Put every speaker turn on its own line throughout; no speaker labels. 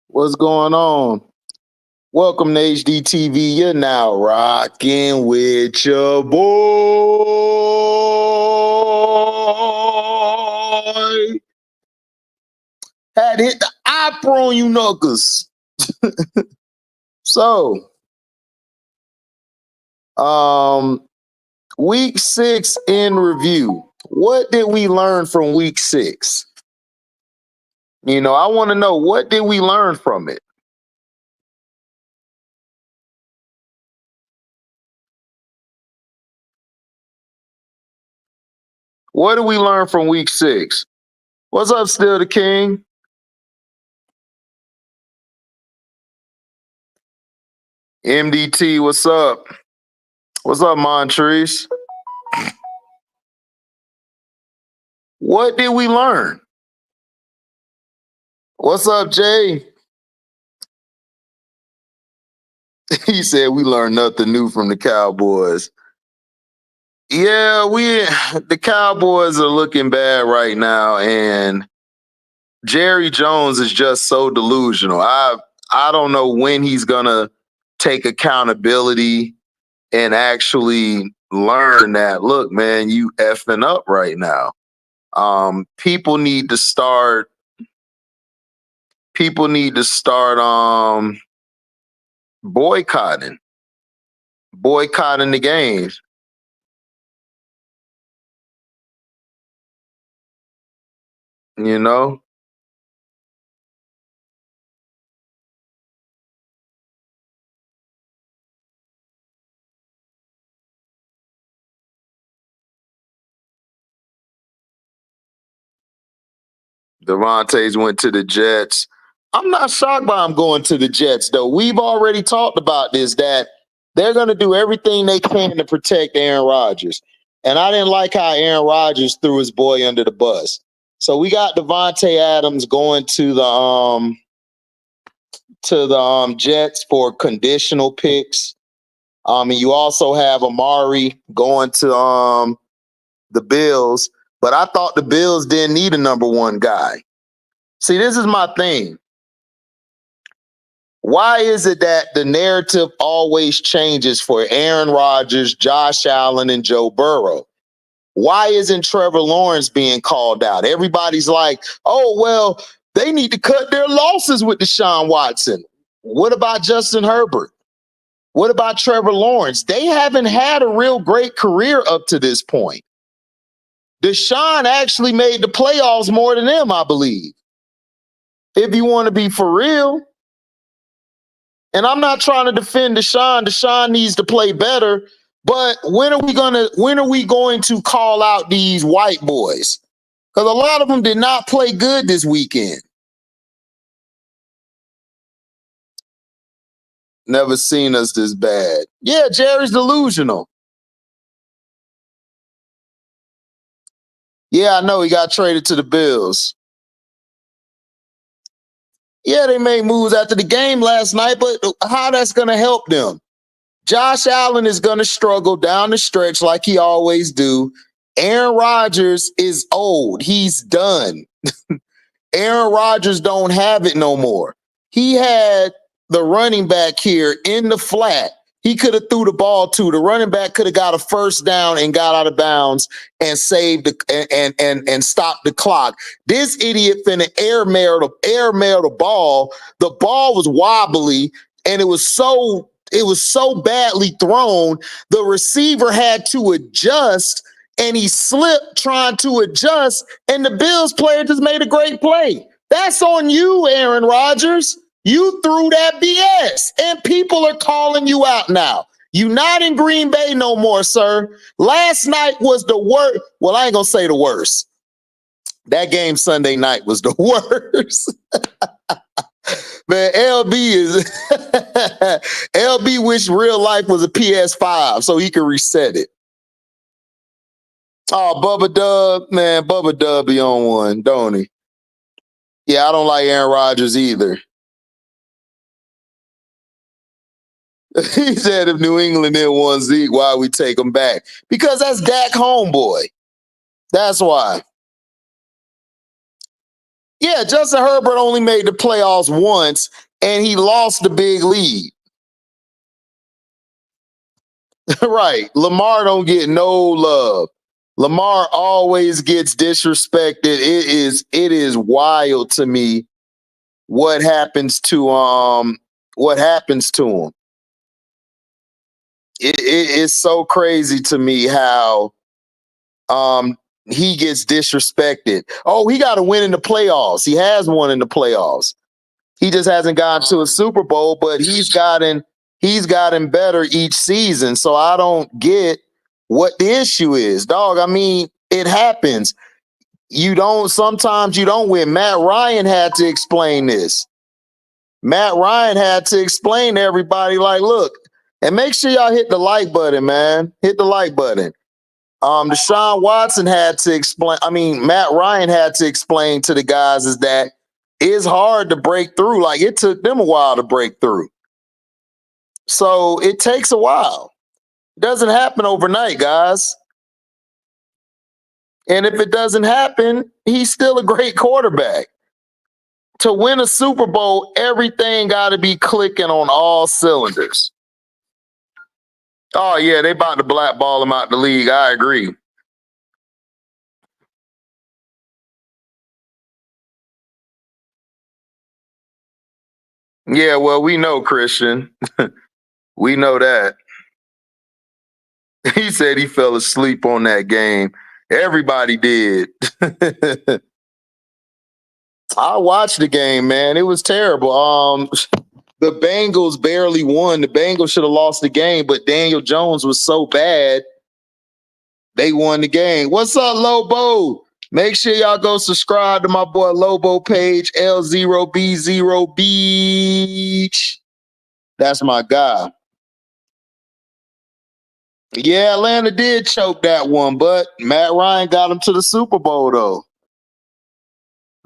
What's going on? Welcome to HDiiTV. You're now rocking with your boy. Had hit the opera on you knuckles. So, week 6 in review. What did we learn from week 6? I want to know, what did we learn from it? What did we learn from week 6? What's up, Still the King? MDT, what's up? What's up, Montrese? What did we learn? What's up, Jay? He said we learned nothing new from the Cowboys. Yeah, the Cowboys are looking bad right now, and Jerry Jones is just so delusional. I don't know when he's gonna take accountability and actually learn that, look, man, you effing up right now. People need to start boycotting the games. You know, Davante's went to the Jets. I'm not shocked by him going to the Jets, though. We've already talked about this, that they're going to do everything they can to protect Aaron Rodgers. And I didn't like how Aaron Rodgers threw his boy under the bus. So we got Davante Adams going to the Jets for conditional picks. And you also have Amari going to the Bills. But I thought the Bills didn't need a number one guy. See, this is my thing. Why is it that the narrative always changes for Aaron Rodgers, Josh Allen, and Joe Burrow? Why isn't Trevor Lawrence being called out? Everybody's like, oh, well, they need to cut their losses with Deshaun Watson. What about Justin Herbert? What about Trevor Lawrence? They haven't had a real great career up to this point. Deshaun actually made the playoffs more than them, I believe. If you want to be for real. And I'm not trying to defend Deshaun. Deshaun needs to play better. But when are we going to call out these white boys? Because a lot of them did not play good this weekend. Never seen us this bad. Yeah, Jerry's delusional. Yeah, I know he got traded to the Bills. Yeah, they made moves after the game last night, but how that's going to help them? Josh Allen is going to struggle down the stretch like he always do. Aaron Rodgers is old. He's done. Aaron Rodgers don't have it no more. He had the running back here in the flat. He could have threw the ball to. The running back could have got a first down and got out of bounds and saved and stopped the clock. This idiot finna airmail the ball. The ball was wobbly and it was so badly thrown. The receiver had to adjust and he slipped trying to adjust, and the Bills player just made a great play. That's on you, Aaron Rodgers. You threw that BS, and people are calling you out now. You're not in Green Bay no more, sir. Last night was the worst. Well, I ain't going to say the worst. That game Sunday night was the worst. Man, LB wish real life was a PS5 so he could reset it. Oh, Bubba Dub, man, Bubba Dub be on one, don't he? Yeah, I don't like Aaron Rodgers either. He said if New England didn't want Zeke, why we take him back? Because that's Dak homeboy. That's why. Yeah, Justin Herbert only made the playoffs once, and he lost the big lead. Right. Lamar don't get no love. Lamar always gets disrespected. It is wild to me what happens to him. It's so crazy to me how he gets disrespected. Oh, he got to win in the playoffs. He has won in the playoffs. He just hasn't gotten to a Super Bowl, but he's gotten better each season. So I don't get what the issue is, dog. I mean, it happens. Sometimes you don't win. Matt Ryan had to explain this. Matt Ryan had to explain to everybody, like, look, and make sure y'all hit the like button, man. Hit the like button. Deshaun Watson had to explain. I mean, Matt Ryan had to explain to the guys is that it's hard to break through. Like, it took them a while to break through. So it takes a while. It doesn't happen overnight, guys. And if it doesn't happen, he's still a great quarterback. To win a Super Bowl, everything got to be clicking on all cylinders. Oh, yeah, they about to blackball him out the league. I agree. Yeah, well, we know, Christian. We know that. He said he fell asleep on that game. Everybody did. I watched the game, man. It was terrible. The Bengals barely won. The Bengals should have lost the game, but Daniel Jones was so bad, they won the game. What's up, Lobo? Make sure y'all go subscribe to my boy Lobo page, L0B0 Beach. That's my guy. Yeah, Atlanta did choke that one, but Matt Ryan got him to the Super Bowl, though.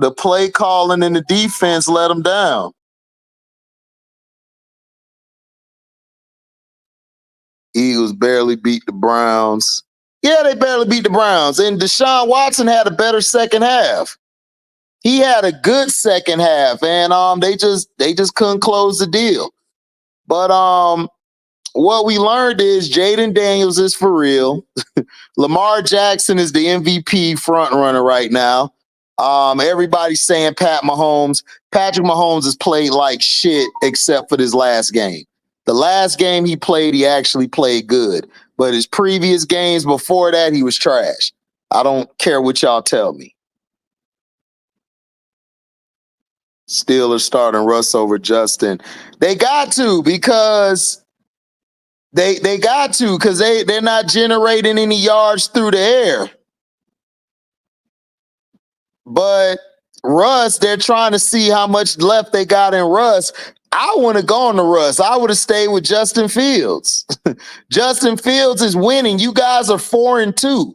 The play calling and the defense let him down. Eagles barely beat the Browns. Yeah, they barely beat the Browns. And Deshaun Watson had a better second half. He had a good second half, and they just couldn't close the deal. But what we learned is Jaden Daniels is for real. Lamar Jackson is the MVP front runner right now. Everybody's saying Patrick Mahomes has played like shit except for this last game. The last game he played, he actually played good. But his previous games before that, he was trash. I don't care what y'all tell me. Steelers starting Russ over Justin. They got to because they're not generating any yards through the air. But Russ, they're trying to see how much left they got in Russ. I want to go on to Russ. I would have stayed with Justin Fields. Justin Fields is winning. You guys are 4-2.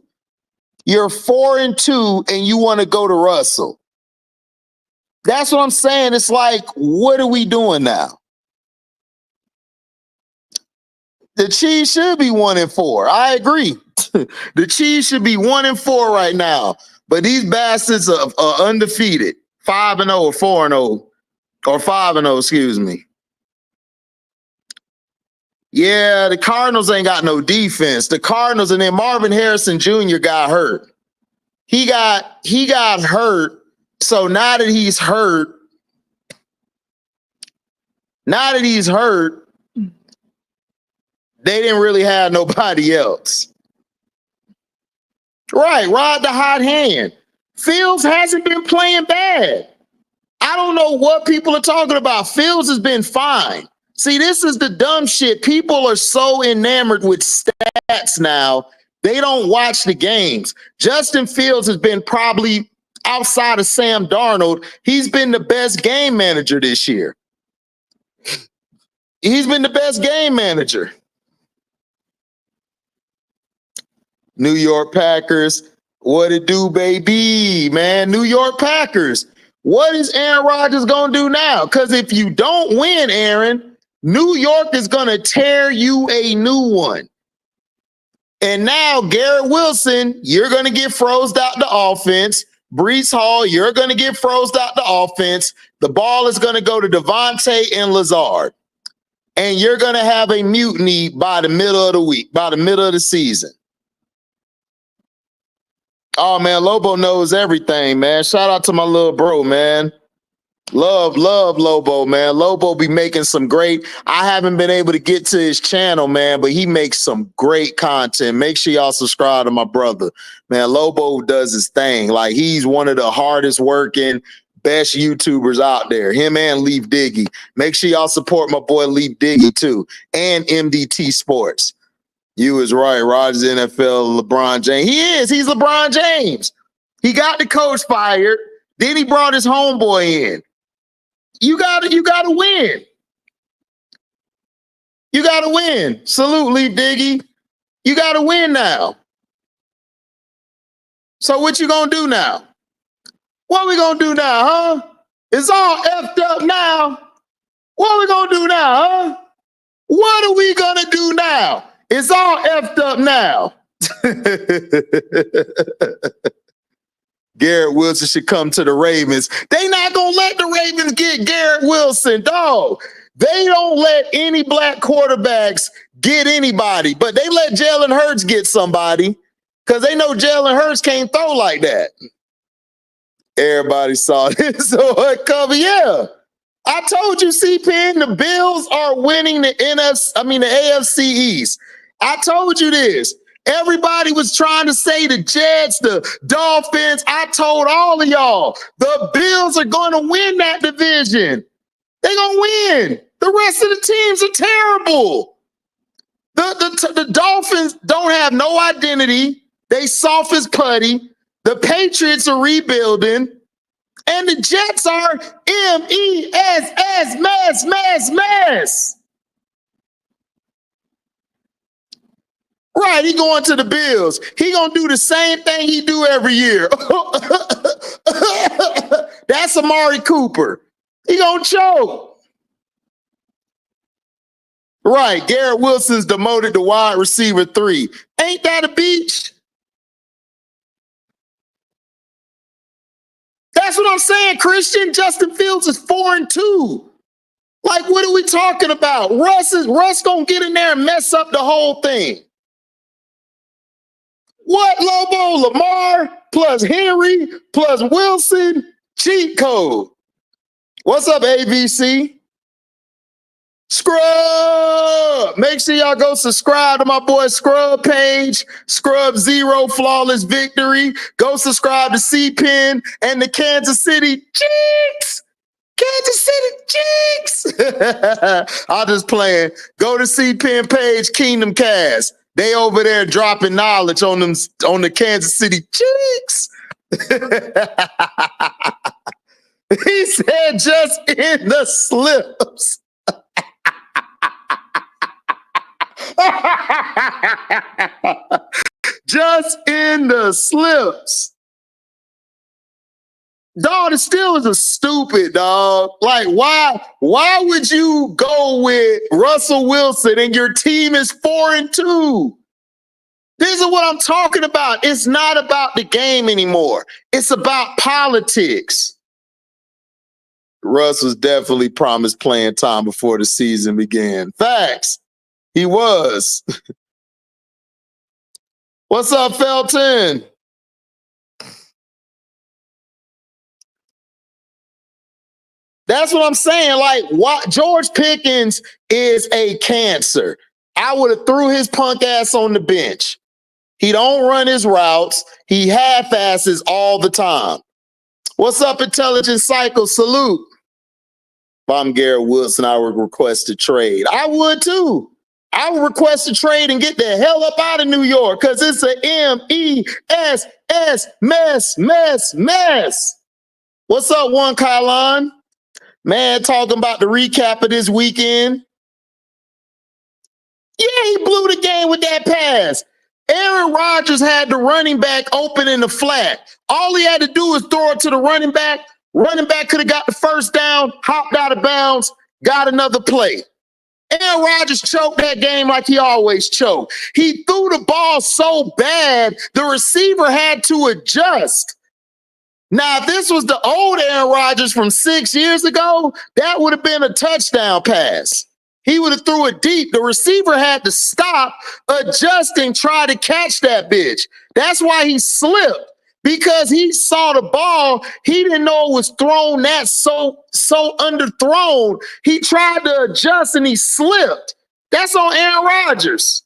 You're 4-2, and you want to go to Russell. That's what I'm saying. It's like, what are we doing now? The Chiefs should be 1-4. I agree. The Chiefs should be 1-4 right now. But these bastards are undefeated. 5-0 or 4-0. Or 5-0, excuse me. Yeah, the Cardinals ain't got no defense. The Cardinals, and then Marvin Harrison Jr. got hurt. He got hurt. So now that he's hurt, they didn't really have nobody else. Right, ride the hot hand. Fields hasn't been playing bad. I don't know what people are talking about. Fields has been fine. See, this is the dumb shit. People are so enamored with stats now, they don't watch the games. Justin Fields has been probably, outside of Sam Darnold, he's been the best game manager this year. He's been the best game manager. New York Packers, what it do, baby, man? New York Packers. What is Aaron Rodgers going to do now? Because if you don't win, Aaron, New York is going to tear you a new one. And now, Garrett Wilson, you're going to get froze out the offense. Brees Hall, you're going to get froze out the offense. The ball is going to go to Davante and Lazard. And you're going to have a mutiny by the middle of the week, by the middle of the season. Oh, man, Lobo knows everything, man. Shout out to my little bro, man. Love Lobo, man. Lobo be making some great. I haven't been able to get to his channel, man, but he makes some great content. Make sure y'all subscribe to my brother, man. Lobo does his thing. Like, he's one of the hardest working, best YouTubers out there. Him and Leaf Diggy. Make sure y'all support my boy Leaf Diggy too, and MDT Sports. You was right. Rodgers NFL, LeBron James. He is. He's LeBron James. He got the coach fired. Then he brought his homeboy in. You gotta win. You gotta win. Salute, Leaf Diggy. You gotta win now. So what you gonna do now? What we gonna do now, huh? It's all effed up now. What we gonna do now, huh? What are we gonna do now? It's all effed up now. Garrett Wilson should come to the Ravens. They not going to let the Ravens get Garrett Wilson, dog. They don't let any black quarterbacks get anybody, but they let Jalen Hurts get somebody because they know Jalen Hurts can't throw like that. Everybody saw this on cover. Yeah. I told you, C-Pen, the Bills are winning the AFC East. I told you this. Everybody was trying to say the Jets, the Dolphins. I told all of y'all, the Bills are going to win that division. They're going to win. The rest of the teams are terrible. The Dolphins don't have no identity. They soft as putty. The Patriots are rebuilding. And the Jets are mess. Right, he going to the Bills. He gonna do the same thing he do every year. That's Amari Cooper. He gonna choke. Right, Garrett Wilson's demoted to wide receiver 3. Ain't that a beach? That's what I'm saying, Christian. Justin Fields is 4-2. Like, what are we talking about? Russ gonna get in there and mess up the whole thing. What, Lobo? Lamar plus Henry plus Wilson? Cheat code. What's up, AVC? Scrub! Make sure y'all go subscribe to my boy Scrub page. Scrub Zero Flawless Victory. Go subscribe to C-Pen and the Kansas City Chiefs. Kansas City Chiefs. I'm just playing. Go to C-Pen page, Kingdom Cast. They over there dropping knowledge on the Kansas City Chiefs. He said just in the slips. Just in the slips. Dog, the Steelers are stupid, dog. Like, why would you go with Russell Wilson and your team is 4-2? This is what I'm talking about. It's not about the game anymore. It's about politics. Russ was definitely promised playing time before the season began. Facts. He was. What's up, Felton? That's what I'm saying. Like, what George Pickens is a cancer. I would have threw his punk ass on the bench. He don't run his routes. He half-asses all the time. What's up, Intelligent Cycle? Salute. If I'm Garrett Wilson, I would request a trade. I would too. I would request a trade and get the hell up out of New York because it's a mess. What's up, one Kylon? Man, talking about the recap of this weekend. Yeah, he blew the game with that pass. Aaron Rodgers had the running back open in the flat. All he had to do was throw it to the running back. Running back could have got the first down, hopped out of bounds, got another play. Aaron Rodgers choked that game like he always choked. He threw the ball so bad, the receiver had to adjust. Now, if this was the old Aaron Rodgers from 6 years ago, that would have been a touchdown pass. He would have threw it deep. The receiver had to stop, adjust, and try to catch that bitch. That's why he slipped, because he saw the ball. He didn't know it was thrown that so underthrown. He tried to adjust and he slipped. That's on Aaron Rodgers.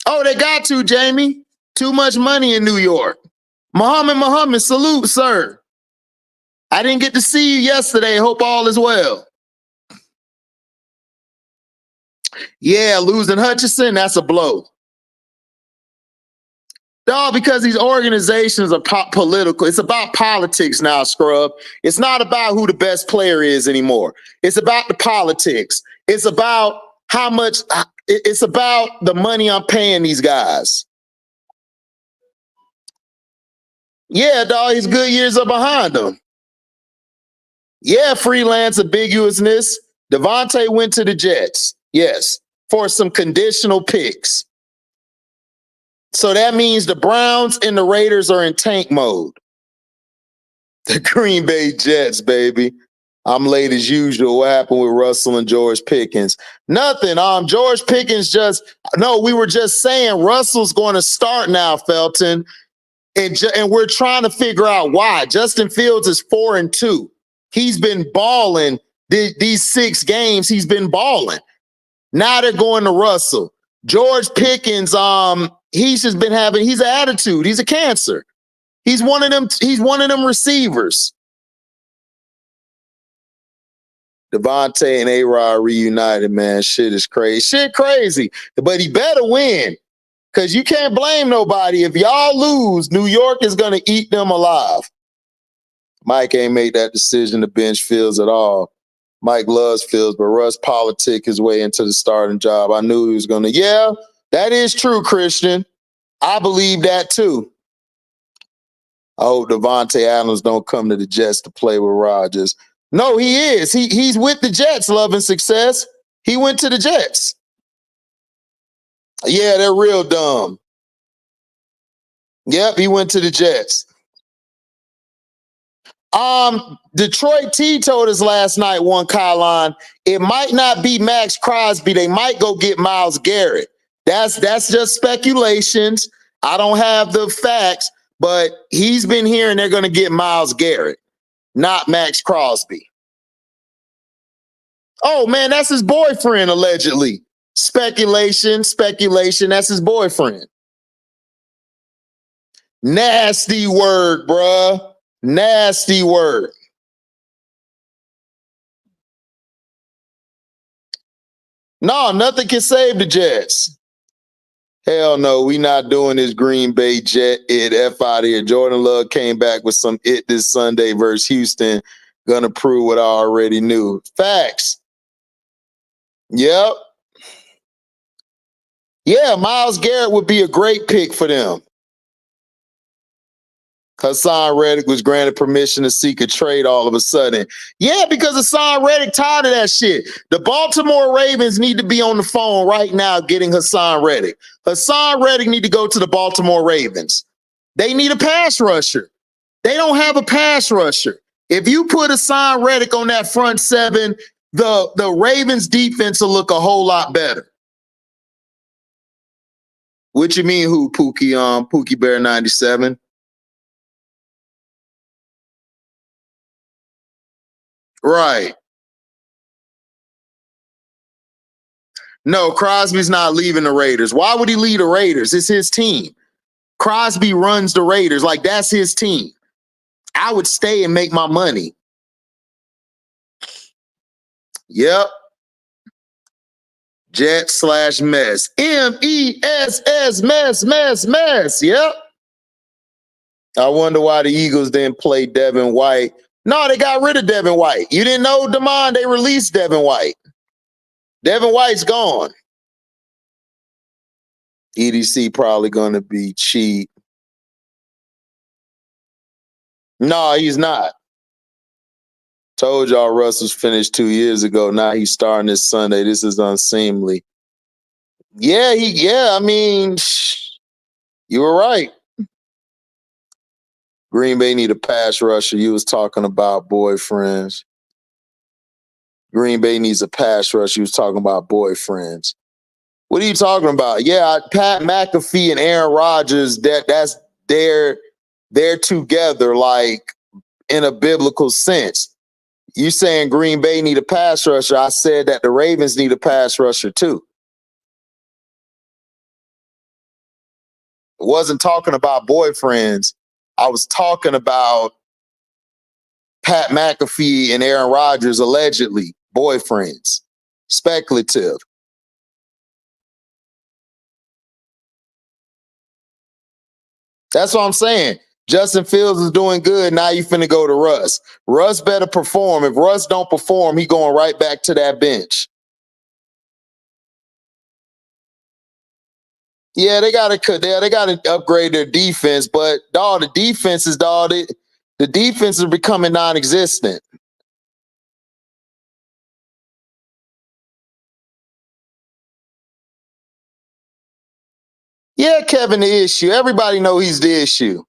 Oh, they got to, Jamie. Too much money in New York. Muhammad, salute, sir. I didn't get to see you yesterday. Hope all is well. Yeah, losing Hutchinson, that's a blow. No, because these organizations are political. It's about politics now, scrub. It's not about who the best player is anymore. It's about the politics. It's about how much, it's about the money I'm paying these guys. Yeah, dog, his good years are behind him. Yeah, freelance ambiguousness. Davante went to the Jets. Yes, for some conditional picks. So that means the Browns and the Raiders are in tank mode. The Green Bay Jets, baby. I'm late as usual. What happened with Russell and George Pickens? Nothing. George Pickens we were just saying Russell's going to start now, Felton. And we're trying to figure out why. Justin Fields is 4-2. He's been balling these 6 games. He's been balling. Now they're going to Russell. George Pickens, he's just been he's an attitude. He's a cancer. He's one of them receivers. Davante and A-Rod reunited, man. Shit is crazy. Shit crazy. But he better win. Because you can't blame nobody. If y'all lose, New York is going to eat them alive. Mike ain't made that decision to bench Fields at all. Mike loves Fields, but Russ politic his way into the starting job. I knew he was going to. Yeah, that is true, Christian. I believe that too. I hope Davante Adams don't come to the Jets to play with Rodgers. No, he is. He's with the Jets, loving success. He went to the Jets. Yeah, they're real dumb. Yep, he went to the Jets. Detroit T told us last night, one Kylon, it might not be Max Crosby. They might go get Myles Garrett. That's just speculations. I don't have the facts, but he's been hearing they're going to get Myles Garrett, not Max Crosby. Oh, man, that's his boyfriend, allegedly. Speculation. That's his boyfriend. Nasty word, bruh. Nasty word. No, nothing can save the Jets. Hell no, we not doing this Green Bay Jet F out of here. Jordan Love came back with some this Sunday versus Houston. Gonna prove what I already knew. Facts. Yep. Yeah, Myles Garrett would be a great pick for them. Hassan Reddick was granted permission to seek a trade all of a sudden. Yeah, because Hassan Reddick tired of that shit. The Baltimore Ravens need to be on the phone right now getting Hassan Reddick. Hassan Reddick need to go to the Baltimore Ravens. They need a pass rusher. They don't have a pass rusher. If you put Hassan Reddick on that front seven, the Ravens defense will look a whole lot better. What you mean who, Pookie? Pookie Bear 97? Right. No, Crosby's not leaving the Raiders. Why would he leave the Raiders? It's his team. Crosby runs the Raiders. Like, that's his team. I would stay and make my money. Yep. Jet/mess. MESS, mess. Yep. I wonder why the Eagles didn't play Devin White. No, they got rid of Devin White. You didn't know, Damon? They released Devin White. Devin White's gone. EDC probably going to be cheap. No, he's not. Told y'all Russell's finished 2 years ago. Now he's starting this Sunday. This is unseemly. Yeah, I mean, you were right. Green Bay need a pass rusher. You was talking about boyfriends. Green Bay needs a pass rusher. You was talking about boyfriends. What are you talking about? Yeah, Pat McAfee and Aaron Rodgers, that's they're together like in a biblical sense. You saying Green Bay need a pass rusher. I said that the Ravens need a pass rusher too. I wasn't talking about boyfriends. I was talking about Pat McAfee and Aaron Rodgers allegedly boyfriends. Speculative. That's what I'm saying. Justin Fields is doing good. Now you finna go to Russ. Russ better perform. If Russ don't perform, he going right back to that bench. Yeah, they gotta upgrade their defense, but dog, the defense is becoming non-existent. Yeah, Kevin the issue. Everybody know he's the issue.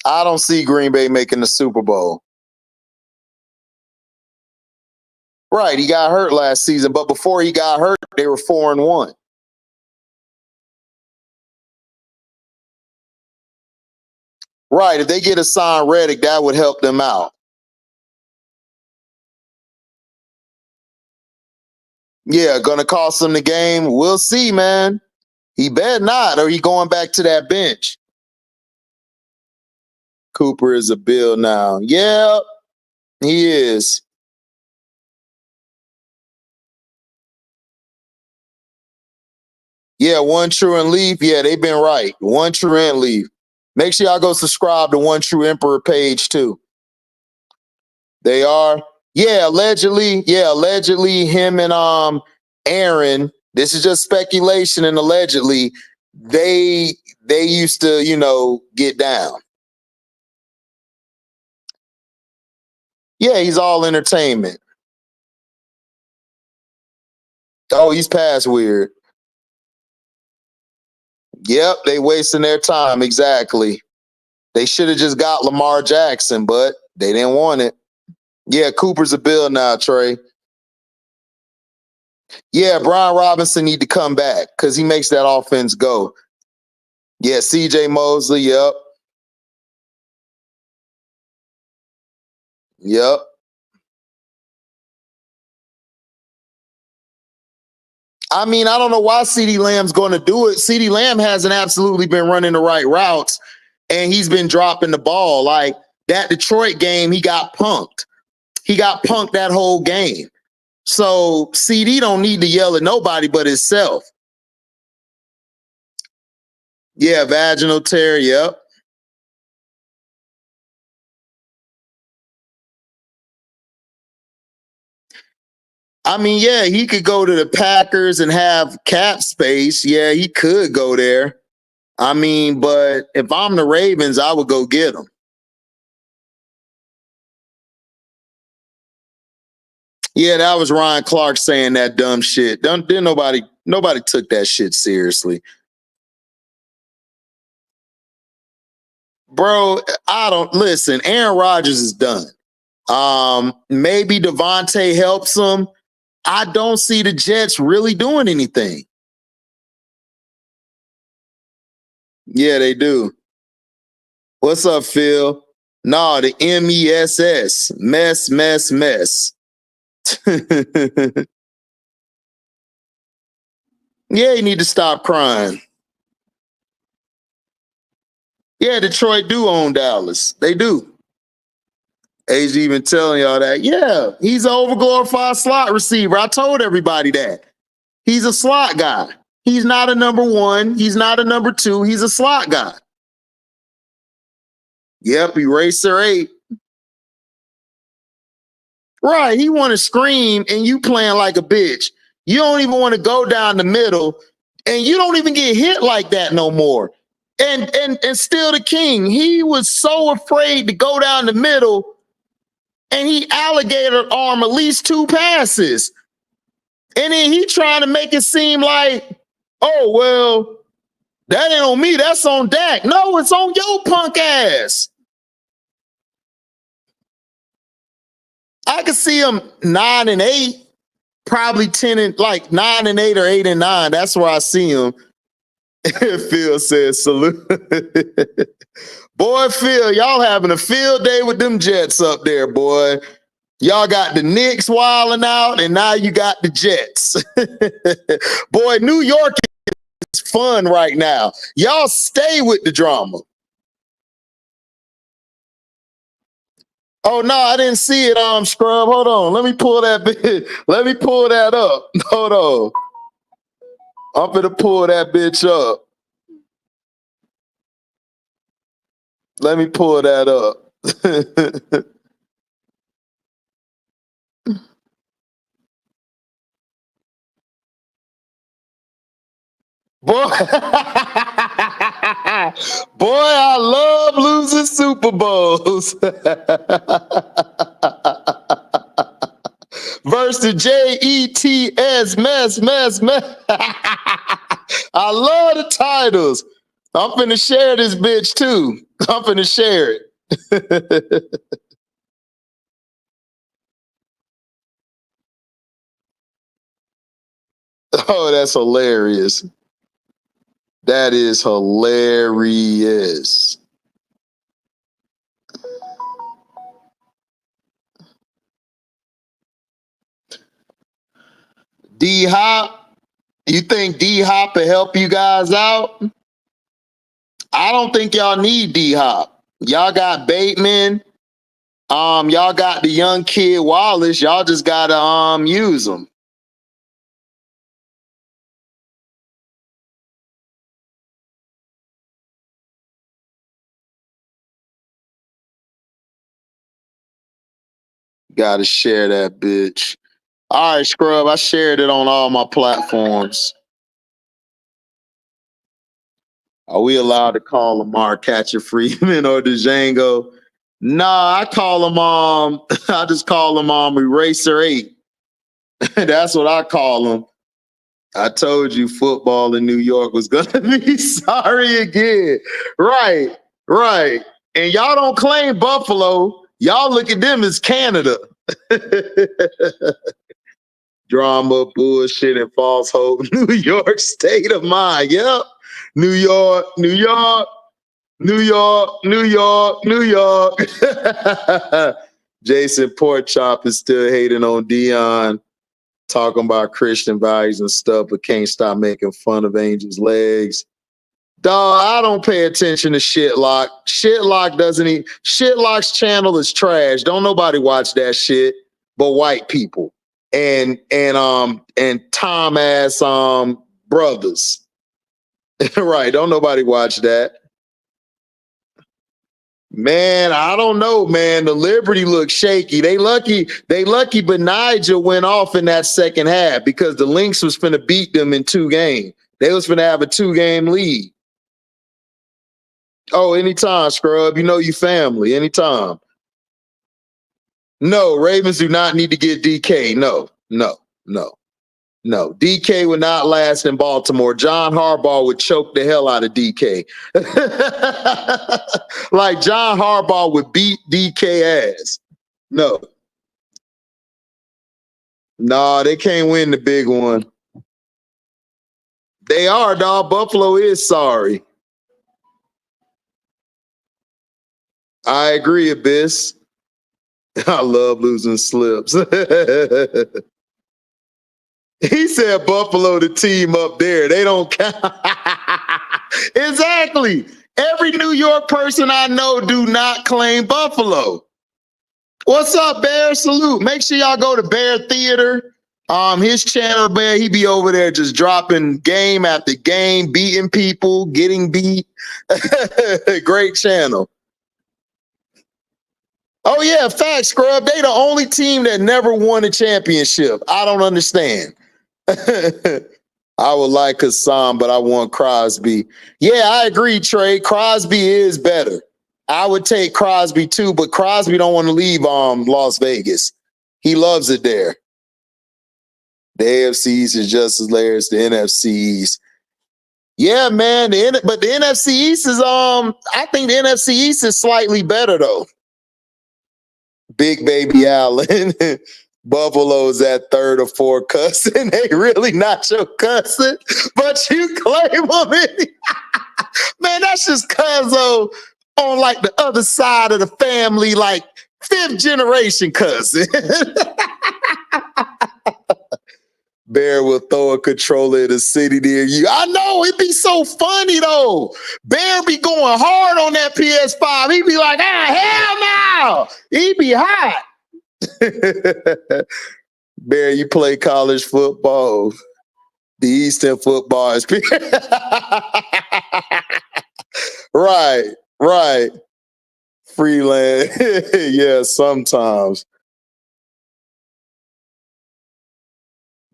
I don't see Green Bay making the Super Bowl. Right, he got hurt last season, but before he got hurt, they were 4-1. Right, if they get a signed Reddick, that would help them out. Yeah, gonna cost them the game. We'll see, man. He better not, or he going back to that bench. Cooper is a Bill now. Yeah, he is. Yeah, One True and Leaf. Yeah, they've been right. One True and Leaf. Make sure y'all go subscribe to One True Emperor page too. They are. Yeah, allegedly. Yeah, allegedly him and Aaron. This is just speculation and allegedly they used to, get down. Yeah, he's all entertainment. Oh, he's past weird. Yep, they wasting their time. Exactly. They should have just got Lamar Jackson, but they didn't want it. Yeah, Cooper's a Bill now, Trey. Yeah, Brian Robinson need to come back because he makes that offense go. Yeah, CJ Mosley, yep. Yep. I mean, I don't know why CeeDee Lamb's going to do it. CeeDee Lamb hasn't absolutely been running the right routes, and he's been dropping the ball. Like that Detroit game, he got punked. He got punked that whole game. So CD don't need to yell at nobody but himself. Yeah, vaginal tear. Yep. I mean, yeah, he could go to the Packers and have cap space. Yeah, he could go there. I mean, but if I'm the Ravens, I would go get him. Yeah, that was Ryan Clark saying that dumb shit. Didn't nobody took that shit seriously. Bro, I don't listen. Aaron Rodgers is done. Maybe Davante helps him. I don't see the Jets really doing anything. Yeah, they do. What's up, Phil? No, the MESS. Mess, mess, mess. Yeah, you need to stop crying. Yeah, Detroit do own Dallas. They do. Age even telling y'all that. Yeah, he's an overglorified slot receiver. I told everybody that. He's a slot guy. He's not a number one. He's not a number two. He's a slot guy. Yep, eraser 8. Right. He want to scream and you playing like a bitch. You don't even want to go down the middle and you don't even get hit like that no more. And still the king. He was so afraid to go down the middle and he alligator arm at least 2 passes. And then he trying to make it seem like, oh, well, That ain't on me. That's on Dak. No, it's on your punk ass. I could see him 9-8, probably 10 and like 9-8 or 8-9. That's where I see him. Phil says salute. Boy, Phil, y'all having a field day with them Jets up there, boy. Y'all got the Knicks wilding out, and now you got the Jets. Boy, New York is fun right now. Y'all stay with the drama. Oh no, I didn't see it, Scrub. Hold on. Let me pull that bitch. Let me pull that up. Hold on. I'm gonna pull that bitch up. Let me pull that up. Boy, boy, I love losing Super Bowls. Versus JETS, mess. I love the titles. I'm finna share this bitch too. I'm finna share it. Oh, that's hilarious. That is hilarious. D-Hop, you think D-Hop will help you guys out? I don't think y'all need D-Hop. Y'all got Bateman. Y'all got the young kid Wallace. Y'all just gotta use them. Gotta share that bitch. All right, Scrub. I shared it on all my platforms. Are we allowed to call Amari Catcher Freeman or Django? Nah, I call him I just call him Eraser 8. That's what I call him. I told you football in New York was gonna be sorry again. Right. And y'all don't claim Buffalo. Y'all look at them as Canada. Drama, bullshit, and false hope. New York state of mind. Yep. New York. Jason Porkchop is still hating on Dion, talking about Christian values and stuff, but can't stop making fun of Angel's legs. Dog, I don't pay attention to Shitlock. Shitlock's channel is trash. Don't nobody watch that shit but white people and Tom ass brothers. Right. Don't nobody watch that. Man, I don't know, man. The Liberty looks shaky. They lucky, but Nigel went off in that second half because the Lynx was finna beat them in 2 games. They was finna have a 2-game lead. Oh, anytime, Scrub. You know you family. Anytime. No, Ravens do not need to get DK. No. DK would not last in Baltimore. John Harbaugh would choke the hell out of DK. Like John Harbaugh would beat DK ass. No. Nah, they can't win the big one. They are, dog. Buffalo is sorry. I agree, Abyss. I love losing slips. He said Buffalo the team up there. They don't count. Exactly. Every New York person I know do not claim Buffalo. What's up, Bear? Salute. Make sure y'all go to Bear Theater. His channel, Bear, he be over there just dropping game after game, beating people, getting beat. Great channel. Oh, yeah, facts, Scrub. They the only team that never won a championship. I don't understand. I would like Hassan, but I want Crosby. Yeah, I agree, Trey. Crosby is better. I would take Crosby too, but Crosby don't want to leave Las Vegas. He loves it there. The AFCs is just as hilarious as the NFCs. Yeah, man. But the NFC East is I think the NFC East is slightly better though. Big Baby Allen. Buffalo's at third or fourth cousin. They really not your cousin, but you claim them. Man, that's just Cuzzo on like the other side of the family, like fifth generation cousin. Bear will throw a controller in the city near you. I know, it'd be so funny though. Bear be going hard on that PS5. He'd be like, hell no. He'd be hot. Bear, you play college football. The Eastern football is right. Freelance. Yeah, sometimes.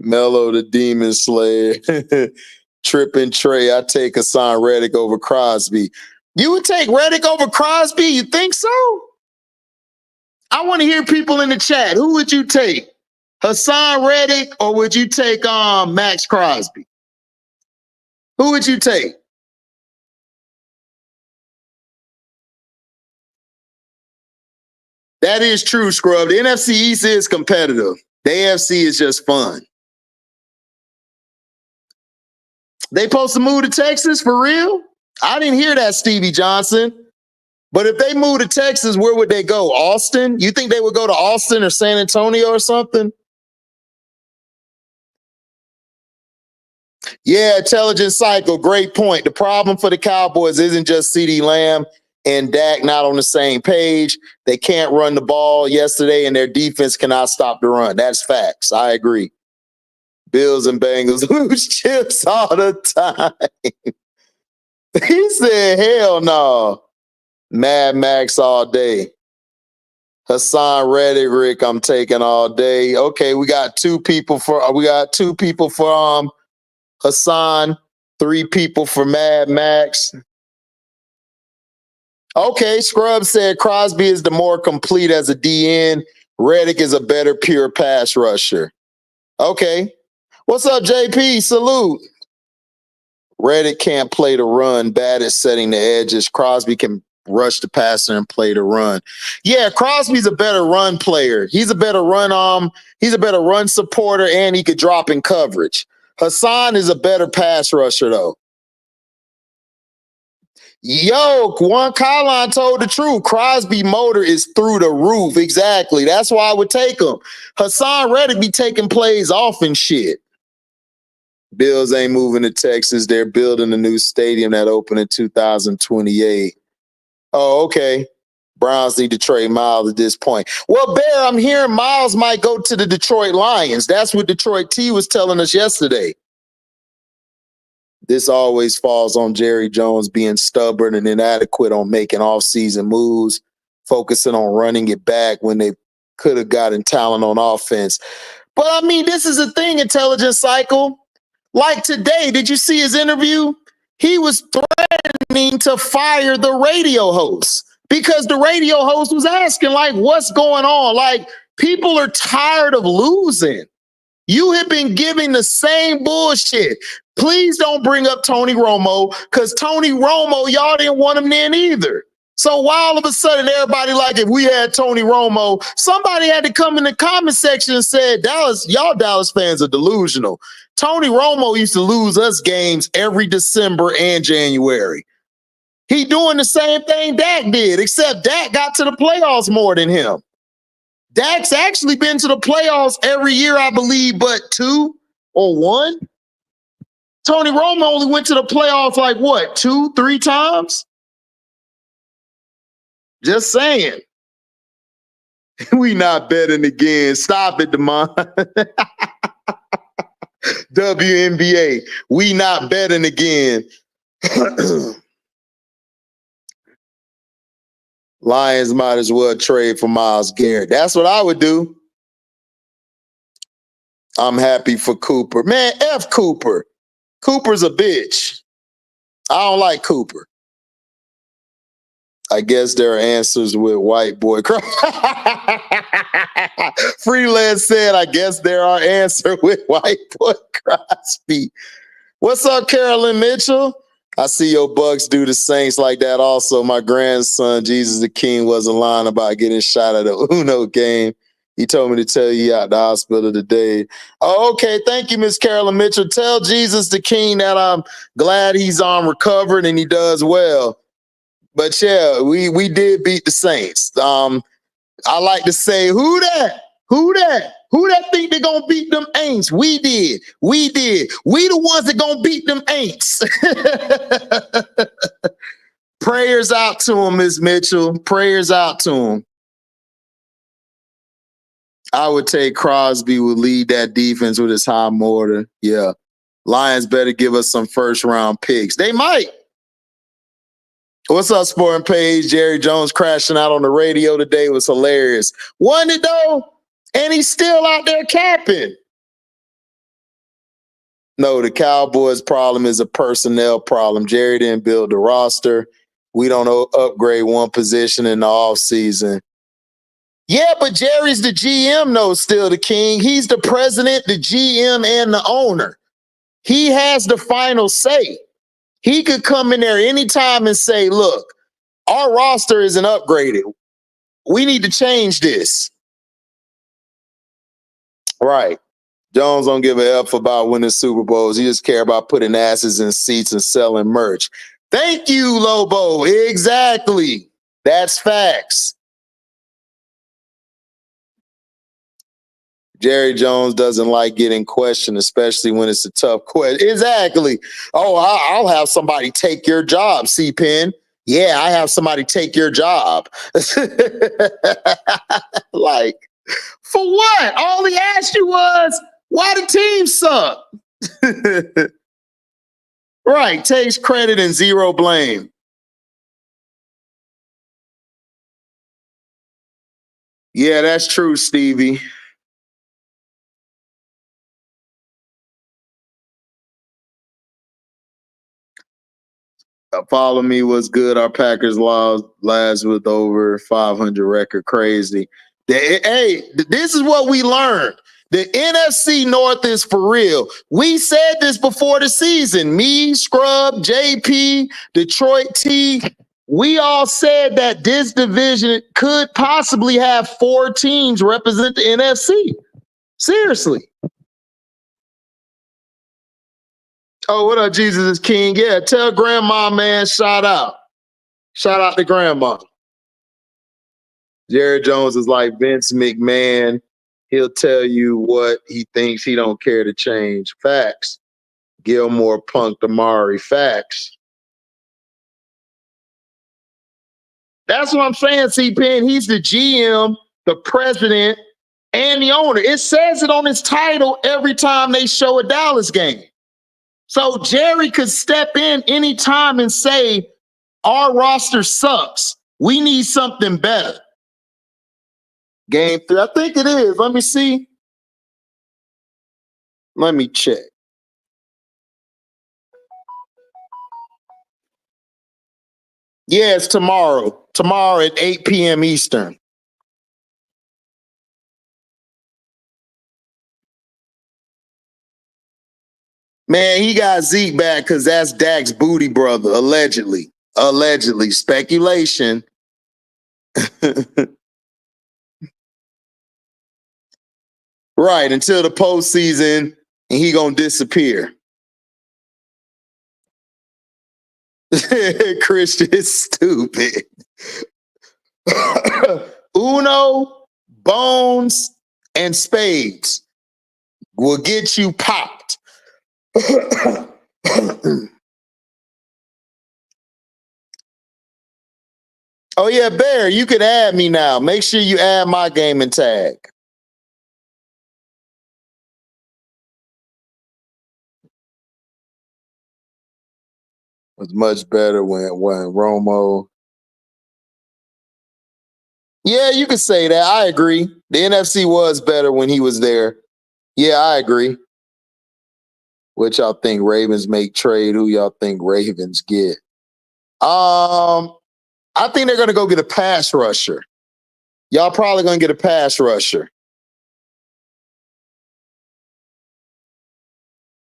Mello the Demon Slayer. Tripping Trey. I take Hassan Reddick over Crosby. You would take Reddick over Crosby? You think so? I want to hear people in the chat. Who would you take? Hassan Reddick or would you take Max Crosby? Who would you take? That is true, Scrub. The NFC East is competitive. The AFC is just fun. They supposed to move to Texas for real? I didn't hear that, Stevie Johnson. But if they move to Texas, where would they go? Austin? You think they would go to Austin or San Antonio or something? Yeah, intelligent cycle. Great point. The problem for the Cowboys isn't just CeeDee Lamb and Dak not on the same page. They can't run the ball yesterday, and their defense cannot stop the run. That's facts. I agree. Bills and Bengals lose chips all the time. He said, hell no. Mad Max all day. Hassan Reddick, Rick, I'm taking all day. Okay, we got two people for Hassan, 3 people for Mad Max. Okay, Scrub said Crosby is the more complete as a DN. Reddick is a better pure pass rusher. Okay. What's up, JP? Salute. Reddick can't play the run, bad at setting the edges. Crosby can rush the passer and play the run. Yeah, Crosby's a better run player. He's a better run supporter, and he could drop in coverage. Hassan is a better pass rusher, though. Yo, Juan Kylon told the truth. Crosby motor is through the roof. Exactly. That's why I would take him. Hassan Reddick be taking plays off and shit. Bills ain't moving to Texas. They're building a new stadium that opened in 2028. Oh, okay. Browns need to trade Miles at this point. Well, Bear, I'm hearing Miles might go to the Detroit Lions. That's what Detroit T was telling us yesterday. This always falls on Jerry Jones being stubborn and inadequate on making off-season moves, focusing on running it back when they could have gotten talent on offense. But, I mean, this is a thing, Intelligence Cycle. Like today, did you see his interview? He was threatening to fire the radio host because the radio host was asking, like, what's going on? Like, people are tired of losing. You have been giving the same bullshit. Please don't bring up Tony Romo, because Tony Romo, y'all didn't want him then either. So why all of a sudden everybody like, if we had Tony Romo, somebody had to come in the comment section and said, y'all Dallas fans are delusional. Tony Romo used to lose us games every December and January. He doing the same thing Dak did, except Dak got to the playoffs more than him. Dak's actually been to the playoffs every year, I believe, but 2 or 1. Tony Romo only went to the playoffs like what, 2, 3 times? Just saying. We not betting again. Stop it, Demond. WNBA. We not betting again. Lions might as well trade for Myles Garrett. That's what I would do. I'm happy for Cooper. Man, F Cooper. Cooper's a bitch. I don't like Cooper. I guess there are answers with white boy. Freelance said, I guess there are answers with white boy Crosby. What's up, Carolyn Mitchell? I see your Bucks do the Saints like that also. My grandson, Jesus the King, wasn't lying about getting shot at a Uno game. He told me to tell you out the hospital today. Oh, okay. Thank you, Miss Carolyn Mitchell. Tell Jesus the King that I'm glad he's recovered and he does well. But yeah, we did beat the Saints. I like to say, who that? Who that? Who that think they gonna beat them Aints? We did. We did. We the ones that gonna beat them Aints. Prayers out to him, Miss Mitchell. Prayers out to him. I would take Crosby would lead that defense with his high mortar. Yeah. Lions better give us some first round picks. They might. What's up, Sporting Page? Jerry Jones crashing out on the radio today was hilarious. Wasn't it though? And he's still out there capping. No, the Cowboys' problem is a personnel problem. Jerry didn't build the roster. We don't upgrade one position in the offseason. Yeah, but Jerry's the GM, though, still the king. He's the president, the GM, and the owner. He has the final say. He could come in there anytime and say, look, our roster isn't upgraded. We need to change this. Right. Jones don't give a F about winning Super Bowls. He just care about putting asses in seats and selling merch. Thank you, Lobo. Exactly. That's facts. Jerry Jones doesn't like getting questioned, especially when it's a tough question. Exactly. Oh, I'll have somebody take your job, C-Pen. Yeah, I have somebody take your job. Like, for what? All he asked you was, why the team suck? Right. Takes credit and zero blame. Yeah, that's true, Stevie. Follow me was good. Our Packers lost last with over 500 record. Crazy. Hey, this is what we learned. The NFC North is for real. We said this before the season. Me, Scrub, JP, Detroit T. We all said that this division could possibly have 4 teams represent the NFC. Seriously. Oh, what up, Jesus is King? Yeah, tell grandma, man, shout out. Shout out to grandma. Jerry Jones is like Vince McMahon. He'll tell you what he thinks he don't care to change. Facts. Gilmore punked Amari. Facts. That's what I'm saying, C-Pen. He's the GM, the president, and the owner. It says it on his title every time they show a Dallas game. So Jerry could step in anytime and say, our roster sucks. We need something better. Game 3. I think it is. Let me see. Let me check. Yeah, it's tomorrow. Tomorrow at 8 p.m. Eastern. Man, he got Zeke back because that's Dak's booty brother, allegedly. Allegedly. Speculation. Right, until the postseason, and he gonna disappear. Christian is stupid. Uno, bones, and spades will get you popped. Oh yeah, Bear, you can add me now. Make sure you add my gaming tag. It was much better when Romo. Yeah, you could say that. I agree. The NFC was better when he was there. Yeah, I agree. What y'all think Ravens make trade? Who y'all think Ravens get? I think they're gonna go get a pass rusher. Y'all probably gonna get a pass rusher.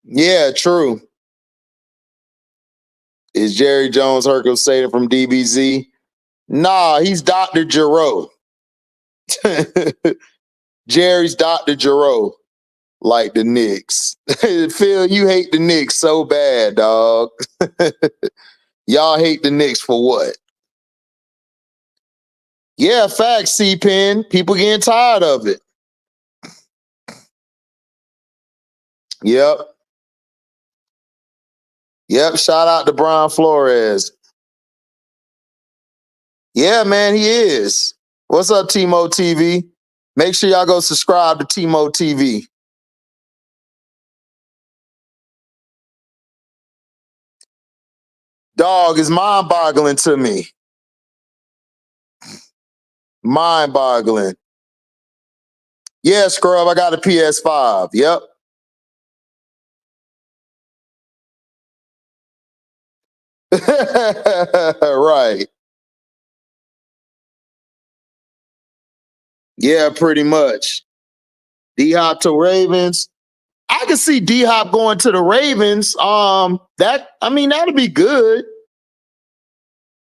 Yeah, true. Is Jerry Jones Hercule Sater from DBZ? Nah, he's Dr. Giroux. Jerry's Dr. Giroux, like the Knicks. Phil, you hate the Knicks so bad, dog. Y'all hate the Knicks for what? Yeah, facts, C-Pen. People getting tired of it. Yep. Yep, shout out to Brian Flores. Yeah, man, he is. What's up, Timo TV? Make sure y'all go subscribe to Timo TV. Dog is mind-boggling to me. Mind-boggling. Yeah, Scrub, I got a PS5. Yep. Right. Yeah, pretty much. D-Hop to Ravens. I can see D-Hop going to the Ravens. That'll be good.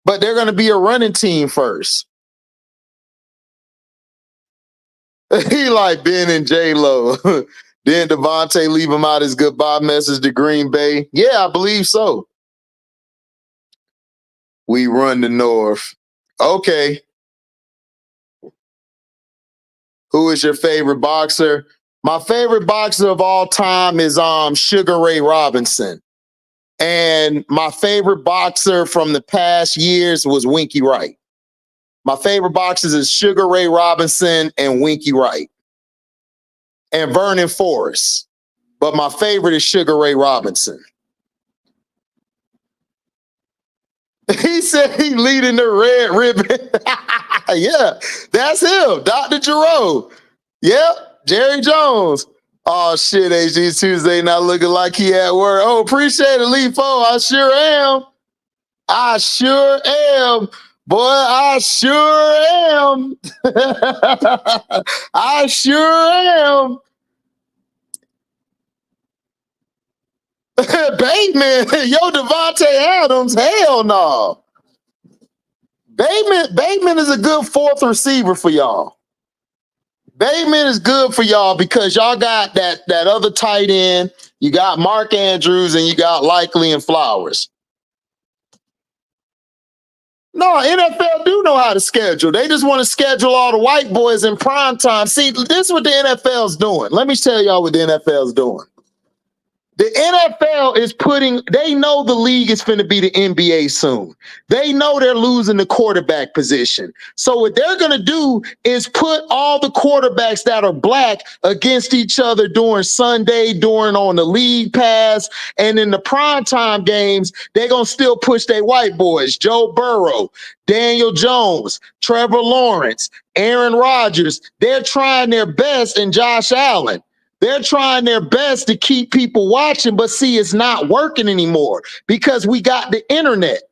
But they're going to be a running team first. He like Ben and J-Lo. Then Davante leave him out his goodbye message to Green Bay. Yeah, I believe so. We run the North. Okay. Who is your favorite boxer? My favorite boxer of all time is Sugar Ray Robinson. And my favorite boxer from the past years was Winky Wright. My favorite boxers is Sugar Ray Robinson and Winky Wright. And Vernon Forrest. But my favorite is Sugar Ray Robinson. He said he leading the red ribbon. Yeah, that's him, Dr. Giroux. Yep, Jerry Jones. Oh shit, HG Tuesday not looking like he at work. Oh, appreciate it, Lee Fo. I sure am. I sure am. Boy, I sure am. I sure am. Bateman, yo, Davante Adams, hell no. Bateman is a good fourth receiver for y'all. Bateman is good for y'all because y'all got that other tight end. You got Mark Andrews and you got Likely and Flowers. No, NFL do know how to schedule. They just want to schedule all the white boys in prime time. See, this is what the NFL's doing. Let me tell y'all what the NFL's doing. The NFL is they know the league is going to be the NBA soon. They know they're losing the quarterback position. So what they're going to do is put all the quarterbacks that are black against each other during Sunday, during on the league pass, and in the primetime games, they're going to still push their white boys, Joe Burrow, Daniel Jones, Trevor Lawrence, Aaron Rodgers. They're trying their best, and Josh Allen. They're trying their best to keep people watching, but see, it's not working anymore because we got the internet.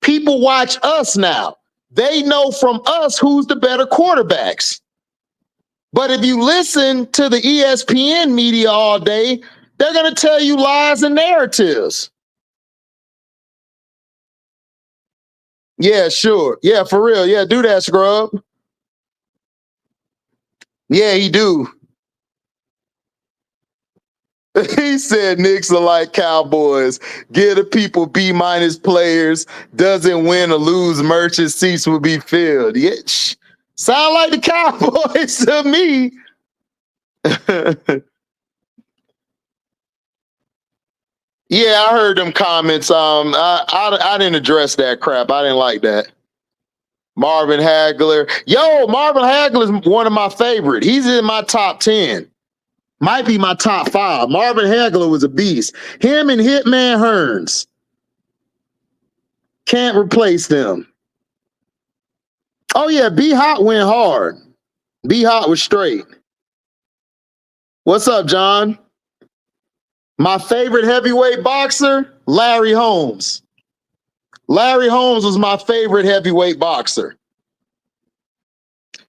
People watch us now. They know from us who's the better quarterbacks. But if you listen to the ESPN media all day, they're going to tell you lies and narratives. Yeah, sure. Yeah, for real. Yeah, do that, Scrub. Yeah, he do. He said Knicks are like Cowboys. Give the people B- players. Doesn't win or lose, merchant seats will be filled. Yeah, sound like the Cowboys to me. Yeah, I heard them comments. I didn't address that crap. I didn't like that. Marvin Hagler. Yo, Marvin Hagler is one of my favorite. He's in my top 10. Might be my top 5. Marvin Hagler was a beast. Him and Hitman Hearns. Can't replace them. Oh, yeah, B-Hot went hard. B-Hot was straight. What's up, John? My favorite heavyweight boxer, Larry Holmes. Larry Holmes was my favorite heavyweight boxer.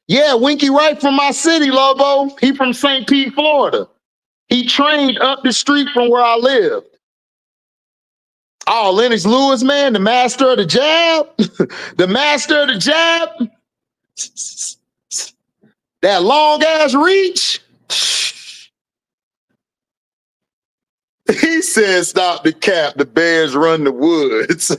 Yeah, Winky Wright from my city, Lobo. He from St. Pete, Florida. He trained up the street from where I live. Oh, Lennox Lewis, man, the master of the jab. The master of the jab. That long ass reach. He said, stop the cap. The Bears run the woods.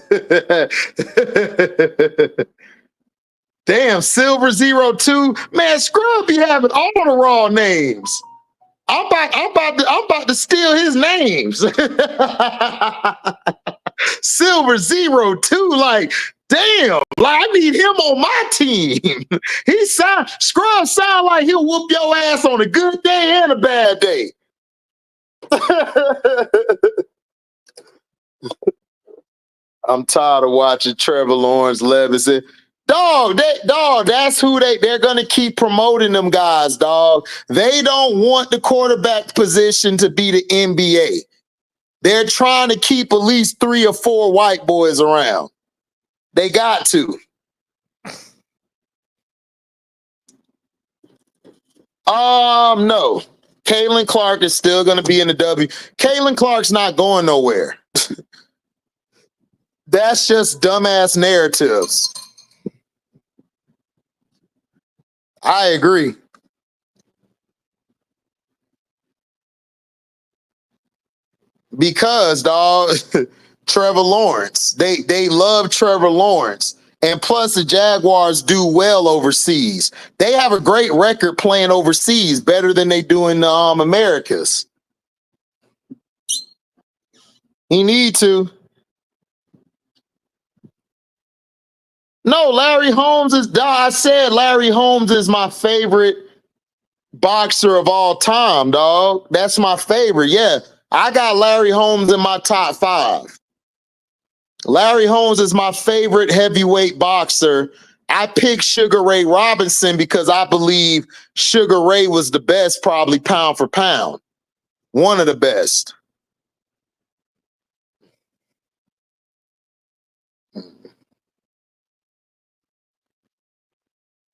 Damn, Silver 02. Man, Scrub be having all the raw names. I'm about to steal his names. Silver 02, like, damn, like I need him on my team. Scrub sound like he'll whoop your ass on a good day and a bad day. I'm tired of watching Trevor Lawrence, Levinson. Dog, that's who they're gonna keep promoting them guys, dog. They don't want the quarterback position to be the NBA. They're trying to keep at least 3 or 4 white boys around. They got to. No. Kalen Clark is still gonna be in the W. Kalen Clark's not going nowhere. That's just dumbass narratives. I agree. Because, dog, Trevor Lawrence. They love Trevor Lawrence. And plus, the Jaguars do well overseas. They have a great record playing overseas, better than they do in the Americas. He need to. No, Larry Holmes is. I said Larry Holmes is my favorite boxer of all time, dog. That's my favorite. Yeah, I got Larry Holmes in my top 5. Larry Holmes is my favorite heavyweight boxer. I picked Sugar Ray Robinson because I believe Sugar Ray was the best, probably pound for pound. One of the best.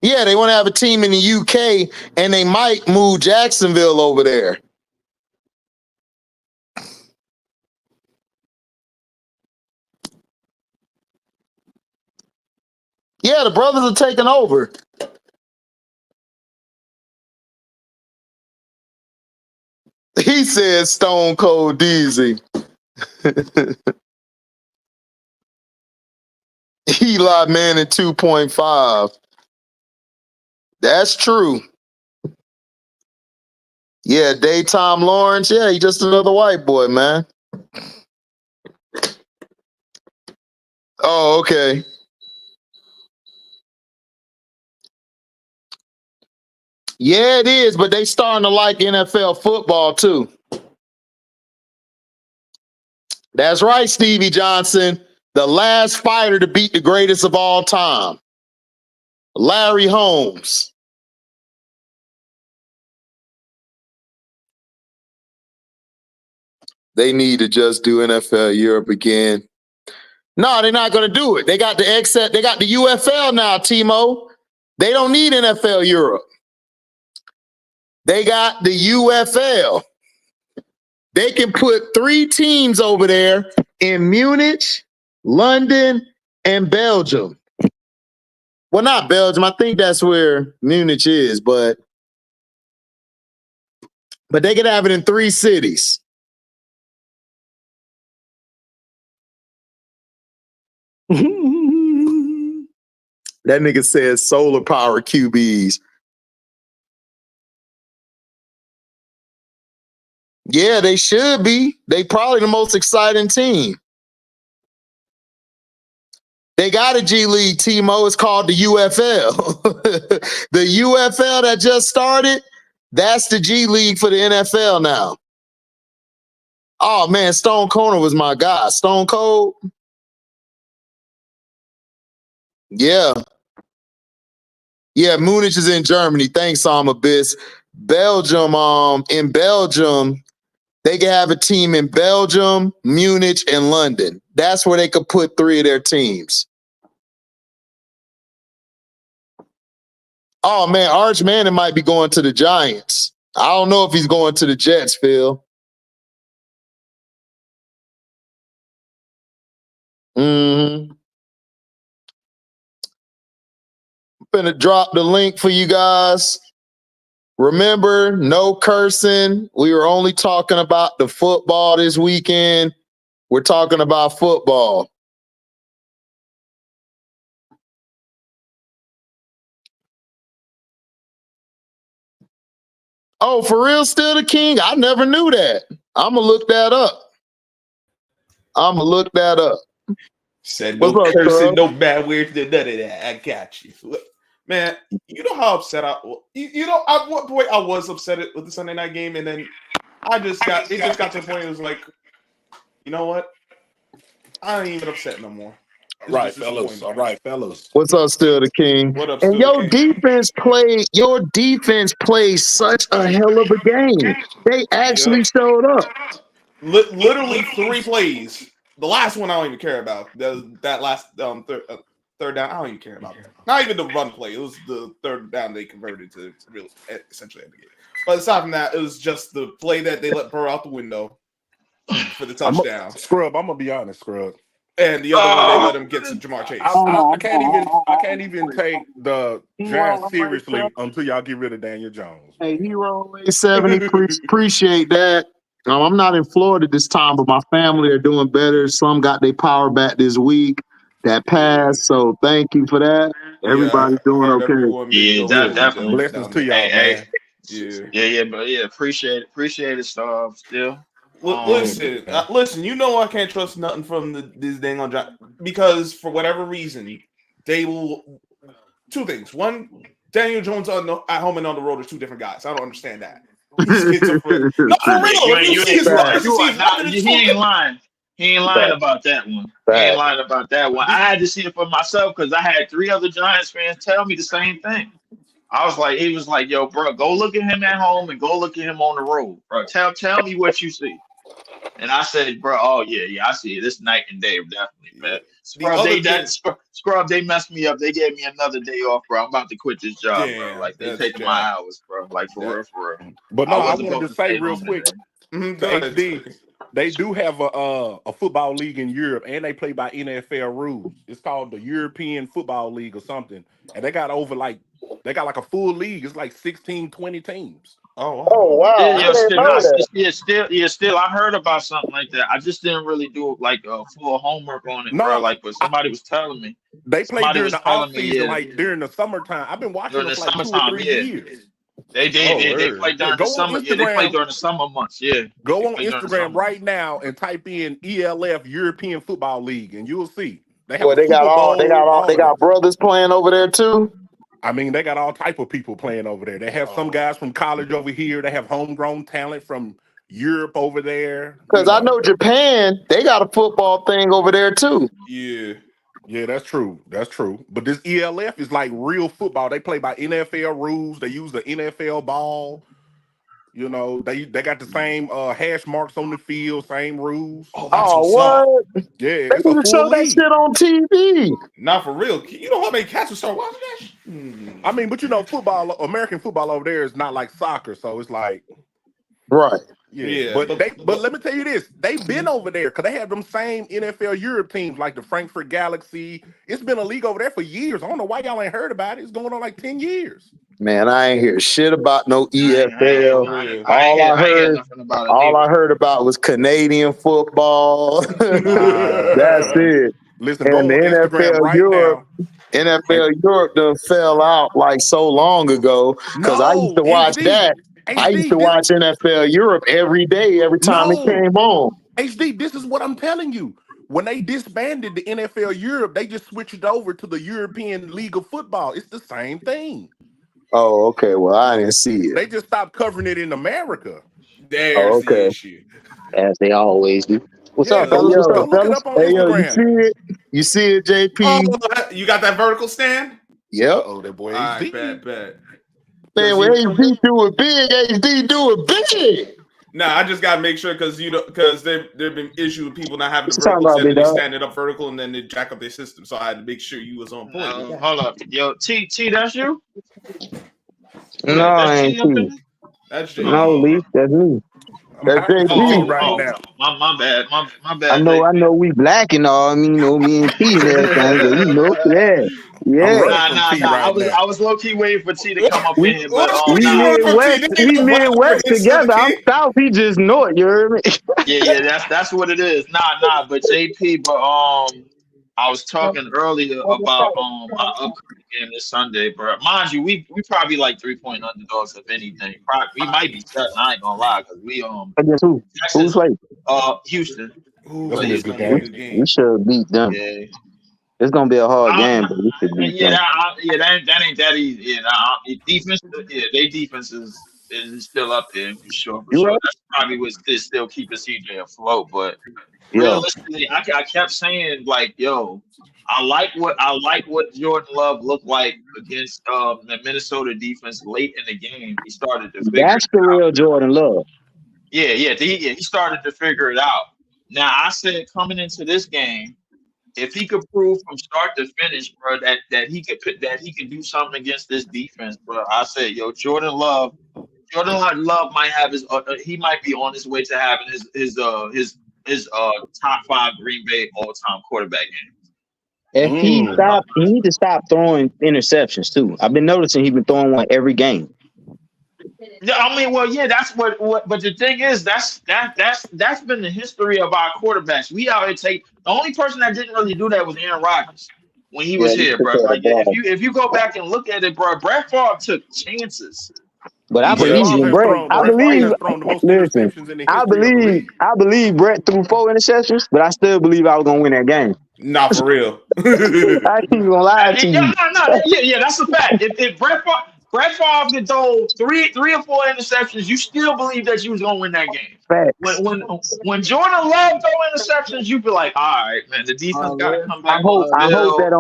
Yeah, they want to have a team in the UK, and they might move Jacksonville over there. Yeah, the brothers are taking over. He said Stone Cold Deezy. Eli Manning 2.5. That's true. Yeah, Daytime Lawrence. Yeah, he's just another white boy, man. Oh, okay. Yeah, it is, but they starting to like NFL football too. That's right, Stevie Johnson. The last fighter to beat the greatest of all time, Larry Holmes. They need to just do NFL Europe again. No, they're not going to do it. They got the They got the UFL now, Timo. They don't need NFL Europe. They got the UFL. They can put 3 teams over there in Munich, London, and Belgium. Well, not Belgium. I think that's where Munich is, but they could have it in 3 cities. That nigga says solar power QBs. Yeah, they should be. They probably the most exciting team. They got a G League, Timo. It's called the UFL. The UFL that just started, that's the G League for the NFL now. Oh, man, Stone Cold was my guy. Stone Cold. Yeah. Yeah, Munich is in Germany. Thanks, Abyss. Belgium, in Belgium, they can have a team in Belgium, Munich, and London. That's where they could put 3 of their teams. Oh, man, Arch Manning might be going to the Giants. I don't know if he's going to the Jets, Phil. I'm gonna drop the link for you guys. Remember, no cursing. We were only talking about the football this weekend. We're talking about football. Oh, for real, still the king? I never knew that. I'm gonna look that up.
Said no cursing, no bad words, none of that. I got you. Man, you know how upset I was. You know, at what point I was upset with the Sunday night game, and then it just got to the point it was like, you know what? I ain't even upset no more.
All right, fellas.
What's up, still the king?
What up,
and
Still
your
the King?
defense played such a hell of a game. They actually showed up.
Literally 3 plays. The last one I don't even care about. That last third down, I don't even care about. Not even the run play. It was the third down they converted to really essentially end the game. But aside from that, it was just the play that they let Burrow out the window for the touchdown.
Scrub, I'm gonna be honest, Scrub.
And the other one they let him get to Jamar Chase.
I can't even take the Giants seriously until y'all get rid of Daniel Jones.
Hey, Hero 70, appreciate that. I'm not in Florida this time, but my family are doing better. Some got their power back this week. That passed, so thank you for that. Everybody's doing okay.
Yeah, definitely.
Blessings to y'all, man.
Yeah, appreciate it, still.
Listen. You know I can't trust nothing from this dang on Giants because for whatever reason they will. 2 things. One, Daniel Jones at home and on the road are 2 different guys. I don't understand that. No, for real.
He ain't lying. He ain't lying about that one. I had to see it for myself because I had 3 other Giants fans tell me the same thing. He was like, yo, bro, go look at him at home and go look at him on the road, bro. Tell me what you see. And I said, bro, oh yeah, I see it. It's night and day, definitely, man. Scrub, they messed me up. They gave me another day off, bro. I'm about to quit this job, bro. Like they taking my hours, bro. Like for real.
But no, I wanted to say real quick, HD, they do have a football league in Europe, and they play by NFL rules. It's called the European Football League or something, and they got like a full league. It's like 16, 20 teams.
Oh wow!
Still. I heard about something like that. I just didn't really do like full homework on it, bro. Like, but somebody was telling me
they play during the off season, like during the summertime. I've been watching them for like 2 or 3 years.
They play during the summer. Yeah, they play during the summer months. Yeah.
Go on Instagram right now and type in ELF European Football League, and you'll see they have.
They got brothers playing over there too.
I mean, they got all type of people playing over there. They have some guys from college over here. They have homegrown talent from Europe over there.
Because I know Japan, they got a football thing over there too.
Yeah, that's true. But this ELF is like real football. They play by NFL rules. They use the NFL ball. You know, they got the same hash marks on the field, same rules.
What?
Yeah,
they can show that shit on TV.
Not for real. You know how many cats will start watching that shit?
I mean, but you know, American football over there is not like soccer, so it's like
right.
Yeah. But let me tell you this: they've been over there because they have them same NFL Europe teams like the Frankfurt Galaxy. It's been a league over there for years. I don't know why y'all ain't heard about it. It's going on like 10 years.
Man, I ain't hear shit about no EFL. All I heard about was Canadian football. That's it.
Listen, and the NFL Europe,
Europe done fell out like so long ago because I used to watch that. I used to watch NFL Europe every day, every time it came on.
HD, this is what I'm telling you. When they disbanded the NFL Europe, they just switched it over to the European League of Football. It's the same thing.
Oh, okay. Well, I didn't see it.
They just stopped covering it in America.
There's the issue.
As they always do.
What's up, fellas? Go look it up on Instagram. You see it, JP?
Oh, you got that vertical stand?
Yep.
Oh, that boy
HD. Bet.
Man, when HD do it big, HD do it big.
Nah, I just gotta make sure because there've been issues with people not having the vertical stand and they stand it up vertical and then they jack up their system. So I had to make sure you was on point.
Hold up, yo, T, that's you?
No, I ain't T.
That's Jay.
No, Lee, that's me.
That's
I'm
JP.
JP right now.
My bad. My
I
bad,
know
JP.
we black and all. I mean, me and T and everything, but
I'm
yeah.
running from T
I
right
was
now.
low key waiting for T to come up in here, but
What
We
you
nah.
running from T?
Midwest.
This
We
ain't the
Midwest
rivalry,
together. I'm
King.
South. He just North. You heard me?
Yeah, that's what it is. Nah, but JP, but I was talking earlier about our upcoming game this Sunday, bro. Mind you, we probably like 3-point underdogs if anything. Probably, we might be 7. I ain't gonna lie, because we
Against who? Who's
Texas,
playing?
Houston.
That's
Ooh,
gonna be a
it's
good
gonna be a
game.
good
We
game.
should beat them.
Yeah.
It's gonna be a hard game, but we should beat
Yeah,
them.
that ain't that easy. Yeah, defense. Yeah, their defense is still up there for sure.
You right?
That's probably what is still keeping CJ afloat. But
Yeah.
realistically, I kept saying like, yo, I like what Jordan Love looked like against the Minnesota defense late in the game. He started to figure it
That's the
out.
real Jordan Love.
He started to figure it out. Now I said coming into this game, if he could prove from start to finish, bro, that he could do something against this defense, bro, I said, yo, Jordan Love might have he might be on his way to having his top 5 Green Bay all time quarterback game.
If he need to stop throwing interceptions too. I've been noticing he's been throwing one every game.
Yeah, I mean, well, yeah, that's what. But the thing is, that's been the history of our quarterbacks. We out here the only person that didn't really do that was Aaron Rodgers when he was here, bro. Like if you go back and look at it, bro, Brett Favre took chances.
But I
Brett
believe
Favre
in
has
Brett.
thrown.
I
Brett Favre
believe.
has thrown the most
Listen,
interceptions in the history of the league.
I believe Brett threw 4 interceptions, but I still believe I was gonna win that game.
Not for real.
I ain't even gonna lie to you.
Yeah, that's a fact. If Brett Favre could throw three or 4 interceptions, you still believe that you was gonna win that game.
Facts.
When Jordan Love throw interceptions, you be like, all right, man, the defense got to come back.
I hope that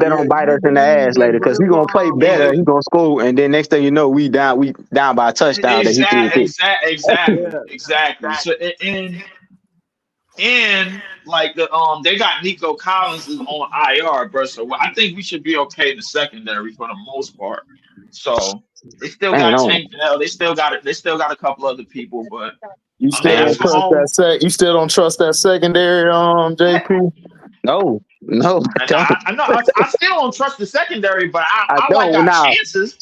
don't bite us in the ass later, because he gonna play better. He gonna score, and then next thing you know, we down by a touchdown that he threw.
Exactly. So and like they got Nico Collins is on IR, bro. So I think we should be okay in the secondary for the most part. So they still got Tank Dell. They still got a couple other people, but
You still don't trust that You still don't trust that secondary, JP?
No.
I still don't trust the secondary, but I like our chances.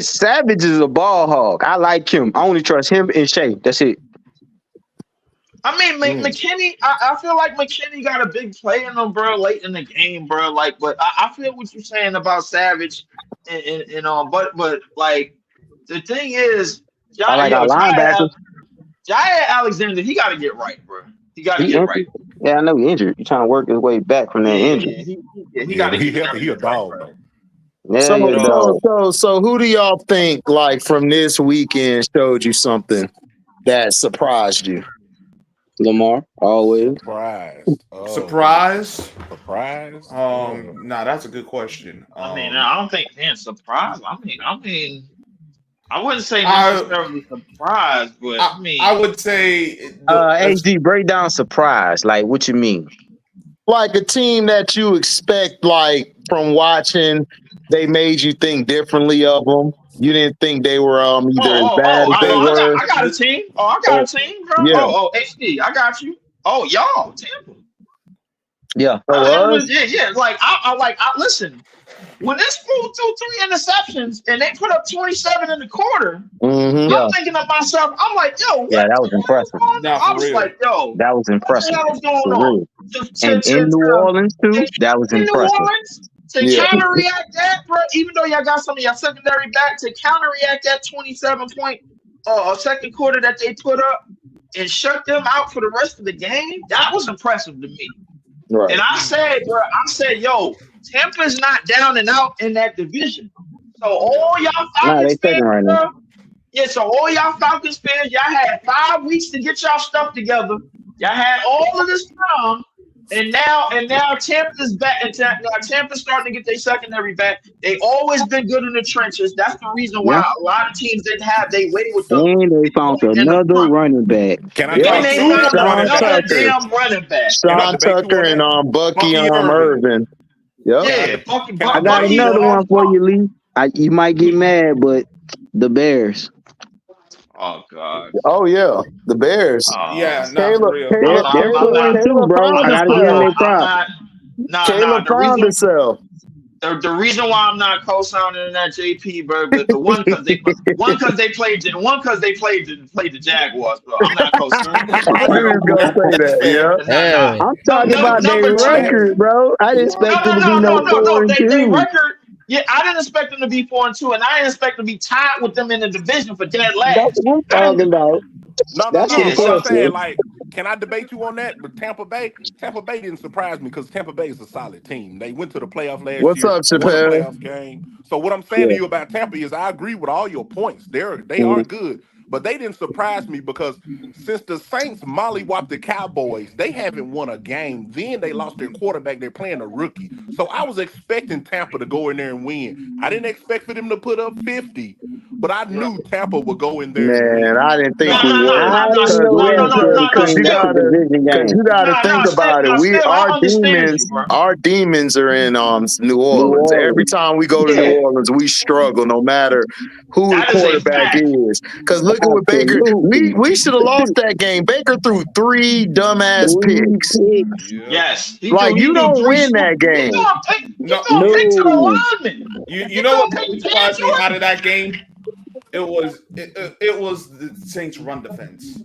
Savage is a ball hog. I like him. I only trust him and Shea. That's it.
I mean, McKinney. I feel like McKinney got a big play in him, bro, late in the game, bro. Like, but I feel what you're saying about Savage, and but like the thing is,
I like our linebackers.
Jair Alexander, he got to get right, bro. He got to get right.
Yeah, I know he's injured. He's trying to work his way back from that injury.
He got to
He a dog, though.
So who do y'all think, like, from this weekend showed you something that surprised you?
Lamar, always.
Surprise?
Nah,
that's a good question.
I don't think surprise. I mean, I wouldn't say necessarily surprised, but
I would say
HD, break down surprise. Like, what you mean?
Like a team that you expect, like, from watching, they made you think differently of them. You didn't think they were either as bad as they were.
I got a team. I got a team, bro.
Yeah.
HD, I got you. Oh, y'all, Tampa.
Yeah.
Yeah. Like I listen. When this fool threw 3 interceptions and they put up 27 in the quarter, I'm thinking to myself, I'm like, yo,
that was impressive.
I was like, yo,
that was impressive.
What the hell was going on?
And in New Orleans too, that was impressive.
To counter-react that, bro, even though y'all got some of y'all secondary back, to counter-react that 27-point second quarter that they put up and shut them out for the rest of the game, that was impressive to me. Right. And I said, yo, Tampa's not down and out in that division. So all y'all Falcons fans, so all y'all Falcons fans, y'all had 5 weeks to get y'all stuff together. Y'all had all of this time. And now Tampa's back, and Tampa's starting to get their secondary back. They always been good in the trenches. That's the reason why a lot of teams didn't have they waited with them.
And they found another running back.
They found another damn running back.
Sean Tucker and Bucky Irvin. Yep.
Yeah,
I got another one for you, Lee. You might get mad, but the Bears.
Oh God.
Oh yeah, the Bears.
Yeah, not for
Caleb,
real.
They're
Caleb,
I'm
four
Caleb,
and
not.
two,
Caleb
bro.
found
I gotta give them
himself.
their
I'm
props.
not. Nah.
Caleb
The
found
reason
himself.
the reason why I'm not co-signing that JP, bro, the one because they played the Jaguars, bro. I'm not co-signing that.
I knew he was gonna say
That's
that.
fair.
Yeah.
Nah.
I'm talking about their
Number two.
record, bro. I didn't expect them to be no
No.
4-2.
They record. Yeah, I didn't expect them to be 4-2, and I didn't expect them to be tied with them in the division for dead
That's
last.
what I'm
I
talking
didn't.
about. That's
Yeah.
But I'm
So
saying,
impressive.
like, can I debate you on that? But Tampa Bay didn't surprise me because Tampa Bay is a solid team. They went to the playoff last
What's
year,
up,
won a
Chappelle?
playoff game. So what I'm saying to
Yeah.
you about Tampa is I agree with all your points. They
Mhm.
are good, but they didn't surprise me because since the Saints mollywopped the Cowboys, they haven't won a game. Then they lost their quarterback. They're playing a rookie. So I was expecting Tampa to go in there and win. I didn't expect for them to put up 50, but I knew Tampa would go in there and
Man,
win.
I didn't think we would.
I didn't
Cause
know
we,
that until the
cause you
team. That's a
gotta,
division
cause
game.
you gotta think about it.
I understand you, bro.
Our demons are in New
New
Orleans. Every
Orleans.
time we go to New
Yeah,
Orleans, we struggle, no matter who the
that is a
quarterback
fact.
is. Cause look at what Baker.
Absolutely.
We should have lost that game. Baker threw 3 dumbass
3
picks.
picks.
Yeah.
Yes,
Like
he
you
threw
don't
three.
win that
He threw
game.
a pick. He
No,
threw a pick to the
No.
lineman.
you
He
know
threw a
what
pick
really
to Cam
surprised me out
Jordan.
of that game? It was the Saints' run defense.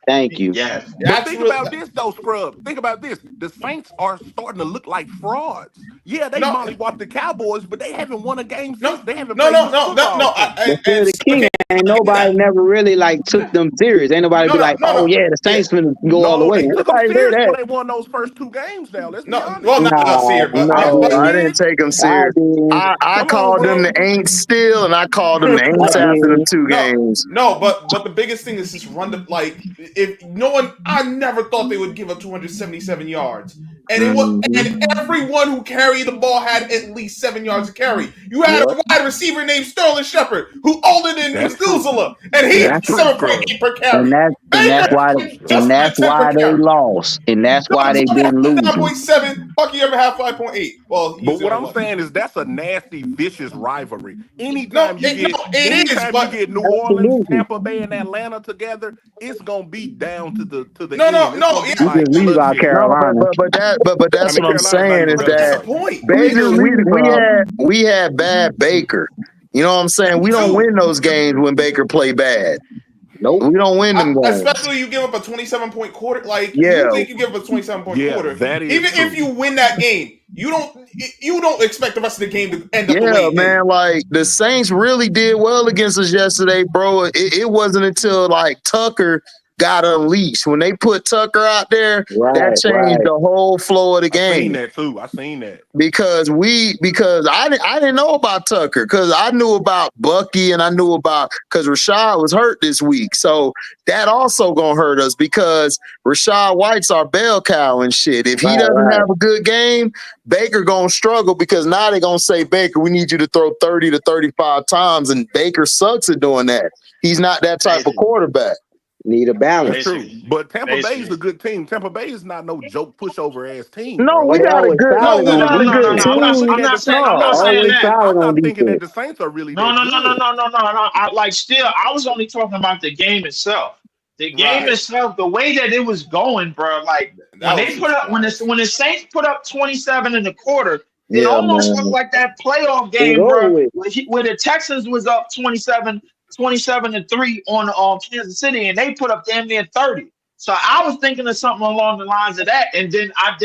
Thank you.
Yes.
But
That's
think
real.
about this though, Scrub. Think about this. The Saints are starting to look like frauds. Yeah, they
No,
mollywopped the Cowboys, but they haven't won a game
no,
since. They haven't
no,
played
no,
good
no, no,
football
no.
since.
But still, the King
Okay,
ain't
I get
nobody
that.
never really like took them serious. Ain't nobody be like, oh
No.
yeah, the
Yeah,
Saints finna go all the
No,
way.
they
Ain't
took them
nobody say
serious when
that.
they won those first 2 games. Now, let's be
no,
honest.
well, not
Nah,
serious, but
I
No,
Yes,
did.
they
I
I
didn't
did.
take them serious.
did.
I
Come on,
called them the
bro.
Aints still, and I called them the
I
Aints after them
did.
2
no,
games.
no. But the biggest thing is this run. Like, if no one, I never thought they would give up 277 yards, and it was,
Mhm.
and everyone who carried the ball had at least 7 yards to carry. You had
Yep.
a wide receiver named Sterling Shepard who older than
That's true.
Methuselah, and he
That's
had
That's
true,
seven point
Scrub.
eight per
and
carry.
that's and that's
Baker
That's
why
true,
just
Scrub.
under 10 per
they
carry.
lost. And that's why they
Davante
been
had
losing.
9.7. Bucky ever had 5.8. Well, he's
But
in
what
a
I'm saying is that's a nasty, vicious rivalry.
no, it is,
Anytime you
but
get New Orleans,
Absolutely.
Tampa Bay, and Atlanta together, it's gonna be down to the
no,
end. It's gonna
yeah,
be
We
like
just leave out
bloodshed.
No,
Carolina.
but that's what I'm
Carolina's not
saying
even
is
but that's
that
the
relevant.
point.
We just
Baker,
leave
we had bad Baker. You know what I'm saying? We don't
Two,
win those games when Baker play bad.
Nope.
We don't win them games.
especially you give up a 27-point quarter. Like
Yeah,
you think you give up a 27-point
Yeah,
quarter,
that is
even if
true.
you win that game, you don't expect the rest of the game to end up the
yeah,
way it did.
man. Like the Saints really did well against us yesterday, bro. It wasn't until like Tucker got unleashed. When they put Tucker out there, that changed the whole flow of the
I seen
game.
that too. I seen that.
Because I didn't know about Tucker because I knew about Bucky and I knew about because Rashad was hurt this week, so that also gonna hurt us because Rashad White's our bell cow and shit. If he doesn't have a good game, Baker gonna struggle because now they're gonna say, Baker, we need you to throw 30 to 35 times, and Baker sucks at doing that. He's not that type of quarterback.
Need a balance.
That's true. But Tampa Bay is
Basically.
a good team. Tampa Bay is not no joke pushover ass team,
No,
bro.
we
They
got a
always
good
solid
we
on
got a good
defense.
I'm not
team.
looking at the Saints.
I'm not saying
Always
that.
solid
I'm
on
not thinking that
defense.
the Saints are really
No.
that good.
I like still. I was only talking about the game itself. The game
Right.
itself, the way that it was going, bro. Like when
That
they
was a
put up
surprise.
when the Saints put up 27 in the quarter, it
Yeah,
almost looked
man.
like that playoff
It's
game,
over
bro,
with.
where the Texans was up 27-3 on Kansas City, and they put up damn near 30. So I was thinking of something along the lines of that, and then I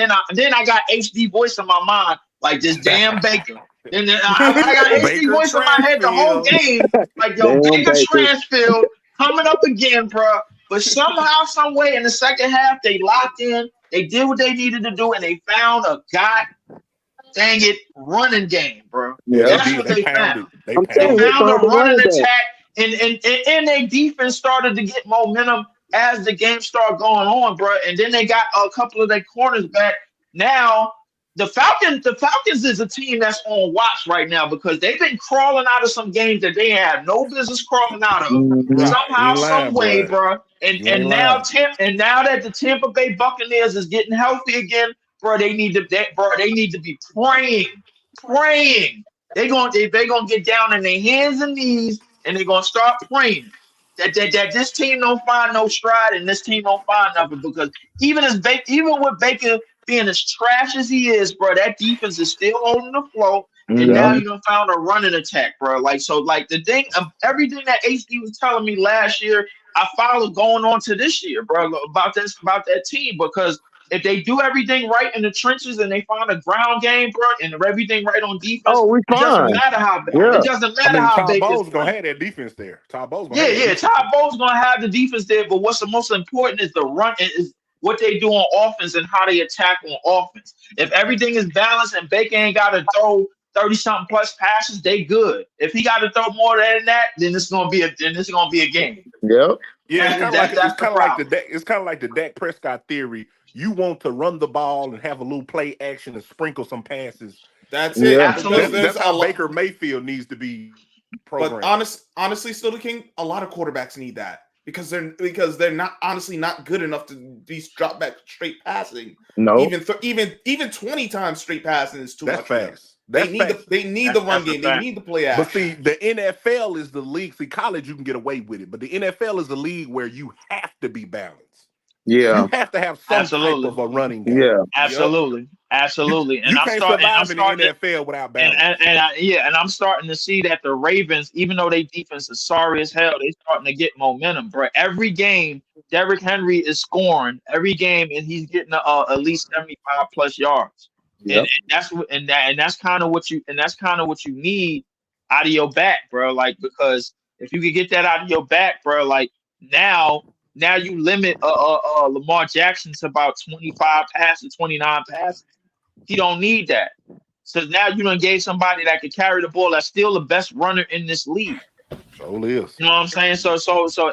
got HD voice in my mind, like this damn Baker. And then I got HD
Baker
voice in my head the whole
Transfield.
game, like yo,
Damn
Baker
Baker.
Transfield coming up again, bro. But somehow, some way, in the second half, they locked in. They did what they needed to do, and they found a dang it running game, bro.
Yeah,
Yeah.
they
That's
did.
what
They
they
pounded.
found.
They
I'm
They
telling you,
pounded.
it's
found a
called the
running
running back.
attack, and their defense started to get momentum as the game started going on, bro. And then they got a couple of their corners back. Now the Falcons is a team that's on watch right now because they've been crawling out of some games that they have no business crawling out of.
Mhm.
Right.
You
Somehow,
ain't
some
lying,
way,
bro.
bro.
You
And
ain't
now
lying.
now that the Tampa Bay Buccaneers is getting healthy again, bro, they need to be praying. They gonna get down on their hands and knees and they're gonna start praying. that this team don't find no stride and this team don't find nothing because even with Baker being as trash as he is, bro, that defense is still holding the flow. And now you done found a running attack, bro. Like the thing, everything that HD was telling me last year, I followed going on to this year, bro, about that team because if they do everything right in the trenches and they find a ground game, bro, and everything right on defense,
we
it doesn't
fine.
matter how
Yeah.
it doesn't
I
matter
mean,
how
Todd
big
Bowles
this
gonna have that defense there. Todd Bowles gonna
yeah, Todd Bowles gonna have the defense there, but what's the most important is the run is what they do on offense and how they attack on offense. If everything is balanced and Baker ain't gotta throw 30-something plus passes, they good. If he gotta throw more than that, then it's gonna be a game.
Yep.
Yeah, it's
That's the problem.
it's kind of like the Dak Prescott theory. You want to run the ball and have a little play action and sprinkle some passes.
That's it.
Absolutely.
That's how Baker Mayfield needs to be programmed.
But honestly, still the king. A lot of quarterbacks need that because they're not not good enough to be drop back straight passing.
No,
even 20 times straight passing is too
That's
much.
fast.
They need the run game. They need the play action.
But see, the NFL is the league. See, college you can get away with it, but the NFL is the league where you have to be balanced.
Yeah,
you have to have some type of a running game.
Yeah,
absolutely.
You can't survive in the NFL without balance.
And I'm starting to see that the Ravens, even though their defense is sorry as hell, they starting to get momentum, bro. Every game, Derrick Henry is scoring every game, and he's getting at least 75 plus yards.
Yep.
And that's kind of what you need out of your back, bro. Like because if you could get that out of your back, bro, like now you limit Lamar Jackson to about 25 passes, 29 passes. He don't need that. So now you done gave somebody that could carry the ball that's still the best runner in this league.
So is.
You know what I'm saying? So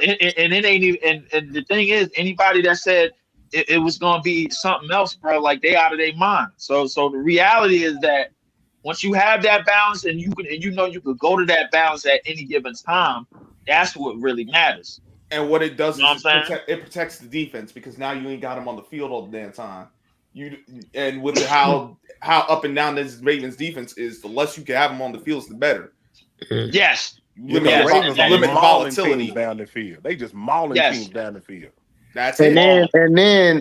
it ain't even and the thing is anybody that said it was gonna be something else, bro, like they out of their mind. So the reality is that once you have that balance and you could go to that balance at any given time, that's what really matters.
And what it does is
it
protects the defense because now you ain't got him on the field all the damn time. And with how up and down this Ravens defense is, the less you can have them on the field, the better.
Yes.
Ravens
limit volatility
down the field. They just mauling teams down the field.
That's
and
it.
then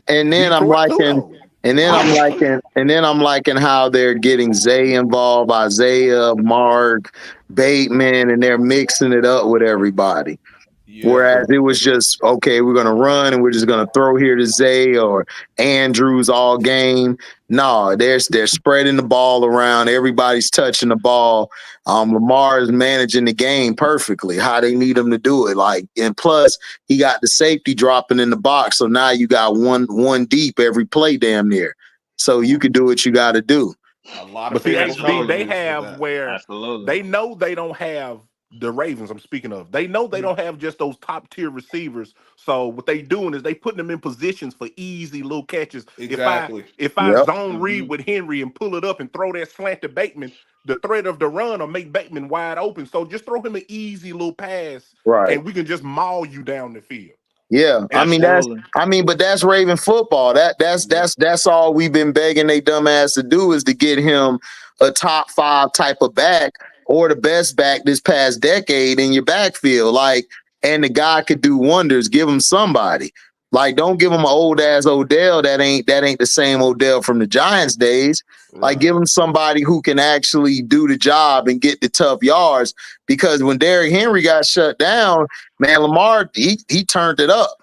I'm liking how they're getting Zay involved, Isaiah, Mark, Bateman, and they're mixing it up with everybody. Yeah. Whereas it was just, okay, we're going to run and we're just going to throw here to Zay or Andrews all game. No, they're spreading the ball around. Everybody's touching the ball. Lamar is managing the game perfectly, how they need him to do it. Like, and plus he got the safety dropping in the box. So now you got one deep every play damn near. So you can do what you got to do.
A lot of
they have where they know they don't have the Ravens I'm speaking of. They know they don't have just those top tier receivers. So what they doing is they putting them in positions for easy little catches.
Exactly.
If I zone read with Henry and pull it up and throw that slant to Bateman, the threat of the run will make Bateman wide open. So just throw him an easy little pass, and we can just maul you down the field.
Yeah, but that's Raven football. That's all we've been begging they dumbass to do is to get him a top 5 type of back or the best back this past decade in your backfield. Like, and the guy could do wonders. Give him somebody. Like, don't give him an old ass Odell that ain't the same Odell from the Giants days. Like, give him somebody who can actually do the job and get the tough yards. Because when Derrick Henry got shut down, man, Lamar he turned it up.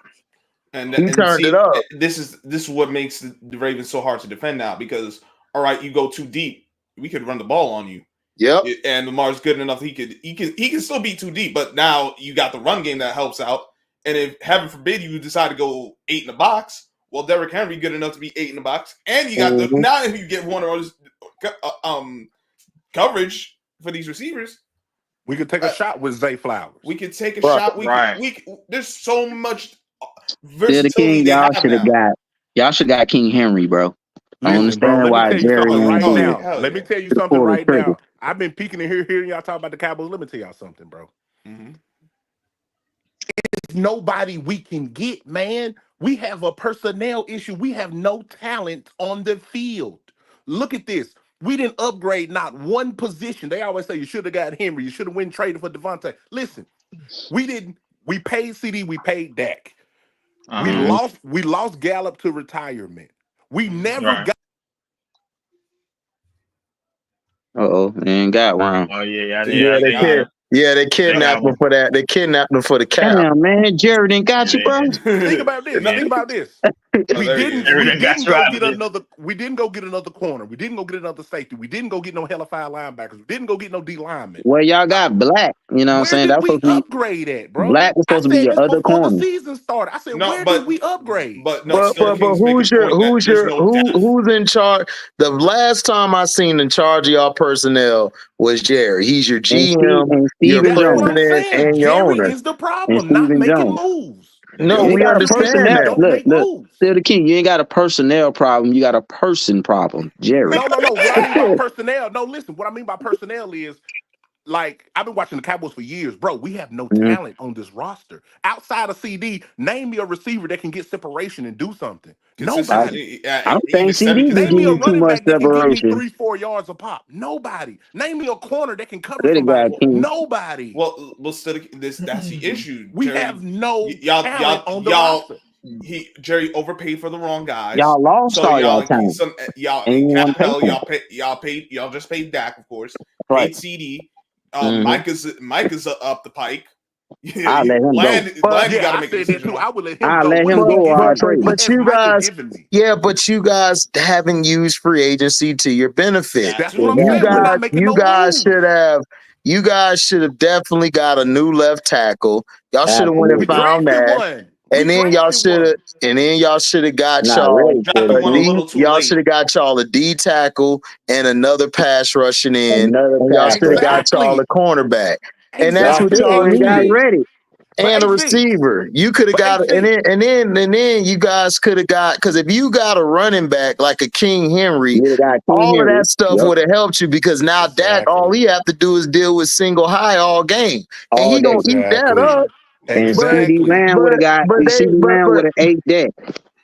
This is what makes the Ravens so hard to defend now. Because all right, you go too deep, we could run the ball on you.
Yep.
And Lamar's good enough he can still be too deep, but now you got the run game that helps out. And if heaven forbid you decide to go 8 in the box, well, Derrick Henry good enough to be 8 in the box, and you got now if you get one of those coverage for these receivers,
we could take a shot with Zay Flowers.
We could take a shot. There's so much versatility.
Y'all should have got King Henry, bro. I understand why Jerry.
Let me tell you something right now. I've been peeking in hearing y'all talk about the Cowboys. Let me tell y'all something, bro.
Mm-hmm.
It's nobody we can get, man. We have a personnel issue. We have no talent on the field. Look at this. We didn't upgrade not one position. They always say you should have got Henry. You should have went traded for Davante. Listen, we didn't. We paid CD. We paid Dak.
Uh-huh.
We lost Gallup to retirement. We never
Right.
got.
And got wrong.
Oh yeah,
they kidnapped him for that. They kidnapped him for the cap.
Damn, man, Jared ain't got you, bro.
Think about this. Think about this. We didn't go get another. We didn't go get another corner. We didn't go get another safety. We didn't go get no hella five linebackers. We didn't go get no D linemen.
Well, y'all got Black. You know what I'm saying?
Where
That's
did we
supposed to
upgrade at, bro?
Black was supposed to be your other
before
corner.
the season started. I said, where did we upgrade?
But
who's in charge? The last time I seen in charge of y'all personnel was Jerry. He's your GM, your president, and your owner.
Jerry is the problem, not making moves.
No, we understand that.
Look, still the king. You ain't got a personnel problem. You got a person problem, Jerry.
No. What I mean by personnel, listen. What I mean by personnel is, like, I've been watching the Cowboys for years, bro. We have no talent on this roster. Outside of CD, name me a receiver that can get separation and do something. Nobody.
I don't think CD can give you too much separation.
3-4 yards a pop. Nobody. Name me a corner that can cover somebody. Nobody.
Well, that's the issue.
We have no talent on the roster.
Jerry overpaid for the wrong guys.
Y'all lost all y'all time.
Y'all just paid Dak, of course.
Right.
Paid CD. Mike is up the pike.
I'll let him go.
Gotta make a decision.
I would let him
I'll
go.
let him go.
But you guys haven't used free agency to your benefit.
That's what I'm saying. We're not making no moves.
You guys should have definitely got a new left tackle. Y'all should have went and found that. And then y'all should have got y'all should have got y'all a D tackle and another pass rushing in. Y'all should have got y'all a cornerback. And that's what y'all got ready. And a receiver. You could have got and then you guys could have got, because if you got a running back like a King Henry, all of that stuff would have helped you, because now Dak, all he have to do is deal with single high all game. And he gonna eat that up.
And CD Lamb would have got an 8 deck.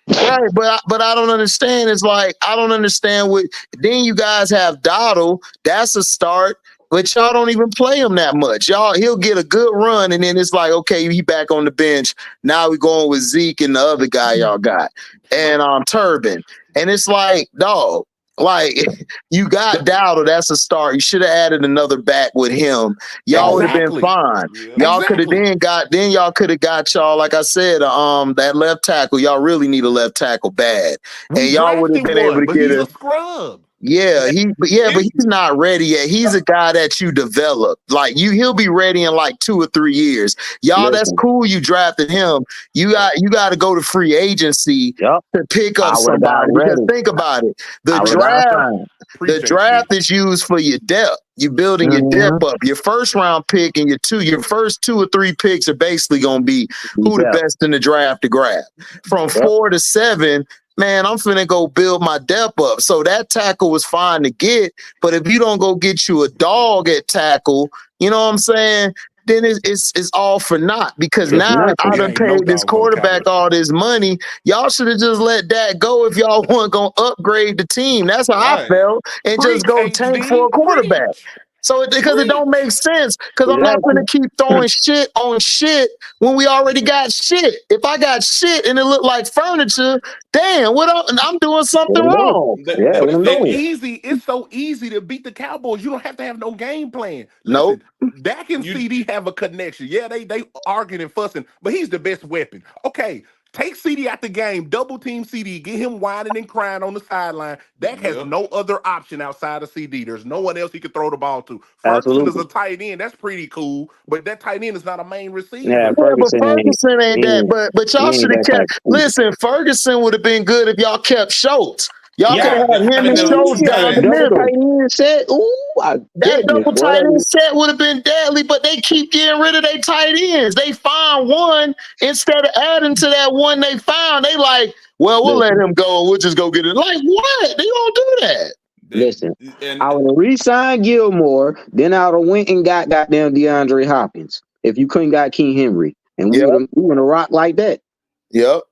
Right, but I don't understand. It's like, I don't understand what. Then you guys have Dottle. That's a start, but y'all don't even play him that much. He'll get a good run, and then it's like, okay, he back on the bench. Now we're going with Zeke and the other guy y'all got, and Turbin. And it's like, dog, like, you got Dowdle, that's a start. You should have added another back with him. Y'all would have been fine. Y'all could have y'all could have got y'all, like I said, that left tackle. Y'all really need a left tackle bad. And y'all would have been able to get a scrub. Yeah, but he's not ready yet. He's a guy that you develop. Like, he'll be ready in like 2 or 3 years. Y'all, that's cool. You drafted him. You got to go to free agency to pick up somebody. Because think about it. The draft is used for your depth. You building your depth up. Your first round pick and your first 2 or 3 picks are basically going to be who the best in the draft to grab. From 4 to 7. Man, I'm finna go build my depth up. So that tackle was fine to get, but if you don't go get you a dog at tackle, you know what I'm saying? Then it's all for naught, because now I done paid this quarterback all this money. Y'all should have just let that go if y'all weren't gonna upgrade the team. That's how I felt, and just go tank for a quarterback. So because it don't make sense, because I'm not going to keep throwing shit on shit when we already got shit. If I got shit and it looked like furniture, damn, I'm doing something wrong.
It's so easy to beat the Cowboys. You don't have to have no game plan. Listen, Dak and CD have a connection. Yeah, they arguing and fussing, but he's the best weapon. Okay. Take CD out the game, double team CD, get him whining and crying on the sideline. Dak has no other option outside of CD. There's no one else he can throw the ball to. Ferguson is a tight end. That's pretty cool, but that tight end is not a main receiver.
Yeah, but Ferguson ain't that. But y'all should have kept. Listen, Ferguson would have been good if y'all kept Schultz. Y'all could have had him and Schultz down the middle. That double tight end set would have been deadly, but they keep getting rid of their tight ends. They find one instead of adding to that one they found. They like, well, we'll let him go. We'll just go get it. Like, what? They don't do that.
Listen, I would have re-signed Gilmore, then I would have went and got goddamn DeAndre Hopkins if you couldn't got King Henry, and we would have rocked like that.
Yep.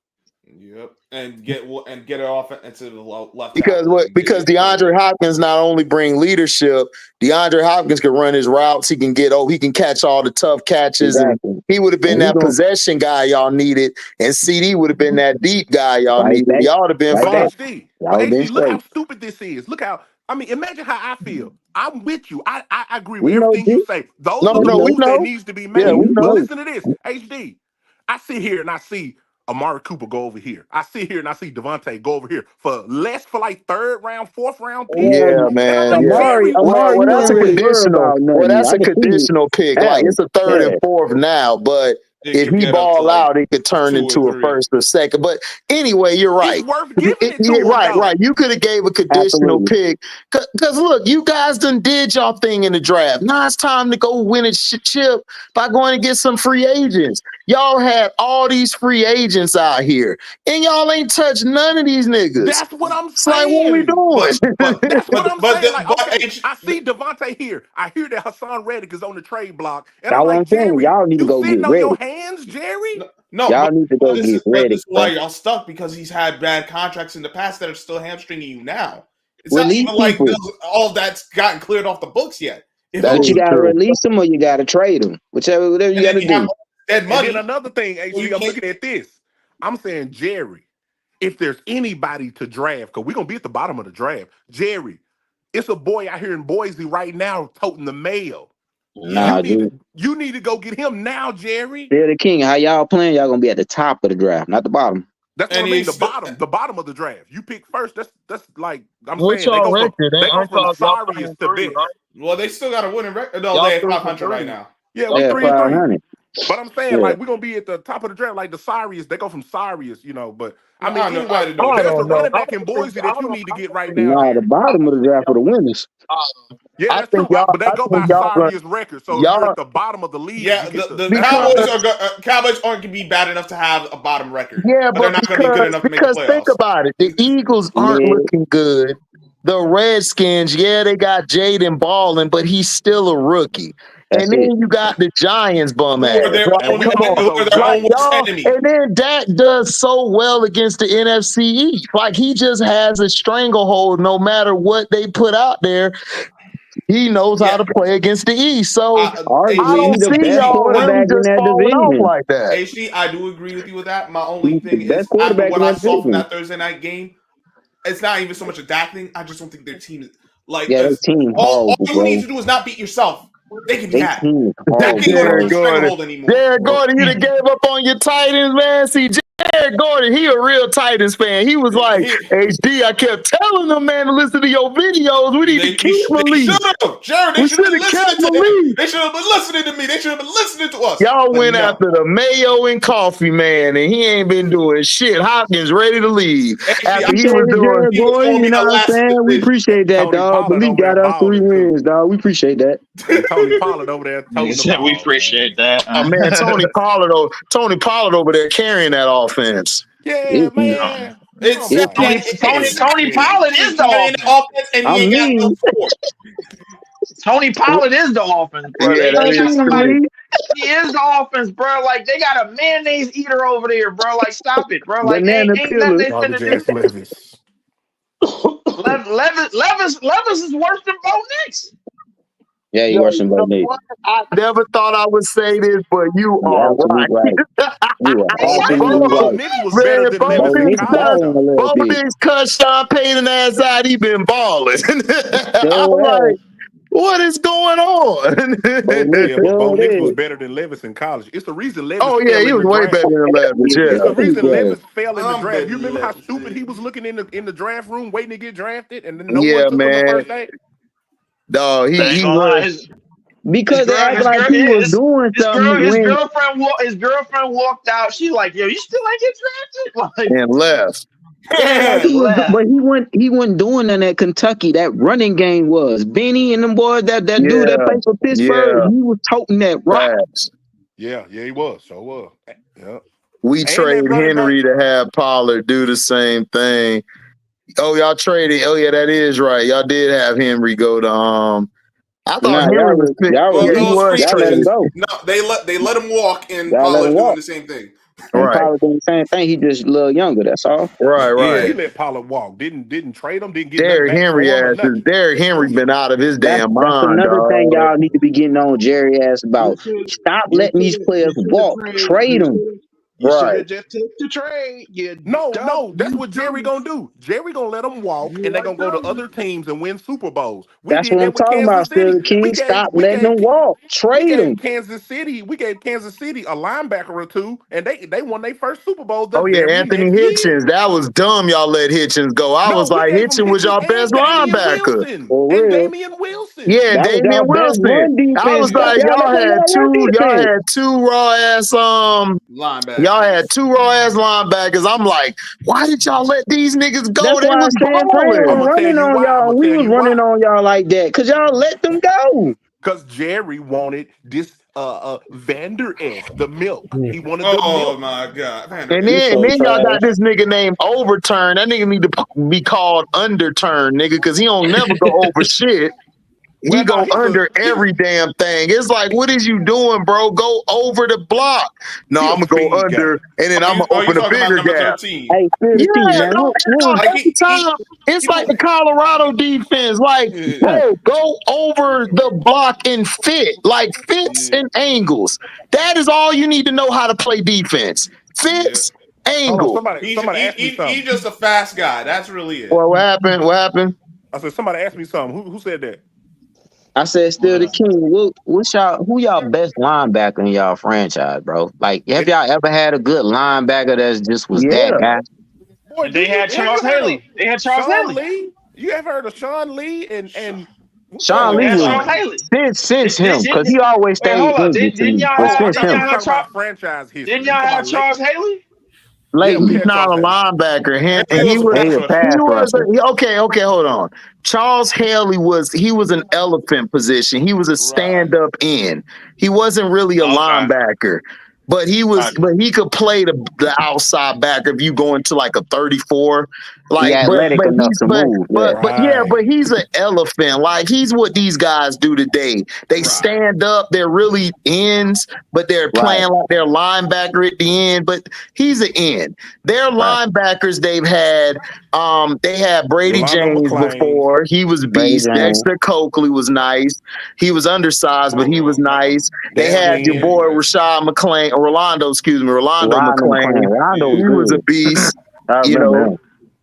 Yep, and get it off into the left
because DeAndre Hopkins not only bring leadership, DeAndre Hopkins can run his routes. He can he can catch all the tough catches, and he would have been that possession guy y'all needed, and CD would have been that deep guy y'all needed. Y'all would have been fine.
HD, look how stupid this is. Look how imagine how I feel. I'm with you. I agree with everything you say. Those are the moves that needs to be made.
Yeah,
but listen to this, HD. I sit here and I see Amari Cooper go over here. I sit here and I see Davante go over here for like third round, fourth round pick.
Yeah, man.
Amari,
well, that's a conditional. Well, that's a conditional pick. Like it's a third and fourth now, but if he ball out, it could turn into a first or second. But anyway, you're right.
It's worth giving it to him,
right. You could have gave a conditional pick. Because look, you guys done did y'all thing in the draft. Now it's time to go win a chip by going and get some free agents. Y'all had all these free agents out here, and y'all ain't touched none of these niggas.
That's what I'm
It's
saying.
like, what we doing?
That's what I'm saying. Like, okay, I see Davante here. I hear that Hassan Reddick is on the trade block. And I'm like, Jerry,
y'all need to go
sitting
get
on
ready.
your hands, Jerry?
No,
y'all need to go get ready.
This is why y'all stuck, because he's had bad contracts in the past that are still hamstringing you now. It's not even like all that's gotten cleared off the books yet.
But you got to release them or you got to trade them. Whatever you got to do.
And
then another thing, HD, I'm looking at this. I'm saying, Jerry, if there's anybody to draft, because we're going to be at the bottom of the draft, Jerry, it's a boy out here in Boise right now toting the mail.
Nah,
you need to go get him now, Jerry.
They're the king. How y'all playing? Y'all going to be at the top of the draft, not the bottom.
That's what I mean. The bottom of the draft. You pick first. That's like I'm
What's
saying. They go from
sorry
to big.
Right? Well, they still got a winning record. No, they have 500 right now.
Yeah, we're 3-3. But I'm saying, like, we're gonna be at the top of the draft, like the Sirius. They go from Sirius, but I mean, anyway, there's a running back in Boise that you need to get right now.
Nah, the bottom of the draft for the winners.
Yeah, that's true. But they go by Sirius record, so you're at the bottom of the league.
Yeah, the Cowboys aren't gonna be bad enough to have a bottom record.
Yeah,
but they're not gonna be good enough to make the playoffs.
Think about it, the Eagles aren't looking good. The Redskins, they got Jaden balling, but he's still a rookie. And then you got the Giants bum ass. And then Dak does so well against the NFC East. Like, he just has a stranglehold no matter what they put out there. He knows how to play against the East. So I don't see y'all really just falling off like that.
HD, I do agree with you with that. My only thing is, after what I saw from that Thursday night game, it's not even so much a Dak thing. I just don't think their team is like
their team.
All you need to do is not beat yourself. They can be that. That can't go to stranglehold anymore.
Jared Gordon, you done gave up on your Titans, man. See, Jared Gordon, he a real Titans fan. He was like, HD, I kept telling them, man, to listen to your videos. We need to keep believing.
Jared, they should have been listening to me. They should have been listening to me. They should have been listening to us.
Y'all went after the mayo and coffee, man, and he ain't been doing shit. Hopkins ready to leave. After he was doing,
you know what I'm saying? We appreciate that, dog. But we got us 3 wins, dog. We appreciate that.
Tony Pollard over there.
We appreciate that.
Oh man, Tony Pollard over there carrying that offense.
Yeah, man.
Tony Pollard is the offense, and he ain't got no support. Tony Pollard is the offense, bro. He is the offense, bro. Like, they got a mayonnaise eater over there, bro. Like, stop it, bro. Like, ain't nothing they finna do. Levis is worse than Bo Nix.
Yeah, you worse than Bo Nix.
I never thought I would say this, but you are right.
You are
Bo Nix was better than
Bo Nix cut Sean Payton ass out. He been balling. I'm like, what is going on?
Bo Nix was better than Levis in college. It's the reason Levis.
Oh yeah, he was way better than Levis. Yeah,
it's the reason Levis fell in the draft. You remember how stupid he was looking in the draft room, waiting to get drafted, and then no one took him the first day.
No, he was.
Because they act like he was doing something.
His girlfriend walked out. She like, yo, you still ain't get drafted?
And left.
But he wasn't doing that at Kentucky. That running game was Benny and them boys that dude that played for Pittsburgh. He was toting that rock.
Yeah, he was. So was. Yeah.
We traded Henry to have Pollard do the same thing. Oh, y'all traded. Oh yeah, that is right. Y'all did have Henry go to I thought Henry was picked.
He was traded. No, they let him walk, and Pollard doing the same thing.
And
Right.
Pollard doing the same thing. He just a little younger. That's all.
Right.
Yeah,
Right.
he let Pollard walk. Didn't trade him. Didn't get nothing
Derrick
back
Henry
for him or
ass is
nothing.
Derrick Henry been out of his
That's
damn mind,
another thing
dog.
y'all need to be getting on Jerry ass about. Stop letting these players walk. Trade them.
You should
Right.
have just took the trade.
No, that's what Jerry gonna do. Jerry gonna let them walk, and they gonna go to other teams and win Super Bowls. We
That's
did
what I'm
that with
talking about,
Kansas
still
City.
the king. Stop letting them walk. Trade them.
Kansas City. We gave Kansas City a linebacker or two, and they won their first Super Bowl the
Oh yeah,
very
Anthony
next
Hitchens.
year.
That was dumb. Y'all let Hitchens go. I
No,
was
we
like,
gave them
Hitchens was
Hitchens
y'all best
and Damian
linebacker.
Wilson.
For
And
real.
Damian Wilson.
Yeah, and
That was y'all
Damian
best
Wilson.
run
I
defense.
was like,
Y'all
y'all
let them
had
run defense.
two raw ass
Linebackers.
y'all had two raw ass linebackers. I'm like, why did y'all let these niggas go?
That's
They
why I
was
said Prince
balling.
was
I'ma tell
running
you
on
why.
y'all. We was running on y'all like that because y'all let them go.
Because Jerry wanted this Vander S, the milk. He wanted the
Oh
milk.
my God. Man,
And
You
then,
so
and then y'all got
trash.
this nigga named Overturn. That nigga need to be called Underturn, nigga, because he don't never go over shit. He
Well, no,
go under
he's
every damn thing. It's like, what is you doing, bro? Go over the block. No,
a
I'm gonna go
speed
under,
guy.
and then I'm gonna
you
open a
talking about
bigger
number
gap.
13?
Hey, Spirit of T,
Yeah,
man.
no,
What was
Like
every time. It's like the Colorado defense. Like, bro, go over the block and fit. Like, fits and angles. That is all you need to know how to play defense. Fits,
Hold on,
angle.
somebody asked me something.
He's just a fast guy. That's really it.
Well, what happened? What happened?
I said somebody asked me something. Who said that?
I said, still the king. Who y'all best linebacker in y'all franchise, bro? Like, have y'all ever had a good linebacker that just was that
Yeah.
guy?
Boy,
And they had Charles Haley. They had Charles
Sean
Haley.
Lee? You ever heard of Sean Lee and what's
Sean
They
Lee
had
was
Charles Haley.
since him,
Did,
because he always
wait,
stayed
hold up.
injured to
Didn't
me.
y'all
But
oh, I
have
since
thought
didn't
we
y'all
him,
was
have
talking
Charles
about franchise history.
didn't
You
y'all
talking
have
about late?
Charles Haley?
Yeah,
Like,
we
he's
had
not
Charles
a
Haley.
linebacker.
He was a
he
pass
a
rusher.
pass rusher.
Okay, hold on. Charles Haley was an elephant position. He was a
Right.
stand-up end. He wasn't really a
Okay.
linebacker. But he could play the outside backer if you go into like a 34.
He
Like,
athletic enough to move. Yeah.
but
Right.
he's an elephant. Like, he's what these guys do today. They
Right.
stand up, they're really ends, but they're
Right.
playing like they're linebacker at the end. But he's an end. Their
Right.
linebackers they've had, they had Brady
Rolando
James
McClain.
before. He was a
Brady
beast.
James.
Dexter Coakley was nice. He was undersized, but he was nice. They
Dan
had your
Quinn.
boy Rolando McClain.
Rondo was
He was a
good.
beast.
I
You
remember
know,
him.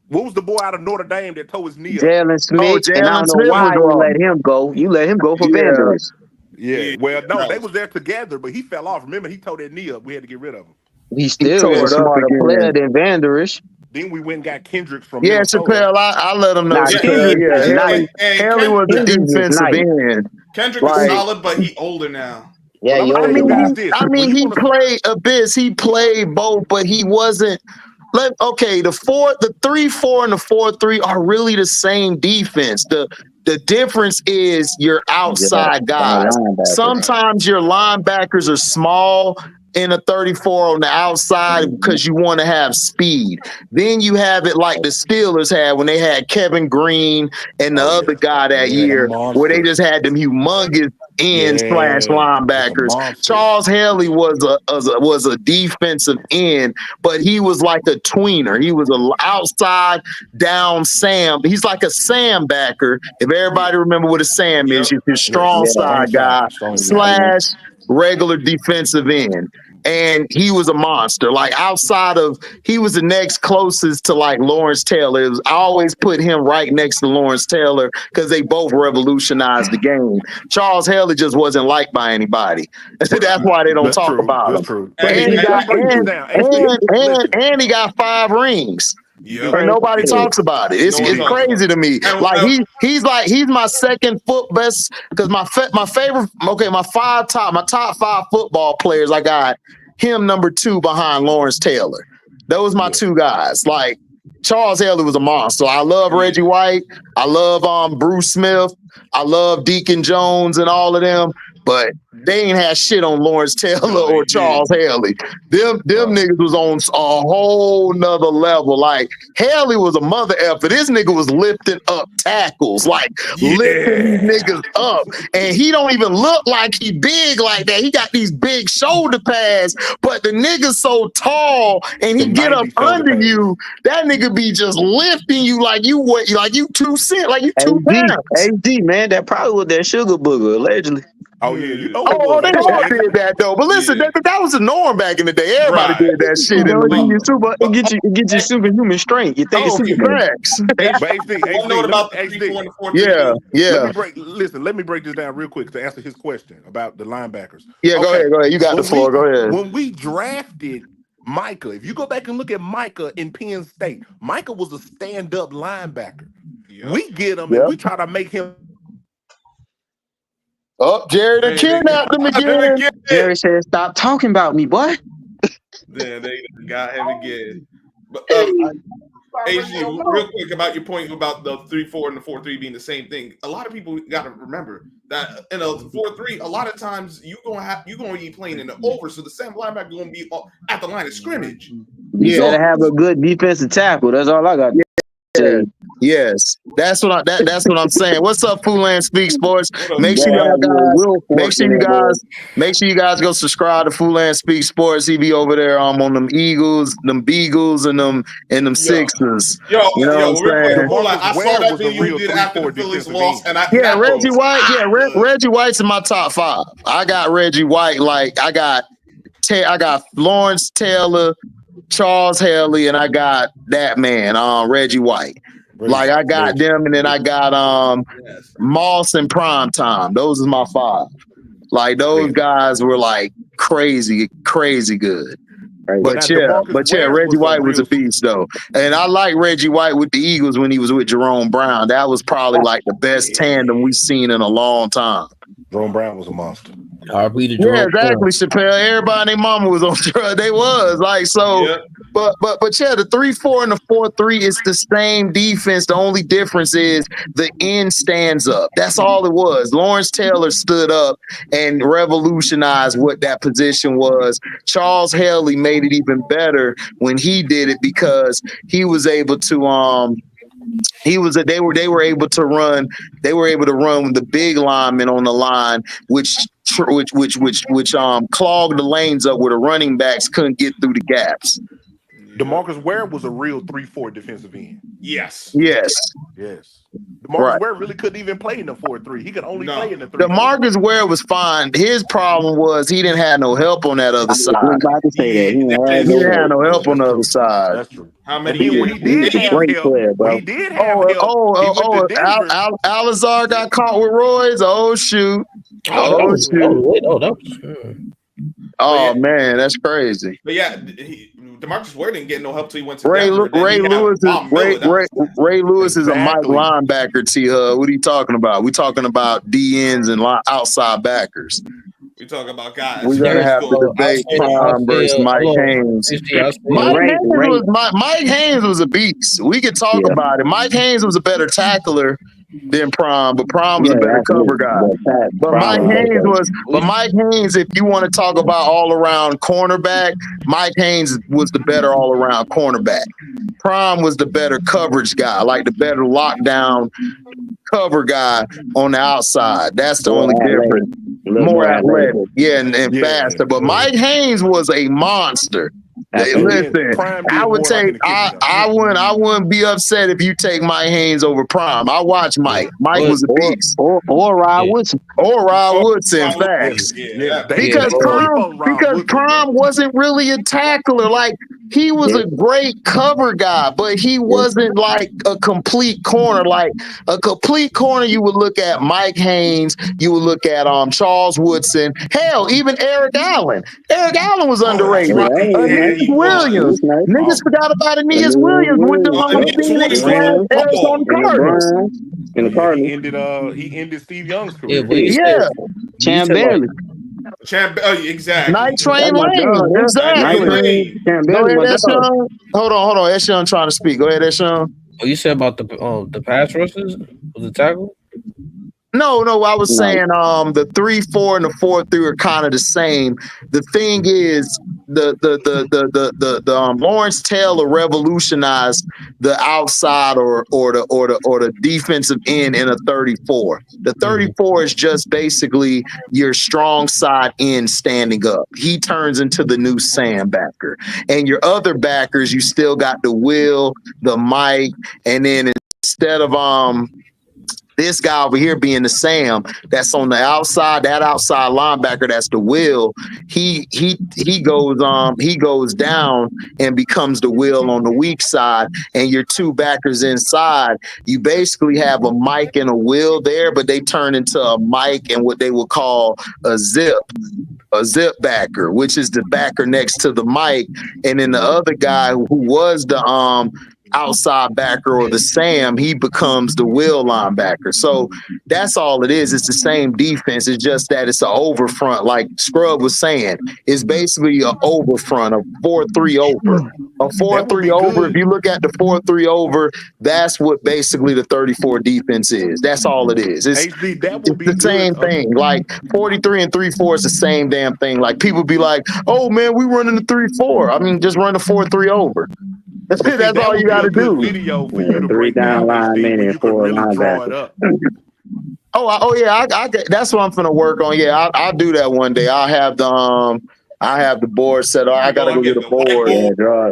What was the boy out of Notre Dame that tore his knee up?
Jalen Smith, and I
Jalen
don't know
Smith was
why you
wrong.
let him go. You let him go for
Yeah.
Vanderbilt.
Yeah. Well, no, they was there together, but he fell off. Remember, he tore that knee up. We had to get rid of him.
He still
tore
was
it
a
up
smarter player
again.
than Vanderbilt.
Then we went and got Kendricks from
Yeah,
Minnesota.
Chappelle, I let him know.
Nah,
Chappelle,
Kendrick is nice.
Haley was a
Kendrick is
defensive
nice.
end.
Kendrick is
Like,
solid, but he older now.
Yeah,
Well, I'm
yo,
gonna tell you guys this.
he played abyss. He played both, but he wasn't. Okay, the 3-4 and the 4-3 are really the same defense. The difference is your outside guys. Sometimes your linebackers are small in a 34 on the outside because you want to have speed. Then you have it like the Steelers had when they had Kevin Green and the other guy that year, where they just had them humongous end / linebackers. Charles Haley was a defensive end, but he was like a tweener. He was an outside down Sam. He's like a Sam backer. If everybody remember what a Sam is, he's your strong side guy / regular defensive end. And he was a monster. Like, outside of, he was the next closest to like Lawrence Taylor. I always put him right next to Lawrence Taylor because they both revolutionized the game. Charles Haley just wasn't liked by anybody. That's why they don't talk about him.
That's true.
And he got 5 rings.
Yep.
And nobody talks about it. It's crazy to me. Like, he's my second best, because my top 5 football players, I got him number 2 behind Lawrence Taylor. Those my 2 guys. Like, Charles Haley was a monster. I love Reggie White. I love Bruce Smith. I love Deacon Jones and all of them. but they ain't had shit on Lawrence Taylor or Charles Haley. Them niggas was on a whole nother level. Like Haley was a mother effer. This nigga was lifting up tackles, like lifting these niggas up. And he don't even look like he big like that. He got these big shoulder pads, but the nigga's so tall and he get up under you, that nigga be just lifting you like you 2 cents, like you 2 pounds.
HD, man, that probably was that sugar booger, allegedly.
Oh yeah, you know.
They all did that though. But listen, that was the norm back in the day. Everybody did that shit in the league.
It get you superhuman strength. You think it's
facts.
Let me break this down real quick to answer his question about the linebackers.
Yeah, go ahead. You got the floor. Go ahead.
When we drafted Micah, if you go back and look at Micah in Penn State, Micah was a stand-up linebacker. Yep. We get him and we try to make him.
Oh, Jerry done kidnapped him again.
Jerry said, "Stop talking about me, boy."
Then they got him again. But HG, real quick about your point about the 3-4 and the 4-3 being the same thing. A lot of people got to remember that in a 4-3, a lot of times you're gonna be playing in the over, so the same linebacker gonna be at the line of scrimmage.
You gotta have a good defensive tackle. That's all I got.
Yes, that's what I'm saying. What's up, Foodland Speak Sports? Make sure you guys go subscribe to Foodland Speak Sports. He be over there on them Eagles, them Beagles, and them Sixers.
You know what I'm saying?
I saw that video you did after the Phillies lost, and
Reggie White. Reggie White's in my top 5. I got Reggie White. Like I got Lawrence Taylor, Charles Haley, and I got that man, Reggie White. Like I got them, and then I got Moss and Prime Time. Those are my 5. Like those guys were like crazy good. But Reggie White was a beast though, and I like Reggie White with the Eagles when he was with Jerome Brown. That was probably like the best tandem we've seen in a long time.
Jerome Brown was a monster.
Exactly, Chappelle. Everybody and their mama was on drugs. They was like so. Yeah. But the 3-4 and the 4-3 is the same defense. The only difference is the end stands up. That's all it was. Lawrence Taylor stood up and revolutionized what that position was. Charles Haley made it even better when he did it because he was able to they were able to run with the big linemen on the line, which clogged the lanes up where the running backs couldn't get through the gaps.
DeMarcus Ware was a real 3-4 defensive end.
Yes.
DeMarcus Ware really couldn't even play in the 4-3. He could only play in the 3-4.
DeMarcus Ware was fine. His problem was he didn't have no help on that other side. He didn't have no help on the other side.
That's true.
How many
when he did have help,
Alazar got caught with Roy's. Oh shoot. Oh man, that's crazy.
But yeah, DeMarcus Ware didn't get no help till he went to
Ray Lewis is a Mike linebacker. T-Hub. What are you talking about? We talking about DNs and outside backers.
We talking about guys.
We're gonna have to debate Prime versus Mike Haynes. Mike Haynes was a beast. We could talk about it. Mike Haynes was a better tackler than Prime, but Prime was a better cover guy. But Mike Haynes, if you want to talk about all around cornerback, Mike Haynes was the better all around cornerback. Prime was the better coverage guy, like the better lockdown cover guy on the outside. That's the only difference. More athletic, and faster. But Mike Haynes was a monster. Listen, I wouldn't be upset if you take Mike Haynes over Prime. I watch Mike. Mike was a beast.
Or Rod Woodson.
Facts. Because Prime wasn't really a tackler. Like he was a great cover guy, but he wasn't like a complete corner. Like a complete corner, you would look at Mike Haynes, you would look at Charles Woodson, hell, even Eric Allen. Eric Allen was underrated. Aeneas Williams. Niggas forgot about Aeneas Williams with the Arizona Cardinals.
In the Cardinals.
He ended Steve Young's career.
Champ Bailey.
Exactly.
Night Train Lane. Exactly. Go ahead, Eshawn. Hold on. Eshawn trying to speak. Go ahead, Eshawn.
Oh, you said about the pass rushes of the tackle?
No, I was saying the 3-4 and the 4-3 are kind of the same. The thing is the Lawrence Taylor revolutionized the outside or the defensive end in a 34. The 34 is just basically your strong side end standing up. He turns into the new Sam backer. And your other backers, you still got the Will, the Mike, and then instead of this guy over here being the Sam that's on the outside, that outside linebacker, that's the Will. He goes down and becomes the Will on the weak side, and your two backers inside. You basically have a Mike and a Will there, but they turn into a Mike and what they would call a zip backer, which is the backer next to the Mike, and then the other guy who was the outside backer or the Sam, he becomes the Will linebacker. So that's all it is. It's the same defense. It's just that it's an over front, like Scrub was saying. It's basically an over front, a 4-3 over. A 4-3 over. If you look at the 4-3 over, that's what basically the 34 defense is. That's all it is. It's the same thing. Like 43 and 3-4 is the same damn thing. Like people be like, oh man, we running the 3-4. I mean, just run the 4-3 over. That's all you got to do.
Video for you to break
down linemen and 4
linebackers.
Oh yeah, I that's what I'm gonna work on. Yeah, I'll do that one day. I have the board set up. I gotta go get the board.
Yeah,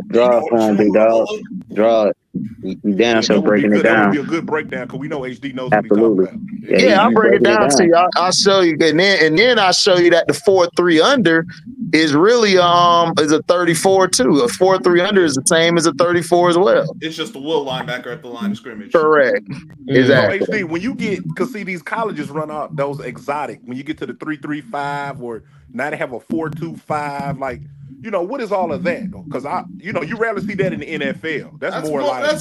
draw from big dog. Draw it. You down, so breaking it down.
That would be a good breakdown because we know HD knows what he's talking about.
Yeah, I'll break it down to you. I'll show you, and then I'll show you that the 4-3 under is really is a 34 too. A 4-3 under is the same as a 34 as well.
It's just the Will linebacker at the line of scrimmage.
Correct. Exactly.
So HD, when you get, because see these colleges run out those exotic. When you get to the 3-3-5 or now they have a 4-2-5, like. You know, what is all of that? Because you rarely see that in the NFL. That's more like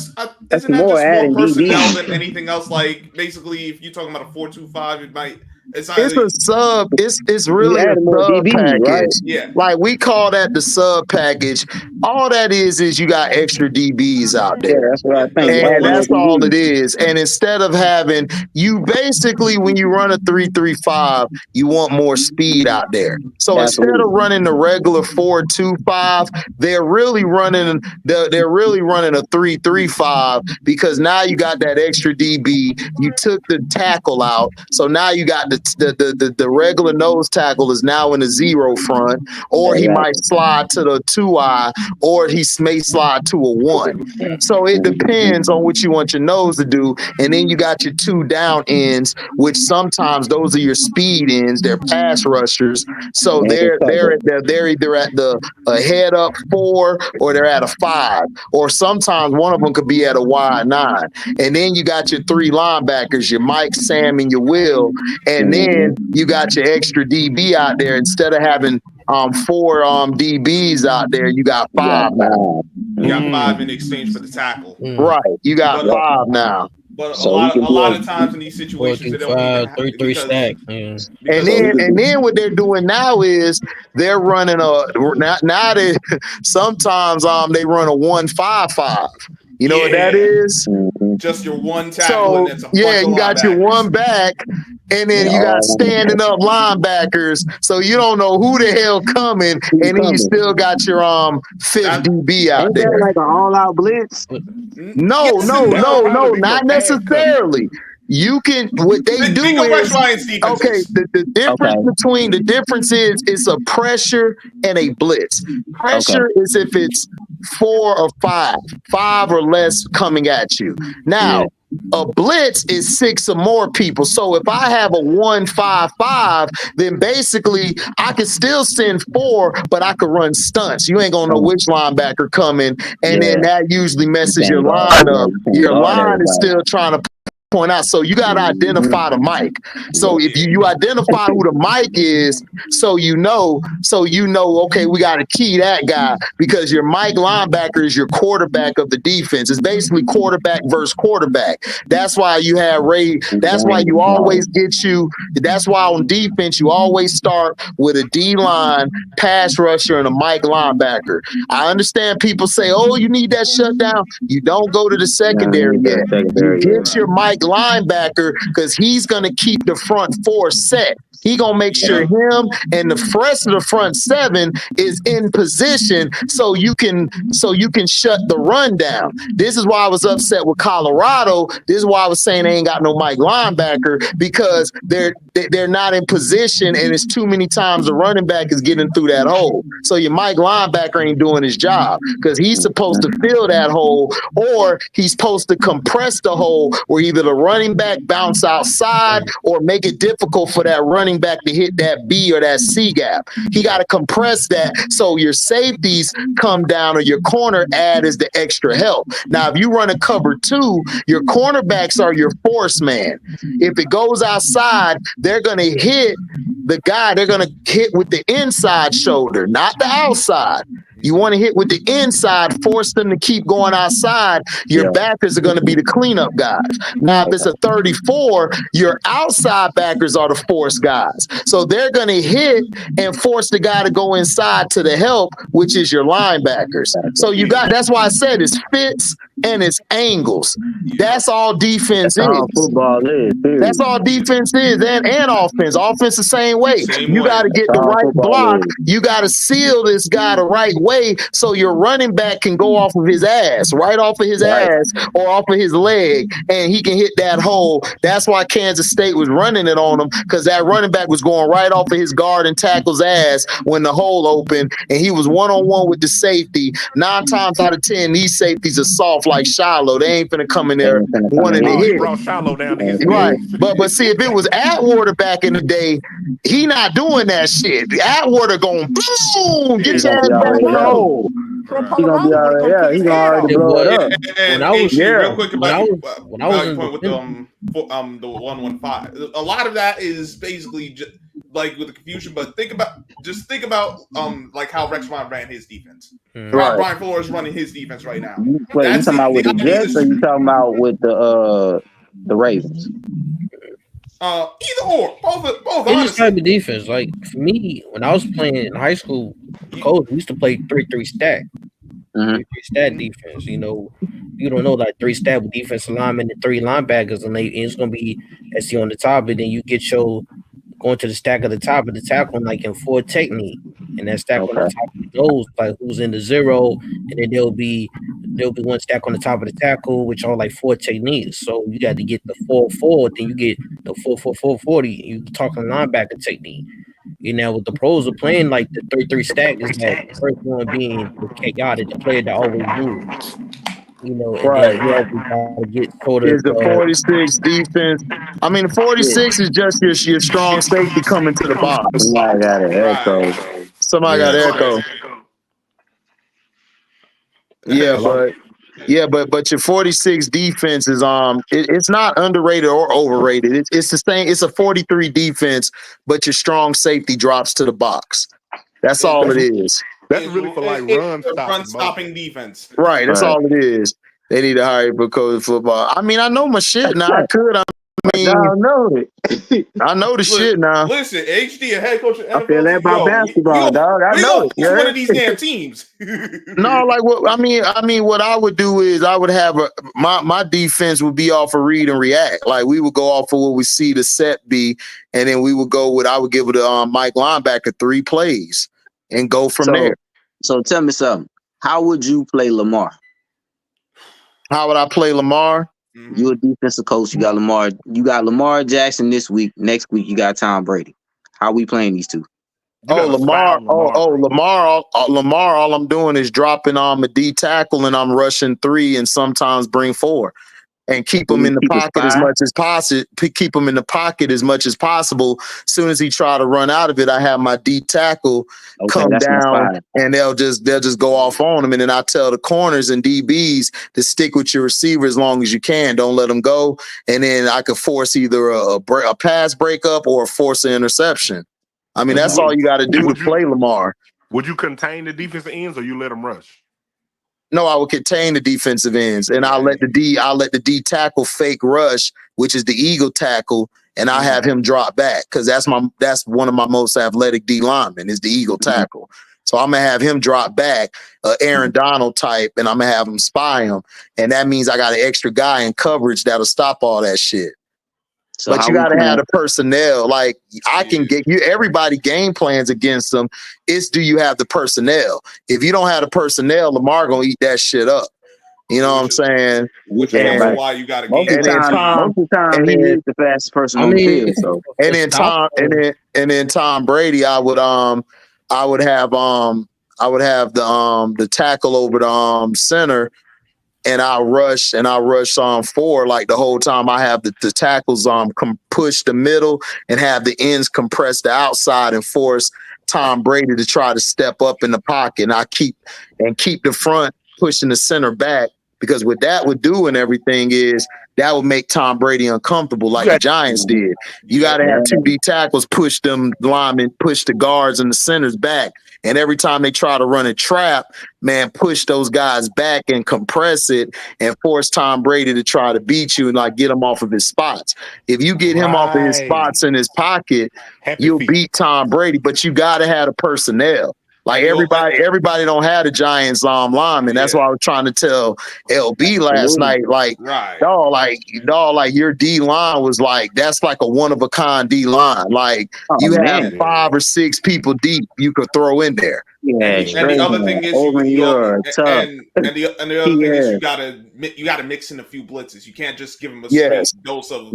that's more adding personnel than anything else. Like basically, if you're talking about a 4-2-5, it might. It's
a sub. It's really a sub package. Right?
Yeah,
like we call that the sub package. All that is you got extra DBs out there.
Yeah, that's what I think.
And that's all it is. And instead of having you basically when you run a 3-3-5, you want more speed out there. So instead of running the regular 4-2-5, they're really running a 3-3-5 because now you got that extra DB. You took the tackle out, so now you got the regular nose tackle is now in the zero front, or he might slide to the 2-eye, or he may slide to a 1. So it depends on what you want your nose to do. And then you got your 2 down ends, which sometimes those are your speed ends. They're pass rushers. So they're either at the head up 4 or they're at a 5, or sometimes one of them could be at a wide 9. And then you got your 3 linebackers, your Mike, Sam, and your Will. And then you got your extra DB out there. Instead of having 4 DBs out there, you got 5 now.
You got 5 in exchange for the tackle.
Right. You got 5 now.
But a lot of times in these situations, they don't
3-3 stack.
And then what they're doing now is they're running they sometimes they run a 1-5-5. You know what that is?
Just your one tackle.
So, you got your one back, and then you got standing up linebackers. So you don't know who the hell coming, and then you still got your 5th DB out there.
Like an all-out blitz?
No, not necessarily. You can what they do is okay. The difference is it's a pressure and a blitz. Pressure is if it's 4 or 5 or less coming at you. Now a blitz is 6 or more people. So if I have a 1-5-5, then basically I could still send 4, but I could run stunts. You ain't gonna know which linebacker coming, and then that usually messes your line up. Your line is still trying to point out. So you got to identify the mic. So if you identify who the mic is, so you know, okay, we got to key that guy because your mic linebacker is your quarterback of the defense. It's basically quarterback versus quarterback. That's why you have that's why you always that's why on defense, you always start with a D-line pass rusher and a mic linebacker. I understand people say, oh, you need that shutdown. You don't go to the secondary yet. You get your mic Mike linebacker because he's going to keep the front four set. He gonna make sure him and the rest of the front seven is in position so you can shut the run down. This is why I was upset with Colorado. This is why I was saying they ain't got no Mike linebacker, because they're not in position, and it's too many times the running back is getting through that hole. So your Mike linebacker ain't doing his job because he's supposed to fill that hole, or he's supposed to compress the hole where either the running back bounce outside or make it difficult for that running back to hit that B or that C gap. He got to compress that so your safeties come down or your corner add is the extra help. Now, if you run a cover 2, your cornerbacks are your force man. If it goes outside, they're going to hit the guy. They're going to hit with the inside shoulder, not the outside. You want to hit with the inside, force them to keep going outside. Your backers are going to be the cleanup guys. Now, if it's a 34, your outside backers are the force guys. So they're going to hit and force the guy to go inside to the help, which is your linebackers. So that's why I said it's fits and it's angles. That's all defense is.
Football is.
That's all defense is, and offense. Offense the same way. You got to get the right block. You got to seal this guy the right way so your running back can go off of his ass, right off of his ass or off of his leg, and he can hit that hole. That's why Kansas State was running it on him, because that running back was going right off of his guard and tackle's ass when the hole opened, and he was one-on-one with the safety. 9 times out of 10, these safeties are soft like Shiloh. They ain't finna come in there wanting to hit.
Brought Shiloh down to his
Right. But see, if it was Atwater back in the day, he not doing that shit. Atwater going boom, get your ass back in the hole.
He gonna be all right. Yeah, he gonna already blow it up.
And real quick about when I was point with the 115. A lot of that is basically just like with the confusion, but think about like how Rex Ryan ran his defense. Right. Brian Flores running his defense right now.
Wait, you talking about with the Jets, or you talking about with the Ravens?
Either or, both.
It's just type of defense. Like for me, when I was playing in high school, coach used to play 3-3 stack. 3-3 stat defense. You don't know that 3 stat with defensive linemen and 3 linebackers, and it's gonna be SC on the top, and then you get your going to the stack at the top of the tackle, like in 4 technique, and that stack on the top goes like who's in the 0, and then there'll be 1 stack on the top of the tackle, which are like 4 techniques. So you got to get the 4-4, then you get the 4-4-4-40. You talking linebacker technique. With the pros are playing like the 3-3 stack is that the first one being the chaotic, the player that always moves. And then you have to get sort of.
Is the 46 defense? I mean, the 46 is just your strong safety coming to the box.
Somebody got an echo.
But your 46 defense is it's not underrated or overrated. It's the same. It's a 43 defense, but your strong safety drops to the box. That's all it is.
That's really for like run
stopping defense.
Right. That's all it is. They need to hire for coach football. I mean, I know my shit now. I know the shit now.
Listen, HD, a head coach of NFL.
I feel that about basketball, dog. I know it.
One of these damn teams.
No, like what I mean, what I would do is I would have my defense would be off of read and react. Like we would go off of what we see the set be, and then I would give it a Mike linebacker 3 plays and go from there.
So tell me something. How would you play Lamar?
How would I play Lamar?
You're a defensive coach. You got Lamar. You got Lamar Jackson this week. Next week you got Tom Brady. How we playing these two?
Lamar. Lamar. All I'm doing is dropping a D tackle, and I'm rushing 3, and sometimes bring 4, and keep him in the pocket as much as possible. Keep him in the pocket as much as possible. As soon as he try to run out of it, I have my D tackle come down, and they'll just go off on him. And then I tell the corners and DBs to stick with your receiver as long as you can. Don't let them go. And then I could force either a pass breakup or force an interception. I mean, that's all you got to do to play Lamar.
Would you contain the defensive ends, or you let them rush?
No, I would contain the defensive ends, and I'll let the D tackle fake rush, which is the eagle tackle, and I have him drop back because that's one of my most athletic D linemen is the eagle tackle.
So I'm gonna have him drop back, Aaron Donald type, and I'm gonna have him spy him. And that means I got an extra guy in coverage that'll stop all that shit. So but you got to have the personnel. Like I can get you. Everybody game plans against them. It's do you have the personnel? If you don't have the personnel, Lamar gonna eat that shit up. You know what I'm saying?
Which is why you got to
most of the time he is the fastest person on the field. So
and then Tom Brady, I would have the tackle over the center. And I'll rush 4 like the whole time. I have the tackles push the middle and have the ends compress the outside and force Tom Brady to try to step up in the pocket. And I keep the front pushing the center back, because what that would do and everything is that would make Tom Brady uncomfortable like the Giants did. You got to have 2D tackles push them linemen, push the guards and the centers back. And every time they try to run a trap, man, push those guys back and compress it and force Tom Brady to try to beat you and like get him off of his spots. If you get him off of his spots in his pocket, you'll beat Tom Brady, but you got to have the personnel. Like everybody don't have the Giants lineman. That's why I was trying to tell LB last night. Like, dog, your D line was like, that's like a one of a kind D line. Like you have 5 or 6 people deep you could throw in there.
Yeah, and the other thing is you gotta mix in a few blitzes. You can't just give him a straight dose of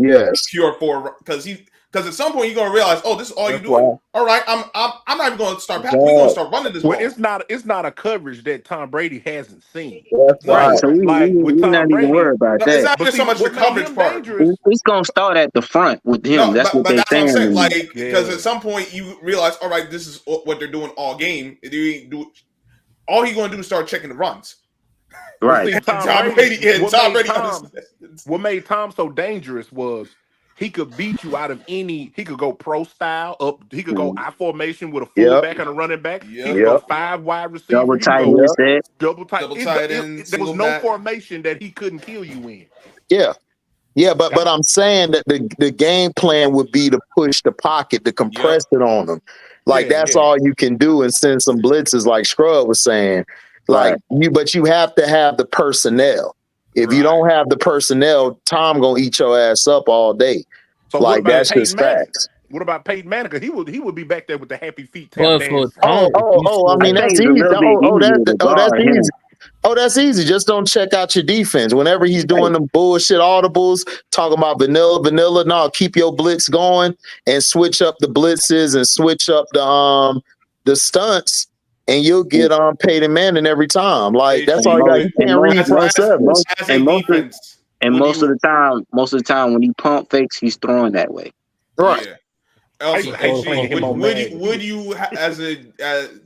pure 4 because at some point you're gonna realize, oh, this is all you do. All right, I'm not even gonna start passing. We're gonna start running this ball.
It's not a coverage that Tom Brady hasn't seen.
Right. So we're not even worried about that.
It's not just so much the coverage part.
It's gonna start at the front with him. That's what they're saying.
What I'm saying. Like, because at some point you realize, all right, this is what they're doing all game. All he's gonna do is start checking the runs.
Right.
What made Tom so dangerous was he could beat you out of any. He could go pro style up. He could go I formation with a fullback and a running back. He could go 5 wide receivers.
Double tight
end. There was no formation that he couldn't kill you in.
Yeah, but I'm saying that the game plan would be to push the pocket, to compress it on them. Like that's all you can do, and send some blitzes, like Scrub was saying. Like but you have to have the personnel. If you don't have the personnel, Tom gonna eat your ass up all day. So like that's just facts.
What about Peyton Manning? Because he would be back there with the happy feet.
I mean that's easy. That's easy. That's easy. Just don't check out your defense. Whenever he's doing them bullshit audibles, talking about vanilla, no, keep your blitz going and switch up the blitzes and switch up the stunts. And you'll get Peyton Manning every time. Like that's all you got. You can't read front sevens.
And most of the time when he pump fakes, he's throwing that way.
Right.
Also, would you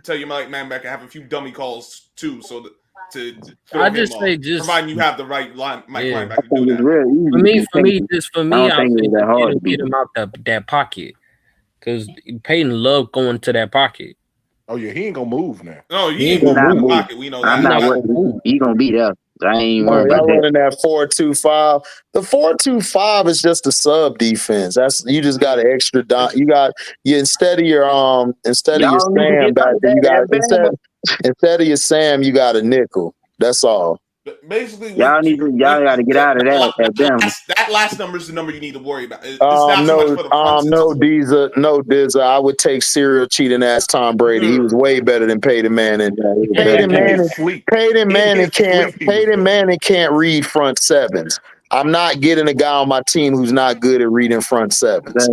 tell your man back and have a few dummy calls too, so to
I just say
providing you have the right linebacker to do that.
For me, I think it's hard to get him out that pocket, because Peyton loved going to that pocket.
Oh yeah, he ain't gonna move now.
No, he ain't gonna move the pocket. We know that.
He gonna be there. I ain't worried about that.
Running that 4-2-5. The 4-2-5 is just a sub defense. You just got an extra dot. Instead of your Sam back there, you got instead of your Sam, you got a nickel. That's all.
Basically,
y'all got to get out of that.
That last number is the number you need to worry about.
No, Dizza. I would take serial cheating ass Tom Brady. He was way better than Peyton Manning. Peyton Manning can't read front sevens. I'm not getting a guy on my team who's not good at reading front sevens.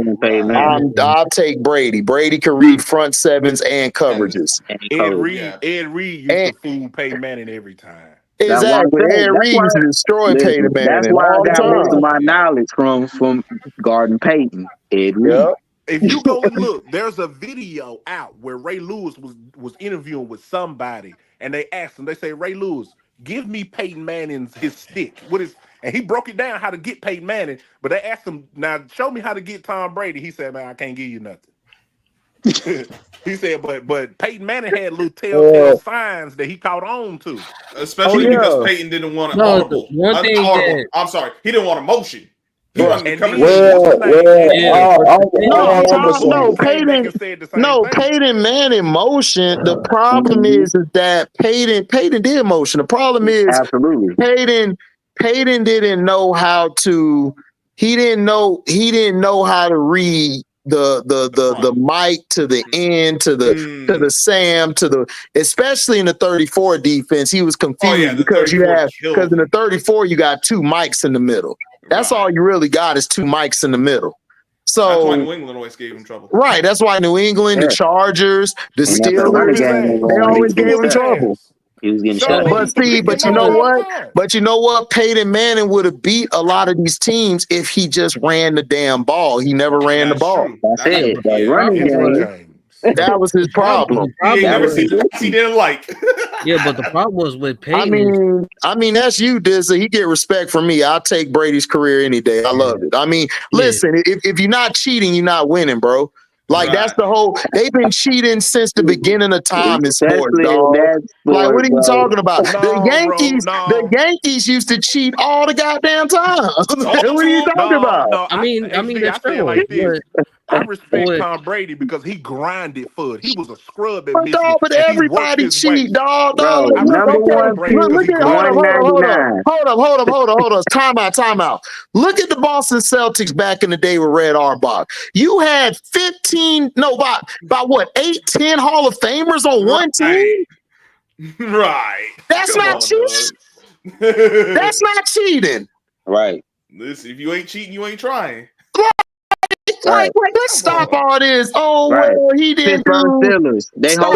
I'll take Brady. Brady can read front sevens and coverages.
Ed Reed used to fool Peyton Manning every time.
Exactly. Ed Reed used to destroy Peyton Manning.
That's why I got most of my knowledge from guarding Peyton. Ed Reed.
Yep.
If you go and look, there's a video out where Ray Lewis was interviewing with somebody, and they asked him, they say, Ray Lewis, give me Peyton Manning's his stick. And he broke it down how to get Peyton Manning, but they asked him, now show me how to get Tom Brady. He said, man, I can't give you nothing. He said, but Peyton Manning had little telltale signs that he caught on to.
Especially because Peyton didn't want an audible. I'm sorry, he didn't want a motion.
Peyton Manning motion. The problem is that Peyton did motion. The problem is Peyton didn't know how to. He didn't know how to read the mic to the end to the Sam to the, especially in the 34 defense. He was confused because in the 34 you got two mics in the middle. That's all you really got is two mics in the middle. So
that's why New England always gave him trouble.
Right. That's why New England, the Chargers, the Steelers, they always gave him trouble.
He was getting shot.
But you know what? But you know what? Peyton Manning would have beat a lot of these teams if he just ran the damn ball. He never ran the ball.
That's it.
That was his problem.
He never seen he didn't like.
Yeah, but the problem was with Peyton.
I mean, that's you, Dizzy. He get respect from me. I'll take Brady's career any day. I love it. I mean, listen, if you're not cheating, you're not winning, bro. Like that's the whole. They've been cheating since the beginning of time in sports, dog. Like, what are you talking about? The Yankees used to cheat all the goddamn time. What are you talking about?
I mean, that's
I
true.
like this. I respect Tom Brady because he grinded for it. He was a scrub at Michigan.
But everybody cheat, dog. Hold up. Time out. Look at the Boston Celtics back in the day with Red Auerbach. You had 18 Hall of Famers on one team?
Right.
That's not cheating. That's not cheating.
Right.
Listen, if you ain't cheating, you ain't trying.
Like, let's stop all this. Oh, well, he didn't do.
Steelers. They hold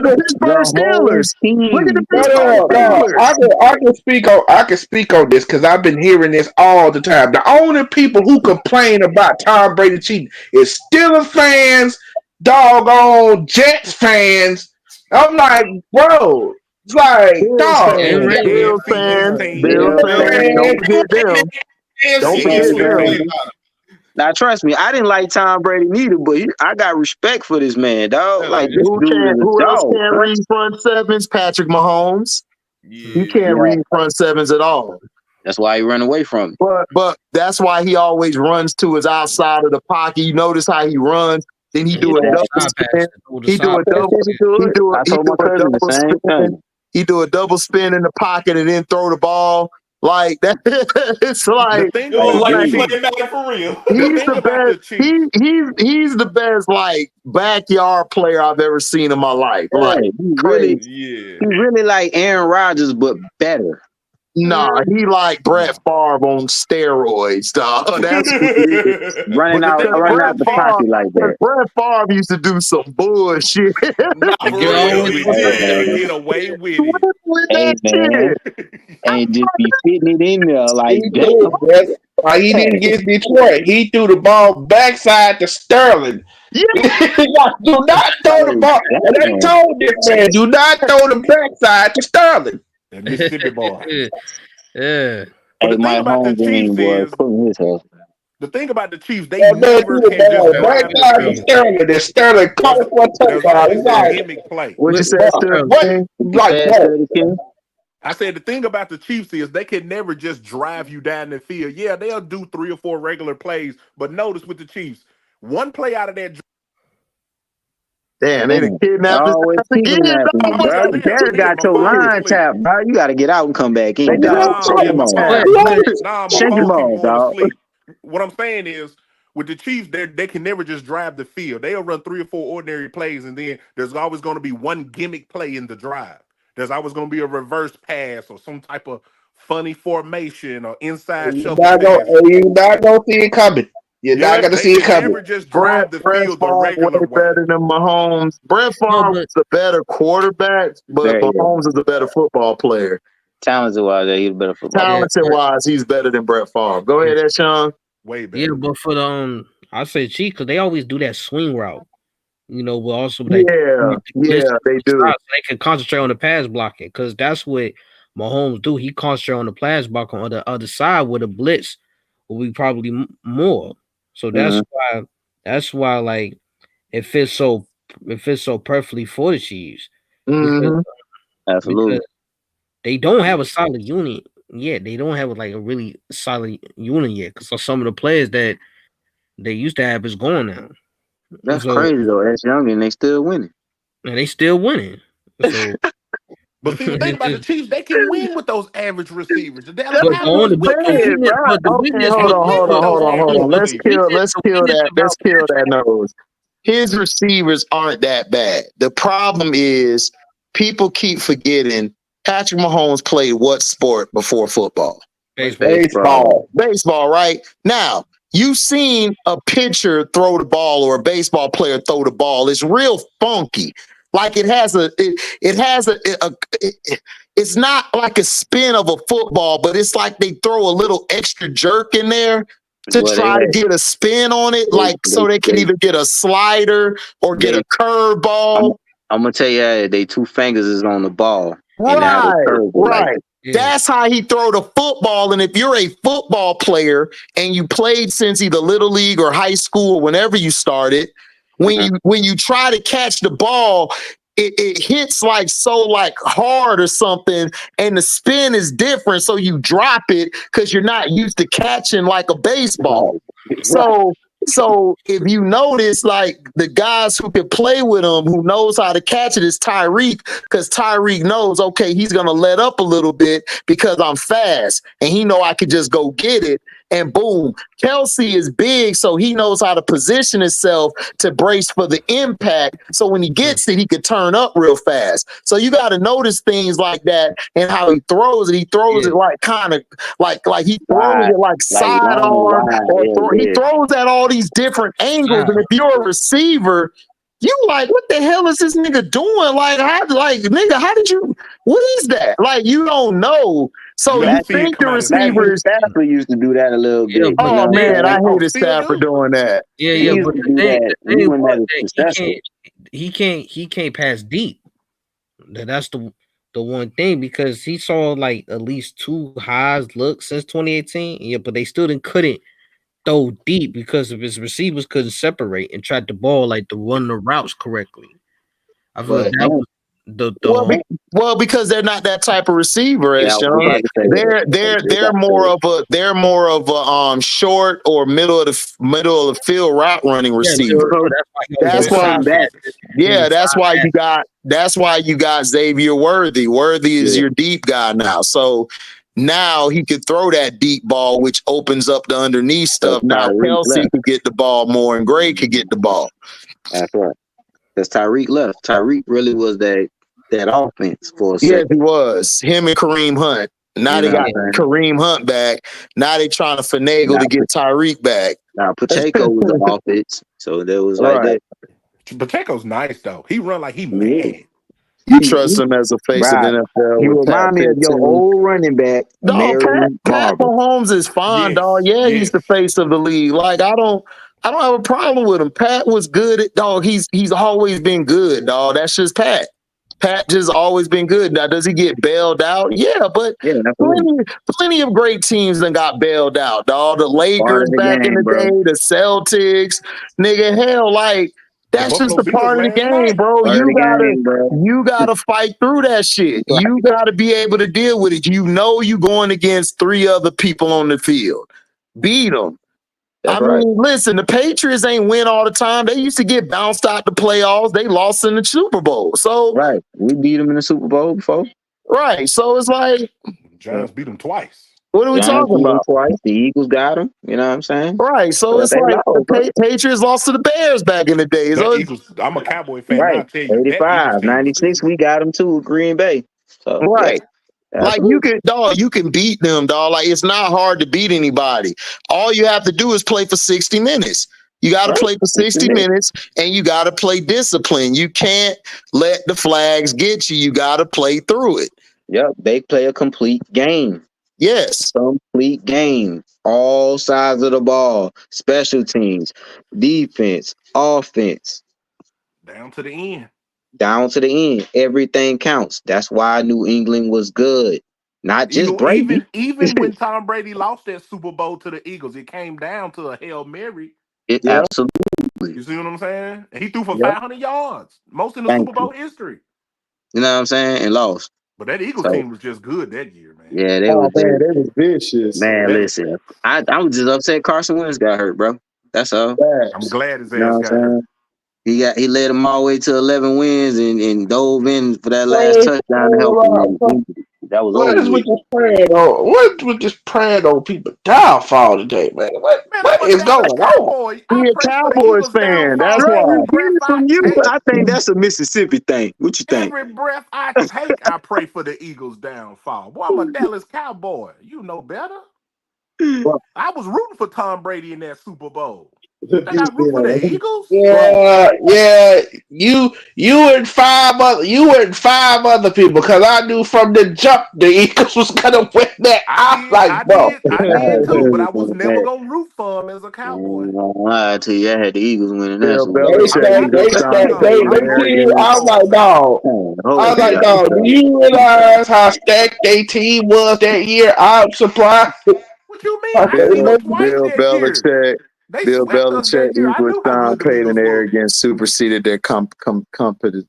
the Pittsburgh Steelers. Look at the Pittsburgh Steelers.
I can speak on this because I've been hearing this all the time. The only people who complain about Tom Brady cheating is Steelers fans, doggone Jets fans. I'm like, bro. It's like, dog.
Bill fans. Don't forget them. Don't forget them.
Now, trust me, I didn't like Tom Brady neither, but I got respect for this man, dog. Like, this
who else can't read front sevens? Patrick Mahomes. You can't read front sevens at all.
That's why he run away from it.
But that's why he always runs to his outside of the pocket. You notice how he runs. Then he do a double spin. He do a double spin in the pocket and then throw the ball. Like that, it's like
for real.
He's the best. He's the best like backyard player I've ever seen in my life. Like
he really like Aaron Rodgers, but better.
Nah, he like Brett Favre on steroids, dog. That's what he is.
running out the pocket like that.
Brett Favre used to do some bullshit.
Get away with
it. And just be fitting it in there like that.
Why he didn't get Detroit? He threw the ball backside to Sterling. Yeah. Do not throw the ball. And they told this man, do not throw the backside to Sterling.
That Mississippi boy.
Yeah.
But the thing about the Chiefs is, the thing about the Chiefs, they never can just
Sterling caught for a touchdown.
It's a gimmick play.
What you say, Sterling?
I said the thing about the Chiefs is they can never just drive you down the field. Yeah, they'll do 3 or 4 regular plays, but notice with the Chiefs, one play out of that.
Damn, they done kidnapped
this. Derek got your line tapped, bro. You got to get out and come back in.
What I'm saying is, with the Chiefs, they can never just drive the field. They'll run 3 or 4 ordinary plays, and then there's always going to be one gimmick play in the drive. There's always going to be a reverse pass or some type of funny formation or inside shuffle.
You're not going to see it coming. You're not going to see it coming.
Never just drive the field the regular way.
Better than Mahomes. Brett Favre is a better quarterback, but Mahomes is a better football player.
Talented-wise, he's a better football player.
Talented-wise, he's better than Brett Favre. Go ahead, Sean.
Way better.
Yeah, but for the I say Chiefs because they always do that swing route. You know, but also
they do.
So they can concentrate on the pass blocking because that's what Mahomes do. He concentrate on the pass blocking on the other side where the blitz will be probably more. So that's why like it fits so perfectly for the Chiefs.
Absolutely.
They don't have a solid unit yet. They don't have like a really solid unit yet. Because some of the players that they used to have is gone now.
That's crazy though. That's young and they still winning.
And they still winning. So,
but see, the thing about the Chiefs, they can win with those average receivers. The
That's
Dallas Cowboys, we can't.
Hold on. Let's kill that nose. His receivers aren't that bad. The problem is people keep forgetting Patrick Mahomes played what sport before football?
Baseball.
Baseball, right? Now, you've seen a pitcher throw the ball or a baseball player throw the ball. It's real funky. Like it's not like a spin of a football, but it's like they throw a little extra jerk in there to try to get a spin on it, like so they can either get a slider or get a curve ball.
I'm gonna tell you, they 2 fingers is on the ball.
Right. That's how he throw the football. And if you're a football player and you played since either little league or high school or whenever you started, when you try to catch the ball, it hits like hard or something, and the spin is different. So you drop it because you're not used to catching like a baseball. So if you notice, like the guys who can play with him, who knows how to catch it, is Tyreek, because Tyreek knows, okay, he's gonna let up a little bit because I'm fast, and he know I could just go get it. And boom, Kelsey is big, so he knows how to position himself to brace for the impact. So when he gets it, he could turn up real fast. So you got to notice things like that and how he throws it. He throws it like kind of like he throws it like sidearm. He throws at all these different angles. And if you're a receiver, you like, what the hell is this nigga doing? Like, how did you? What is that? Like, you don't know. So you think the receivers
Stafford used to do that a little bit.
Oh man, I hated Stafford doing that.
Yeah, but the thing he can't pass deep. That's the one thing, because he saw like at least 2 highs look since 2018. Yeah, but they still couldn't throw deep because of his receivers couldn't separate and tried the ball like to run the routes correctly. I feel like that was
because they're not that type of receiver. They're more of a short or middle of the field route running receiver. That's why you got Xavier Worthy. Worthy is your deep guy now. So now he could throw that deep ball, which opens up the underneath stuff. Now Kelsey could get the ball more, and Gray could get the ball.
That's right. Because Tyreek left. Tyreek really was that offense for a second.
Yeah, he was. Him and Kareem Hunt. Now they got Kareem Hunt back. Now they trying to finagle to get Tyreek back.
Now Pacheco was the offense, so there was like that.
Pacheco's nice though. He run like he mad.
You trust him as a face of the NFL.
He remind me of your old running back.
Pat Mahomes is fine, dog. Yeah, he's the face of the league. Like I don't have a problem with him. Pat was good at dog. He's always been good, dog. That's just Pat. Pat just always been good. Now, does he get bailed out? Yeah, but plenty of great teams that got bailed out, dog. The Lakers back in the day, the Celtics, nigga, hell, like that's just a part of the game, bro. You gotta fight through that shit. You gotta be able to deal with it. You know you going against 3 other people on the field. Beat them. Mean, listen, the Patriots ain't win all the time. They used to get bounced out the playoffs. They lost in the Super Bowl. So
we beat them in the Super Bowl before.
Right. So it's like
Giants beat them twice.
What are we talking about?
Twice. The Eagles got them. You know what I'm saying?
Right. So it's like the Patriots lost to the Bears back in the day. So
Eagles, I'm a Cowboy fan.
Right.
I'll tell you,
85, 96, we got them too with Green Bay. So,
right. Like you can beat them, dog. Like it's not hard to beat anybody. All you have to do is play for 60 minutes. You got to play for 60 minutes and you got to play discipline. You can't let the flags get you. You got to play through it.
Yep. They play a complete game.
Yes.
Complete game. All sides of the ball. Special teams, defense, offense.
Down to the end.
Down to the end. Everything counts. That's why New England was good. Not just Brady.
Even when Tom Brady lost that Super Bowl to the Eagles, it came down to a Hail Mary.
Absolutely.
You see what I'm saying? He threw for 500 yards. Most in the Super Bowl history.
You know what I'm saying? And lost.
But that Eagles team was just good that year, man.
Yeah, they
was vicious.
Man, listen, I was just upset Carson Wentz got hurt, bro. That's all.
I'm glad his ass got hurt.
He led them all the way to 11 wins and dove in for that last touchdown to help him. That was
what
over.
Is with this what with this praying on people downfall today, man? What is going on?
He a Cowboys fan. That's why.
From you, I think that's a Mississippi thing. What you think?
Every breath I take, I pray for the Eagles' downfall. Boy, I'm a Dallas Cowboy. You know better. I was rooting for Tom Brady in that Super Bowl. You think I root for the Eagles?
Yeah. You and five other people, because I knew from the jump the Eagles was gonna win that.
I did too, but I was never gonna root for them as a Cowboy.
I tell you, I had the Eagles winning that.
I was like, dog, do you realize how stacked their team was that year? I'm surprised.
What you mean? I seen them twice
Bill
that
Belichick.
year.
Bill Belichick equals Sean Payton arrogance superseded their competency.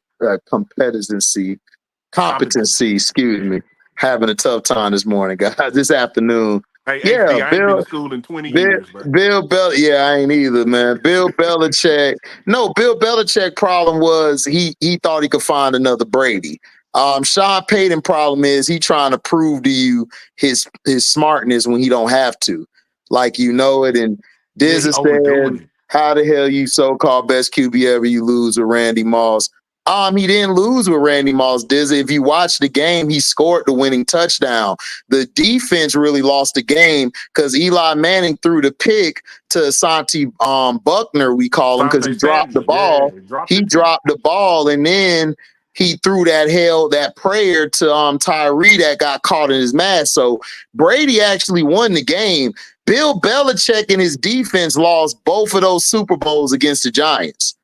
Excuse me. Having a tough time this morning, guys. This afternoon.
Hey, yeah, I ain't been to school in 20 years, bro.
I ain't either, man. Bill Belichick. No, Bill Belichick problem was he thought he could find another Brady. Sean Payton problem is he trying to prove to you his smartness when he don't have to. Like, you know it. And Diz said, how the hell you so-called best QB ever, you lose with Randy Moss? He didn't lose with Randy Moss, Diz. If you watch the game, he scored the winning touchdown. The defense really lost the game because Eli Manning threw the pick to Asante Buckner, we call him, because he dropped the ball. He dropped the ball, and then he threw that prayer to Tyree that got caught in his mask. So Brady actually won the game. Bill Belichick and his defense lost both of those Super Bowls against the Giants.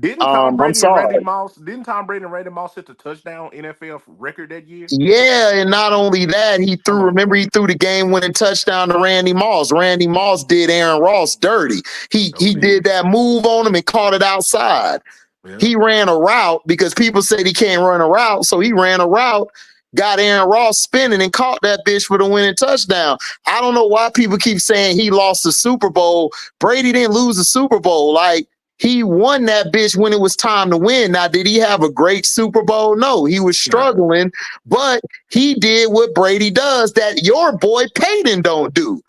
Didn't Tom Brady and Randy Moss hit the touchdown NFL record that year?
Yeah, and not only that, he threw the game-winning touchdown to Randy Moss. Randy Moss did Aaron Ross dirty. He did that move on him and caught it outside. Yeah. He ran a route because people said he can't run a route, so he ran a route, got Aaron Ross spinning and caught that bitch for the winning touchdown. I don't know why people keep saying he lost the Super Bowl. Brady didn't lose the Super Bowl. Like, he won that bitch when it was time to win. Now, did he have a great Super Bowl? No, he was struggling, but he did what Brady does that your boy Peyton don't do.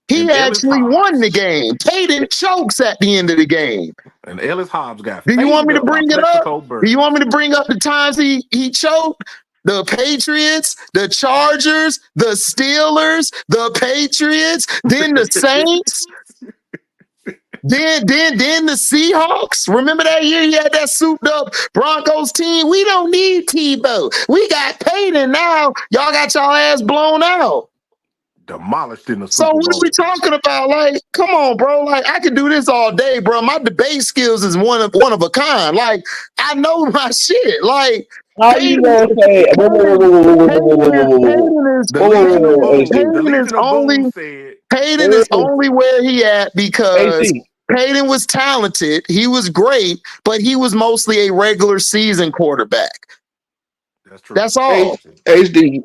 He actually won the game. Peyton chokes at the end of the game.
And Ellis Hobbs got.
Do you want me to bring it up? Do you want me to bring up the times he choked? The Patriots, the Chargers, the Steelers, the Patriots, then the Saints. Then the Seahawks. Remember that year he had that souped up Broncos team? We don't need Tebow. We got Peyton now. Y'all got y'all ass blown out.
Demolished in the Super Bowl.
So what are we talking about? Like, come on, bro. Like, I can do this all day, bro. My debate skills is one of a kind. Like, I know my shit. Like,
how you gonna say
Peyton is only where he at because Peyton was talented. He was great, but he was mostly a regular season quarterback.
That's true.
That's all.
HD.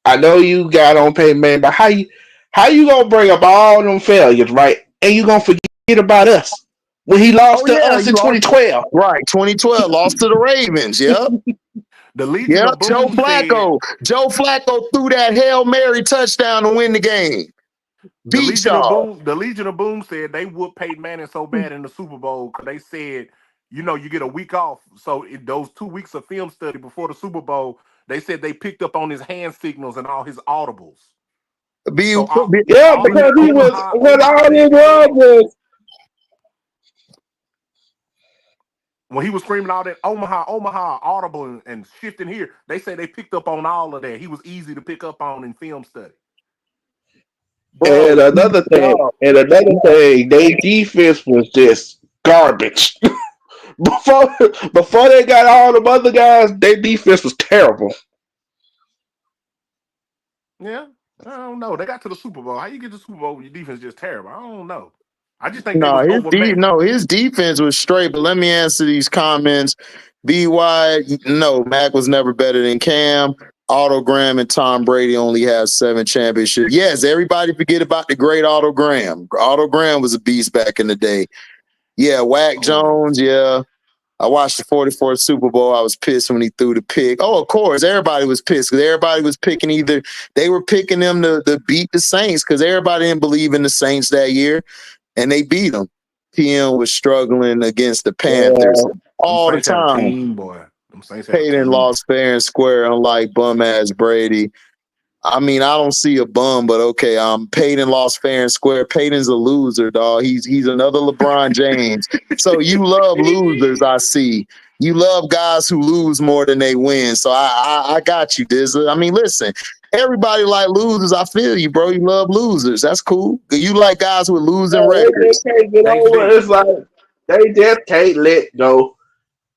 I know you got on Peyton Manning, but how you gonna bring up all them failures, right? And you gonna forget about us when he lost to us in 2012?
Right, 2012 lost to the Ravens. Yep. Joe Flacco threw that Hail Mary touchdown to win the game.
The Legion of Boom said they whooped Peyton Manning so bad in the Super Bowl because they said, you get a week off. So in those 2 weeks of film study before the Super Bowl, they said they picked up on his hand signals and all his audibles.
Because he was all it was.
When he was screaming all that Omaha, audible and shifting here, they say they picked up on all of that. He was easy to pick up on in film study.
And another thing, their defense was just garbage. Before they got all them other guys, their defense was terrible.
Yeah, I don't know. They got to the Super Bowl. How you get to the Super Bowl when your defense is just terrible? I don't know. I just think
his defense was straight. But let me answer these comments. BY, no, Mac was never better than Cam. Otto Graham and Tom Brady only have 7 championships. Yes, everybody forget about the great Otto Graham. Otto Graham was a beast back in the day. Yeah, Wack Jones, yeah. I watched the 44th Super Bowl. I was pissed when he threw the pick. Oh, of course, everybody was pissed because everybody was picking they were picking them to beat the Saints because everybody didn't believe in the Saints that year, and they beat them. PM was struggling against the Panthers all the time.
Team, boy.
Peyton lost fair and square, unlike bum-ass Brady. I mean, I don't see a bum, but okay. Peyton lost fair and square. Peyton's a loser, dog. He's another LeBron James. So you love losers, I see. You love guys who lose more than they win. So I got you, Dizza. I mean, listen, everybody like losers. I feel you, bro. You love losers. That's cool. You like guys with losing records.
They can't get over it. It's like they just can't let go.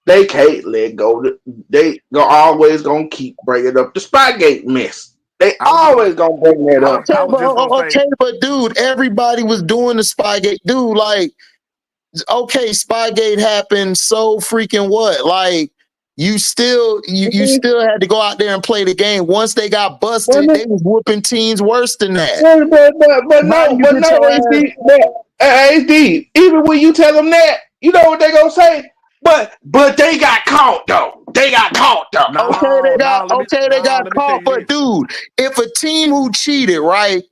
They can't let go. They always gonna keep bringing up the Spygate mess. They always gonna bring that up.
Okay, but dude, everybody was doing the Spygate. Dude, like, okay, Spygate happened. So freaking what? Like, you still had to go out there and play the game. Once they got busted, they was whooping teams worse than that.
HD, even when you tell them that, you know what they gonna say? But they got caught though. They got caught though.
They got caught. But dude, if a team who cheated, right,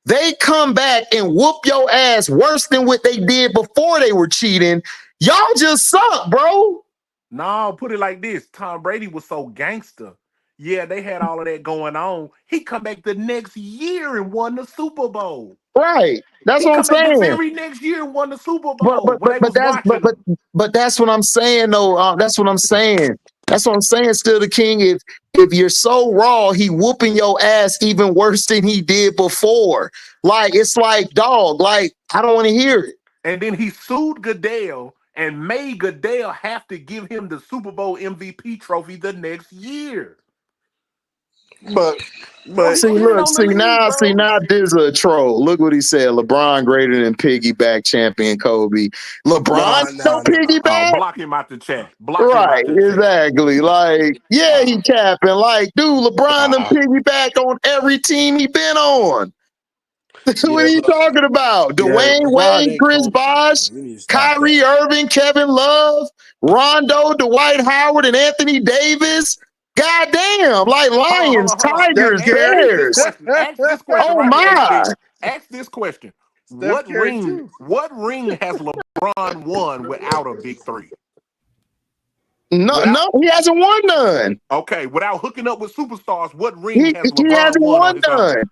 they come back and whoop your ass worse than what they did before they were cheating, y'all just suck, bro.
No, put it like this. Tom Brady was so gangster. Yeah, they had all of that going on. He come back the next year and won the Super Bowl.
Right. That's what I'm saying.
The very next year and won the Super Bowl.
But that's what I'm saying, though. That's what I'm saying. That's what I'm saying. Still the king. If you're so raw, he whooping your ass even worse than he did before. Like, it's like, dog, like, I don't want to hear it.
And then he sued Goodell and made Goodell have to give him the Super Bowl MVP trophy the next year.
But
now Dizza a troll. Look what he said. LeBron greater than piggyback champion Kobe. LeBron no piggyback.
Block him out the chat.
Exactly. Like, yeah, he capping. Like, dude, LeBron done piggyback on every team he been on. What are you talking about? Dwayne Wade, Chris Bosh, Kyrie Irving, Kevin Love, Rondo, Dwight Howard, and Anthony Davis. God damn, like Lions, Tigers, Bears.
Ask this question. Ask this question. What ring has LeBron won without a big three?
No, he hasn't won none.
Okay, without hooking up with superstars, what ring has LeBron
he hasn't won none?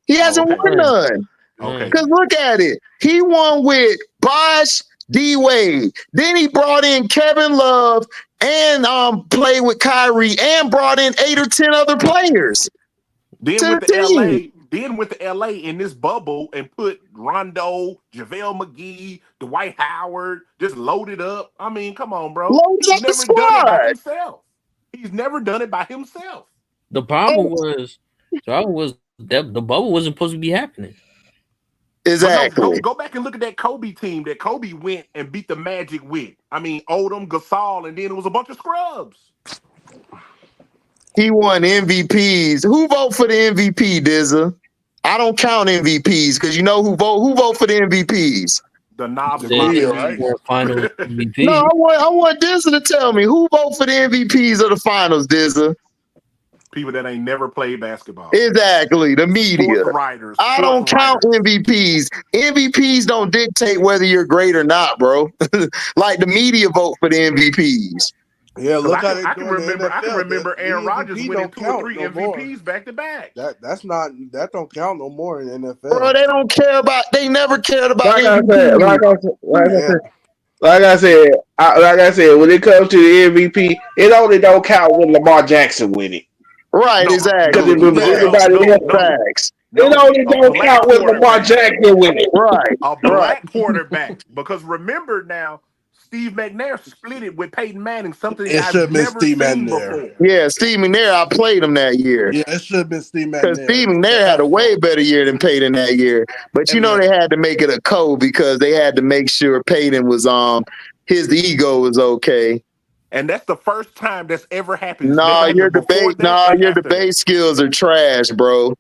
He hasn't won none.
Okay.
Because look at it. He won with Bosh, D Wade. Then he brought in Kevin Love and played with Kyrie and brought in 8 or 10 other players.
Then with the LA in this bubble and put Rondo, JaVale McGee, Dwight Howard, just loaded up. I mean, come on, bro. He's never done it by himself. He's never done it by himself.
The problem was that the bubble wasn't supposed to be happening.
Exactly.
No, go back and look at that Kobe team that Kobe went and beat the Magic with. I mean, Odom, Gasol, and then it was a bunch of scrubs.
He won MVPs. Who vote for the MVP, Dizza? I don't count MVPs because you know who vote for the MVPs.
The knobs,
right? Final MVP.
No, I want Dizza to tell me who vote for the MVPs of the finals, Dizza.
People that ain't never played basketball.
Exactly, the media.
Writers.
I don't count MVPs. MVPs don't dictate whether you're great or not, bro. Like the media vote for the MVPs.
Yeah, look how
I can remember Aaron Rodgers winning 2 or 3 MVPs back to back.
That don't count no more in the NFL.
Bro, they never cared about
MVPs. Like I said, when it comes to the MVP, it only don't count when Lamar Jackson win it.
Right, exactly.
Facts. It only don't count when Lamar Jackson win it.
Right.
A black quarterback. Because remember now, Steve McNair split it with Peyton Manning, something I've never seen before.
Yeah, Steve McNair, I played him that year.
Yeah, it should have been Steve McNair.
Because Steve McNair had a way better year than Peyton that year. But you know they had to make it a code because they had to make sure Peyton was his ego was okay.
And that's the first time that's ever happened.
Nah,
Never
your
happened before
debate,
that and
your
after
debate
that.
skills are trash, bro.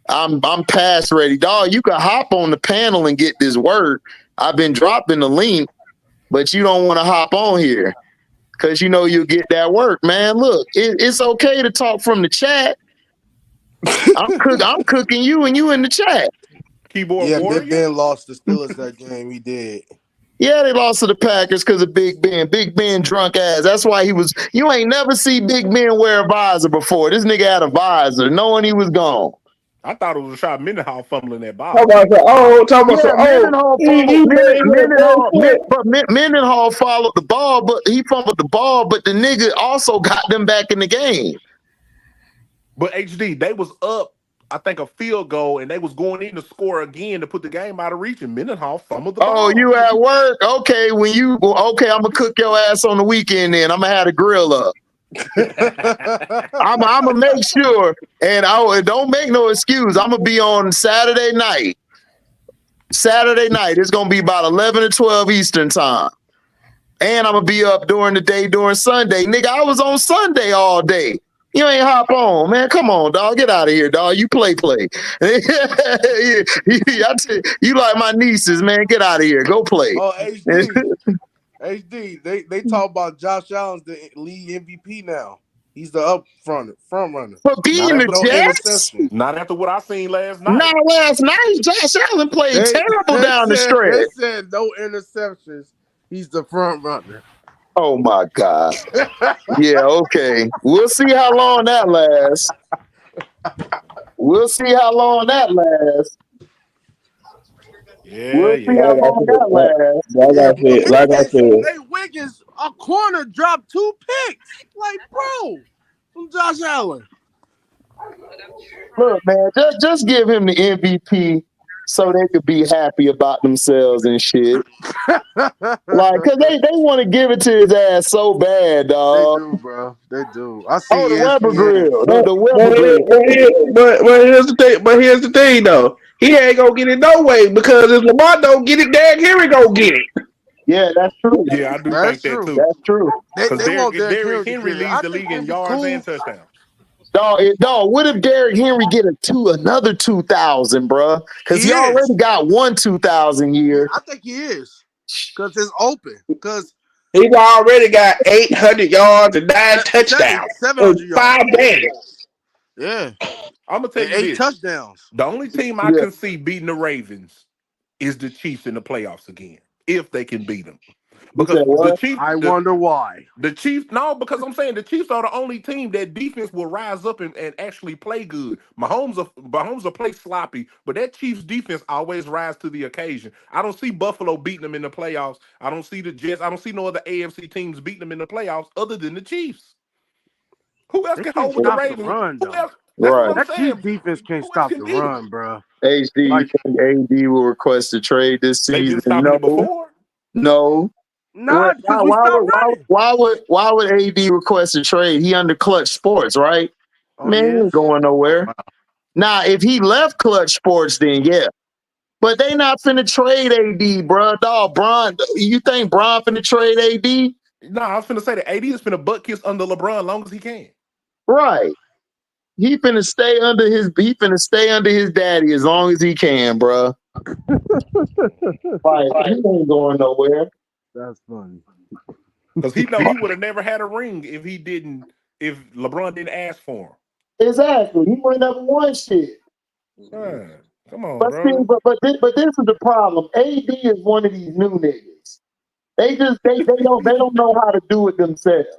I'm past ready, dog. You can hop on the panel and get this work. I've been dropping the link, but you don't want to hop on here because you know you'll get that work, man. Look, it's okay to talk from the chat. I'm cooking you and you in the chat.
Keyboard
Yeah,
warrior.
Big Ben lost the Steelers that game. He did.
Yeah, they lost to the Packers because of Big Ben. Big Ben drunk ass. That's why he was. You ain't never see Big Ben wear a visor before. This nigga had a visor, knowing he was gone.
I thought it was Rashad Mendenhall fumbling that ball.
Talk about
Mendenhall Mendenhall followed the ball, but he fumbled the ball. But the nigga also got them back in the game.
But HD, they was up, I think, a field goal, and they was going in to score again to put the game out of reach, and Mendenhall fumbled the ball.
Oh, you at work? Okay, I'm gonna cook your ass on the weekend. Then I'm gonna have the grill up. I'm gonna make sure, and don't make no excuse. I'm gonna be on Saturday night. It's gonna be about 11 or 12 Eastern time, and I'm gonna be up during the day during Sunday. Nigga, I was on Sunday all day. You ain't hop on, man. Come on, dog. Get out of here, dog. You play. You like my nieces, man. Get out of here. Go play.
Oh, HD. They talk about Josh Allen's the league MVP now. He's the front runner.
For being the Jets?
Not after what I seen last night.
Not last night. Josh Allen played terrible down the stretch.
They said no interceptions. He's the front runner.
Oh my God. Yeah, okay. We'll see how long that lasts.
Yeah,
we'll see how long that lasts.
Like I said.
Hey, Wiggins, a corner dropped 2 picks. Like, bro, from Josh Allen.
Look, man, just give him the MVP so they could be happy about themselves and shit. Like, cause they want to give it to his ass so bad, dog.
They do, bro. They do. I see
the Weber grill.
But here's the thing, though. He ain't gonna get it no way because if Lamar don't get it, Derrick Henry gonna get it.
Yeah, that's true.
Yeah, I do think that too.
That's true.
Because Derrick Henry leads the league in yards and touchdowns.
Dog, what if Derrick Henry get another 2,000, bro? Because he already got one 2,000 year.
I think he is. Because it's open. Because
he's already got 800 yards and 9 touchdowns.
700 yards.
5 games.
Yeah.
I'm going to tell you
8
this.
touchdowns.
The only team I can see beating the Ravens is the Chiefs in the playoffs again, if they can beat them. Because the Chiefs,
I wonder why.
The Chiefs, because I'm saying the Chiefs are the only team that defense will rise up and actually play good. Mahomes will play sloppy, but that Chiefs defense always rise to the occasion. I don't see Buffalo beating them in the playoffs. I don't see the Jets. I don't see no other AFC teams beating them in the playoffs other than the Chiefs. Who else can hold with the Ravens?
Who else?
Right.
That Chiefs defense can't stop the run, bro.
HD, you think AD will request a trade this season?
They've been stopping it before.
No.
Nah, because we stopped running.
Why would AD request a trade? He under Clutch Sports, right? Man, he ain't going nowhere. Now, if he left Clutch Sports, then yeah. But they not finna trade AD, bro. Dog, Bron, you think Bron finna trade AD?
No, I was finna say that AD is finna butt kiss under LeBron as long as he can.
Right. He finna stay under his daddy as long as he can, bro. Like, he ain't going nowhere.
That's funny.
Because he know he would have never had a ring if LeBron didn't ask for him.
Exactly. He would have never won shit.
Man, come on,
but
bro.
See, but this is the problem. AD is one of these new niggas. They don't know how to do it themselves.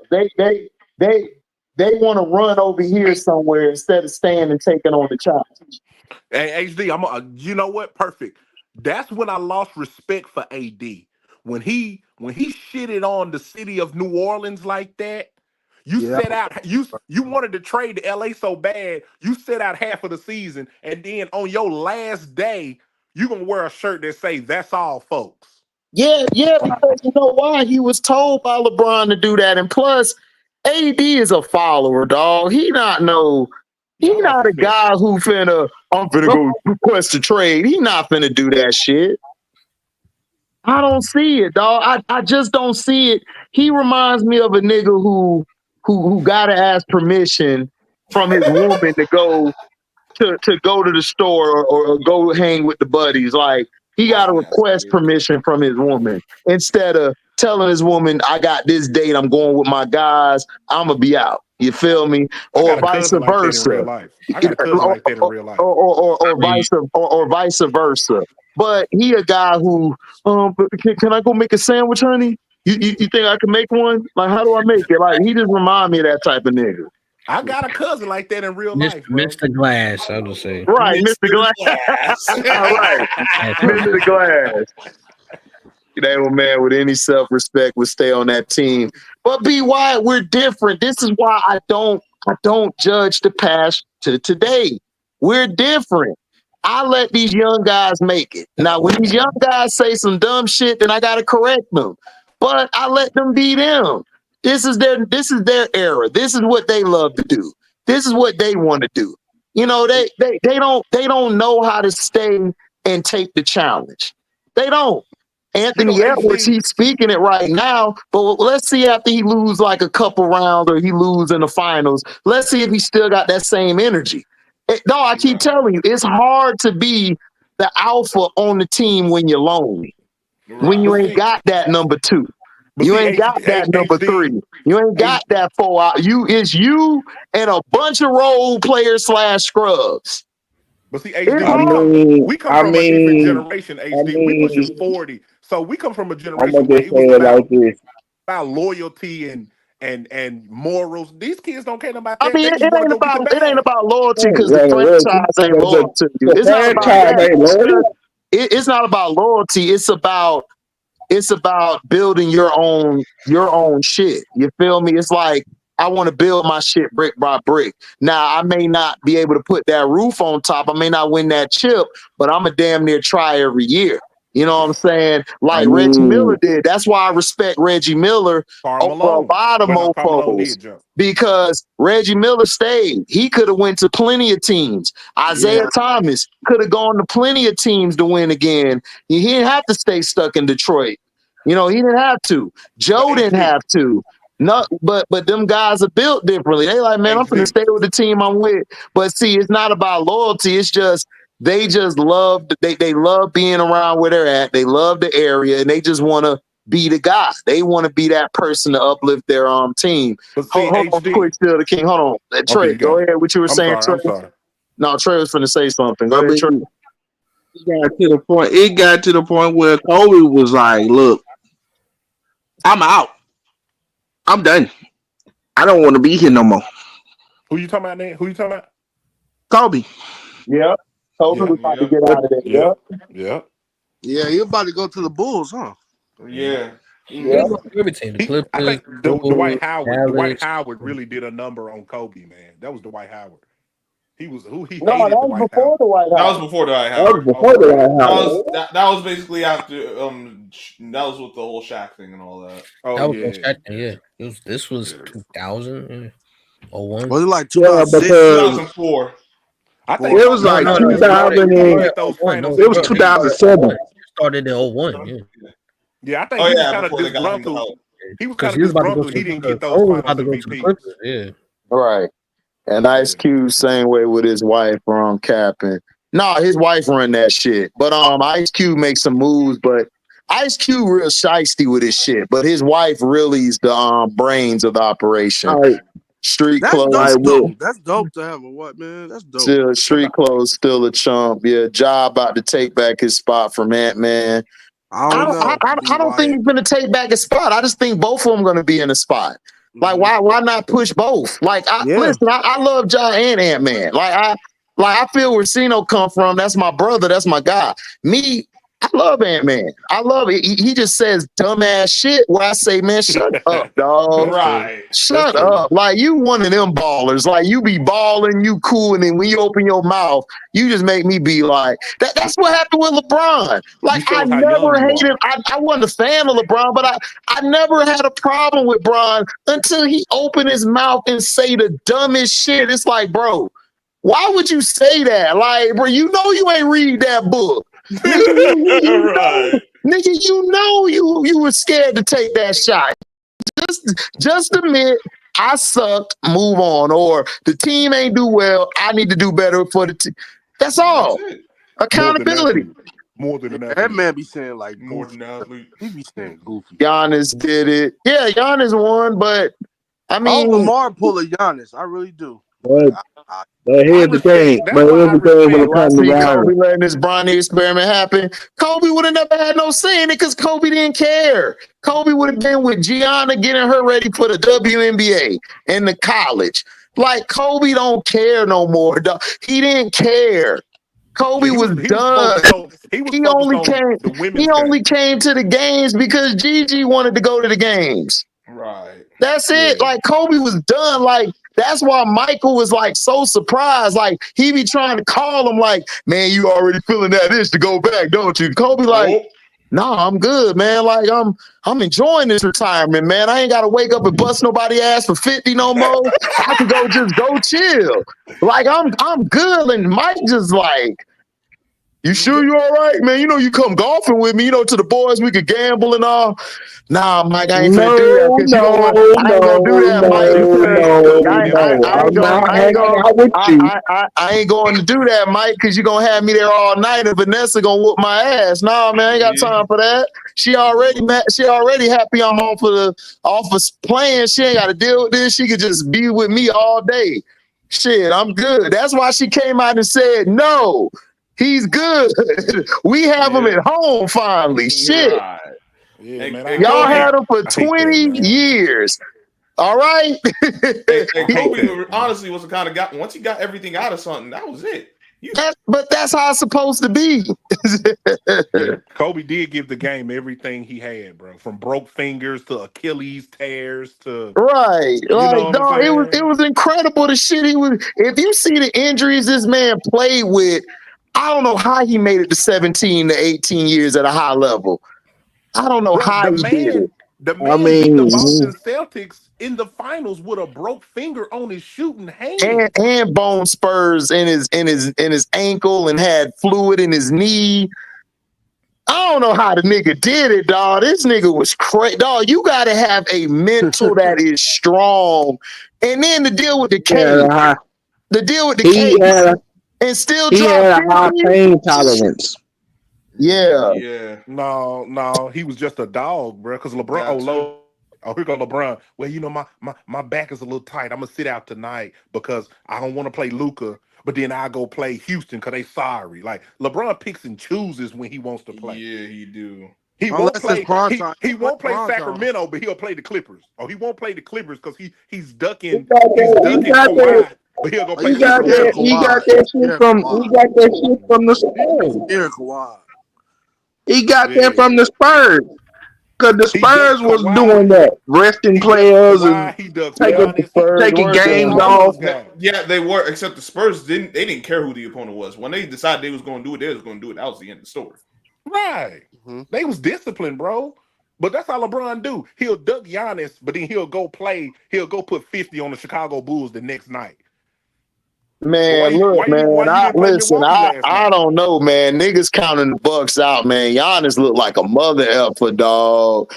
They want to run over here somewhere instead of staying and taking on the challenge.
Hey, HD, you know what? Perfect. That's when I lost respect for AD. When he shitted on the city of New Orleans like that, set out you wanted to trade to LA so bad, you set out half of the season, and then on your last day, you're gonna wear a shirt that say "That's all, folks."
Yeah, because you know why? He was told by LeBron to do that, and plus, AD is a follower, dog. He not a guy who I'm finna go request a trade. He not finna do that shit. I don't see it, dog. I just don't see it. He reminds me of a nigga who gotta ask permission from his woman to go to the store or go hang with the buddies. Like he got to request permission from his woman instead of telling his woman, "I got this date. I'm going with my guys. I'm gonna be out." You feel me? Or vice versa.
I got a cousin like that in real life.
Or vice versa. But he a guy who, can I go make a sandwich, honey? You think I can make one? Like, how do I make it? Like, he just remind me of that type of nigga.
I got a cousin like that in real life, bro.
Mr. Glass, I would say.
Right, Mr. Glass. Right, Mr. Glass. They were man with any self-respect would stay on that team. But B. Wyatt, we're different. This is why I don't judge the past to today. We're different. I let these young guys make it. Now, when these young guys say some dumb shit, then I gotta correct them. But I let them be them. This is their era. This is what they love to do. This is what they want to do. You know, they don't know how to stay and take the challenge. They don't. Anthony Edwards, he's speaking it right now, but let's see after he lose like a couple rounds or he lose in the finals. Let's see if he still got that same energy. No, I keep telling you, it's hard to be the alpha on the team when you're lonely. When you ain't got that number 2. You ain't got that number 3. You ain't got that 4. It's you and a bunch of role players / scrubs.
But see, HD, we come from a different generation, HD. We pushing 40. So we come from a generation where it was about loyalty and morals. These kids don't care about that.
I mean, it ain't about loyalty because the franchise ain't loyal to you. It's not about that. It's not about loyalty. It's about building your own shit. You feel me? It's like I want to build my shit brick by brick. Now I may not be able to put that roof on top. I may not win that chip, but I'm a damn near try every year. You know what I'm saying? Like Reggie Miller did. That's why I respect Reggie Miller over a lot of mofos. Because Reggie Miller stayed. He could have went to plenty of teams. Isaiah Thomas could have gone to plenty of teams to win again. He didn't have to stay stuck in Detroit. You know, he didn't have to. Joe didn't have to. No, but them guys are built differently. They like, man, I'm gonna stay with the team I'm with. But see, it's not about loyalty. It's just they just love they love being around where they're at. They love the area, and they just want to be the guy. They want to be that person to uplift their team. Hold on, quick, still the king. Hold on, Trey, go ahead. What you were saying, Trey? No, Trey was finna say something. Go ahead, Trey.
It got to the point where Kobe was like, "Look, I'm out. I'm done. I don't want to be here no more."
Who you talking about, man? Who you talking about?
Kobe.
Yeah. Kobe was about to get out of there.
Yeah, you're about to go to the Bulls, huh?
Yeah.
Everything.
I think Dwight Howard really did a number on Kobe, man. That was Dwight Howard. He was who he hated.
That was before Dwight Howard.
That was before Dwight Howard. That was basically after that was with the whole Shaq thing and all that.
Oh yeah. This was 2000 or 01.
Was it like 2006?
2004.
I think it was like 2000. It was 2007.
Started in 01.
Yeah, I think he was kind of disgruntled. He was kind of disgruntled. He didn't get those finals MVP.
Yeah.
Right. And Ice Cube same way with his wife capping. Nah, his wife run that shit. But Ice Cube makes some moves, but Ice Cube real shiesty with his shit. But his wife really is the brains of the operation.
Right.
Street
that's
clothes.
Dope. That's dope to have a what, man? That's dope.
Still street clothes, still a chump. Yeah, Ja about to take back his spot from Ant-Man. I don't think he's gonna take back his spot. I just think both of them gonna be in a spot. Like, why not push both? Like, listen, I love Ja and Ant-Man. I feel where Cino come from. That's my brother. That's my guy. Me, I love Ant-Man. I love it. He just says dumbass shit where I say, man, shut up, dog.
Right.
Shut up. Like, you one of them ballers. Like, you be balling, you cool, and then when you open your mouth, you just make me be like, that's what happened with LeBron. Like, I never hated, I wasn't a fan of LeBron, but I never had a problem with Bron until he opened his mouth and say the dumbest shit. It's like, bro, why would you say that? Like, bro, you know you ain't read that book. You Nigga, you know you were scared to take that shot. Just admit I sucked, move on. Or the team ain't do well, I need to do better for the team. That's all.
That's it.
Accountability.
More than an athlete.
That man be saying like
More
goofy.
than an athlete.
He be saying goofy.
Giannis did it. Yeah, Giannis won, but I
I
mean,
hope Amari pull a Giannis. I really do.
But here's the thing.
That's
But
why
here's
I
the thing when it
respect.
I
comes to
see Kobe
rivalry.
letting this Bronny experiment happen. Kobe would have never had no say in it because Kobe didn't care. Kobe would have been with Gianna getting her ready for the WNBA and the college. Like Kobe don't care no more. Dog. He didn't care. Kobe was done. He only came. He only came to the games because Gigi wanted to go to the games.
Right.
That's it. Like Kobe was done. Like that's why Michael was like so surprised. Like he be trying to call him like, man, you already feeling that itch to go back, don't you? Kobe like, nah, I'm good, man. Like I'm enjoying this retirement, man. I ain't gotta wake up and bust nobody ass for 50 no more. I can go chill. Like I'm good. And Mike just like, you sure you all right, man? You know, you come golfing with me, you know, to the boys, we could gamble and all. Nah, Mike, I ain't finna do that. I ain't gonna do that, Mike. I ain't going to do that, Mike, because you're gonna have me there all night and Vanessa gonna whoop my ass. Nah, man, I ain't got time for that. She already happy I'm off of playing. She ain't gotta deal with this. She could just be with me all day. Shit, I'm good. That's why she came out and said no. He's good. We have him at home finally. Shit.
Right.
Yeah, man,
y'all had him for 20 years. All right.
And Kobe honestly was the kind of guy, once he got everything out of something, that was it.
But that's how it's supposed to be.
Kobe did give the game everything he had, bro. From broke fingers to Achilles tears to
right. Like, dog, it was incredible the shit he was. If you see the injuries this man played with, I don't know how he made it to 17 to 18 years at a high level. I don't know how he did it.
The man beat the Boston Celtics in the finals with a broke finger on his shooting hand.
And bone spurs in his ankle and had fluid in his knee. I don't know how the nigga did it, dog. This nigga was crazy. Dog, you gotta have a mental that is strong. And then to deal with the case. And still
he had a high pain tolerance.
Yeah.
No, he was just a dog, bro. Because LeBron, here go LeBron. Well, you know, my back is a little tight. I'm gonna sit out tonight because I don't want to play Luka, but then I go play Houston because they sorry. Like LeBron picks and chooses when he wants to play.
Yeah, he do.
He won't play. He won't play Sacramento, but he'll play the Clippers. Or he won't play the Clippers because he's ducking. He's ducking Kawhi. But he'll go play.
He got that shit from the Spurs. He got that from the Spurs. Because the Spurs was doing that, resting players and taking games off.
Yeah, they were. Except the Spurs didn't care who the opponent was. When they decided they was going to do it, they was going to do it. That was the end of the story.
Right. They was disciplined, bro. But that's how LeBron do. He'll duck Giannis, but then he'll go play. He'll go put 50 on the Chicago Bulls the next night.
Man, I don't know, man. Niggas counting the Bucks out, man. Giannis look like a mother effer, dog.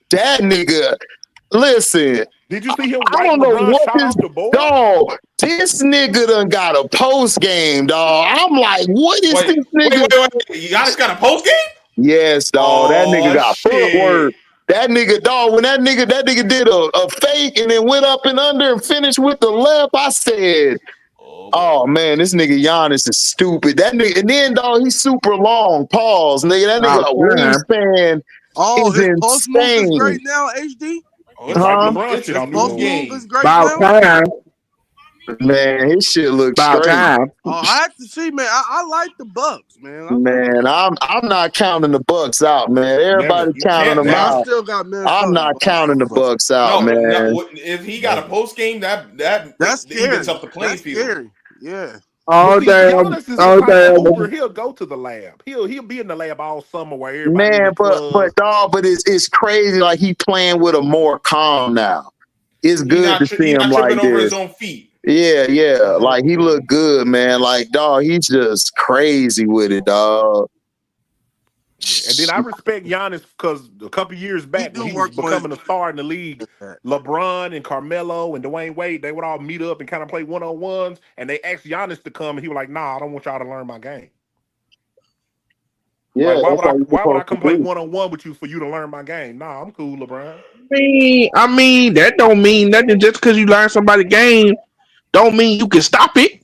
That nigga, listen.
Did you see him?
I don't know what this dog. This nigga done got a post game, dog. I'm like, what is this nigga?
Wait. Giannis got a post game?
Yes, dog. That nigga got footwork. That nigga, dog, when that nigga did a fake and then went up and under and finished with the left, I said, oh man, this nigga Giannis is stupid. That nigga, and then dog, he's super long. Pause, nigga. That nigga wingspan is insane.
Is great now, HD.
Post
move is great now.
Man, his shit looks straight.
I have to see, man. I like the Bucks, man.
Man, I'm not counting the Bucks out, man. Everybody counting them out.
I still got
I'm not counting the Bucks out, man.
No, if he got a post game, that's evens up the playing field.
Yeah.
All day.
He'll go to the lab. He'll be in the lab all summer where everybody.
Man, but it's crazy. Like he playing with a more calm now. It's good to see him like this.
Over his own feet.
Yeah. Like he look good, man. Like dog, he's just crazy with it, dog.
Yeah. And then I respect Giannis because a couple years back when he was becoming a star in the league, LeBron and Carmelo and Dwayne Wade, they would all meet up and kind of play one-on-ones, and they asked Giannis to come, and he was like, "Nah, I don't want y'all to learn my game."
Yeah,
like, why would I come play one-on-one with you for you to learn my game? Nah, I'm cool, LeBron.
I mean that don't mean nothing. Just because you learn somebody's game, don't mean you can stop it.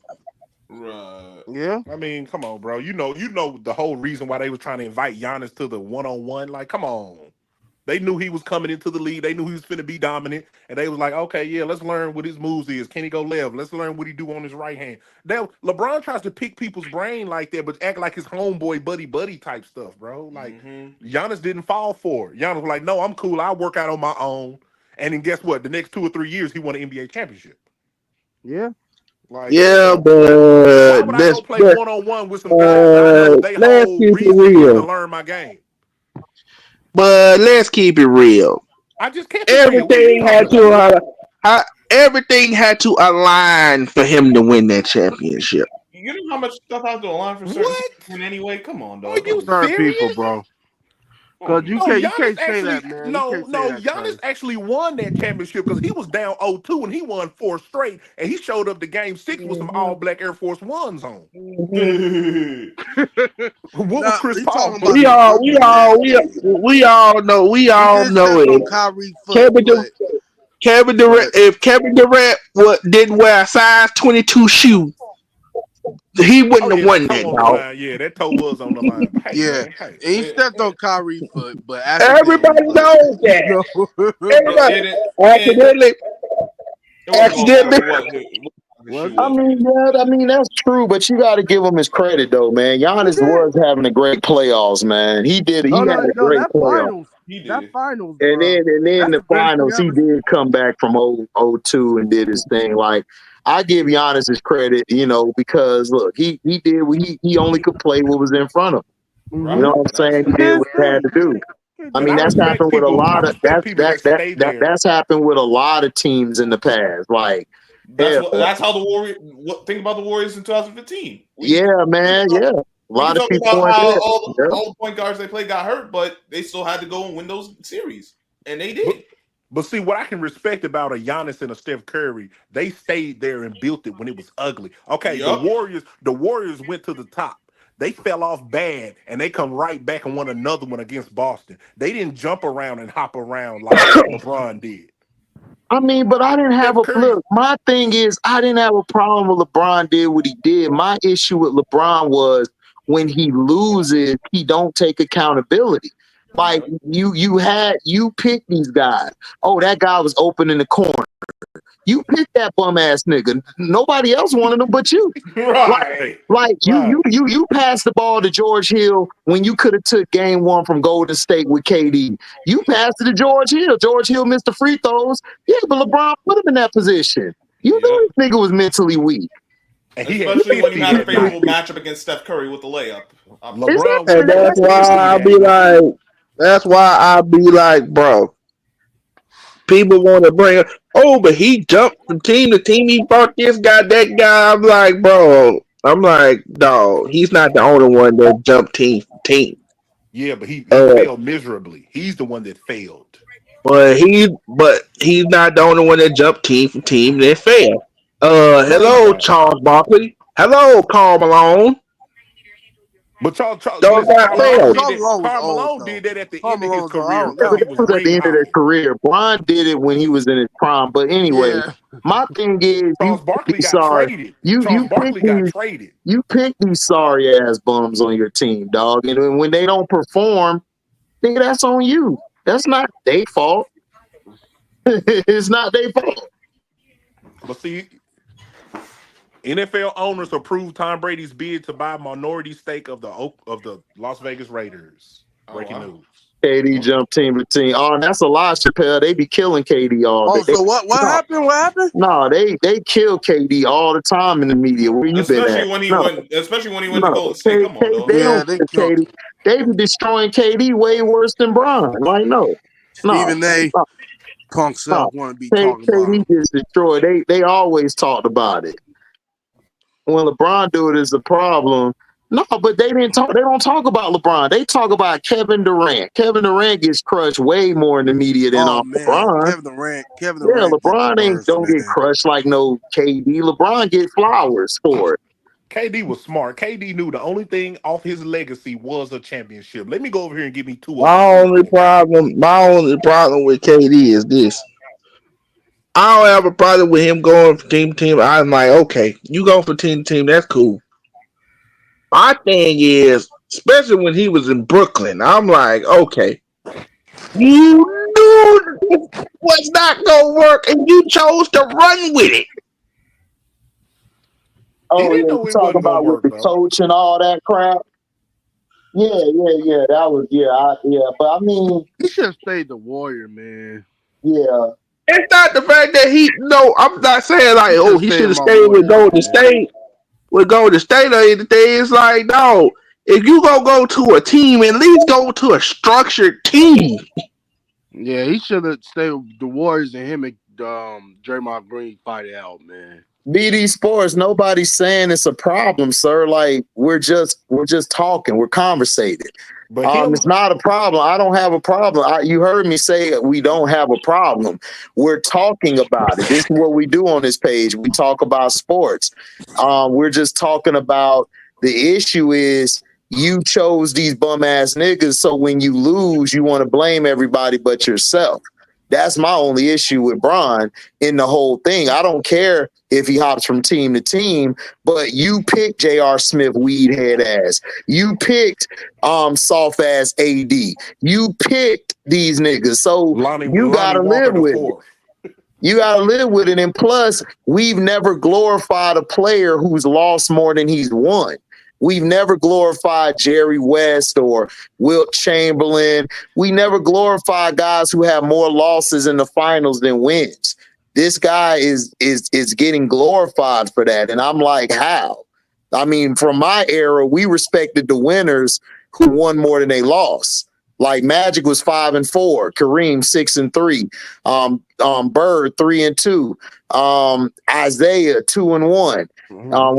Right.
Yeah.
I mean, come on, bro. You know the whole reason why they was trying to invite Giannis to the one-on-one. Like, come on. They knew he was coming into the league. They knew he was finna be dominant. And they was like, okay, yeah, let's learn what his moves is. Can he go left? Let's learn what he do on his right hand. LeBron tries to pick people's brain like that, but act like his homeboy buddy type stuff, bro. Like, Giannis didn't fall for it. Giannis was like, no, I'm cool. I'll work out on my own. And then guess what? The next 2 or 3 years, he won an NBA championship.
Yeah.
Like,
yeah, but
why would I go play one-on-one with some guys that I know they whole reason is to learn my game?
But let's keep it real.
I just kept
everything had to everything had to align for him to win that championship.
You know how much stuff has to align for certain people anyway? Come on, dog.
Are you
serious?
People,
bro. Because you can't say that, man.
Giannis actually won that championship because he was down 0-2 and he won 4 straight, and he showed up to Game 6 with some all-black Air Force Ones on. What was Chris Paul?
We all know it. Kevin Durant. If Kevin Durant didn't wear a size 22 shoe, he wouldn't have won that, dog.
Yeah, that toe was on the line. Hey, man,
he stepped on Kyrie's foot, but
everybody knows that. Everybody accidentally.
I mean that's true, but you got to give him his credit though, man. Giannis was having a great playoffs, man. He did. He had a great playoffs.
That finals,
and then the finals, he did come back from 0-2 and did his thing. Like, I give Giannis his credit, because look, he only could play what was in front of him. You know what I'm saying? He did what he had to do. I mean, that's happened with a lot of that's happened with a lot of teams in the past. Like,
that's how the Warriors. Think about the Warriors in 2015.
Man. A lot of people
about how all the point guards they played got hurt, but they still had to go and win those series, and they did.
But see, what I can respect about a Giannis and a Steph Curry, they stayed there and built it when it was ugly. Okay, the Warriors went to the top. They fell off bad, and they come right back and won another one against Boston. They didn't jump around and hop around like LeBron did.
I mean, but I didn't have look. My thing is, I didn't have a problem with LeBron did what he did. My issue with LeBron was when he loses, he don't take accountability. Like you pick these guys. Oh, that guy was open in the corner. You picked that bum ass nigga. Nobody else wanted him but you.
Right.
You passed the ball to George Hill when you could have took game 1 from Golden State with KD. You passed it to George Hill. George Hill missed the free throws. Yeah, but LeBron put him in that position. You knew this nigga was mentally weak.
Especially when you had a favorable matchup against Steph Curry with the layup.
And that's why I be like, bro. People want to bring up, but he jumped from team to team. He brought this guy, that guy. I'm like, dog, he's not the only one that jumped team from team.
Yeah, but he failed miserably. He's the one that failed.
But he's not the only one that jumped team from team that failed. Hello, Charles Barkley. Hello, Karl Malone.
But Karl Malone did that at the end of his career.
That was at the end of their career. Bron did it when he was in his prime. But anyway, my thing is,
Charles Barkley got traded.
You pick these sorry ass bums on your team, dog. And when they don't perform, nigga, that's on you. That's not their fault. It's not their fault.
But see, NFL owners approved Tom Brady's bid to buy a minority stake of the Las Vegas Raiders. Breaking news.
KD jumped team to team. Oh, that's a lie, Chappelle. They be killing KD all day.
So what happened? What happened?
No, they kill KD all the time in the media. Where you been at?
Especially when he went to Golden State. Come on,
they KD. They be destroying KD way worse than Bron. Like,
Even they punks up want to be talking about
KD gets destroyed. They always talked about it. When LeBron do it is the problem.
No, but they didn't talk. They don't talk about LeBron. They talk about Kevin Durant. Kevin Durant gets crushed way more in the media than
Oh man,
LeBron.
Kevin
Yeah,
Durant gets
LeBron ain't
worse,
don't
man.
get crushed like no KD. LeBron get flowers for it.
KD was smart. KD knew the only thing off his legacy was a championship. Let me go over here and give me 2 of them.
My only problem with KD is this. I don't have a problem with him going from team to team. I'm like, okay, you go from team to team, that's cool. My thing is, especially when he was in Brooklyn, I'm like, okay, you knew this was not gonna work, and you chose to run with it.
He
Oh
didn't
yeah,
know
you
it
talk
wasn't gonna
about with
work
the
though.
coach and all that crap. Yeah. That was but I mean,
He should have stayed the Warrior, man.
yeah.
It's not the fact that I'm not saying like,
He
oh,
should
he
stay
should
in
have
my
stayed with
Warriors,
Golden
man.
State. With Golden State or anything, it's like, no, if you gonna go to a team, at least go to a structured team.
Yeah, he should have stayed with the Warriors and him and Draymond Green fight it out, man.
BD Sports, nobody's saying it's a problem, sir. Like we're just talking, we're conversating.
But him,
It's not a problem. I don't have a problem. You heard me say we don't have a problem. We're talking about it. This is what we do on this page. We talk about sports. We're just talking about the issue is you chose these bum ass niggas. So when you lose, you want to blame everybody but yourself. That's my only issue with Bron in the whole thing. I don't care if he hops from team to team, but you picked J.R. Smith weed head ass. You picked soft ass AD. You picked these niggas. So you gotta
Walker
live
the
with it.
fourth.
You gotta live with it. And plus, we've never glorified a player who's lost more than he's won. We've never glorified Jerry West or Wilt Chamberlain. We never glorified guys who have more losses in the finals than wins. This guy is getting glorified for that. And I'm like, how? I mean, from my era, we respected the winners who won more than they lost. Like Magic was 5-4, Kareem 6-3, Bird 3-2, Isaiah 2-1.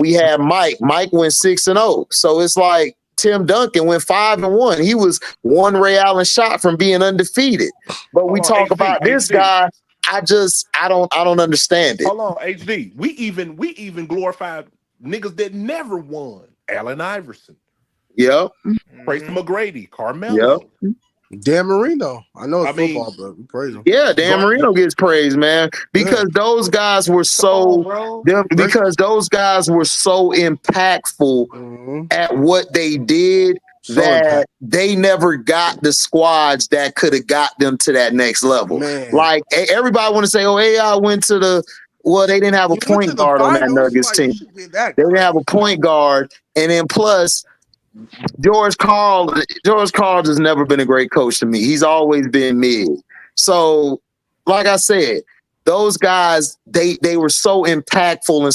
We had Mike. Mike went 6-0. So it's like Tim Duncan went 5-1. He was one Ray Allen shot from being undefeated. But we talk about this guy. I don't understand it.
Hold on, HD. We even glorified niggas that never won. Allen Iverson.
Yep.
Tracy McGrady, Carmelo.
Yep.
Dan Marino. I know it's football, but we praise him.
Yeah, Dan Marino gets praised, man, because those guys were so impactful at what they did that they never got the squads that could have got them to that next level.
Man.
Like everybody want to say, oh, AI went to they didn't have a point guard on that Nuggets team. They didn't have a point guard, and then plus George Karl has never been a great coach to me. He's always been mid. So, like I said, those guys, they were so impactful and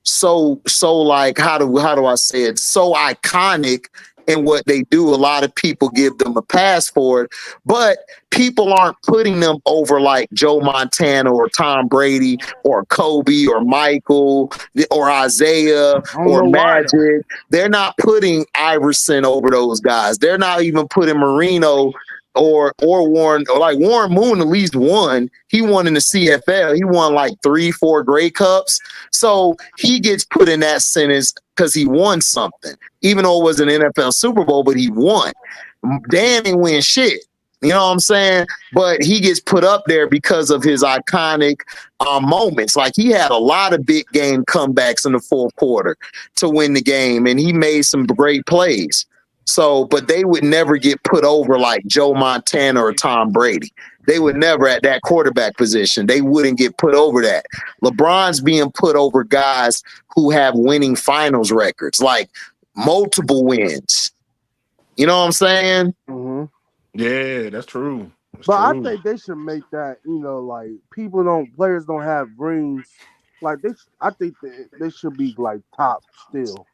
so like how do I say it? So iconic in what they do. A lot of people give them a pass for it, but people aren't putting them over like Joe Montana or Tom Brady or Kobe or Michael or Isaiah or Magic. They're not putting Iverson over those guys. They're not even putting Marino or Warren, like Warren Moon at least won. He won in the CFL. He won like 3-4 Grey Cups. So he gets put in that sentence because he won something. Even though it was an NFL Super Bowl, but he won. Dan didn't win shit. You know what I'm saying? But he gets put up there because of his iconic moments. Like he had a lot of big game comebacks in the fourth quarter to win the game, and he made some great plays. So, but they would never get put over like Joe Montana or Tom Brady. They would never at that quarterback position. They wouldn't get put over that. LeBron's being put over guys who have winning finals records, like multiple wins. You know what I'm saying?
Mm-hmm.
Yeah, that's true.
I think they should make that, like players don't have rings. Like I think they should be like top still.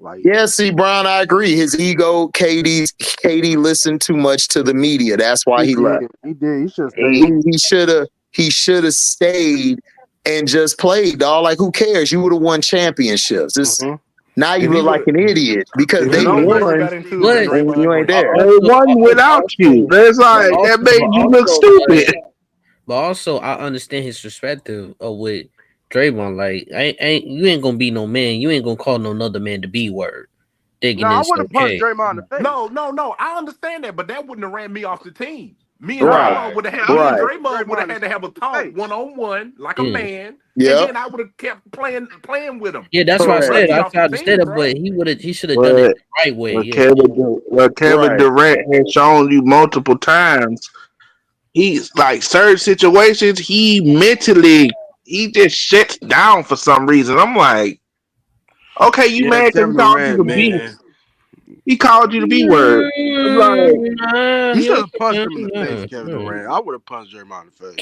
Like,
yeah, see, Brian, I agree. His ego, KD listened too much to the media. That's why he left.
He did.
He should have stayed and just played, dog. Like, who cares? You would have won championships. Now you look like an idiot because
If
they
he would have never
won
got into it
But
with
and you
Draymond
ain't
Green.
there.
They won without you. That's like that made you look stupid.
But also, I understand his perspective of what Draymond like. You ain't gonna be no man. You ain't gonna call no other man the B word. Thinking
I
it's
would have punched
okay.
Draymond in the face.
No. I understand that, but that wouldn't have ran me off the team. Me and
Right.
Draymond would have had.
Right.
Me and Draymond would have had to have a talk
Hey.
1-on-one, like a man.
Yep.
And then I would have kept playing with him.
Yeah, that's what I
Correct.
said. I
Off the
understand
team,
it,
bro.
but he should have done it the right way.
Well,
Yeah.
Kevin
Right.
Durant has shown you multiple times. He's like certain situations. He just shuts down for some reason. I'm like, okay, you mad because
Kevin
he called you
Durant,
the B. He called you the B word. It's like,
You should have punched him in the face, Kevin Durant. I would have punched Draymond in the face.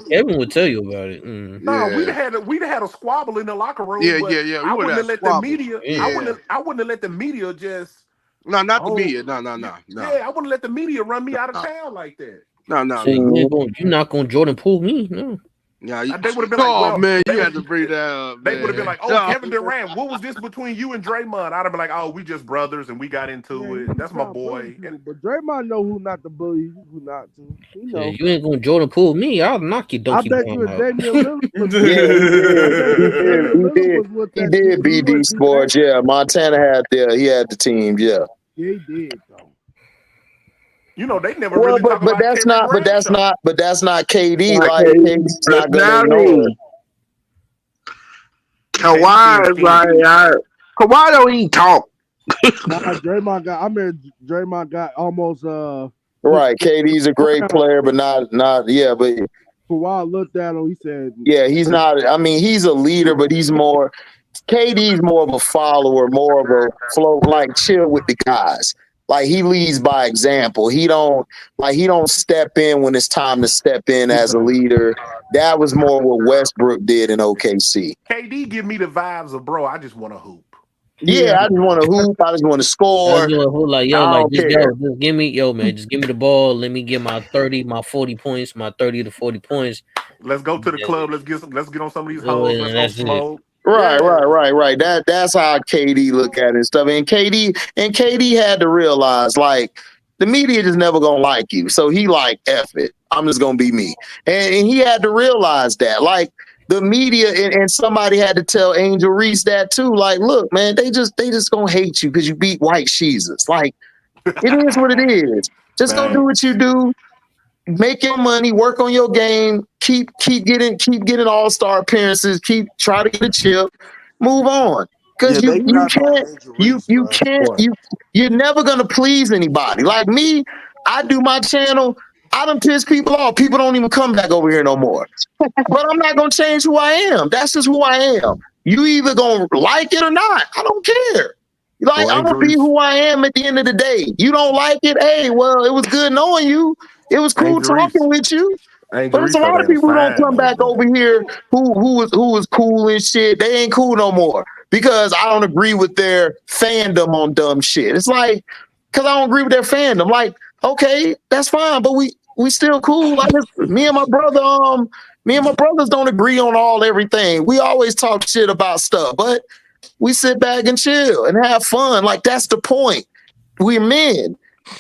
Kevin would tell you about it.
No, we'd have had a squabble in the locker room.
Yeah,
but
yeah.
I wouldn't have let the
squabble.
media.
Yeah.
I wouldn't have let the media just.
No, not the media. No.
Yeah, I wouldn't let the media run me out of town like that.
No.
So you're not gonna Jordan Poole me? No.
Yeah,
they would have been like, well,
man, you had to bring that up.
They would have been like, oh, Kevin Durant, what was this between you and Draymond? I'd have been like, oh, we just brothers and we got into it. That's my boy.
But Draymond know who not to bully, who not to. You know.
Yeah, you ain't gonna Jordan Poole me. I'll knock you.
I bet you if Damian Lillard
he did BD Sports. Yeah, Montana had he had the team. Yeah.
Yeah, he did though.
You know, they never really talk
but
about
that's not KD. Like KD's not gonna ignore it.
Kawhi is like, Kawhi don't even talk.
Draymond got almost
right. KD's a great player, but not but
Kawhi looked at him, he said,
yeah, he's not. I mean, he's a leader, but he's more. KD's more of a follower, more of a flow, like chill with the guys. Like he leads by example. He don't step in when it's time to step in as a leader. That was more what Westbrook did in OKC.
KD give me the vibes of, bro, I just want to hoop.
Yeah, I just want to hoop. I just want to score.
Just give me the ball. Let me get my 30, my 40 points, my 30 to 40 points.
Let's go to the club. Let's get on some of these hoes. Let's go smoke.
Right. That's how KD look at it and stuff. And KD had to realize, like, the media just never gonna like you. So he like, F it. I'm just gonna be me. And he had to realize that. Like the media and somebody had to tell Angel Reese that too. Like, look, man, they just gonna hate you because you beat white Jesus. Like, it is what it is. Just go do what you do. Make your money, work on your game, keep getting all-star appearances, try to get a chip, move on. Because you're never gonna please anybody. Like me, I do my channel, I done piss people off. People don't even come back over here no more. But I'm not gonna change who I am. That's just who I am. You either gonna like it or not. I don't care. Like, I'm gonna be who I am at the end of the day. You don't like it? Hey, well, it was good knowing you. It was cool talking with you. But there's a lot of people who don't come back over here who was cool and shit. They ain't cool no more because I don't agree with their fandom on dumb shit. It's like, because I don't agree with their fandom. Like, okay, that's fine, but we still cool. Like, me and my brothers don't agree on everything. We always talk shit about stuff, but we sit back and chill and have fun. Like, that's the point. We're men.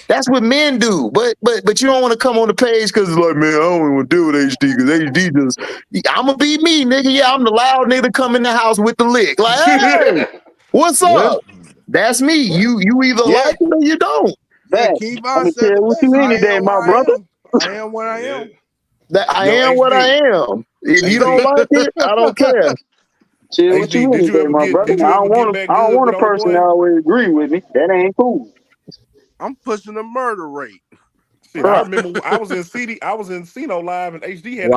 That's what men do. But you don't want to come on the page because it's like, man, I don't even want to deal with HD because HD just, I'm going to be me, nigga. Yeah, I'm the loud nigga come in the house with the lick. Like, hey, what's up? That's me. You either like it or you don't.
Yeah, Kevon said what you any day, my brother. I am what I am.
I am what I am. If you don't like it, I don't care.
Chill what you any day, my brother. I don't want a person to always agree with me. That ain't cool.
I'm pushing the murder rate.
Shit, I remember I was in Cino Live and HD had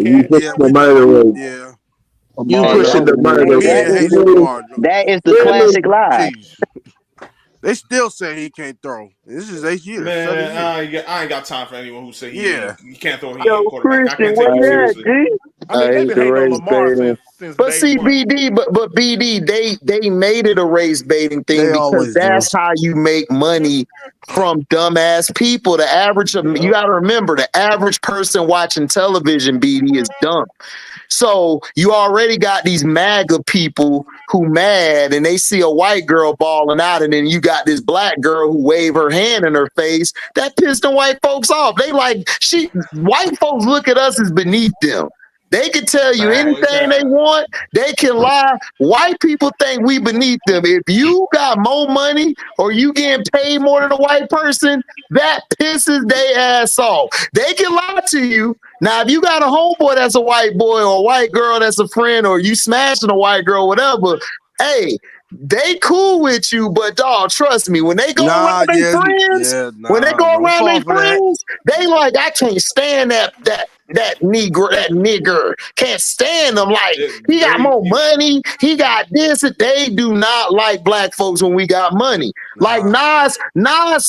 you pushing the murder rate.
Yeah.
You pushing the murder rate.
That is the classic lie.
They still say he can't throw. This is 8 years.
Man, I ain't got time for anyone who say he can't throw.
Yo, Christian, where you at, G?
I mean, they've been hating on Lamar since
But
day
see,
one.
but BD, they made it a race baiting thing
They
because
always
that's
do.
how you make money from dumbass people. The average, you got to remember, the average person watching television, BD, is dumb. So you already got these MAGA people who mad and they see a white girl balling out, and then you got this black girl who wave her hand in her face. That pissed the white folks off. They like, white folks look at us as beneath them. They can tell you anything they want. They can lie. White people think we beneath them. If you got more money or you getting paid more than a white person, that pisses their ass off. They can lie to you. Now, if you got a homeboy that's a white boy or a white girl that's a friend, or you smashing a white girl, whatever, hey, they cool with you, but dog, trust me, when they go around their friends, when they go
don't
around
fall
their
for that.
friends, they like, I can't stand that nigger, can't stand him. Like, he got more money, he got this, and they do not like black folks when we got money. Like Nas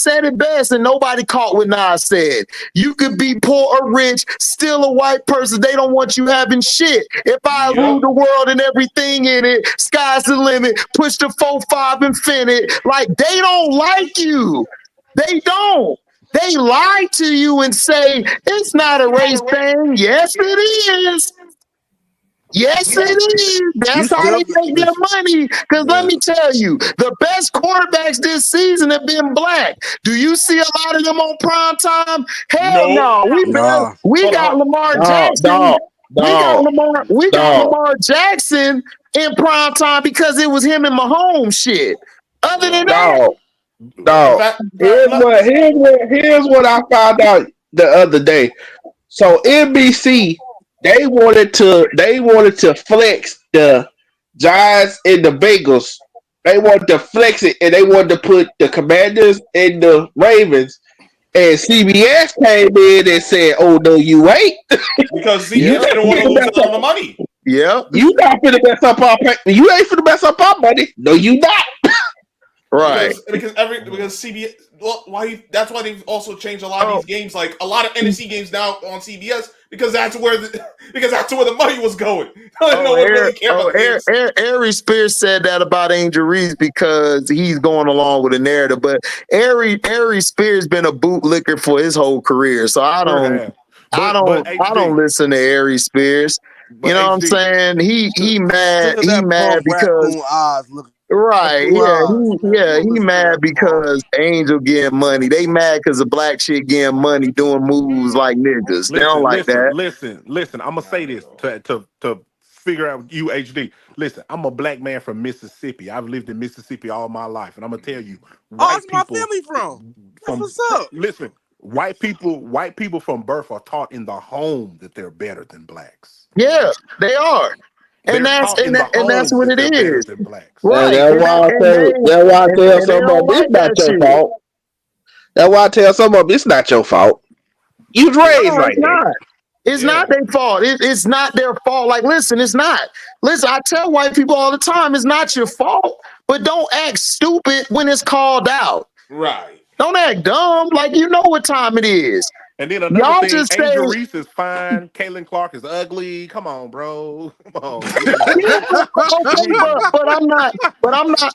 said it best, and nobody caught what Nas said. You could be poor or rich, still a white person. They don't want you having shit. If I rule the world and everything in it, sky's the limit. Push the 4-5 infinite. Like, they don't like you. They don't. They lie to you and say it's not a race thing. Yes, it is. Yes, it is. That's how they make their money. Because let me tell you, the best quarterbacks this season have been black. Do you see a lot of them on prime time? Hell no. We got Lamar Jackson. We got Lamar Jackson in prime time because it was him and Mahomes shit. Other than that,
here's what I found out the other day. So NBC, they wanted to flex the Giants and the Bengals. They wanted to flex it, and they wanted to put the Commanders and the Ravens. And CBS came in and said, "Oh no, you ain't."
Because you didn't want to lose out on the money.
Yeah,
you not finna mess up our You ain't finna mess up our money. No, you not.
Right. Because CBS. Well, that's why they've also changed a lot of these games. Like a lot of NFC games now on CBS because that's where the money was going.
Ari Spears said that about Angel Reese because he's going along with the narrative. But Ari Spears been a bootlicker for his whole career, so I don't listen to Ari Spears. You know what I'm saying? He mad because. Right, he mad because Angel getting money. They mad because a black chick getting money doing moves like niggas. They don't like that.
Listen. I'm gonna say this to figure out you HD. Listen, I'm a black man from Mississippi. I've lived in Mississippi all my life, and I'm gonna tell you,
that's my family from. That's what's up.
Listen, white people from birth are taught in the home that they're better than blacks.
Yeah, they are. And that's what it is.
Right. That's why I tell somebody it's not your fault. That's why I tell somebody it's not your fault. You was raised like that.
It's not their fault. It's not their fault. Like, listen, it's not. Listen, I tell white people all the time, it's not your fault, but don't act stupid when it's called out.
Right.
Don't act dumb. Like, you know what time it is.
And then another thing, Angel Reese is fine. Caitlin Clark is ugly. Come on, bro. Come on.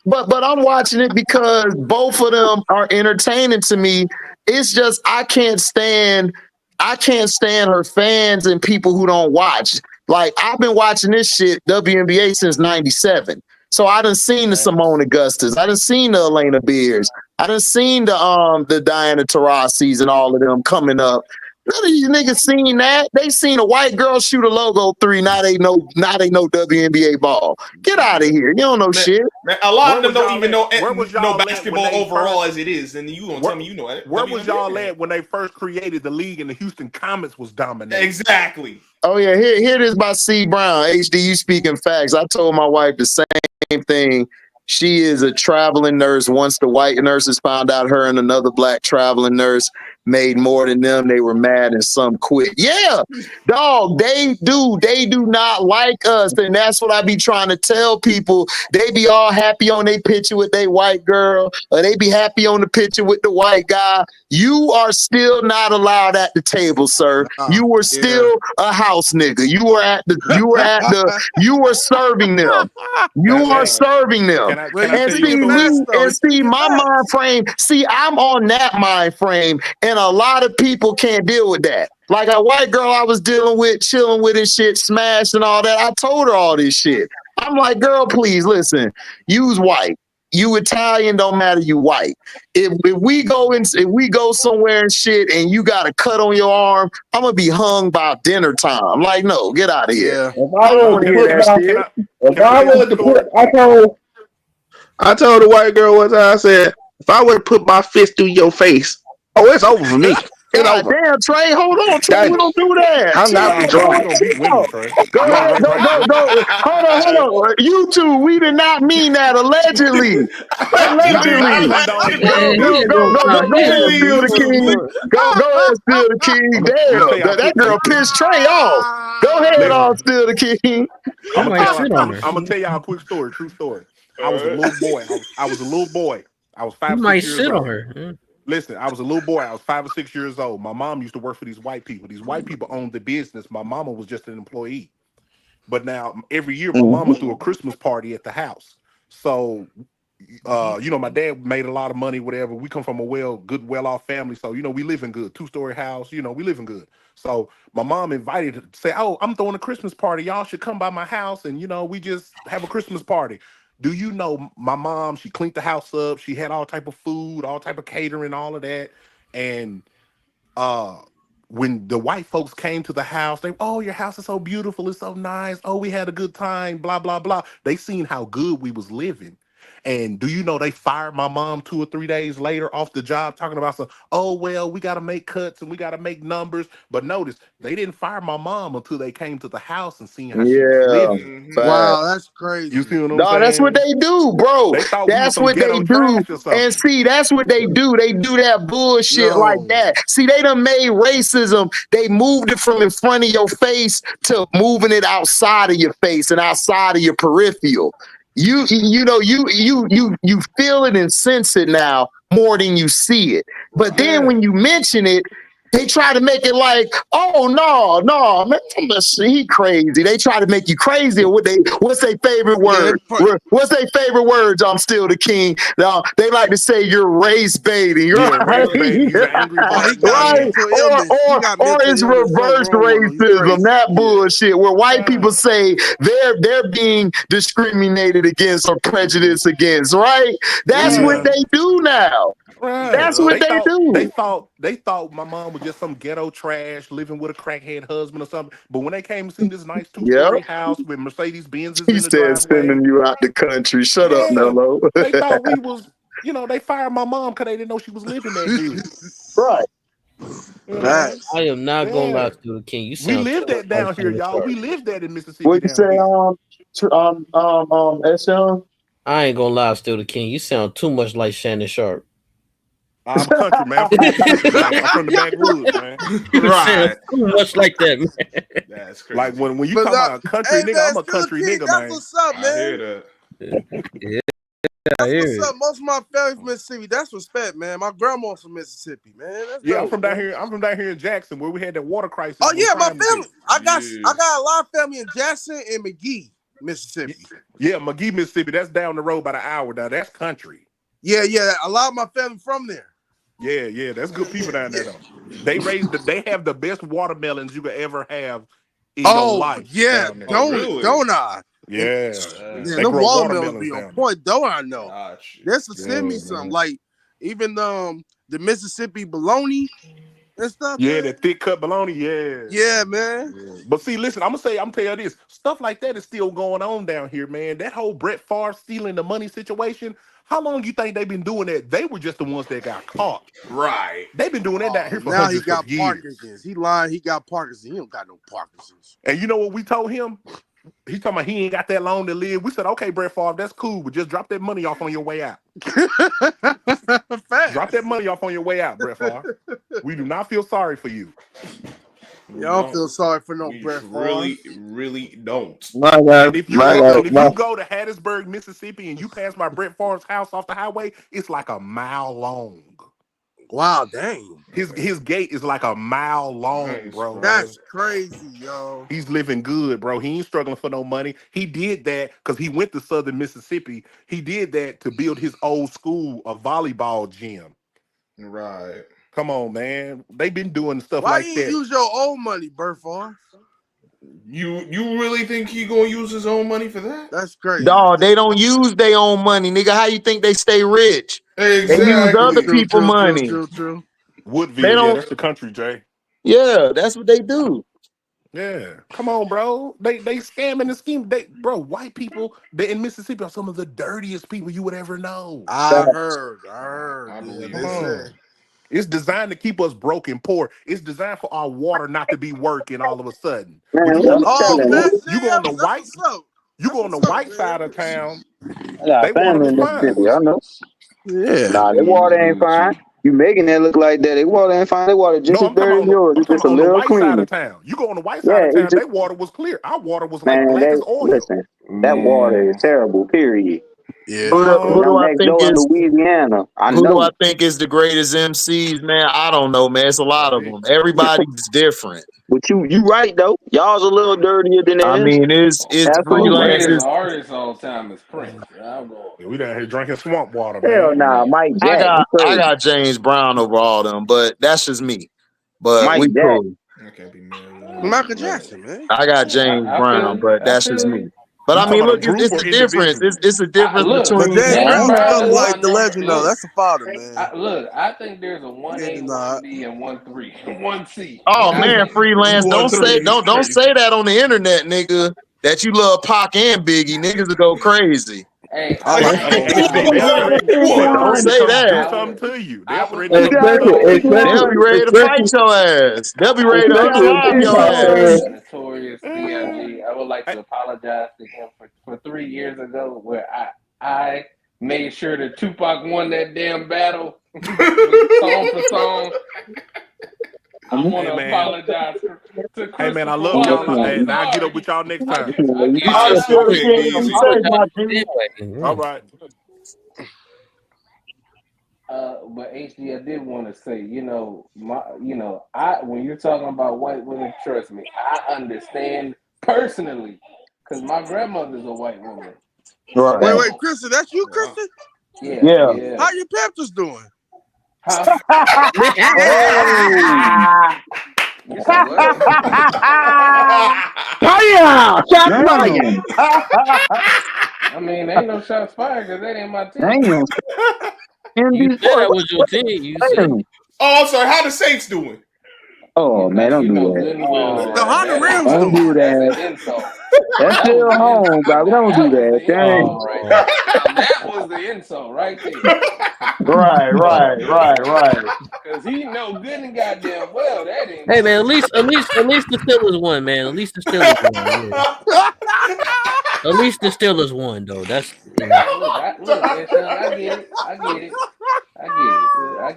But I'm watching it because both of them are entertaining to me. It's just I can't stand her fans and people who don't watch. Like, I've been watching this shit WNBA since '97. So I done seen the Simone Augustus. I done seen the Elena Beers. I done seen the Diana Taurasi's and all of them coming up. None of these niggas seen that. They seen a white girl shoot a logo three. Now they know WNBA ball. Get out of here. You don't know shit.
Man, a lot of them don't even know basketball overall as it is. And you gonna tell me you know it.
Where was y'all at when they first created the league and the Houston Comets was dominating?
Exactly.
Oh yeah, here it is by C. Brown. HD, you speaking facts. I told my wife the same thing. She is a traveling nurse. Once the white nurses found out her and another black traveling nurse,
made more than them. They were mad and some quit. Yeah, dog, they do not like us. And that's what I be trying to tell people. They be all happy on their picture with their white girl, or they be happy on the picture with the white guy. You are still not allowed at the table, sir. You were still a house nigga. You were serving them. You are serving them. And see, my mind frame, I'm on that mind frame, and a lot of people can't deal with that. Like a white girl I was dealing with, chilling with and shit, smashed and all that. I told her all this shit. I'm like, girl, please listen. You's white. You Italian, don't matter. You white. If we go somewhere and shit, and you got a cut on your arm, I'm gonna be hung by dinner time. I'm like, no, get out of here.
If I was to put, I told the white girl one time, I said, if I were to put my fist through your face, it's over for me. It's over.
Damn, Trey, hold on, Trey. We don't do that.
I'm not drunk.
Go ahead, go. Hold on. You two, we did not mean that. Allegedly. Go ahead, steal the king. Damn, that girl pissed Trey off. Go ahead, steal the king.
I'm gonna tell y'all a quick story, true story. I was a little boy. I was 5 or 6 years old. Listen, I was a little boy. I was 5 or 6 years old. My mom used to work for these white people. These white people owned the business. My mama was just an employee. But now every year, my mama threw a Christmas party at the house. So, my dad made a lot of money, whatever. We come from a well-off family. So, we live in good. 2-story house. We live in good. So my mom invited to say, oh, I'm throwing a Christmas party. Y'all should come by my house. And, we just have a Christmas party. Do you know my mom, she cleaned the house up. She had all type of food, all type of catering, all of that. And when the white folks came to the house, your house is so beautiful. It's so nice. Oh, we had a good time, blah, blah, blah. They seen how good we was living. And do you know they fired my mom 2 or 3 days later off the job talking about we got to make cuts and we got to make numbers. But notice, they didn't fire my mom until they came to the house and seen how she was living.
Wow, that's crazy.
You see what I'm saying?
That's what they do, bro. That's what they do. And see, that's what they do. They do that bullshit like that. See, they done made racism. They moved it from in front of your face to moving it outside of your face and outside of your peripheral. You feel it and sense it now more than you see it. But then when you mention it, they try to make it like, oh no, man, he crazy. They try to make you crazy. What's their favorite word? What's their favorite words? I'm still the king. Now they like to say you're race baiting, right? Right? Or it's reverse racism. That bullshit where white people say they're being discriminated against or prejudiced against. Right? That's what they do now. Right. That's what they do.
They thought my mom was just some ghetto trash living with a crackhead husband or something. But when they came and seen this nice 2-story house with Mercedes Benzes in the driveway,
sending you out the country. Shut up, Mello.
They thought we was, they fired my mom because they didn't know she was living that good.
Right.
I am not gonna lie to the king.
We lived that down here, y'all. We lived that in Mississippi.
What you say, Eshawn?
I ain't gonna lie, still the king. You sound too much like Shannon Sharp.
I'm country, man. I'm from the backwoods, man.
Right. Too much like that, man.
That's crazy.
Like when you talk about a country nigga, I'm a country nigga, man.
That's what's up, man.
I hear that.
Yeah.
That's what's up. Most of my family from Mississippi. That's respect, man. My grandma's from Mississippi, man. That's
dope,
I'm
from down here. I'm from down here in Jackson, where we had that water crisis.
Oh yeah, my family. I got a lot of family in Jackson and McGee, Mississippi.
Yeah, McGee, Mississippi. That's down the road about an hour now. That's country.
Yeah. A lot of my family from there.
Yeah, that's good people down there though. They have the best watermelons you could ever have in your life.
Yeah, don't I?
Yeah,
the watermelons be on point. Don't I know? That's to send me some. Like even the Mississippi bologna and stuff.
Yeah,
man.
the thick cut bologna. Yeah,
man.
Yeah. But see, listen, I'm tell you this. Stuff like that is still going on down here, man. That whole Brett Favre stealing the money situation. How long you think they've been doing that? They were just the ones that got caught.
Right.
They've been doing that down here for
now he got
years.
Parkinson's. He lying. He got Parkinson's. He don't got no Parkinson's.
And you know what we told him? He talking about he ain't got that long to live. We said, okay, Brett Favre, that's cool, but just drop that money off on your way out. Drop that money off on your way out, Brett Favre. We do not feel sorry for you.
Y'all don't feel sorry for no Brett Favre.
Really don't.
And if you go to Hattiesburg, Mississippi, and you pass by Brett Favre's house off the highway, it's like a mile long.
Wow, dang.
His gate is like a mile long, bro.
That's crazy, yo.
He's living good, bro. He ain't struggling for no money. He did that because he went to Southern Mississippi. He did that to build his old school, a volleyball gym.
Right.
Come on, man. They've been doing stuff
Why
like
you
that.
use your own money, Brett Favre?
You really think he gonna use his own money for that?
That's crazy.
Dog, they don't use their own money, nigga. How you think they stay rich?
Exactly.
They use other people's money.
True.
Woodville, yeah, that's the country, Jay.
Yeah, that's what they do.
Yeah, come on, bro. They scam and scheme. Bro, white people in Mississippi are some of the dirtiest people you would ever know.
I heard.
I believe
it.
It's designed to keep us broke and poor. It's designed for our water not to be working all of a sudden.
Man,
You go on the white side of town.
I got family in Mississippi. I know. Yeah. Nah, their water ain't fine. You making that look like that? Their water ain't fine. Their water just as dirty as yours. It's just a little cleaner.
You go on the white side of town. Their water was clear. Our water was like black as oil.
Listen, that water is terrible. Period.
Yeah. Who do I think is
Louisiana?
Who do I think is the greatest MCs, man? I don't know, man. It's a lot of them. Everybody's different.
But you right though. Y'all's a little dirtier than that.
I mean, it's
greatest artist all time is Prince.
We down here drinking swamp water,
man. Hell nah, Mike Jack.
I got James Brown over all them, but that's just me. But
Mike
we
Jack.
cool.
I can't be
Michael Jackson, man.
I got James Brown, but that's just me. But I mean, look, it's a difference. It's a difference between.
But James Brown like the legend, though. That's the father, man.
I think there's a 1A, 1B, and 1-3, 1C.
Oh man, freelance! Don't say that on the internet, nigga. That you love Pac and Biggie, niggas will go crazy.
Hey,
don't say that.
Something to you.
They'll be ready to fight your ass. They'll be ready to unalive your ass.
Notorious B.I.G. I would like to apologize to him for 3 years ago where I made sure that Tupac won that damn battle song for song. I want to apologize to Chris.
Hey man, I love y'all, and I'll get up with y'all next time. All right.
But HD, I did want to say, when you're talking about white women, trust me, I understand personally, because my grandmother's a white woman.
Right.
Wait, Kristen, that's you, Kristen?
Yeah.
How your Panthers doing?
Huh?
Fire! Shots fired!
I mean, ain't no shots fired because that ain't my team.
You said that was your team.
Oh, I'm sorry. How the Saints doing?
Oh man, don't do that.
The how the Rams
don't do that. That's still home, bro. Don't do that.
That was the insult right there.
Right.
Because he know good and goddamn well that ain't.
Hey man, at least the Steelers won, man. At least the Steelers won. Yeah. At least the Steelers won, though. That's
look, I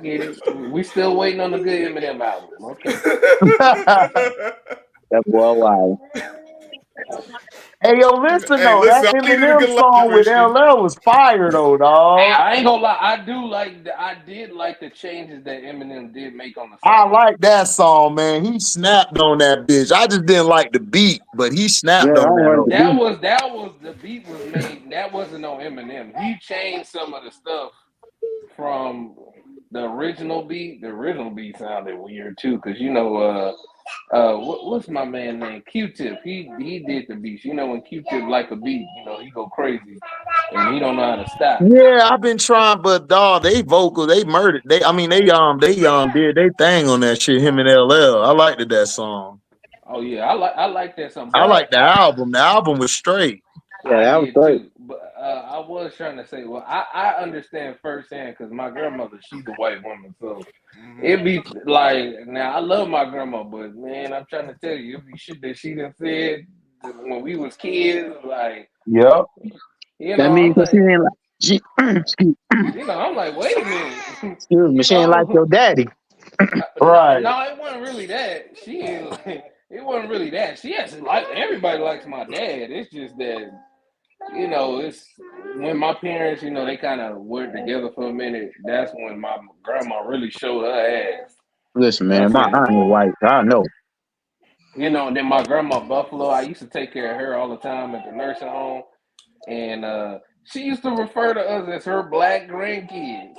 get it. We still waiting on the good Eminem album. Okay.
That's worldwide.
Hey, yo, listen though. That Eminem song with LL was fire though, dog.
I ain't gonna lie. I did like the changes that Eminem did make on the song.
I like that song, man. He snapped on that bitch. I just didn't like the beat, but he snapped on that.
That was the beat was made. That wasn't no Eminem. He changed some of the stuff from the original beat. The original beat sounded weird too, because what's my man name? Q-Tip. He did the beats. When Q-Tip like a beat, he go crazy and he don't know how to stop.
Yeah, I've been trying, but dog, they murdered. They did they thing on that shit. Him and LL. I liked that song.
Oh yeah, I like that song.
I like the album. The album was straight.
Yeah, that was great.
Too. But I was trying to say, well, I understand firsthand because my grandmother, she's a white woman, so it'd be like, now I love my grandma, but man, I'm trying to tell you, it'd be shit that she done said when we was kids, like,
yep.
That means
She,
I'm like, wait a minute.
excuse me, she ain't like your daddy.
Right.
No, it wasn't really that. She ain't like, it wasn't really that. She actually like everybody likes my dad. It's just that it's when my parents, they kind of worked together for a minute. That's when my grandma really showed her ass.
Listen, man, my aunt is white. I know.
And then my grandma Buffalo, I used to take care of her all the time at the nursing home, and she used to refer to us as her black grandkids.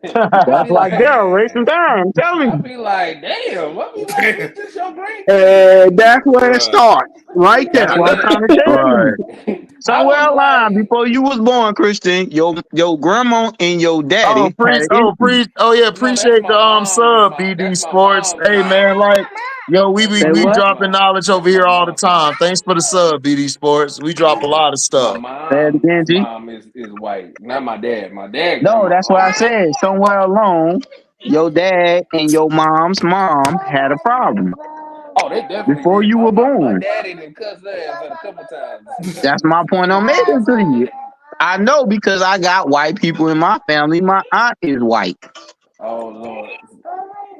That's like they're racing down. I'm telling
I'd
you.
be like, damn, what be like, this just your grandkids?
And that's where it starts, right there.
That's what I'm trying to tell you.
Right.
Somewhere
I was
along
like,
before you was born, Christian, your grandma and your daddy had an issue.
Yeah,
no, that's
appreciate
my
the
mom's and
sub,
my
BD
that's my
Sports.
mom's
Hey
mom.
man, like we
That's
we
my
Say
we
what?
mom's
dropping
mom.
knowledge over
That's my
here all the
mom's mom.
time. Thanks for the sub, BD Sports. We drop a
Yeah.
lot of
My
stuff.
Say it
mom's
again, G.
mom is white, not my dad. My dad
No,
grandma
that's what I
white.
said. Somewhere along, your dad and your mom's mom had a problem
Oh, they definitely
before
did.
you
My
were
my, my
born.
daddy done cussed their ass out a couple times.
That's my point I'm making to you. I know because I got white people in my family. My aunt is white.
Oh Lord,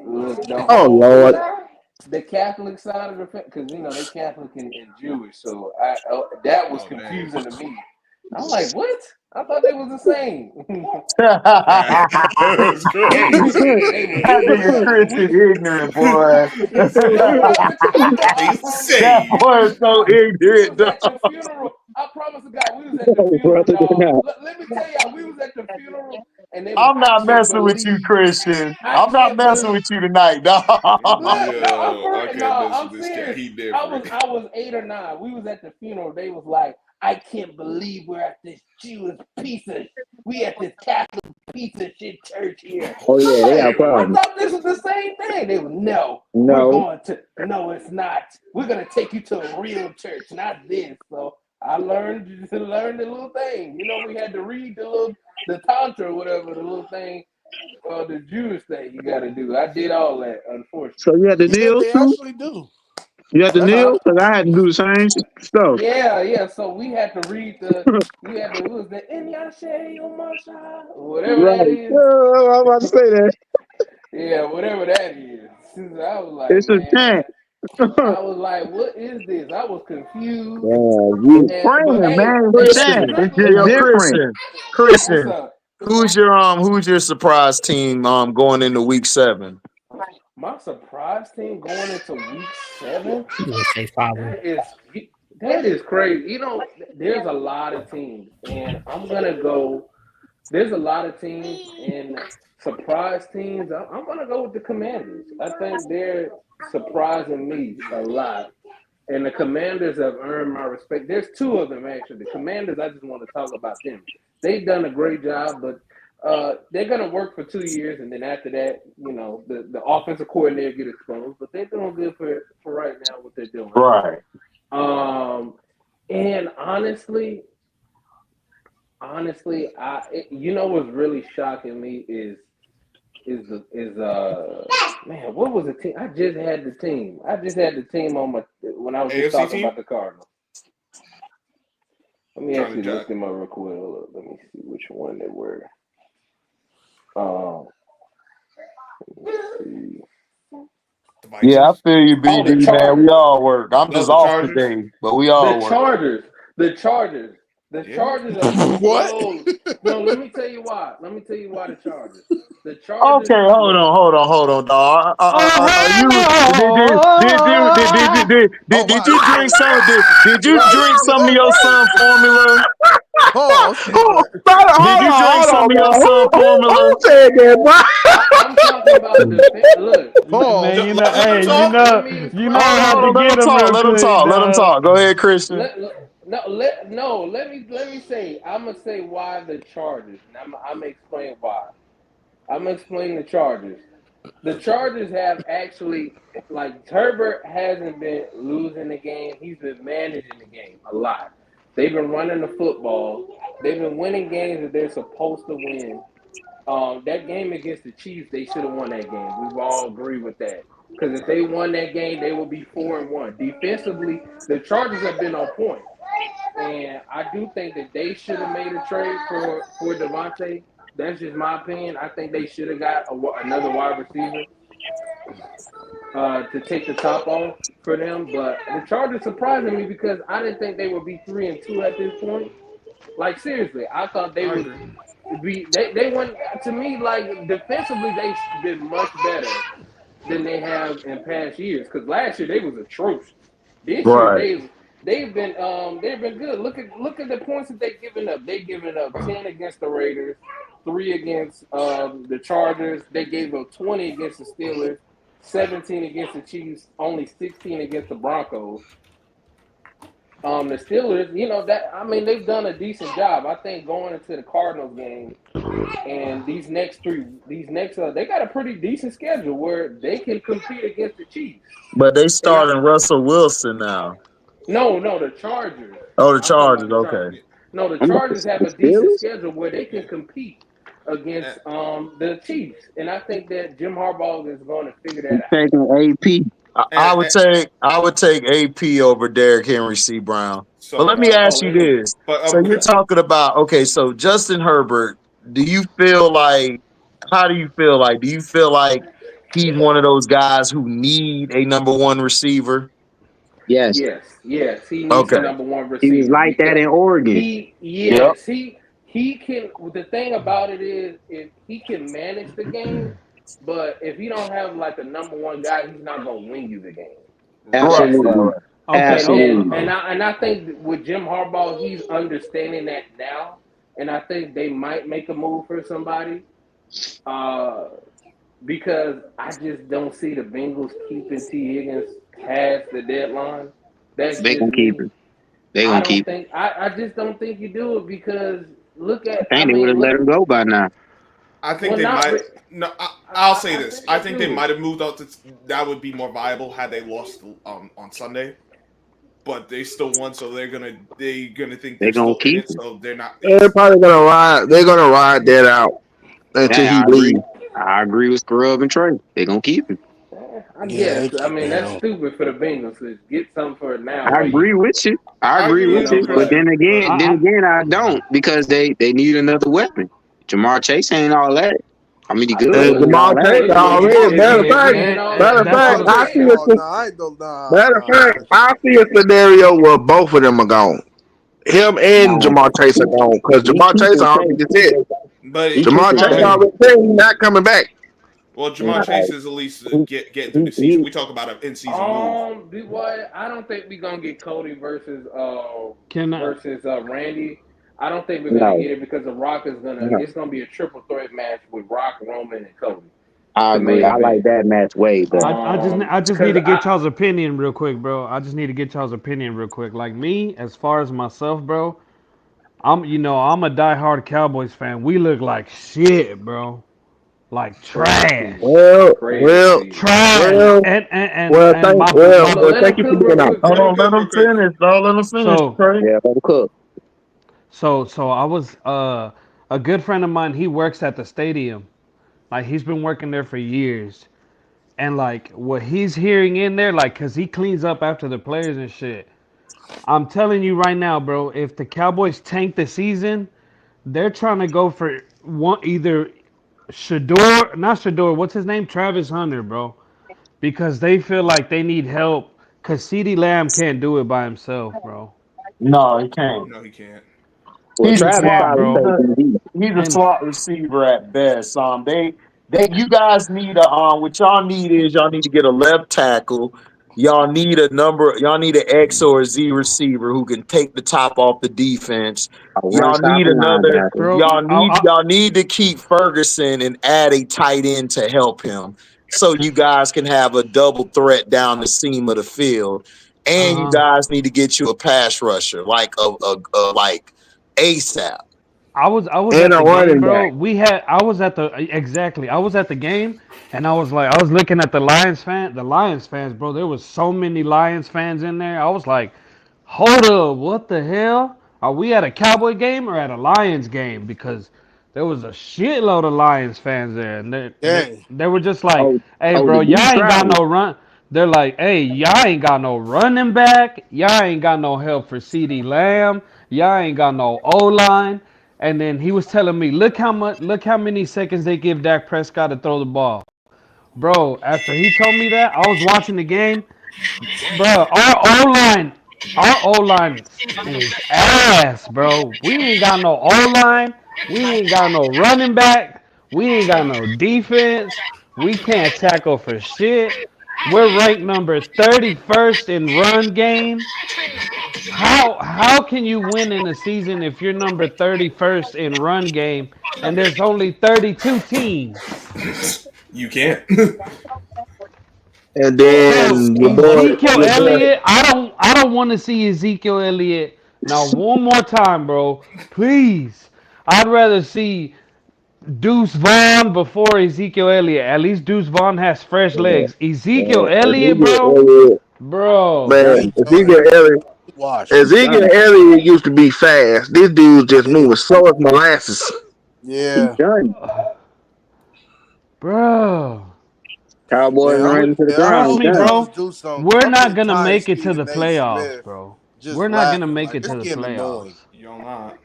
look, the
Oh
whole
Lord.
the Catholic side of the because they Catholic and Jewish, so that was confusing to me. I'm like, what? I thought they was the same.
That's
they was
That nigga Chris
we
is ignorant, boy.
no, but check this out though.
He's the
That
same.
boy is so
We
ignorant,
was
dog.
at the funeral. I promise to God, we was at the
No,
funeral,
brother, they're
dog.
not.
Let me tell y'all, we was at the funeral, and they was.
I'm not messing with you, Christian.
I
I'm not
can't
messing
believe.
with you tonight, dog.
Look, no, I'm
Yo,
for
I
it.
can't
No,
mess with
I'm
this cat.
serious.
He
I
different.
was 8 or 9. We was at the funeral. They was like, I can't believe we're at this Jewish piece of. We at this Catholic piece of shit church here.
Oh
I'm
yeah, they got
like, I
problems.
thought this was the same thing. They were no. We're
No.
going to. No, it's not. We're gonna take you to a real church, not this. So I learned to learn the little thing. We had to read the tantra, or whatever, the little thing. The Jewish thing you got to do. I did all that, unfortunately.
So you had to
Yeah,
kneel
they
too?
actually do.
You had to
Huh?
kneel? Because I had to do the same stuff.
Yeah. So we had to read what was the Inyashe Omasha? Whatever that
Right.
is.
I'm about to say that.
Yeah, whatever that is. I was like,
It's a
man,
chant.
I was like, what is this? I was confused.
You
But
praying,
hey,
man. It's a chant.
Christian,
It's
luckily,
hey,
just
yo,
different.
what's
Christian.
up?
Who's your surprise team going into week 7?
My surprise team going into week 7?
You gonna say 5-1.
That is crazy. There's a lot of teams, and I'm gonna go. There's a lot of teams and surprise teams. I'm gonna go with the Commanders. I think they're surprising me a lot, and the Commanders have earned my respect. There's 2 of them actually. The Commanders, I just want to talk about them. They've done a great job, but they're gonna work for 2 years, and then after that, the offensive coordinator get exposed. But they're doing good for right now what they're doing.
Right.
And honestly, what's really shocking me is man, what was the team? I just had the team. On when I was just
AFC
talking
team?
about the Cardinals. Let me actually look them up real quick. Let me see which one they were. Let me see.
Yeah, I feel you,
Oh, the
BD, man. We
Chargers.
all work. I'm
No,
just
the
off
Chargers.
today, but we all
The
work.
Chargers. The Chargers. The
Yeah.
Chargers are
What?
no. Let me tell you why. The Chargers. The Chargers.
Okay, hold on, dog. Did you drink some? Did you drink some of your son formula?
Pause.
Did you drink some
Hold
of
on,
your
bro.
son formula?
Who said that, boy?
I'm talking about look.
Pause.
Man,
Let me let me explain.
Hold on. Let him talk. Let him talk. Go ahead, Christian.
Let me say. I'm gonna say why the Chargers. And I'm gonna explain why. I'm gonna explain the Chargers. The Chargers have actually, like, Herbert hasn't been losing the game. He's been managing the game a lot. They've been running the football. They've been winning games that they're supposed to win. That game against the Chiefs, they should have won that game. We all agree with that. Because if they won that game, they would be 4-1. Defensively, the Chargers have been on point. and I do think that they should have made a trade for Davante. That's just my opinion. I think they should have got another wide receiver to take the top off for them. But the Chargers surprising me because I didn't think they would be 3-2 at this point. Like seriously, I thought they would be. They went to me like defensively. They've been much better than they have in past years. Because last year they was atrocious. This year they've been good. Look at the points that they've given up. They've given up 10 against the Raiders, 3 against the Chargers. They gave up 20 against the Steelers, 17 against the Chiefs, only 16 against the Broncos. The Steelers, they've done a decent job. I think going into the Cardinals game and they got a pretty decent schedule where they can compete against the Chiefs.
But they starting Russell Wilson now.
No, the Chargers.
Oh, the Chargers. Okay.
No, the Chargers have a decent schedule where they can compete against the Chiefs, and I think that Jim Harbaugh is going to figure that out.
Taking AP.
I would take AP over Derrick Henry, C. Brown.
So,
but let me ask you this. So you're talking about, okay, so Justin Herbert, how do you feel like, do you feel like he's one of those guys who need a number one receiver?
Yes. He needs a number one receiver.
He was like that in Oregon.
He can. The thing about it is he can manage the game. But if you don't have like a number one guy, he's not gonna win you the game.
Absolutely.
Absolutely. And I think with Jim Harbaugh, he's understanding that now, and I think they might make a move for somebody. Because I just don't see the Bengals keeping T. Higgins past the deadline.
They gonna keep it. They gonna keep it.
I just don't think you do it because look at.
I think they would have let him go by now.
I think they might. No, I'll say this. I think they might have moved out. That would be more viable had they lost on Sunday. But they still won, so they're gonna think they're gonna keep it. So they're not.
They're probably gonna ride. They're gonna ride that out until he leaves.
I agree with Scrub and Trey. They're gonna keep him.
I guess. I mean, that's stupid for the Bengals to get something for it now.
I agree with you. I agree with you. But then again, I don't because they need another weapon. Jamar Chase ain't all that. I mean, he good.
Jamar Chase already. Matter of fact, I see a scenario where both of them are gone. Him and Jamar Chase are gone because Jamar Chase already said.
But
Jamar Chase already said he's not coming back.
Well, Jamar Chase is at least getting through the season. We talk about an in-season move.
I don't think we're gonna get Cody versus Randy. I don't think we're gonna get it because the Rock is gonna. It's gonna be a triple threat match with Rock, Roman, and Cody.
I agree. I like that match way better.
I just need to get y'all's opinion real quick, bro. Like me, as far as myself, bro, I'm a diehard Cowboys fan. We look like shit, bro. Like trash.
Well,
trash.
Thank you for being out.
Hold on, let them finish.
Let them cook.
So I was a good friend of mine. He works at the stadium. Like he's been working there for years, and like what he's hearing in there, like, cause he cleans up after the players and shit. I'm telling you right now, bro. If the Cowboys tank the season, they're trying to go for either not Shador. What's his name? Travis Hunter, bro. Because they feel like they need help. Cause CeeDee Lamb can't do it by himself, bro.
No, he can't.
No, he can't.
He's a slot receiver at best. You guys need what y'all need is y'all need to get a left tackle. Y'all need an X or a Z receiver who can take the top off the defense. Y'all need another. Y'all need to keep Ferguson and add a tight end to help him, so you guys can have a double threat down the seam of the field. And you guys need to get you a pass rusher like ASAP.
I was at the game, bro. I was at the game, and I was looking at the Lions fans, bro. There was so many Lions fans in there. I was like, hold up, what the hell? Are we at a Cowboy game or at a Lions game? Because there was a shitload of Lions fans there, and they were just like, hey, bro, y'all ain't got no run. they're like, hey, y'all ain't got no running back. Y'all ain't got no help for CD Lamb. Y'all ain't got no O line. And then he was telling me, look how many seconds they give Dak Prescott to throw the ball. Bro, after he told me that, I was watching the game. Bro, our O line is ass, bro. We ain't got no O line. We ain't got no running back. We ain't got no defense. We can't tackle for shit. We're ranked number 31st in run game. How can you win in a season if you're number 31st in run game and there's only 32 teams?
You can't.
And
Bro,
then
Ezekiel
your boy,
Elliott, I don't want to see Ezekiel Elliott now one more time, bro. Please. I'd rather see Deuce Vaughn before Ezekiel Elliott. At least Deuce Vaughn has fresh legs. Ezekiel Elliott,
Ezekiel
bro.
Elliott,
Bro.
Yeah,
man,
he done. Washed.
He's
Ezekiel
done.
Elliott used to be fast. This dude just
Yeah.
moving slow as molasses.
He's
Yeah.
done.
Bro.
Cowboys
Man,
running to the
Trust
ground. He's
me,
I'm
done.
telling
bro.
Deuce something.
We're
I'm
not
getting
gonna
tired of
make it to
seeing
the
Nate
playoffs,
Smith
bro.
just
We're not gonna
laughing.
make
Like
it
it's
to the
getting
playoffs.
annoying.
You're not.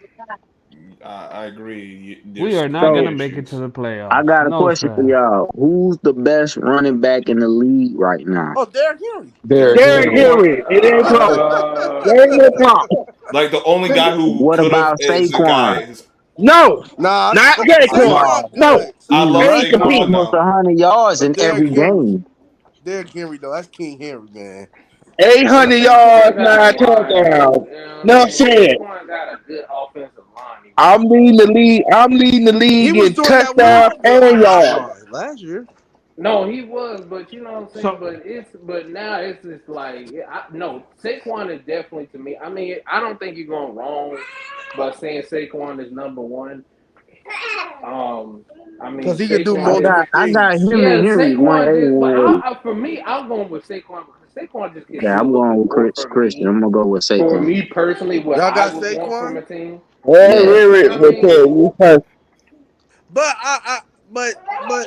I agree.
We
There's
are not
clear
So
gonna make it to
issues.
the
I
playoffs.
got a
No,
question for
sir.
y'all. Who's the best running back in the league right now?
Oh, Derrick Henry.
Derrick
Derrick
Henry.
Henry, it ain't close.
Uh,
There ain't no close.
Like the only guy who
What
could have
about
is a
Saquon?
guy.
No,
Nah,
not Jaquan.
No,
Saquon
No,
good.
I
he
love
they ain't
rushed for
Saquon
competing.
almost
now.
100 yards
But
in
Derrick
every
Henry.
game.
Derrick Henry though, that's King Henry, man.
800
Saquon
yards,
got a
9
line, though.
touchdowns.
You know what I
No
mean?
said.
Saquon got a good offensive line he
I'm
runs with.
leading the league. I'm leading the
He
league
was
in
doing that when he
touchdowns
was building
and
that
yards.
line last year.
No, he was, but you know what I'm saying.
So
But now it's just like no. Saquon is definitely to me. I mean, I don't think you're going wrong by saying Saquon is number one. I
Because
mean
he could do
Saquon is.
multiple
I got
things.
him and
Yeah,
Henry
Saquon just. But
180.
for me, I'm going with Saquon because Saquon just can
Yeah,
do a
I'm
little
going
bit
with
more
Christian. I'm gonna go with
for
Saquon.
me personally, what
Y'all
I
got
would want from
Saquon?
a team.
Hey,
Yeah,
wait,
you
wait,
know what I mean.
But but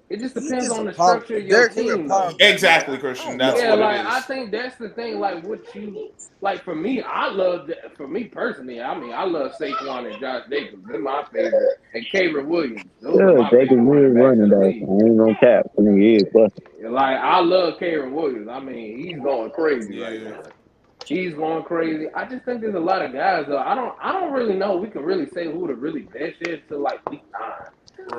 It just
he
depends
just
on
a
the
power.
structure of your
Derrick Henry a
team,
power
though.
back, man.
Exactly,
I
Christian.
don't
That's
know.
Yeah,
what it
like I
is.
think that's the thing. Like what you like for me, I love for me personally. I mean, I love Saquon and Josh Jacobs. They're my favorite, and Cameron Williams. Those are
Yeah,
my
Jacobs
favorite running
is
backs
running
in the
back.
league.
I ain't gonna cap. I mean, he is busting.
Like I love Cameron Williams. I mean, he's going crazy right
Yeah.
now. He's going crazy. I just think there's a lot of guys though. I don't really know. We can really say who the really best is until like week 9.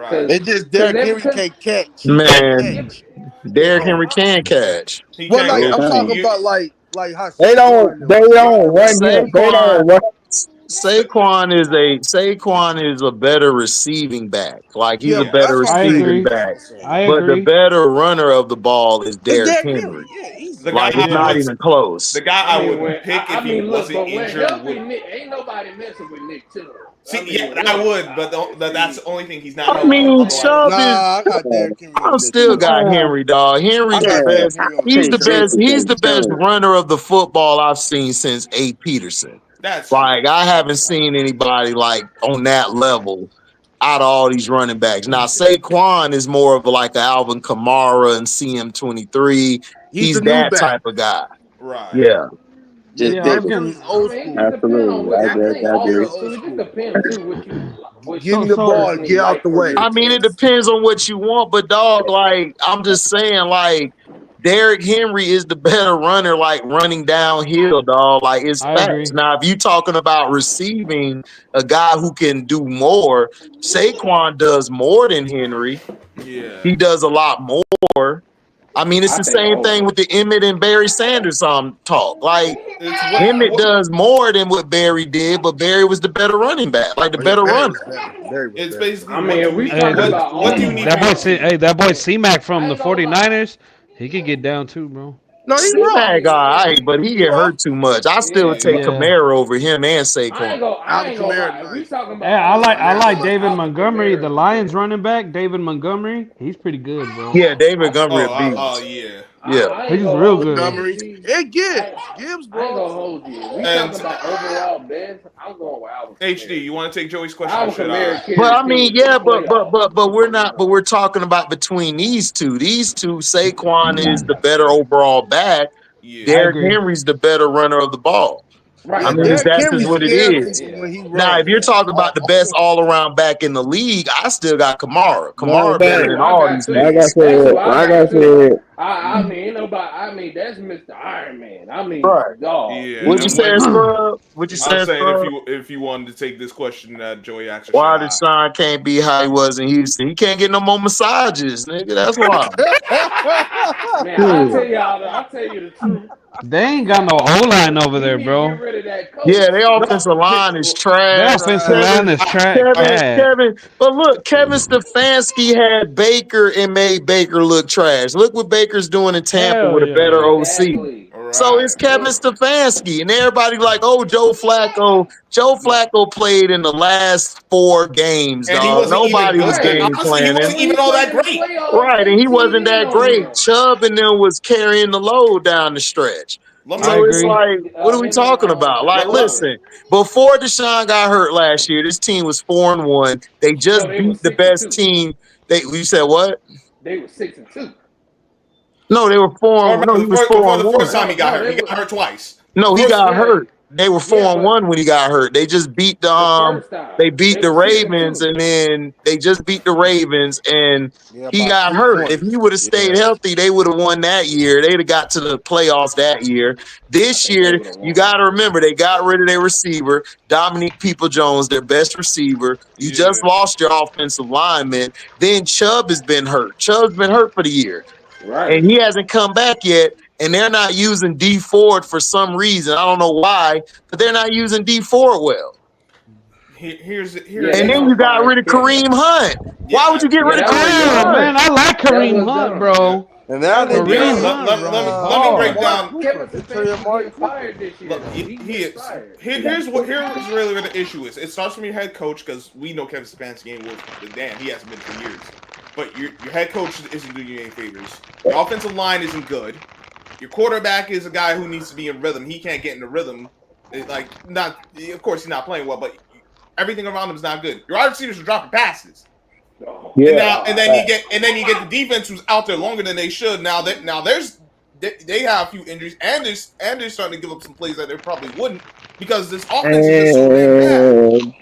Right.
Cause,
It's just
cause,
Derrick Henry
cause
can't catch. He can't
Man,
catch at
Derrick
all.
Henry can catch.
He
Well,
can't
like
No
I'm
catch.
time.
talking
You
about like how
They don't,
Saquon
they
them
don't
running
run
around.
him. They
Saquon
don't run.
Saquon is a better receiving back. Like he's
Yeah,
a
yes.
better
that's what I'm
I
saying.
receiving
agree.
That's what
back.
I'm saying.
I
But the
agree.
better runner of the ball is
It's
Derrick
Derrick Henry.
Henry.
Yeah,
The
easy.
guy
Like it's
I
Yeah.
not
would
even close.
the guy
I
I
mean,
would pick if
I
he
mean, look,
wasn't
but when
injured
healthy,
would
Nick, ain't nobody messing with Nick Chubb. I
see.
mean,
Yeah,
with
I
healthy,
would, but that's
see,
the only thing. He's not
I
healthy.
mean,
So like,
Chubb is.
Nah, I got Derrick Henry
I
over Nick
still
Chubb.
got Henry, dog.
I
Henry's the
got
Yeah,
Derrick
best.
I
Henry over
He's
Nick
take
the
Chubb.
best.
Christian
He's
because
the best
Chubb.
runner of the football I've seen since A. Peterson.
that's true.
Like I haven't seen anybody like on that level out of all these running backs. Now Saquon is more of like an Alvin Kamara and CM23.
He's
He's
the new
that
back.
type of guy.
Right.
Yeah.
Yeah,
Just
Yeah, I was
Derrick
different.
Henry's
gonna.
I
old
mean, it just
school.
depends on
Absolutely.
what I
I
think.
He's
agree.
real
Also,
old
too, it just
school.
depends too what
Give
So
me
you
the
so
ball and
personally
get out
like
the
from
way.
your
I mean, it
team.
depends on what you want, but dog, like I'm just saying, like Derrick Henry is the better runner, like running downhill, dog. Like it's
I
facts.
agree.
Now, if you talking about receiving a guy who can do more, Saquon does more than Henry.
Yeah.
He does a lot more. I mean, it's
I
the
think
same thing
over.
with the Emmett and Barry Sanders talk. Like
It's
Emmett
what
does more than what Barry did, but Barry was the better running back, like the
Oh yeah,
better
Barry
runner.
was better. Barry was
it's
better.
basically
I mean, if we
Hey,
talking about
what do
all
you
the
need from your
rounds,
team?
that boy
hey,
C-Mac from
I
the
ain't gonna lie.
49ers, he could get down too, bro.
No, he
Yeah, I
raw.
C-Mac,
mean,
all
yeah,
right, but he
He
get
raw.
hurt too much. I still
yeah.
would take
Yeah.
Kamara over him and Saquon.
I
Alvin
ain't gonna
Kamara
lie. If we
nice.
talking about
Hey,
all the
I
Kamara
like
rounds,
nice.
David
Alvin
Montgomery,
Kamara
the
is the
Lions
best.
running back. David Montgomery, he's pretty good, bro.
Yeah, David
I,
Montgomery a
Oh,
beast.
yeah.
I ain't
He's
gonna
real
hold you.
good.
Montgomery.
See,
And Gibbs.
I
Gibbs,
ain't
bro.
gonna hold you. We
And
talking about overall best. I'm going with Alvin
HD,
Kamara.
you want to take Joey's question or
Alvin
should I?
Kamara
But
carry
I mean,
teams to the
yeah,
playoffs.
but we're not. But we're talking about between these two. These two, Saquon is the better overall back.
Yeah.
I
Derrick
agree.
Henry's the better runner of the ball. I
Right,
Yeah,
mean,
right.
Derrick
that's just
Henry
what it
scares
is.
people
Yeah,
when he
Now, if
runs.
you're talking about the best all around back in the league, I still got Kamara.
No,
Kamara
that's
better
man.
who
than
I
all
got
these
too.
Like I
niggas.
That's who
said,
I
like I
got too.
said,
I mean, ain't nobody. I mean, that's Mr. Iron Man. I mean,
Right.
dog.
Yeah.
What you
And
He.
when
saying, Scrub? What you
I'm
saying,
saying
Scrub?
if you wanted to take this question that Joey asked, or should
Why
I?
Deshaun can't be how he was in Houston? He can't get no more massages, nigga. That's why.
Man,
Shit.
I'll tell you the truth.
They ain't got no O line over
He
there,
need to get
bro.
rid of that coach.
Yeah, their
No.
offensive line is
Their
trash.
offensive
Trash.
line
Kevin,
is
Kevin,
cat.
Kevin. But look, Kevin Stefanski had Baker and made Baker look trash. Look what Baker's doing in Tampa
Hell
with a better
yeah.
OC.
Exactly.
All
So it's
right.
Kevin Stefanski, and everybody like, oh, Joe Flacco. Joe
No.
Flacco played in the last 4 games,
And he
dog.
wasn't even
Nobody was
good.
Right.
game
Honestly, he
planning.
wasn't
And when
even
he
all
played
that
in the
great.
playoffs,
Right,
they
and he
keyed
wasn't
in
that
on
great.
him.
Chubb and them was carrying the load down the stretch.
Let me
I
So it's
agree.
like, what are we
Him and
talking about? Like,
Cowboys.
listen, before Deshaun got hurt last year, this team was 4-1. They
No,
just
they were
beat the
six and
best
two.
team. You said what?
They were 6-2.
No, they were
I
4. No,
remember
he was
before the
4-1.
first time he got hurt.
They
He got
were
hurt twice. The
No, he
first
got
yeah,
hurt. They were
yeah, but
4-1 when he got hurt. They just beat
the first time
they beat
they
the
were six and
Ravens,
two.
and then they just beat the Ravens, and
Yeah,
he
by
got
2
hurt. If
points.
he would have stayed
Yeah.
healthy, they would have won that year. They'd have got to the playoffs that year.
I
This
think they
year,
would have
you
won.
got to remember they got rid of their receiver, Dominique People-Jones, their best receiver. You just
Yeah.
lost your offensive lineman. Then Chubb has been hurt. Chubb's been hurt for the year,
Right.
and he hasn't come back yet. And they're not using D Ford for some reason. I don't know why, but they're not using D Ford well.
Here's
Yeah,
And
they
then
gonna
you got
fire
rid of
Kevin.
Kareem Hunt.
yeah.
Why would you get
Yeah,
rid of
that was
Kareem
Oh
dumb.
Hunt?
man, I like
That
Kareem
was
Hunt,
dumb.
Yeah.
bro.
And now
That
they
was
get
Kareem
dumb.
Hunt, bro,
Let me
hard.
break
Amari
down.
Cooper.
Kevin
They traded
Stefanski
Amari
getting
Cooper.
fired this year
Look,
though. He
he
getting
is.
fired.
Here's really where the issue is. It starts from your head coach because we know Kevin Stefanski ain't worth the damn. He hasn't been for years. But your head coach isn't doing you any favors. Your offensive line isn't good. Your quarterback is a guy who needs to be in rhythm. He can't get in the rhythm. Of course, he's not playing well, but everything around him is not good. Your wide receivers are dropping passes.
Oh
And
Yeah.
God.
then you get the defense who's out there longer than they should. They have a few injuries and they're starting to give up some plays that they probably wouldn't because this offense is just so damn bad.
and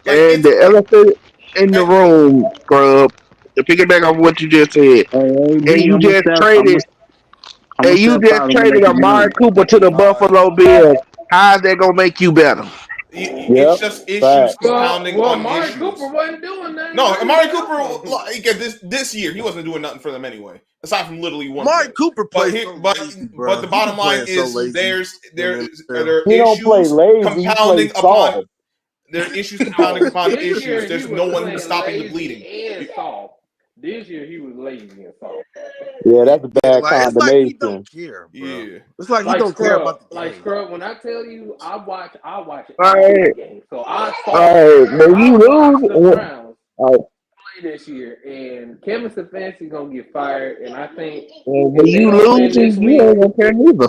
Like it's
the elephant in the room, Scrub, to piggyback on what you just said,
Hey,
and
AB,
you just traded,
I'm gonna step out and make a
Amari
run.
Cooper to the Buffalo Bills. How's that gonna make you better?
Yep.
it's just issues
Facts.
compounding
Well,
on
Amari Cooper
issues.
wasn't doing nothing
No,
great in
Amari
the
Cooper,
offense.
like this year, he wasn't doing nothing for them anyway, aside from literally one
Amari
play.
Cooper
But
plays so lazy,
but
bro.
the
He be
bottom line
playing so
is
lazy in
there
the
are
NFL.
there
He don't play
issues
lazy. He
compounding
plays
upon
soft.
there are issues compounding
No,
upon
this
issues.
year he
There's
was
no one who's
playing
stopping the bleeding.
lazy and soft. This year he was lazy and soft.
Yeah, that's a
Yeah,
bad
like it's like he don't
combination.
care, bro.
Yeah.
It's like he don't care about the
Like
game.
Scrub. When I tell you, I watch
All
every
right,
game. So
when
I
you
watched the
lose,
Browns play this year, and Kevin Stefanski gonna get fired. And I think
when
if they
you
don't win
losing,
this
you
week,
ain't gonna care neither.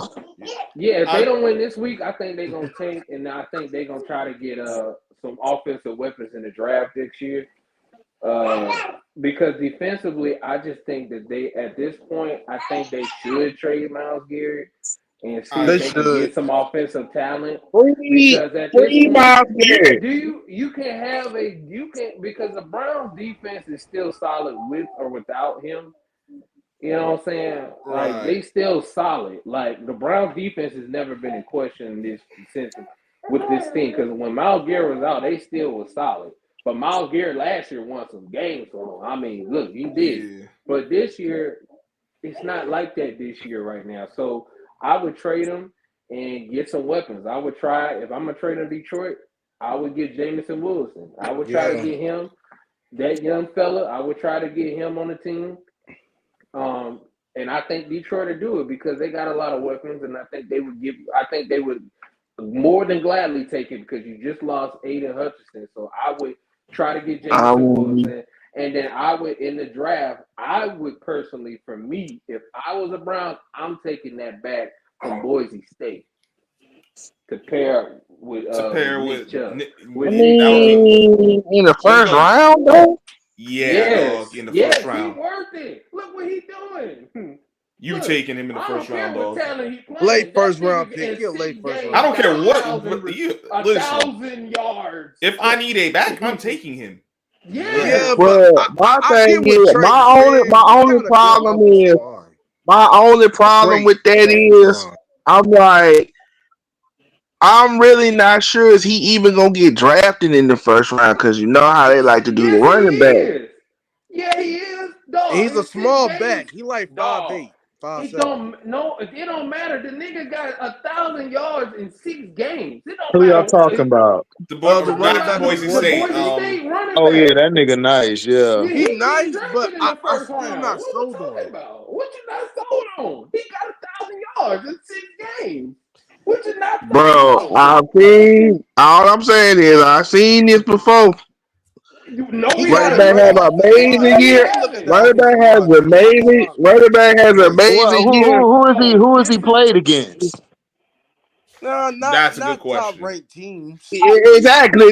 yeah, if they
I
don't win this week, I think they're gonna tank, and I think they're gonna try to get some offensive weapons in the draft next year. Because defensively, I just think that at this point, I think they should trade Myles Garrett and see
I
if
They
they can
agree.
should.
get some offensive talent.
Free,
Because at this point,
Miles Garrett.
you can't because the Browns defense is still solid with or without him. You know what I'm saying? Like
Right.
they still solid. Like the Browns defense has never been in question since with this team. Because when Myles Garrett was out, they still was solid. But Myles Garrett last year won some games for him. I mean, look, he did.
Yeah.
But this year, it's not like that this year right now. So I would trade him and get some weapons. I would try, if I'm going to trade in Detroit, I would get Jamison Wilson. I would try to get him, that young fella. I would try to get him on the team. And I think Detroit would do it because they got a lot of weapons, and I think they would more than gladly take it because you just lost Aiden Hutchinson. So I would try to get Jamison Wilson. And then I would in the draft, I would personally, for me, if I was a Brown, I'm taking that back from Boise State to pair with Nick Chubb.
I mean, in the first round, though.
Dog, in the first round.
He's worth it. Look what he's doing.
You taking him in the first round, dog.
Late first round pick. Late first round.
I don't care what. Listen,
1,000 yards.
If I need a back, I'm taking him.
Yeah,
but my thing is my only problem with that is I'm like, I'm really not sure is he even gonna get drafted in the first round because you know how they like to do the running back.
Yeah, he is. Dog,
he's a small back. He like 5'8".
It don't matter. The nigga got 1,000 yards in 6 games.
Who y'all talking about?
The Boise State.
Oh yeah, that nigga nice. Yeah,
he nice, but I'm still not sold on him.
What you not sold on? He got 1,000 yards in 6 games. What you not sold
Bro,
on?
All I'm saying is I've seen this before. Running back has an amazing year. Running back has an amazing year.
Who is he played against?
No,
that's a
not
good question.
Top ranked teams.
Exactly.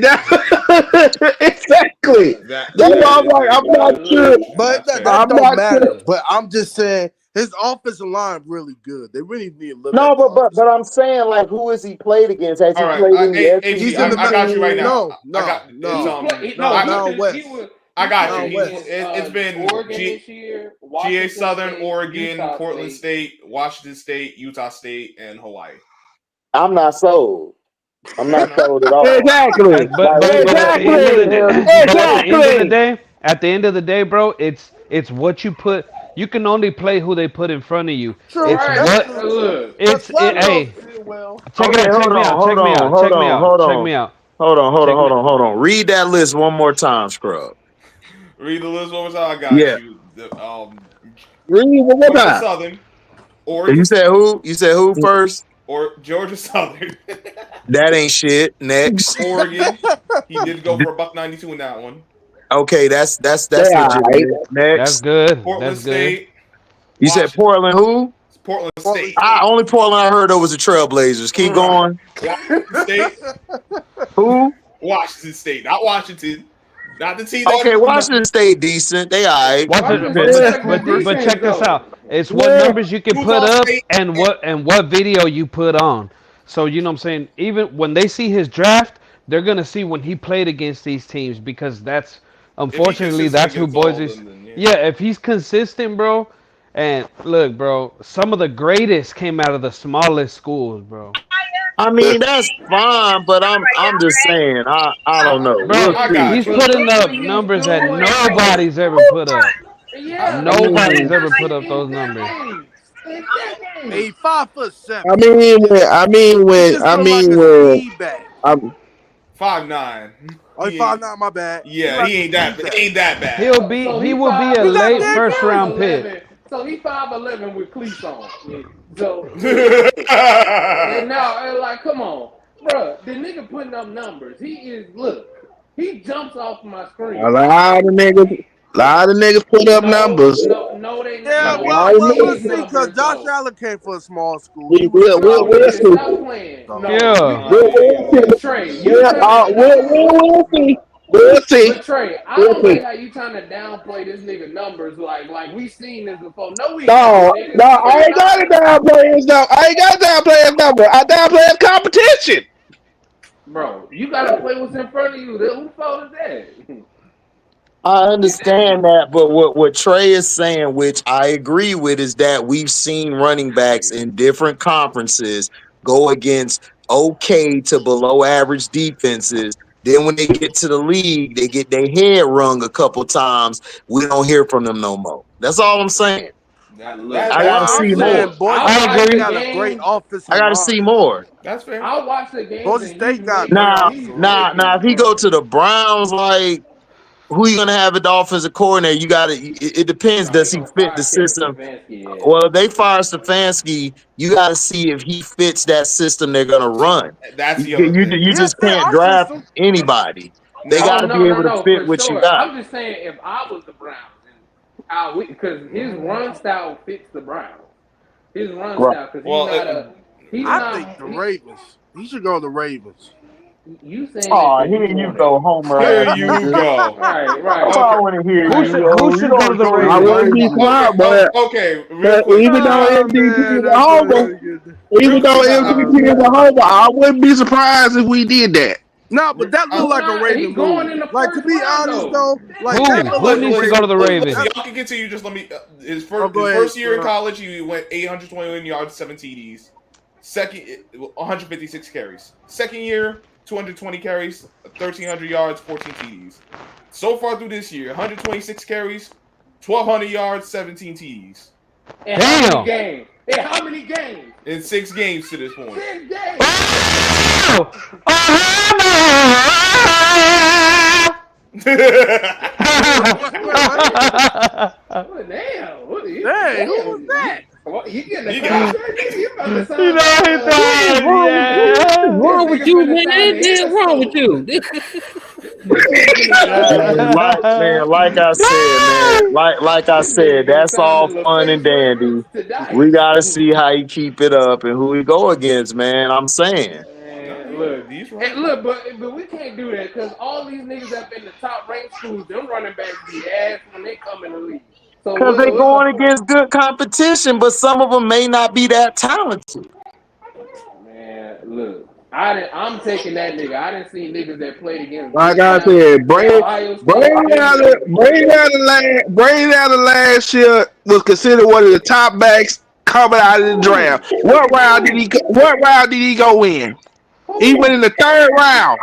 Exactly. That's why I'm like, I'm not sure.
But that don't matter. Sure. But I'm just saying his offensive line really good. They really need a little.
No, but I'm saying like, who has he played against? Has he played in the SEC?
He's I got you right now.
No.
I got you. It's been GA Southern, Oregon, Portland State, Washington State, Utah State, and Hawaii.
I'm not sold. I'm not sold at all.
Exactly.
At the end of the day, bro, it's what you put. You can only play who they put in front of you.
True,
it's
right.
what. It's hey. Check me out.
Hold on. Read that list one more time, Scrub.
Read the list one more time. I got you.
Read one more time.
Southern. Oregon.
You said who first?
Or Georgia Southern.
That ain't shit. Next.
Oregon. He did go for $192 in that one.
Okay, that's legit. Right. Next.
That's good.
Portland State.
You said Portland who?
Portland State.
Only Portland I heard of was the Trailblazers. Keep going.
Washington State.
Who?
Washington State. Not Washington. Not the team.
Okay, Washington State decent. They all right.
But check this out. It's what numbers you can put up and what video you put on. So you know what I'm saying? Even when they see his draft, they're gonna see when he played against these teams because that's unfortunately that's who Boise's. Yeah, if he's consistent, bro. And look, bro, some of the greatest came out of the smallest schools, bro.
I mean, that's fine, but I'm just saying, I don't know.
Bro, he's putting up numbers that nobody's ever put up.
Yeah,
nobody's ever put up those numbers.
Hey, 5'7".
I mean when
5'9".
Oh, 5'9", my bad.
Yeah, he ain't that bad.
He will be a late first round pick.
So he 5'11" with cleats on. So and now like, come on, bro. The nigga putting up numbers. He jumps off my screen.
A lot of niggas put up numbers.
No, they not.
Yeah, we'll see, because Josh Allen came for a small school.
We'll see.
Stop playing. Trey,
we'll see. We'll see.
But Trey, I don't like how you trying to downplay this nigga numbers like we seen this before. No,
I ain't got to downplay his number. I downplay his competition.
Bro, you got to play what's in front of you. Who fault is that?
I understand that, but what Trey is saying, which I agree with, is that we've seen running backs in different conferences go against okay to below average defenses. Then when they get to the league, they get their head wrung a couple times. We don't hear from them no more. That's all I'm saying. I gotta see more.
I agree. Got a great offensive
I gotta see more.
That's fair.
I'll watch the game.
Boise State got
now. If he go to the Browns, like, who you gonna have at the offensive coordinator? You got to. It depends. Does he fit the system? Well, if they fire Stefanski, you got to see if he fits that system they're gonna run.
That's
you just can't draft anybody.
They got to be able to fit
for
what you
sure.
got.
I'm just saying, if I was the Browns, and because his run style fits the Browns. His run style, because
I think the Ravens. He should go to the Ravens.
You saying
oh, here you go, Homer.
There you go.
Right.
I want to hear
Who should go to the Ravens?
I wouldn't be smart, but
real quick.
Even though MDP is a homer, I wouldn't be surprised if we did that.
No, but that look like a Raven move. Like, to be honest, though, like
who needs to go to the Ravens?
Y'all can continue. Just let me. His first year in college, he went 821 yards, 7 TDs. Second, 156 carries. Second year, 220 carries, 1,300 yards, 14 TDs. So far through this year, 126 carries, 1,200 yards, 17 TDs.
In how many games?
In 6 games to this point.
6 games. Damn! Who was that? You getting a contract? You about to sign?
What's wrong with you, man? What's wrong with you?
Like I said, that's all fun and dandy. We gotta see how he keep it up and who he go against, man. I'm saying.
Look, but we can't do that because all these niggas up in the top ranked schools, them running backs be ass when they come in the league.
Because they going against good competition, but some of them may not be that talented.
Man, look, I'm taking that nigga. I didn't see niggas that played against.
Like I said, Brady out of last year was considered one of the top backs coming out of the draft. What round did he go in? He went in the 3rd round.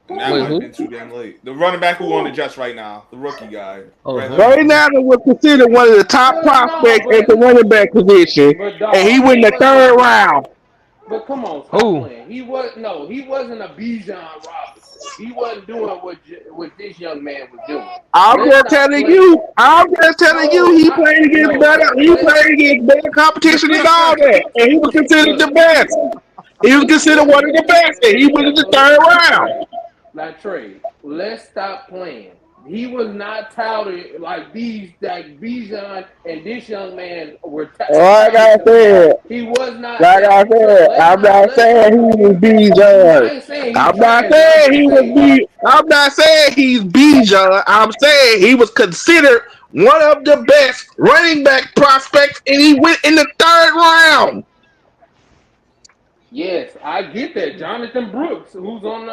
That might have been too damn late. The running back who on the Jets right now, the rookie guy.
Brady Allen was considered one of the top prospects at the running back position, and he went in the 3rd round.
But come on, stop playing. He wasn't a Bijan Robinson. He wasn't doing what this young man was doing.
I'm just telling you, he played against better competition than all that, and he was considered the best. He was considered one of the best, and he went in the 3rd round.
Like Trey, let's stop playing. He was not touted like Bijan and this young man were touted.
Like I said,
he was not.
Like I said, I'm not saying he was Bijan. I'm not saying he's Bijan. I'm saying he was considered one of the best running back prospects, and he went in the 3rd round.
Yes, I get that. Jonathan Brooks, who was on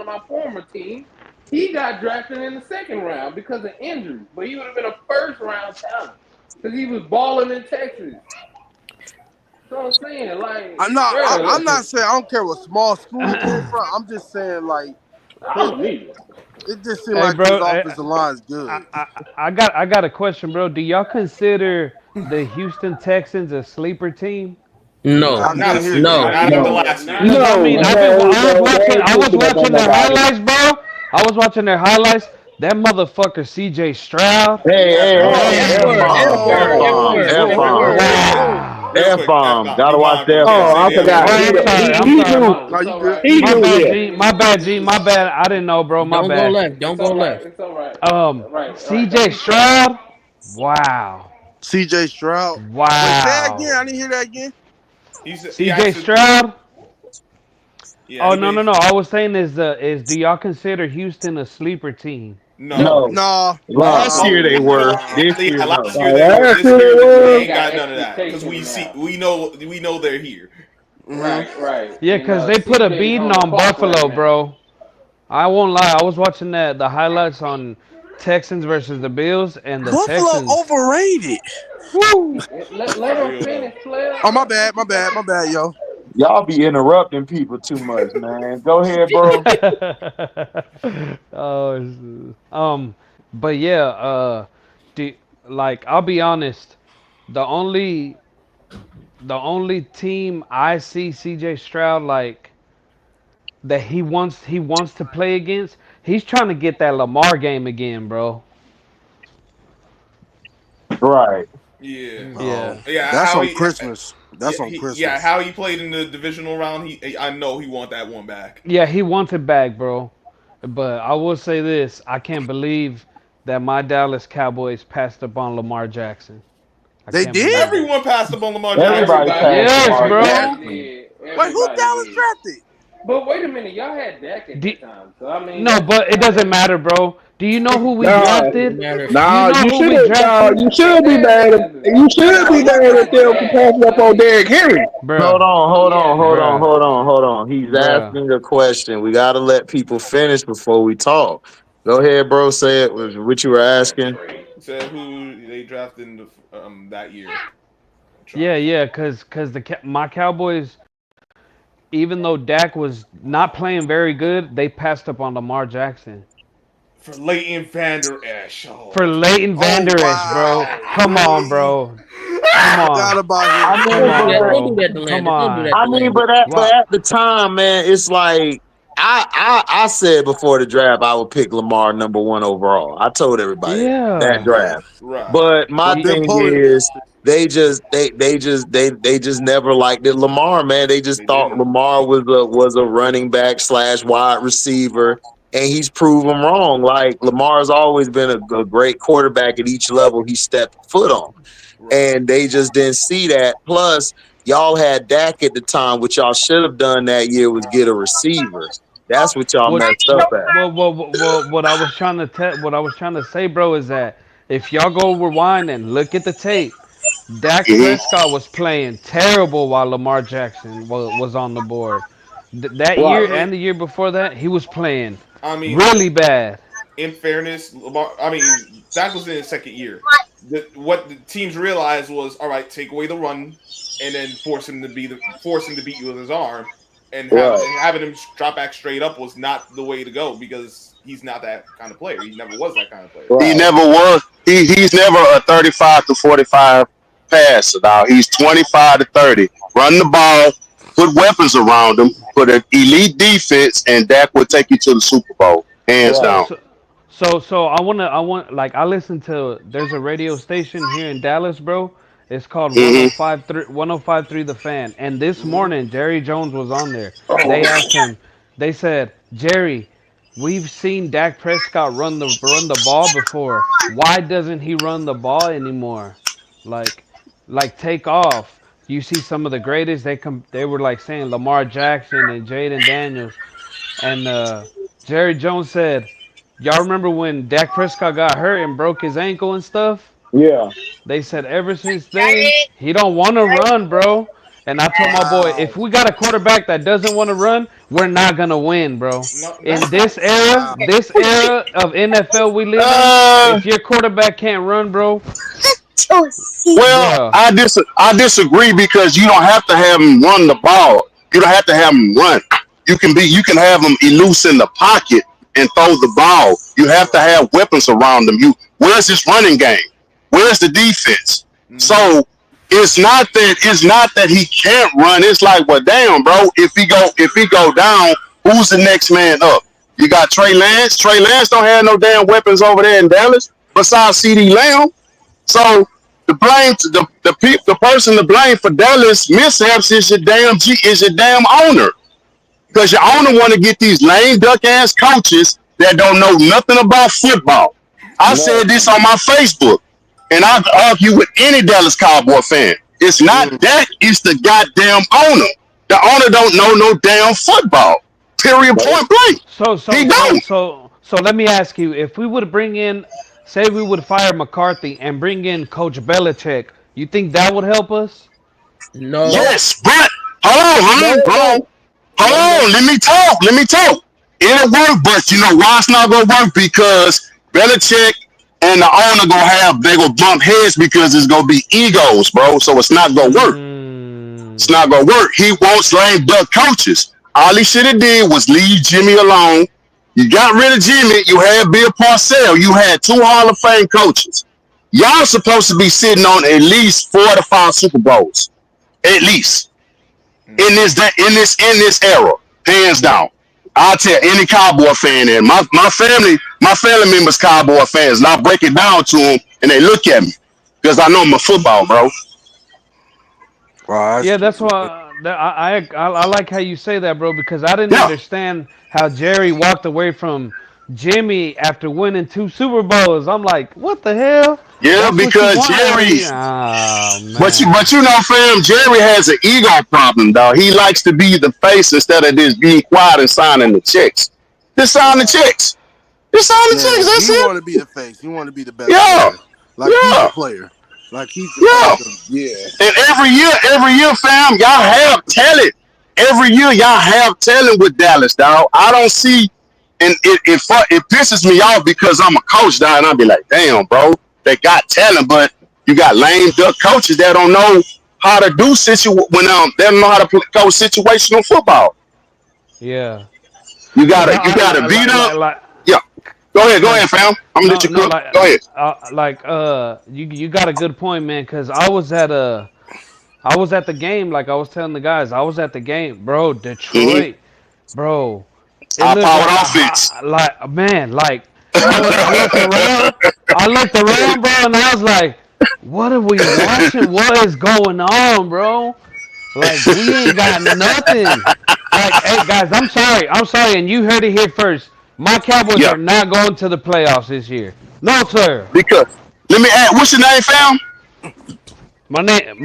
my former team, he got drafted in the 2nd round because of injury, but he would have been a 1st round talent because he was balling in Texas. So I'm saying, like,
I'm not saying I don't care what small school he came from. I'm just saying, like, it just seems like his offensive line is good.
I got a question, bro. Do y'all consider the Houston Texans a sleeper team?
No.
I was watching their highlights, bro. I was watching their highlights. That motherfucker CJ Stroud.
F-bomb. Gotta watch that.
Oh, I forgot.
My bad, G. My bad. I didn't know, bro. My bad.
Don't go left.
It's all right.
CJ Stroud. Wow.
CJ Stroud.
Wow.
Wait, say that again. I didn't hear that again.
CJ Stroud. Yeah, no. I was saying do y'all consider Houston a sleeper team?
No. Last year they were. This year,
last year they ain't got none of that because we know they're here.
Right.
Yeah, because they put a beating on Buffalo, bro. I won't lie. I was watching the highlights on Texans versus the Bills, and the
Buffalo
Texans
overrated.
Woo!
Let him finish, player.
Oh, my bad, yo.
Y'all be interrupting people too much, man. Go ahead, bro.
But yeah, I'll be honest, the only team I see CJ Stroud like that he wants to play against, he's trying to get that Lamar game again, bro.
Right.
Yeah.
That's on Christmas. That's on Christmas.
Yeah, how he played in the divisional round, I know he want that one back.
Yeah, he wants it back, bro. But I will say this: I can't believe that my Dallas Cowboys passed up on Lamar Jackson. I
They
can't
did?
believe it.
Everyone passed up on Lamar
Everybody
Jackson.
Everybody,
passed
Yes,
Lamar
everybody
bro.
Jackson.
did.
Wait, who
Everybody
Dallas
did.
drafted?
But wait a minute, y'all had Dak at that
Do,
time. So I mean,
no, but it
that
doesn't
doesn't.
matter, bro. Do you know who we
No,
It
drafted?
matter.
Do you
no,
know
you
who
should
we
have. No,
drafted?
you should be
That
mad.
doesn't.
You
But
should be
y'all
mad at
drafted
them for
Dak.
passing up on
Like,
Derrick Henry.
Bruh,
Hold
yeah,
on, hold on,
man.
bruh,
hold on, hold on. He's
bruh.
asking a question. We got to let people finish before we talk. Go ahead, bro. Say it was what you were
Damn
asking.
straight.
Said who they drafted in the that year.
Yeah,
Draft.
yeah, cause my Cowboys, even though Dak was not playing very good, they passed up on Lamar Jackson
For Leighton Vander Esch. Oh,
for Leighton
Oh
Vander Esch, bro.
wow.
Come on,
Really?
bro.
I
Come
forgot
on.
about
I
him.
Come
mean,
Don't do
on,
that.
but
Don't do
bro.
that to
Come
Landon. Don't do
on.
that to Landon.
but
What?
at the time, man, it's like I said before the draft I would pick Lamar number one overall. I told everybody that
Yeah.
Okay.
draft.
right.
But my
But
He,
then
thing
Poland
is they just never liked it. Lamar, man, they just
They
thought
didn't.
Lamar was a running back / wide receiver. And he's proven wrong. Like Lamar's always been a great quarterback at each level he stepped foot on.
Right.
And they just didn't see that. Plus, y'all had Dak at the time. What y'all should have done that year was get a receiver. That's what y'all
what
messed up
what
at.
what I was trying to what I was trying to say, bro, is that if y'all go rewind and look at the tape, Dak
Mhm.
Prescott was playing terrible while Lamar Jackson was on the board. That
I
year
Right.
and
mean,
the year before that, he was playing
I mean,
really bad.
in fairness, Lamar. I mean, that was in his second year. What the teams realized was, all right, take away the run, and then force him to beat you with his arm, and
Right.
having him drop back straight up was not the way to go because he's not that kind of player. He never was that kind of player.
He
Right.
never was. He's never a 35 to 45 passer. Now he's 25 to 30. Run the ball, put weapons around him, put an elite defense, and Dak will take you to the Super Bowl, hands
Right.
So
down.
so so I want like I listen to there's a radio station here in Dallas, bro. It's called
Hmm
105.3 The Fan. And this
Mm-hmm.
morning Jerry Jones was on there.
Oh,
They asked him, they said, "Jerry, we've seen Dak Prescott run the ball before. Why doesn't he run the ball anymore? Like take off. You see some of the greatest they were like saying Lamar Jackson and Jaden Daniels and Jerry Jones said, "Y'all remember when Dak Prescott got hurt and broke his ankle and stuff?
Yeah.
They said ever since then he don't want to run, bro." And I told my boy,
Wow.
if we got a quarterback that doesn't want to run, we're not gonna win, bro.
No,
In
that's not.
Wow.
this era of NFL we live in,
Uh,
if your quarterback can't run, bro,
well,
bruh,
I disagree because you don't have to have him run the ball. You don't have to have him run. You can have him elusive in the pocket and throw the ball. You have to
Right.
have weapons around him. Where's his running game? Where's the defense?
Mm-hmm.
So it's not that he can't run. It's like, well, damn, bro. If he go down, who's the next man up? You got Trey Lance. Trey Lance don't have no damn weapons over there in Dallas besides CD Lamb. So the person to blame for Dallas mishaps is your damn owner, because your owner want to get these lame duck ass coaches that don't know nothing about football. I
No.
said this on my Facebook, and I argue with any Dallas Cowboy fan. It's not
Mm.
that; it's the goddamn owner. The owner don't know no damn football. Period.
Nope.
Point blank. He don't.
So let me ask you, if we would bring in, say we would fire McCarthy and bring in Coach Belichick, you think that would help us?
No,
Nope.
Yes, but hold on,
No, it
hold on.
won't. No, it
Hold
won't.
on, let me talk. Let me talk. It'll work, but you know why it's not gonna work? Because Belichick and the owner they gonna bump heads because it's gonna be egos, bro. So it's not gonna work. It's
Mm,
not gonna work. He wants lame duck coaches. All he should have did was leave Jimmy alone. You got rid of Jimmy. You had Bill Parcells. You had two Hall of Fame coaches. Y'all supposed to be sitting on at least 4 to 5 Super Bowls, at least in
Mm-hmm.
this era, hands down. I'll tell any Cowboy fan that my family members Cowboy fans, and I break it down to them, and they look at me because I know I'm a football, bro.
Wow,
yeah,
that's
that's
crazy.
why. I like how you say that, bro, because I didn't
Yeah,
understand how Jerry walked away from Jimmy after winning 2 Super Bowls. I'm like, what the hell?
yeah,
That's what you
because
want out of
Jerry.
here? Oh
But
man.
you know, fam, Jerry has an ego problem, dog. He likes to be the face instead of just being quiet and signing the checks. Just sign the checks. Just sign the checks.
Yeah,
That's
he
it.
want to be the face. He want to be the best
Yeah,
player. Like he's the
yeah,
player. Like he's the face
yeah.
of yeah.
And every year, fam, y'all have talent. Every year, y'all have talent with Dallas, dog. I don't see, and it pisses me off because I'm a coach, dog, and I'll be like, damn, bro, they got talent, but you got lame duck coaches that don't know how to do they don't know how to coach situational football.
Yeah. Cause
You gotta beat up.
like
Yeah, go ahead, fam. I'm gonna let you
no
cook. Go ahead.
you got a good point, man. Cause I was at the game, like I was telling the guys, I was at the game, bro.
Mm-hmm.
Detroit, bro. It
High
looked
powered offense.
like man, like I looked around, bro, and I was like, what are we watching? What is going on, bro? Like we ain't got nothing. Like, hey guys, I'm sorry, and you heard it here first. My Cowboys
Yeah,
are not going to the playoffs this year. No, sir.
because let me add. What's your name, fam?
My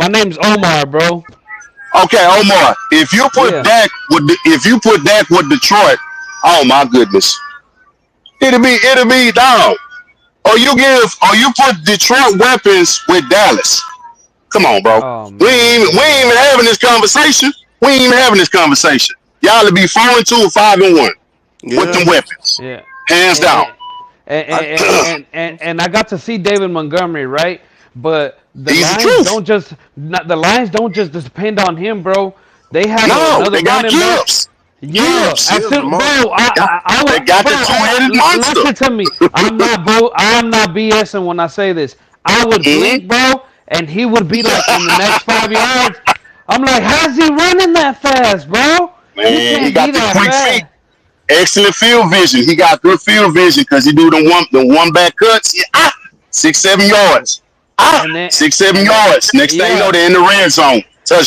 name's Omar, bro.
Okay, Omar.
Yeah.
If you put Dak with Detroit, oh my goodness, it'll be down. Or you put Detroit weapons with Dallas. Come on, bro.
Oh
We
man,
ain't even
yeah.
having this conversation. We ain't even having this conversation. Y'all to be 4-2 or 5-1 with them
Yeah.
weapons,
Yeah.
hands down.
And and,
I
and I got to see David Montgomery, right? But
He's the truth.
The Lions don't just depend on him, bro. They have
No,
another
they got
running back.
Gibbs.
Yeah,
Gibbs.
as
Gibbs
soon, bro.
monster.
Yeah, they got the two-headed monster.
Listen to me. I'm not BSing when I say this. I would
Mhm.
blink, bro, and he would be like in the next 5 yards. I'm like, how's he running that fast, bro? He
Man, he
can't be
got the
that
quick feet.
fast.
Excellent field vision. He got good field vision because he do the one back cuts. Yeah, 6-7 yards.
And then
6-7 yards. Next thing you know,
yeah.
they're in the red zone.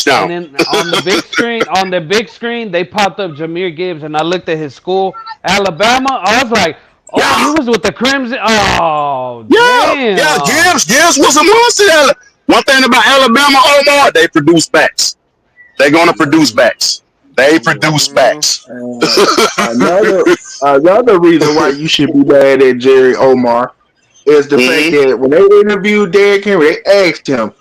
And
Touchdown.
then on the big screen, they popped up Jameer Gibbs, and I looked at his school, Alabama. I was like, oh, he
Yeah,
was with the Crimson. Oh,
yeah.
damn.
Gibbs was a monster. One thing about Alabama, Omar, they produce backs. They're gonna produce backs. They produce
Mhm.
backs.
Another reason why you should be mad at Jerry Omar is the fact
Mhm.
that when they interviewed Derrick Henry, they asked him,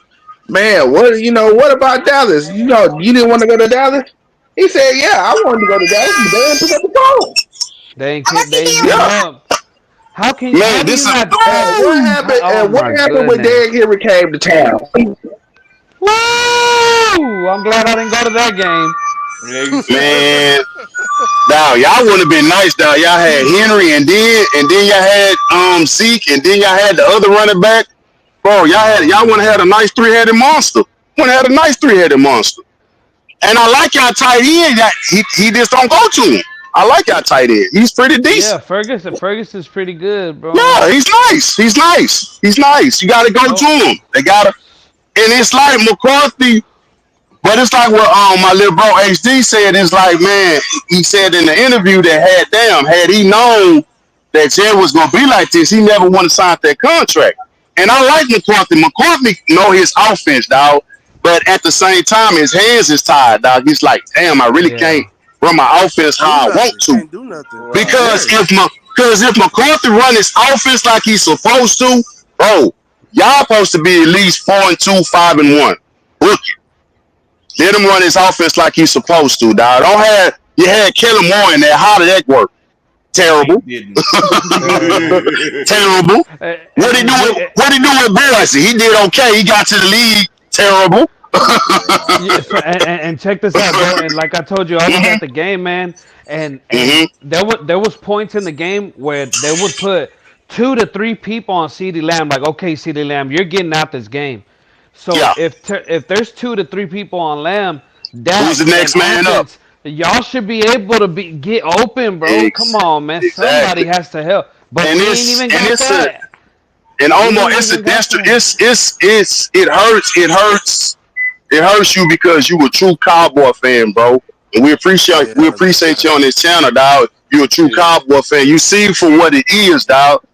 "Man, what about Dallas? You didn't want to go to Dallas?" He said, "Yeah, I wanted to go to Dallas, but they didn't pick up the phone."
They didn't hit him
Yeah,
up. How
man.
do you
This is
not?
What happened?
Oh
And what
my
happened when
goodness.
Derrick Henry came to town?
Woo! I'm glad I didn't go to that game.
man. Now y'all would have been nice. Now y'all had Henry, and then y'all had Zeke, and then y'all had the other running back. Bro,
Oh
y'all would have had a
man.
nice three-headed monster. Would have had a nice three-headed monster. And I like y'all tight end. That he just don't go to him. I like y'all tight end. He's pretty
Yeah,
decent.
Ferguson's pretty good, bro.
Yeah, he's nice. He's nice. He's nice. You got to go to
So
him. They gotta, and it's like McCarthy. But it's like what my little bro HD said. It's like, man, he said in the interview that had he known that Jed was gonna be like this, he never would have signed that contract. And I like McCarthy. McCarthy know his offense, dog. But at the same time, his hands is tied, dog. He's like, damn, I really can't
yeah,
run my offense
Do
how I want
nothing.
to.
Can't do nothing.
Because
Yeah.
if McCarthy run his offense like he's supposed to, bro, y'all supposed to be at least 4-2, 5-1. Rookie. Let him run his offense like he's supposed to, dog. You had Kellen Moore in there. How did that work?
He
Terrible.
didn't.
Terrible. What he do with Boise? He did okay. He got to the league. Terrible.
yeah. So and check this out, bro. And like I told you, I was at the game, man. And
Mm-hmm.
there was points in the game where they would put 2 to 3 people on CeeDee Lamb. Like, okay, CeeDee Lamb, you're getting out this game. So
Yeah.
if there's 2 to 3 people on Lamb,
Who's the
Dak and
next man up?
offense, y'all should be able to get open, bro. Come on, man. Somebody
Exactly.
has to help. But
And
we ain't even got
it's a
that.
and
We
almost
ain't
it's a
even got
district.
that.
It hurts. It hurts you because you a true Cowboy fan, bro. And we appreciate you on this channel, dog. You a true Cowboy fan. You see for what it is, dog.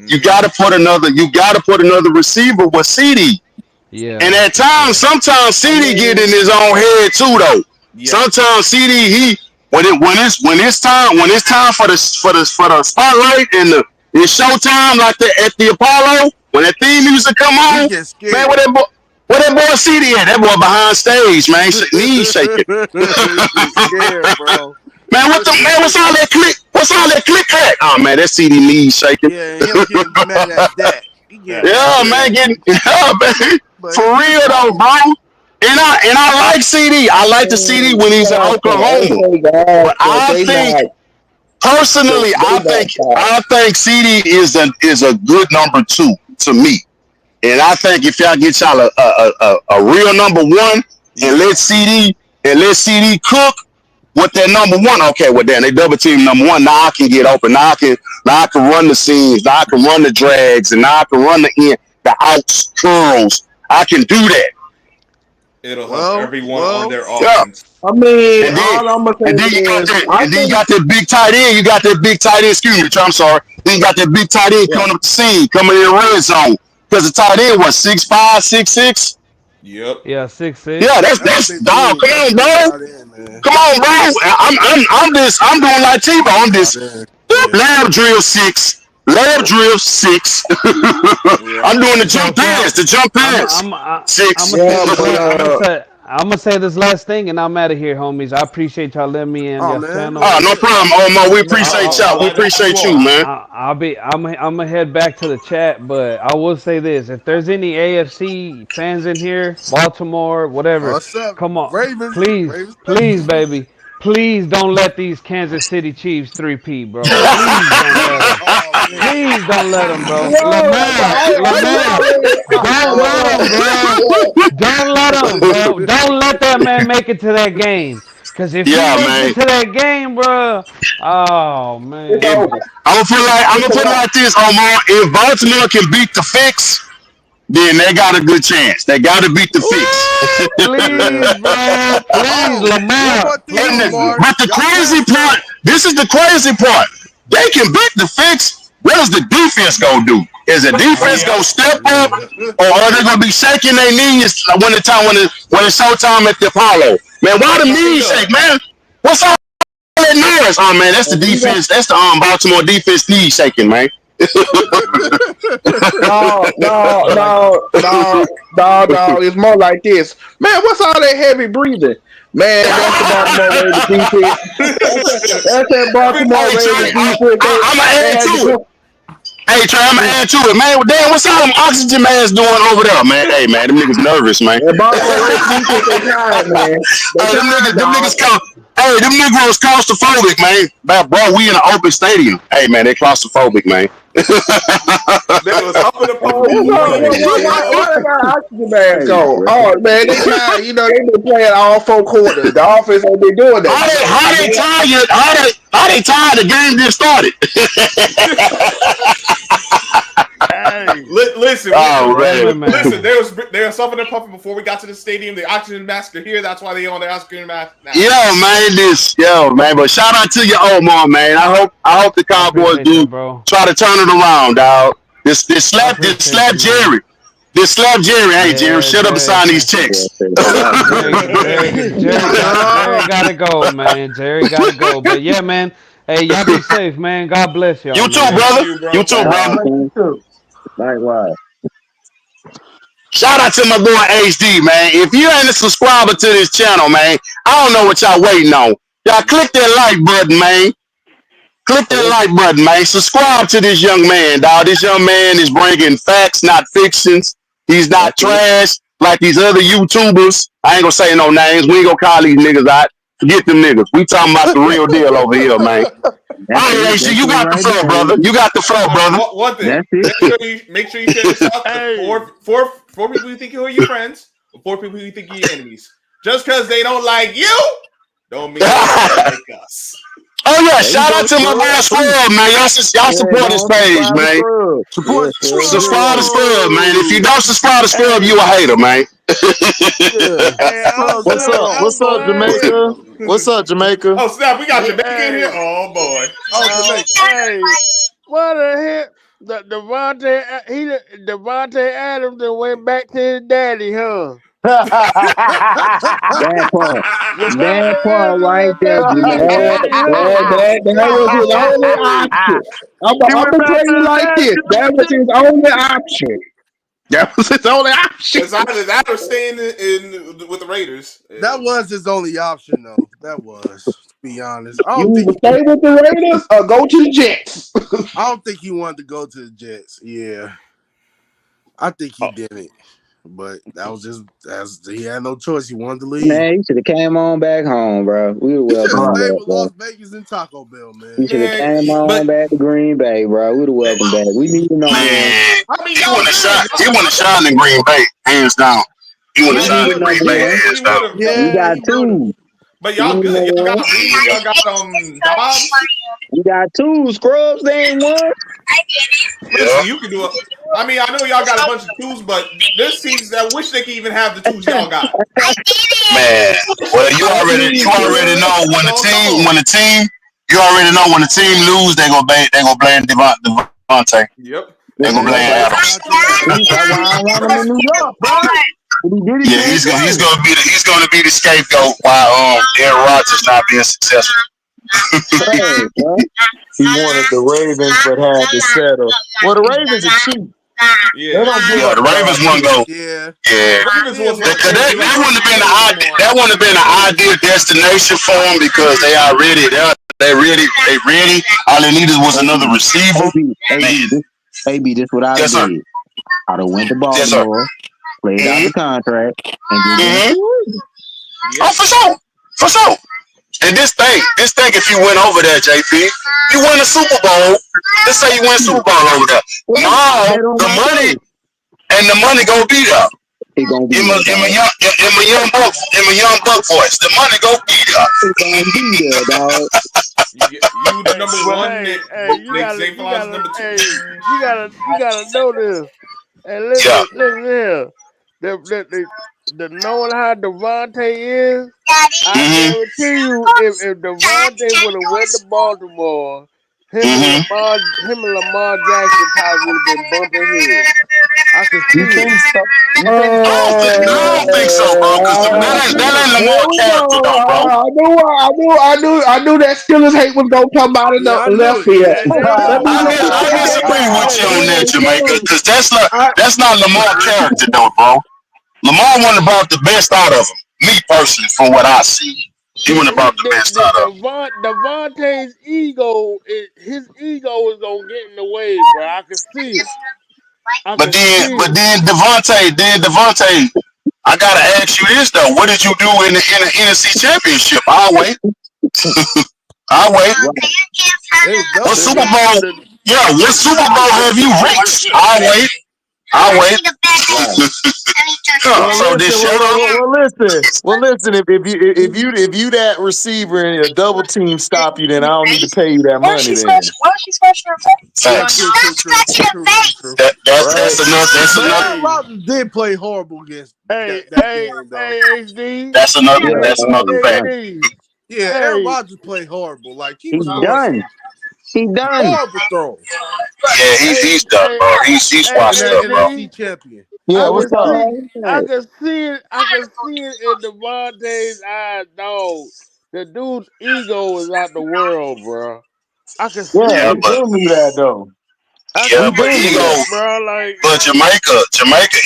You gotta put another receiver with CD.
Yeah.
And at times, sometimes CD get in his own head too, though.
Yeah.
Sometimes CD when it's time for the spotlight and it's showtime like at the Apollo when that theme music come on, man, where that boy CD at? That boy behind stage, man, knees shaking.
Scared, bro.
Man, what's all that click? What's all that click at? Oh man, that CD knees shaking.
Yeah, him getting mad at that.
Man, for real though, bro. And I like CD. I like the CD when he's in Oklahoma. But I think personally, I think CD is a good number 2 to me. And I think if y'all get y'all a real number 1 and let CD cook with that number 1, okay, well then they double team number 1. Now I can get open. Now I can run the seams. Now I can run the drags, and now I can run the outs curls. I can do that.
It'll help everyone on their offense.
I mean,
and then you got that big tight end. You got that big tight end. Excuse me, I'm sorry. Then you got that big tight end coming up the scene, coming in the red zone. Because the tight end was 6'5", 6'6".
Yep.
Yeah, 6'6".
Yeah, that's dog. Come on, bro. Come on, bro. I'm doing like Tebow. I'm just lab drill 6. Lab drill 6. I'm doing the jump pass. The jump pass. 6.
I'm gonna say this last thing, and I'm out of here, homies. I appreciate y'all letting me in your channel.
Oh, no problem, Omar. We appreciate y'all. We appreciate you, man.
I'm gonna head back to the chat, but I will say this: if there's any AFC fans in here, Baltimore, whatever, come on, please, baby. Please don't let these Kansas City Chiefs 3-peat, bro. Please don't let them, bro. Don't let him, bro. Don't let that man make it to that game. Because if he makes it to that game, bro, oh, man.
I'm gonna put it like this, Omar. If Baltimore can beat the fix, then they got a good chance. They got to beat the fix.
Please, bro. Please, Lamar.
But the crazy part, this is the crazy part. They can beat the fix. What is the defense going to do? Is the defense going to step up, or are they going to be shaking their knees when it's showtime at the Apollo? Man, why the knees shake, man? What's all that noise? Oh, man, that's the defense. That's the Baltimore defense knees shaking, man.
No. It's more like this. Man, what's all that heavy breathing? Man, that's the Baltimore Ravens defense. That's that Baltimore Ravens defense.
I'm going to add to it. Hey, Trey, I'm going to add to it, man. Damn, what's all them oxygen mans doing over there, man? Hey, man, them niggas nervous, man.
The Baltimore Ravens defense, they tired, man.
Them niggas claustrophobic, man. Bro, we in an open stadium. Hey, man, they claustrophobic, man.
They was humping the pole.
Oh, man, they tired. You know, they been playing all 4 quarters. The offense ain't been doing that.
How they tired? The game just started.
Listen,
man.
there was something they're pumping before we got to the stadium. The oxygen mask are here. That's why they on the oxygen mask now.
Man. But shout out to you, Omar, man. I hope the Cowboys do try to turn it around, dog. This slap Jerry. Hey, Jerry, shut up and sign these checks.
Jerry gotta go, man. Jerry gotta go. But yeah, man. Hey, y'all be safe, man. God bless y'all.
You too, brother. You too, brother.
Likewise.
Shout out to my boy HD, man. If you ain't a subscriber to this channel, man, I don't know what y'all waiting on. Y'all click that like button, man. Click that like button, man. Subscribe to this young man, dog. This young man is bringing facts, not fictions. He's not trash like these other YouTubers. I ain't gonna say no names. We ain't gonna call these niggas out. Forget them niggas. We talking about the real deal over here, man. All right, AC, you got the flow, brother. You got the flow, brother.
One thing. Make sure you share this out to four people you think are your friends, or 4 people you think are your enemies. Just because they don't like you, don't mean they don't like us.
Oh yeah, shout out to my boy Scrub, man. Y'all support his page, man. Subscribe to Scrub, man. If you don't subscribe to Scrub, you a hater, man.
Yeah.
Hey, I'm
What's
good.
up?
I'm
What's up,
glad.
Jamaica? What's up, Jamaica?
Oh snap! We got Jamaica in here.
Hey,
Oh boy.
Oh, Jamaica.
hey, what the heck? Davante Adams that went back to his daddy, huh?
That part. That
Davante
part
Adams
right
went
there,
back to his
Jamaica.
daddy, huh?
That was his only option. I'm
He went
gonna
back
tell
to
you
his
like
daddy.
this. That was his only option. That was his only option.
It's either that or staying in with the Raiders.
That was his only option, though. That was, to be honest.
You either stay with the Raiders or go to the Jets.
I don't think he wanted to go to the Jets. Yeah, I think he did it, but that was just he had no choice. He wanted to leave.
Man, you should have came on back home, bro. We would
He should
welcome
have
him
stayed
back,
with
bro.
Las Vegas and Taco Bell, man.
You should have came on
but
back to Green Bay, bro. We'd have welcomed back. We need to know, man.
Man,
I mean,
he
y'all
wouldn't have shot.
good.
He wouldn't have shot in Green Bay, hands down. He wouldn't
We
have
need
shot
to
in
know,
Green Bay,
man.
hands
He
down.
would have.
We
Yeah,
got
he would.
two.
But
We
y'all
need to
good.
know,
Y'all
man.
got Reed. Y'all got Dobbs.
We got two. Scrubs, they ain't one.
Listen,
Yeah.
you can do it. I mean, I know y'all got a bunch of twos, but there's teams that wish they could even have the twos y'all got.
Man, well, you
I
already
mean, Scrubs.
know when the
No,
team you already know when the team lose, they gonna blame Davante.
Yep.
They
Man,
gonna blame
that's
Adams.
why I don't want him in New York, bro. But he did it
Yeah,
to
he's
himself.
gonna be the scapegoat while Aaron Rodgers not being successful.
Hey, bro.
He wanted the Ravens, but had to settle. Well, the Ravens are cheap. They
Yeah.
don't give
Yeah,
up
the
a lot
Ravens
of
won't
picks.
go.
Yeah,
Yeah.
Ravens was one of
Because
those
that
teams.
wouldn't have been an ideal destination for them because they ready. All they needed was another receiver.
This what I
Yes, sir.
did. I'd have went to
Yes, sir.
Baltimore, played out
Mm-hmm.
the contract, and just
Mm-hmm.
Yep.
Oh, for sure. And this thing, if you went over there, JP, you win a Super Bowl. Let's say you win a Super Bowl over there. Now the money gonna be there.
It gonna be
In
there, dog.
my young buck voice, the money gonna be there.
It gonna be there, dog.
You the number
But
one.
hey, you
Nick
gotta,
Saban's number two.
you gotta know this. And
Yeah.
listen here. The knowing how Davante is, I
Mm-hmm.
guarantee you, if Davante would have went to Baltimore,
Mm-hmm.
him and Lamar Jackson probably would have been bumping heads. I could
You
see it.
think so? You
I
think so?
don't think so, bro. Because
I could see
that
it.
ain't Lamar character, though, bro.
I knew that Steelers hate was gonna come out of
yeah, I
the
knew
left
it.
field.
They
I disagree with you on that, Jamaica,
hey,
because that's not Lamar character, though, bro. Lamar wouldn't have brought the best out of him. Me personally, from what I see, he wouldn't have brought the best out of him.
Davante's his ego is gonna get in the way, bro. I can see it.
But then Davante, I gotta ask you this though: what did you do in the NFC Championship? I'll wait. What Super Bowl? Yeah, what Super Bowl have you reached? I'll wait. So this
Well, listen. If you that receiver and a double team stop you, then I don't need to pay you that money. Then
facts.
True.
That's enough.
But Aaron Rodgers did play horrible against that game, though.
HD.
That's another fact.
Yeah, Aaron Rodgers played horrible. Like he was
done. He done.
horrible throws.
Yeah, he's done, bro. He's washed up,
And
bro.
NFC champion.
yeah, what's up?
I can see it in Davante's eyes, dog. The dude's ego is out the world, bro. I can see
Yeah,
Yeah,
we
it.
but
do need that though.
I
yeah,
can
but
see
ego.
it, bro. Like
But Jamaica,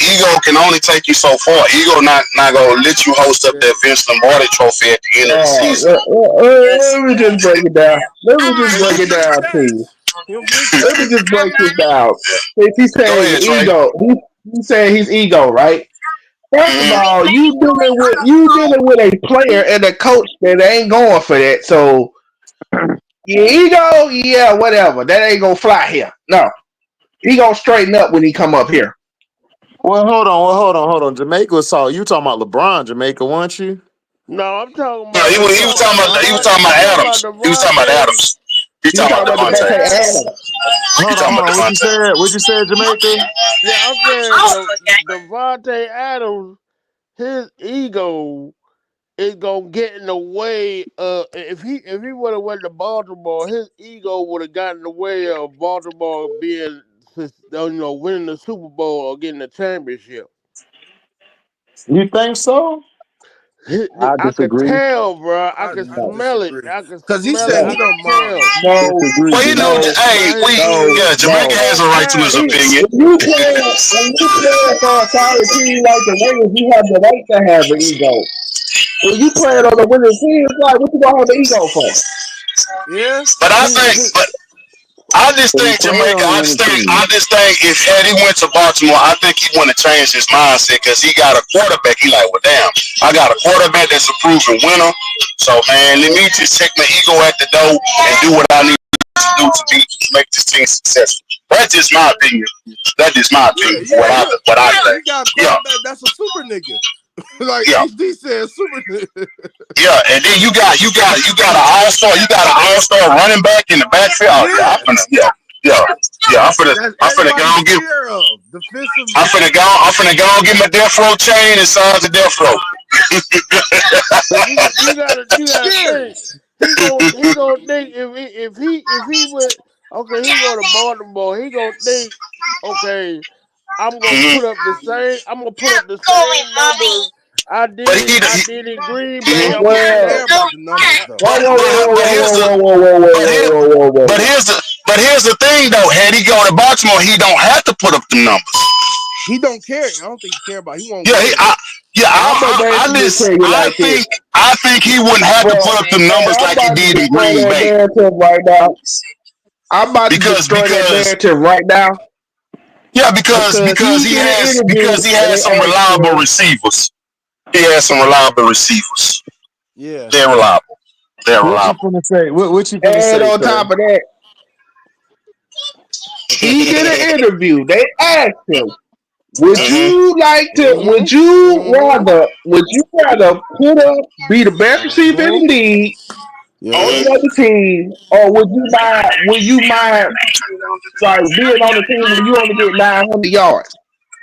ego can only take you so far. Ego not gonna let you host up that Vince Lombardi trophy at the end of the season.
Let me just break it down. Let me just break it down to you. Let me just break this down. Since he's
Go
saying
ahead, Trey.
ego, he's saying he's ego, right? First of all, you dealing with a player and a coach that ain't going for that. So your ego, yeah, whatever. That ain't gonna fly here. No, he gonna straighten up when he come up here.
Well, hold on. Jamaica saw you talking about LeBron, Jamaica, weren't you?
no, I'm talking
No,
about
he was talking about Adams. He was talking about Adams. He
You talking
talking about
about the
Davante.
Adams?
Hold on. What you said? What you said, Jamaica?
Yeah, I'm saying Davante Adams.
his ego is gonna get in the way of if he would have went to Baltimore, his ego would have gotten in the way of Baltimore being winning the Super Bowl or getting the championship.
You think so?
I could tell, bro. I could smell it. I could smell it. I could tell.
No,
Well, you know, hey, Jamaica has a right to his opinion.
When you play for a solid team like the Raiders, you have the right to have an ego. When you play on the winning team, it's like, what you gonna have an ego for?
Yeah.
But I just think Jamaica. I just think if he went to Baltimore, I think he want to change his mindset because he got a quarterback. He like, well, damn, I got a quarterback that's a proven winner. So man, let me just take my ego at the door and do what I need to do to make this team successful. That's just my opinion. That is my opinion. What I think.
Yeah, that's a super nigga. Like HD said, super nigga.
Yeah, and then you got an all-star. You got an all-star running back in the backfield. I'm finna go and get. I'm finna go and get my death row chain and sign the death row.
you gotta think. He gonna think if he would he go to Baltimore. He gonna think I'm gonna put up the same numbers I did in Green Bay.
But here's the thing though. Had he go to Baltimore, he don't have to put up the numbers.
He don't care. I don't think he care about. He won't.
I think he wouldn't have to put up the numbers like he did in Green Bay.
Right now. I'm about to destroy that narrative right now.
Yeah, because he has some reliable receivers. He has some reliable receivers.
Yeah,
they're reliable.
What you gonna say? What you gonna say?
And on top of that, he did an interview. They asked him, "Would you like to? Would you rather be the best receiver in the league on the other team, or would you mind like being on the team where you only get 900 yards?"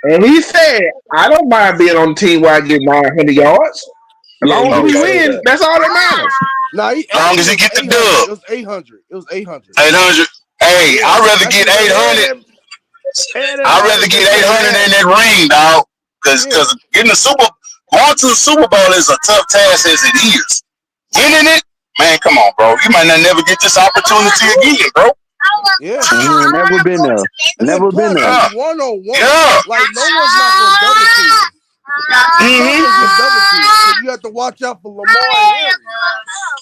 And he said, "I don't mind being on the team where I get 900 yards. As long as we win, that's all that matters."
As long as he get the dub.
It was 800. 800.
800. Hey, I'd rather get 800. I'd rather get 800 in that ring, dog. Because going to the Super Bowl is a tough task as it is. Winning it, man, come on, bro. You might not never get this opportunity again, bro.
Yeah, never been there. Never been there.
1-on-1. Like no one's not gonna double team. You have to watch out for Lamar and Harry.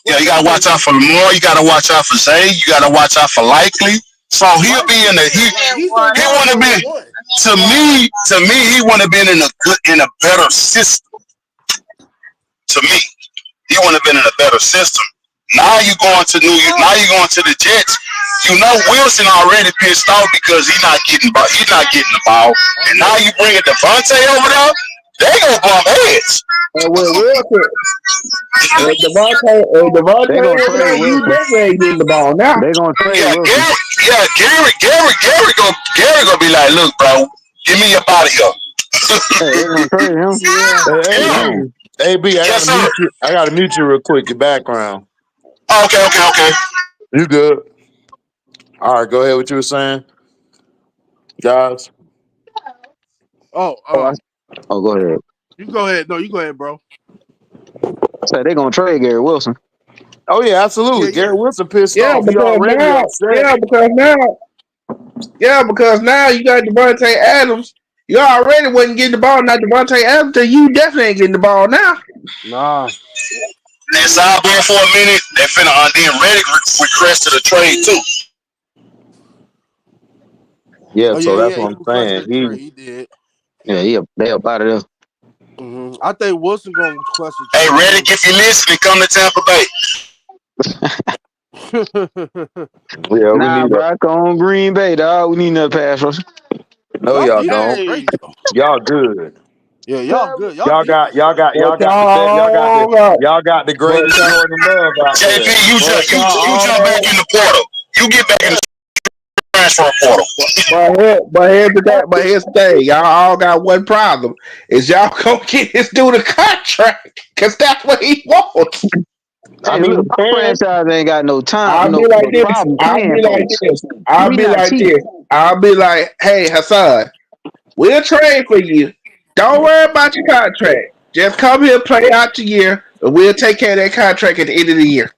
Yeah, you gotta watch out for Lamar. You gotta watch out for Zay. You gotta watch out for Likely. So he'll be in the he want to be to me he want to be in a better system. To me, he want to be in a better system. Now you going to the Jets. You know Wilson already pissed off because he's not getting the ball. And now you bring Davante over there, they gonna bump heads.
And with Wilson, Davante over there, you definitely ain't getting the ball now.
They gonna trade Wilson.
Gary gonna be like, look, bro, get me up out of here.
They gonna trade him.
Hey, B, I gotta mute you real quick. Your background.
Okay.
You good? All right, go ahead. What you were saying, guys?
Oh,
go ahead.
You go ahead. No, you go ahead, bro.
So they gonna trade Gary Wilson.
Oh yeah, absolutely. Yeah. Gary Wilson pissed off.
Because now you got Davante Adams. You already wasn't getting the ball. Now Davante Adams, you definitely ain't getting the ball now.
Nah.
And sidebar for a minute, they finna then Reddick requested a trade too.
Yeah, that's what I'm saying.
He did.
Yeah, they up out of there.
Mm-hmm. I think Wilson gonna request a
trade. Hey, Reddick, if you're listening, come to
Tampa Bay. Yeah, Brock on Green Bay, dog. We need another pass rush.
No, y'all don't. Y'all good.
Yeah, y'all good.
Y'all got the greatest Jordan love out there.
JP, you jump back in the portal. You get back in the transfer portal.
But here's the thing. Y'all all got one problem. Is y'all gonna get this dude a contract? Because that's what he wants.
Hey, look, my franchise ain't got no time.
I'll be like this. I'll be like, hey, Hassan, we'll trade for you. Don't worry about your contract. Just come here, play out your year, and we'll take care of that contract at the end of the year.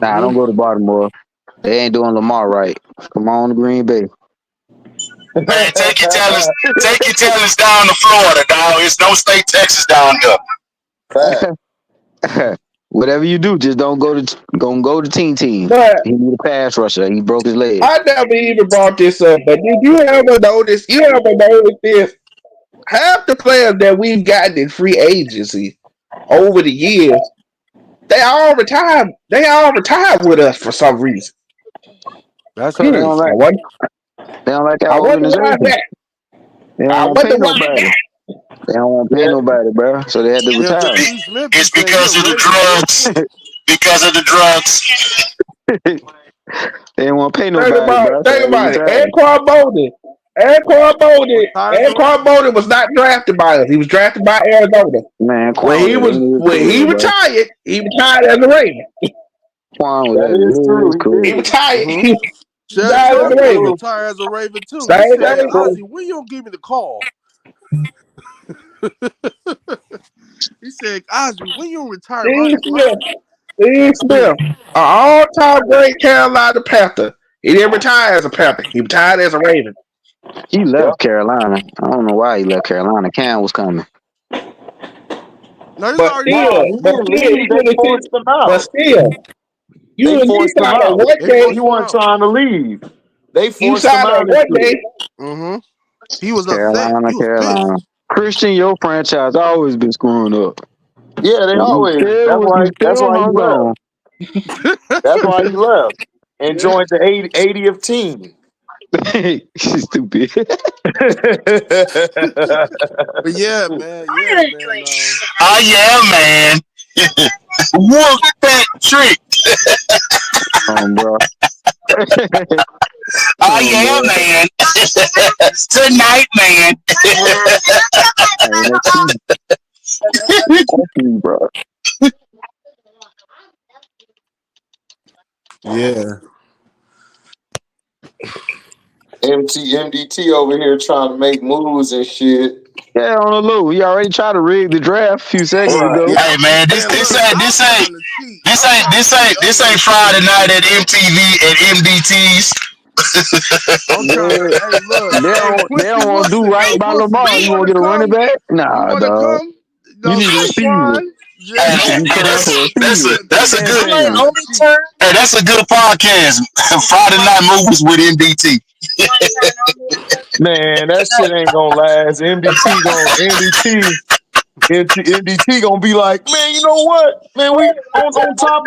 Nah, don't go to Baltimore. They ain't doing Lamar right. Come on to Green Bay.
Man, take your talents down to Florida, dog. It's no state Texas down
there. Whatever you do, just don't go to team.
But
he need a pass rusher. He broke his leg.
I never even brought this up, but did you ever notice? This? Half the players that we've gotten in free agency over the years, they all retired. They all retired with us for some reason.
That's
they don't like that organization. They don't want to pay nobody. They don't want to pay nobody, bro. So they had to retire.
It's because of the drugs. Because of the drugs.
They didn't want to pay nobody.
Think about it. Anquan Bolden was not drafted by us. He was drafted by Arizona.
Man,
when he retired, he retired as a Raven. He retired.
Mm-hmm. He retired as a Raven too. He said, Ozzy, when you don't give me the call? He said, Ozzy, when you retire?
Steve Smith, an all-time great Carolina Panther. He didn't retire as a Panther. He retired as a Raven.
He left Carolina. I don't know why he left Carolina. Cam was coming.
No, but still, you
forced him out. He wasn't trying to leave. They forced him out.
Mm-hmm. He was
Carolina.
Pissed.
Christian, your franchise always been screwing up.
Yeah, they always. That's why he left. That's why he left and joined the 80th team.
Stupid.
But yeah, man.
Oh yeah, man. Wolf that trick.
Bro.
Oh yeah, man. Tonight, man.
Bro.
Yeah.
MDT over here trying to make moves and shit.
Yeah, on the low. He already tried to rig the draft a few seconds ago.
Hey man, this ain't Friday night at MTV at MDT's.
They don't want to do right by Lamar. You want to get a running back? Nah, dog. You need a receiver.
That's a good. Hey, that's a good podcast. Friday night movies with MDT.
Man, that shit ain't gonna last. MDT gonna be like, man, you know what? Man, we on top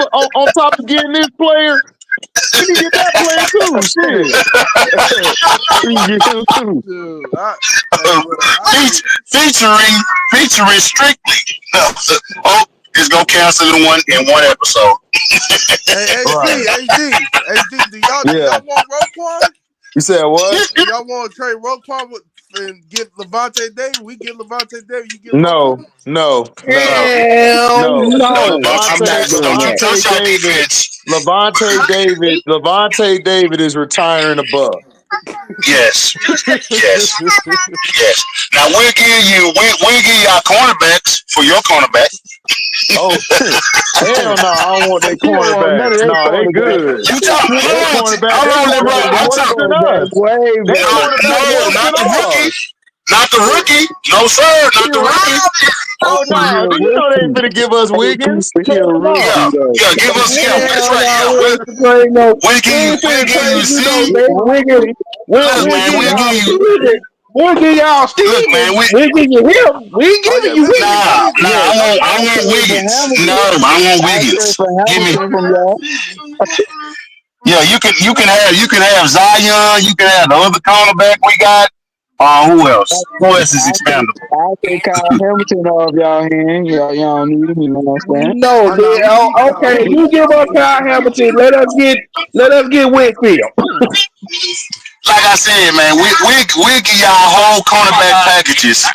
of getting this player, we need to get that player too.
Featuring Strictly. Oh, it's gonna cancel in one episode.
Hey, HD, do y'all want Roquan?
You said what?
Y'all want to trade Roquan and get Davante Davis? We get Davante Davis. You get
no. Davante David is retiring a buck.
Yes. Now we'll give you our cornerbacks for your cornerback.
Oh hell no! I don't want that cornerbacks. No, they good.
You talking Not the rookie. No sir, not the rookie.
Oh no! You know they ain't gonna give us Wiggins.
Give us that's right. We'll
give y'all Steve.
Look, man,
we'll give you him. We giving you Wiggins.
I want Wiggins. No, I want Wiggins. Give me. Yeah, you can have Zion. You can have the other cornerback we got. Who else? Who else is expandable?
I'll take Kyle Hamilton off y'all hands. Y'all don't need him, you know what I'm saying?
No,
Oh no, we keep Kyle
okay. You
Hamilton.
give up Kyle Hamilton. Let us get Whitfield.
Like I said, man, we give y'all whole cornerback packages.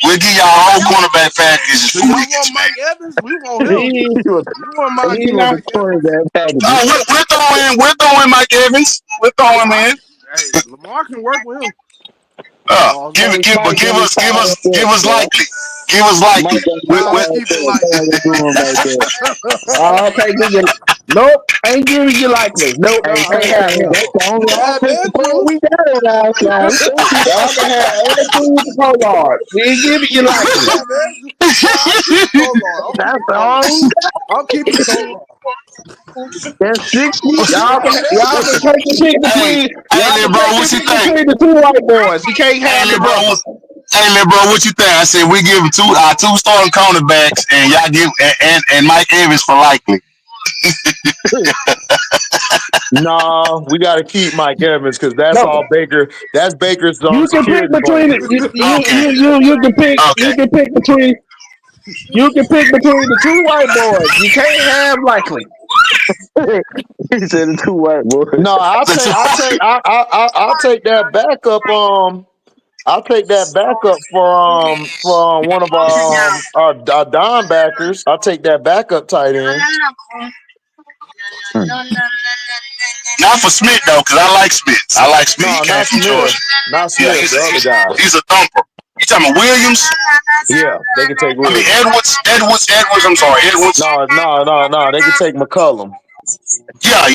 We'll give y'all whole cornerback packages
Do
for
y'all
weekends,
want
man.
Mike Evans? We want him.
He
You want Mike
ain't no
Evans?
quarterback package.
Oh, we're throwing Mike Evans. We're throwing him in.
Hey, Lamar can work with him.
Mike
Give us likely. Give us
Mike
likely.
Nah, let's keep it light.
Okay, nope, ain't giving you likely. Nope,
Hey,
Nah,
can't
hey,
have him.
that's the only
we can have
offensive player
Andrews.
we got on our side.
Y'all can have everything with the Pollard. We ain't giving you
We can
likely.
have Andrews. Nah, I'm keeping Pollard.
That's the only
I'm keeping Pollard.
that's 60.
We can have
Y'all can
Andrews.
take the pick between
Little bro, what you think?
the two white boys. You can't
Hey,
have the
little bro,
brother.
what you think? I said we give our two starting cornerbacks, and y'all give and Mike Evans for likely.
No, we got to keep Mike Evans because that's
No,
all Baker. That's Baker's
you can pick
security
between it.
blanket.
Okay,
You
okay.
can pick between the two white boys. You can't have likely.
He said the two white boys.
No, I'll take that backup. I'll take that backup for one of our dime backers. I'll take that backup tight end.
Not for Smith though, because I like Smith. I like Smith. He
No,
came
not
from
Smith.
Georgia.
Not
Yeah,
Smith. The other guy.
he's a thumper. You talking about Williams?
Yeah, they can take
I mean
Williams.
Edwards. I'm sorry, Edwards.
No. They can take McCullum.
Yeah.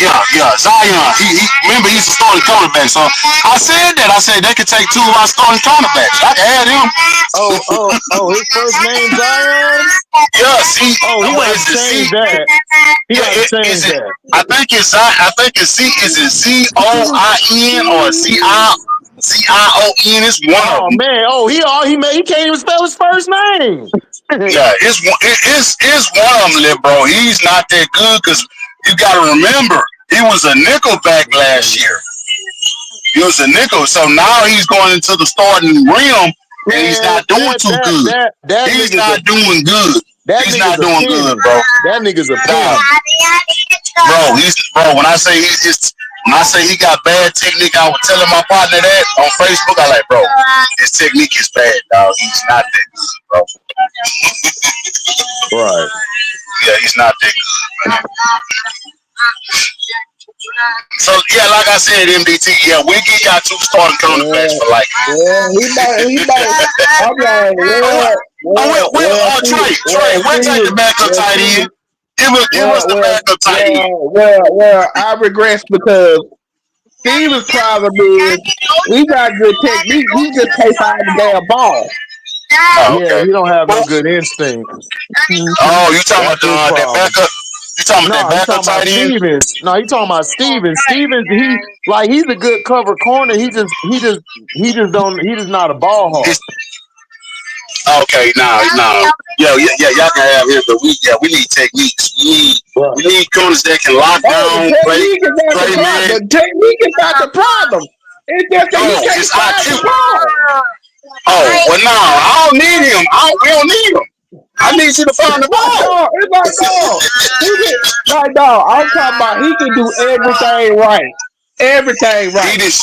Zion. He remember he's a starting cornerback. So I said that. I said they could take two of our starting cornerbacks. I can add him.
Oh, his first name Zion?
Yeah, see.
Oh, he
What
got
is
to
it?
change
C?
that. He got to change
Is it?
that.
I think it's C. Is it COIN or CION? It's one of
Oh
them.
man. Oh, he can't even spell his first name.
Yeah, it's one of them, little bro. He's not that good because you got to remember he was a nickelback last year. He was a nickel, so now he's going into the starting realm, and he's
Man,
not doing too good.
that
He's
nigga's
not doing good. He's
nigga's
not
a
doing good,
penny.
bro.
That nigga's a
Nah,
penny.
bro. When I say he got bad technique, I was telling my partner that on Facebook. I like, bro, his technique is bad, dog. He's not that good, bro.
Right.
Yeah, he's not that good, man. So yeah, like I said, MDT, yeah, we get y'all two starting cornerbacks for like.
He might. I'm like,
Trey, we'll take the backup tight end. Give us the backup tight end.
I regress because Steven's problem is he got good technique. He just can't find the damn ball.
Oh,
Yeah,
okay.
he don't have no good instinct.
Oh, you talking
That's his
about that
problem.
backup? You talking about
No,
that
he's
backup
talking about
tight end?
Stevens. No, he's talking about Stevens. Stevens, he's a good cover corner. He's just not a ball hawk.
Okay, no. Y'all can have him, but we need techniques. We need corners that can lock down, play man.
The technique is not the problem. It's just that he can't
It's
find the
IQ.
ball.
Oh, well, no, I don't need him. We don't need him. I need you to find the ball.
It's like, no. I'm talking about he can do everything right. Everything right.
He just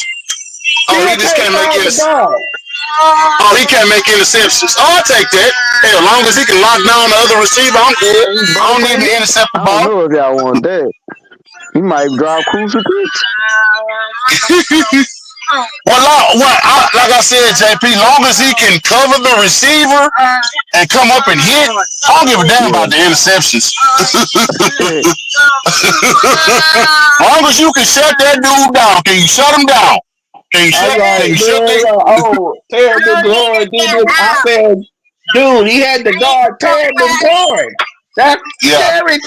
can't make it.
Ball.
Oh, he can't make interceptions. Oh, I'll take that. Hey, as long as he can lock down the other receiver, I'm good. I don't need to intercept the
I
ball.
don't know if y'all want that. He might drop crucial pitch.
Like I said, JP, long as he can cover the receiver and come up and hit, I don't give a damn about the interceptions. Long as you can shut that dude down, can you shut him down? Can you shut him?
Oh, terrible guard did this. I said, dude, he had the guard terrible guard. That's Terry.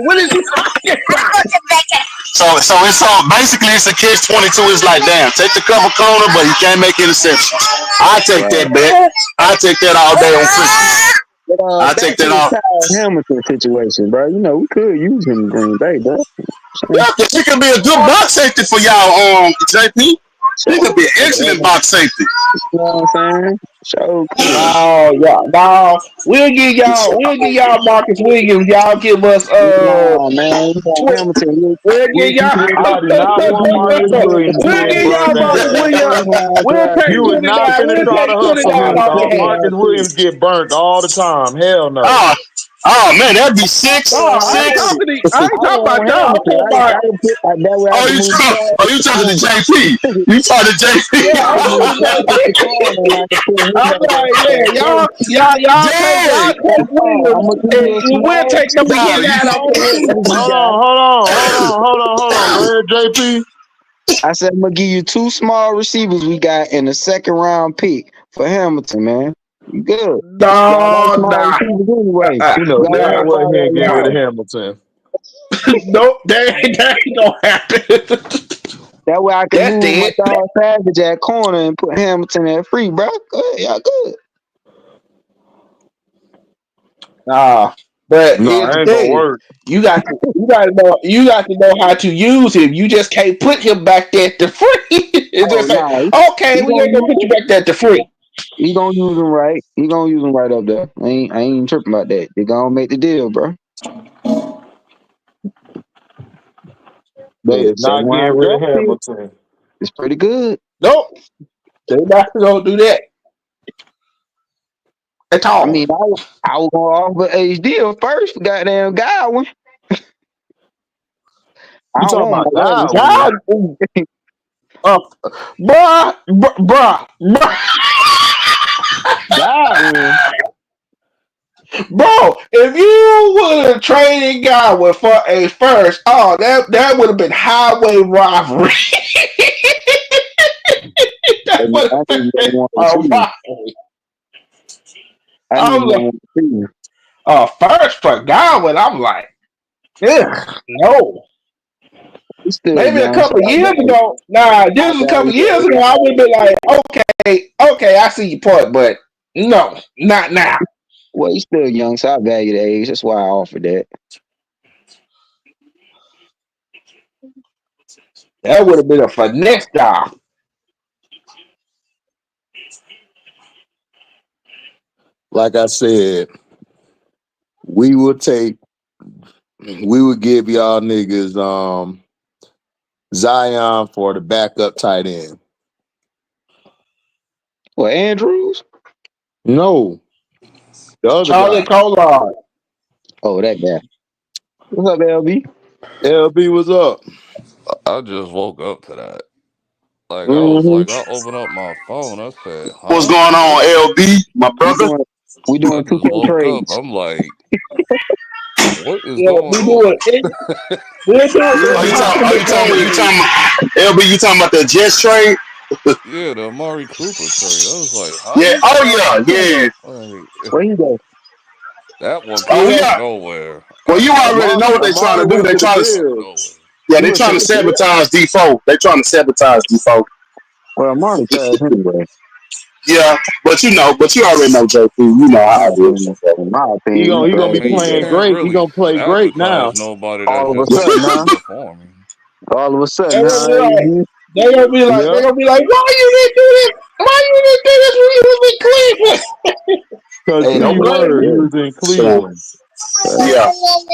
What is he talking about?
So basically it's a catch-22. It's like, damn, take the cover corner, but he can't make interceptions. I take that bet. I take that all day on Christmas. I take that off.
Hamilton situation, bro. You know, we could use him in Green Bay, bro.
Yeah, because he could be a good box safety for y'all, JP. He could be an excellent box safety.
You know what I'm saying? So cool.
No, no. We'll give y'all Marcus Williams. Y'all give us
Nah, man. You got Hamilton.
we'll give y'all
I do not want Marcus Williams
we'll
being
give
burnt
y'all Marcus
down.
Williams. We'll take
You was not
$20.
finna
We'll
try to
take $20
hustle him,
off
dog.
that.
Marcus Williams get burnt all the time. Hell no.
Oh man, that'd be six.
No, I ain't
Six.
talking about y'all. I'm
Hamilton.
talking about
That way I
Oh,
can move the
you talking to
corner.
JP? You talking to JP?
yeah.
I can move the corner and I can put him
I'm
back
like,
there.
y'all
Dang!
take Williams,
I'm gonna give you
and
a
we'll
small,
take number
Nah,
29 off the Williams.
Hold on. Go ahead, JP.
I said I'm gonna give you 2 small receivers we got in the 2nd round pick for Hamilton, man. You good? Y'all like
No,
small
nah,
receivers anyway.
You know
Y'all
damn
like
well he
all
ain't getting rid of
that.
Hamilton.
nope, that ain't gonna happen.
That way I can
That's
move my
dead.
dog Savage at corner and put Hamilton at free, bro. Good, y'all good.
Nah, but
No,
here's
it
the
ain't gonna
thing:
work.
you got to know how to use him. You just can't put him back there to free. It's
Oh
just say,
nah,
okay,
he
we
gonna
ain't gonna
use
put you back there to free.
he gonna use them right. He gonna use them right up there. I ain't even tripping about that. They gonna make the deal, bro.
They is
Second
not getting
round
rid of
draft pick.
Hamilton.
It's pretty good.
Nope, they not gonna do that at
I
all.
mean, I was gonna offer HDiiTV first for goddamn Godwin. I
You
don't
talking
want
about
my legacy.
Godwin?
Uh, bruh.
Godwin.
Bro, if you would have traded Godwin for a first, that would have been highway rivalry. That
And
would
I
have
didn't
been
want to
a
see.
rivalry.
I
I
didn't
was like,
want to see.
first for Godwin, I'm like, ugh, no.
He's still
Maybe a
young, so
couple years ago. Nah,
I
this was a couple
value
years
that.
ago. I would be like, okay, I see your point, but no, not now.
Well, he's still young, so I value the age. That's why I offered that.
That would have been a finesse job.
Like I said, we would give y'all niggas Zion for the backup tight end.
Well, Andrews?
No, the other
Charlie
guy.
Collard.
Oh, that guy. What's up, LB?
LB was up.
I just woke up to that. Like
Mm-hmm.
I opened up my phone. I said,
What's
"Huh?"
going on, LB, my brother?
We
I
doing
just
2K
woke up.
trades.
I'm like, "What is
Yeah,
going
we
on?"
doing it. We're doing
Oh,
it.
You talking about the Jets trade?
Yeah, the Amari Cooper trade. I was like,
Yeah.
"Huh?"
Oh yeah.
Like
Where he go?
that one
Oh
came out of
yeah.
nowhere.
Well, you already know what they're trying
Amari
to do.
went
They're
to the
trying to,
Out of
Bills.
nowhere.
yeah,
He
they're
went to
trying to
the Bills.
sabotage Defoe. They're trying to sabotage Defoe.
Well, Amari trash anyway.
Yeah, but you already know JP. You know how it is.
In my
He
opinion,
gonna
he
he gonna
I
be
trash
mean, you
playing
anyway.
can't
great. He
really
gonna play great
sabotage
now.
nobody that
All of a
just
sudden,
isn't
huh?
performing.
All of a
They're
sudden,
gonna
huh?
be like,
Mhm.
they're gonna be like,
Yep.
why you didn't do this? Why you didn't do this when you was in Cleveland?
Cause
Hey, don't
key
blame
word, he
me.
was in
Sit down.
Cleveland.
Yeah.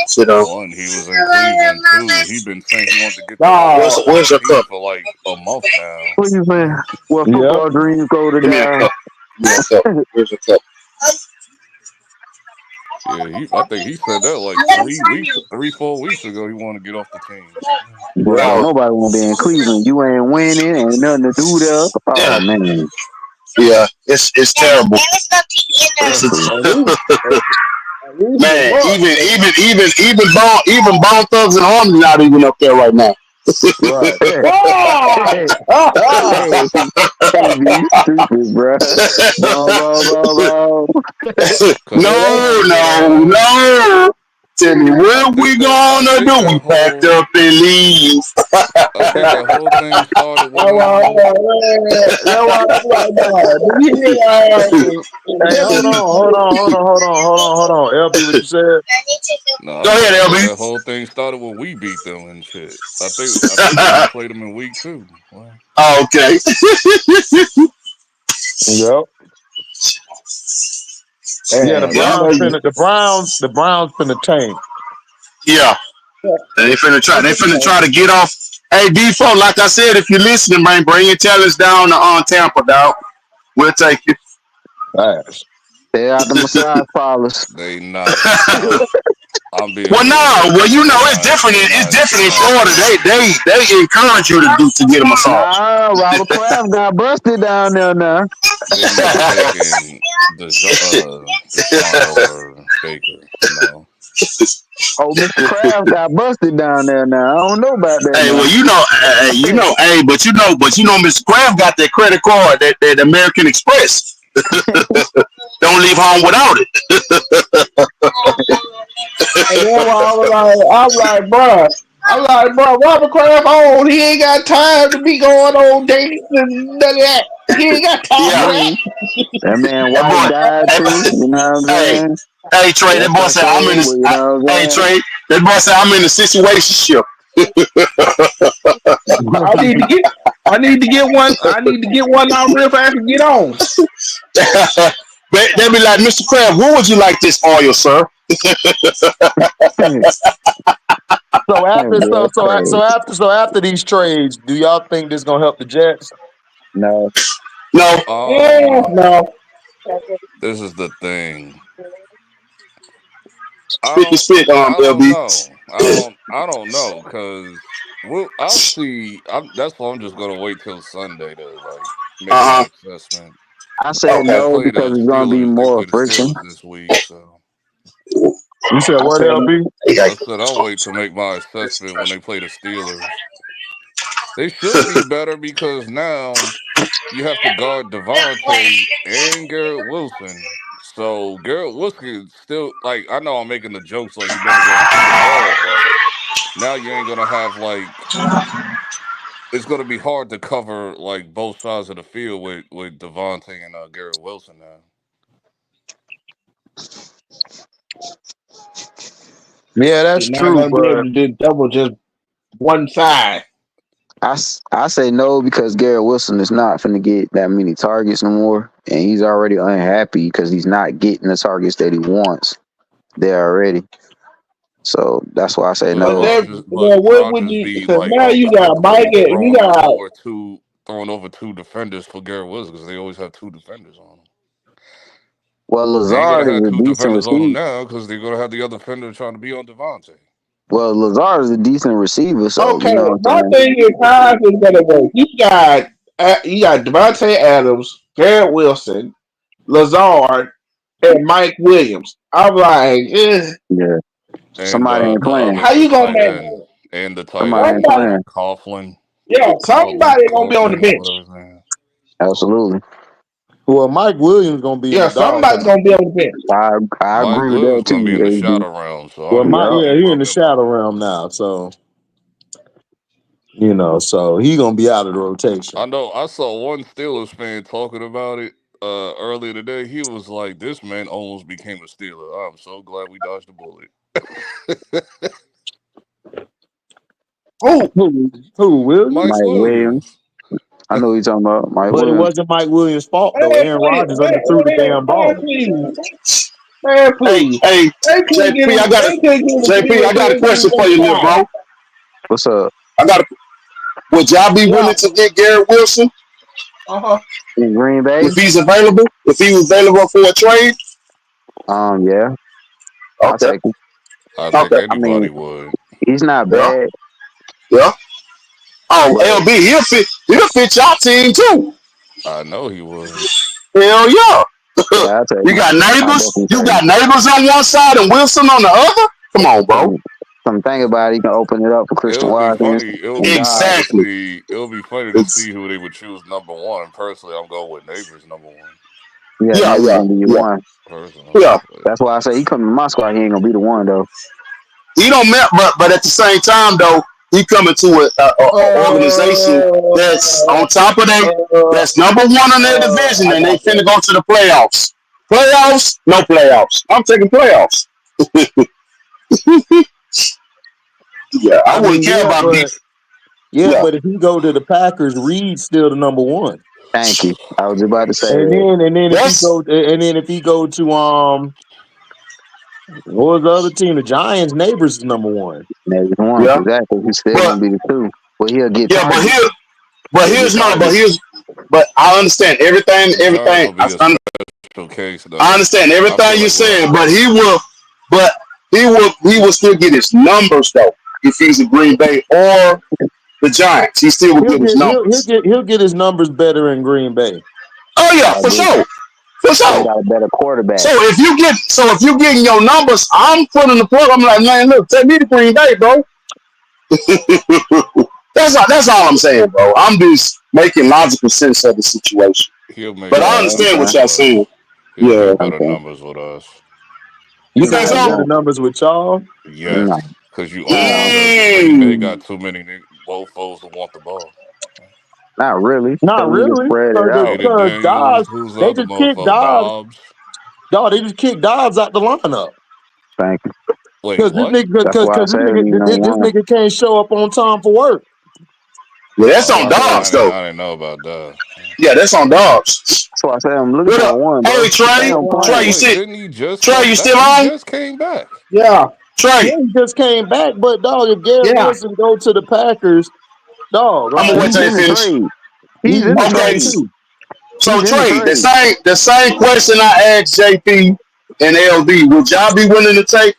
Sit down.
One, he was in Cleveland. Two, he been saying he wanted to get to
Nah,
Where's your
OT
cup?
for like a month now.
Cleveland, where
Yep.
football dreams go to
Give me a
die.
cup. Give me a cup. Where's your cup?
Yeah, I think he said that like 4 weeks ago. He wanted to get off the team.
Yeah,
Oh,
nobody want to be in Cleveland. You ain't winning, ain't nothing to do there. Oh
yeah.
man,
Yeah. It's terrible.
that's true.
at least the
Man,
Bucks.
even Bone Thugs and Harmony not even up there right now.
Right.
Ah!
Hey, hey, be stupid, bruh. Bro.
Cause
No,
they trying to get
no, no. Tell me what we
I
gonna
think
do. We
that
packed
whole
up and leave.
I think that whole thing started with
That's why I'm like, nah, do you realize?
Hey, hold on. LB, what you said?
no,
Go
I
ahead,
think
LB.
that whole thing started when we beat them and shit. I think we played them in week 2. Well,
Okay.
Yep. Yeah,
Man, I know you.
the Browns finna tank.
Yeah. They finna try to get off. Hey, D4, like I said, if you're listening, man, bring your talents down to Tampa, dog. We'll take you.
Nice.
They out the massage parlors.
they not. I'm being
Well,
real
no,
though.
well, you know,
They
it's
not.
different.
They
It's
not.
different
They
in
not.
Florida. They encourage you to get a massage.
Nah, Robert Kraft got busted down there now.
They not taking Deshaun over Baker. No.
Oh, Mr. Kraft got busted down there now. I don't know about that
Hey, well,
now.
but Mr. Kraft got that credit card, that American Express. Don't leave home without it.
And then I'm like, bro, Robert Kraft old. He ain't got time to be going on dates and none of that. He ain't got time for
Yeah.
that.
That man
That
wife
boy,
died too. You know what I'm
hey,
saying?
hey, Trey, that
Rest
boy
her
said I'm in
soul, but
this.
you know what
Hey,
I'm saying?
Trey, that boy said I'm in a situationship.
I need to get one. I need to get one out real fast and get on.
They be like, Mr. Kraft, what would you like this oil, sir?
So
Boy, crazy.
after these trades, do y'all think this gonna help the Jets?
No.
No.
Yeah, no.
This is the thing.
Spit,
I don't
LB.
know. I don't know because I'll see. That's why I'm just gonna wait till Sunday to like make my
Uh-huh.
assessment.
I say
Okay.
They
no
play
because
the
it's gonna be
Steelers. They
more
play the
friction.
Steelers this week, so
You said
I
what,
say
LB?
I said I'll wait to make my assessment when they play the Steelers. They should be better because now you have to guard Davante and Garrett Wilson. So Garrett Wilson still like I know I'm making the jokes like he's never gonna see the ball, but now you ain't gonna have like it's gonna be hard to cover like both sides of the field with Davante and Garrett Wilson now.
Yeah, that's
You're not
true,
gonna be able
but
to do double just one side.
I say no because Garrett Wilson is not finna get that many targets no more, and he's already unhappy because he's not getting the targets that he wants there already. So that's why I say
But
But
no.
then,
Rogers, but
what would
Rogers
you?
be
Because
like
now
off
you
the
got
hook
Mike
for
and you got
throwing over two defenders for Garrett Wilson because they always have two defenders on him.
Well,
They ain't gonna
Lazard is
have
a
two
decent
defenders on him
receiver.
now because they're gonna have the other defender trying to be on Devontae.
Well, Lazard is a decent receiver, so you
okay.
know what
My
I'm saying.
thing is how is it gonna work? You got Davante Adams, Garrett Wilson, Lazard, and Mike Williams. I'm like,
Yeah,
And
somebody ain't
the
playing.
other
how
the
you gonna
tight
manage?
end and the tight
Somebody ain't
end
Somebody,
playing.
Coughlin.
yeah, somebody gonna be on the
Coughlin or
bench.
whatever his name.
Absolutely,
well, Mike Williams gonna be in
Yeah,
the
somebody's
doghouse.
gonna be on the bench.
I
Mike
agree with
Williams
that
gonna be
too,
in the
AD.
shadow realm, so I
Well,
don't even know
he in
about
the
that one.
shadow realm now, so so he gonna be out of the rotation.
I know I saw one Steelers fan talking about it earlier today. He was like, "This man almost became a Steeler. I'm so glad we dodged the bullet."
Oh,
Who
Mike
Williams?
Mike Williams.
Williams.
I know what you're talking about. Mike
But it
Williams.
wasn't Mike Williams' fault though.
man,
Aaron
please,
Rodgers underthrew the damn
man,
ball.
please, man,
Hey,
please.
hey,
They couldn't get
JP,
him. They couldn't get him to
JP,
do
I
it.
got a question for you, little bro.
What's up?
I got a, would y'all be
Yeah.
willing to get Garrett Wilson
Uh-huh.
In Green Bay?
if he's available? If he was available for a trade?
Yeah, I'll
Okay.
take him.
I think
Okay.
I mean,
anybody would.
he's not
Yeah.
bad,
Yeah. Oh,
but
LB, he'll fit y'all team too.
I know he would.
Hell yeah.
yeah, I'll take
You
him.
got
I'll
neighbors.
definitely
You
take him.
got neighbors on one side and Wilson on the other. Come on, bro.
Some thing about it, you can open it up for Christian
It'll be
Watkins
funny. It'll
and
be funny to
Dobbs.
Exactly.
see. It'll be funny to
It's
see who they would choose number one. Personally, I'm going with Neighbors number one.
Yeah,
yeah,
neighbor's
yeah,
gonna be your
yeah,
one.
Personally,
yeah.
but
That's why I say he come to my squad, he ain't gonna be the one though.
he don't met, but at the same time though, he coming to a organization that's on top of that's number one in their division,
I
and they
got
finna
that.
go to the playoffs. Playoffs? No playoffs. I'm taking playoffs. Yeah, I
I
wouldn't
mean,
care about beef. Yeah,
but if he go to the Packers, Reed's still the number one.
Thank you. I was about to say
And
that.
then
that's
if he go to what was the other team? The Giants. Neighbors is number one.
Maybe one
yeah,
exactly. He's still
but
gonna be the two, but he'll get
yeah,
targets. He'll get
here's no,
targets.
but I understand everything.
John gonna be a special case
I
though.
understand
I feel
everything you're
like with
saying,
us,
but he will still get his numbers though if he's in Green Bay or the Giants. He still will get his numbers.
He'll get his numbers better in Green Bay.
Oh yeah,
I
for
agree.
sure, for
They
sure.
got a better quarterback.
So if you getting your numbers, I'm putting the plug. I'm like, man, look, take me to Green Bay, bro. That's all I'm saying, bro. I'm just making logical sense of the situation.
he'll make
But I
better
understand
numbers
what
Okay.
y'all
with us.
saying.
He'll
Yeah.
make better
Okay.
numbers with us.
You
You
say
think
Nah,
have
so?
better
no,
numbers with y'all?
Yes,
no,
because you own
no,
because Green Bay
Mm.
got too many mofos who want the ball.
not really.
Not
Cause we can
really,
spread it out.
Jaden
because
Daniels,
Dobbs,
who's the
they
other
just kicked
mofo?
Dobbs.
Dobbs.
Dog, they just kicked Dobbs out the lineup
Thank you.
Wait,
because
what?
That's why I said he's number
this
one.
nigga can't show up on time for work.
Yeah, that's
That's
Oh
on
why I said.
man,
dogs though.
I didn't know about that.
Yeah, that's on dogs.
That's why I said I'm looking
What
for
up?
one,
Hey
bro. They
Trey.
don't
Wait,
Trey,
playing.
didn't he just
Trey,
come
you
back?
still
He
on?
just came back.
Yeah,
Yeah,
Trey.
he just came back, but dog, if Garrett
yeah.
Wilson go to the Packers, dog,
I'm gonna
like
wait
He's
till they
in the
finish.
trade. He's in the
he go
Okay.
trade.
too.
So
He's in the
Trey,
trade.
the same question I asked JP and LD. Would y'all be willing to take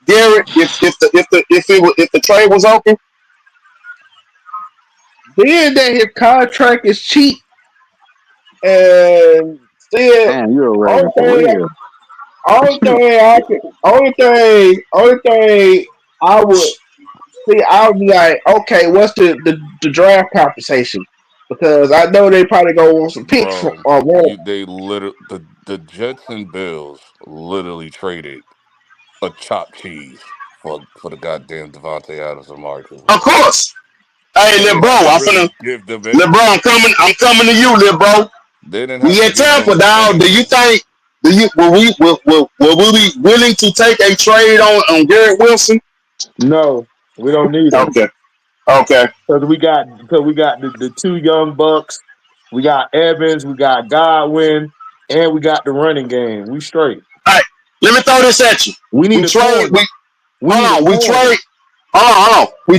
Garrett if the trade was open?
Being that his contract is cheap and still
Damn, you're a
only
Raven for
thing,
real.
only thing I would see, I would be like, okay, what's the draft compensation? Because I know they probably go want some picks from
Bro,
one.
they literally the Jets and Bills literally traded a chopped cheese for the goddamn Davante Adams and Amari Cooper.
Of course. Hey,
They
little
didn't
bro,
have to really give them
little bro,
anything.
I'm coming to you, little bro.
They didn't have
We
to
at
give
Tampa,
them
dog. Do you
anything.
think will we be willing to take a trade on Garrett Wilson?
No, we don't need him
Okay. Okay.
because we got the two young bucks. We got Evans, we got Godwin, and we got the running game. We straight.
All right. Let me throw this at you.
We
We
need a
trade.
corner. We need a
Hold on. We
corner.
trade. Hold on. We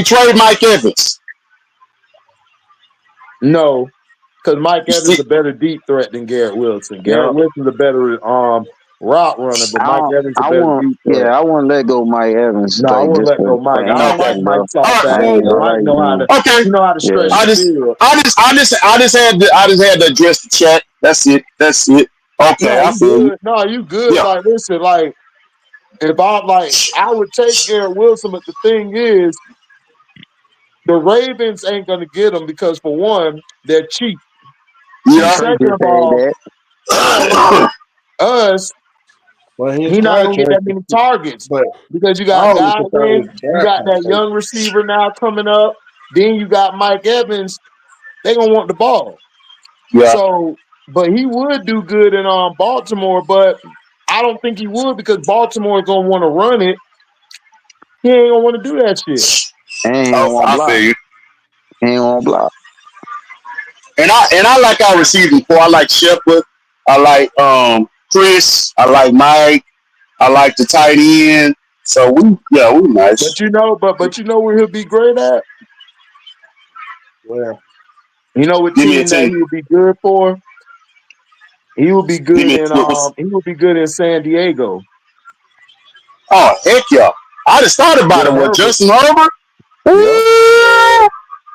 trade Mike Evans.
No, because Mike
You
Evans
see?
is a better deep threat than Garrett Wilson. Garrett
Yep.
Wilson's a better route runner, but Mike Evans is a
I
better
want.
deep threat.
Yeah, I want to let go Mike Evans
No, I
straight
wouldn't
just
let go
for
Mike. I don't like
Okay.
instinct, bro.
Mike talk
All right.
I
fast.
ain't gonna lie
Mike
to
know how to
you,
Okay.
man.
stretch
I
the
just
field.
I just had to address the chat. That's it. Okay,
No,
I
you
feel you.
good. No, you good.
Yeah.
Like, listen, like, if I'm like, I would take Garrett Wilson, but the thing is, the Ravens ain't gonna get him because for one, they're cheap. And
And
Yeah.
Trey
second
just
of
said
all,
that.
us,
But his
he not gonna get
contract,
that many targets
but
because you
I
got
don't even thought it
Godwin,
was
you
draft
got that
compensation.
young receiver now coming up, then you got Mike Evans. They gonna want the ball.
Yeah.
So, but he would do good in Baltimore, but I don't think he would because Baltimore is gonna want to run it. He ain't gonna want to do that shit.
And he ain't want to
I
block.
feel you.
He ain't want to block.
And I like our receiving core. I like Shepard. I like Chris. I like Mike. I like the tight end. So we nice.
But you know where he'll be great at?
Well,
You know what
Give me a
team that
team.
he would be good for? He would be
Give
good
me
in
what's
San Diego
oh heck yeah. I just thought about
with
it with
Herbert.
Justin Herbert.
Yep.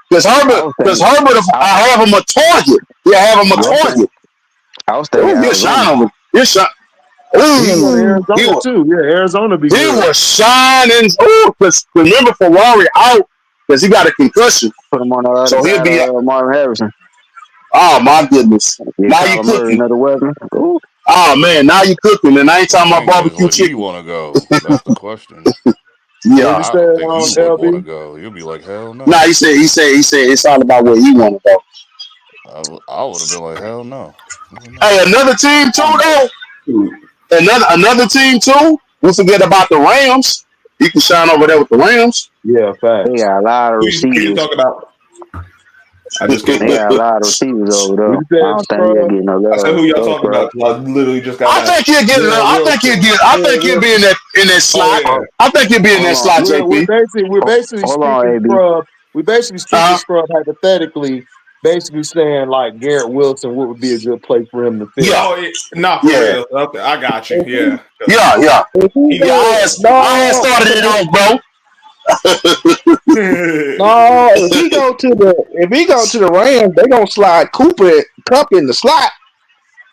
Because
I was thinking.
Herbert, if
I,
I have him a target. Yeah, I have him a
I was
Yep.
thinking.
target.
I was thinking
Ooh, he'll
Arizona.
shine over. He'll shine.
He can go to
Ooh,
Arizona too. Yeah, Arizona be
he
good.
was shining. Ooh, because remember Ferrari out because he got a concussion.
Put him on the other
So he'll
side
be.
of Marvin Harrison.
Oh my goodness.
Get
Now you
Kyler Murray
cooking.
another weapon. Ooh.
Oh man, now you cooking, and I ain't talking about
Thing is,
barbecue
would he
chicken.
want to go? That's the question.
What
Yeah.
you
I
say,
don't think he would want to
LB?
go. You'll be like, hell
Nah,
no.
he said it's all about where he want to go.
I would have been like, hell no. Nigga, no.
Hey, another team too though. Another team too. We forget about the Rams. You can shine over there with the Rams.
Yeah,
They
facts.
got a lot of
Who you
receivers.
talking about? I just came
They
back.
got a lot of receivers over
What
there.
you
I
said,
don't think they'll
Scrub?
get no
I said,
love.
who y'all
Go,
talking
bro.
about? 'Cause I literally just got
I
back.
think he'll get.
Garrett
I think he'll
Wilson.
get. I
Garrett
think he'll be
Wilson.
in that
Oh
slot.
yeah.
I think he'll be in that
Hold on.
slot,
We're
JP.
basically
Hold on,
speaking
AB.
Scrub. We basically speaking
Uh,
Scrub hypothetically, basically saying like Garrett Wilson, what would be a good place for him to fit?
yeah,
Oh, not for
yeah,
real. Okay, I got you.
If he
Yeah, because
yeah, yeah,
if he
he
yeah.
looked
go
I had
no
started it off, bro.
no if he go to the Rams, they gonna slide Cup in the slot.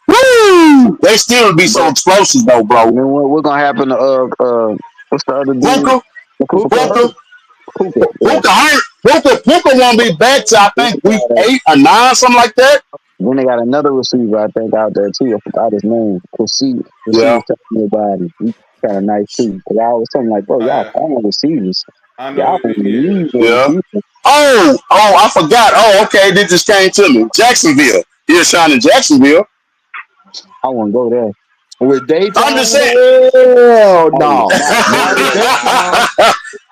Woo! They still be so
But
explosive though, bro.
then what's gonna happen to what's the other dude?
Hooker,
The Cooper
Hooker
Cup?
Hooker,
hurt.
Cooper, yeah.
Hooker hurt. Hooker won't be back to I
Then
think
they
week
got,
8 or 9, something like that.
then they got another receiver I think out there too. I forgot his name. Chrissy
Yeah.
was telling me about him. He kind of nice too. Cause I was something like, bro,
oh
y'all
yeah,
calling receivers.
I know.
Y'all in the
Yeah,
league on
Yeah.
people.
I forgot. Oh, okay. This just came to me. Jacksonville. He'll shine in Jacksonville.
I wouldn't go there.
With
I'm
daytime
just saying.
Hell
Oh yeah,
no.
not with daytime.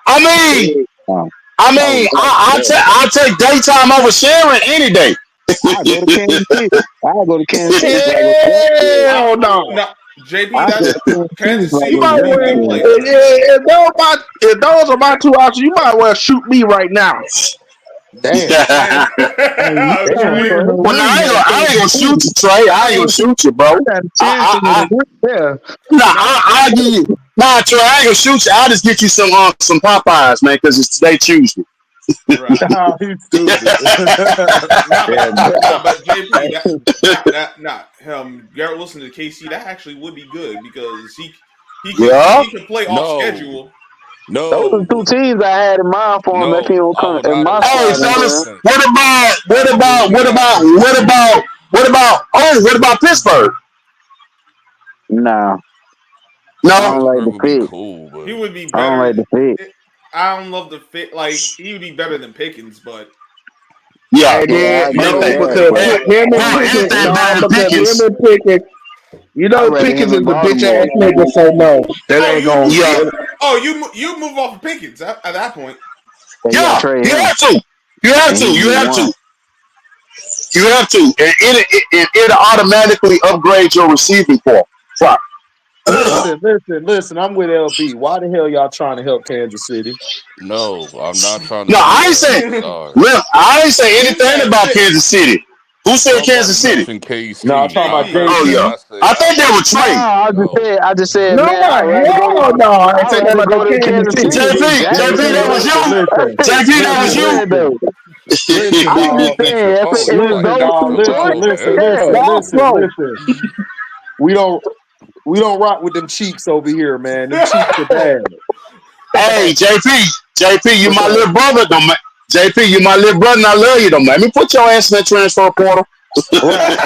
I mean,
no.
I
I
mean,
would never go there.
I'll take daytime over Sharon any day.
I go to Kansas City. I go to Kansas City. So I go to Jacksonville.
I
Hell no.
no JP.
I go
That
to Kansas City.
Kansas
So I
City
You
go
would
to
be
might
a really
well
good
Jacksonville.
place.
if those are my two options, you might well shoot me right now.
Damn.
Hey, damn,
We-
Trey.
Trey.
Well, now
We in
I ain't gonna shoot you,
Kansas
Trey.
City.
I ain't gonna shoot you, bro.
I got a chance to
I,
win there.
I give you. Nah, Trey, I ain't gonna shoot you. I'll just get you some Popeyes, man, because it's today Tuesday.
right.
Nah, he's stupid.
Yeah, bro.
But JP, Garrett Wilson to KC, that actually would be good because
Yeah.
he could play off
No,
schedule.
Those are the two
no,
teams I had in mind for him if he
no.
would
I
come
would
in
not
my
Hey,
slot and
entertain.
there.
fellas,
Listen,
Absolutely not.
what about Pittsburgh?
Nah, I
No.
don't like
Pittsburgh
the
would be
fit.
cool,
He
but
would be
I don't
better.
like the fit.
I don't love the fit. Like he would be better than Pickens, but
Yeah.
And
Yeah,
then
I agree
Anything,
with
no,
that,
because
but
him and Pickens,
anything better than
because him
Pickens.
and Pickens,
I'd rather
Pickens
him
is
in
the bitch
Baltimore.
ass nigga. So no, that
oh
ain't
you
going.
Yeah.
you move off of Pickens at that point.
So you gotta
Yeah.
trade
You
him,
have to. You have
and
to.
he
You
need
have
one.
to. You have to. And it automatically upgrade your receiving core. Right.
Listen. I'm with LB. Why the hell y'all trying to help Kansas City?
no, I'm not trying to
No,
do
I ain't
that.
say.
I'm sorry.
Look, I ain't say
You
anything
said
about
shit.
Kansas City. Who said
Somebody
Kansas City?
mentioned
No, I'm
KC.
talking about
JP.
Oh yeah.
JP.
I
I think
said
they were
No,
trade.
no.
I just said,
No,
man,
hell no. I ain't
I'd
saying nothing
rather
about
go
no
to
Kansas
Kansas
City.
City than
JP, that was
Jacksonville.
you.
Hey,
JP, that
I'm
was
just
you.
saying though.
Listen,
I'm
Oh,
just
dog.
you think
saying,
the
if
oh,
it
you
was
like
Listen,
those
dog.
two
the
Listen,
choices,
listen,
Everett
yeah.
listen,
Y'all
trade?
listen,
slow.
listen. We don't we don't rock with them cheeks over here, man. Them cheeks are bad.
Hey, JP, you
What's
my
up?
little brother. JP, you my little brother, and I love you. Don't let me put your ass in that transfer portal.
Right.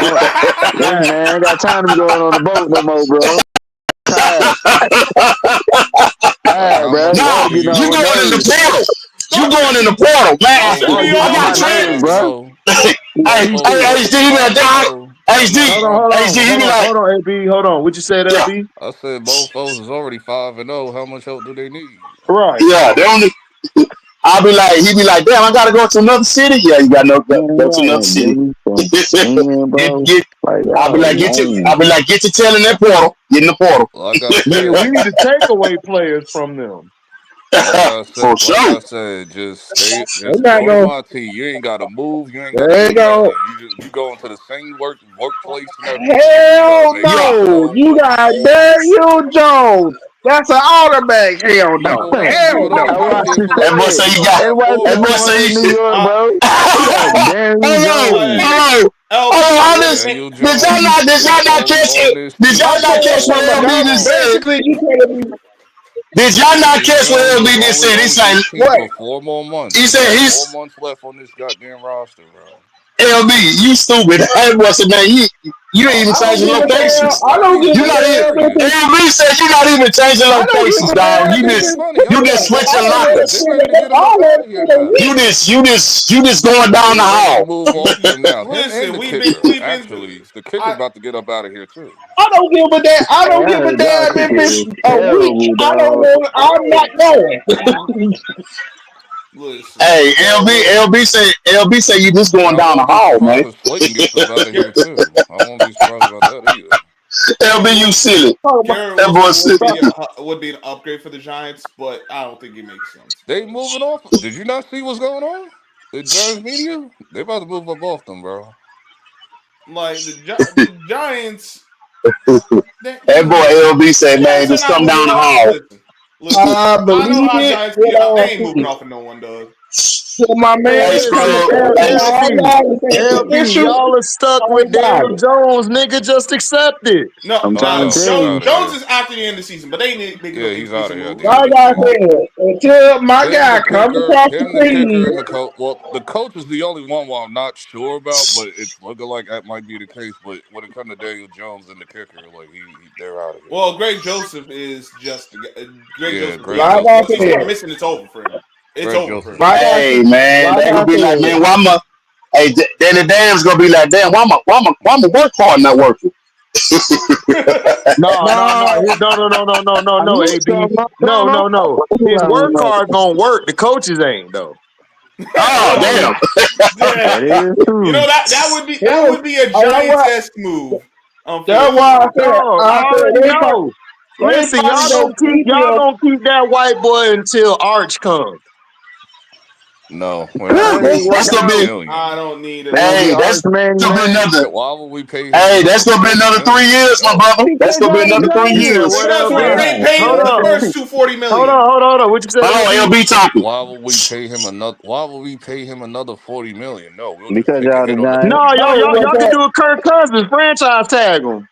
Listen, man, I ain't got time to be going on the boat no more, bro. Tired,
Like,
tired,
how
bro.
much
Nah,
Y'all
help do
getting
you
on
you
my
need?
going in the
nerves.
portal. You
Don't
going in the portal, man.
don't piss
Y'all
me
getting
I
off,
on
got
my
Trey.
nerves,
Five and
bro.
zero.
Hey,
Both of
hey,
us
HD,
is
he be like,
5 and
dog.
0. Y'all
HD,
not
Hold on,
trying.
he be like,
hold on, AB. Hold on. What you said,
yeah,
LB?
I said both of us is already 5 and 0. How much help do they need?
Right.
yeah. They only. He be like, damn, I gotta go to another city. Yeah, you gotta
Man,
go to another
y'all
city.
give me some skin, bro.
get.
Like
I'll be
y'all
like,
lame.
get your tail in that portal. Get in the portal.
Like I
Nigga, we
said,
need to take away players from them.
For sure.
just
They not
go to
going.
my team. You ain't gotta move. You ain't gotta
They
do
ain't going.
nothing. You go into the same workplace and everything. You just gotta
Hell
make
Yeah.
no.
contact.
You got Daniel Jones. That's an automatic. Hell
You
no.
gonna have to do
Hell
it all.
That's
no.
You
why
out there
she
for
That boy
what?
say
said.
You
you
gonna
got.
That's
have
why she
That boy
4
going
say
to
you.
New York, bro. Damn
But
Jones.
I
LB,
just
Daniel
did
Jones is
y'all not
only
catch
on
it?
this
Did y'all
team
not
Okay,
catch
for
what
so
one
LB just
month.
said?
basically you telling me
Did y'all not
Daniel
catch what
Jones
LB
is
just
only
said? He's
on
saying
this team
what?
for 4 more months.
he
He
said
got
he's
4 months left on this goddamn roster, bro.
LB, you stupid. Hey, what's it, man? You ain't even
I don't
changing
give a damn.
locations.
I don't give
You
a
not even.
damn.
LB said you not even changing
I don't give
locations,
a
dog.
damn.
You
If
just
it's
Funny, I
you
thought
just
they
I
switching
don't want to
changed.
lockers.
They
see
ready to
that.
get
I
him up
don't
out
want
of
to
here
see the
now.
You
week.
just going down
They
the
ready to
hall.
move off him now. Him and
Listen,
the
we've been
kicker. Actually, the kicker's
I
about to get up out of here too.
I don't give a damn. I
Hey,
don't
I
give a
heard y'all
damn if
kicker
it's
is
a week.
terrible,
I don't
dog.
want. I'm not going.
listen.
Hey,
Garrett
LB say you just
And
going
I
down the
won't be
hall, man.
surprised if Slayton gets up out of here
Garrett,
too. I won't be surprised about that either.
Garrett
LB, you
Wilson
silly.
Garrett
That boy
Wilson
silly.
would be an upgrade for the Giants, but I don't think it makes sense.
They
But
moving off. Did you not see what's going on? The Giants media? They about to move up off them, bro.
like the Giants,
That boy LB
the
said, man,
Giants are
just
not
come
moving
down the
off.
hall.
Listen.
I
I know
believe
how
it
Giants
when
get out. They
I
ain't
see
moving
it.
off of no one, dog.
So my
Man,
Hey,
man
listen,
coming
Scrub.
down
Hey,
here, all
LB,
y'all is
LB,
official.
y'all are stuck with
On
Daniel
body.
Jones, nigga. Just accept it.
No,
I'm trying to
No,
tell
he's
you.
out of
Jones
here.
is after the end of the season, but they ain't making no
Yeah, he's out
in-season
of here at
moves.
the end
So
of
Like
the
I
season.
said, until my
Him, the
guy comes
kicker,
across the
him, the kicker,
scene,
and the coach. Well, the coach is the only one I'm not sure about, but it's looking like that might be the case. But when it comes to Daniel Jones and the kicker, like they're out of here.
well, Greg Joseph is just Greg
Yeah,
Joseph.
Greg
like
Once
I
Joseph
he
is
start
said,
out.
missing, it's over for him. It's
Greg
over for
Joseph
him.
is
like
out.
I
Hey,
said,
man,
like
they
I
gonna be like,
said,
man, why my, hey, Danny Dan's gonna be like, damn, why my work hard not working?
No, no, no,
nah,
no,
I need
AB.
some
No,
no,
no, no. His work card gonna work. The coaches ain't though.
Oh,
well,
damn.
yeah,
That is true.
that would be a
you know what?
Giants-esque move.
That's why
Unfortunately,
Dog, I already know. Listen,
everybody gonna keep
y'all
him.
gonna keep that white boy until Arch comes.
No, we're not
That
paying
ain't
him
That's
working
gonna
40
be,
out.
I
million.
don't need
They
it.
gonna
hey,
get
that's
Arch Manning,
gonna be
man.
another,
Why would we pay him
hey, that's
another
gonna be
40
another 3
million?
years, my
No.
brother. That's
Because
gonna be
y'all
another 3
Yeah,
years.
You
what
might as well
LB?
repay
Hold
him the
on,
first two $40
hold
million.
on, hold on, hold on. What you say,
Hold on,
LB?
LB talking.
Why would we pay him another 40 million? No, we'll just
Because
take a
y'all the
hit on the
Giants.
No,
40 million.
y'all can do a Kirk Cousins franchise tag him.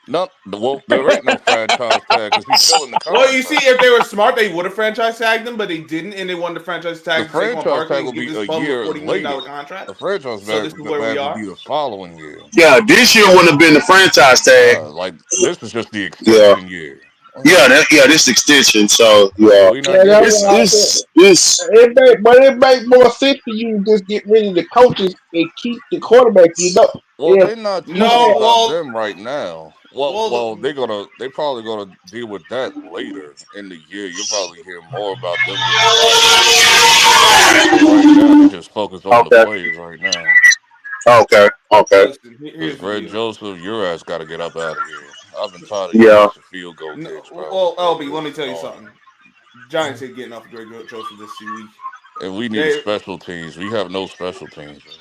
No, well, there ain't no franchise tag because he's still in the
Well, you see,
contract.
if they were smart, they would have franchise tagged him, but they didn't, and they wanted to franchise
The
tag Saquon
franchise
Barkley
tag
and
will
give
be
this
a
bum a
year
$40 million
later.
contract.
The franchise
So this is where we
tag will
are.
be the following year.
Yeah, this year wouldn't have been the franchise tag.
Like this is just the
Yeah.
extension year.
This extension. So
Yeah,
yeah,
we're not
yeah,
getting
that's
him
it's
why I
next
said
year.
it's it's
it make more sense for you to just get rid of the coaches and keep the quarterback. You know,
Well,
if
they're not
you
talking
No,
had
about
well,
them right now. Well,
well,
they probably gonna deal with that later in the year. You'll probably hear more about them getting fired later in the year. But right now, they just focus on the
okay,
players right now.
okay,
listen.
Because
Here's the
Greg
deal.
Joseph, your ass got to get up out of here. I've been tired of you
yeah.
missing field goal
No,
kicks, bro.
well,
Like
LB, let
this
me
is
tell you
annoying.
something. Giants ain't getting off Greg Joseph this week.
And we need a
They,
special teams. We have no special teams, bro.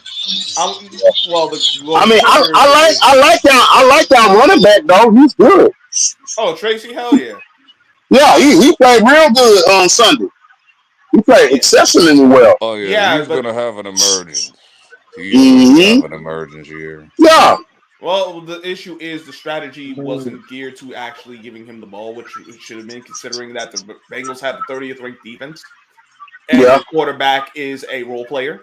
I
the
mean,
kicker is.
I like y'all running back though. He's good.
Oh, Tracy, hell yeah,
Yeah, he played real good on Sunday. He played
yeah,
exceptionally well.
Oh yeah,
yeah.
he's
But
gonna have an emergence. He's going to
Hmm.
have an emergence year.
Yeah.
well, the issue is the strategy wasn't geared to actually giving him the ball, which it should have been, considering that the Bengals have the 30th ranked defense and
Yeah.
your quarterback is a role player.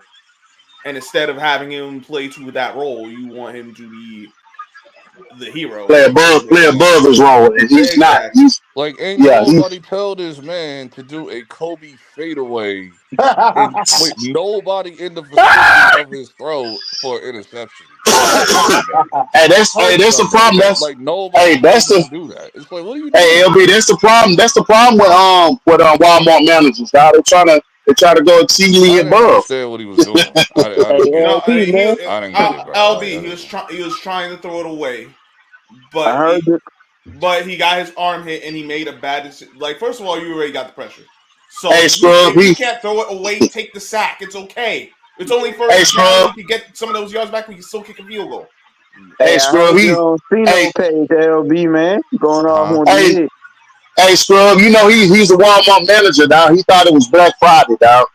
And instead of having him play to that role, you want him to be the hero.
Play above his role, and he's not.
Exactly.
He's
Like, ain't
yeah.
nobody tell this man to do a Kobe fadeaway and with nobody in the vicinity of his throw for an interception. Like, come on, man.
Hey,
Help
that's the
somebody.
problem.
Like
Hey,
nobody
that's
told him
the
to do that. It's like, what are you
hey
doing?
LB. That's the problem. That's the problem with Walmart managers. Now they try to go exceedingly
I didn't
above.
understand what he was doing. I
Hey,
didn't get it.
LP, man.
I didn't get it, bro. Like
LB,
I didn't.
he was trying to throw it away,
I
but
heard it.
he got his arm hit and he made a bad decision. Like, first of all, you already got the pressure. So
Hey, Scrub.
if you can't throw it away, take the sack. It's okay. It's only
Hey,
first down.
Scrub.
We could get some of those yards back. We can still kick a field goal.
Hey,
Hey,
I
Scrub.
heard you on
Hey,
Cino page, LB, man. Going off
Huh?
on
hey,
the
hey, Scrub. You know he's a Walmart manager, dog. He thought it was Black Friday, dog.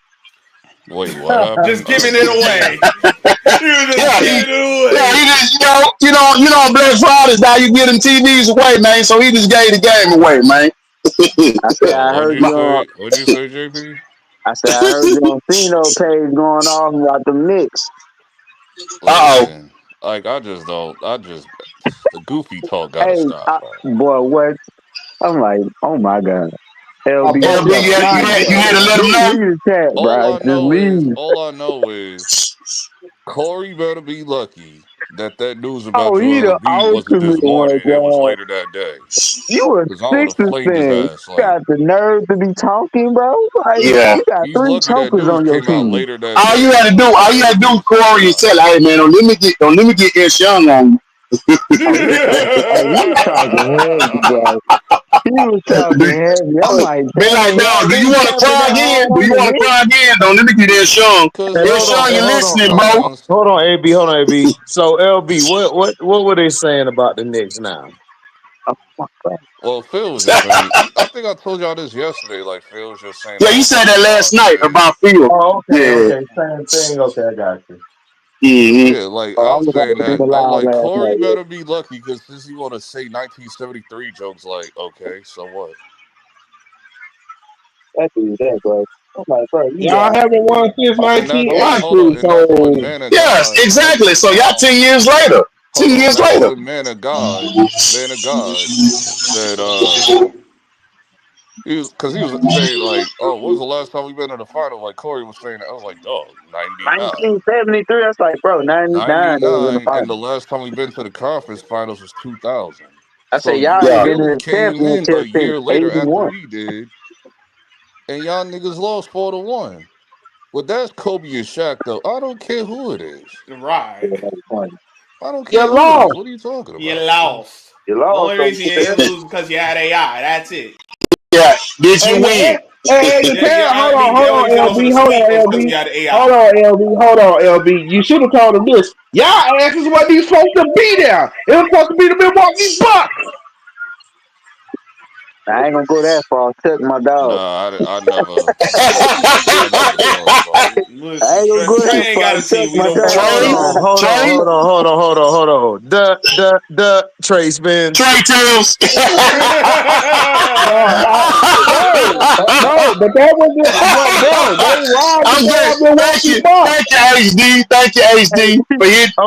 Wait, what
Just
happened?
giving it away. He was just
Yeah,
giving it
he
away.
just on Black Fridays now you get them TVs away, man. So he just gave the game away, man.
I said I heard you on.
What'd you say, JP?
I said I heard you on Cino page going off about the Knicks.
Uh
Listen, like I just don't. I just the goofy talk got to
Hey,
stop, bro.
boy, what? I'm like, oh my god.
My
LB,
boy
oh.
just
LB,
got
go.
a
you
lot
Just,
had
going
to let
on.
him
just
know.
leave the chat,
All
bro.
I
Just
know is,
leave.
all I know is Corey better be lucky that that news about
Oh, he
Joel
the
Embiid wasn't
ultimate
this
one,
morning. It was
bro.
later that day,
You a
because I would have
Sixers
flamed his
fan. You
ass. Like
got the nerve to be talking, bro. Like,
Yeah.
you got
he's
3
lucky that
chokers
news
on your
came out
team.
later that day
All
before
you had to do,
everything
Corey, is
transpired.
tell, hey man, don't let me get this young on
Oh, he was talking heavy, bro. He was talking
you.
heavy. I'm like,
Be like,
dang,
dog,
y'all
do you
really
want to
talking
cry
that hard
again? Do
on
you
the
want to
Knicks?
cry again? Don't let me get this young.
Cause
Hey,
This young,
listen,
you listening, bro?
fans.
hold on, AB, hold on, AB. So LB, what were they saying about the Knicks now?
Oh, my God.
Well, Phil was just saying. I think I told y'all this yesterday. Like Phil was just saying
Yeah,
all
you said
about
that
the
last
guards
night
shit.
about Field.
Oh, okay,
Yeah.
okay, same thing. Okay, I got you.
Mm-hmm.
Yeah, like
Oh,
I
I
was
was
saying
in
that.
the
I'm
live
like
last
Corey
night. Yeah.
better be lucky because since he want to say 1973 jokes, like okay, so what?
That dude, that, bro. I'm like, bro, you
Y'all
got
haven't won since
And that's
so
with
much.
1982,
hold on, and that's with
so
man of
Yes,
God. That's
exactly.
with
So y'all
now.
10 years later.
Hold
10
on,
years
that's
later.
with man of God that he was because he was saying like, oh, when was the last time we been in the final? Like Corey was saying, I was like, dog, 99.
1973, that's like, bro, 99, they was in the
99, and
final.
the last time we been to the conference finals was 2000.
I
So
say, y'all
you
ain't
Yeah.
been in
really
the
came in a
championship since
year later after
81.
we did, and y'all niggas lost 4-1. Well, that's Kobe and Shaq, though. I don't care who it is.
Right.
Yeah, that was funny.
I don't
you
care who it is.
lost.
What are you talking
You
about?
lost.
You
The
lost,
only
so
reason you
fair.
didn't lose because you had AI. That's it.
Yeah. Did
Hey,
you
man,
win?
you can't.
The
Hold
only
on,
reason it wasn't a
LB, hold
sweep
on,
was because
LB,
you had
hold
AI.
on, LB, hold on, LB. You should have told him this. Y'all asses wasn't even supposed to be there. It was supposed to be the Milwaukee Bucks.
I ain't gonna go that far. Took my dog.
Nah, I never thought about it.
I
Listen,
ain't gonna
Trey,
go
Trey
that
ain't
far.
got a
Took
team. We
my
don't
Hey,
worry
dog,
hold
Trey,
about
on,
man.
it.
hold on,
Trey,
hold on, hold on, hold on, hold on. The Trace Benz.
Trey Tales.
No, no, but that was it. But bro, they robbed the
I'm good.
damn Milwaukee Bucks.
Thank you, HD,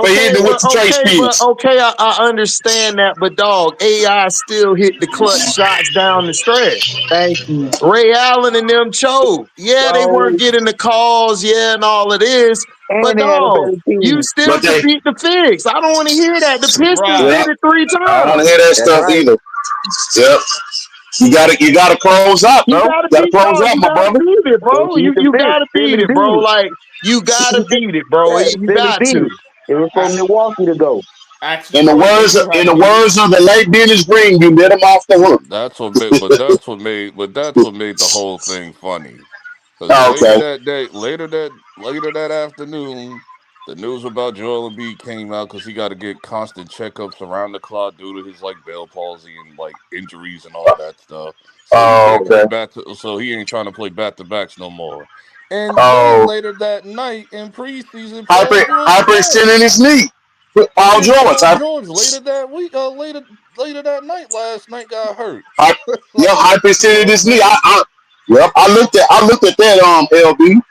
for hitting it with the Trey
But
spins.
okay, I understand that, but dog, AI still hit the clutch shots down the stretch.
Thank you.
Ray Allen and them choked. Yeah, they weren't
So,
getting the calls, yeah, and all of this. But
and they had a
dog,
better
you
team.
still
But
could beat the Figs. I don't want to hear that. The Pistons
yeah,
Right.
did it 3
I don't want to
times.
hear that
That's
stuff
right.
either. Yep. You gotta close up,
You
bro.
gotta
You gotta
beat
close
dog.
up,
You
my
gotta
brother.
beat it,
They
bro.
beat the
You
Fish.
gotta beat
Philly
it, bro.
beat it.
Like you gotta beat it, bro.
Yeah,
You
Philly
got
beat
to.
it. It was for
Ask,
Milwaukee to go.
ask
In the
Detroit. They
words
knew
of
how to beat it.
the late Dennis Green, you let him off the hook.
That's what made the whole thing funny. Because
Okay.
later that afternoon, the news about Joel Embiid came out because he got to get constant checkups around the clock due to his like Bell palsy and like injuries and all that stuff. So he
Oh,
can't play
okay.
so he ain't trying to play back to backs no more. And then
Oh,
later that night in preseason, Paul George is hurt.
hyperextending his knee.
And
Paul
then
George.
Paul George later that night, last night got hurt.
I,
Like,
yep, hyperextended his knee.
okay.
Yep, I looked at that LB.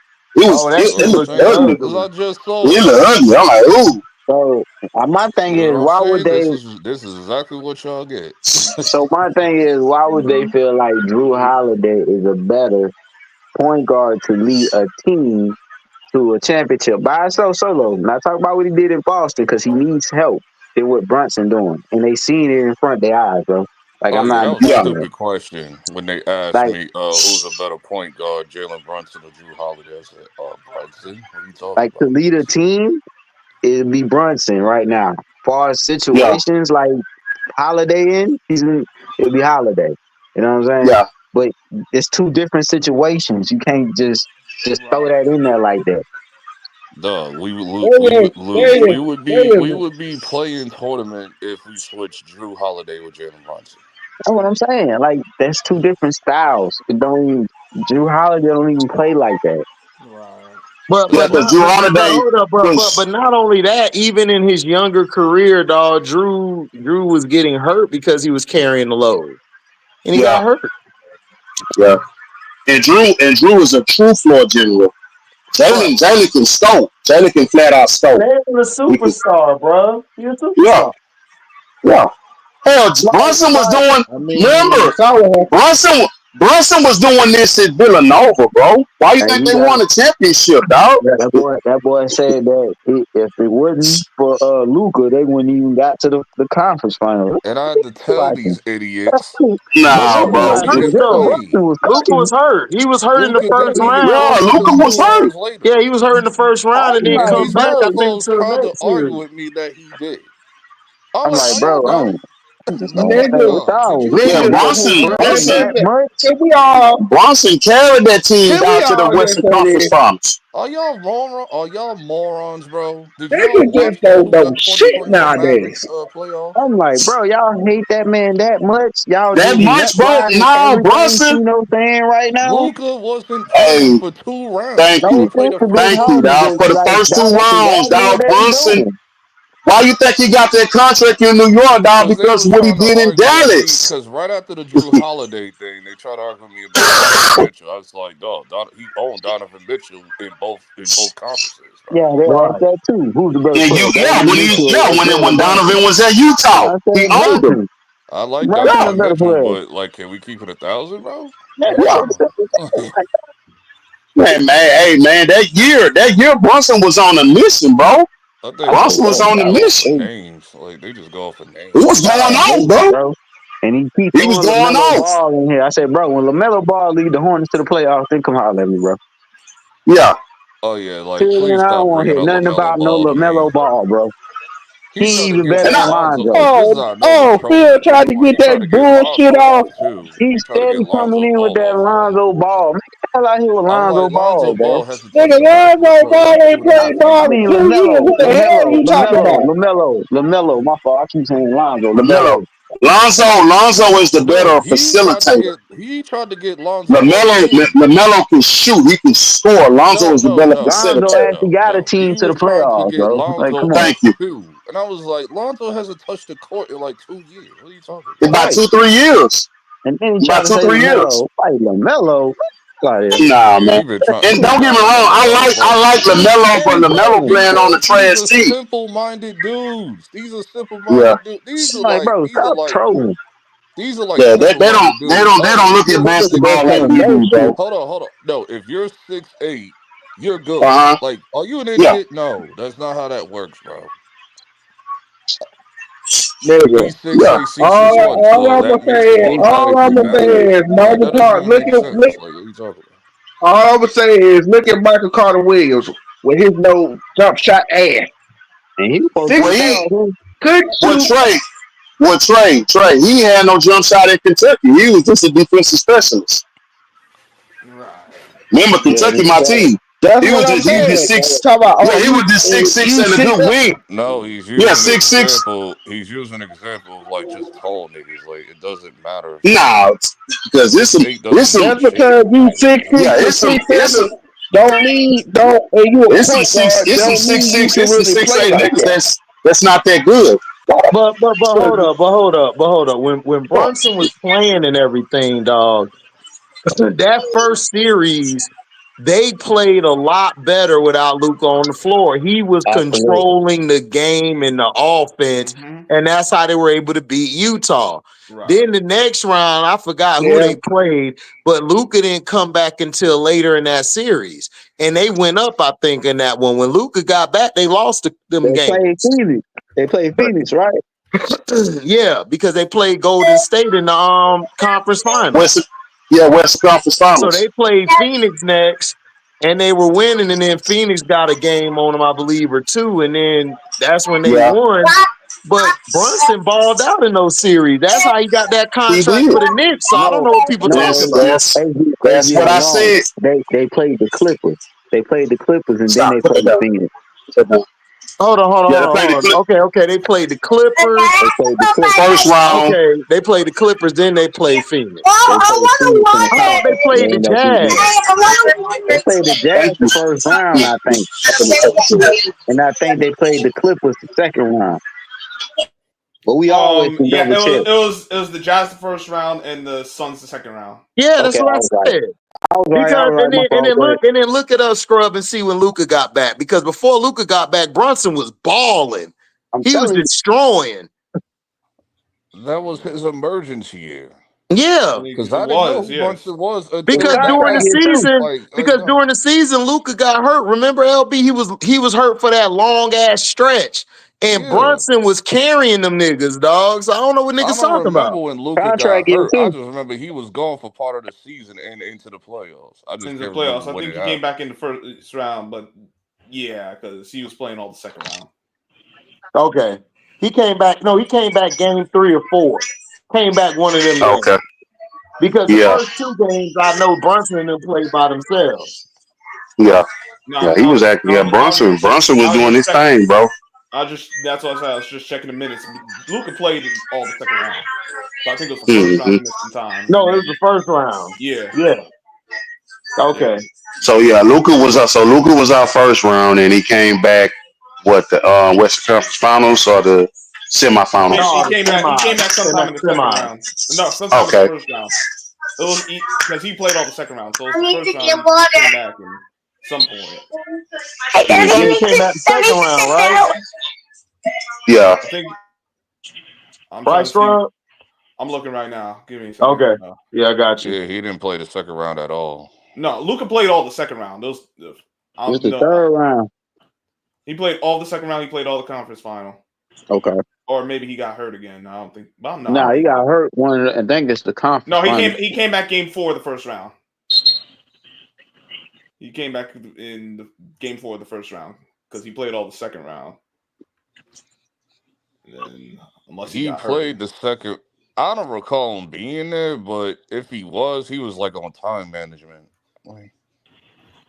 Oh, that
So
shit
I'm
It looked
looking
saying,
ugly.
because
ugly.
I just saw
It
it.
looked ugly. I'm like, ooh.
So my
See
thing
what
is,
I'm
why would
saying?
they?
This is exactly what y'all get.
So my thing is, why would they feel like Drew Holiday is a better point guard to lead a team to a championship by himself solo? Not talk about what he did in Boston because he needs help. Than what Brunson doing, and they seen it in front of their eyes, bro. Like
Oh
I'm
yeah,
not
that was a
Yeah.
doing it.
stupid question when they asked
Like
me who's a better point guard, Jalen Brunson or Drew Holiday. I said, Brunson. What are you talking
like to
about?
lead a team, it'd be Brunson right now. Far as
Yeah.
situations like Holiday it'd be Holiday. You know what I'm saying?
Yeah.
But it's 2 different situations. You can't just throw
Right.
that in there like that.
Dog,
Wait
we
a minute.
would be playing tournament if we switched Drew Holiday with Jalen Brunson.
That's what I'm saying. Like that's 2 different styles. It don't even, Drew Holiday don't even play like that.
Right.
But
Yeah,
but
because
not
Drew
but
Holiday
hold up, but
was
not only that, even in his younger career, dog, Drew was getting hurt because he was carrying the load. And he
yeah,
got hurt.
yeah. And Drew is a true floor general. Jalen can scope. Jalen can flat out scope.
Jalen a superstar, bro. He a
Yeah,
superstar.
yeah. Hell, Brunson was
Like,
doing.
I mean,
Remember,
so
Brunson was doing this at Villanova, bro. Why you
Hey,
think
you
they
got
won a championship, dog?
that boy said that if it wasn't for Luca, they wouldn't even got to the conference final.
And I had to tell
Like,
these idiots,
but
Nah,
Luka
Luca
was
bro.
didn't
hurt
even
though.
play.
Brunson was
Luka
cooking.
was hurt. He was hurt in the
Luca
first
didn't even
Yeah,
round.
play
Luca
till
was
2
hurt.
rounds later.
Yeah, he was hurt in the first round and
I'm
then
And
like,
come
these
back, I think,
mofos
to the
tried to
next
argue
series.
with me that he did. I'm
I'm
like,
like,
are y'all
bro,
dumb?
I just don't
I'm like,
understand what
nigga,
dog,
y'all
did
was
you
Yeah,
looking
see
at.
the whole
Brunson
tournament?
that much.
Bronson carried that team
can we
down to the
all just
Western
say
Conference
this?
Finals.
Are y'all morons, bro? Did y'all
Niggas
watch
just
the
don't know shit
2021 Mavericks
nowadays.
playoff?
I'm like, bro, y'all hate that man that much. Y'all
That
just
much, bro.
riding
Nah,
everything
Bronson.
Tino saying right now.
Luca wasn't playing
Hey,
for 2 rounds.
thank
No
He
you.
played the
offense to Big
first
Thank you,
Homie,
two.
dog.
but
For the
like
first two
why
rounds,
what
dog,
they
Bronson.
doing?
Why you think he got that contract in New York, dog?
Because they
Because
was
of what he
trying to
did in
argue with me.
Dallas.
Because right after the Drew Holiday thing, they tried to argue with me about Donovan Mitchell. I was like, dog, he owned Donovan Mitchell in both conferences, bro.
Yeah, they asked
Right.
that too. Who's the better
And
player, Donovan Mitchell or
when
Jalen Brunson?
Donovan was at Utah,
I
he
said
owned him.
Brunson.
I like
Brunson
Yeah,
the
Donovan
better
Mitchell,
player.
but like, can we keep it 1,000, bro?
Yeah,
Like,
yeah.
come on.
Man, hey, man, that year, Brunson was on a mission, bro.
I think
I said
Brunson was
that,
mofos
on a
just
that
go
was
off of
mission.
crazy.
names. Like, they just go off of
What
names,
was
bro.
going
That was
on,
crazy,
bro?
bro. And he keep
He was
throwing
going
LaMelo
off.
Ball in here. I said, bro, when LaMelo Ball lead the Hornets to the playoffs, then come holler at me, bro.
Yeah.
Oh yeah,
Till
like
then,
please
I don't
stop
want to
bringing
hear
up
nothing
Lamelo
about no
Ball to
LaMelo
me.
Ball, bro. He
He tried
ain't
to
even
get
better
And
than
Lonzo.
Lonzo.
Like this is
Oh,
how I know he's
oh,
trolling
Phil
at this
tried to
point.
get
He tried
that
to get
bullshit
Lonzo
off.
off too.
He
He tried to get
steady coming
Lonzo
in with
Ball
that
off of me.
Lonzo Ball. Man, get the hell out here with
I'm
Lonzo
like Lonzo
Ball, bro.
Ball hasn't touched
Nigga,
the basketball
Lonzo
court in
Ball
like two
ain't
and a
played
half
I
dog
mean,
in
years.
2 years.
LaMelo,
What the hell are you talking about?
LaMelo. My fault. I keep saying Lonzo,
LaMelo.
LaMelo.
Lonzo is the better
Dude,
facilitator.
he tried to get Lonzo off
LaMelo,
too.
LaMelo can shoot. He can score. Lonzo
No,
is the
no,
better
no,
Lonzo
no,
facilitator.
actually
no,
got a
no.
team
He
to the
was trying to
playoffs,
get
bro. Like,
Lonzo
come on.
Thank
off
you.
too. And I was like, Lonzo hasn't touched the court in like 2 years. What are you talking
In
about?
about
Right.
2-3 years.
And then he tried
About
to
two,
say
3 years.
LaMelo. Like, LaMelo? Like,
Nah,
Yeah,
man. And
he been
don't get me
trying
wrong,
to run LaMelo
I
ball.
like
he's
LaMelo, but
steady
LaMelo
trolling.
playing on the
Because these
trash
are
team.
simple-minded dudes. These are
Yeah.
simple-minded dudes.
I'm like, bro, stop trolling.
These are like
Yeah,
simple-minded dudes.
they
Oh,
don't
if
look
you're
at
Nigga
six
basketball
just
like
saying
we
eight,
no
do, bro.
shit.
hold on. No, if you're 6'8", you're good.
Uh-huh.
Like, are you an
Yeah.
idiot? No, that's not how that works, bro.
Nigga.
He's six
Yeah.
eight, C61, so
All I'm
that
gonna
makes
say
him
is,
He
all I'm
automatically
gonna say
better.
is,
Like,
Michael
that doesn't
Carter.
even make sense. Like, what are you talking about?
All I'm gonna say is, look at Michael Carter Williams with his no jump shot ass.
and he was supposed to
Well,
be
6'8",
out here.
good
well,
shoot.
Trey, he had no jump shot at Kentucky. He was just a defensive specialist.
Right.
Remember,
Yeah,
Kentucky, my team.
that's
He
what
was
I'm
just
saying.
six.
Talk about,
Yeah,
oh,
he was just six
you
and a
six
good
up.
wing.
No, he's
Yeah,
using an
6'6".
example. He's using an example of like just tall niggas. Like, it doesn't matter.
Nah, because
Six eight doesn't
some
mean
Just
shit.
because you
Like, what are you
6'6"
yeah,
talking
or
about?
6'7", and you a point guard,
it's some
don't
six
mean you
six,
can
it's some
really
six
play
eight
like
niggas
that.
that's not that good.
But hold up. When Brunson was playing and everything, dog, that first series, they played a lot better without Luka on the floor. He was
Absolutely.
controlling the game and the offense,
Mm-hmm.
and that's how they were able to beat Utah.
Right.
Then the next round, I forgot who
Yeah,
they played, but Luka didn't come back until later in that series. And they went up, I think, in that one. When Luka got back, they lost them
They played
games.
Phoenix. They played Phoenix, right?
Yeah, because they played Golden State in the conference finals.
West Conference
So
Finals.
they played Phoenix next, and they were winning, and then Phoenix got a game on them, I believe, or two, and then that's when they
Yeah,
won. But Brunson balled out in those series. That's how he got that
he
contract
did.
for the Knicks. So I don't
No,
know what people
no,
talking
That's
about.
that's
AG
that's what
is
I
wrong.
said.
They played the Clippers. They played the Clippers and then
Stop.
they
Put it
played
down.
Phoenix.
Put it down. Yeah, they played the
Hold on. Okay. They played the Clippers.
They played the Clippers.
first round.
Okay, they played the Clippers, then they played Phoenix.
They played Phoenix in the
I thought they
finals. They
played the
ended up beating them.
Jazz.
They played the Jazz
Thank
the
you.
first round, I think. And I think they played the Clippers the second round. But we always can
Yeah,
double check.
it was the Jazz the first round and the Suns the second round.
Yeah, that's
Okay,
what
I
I
was right.
said.
I was right.
Because
My fault. Go ahead.
and then look at us scrub and see when Luka got back. Because before Luka got back, Brunson was balling.
I'm
He was
telling you.
destroying.
That was his emergency year.
Yeah.
Because
It
I didn't know
was,
who
yes.
Brunson was until
Because
he got
during the
back.
season,
No.
during the season, Luka got hurt. Remember, LB, he was hurt for that long ass stretch. And
Yeah.
Brunson was carrying them niggas, dog. So I don't know what
I
niggas
don't
talking
remember
about.
when Luka got
Contract year
hurt. I
too.
just remember he was gone for part of the season and into the playoffs. I just
Into the
can't remember
playoffs. I
when
think
it
he came
happened.
back in the first round, but yeah, because he was playing all the second round.
Okay. He came back. No, he came back game 3 or 4. Came back one of them games.
Okay.
Because the
Yeah.
first 2 games, I know Brunson and them played by themselves.
Yeah.
No,
Yeah. He was acting. Yeah. Bronson was doing his thing, bro.
That's what I said. I was just checking the minutes. Luka played all the second round. So I think it was the first round he missed some time.
No, it was the first round.
Yeah.
Yeah. Okay.
Yeah.
So yeah, Luka was our first round, and he came back. What the Western Conference Finals or the semifinals?
No,
He came back sometime in the second round. No, sometime in the first round. It was because he played all the second round, so it was the first round he came back in some point.
Yeah, he came back the second round, right?
Yeah.
I think I'm
Right,
trying to see.
Scrub?
I'm looking right now. Give me a second.
Okay. Yeah, I got you.
Yeah, he didn't play the second round at all.
No, Luka played all the second round.
It's the third round.
He played all the second round. He played all the conference final.
Okay.
Or maybe he got hurt again. I don't think. Well, no,
Nah, he got hurt. I think it's the conference.
No,
final.
he came back game 4 of the first round. He came back in the game 4 of the first round because he played all the second round. And then, unless he got
played
hurt.
the second. I don't recall him being there, but if he was like on time management.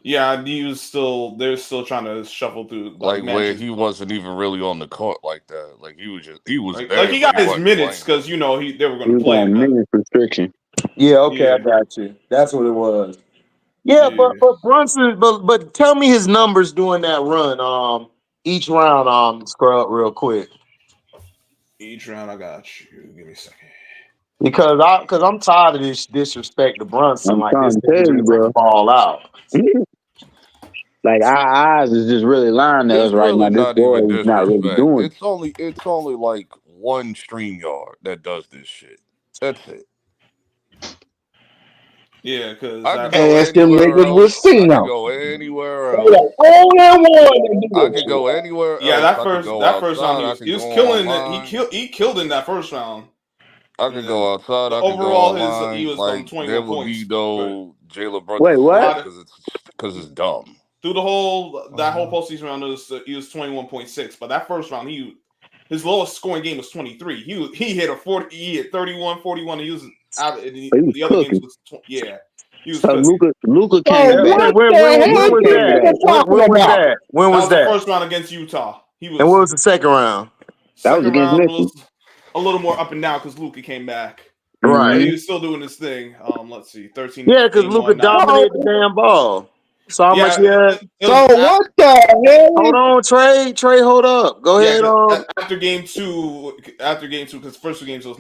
Yeah, he was still. They're still trying to shuffle through
Like where
matches.
he wasn't even really on the court like that. Like he was there.
Like he got his minutes because they were going to play him.
Minutes restriction.
Yeah, okay, I got you. That's what it was. Yeah, but Brunson, but tell me his numbers during that run. Each round, Scrub, real quick.
Each round, I got you. Give me a second.
Because I'm tired of this disrespect to Brunson.
I'm
like
trying
this
to
nigga
tell you,
just
bro.
fall out.
Like our eyes is just really lying to us
It's
right
really
now. This
not
boy
even
is not really
disrespect.
doing it.
It's only like one StreamYard that does this shit. That's it.
Yeah, because
I could go
Ask them
anywhere
niggas with
else. I
Cena.
could go anywhere
They
else.
the only one that do
I
this
could go anywhere
Yeah,
else.
that
I
first
could go
round
outside.
he was
go
killing
online.
it. He killed in that first round.
I could go outside. I could go
Overall,
online.
he was
like
21
there would
points.
be no Jalen Brunson
Wait, what?
because it's dumb.
Through that whole postseason round, he was 21.6. But that first round, his lowest scoring game was 23. He hit 40. He hit 31, 41. He was out. The other games was He was
so Luka came
So
back.
what
When
the hell
was
is
that?
niggas talking about?
When was
the
that?
first round against Utah.
And what was the second round?
That was
Second
against
round
Memphis.
was a little more up and down because Luka came back.
Right.
But he was still doing his thing. Let's see, 13.
Yeah, because Luka dominated the damn ball. So how much?
So what the hell?
Hold on, Trey, hold up. Go ahead.
After game two, because first 2 games was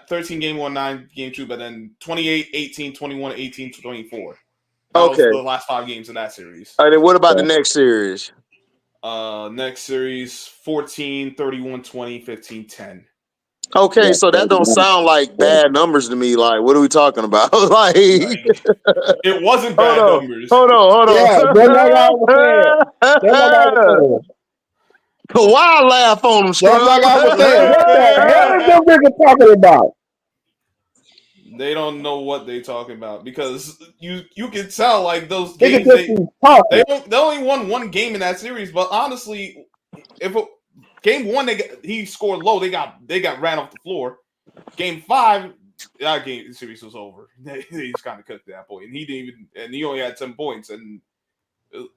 13 game 1, 9 game 2, but then 28, 18, 21, 18, 24. That was the last 5 games of that series.
All right, then what about the next series?
Next series 14, 31, 20, 15, 10.
Okay, so that don't sound like bad numbers to me. Like, what are we talking about? Like,
it wasn't bad numbers.
Hold on.
Yeah, that's like I was saying.
Why laugh on them,
That's like I was saying. What the hell is them niggas talking about?
They don't know what they talking about because you can tell like those
They
games they only won 1 game in that series. But honestly, game 1 he scored low, they got ran off the floor. Game 5, that game series was over. He just kind of cooked that point, and he didn't even. And he only had 10 points, and you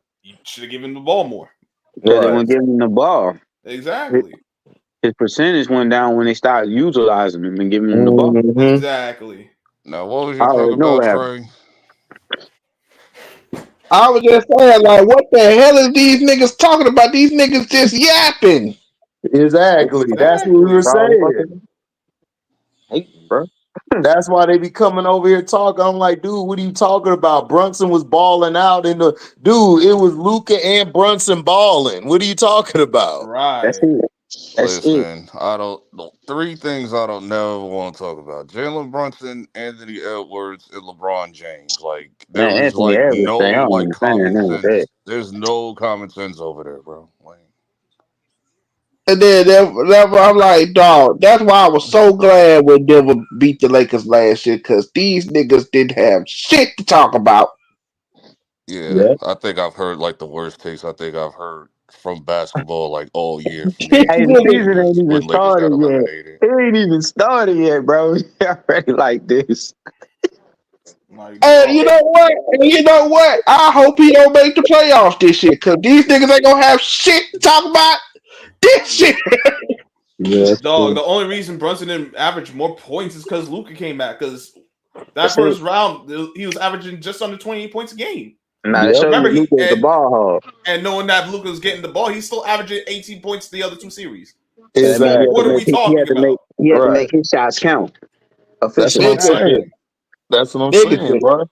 should have given him the ball more.
Yeah, they weren't giving him the ball.
Exactly.
His percentage went down when they started utilizing him and giving him the ball.
Exactly.
Now, what was you talking about, Trey?
I was just saying, like, what the hell is these niggas talking about? These niggas just yapping.
Exactly. That's what we were saying.
Hey, bro.
That's why they be coming over here talking. I'm like, dude, what are you talking about? Brunson was balling out in the dude. It was Luka and Brunson balling. What are you talking about?
That's
Right.
it. That's it.
Listen, three things I don't never want to talk about: Jalen Brunson, Anthony Edwards, and LeBron James. Like there
Man,
is
Anthony
like
Edwards
no
thing, I don't
like
understand
common
none of that.
sense. There's no common sense over there, bro. Like,
And then I'm like, dog, that's why I was so glad when Denver beat the Lakers last year, because these niggas didn't have shit to talk about.
yeah,
Yeah.
I think I've heard like the worst takes I think I've heard from basketball like all year from
Shit,
these
Hey,
two
the
niggas.
season
teams
ain't even
when Lakers got
started yet.
eliminated.
It ain't even started yet, bro. Already like this.
Like,
And you
dog.
know what? I hope he don't make the playoffs this year, because these niggas ain't gonna have shit to talk about this shit.
Yeah, that's
Dog,
true.
the only reason Brunson didn't average more points is because Luka came back. Because that
That's it.
first round, he was averaging just under 28 points a game.
Now to
Yep.
show you
Remember,
Luka is the ball hog.
and knowing that Luka was getting the ball, he's still averaging 18 points the other two series.
So that means
What are
Exactly.
we talking about?
he had to
Right.
make his shots count
That's what I'm
efficiently.
Niggas,
saying. That's what I'm
niggas,
saying, bro.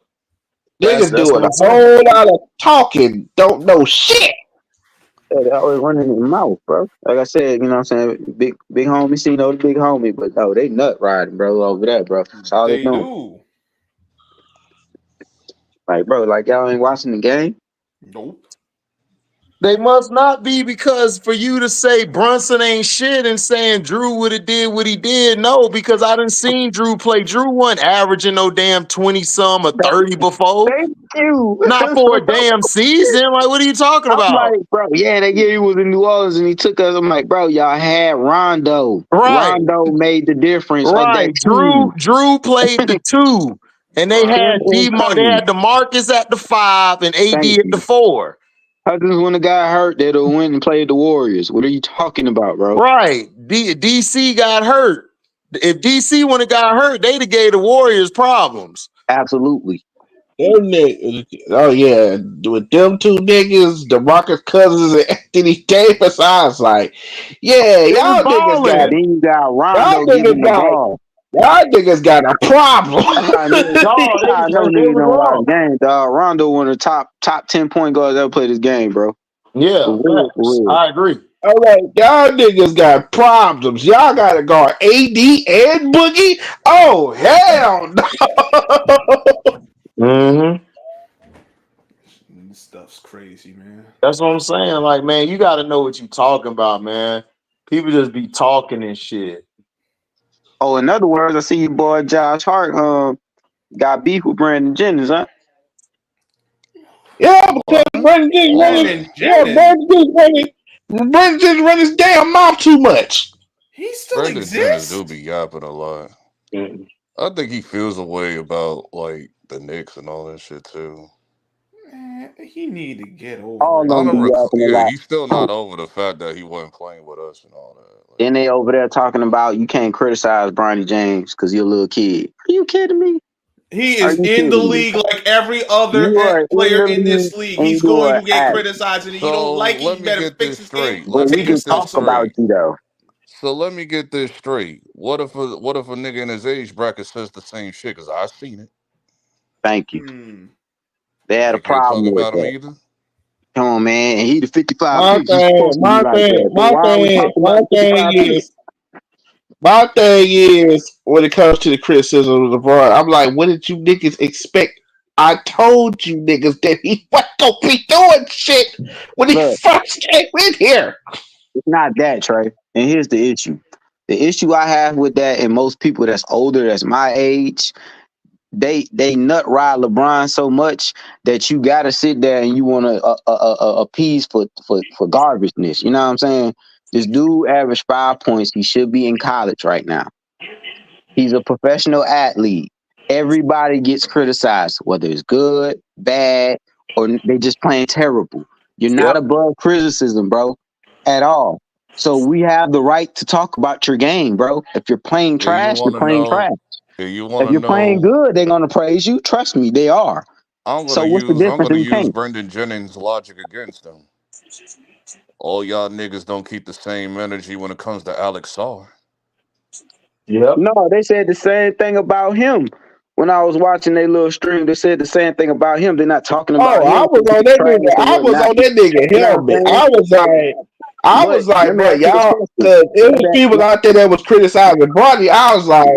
niggas
That's
doing
what
a
I'm saying.
whole lot of talking, don't know shit.
Yeah, they always running their mouth, bro. Like I said, you know what I'm saying? Big homie, see no the big homie, but oh, they nut riding, bro, over there, bro. That's all they
They
doing.
do.
Like, bro, like y'all ain't watching the game.
Nope.
They must not be, because for you to say Brunson ain't shit and saying Drew would have did what he did, no, because I done seen Drew play. Drew wasn't averaging no damn 20 some or 30 before.
Thank you.
Not for a damn season. Like, what are you talking
I'm like,
about?
bro, yeah, he was in New Orleans and he took us. I'm like, bro, y'all had Rondo.
Right,
Rondo made the difference of that
right.
team.
Drew played the two, and they
Right.
had
Him and
They
Cousins.
had DeMarcus at the 5 and AD
Thank
at the
you.
4.
Cousins, when the guy hurt, they'd have went and played the Warriors. What are you talking about, bro?
Right. DC got hurt. If DC would have got hurt, they'd have gave the Warriors problems.
Absolutely.
Them niggas, oh yeah, with them two niggas, DeMarcus Cousins and Anthony Davis, I was like, yeah,
They was
And
balling.
then you got
y'all
Rondo giving
niggas
the
got,
ball.
y'all niggas got a problem.
That's how I know
They
niggas
was
don't watch
wrong.
games, dog. Rondo one of the top 10 point guards ever played this game, bro.
Yeah,
For real, for
facts.
real.
I agree.
All right, y'all niggas got problems. Y'all gotta guard AD and Boogie. Oh hell no!
Mm-hmm.
This stuff's crazy, man.
That's what I'm saying. Like, man, you got to know what you talking about, man. People just be talking and shit.
Oh, in other words, I see your boy Josh Hart got beef with Brandon Jennings, huh?
Yeah, because
What?
Brandon just running.
What?
Brandon
Yeah,
Jennings.
Brandon just running his damn mouth too much.
He still
Brandon Jennings do
exists?
be yapping a lot.
Mm.
I think he feels a way about like the Knicks and all that shit too.
Man, he need to get
All
over
of
it.
I
them be
don't recall.
yapping a
Yeah,
lot.
he's still not over the fact that he wasn't playing with us and all that. Like,
Then they over there talking about you can't criticize Bronny James because you're a little kid. Are you kidding me?
He
Are
is
you
in the
kidding me?
league like every other
You are in
player
the
in
league
this league.
and
He's
you
going
are
to get
at it.
criticized, and if you don't
so
like it,
let
you
me
better
get
fix
this
his game.
straight.
But
Let me
we
Take
can
get this
talk
responsibility.
about
straight.
you though.
So let me get this straight. What if a nigga in his age bracket says the same shit? Cause I seen it.
Thank you.
Hmm.
They had a
You can't talk
problem with
about him
that.
either.
Come on, man. And he the 55
My
picks. He's
thing,
supposed to be
my
like
thing,
that. But
my
why are we
thing,
talking about the 55 picks?
my thing is when it comes to the criticism of LeBron, I'm like, what did you niggas expect? I told you niggas that he wasn't gonna be doing shit when he
Look,
first came in here.
it's not that, Trey. And here's the issue. The issue I have with that, and most people that's older, that's my age, they nut ride LeBron so much that you gotta sit there and you want to appease for garbageness. You know what I'm saying? This dude averaged 5 points. He should be in college right now. He's a professional athlete. Everybody gets criticized, whether it's good, bad, or they just playing terrible. You're not
Yep.
above criticism, bro, at all. So we have the right to talk about your game, bro. If you're playing
Yeah, you
trash, you're
want to
playing
know?
trash.
Yeah, you want
If
to
you're playing
know?
good, they're gonna praise you. Trust me, they are. So what's the
I'm
difference
gonna
if you
use
can't?
Brendan Jennings' logic against him. All y'all niggas don't keep the same energy when it comes to Alex Sarr.
Yep.
No, they said the same thing about him. When I was watching their little stream, they said the same thing about him. They're not talking about
Oh,
him
I was
because
on
he's
that
trash
nigga.
or
I was
whatnot.
on that nigga
You know what
helmet.
I'm saying?
I
But
was like,
let me
bro,
ask you a
y'all,
question.
because it
Let
was
me,
people
let,
out there that was criticizing Bronny. I was like,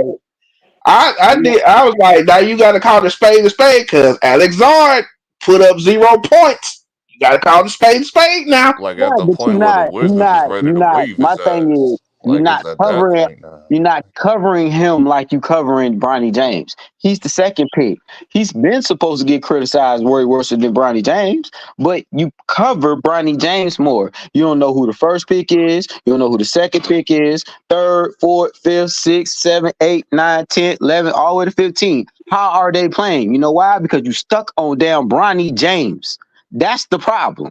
let me,
I was like, now you got to call the spade a spade because Alexander put up 0 points. You got to call the spade a spade now.
Like at
right,
the
but
point where the Wizards is ready
you're
to
not.
waive
My
his
thing is,
ass. Like it's at that point now.
you're not covering him like you covering Bronny James. He's the second pick. He's been supposed to get criticized way worse than Bronny James, but you cover Bronny James more. You don't know who the first pick is. You don't know who the second pick is. Third, fourth, fifth, sixth, seventh, eighth, nine, 10, 11, all the way to 15. How are they playing? You know why? Because you stuck on damn Bronny James. That's the problem.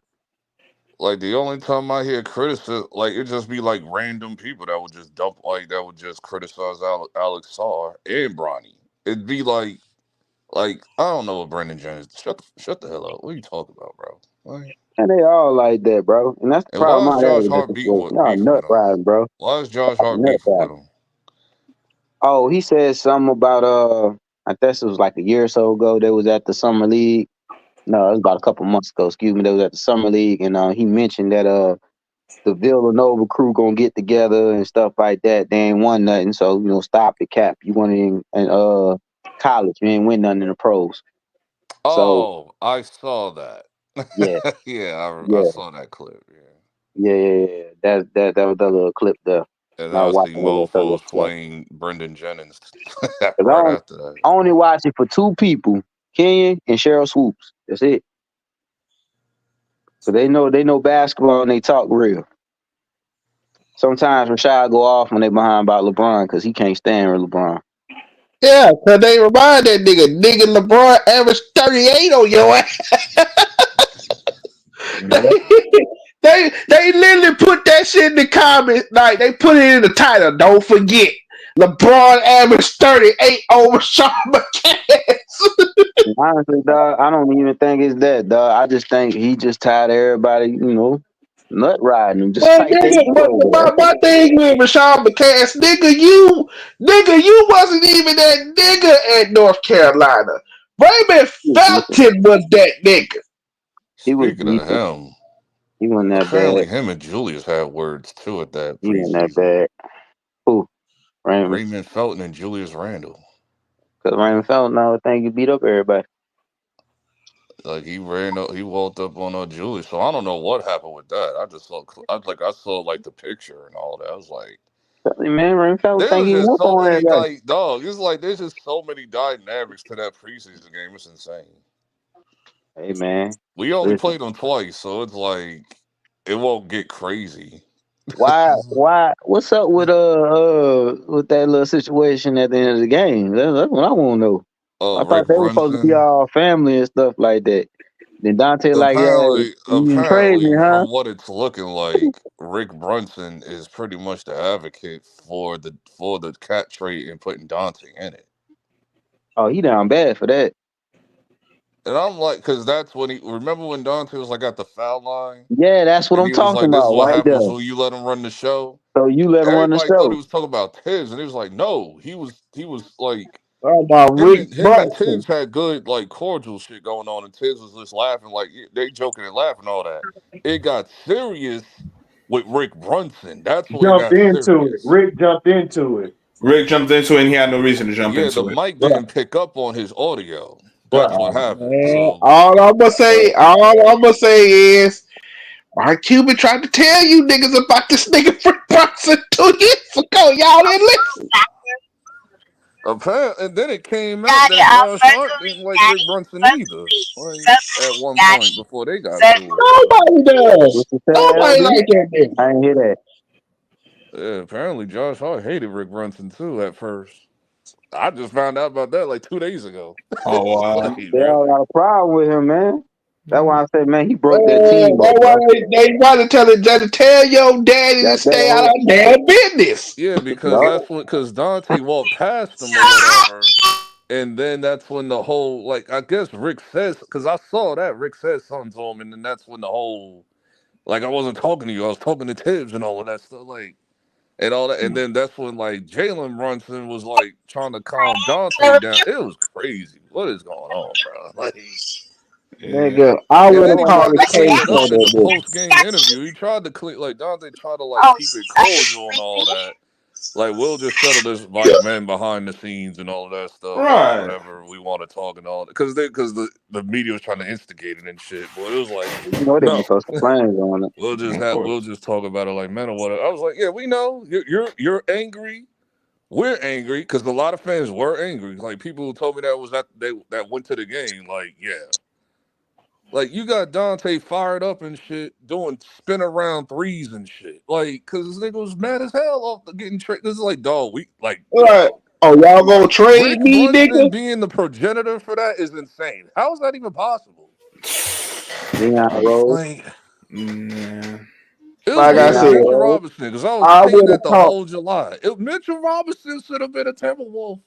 Like the only time I hear criticism, like it just be like random people that would just dump, like that would just criticize Alex Sarr and Bronny. It'd be like I don't know what Brendan Jones. Shut the hell up. What are you talking about, bro? Like,
And they all like that, bro. And that's the
and why
problem
is
I have
Josh
with this
Hart
situation. Y'all
beefing
nut
with him?
riding, bro.
Why is Josh Hart
Nut
beefing with
riding.
him?
Oh, he said something about I guess it was like a year or so ago. They was at the summer league. No, it was about a couple months ago. Excuse me. They was at the summer league, and he mentioned that the Villanova crew gonna get together and stuff like that. They ain't won nothing, so stop it, Cap. You won it in college. You ain't win nothing in the pros. So
Oh, I saw that.
yeah,
Yeah, I
yeah,
saw that clip. Yeah.
yeah. That was that little clip there.
And
I
then I
was
see
watching a little
mofos
yesterday.
playing Brendan Jennings
'Cause
right after that.
I only watch it for two people, Kenyon and Cheryl Swoops. That's it. So they know basketball and they talk real. Sometimes Rashad go off when they behind about LeBron because he can't stand LeBron.
Yeah, because they remind that nigga LeBron averaged 38 on your ass.
Yeah.
They literally put that shit in the comments, like they put it in the title. Don't forget, LeBron averaged 38 over Sean McCann.
Honestly, dog, I don't even think it's that, dog. I just think he just tired of everybody, nut riding him, just
Well,
like they
nigga,
do over there.
my thing with Rashawn McCass, nigga, you wasn't even that nigga at North Carolina. Raymond
Listen,
Felton was that nigga.
he was
Speaking of
decent.
him,
He wasn't that
apparently
bad.
him and Julius had words too at that
He wasn't that
preseason.
bad. Who? Raymond.
Raymond Felton and Julius Randle.
Because Raymond Felton, I think he beat up everybody.
Like he walked up on Julius. So I don't know what happened with that. I saw like the picture and all that. I was like,
Man, Raymond Felton
there
think
was
he
just
whoop
so
on
many
everybody.
like dog. It's like there's just so many dynamics to that preseason game. It's insane.
Hey, man.
We only
Listen.
played them twice, so it's like it won't get crazy.
Why? What's up with that little situation at the end of the game? That's what I want to know.
Oh,
I thought
Rick
they were supposed to be
Brunson.
all family and stuff like that. Then Dante like, yeah, you didn't trade me,
Apparently,
huh?
from what it's looking like, Rick Brunson is pretty much the advocate for the cat trade and putting Dante in it.
Oh, he down bad for that.
And I'm like, because that's when he remember when Dante was like at the foul line,
Yeah, that's what
and
I'm
he was
talking
like, "This is
about
what
right
happens
there.
when you let him run the show."
So you let him run the
Everybody thought he
show.
was talking about Tibbs, and he was like, "No, he was like."
Oh, about Rick
Him and
Brunson.
Tibbs had good like cordial shit going on, and Tibbs was just laughing like they joking and laughing all that. It got serious with Rick Brunson. That's when it
Jumped
got
into it.
serious.
Rick jumped into it.
Rick jumped into it and he had no reason to jump
Yeah, the
into it.
mic
Right.
didn't pick up on his audio. That's
Right.
what
Oh,
happened.
man.
So
All I'm gonna say is, Mark Cuban tried to tell you niggas about this nigga Rick Brunson 2 years ago. Y'all didn't listen.
apparently, and then it came out that Josh Hart didn't like Rick Brunson either. Like at one point before they got to it. So
Nobody does.
What you say,
Nobody
LB?
like that nigga.
I didn't hear that.
yeah, apparently Josh Hart hated Rick Brunson too at first. I just found out about that like 2 days ago.
Oh
It's
wow.
like
They all
really.
got a problem with him, man. That's why I said, man, he broke that team
That's
up,
why
bro.
they try to tell your daddy to
Got that
stay out of
whole,
damn business.
Yeah, because
yup.
that's when because Dante walked past him or whatever, and then that's when the whole like I guess Rick says because I saw that Rick said something to him, and then that's when the whole like I wasn't talking to you, I was talking to Tibbs and all of that stuff. Like and all that. And then that's when like Jalen Brunson was like trying to calm Dante down. It was crazy. What is going on, bro? Like,
Nigga, I
and
would
then
have
he
called
tried to
his
clean
case
it
for
up in the
that
post game interview. He tried to clean like Dante tried to like keep it cordial and all that. Like we'll just settle this like man behind the scenes and all of that stuff, like
Right.
whatever we want to talk and all that. Because the media was trying to instigate it and shit. But it was like,
You know they be
no,
posting flames on it.
Of course.
we'll just talk about it like men or whatever. I was like, yeah, we know you're angry. We're angry because a lot of fans were angry. Like people who told me that was that went to the game. Like yeah. Like you got Dante fired up and shit, doing spin around threes and shit. Like, cause this nigga was mad as hell off the getting traded. This is like, dog,
Right. Oh, y'all gonna trade
Rick
me,
Brunson
nigga?
being the progenitor for that is insane. How is that even possible?
Leon Rose.
Like,
Man.
it was
Like I
weird with
Leon
said,
Mitchell
Rose.
Robinson because I was
I
thinking
would
that
have
the
called.
whole July. Mitchell Robinson should have been a Timberwolf.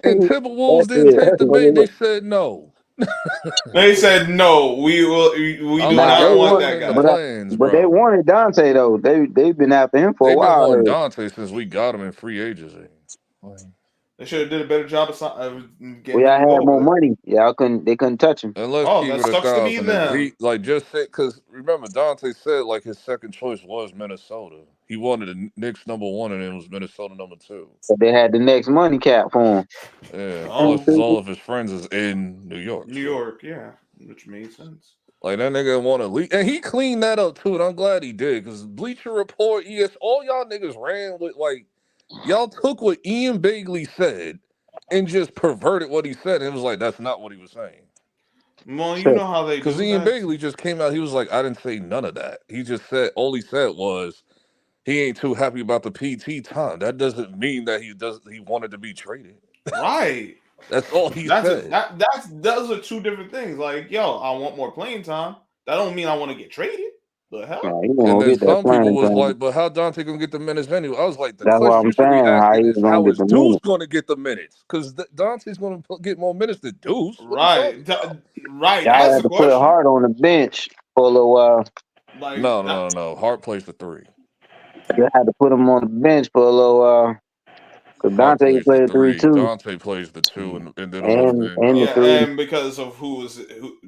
And Timberwolves
That's
didn't take the bait. They
it.
said no.
They said no. We
I'm
do
like,
Nah,
not
that
they
want
want,
that
wasn't in the
guy.
plans,
but they
bro.
wanted Dante though. They've been after him for a
They've been
while.
wanting
There.
Dante since we got him in free agency. Like,
They should have did a better job of
We
getting
all
him to
had
go over
more
there.
money. They couldn't touch him.
and let's
Oh,
keep
that
it a
sucks to be
thousand. If
them.
he like just said, because remember Dante said like his second choice was Minnesota. He wanted the Knicks #1 and it was Minnesota #2.
But they had the next money cap for him.
Yeah.
Oh,
Plus, all of his friends is in New York.
New
So
York, yeah, which made sense.
like that nigga want to leave, and he cleaned that up too. And I'm glad he did because Bleacher Report, all y'all niggas ran with like y'all took what Ian Bagley said and just perverted what he said. And it was like that's not what he was saying.
Well, you know how they
Because
do
Ian
that.
Bagley just came out, he was like, I didn't say none of that. He just said all he said was he ain't too happy about the PT time. That doesn't mean that he wanted to be traded.
Right.
That's all he said.
Those are two different things. Like, yo, I want more playing time. That don't mean I want to get traded. The hell?
Nah, he
And
gonna
then
get that
some people
playing
was
time.
like, but how Dante gonna get the minutes anyway? I was like, the
That's what
question
I'm
you should be
saying. How
asking
he
is
gonna
how
get
is
the
Deuce
minutes?
gonna get the minutes? Because Dante's gonna get more minutes than Deuce. What are you talking
Right.
about?
Right.
Y'all
That's
had
the
to put
question.
Hart on the bench for a little while.
Like that.
No. Hart plays the 3.
They had to put him on the bench for a little while. Cause
Hart
Dante can
plays the
play the 3
3.
too.
Dante plays the 2, and then
And the
Yeah,
3.
and because of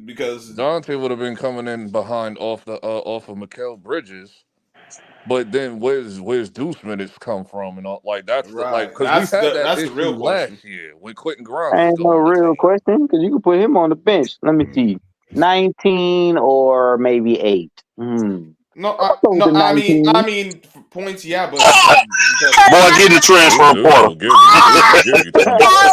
because
Dante would have been coming in behind off of Mikal Bridges, but then where's Deuce minutes come from and all like like
right.
because we had that
That's the real
issue
question.
last year when Quentin Grimes was
Ain't
still
no
on the
real
team.
question. Cause you can put him on the bench. Let me see. 19 or maybe 8.
No,
I'll go with the
I
19.
mean points, yeah, but
Boy, get in the transfer
Deuce
portal.
will give you 25.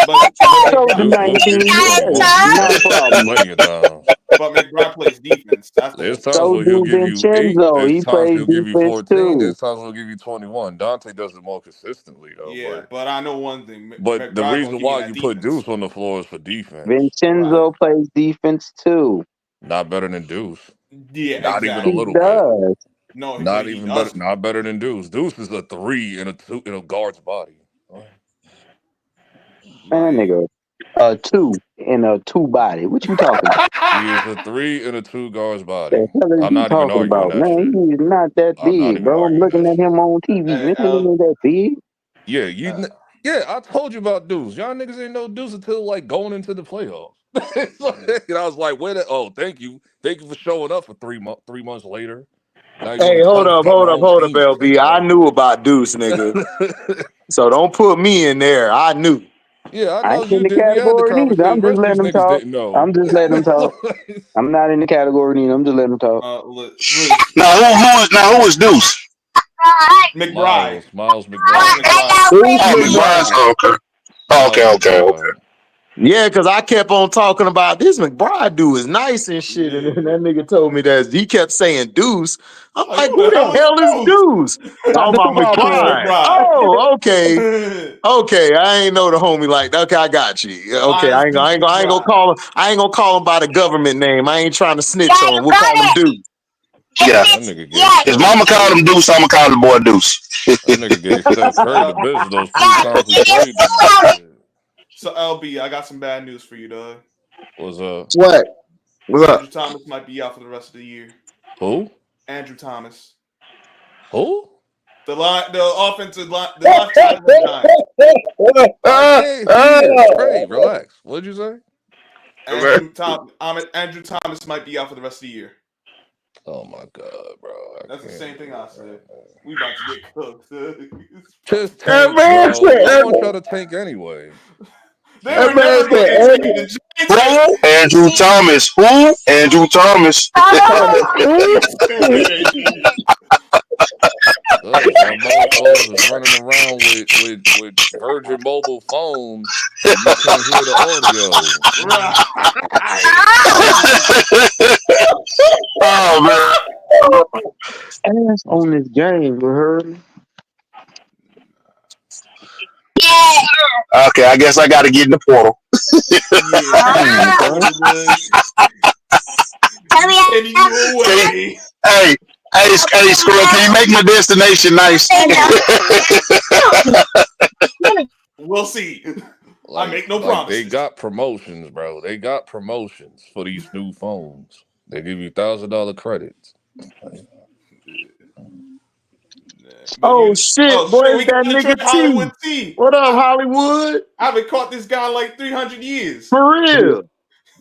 but
I'll go with the
McBride
Deuce will give
19.
you
Yeah,
21.
not a problem.
Plenty of times.
but McBride plays defense. That's the
There's
whole
times
point.
So
where he'll
do
give you 8.
Vincenzo.
There's
He
times
plays
he'll give you
defense
14.
too.
There's times he'll give you 21. Dante does it more consistently though,
Yeah, but I know one thing:
but the
McBride gonna
reason
give you
why
that
you put
defense.
Deuce on the floor is for defense.
Right.
Vincenzo plays defense too.
Not better than Deuce.
Yeah,
Not even a
He
exactly.
little bit.
does.
No, but
Not
he
even better.
doesn't.
Not better than Deuce. Deuce is a 3 in a 2 in a guard's body.
Man, that
Like,
nigga. A 2 in a 2 body. What you talking about?
He is a 3 in a 2 guard's
The
body.
hell is
I'm
you
not even
talking
arguing
about?
that
Man,
shit.
he is not that
I'm not
big,
even
bro. I'm
arguing
looking
that
at him
shit.
on TV.
hey,
This nigga ain't that big.
Yeah, yeah, I told you about Deuce. Y'all niggas ain't know Deuce until like going into the playoffs. And I was like, where the thank you. Thank you for showing up for 3 months later. Now you want
Hey,
to tell me about my own
hold up,
team.
LB. I knew about Deuce, nigga. So don't put me in there. I knew.
Yeah, I
I
know
ain't in
you
the
did. We had the
category neither.
conversation.
I'm just
Rest of these
letting him
niggas
talk.
didn't know.
I'm just letting him talk. I'm not in the category neither. I'm just letting him talk.
Now who is Deuce?
McBride.
Miles
Miles
McBride.
McBride.
Deuce
Oh,
McBride.
McBride's okay.
Miles
Okay.
McBride.
Yeah, because I kept on talking about this McBride dude is nice and shit. And then
Yeah.
that nigga told me that he kept saying Deuce. I'm
Like,
like,
who
who
the
the
hell is
hell is Deuce?
Not
Talking
the
about
football player.
McBride. Oh, okay. Okay, I ain't know the homie like that. Okay, I got you. Okay,
Miles Deuce
I ain't gonna
McBride.
call him. I ain't gonna call him by the government name. I ain't trying to snitch on him. We'll call him Deuce.
Yeah.
That nigga gave
His
Steph
mama called him
Curry.
Deuce, I'ma call the boy Deuce.
That nigga gave Steph Curry the
So,
business those 2 times we played them and shit.
so LB, I got some bad news for you, dog.
Was
What?
What's
Andrew
up?
Thomas might be out for the rest of the year.
Who?
Andrew Thomas.
Who?
The offensive line, the left tackle of the Giants.
I can't hear. Trey, relax. What'd you say?
Andrew Thomas might be out for the rest of the year.
Oh my God, bro!
That's the same thing I said. We about to get cooked.
Just tank, bro. I want y'all to tank anyway.
They were never going to tank. The Giants.
Andrew Thomas. Who? Andrew Thomas.
Look, my motherfuckers is running around with Virgin mobile phones, and you can't hear the audio.
Right.
Oh man.
Ass on this game, you heard me?
Okay, I guess I got to get in the portal. Hey, Squirrel, can you make my destination nice?
We'll see.
Like,
I make no promises.
They got promotions, bro. They got promotions for these new phones. They give you $1,000 credits.
Oh shit, boy,
we
that
got
nigga
Hollywood
T.
T.
What up, Hollywood?
I haven't caught this guy in like 300 years.
For real?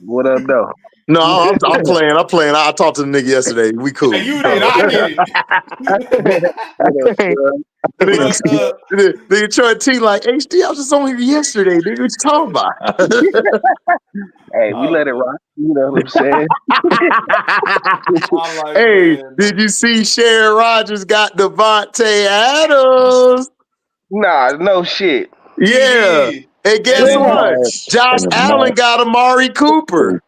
What up, though?
No, I'm playing. I talked to the nigga yesterday. We cool.
Hey, you did. I did.
The Detroit T like HD. I was just on here yesterday, nigga. What you talking about?
Hey, we let it rock. You know what I'm saying?
Like,
hey,
man.
did you see Sharon Rogers got Davante Adams?
Nah, no shit.
Yeah. Hey, guess what? Josh Allen got Amari Cooper.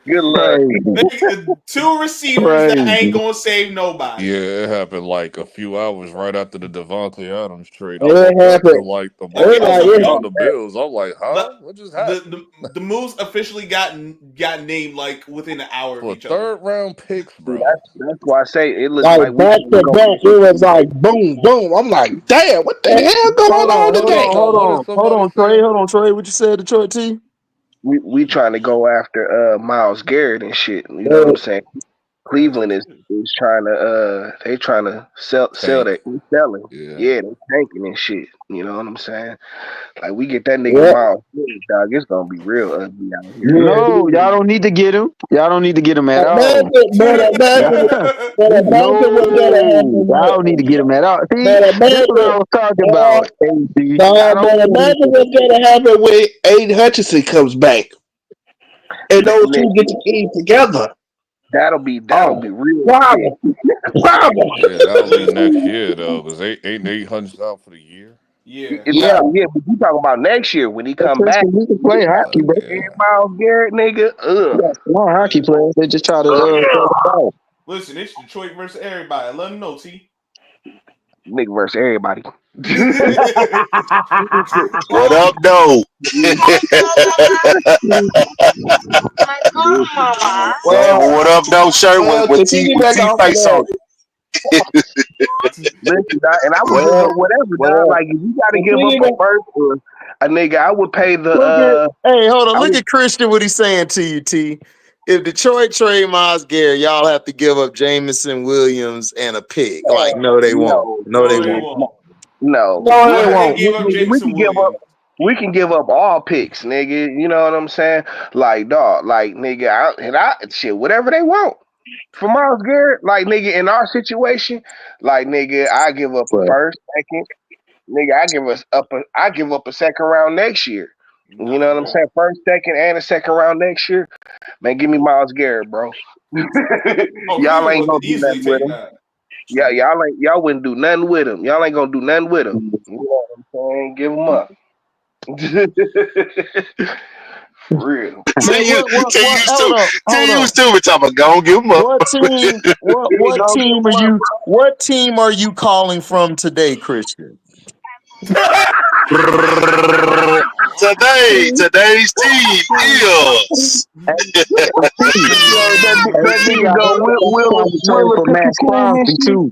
Good luck.
Two receivers that ain't gonna save nobody.
Yeah, it happened like a few hours right after the Davante Adams trade.
It happened.
Like the on the Bills. I'm like, huh? What just happened?
The moves officially got named like within an hour of each other.
Third round picks, bro.
That's why I say it looks
like back to back. It was like boom, boom. I'm like, damn, what the hell going on today?
Hold on, Trey. What you said, Detroit T?
We trying to go after Myles Garrett and shit. You know what I'm saying? Cleveland is trying to they trying to sell that selling. Yeah, they tanking and shit. You know what I'm saying? Like we get that nigga Myles Garrett, dog, it's gonna be real ugly out here.
No, y'all don't need to get him. Y'all don't need to get him at all.
Y'all
don't need to get him at all. See, this is what I was talking about.
Imagine what's gonna happen when Aiden Hutchinson comes back, and those two get the team together.
That'll be real.
Wow.
Yeah, that'll be next year though, because ain't 800 out for the year.
Yeah,
but you talking about next year when he come back?
He can play hockey, bro.
Myles Garrett, nigga.
No hockey players. They just try to.
Listen, it's Detroit versus everybody. Let them know, T.
Nigga versus everybody.
What up, though? What up, though? Shirt with T face on it.
Listen, and I would give up whatever, dog. Like if you gotta give up a first for a nigga, I would pay the.
Hey, hold on. Look at Christian. What he's saying to you, T. If Detroit trade Myles Garrett, y'all have to give up Jamison Williams and a pick. Like, no, they won't. No, they won't.
No, we can give up all picks, nigga. You know what I'm saying? Like, dog, like, nigga, shit, whatever they want. For Myles Garrett, like, nigga, in our situation, like, nigga, I give up a first, second. Nigga, I give up a second round next year. You know what I'm saying? First, second, and a second round next year. Man, give me Myles Garrett, bro. Y'all ain't gonna do nothing with him. Yeah, y'all wouldn't do nothing with him. Y'all ain't gonna do nothing with him. You know what I'm saying? Give him up. For real.
You stupid talking about go give him up.
What team are you calling from today, Christian?
Today's team is
Will Crosby too.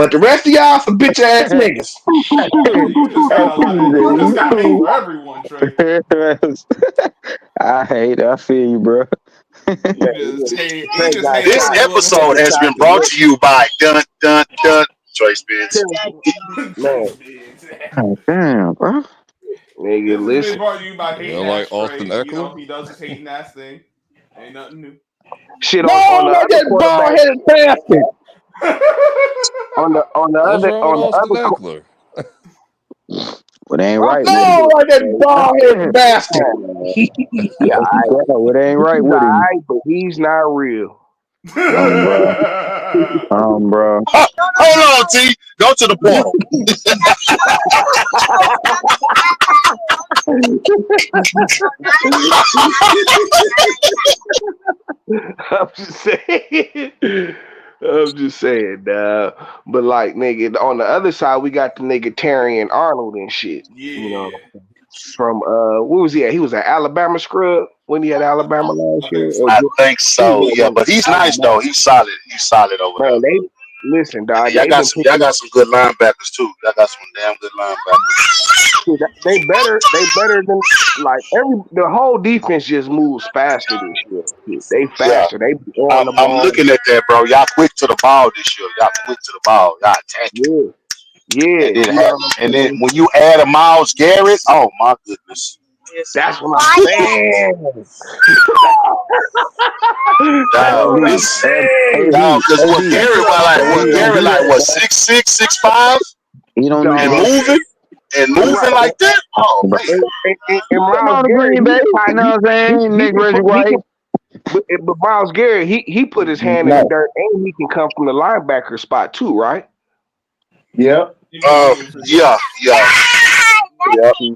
But the rest of y'all some bitch ass niggas.
You just got hate for everyone, Trey.
I hate it. I feel you, bro.
You just hate. He
Trey
just
got
hate
This
shot.
everyone.
episode
Trey
has
shot
been
the
brought
look.
to you by Dun Dun Dun Trey Spence.
Man,
Oh, damn, bro.
nigga,
This has been
listen.
brought to you by
Yeah,
hating
like
ass
Austin
Trey. You know
Eckler.
he does his hating ass thing. Ain't nothing new.
Shit
No,
on the
like
other
that bald
quarterback.
headed bastard.
What's wrong with
On the
Austin
other
Eckler?
What ain't
I'm
right with him?
No,
saying,
like that bald headed
man,
bastard.
he alright.
What ain't right
He's
with him?
alright, but he's not real.
Bro. Bro.
Hold on, T. Go to the portal.
I'm just saying. I'm just saying, but like nigga, on the other side we got the nigga Terry and Arnold and shit. You
Yeah,
know, from where was he at? He was at Alabama scrub when he had Alabama last
I
year.
think
Or
so.
I
just,
think
he
so.
was
Yeah, but he's
at
nice though.
Alabama.
He's solid. He's solid over there.
Man, they listen, dog.
And y'all got some good linebackers too. Y'all got some damn good linebackers.
They better than like the whole defense just moves faster this year. They
Yeah.
faster. They be on the
I'm
ball.
looking at that, bro. Y'all quick to the ball this year. Y'all quick to the ball. Y'all attack it.
Yeah, yeah.
And then
You know what I'm saying?
when you add a Miles Garrett, oh my goodness.
That's what I'm saying. That's
Dog,
what I'm
this
saying.
dog, because what
That's
Garrett
what I'm
what
saying.
Garrett like what 6'6", 6'5",
He don't need
and
Dog.
moving
Right.
like that. Oh man.
And
Come
Miles
on, the
Garrett,
Green Bay. You know what I'm saying?
he
Nick
can
Reggie
put
White.
but Miles Garrett, he put his hand in the
No.
dirt and he can come from the linebacker spot too, right?
Yep.
Yeah. Yep.
He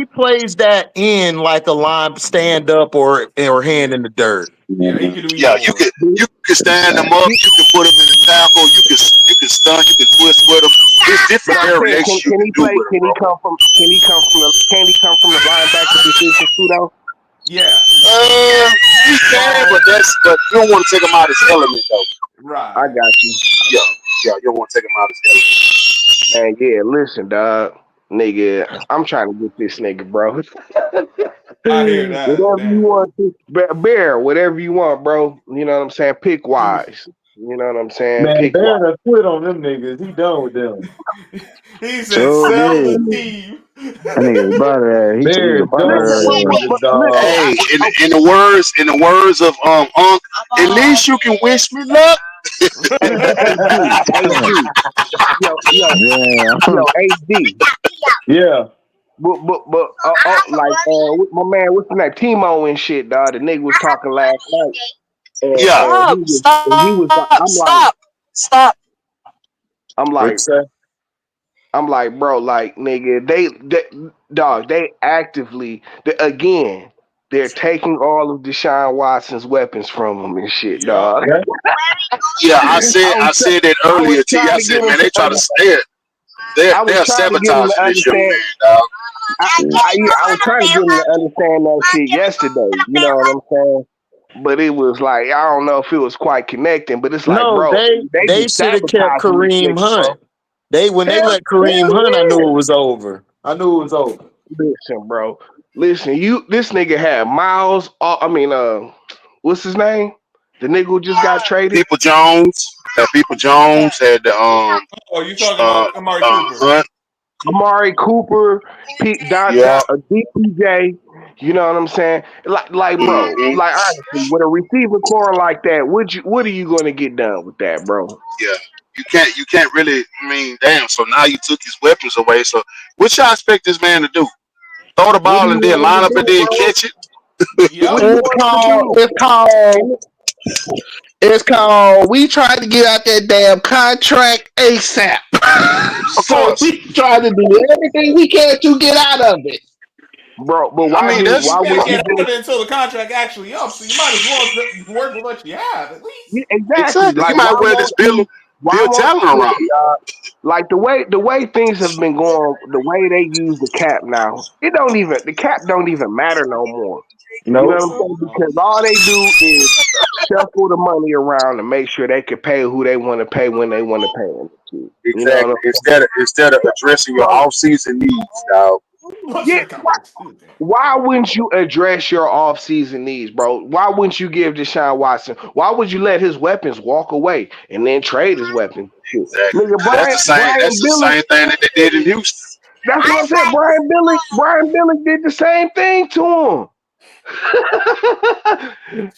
plays that in like a line stand up or hand in the dirt.
Yeah, he can do either
Yeah,
or.
you can stand them up, you can put them in the tackle, you can stun, you can twist with them. There's
But
different
I'm saying,
variations you
can
can
he
do
play?
with them, bro.
Can he come from the linebacker position too, though?
Yeah,
He can, but you don't want to take him out his element though.
I
right.
got you.
Yeah, you don't want to take him out his
Man, yeah, listen, dog. Nigga, I'm trying to get this nigga, bro.
I hear that.
Whatever you
Damn.
want to bear, whatever you want, bro. You know what I'm saying? Pick wise. You know what I'm saying?
Man,
Pick wise.
Bear done quit on them niggas. He done with them.
He said,
So
"Sell
did.
the team."
That nigga about that. He
Bear
tweeted
is
about
done
Listen,
with them
that.
niggas,
listen.
dog.
Hey, in the words of Unc, at least you can wish me luck.
AD,
Damn.
AD.
Yeah.
With my man, what's the name? Timo and shit, dog. The nigga was talking last night,
Yeah.
and he was like,
Stop.
I'm
What you
like,
say?
bro, like, nigga, they actively, again, they're taking all of Deshaun Watson's weapons from him and shit,
Yup.
dog.
Yeah.
Yeah,
I
I said that
was
earlier to you.
trying
I
to
said,
get him
man, they
to
try to
understand. I was
they're
trying to get him to
sabotaging this young
understand.
man, dog.
I was trying to get him to understand that shit yesterday. You know what I'm saying? But it was like I don't know if it was quite connecting. But it's like,
No,
bro, they
they
be
should have kept
sabotaging this
Kareem
nigga, bro.
Hunt. When they let
Hell
Kareem Hunt, I knew
yeah.
it was over. I knew it was over.
Listen, bro. Listen, this nigga had Miles. What's his name? The nigga who just got traded.
People Jones had the
Oh, you talking about Amari Cooper?
Hunt.
Amari Cooper,
Yeah.
DPJ. You know what I'm saying? Bro,
Mm-hmm.
honestly, with a receiver core like that, what are you going to get done with that, bro?
Yeah. You can't really. I mean, damn. So now you took his weapons away. So what y'all expect this man to do? Throw the
What do
ball
you
and then
want him
line
to
up and
do,
then
bro?
catch it?
What
Yup.
do you want him to do?
It's called we tried to get out that damn contract ASAP.
Of
So
course.
we tried to do everything we can to get out of it.
Bro, but
I mean,
You
why
can't
would you
get out of
just
it until the contract actually up. So you might as well work with what you have at least.
exactly
Exactly. You
like
might well just build
why won't
talent around him.
like the way things have been going, the way they use the cap now, the cap don't even matter no more. You know
Nope.
what I'm saying? Because all they do is shuffle the money around to make sure they can pay who they want to pay when they want to pay them. You know what
Exactly.
I'm
Instead of addressing your
saying?
off season needs, dog.
Yeah, why wouldn't you address your off-season needs, bro? Why wouldn't you give Deshaun Watson? Why would you let his weapons walk away and then trade his weapons? Shit.
Exactly.
Nigga,
That's
Brian
the
Billick.
same thing that they did in Houston.
That's what I said. Brian Billick did the same thing to him.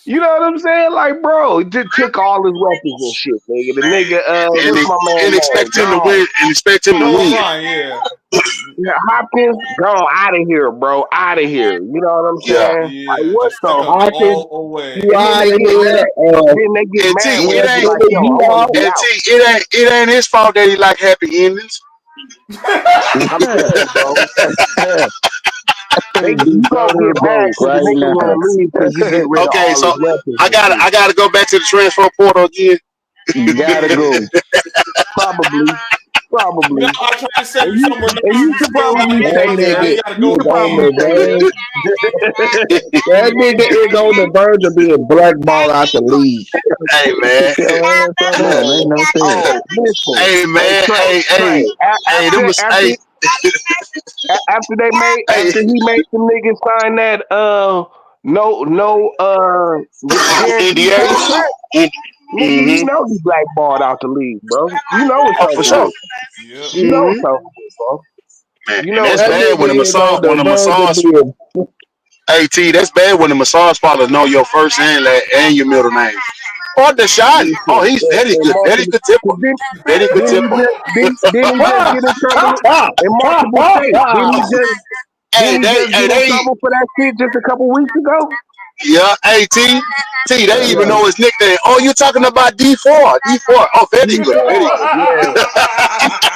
You know what I'm saying? Like, bro, he just took all his weapons and shit, nigga. The nigga,
And,
what's my man
and
name?
expect him to
Gone.
win. And expect him to
Noah
win.
Ryan, yeah.
Yeah, Hopkins, gone out of here, bro. Out of here. You know what I'm
Yeah.
saying? Like,
Yeah,
what
just
the
took them
fuck?
Hawkins,
all away.
you
And then
out
they
of
get
here.
mad. Then they get
And T,
mad when
it
they be
ain't
like, yo, I want to be
and
out.
T, it ain't his fault that he like happy endings.
I'm saying, bro. You gonna
Deserter
get mad
broke
because the
right
nigga want to leave because you get rid of
Okay,
all
so
his weapons
I
and
got
shit.
I got to go back to the transfer portal again.
Gotta
Yeah.
go.
Probably.
You know, I tried to send you somewhere
And
nice
you
and
should
still
probably
haven't
That
say
done so.
that.
nigga
You gotta
You
go
is
should
with
on
probably
the
me.
say that.
verge. That nigga is on the verge of being blackballed out the league.
Hey man,
Your ass on that. Make
Man.
no sense.
Oh, listen.
hey
Hey,
man,
Trey.
hey, them was, hey, hey,
After he made some niggas sign that guaranteed
Indiana.
contract, nigga, you
Mm-hmm.
know he blackballed out the league, bro. You know it's
Oh, for
over
sure.
with.
Yep.
You know
Mm-hmm.
it's over with, bro.
Man,
You
and
know
that's
it's
That
over
bad
with.
nigga is on the
when the
verge of
massage.
being.
Hey T, that's bad when the massage parlor know your first and your middle name. Oh, Deshaun. Oh,
Listen,
he's very
and
good. Very
multiple.
good tipper.
Cause then,
Very good
then he
tipper.
just then he just get in trouble in multiple states.
Hey,
Didn't he just get in trouble for that shit just a couple weeks ago?
yeah, hey T, they even
Yeah,
know his nickname. Oh, you're talking about D4. D4. Oh, very good. Very
D4.
good.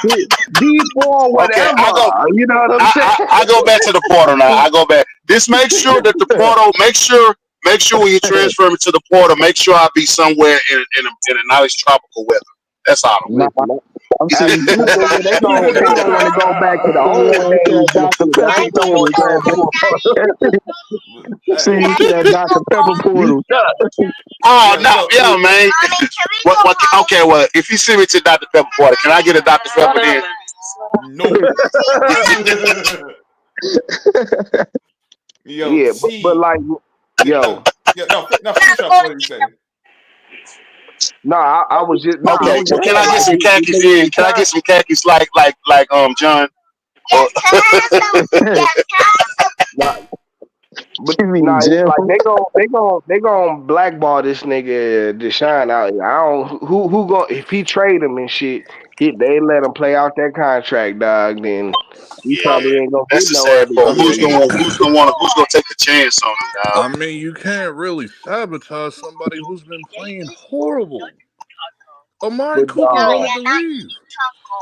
Yeah, D4
Okay,
whatever. You know what I'm
I go back to the portal now. I go back. Just make sure that the
saying?
portal, make sure when you transfer me to the portal, make sure I be somewhere in a nice tropical weather. That's all.
Nah,
Listen,
I'm
after
seeing
this, nigga, they gonna want to go back to the old days
that
and
Dr.
shit. I
Pepper
ain't no more
portal.
transport.
See
Hey,
you to that Dr. Pepper
You
portal.
stuck.
Oh
yeah,
no,
so
yeah, man. What? Okay, well, if you send me to Dr. Pepper portal, can I get a Dr. Pepper then?
no. Yo,
Yeah, but
T.
like,
Yeah, no,
yo,
yeah, no, no, finish up. What did you say?
I was just I
Okay,
was
well,
just
can I
saying
get
like
some khakis then? Can I get some khakis like John? Or-
nah, but
You mean
nah, it's
Jim?
like they gon' blackball this nigga Deshaun out here. I don't who going if he trade him and shit, they let him play out that contract, dog. Then he
yeah,
probably ain't gonna get
that's the
nowhere
sad
to
part.
go.
Who's gonna take the chance on him, dog?
I mean, you can't really sabotage somebody who's been playing horrible. Amari
But
Cooper wanted to leave.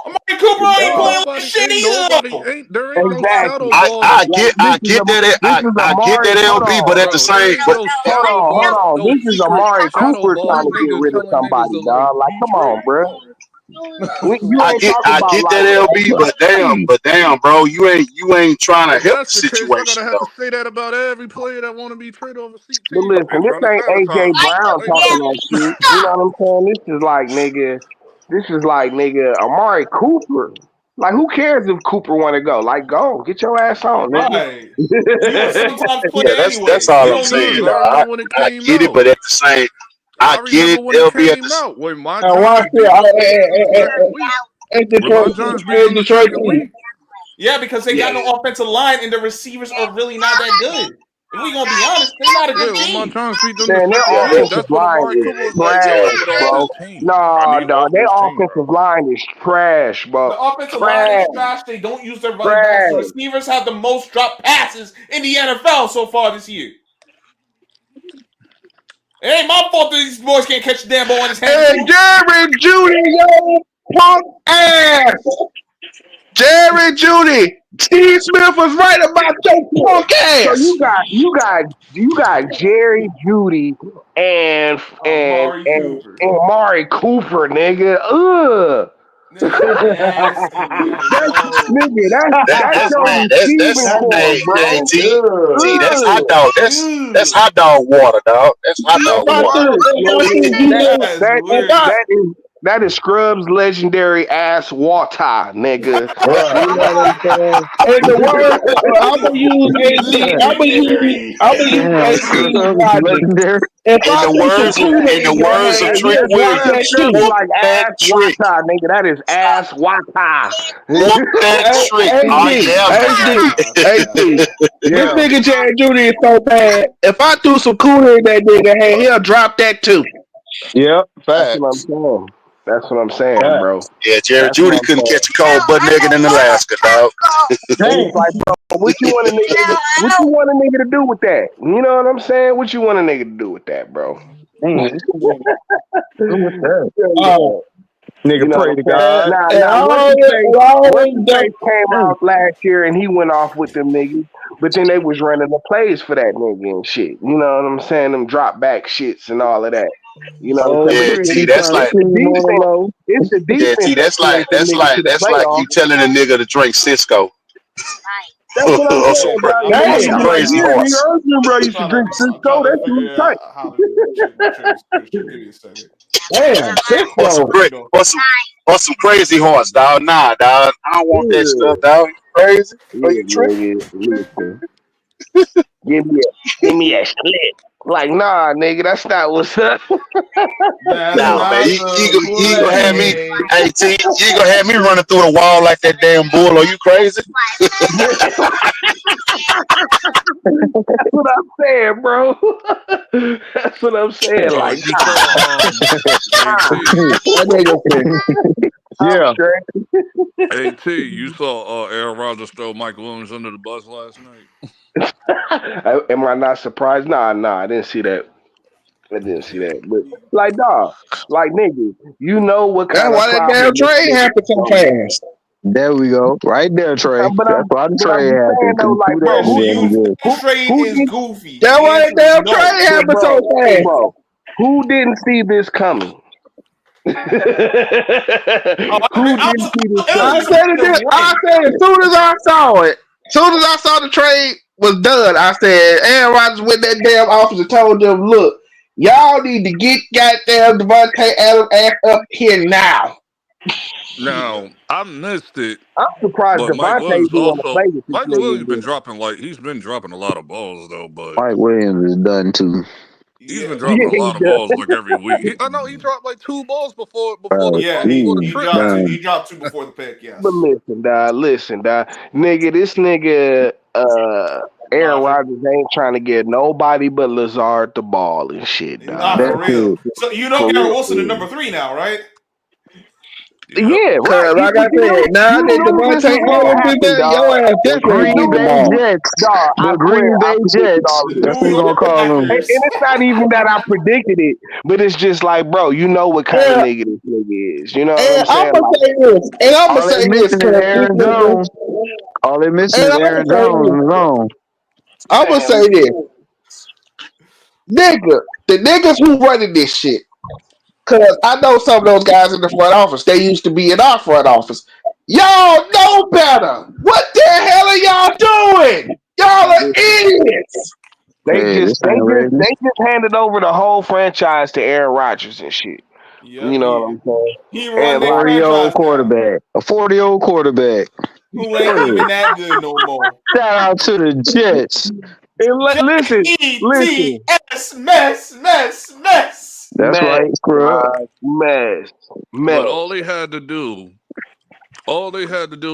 Amari Cooper ain't
dog,
playing like shit either, though.
There ain't no shadow
exactly.
ball.
Like this is
I get
Amari.
that
Hold
LB, but
on.
at the
Bro, there
same,
ain't
but
no
Hold
shadow
on, hold
ball,
on.
no
This is
secret
Amari
shadow
Cooper
ball
trying to get
nigga
rid of
telling niggas
somebody,
to like
dog. Like,
be
come on,
traded.
bro. You ain't talking
I
about
get that
like,
LB, but damn, bro, you ain't trying to
If
help the
that's the case, I
situation
gotta have to
though.
say that about every player that want to be traded over
but
CT. They
listen, this
trying to
ain't
sabotage
AJ
me.
Brown
Plain and
talking
simple.
that shit. You know what I'm saying? This is like, nigga, Amari Cooper. Like, who cares if Cooper want to go? Like, go get your ass on, nigga.
Right. You a sometimes
Yeah,
player
that's
anyways.
all
You
I'm
don't
saying,
Because
need.
I
though.
remember when it
I
came
get it,
out.
but at the same, I
I
get
remember
it.
when it
LB at
came
the
out. When my
And watch
Giants beat them in the
it.
second week.
It's
When my
Detroit.
Giants beat them in
It's
the
Detroit
second
too.
week.
Yeah, because they got
yeah.
no offensive line and the receivers are really not that good. If we gonna be honest, they're not a good
Yeah, when my
team.
Giants beat them the
Man, their
second
Yeah,
week,
offensive
that's when
line
Amari
is
Cooper was like, yo, I
trash,
need an
bro.
offense team. I
Nah,
need an
dog, their
offense team, bro.
offensive line is trash,
The
bro.
offensive line is
Trash,
trash. They don't use their running backs. The
trash.
receivers have the most drop passes in the NFL so far this year. It ain't my fault that these boys can't catch the damn ball in his hands.
Hey, Jerry Judy, yo, punk ass. Jerry Judy. Steve Smith was right about your punk
So
ass.
you got Jerry Judy and
Amari Cooper.
Amari Cooper, nigga. Ugh.
Nasty,
Nigga, that's
That's
your
man. That's
receiving core,
hey, hey
bro.
T. That's hot
Ugh.
dog. That's hot dog water, dog. That's hot
If
dog
I
water.
do, if I
Nigga,
see you,
That's weird.
that is Scrubs legendary ass water, nigga.
Right.
You know what I'm saying?
In the word, I'm gonna use AD. I'm gonna use
Damn,
AD
Scrubs
logic.
legendary.
If
In
I
the
do some
words of
Kool
in the
Aid,
words of
gang,
Trick
Yeah,
drop
Williams,
Scrubs,
that
Scrubs is
shit.
whoop
like
that
ass
trick.
water, nigga. That is ass water.
Whoop that trick. Oh
HD,
yeah,
HD,
God
HD.
damn.
This
Yeah.
nigga Jerry Judy is so bad. If I do some Kool Aid, that nigga, hey, he'll drop that too.
Yep.
That's what I'm
Facts.
saying. That's what I'm saying,
Facts.
bro.
yeah. Jerry
That's what
Judy
I'm
couldn't
saying.
catch a cold butt nigga in Alaska, dog.
And it's
Damn.
like, bro, what you want a nigga? What you want a nigga to do with that? You know what I'm saying? What you want a nigga to do with that, bro?
Damn. Who was that?
Oh,
You
Nigga,
know
pray
what
to
I'm saying?
God.
and I
Now,
always,
what's his
done.
face came
Damn.
out last year and he went off with them niggas, but then they was running the plays for that nigga and shit. You know what I'm saying? Them drop back shits and all of that. You know what I'm
Oh,
saying? But
Yeah,
it's
T.
Chrissy
That's
trying to
like
it's the
team on the
defense.
low.
It's the
yeah,
defense
T.
that carries them niggas to the
That's like
playoffs.
you telling a nigga to drink Cisco
That's what I'm
or some
saying,
cra-
bro.
I'm
Nigga,
or
trying
some
to
Damn.
figure
like,
crazy
yeah,
out.
nigga,
horse.
I remember I used to drink
I'm trying
Cisco.
to
That's what
figure
tight.
out how to check my trades. Christian, give me a second.
Damn.
Or some
Cisco.
How you
great
doing?
or some crazy horse, dog. Nah, dog. I don't want that
Yeah,
stuff, dog. You crazy? Are you
yeah,
tripping?
nigga. Listen, give me a slip. Like, nah, nigga, that's not what's up.
That's
Nah, man.
not the
You ain't gonna have me.
play.
Hey, T. You ain't gonna have me running through the wall like that damn bull. Are you crazy?
That's what I'm saying, bro. That's what I'm saying.
Yo,
Like,
you saw AT.
That nigga.
I'm
Yeah.
straight.
AT, you saw Aaron Rodgers throw Mike Williams under the bus last night.
Am I not surprised? Nah, I didn't see that. I didn't see that. But like, dog, like nigga, you know what
That's
kind of
why that damn
problem this
trade
nigga
happened so
from.
fast.
There we go. Right there, Trey. That's why the
But I'm
trade
just saying
happened.
though,
Couldn't
like,
see
bro,
that
Chris,
in there.
you
Good.
this trade
who
is
did,
goofy.
That's
The
why that
answer is
damn
no.
trade happened so fast.
bro, who didn't see this coming? Who
Oh, I agree.
didn't see this
I
coming?
said
It was
it. I
rain.
said as soon as I saw it, as soon as I saw the trade was done, I said Aaron Rodgers went that damn office and told them, "Look, y'all need to get goddamn Davante Adams ass up here now."
Yeah.
Now, I missed it,
I'm surprised
but Mike
Devontae
Williams
even want to
also
play with this
Mike
nigga
Williams been
again.
dropping he's been dropping a lot of balls though, but
Mike Williams is done too.
he's been
Yeah.
dropping a
Yeah, he
lot of
does.
balls like every week. I know he dropped like 2 balls
Bro,
Yeah,
before the
he
trick
dropped two.
happened.
He dropped two before the pick.
But
Yes.
listen, nigga, this nigga, Aaron
Roger.
Rodgers ain't trying to get nobody but Lazard the ball and shit,
Not
dog.
for
that's
real.
it.
So you know
For
Garrett
real,
Wilson
for
is
real.
number 3 now, right?
Yep.
Yeah, right.
Cause like I
But
said, now
you
that
knew this
Devontae
was gonna
Adams is
happen,
there,
dog.
your ass
You
definitely ain't
Green
getting the
knew
Bay
this was,
ball.
Jets.
dog. I
The
swear,
Green
I
Bay
predicted
Jets.
all of
The
this
That's
New
what we're
shit.
gonna
York
call them.
And
Packers.
it's not even that I predicted it, but it's just like, bro, you know what kind of
And,
nigga this nigga is. You know what
and
I'm
I'm
saying?
gonna
Like,
say this, and I'm gonna
All they
say this,
missing is
cause this
Aaron
nigga,
Jones. All they missing
and
is
I'm gonna
Aaron
say
Jones
this,
on his own.
I'm gonna
man,
say this, nigga, the niggas who running this shit. Cause I know some of those guys in the front office. They used to be in our front office. Y'all know better. What the hell are y'all doing? Y'all are idiots.
Hey, this ain't Ravens.
they just handed over the whole franchise to Aaron Rodgers and shit.
Yep.
You know what I'm saying?
He run
And
their
like,
40-year-old
franchise now.
quarterback. A 40-year-old quarterback.
Who ain't
Go ahead.
even that good no more.
Shout out to the Jets.
listen,
Jets mess.
That's
mess,
right, scrub.
dog, mess,
But
mess.
all they had to do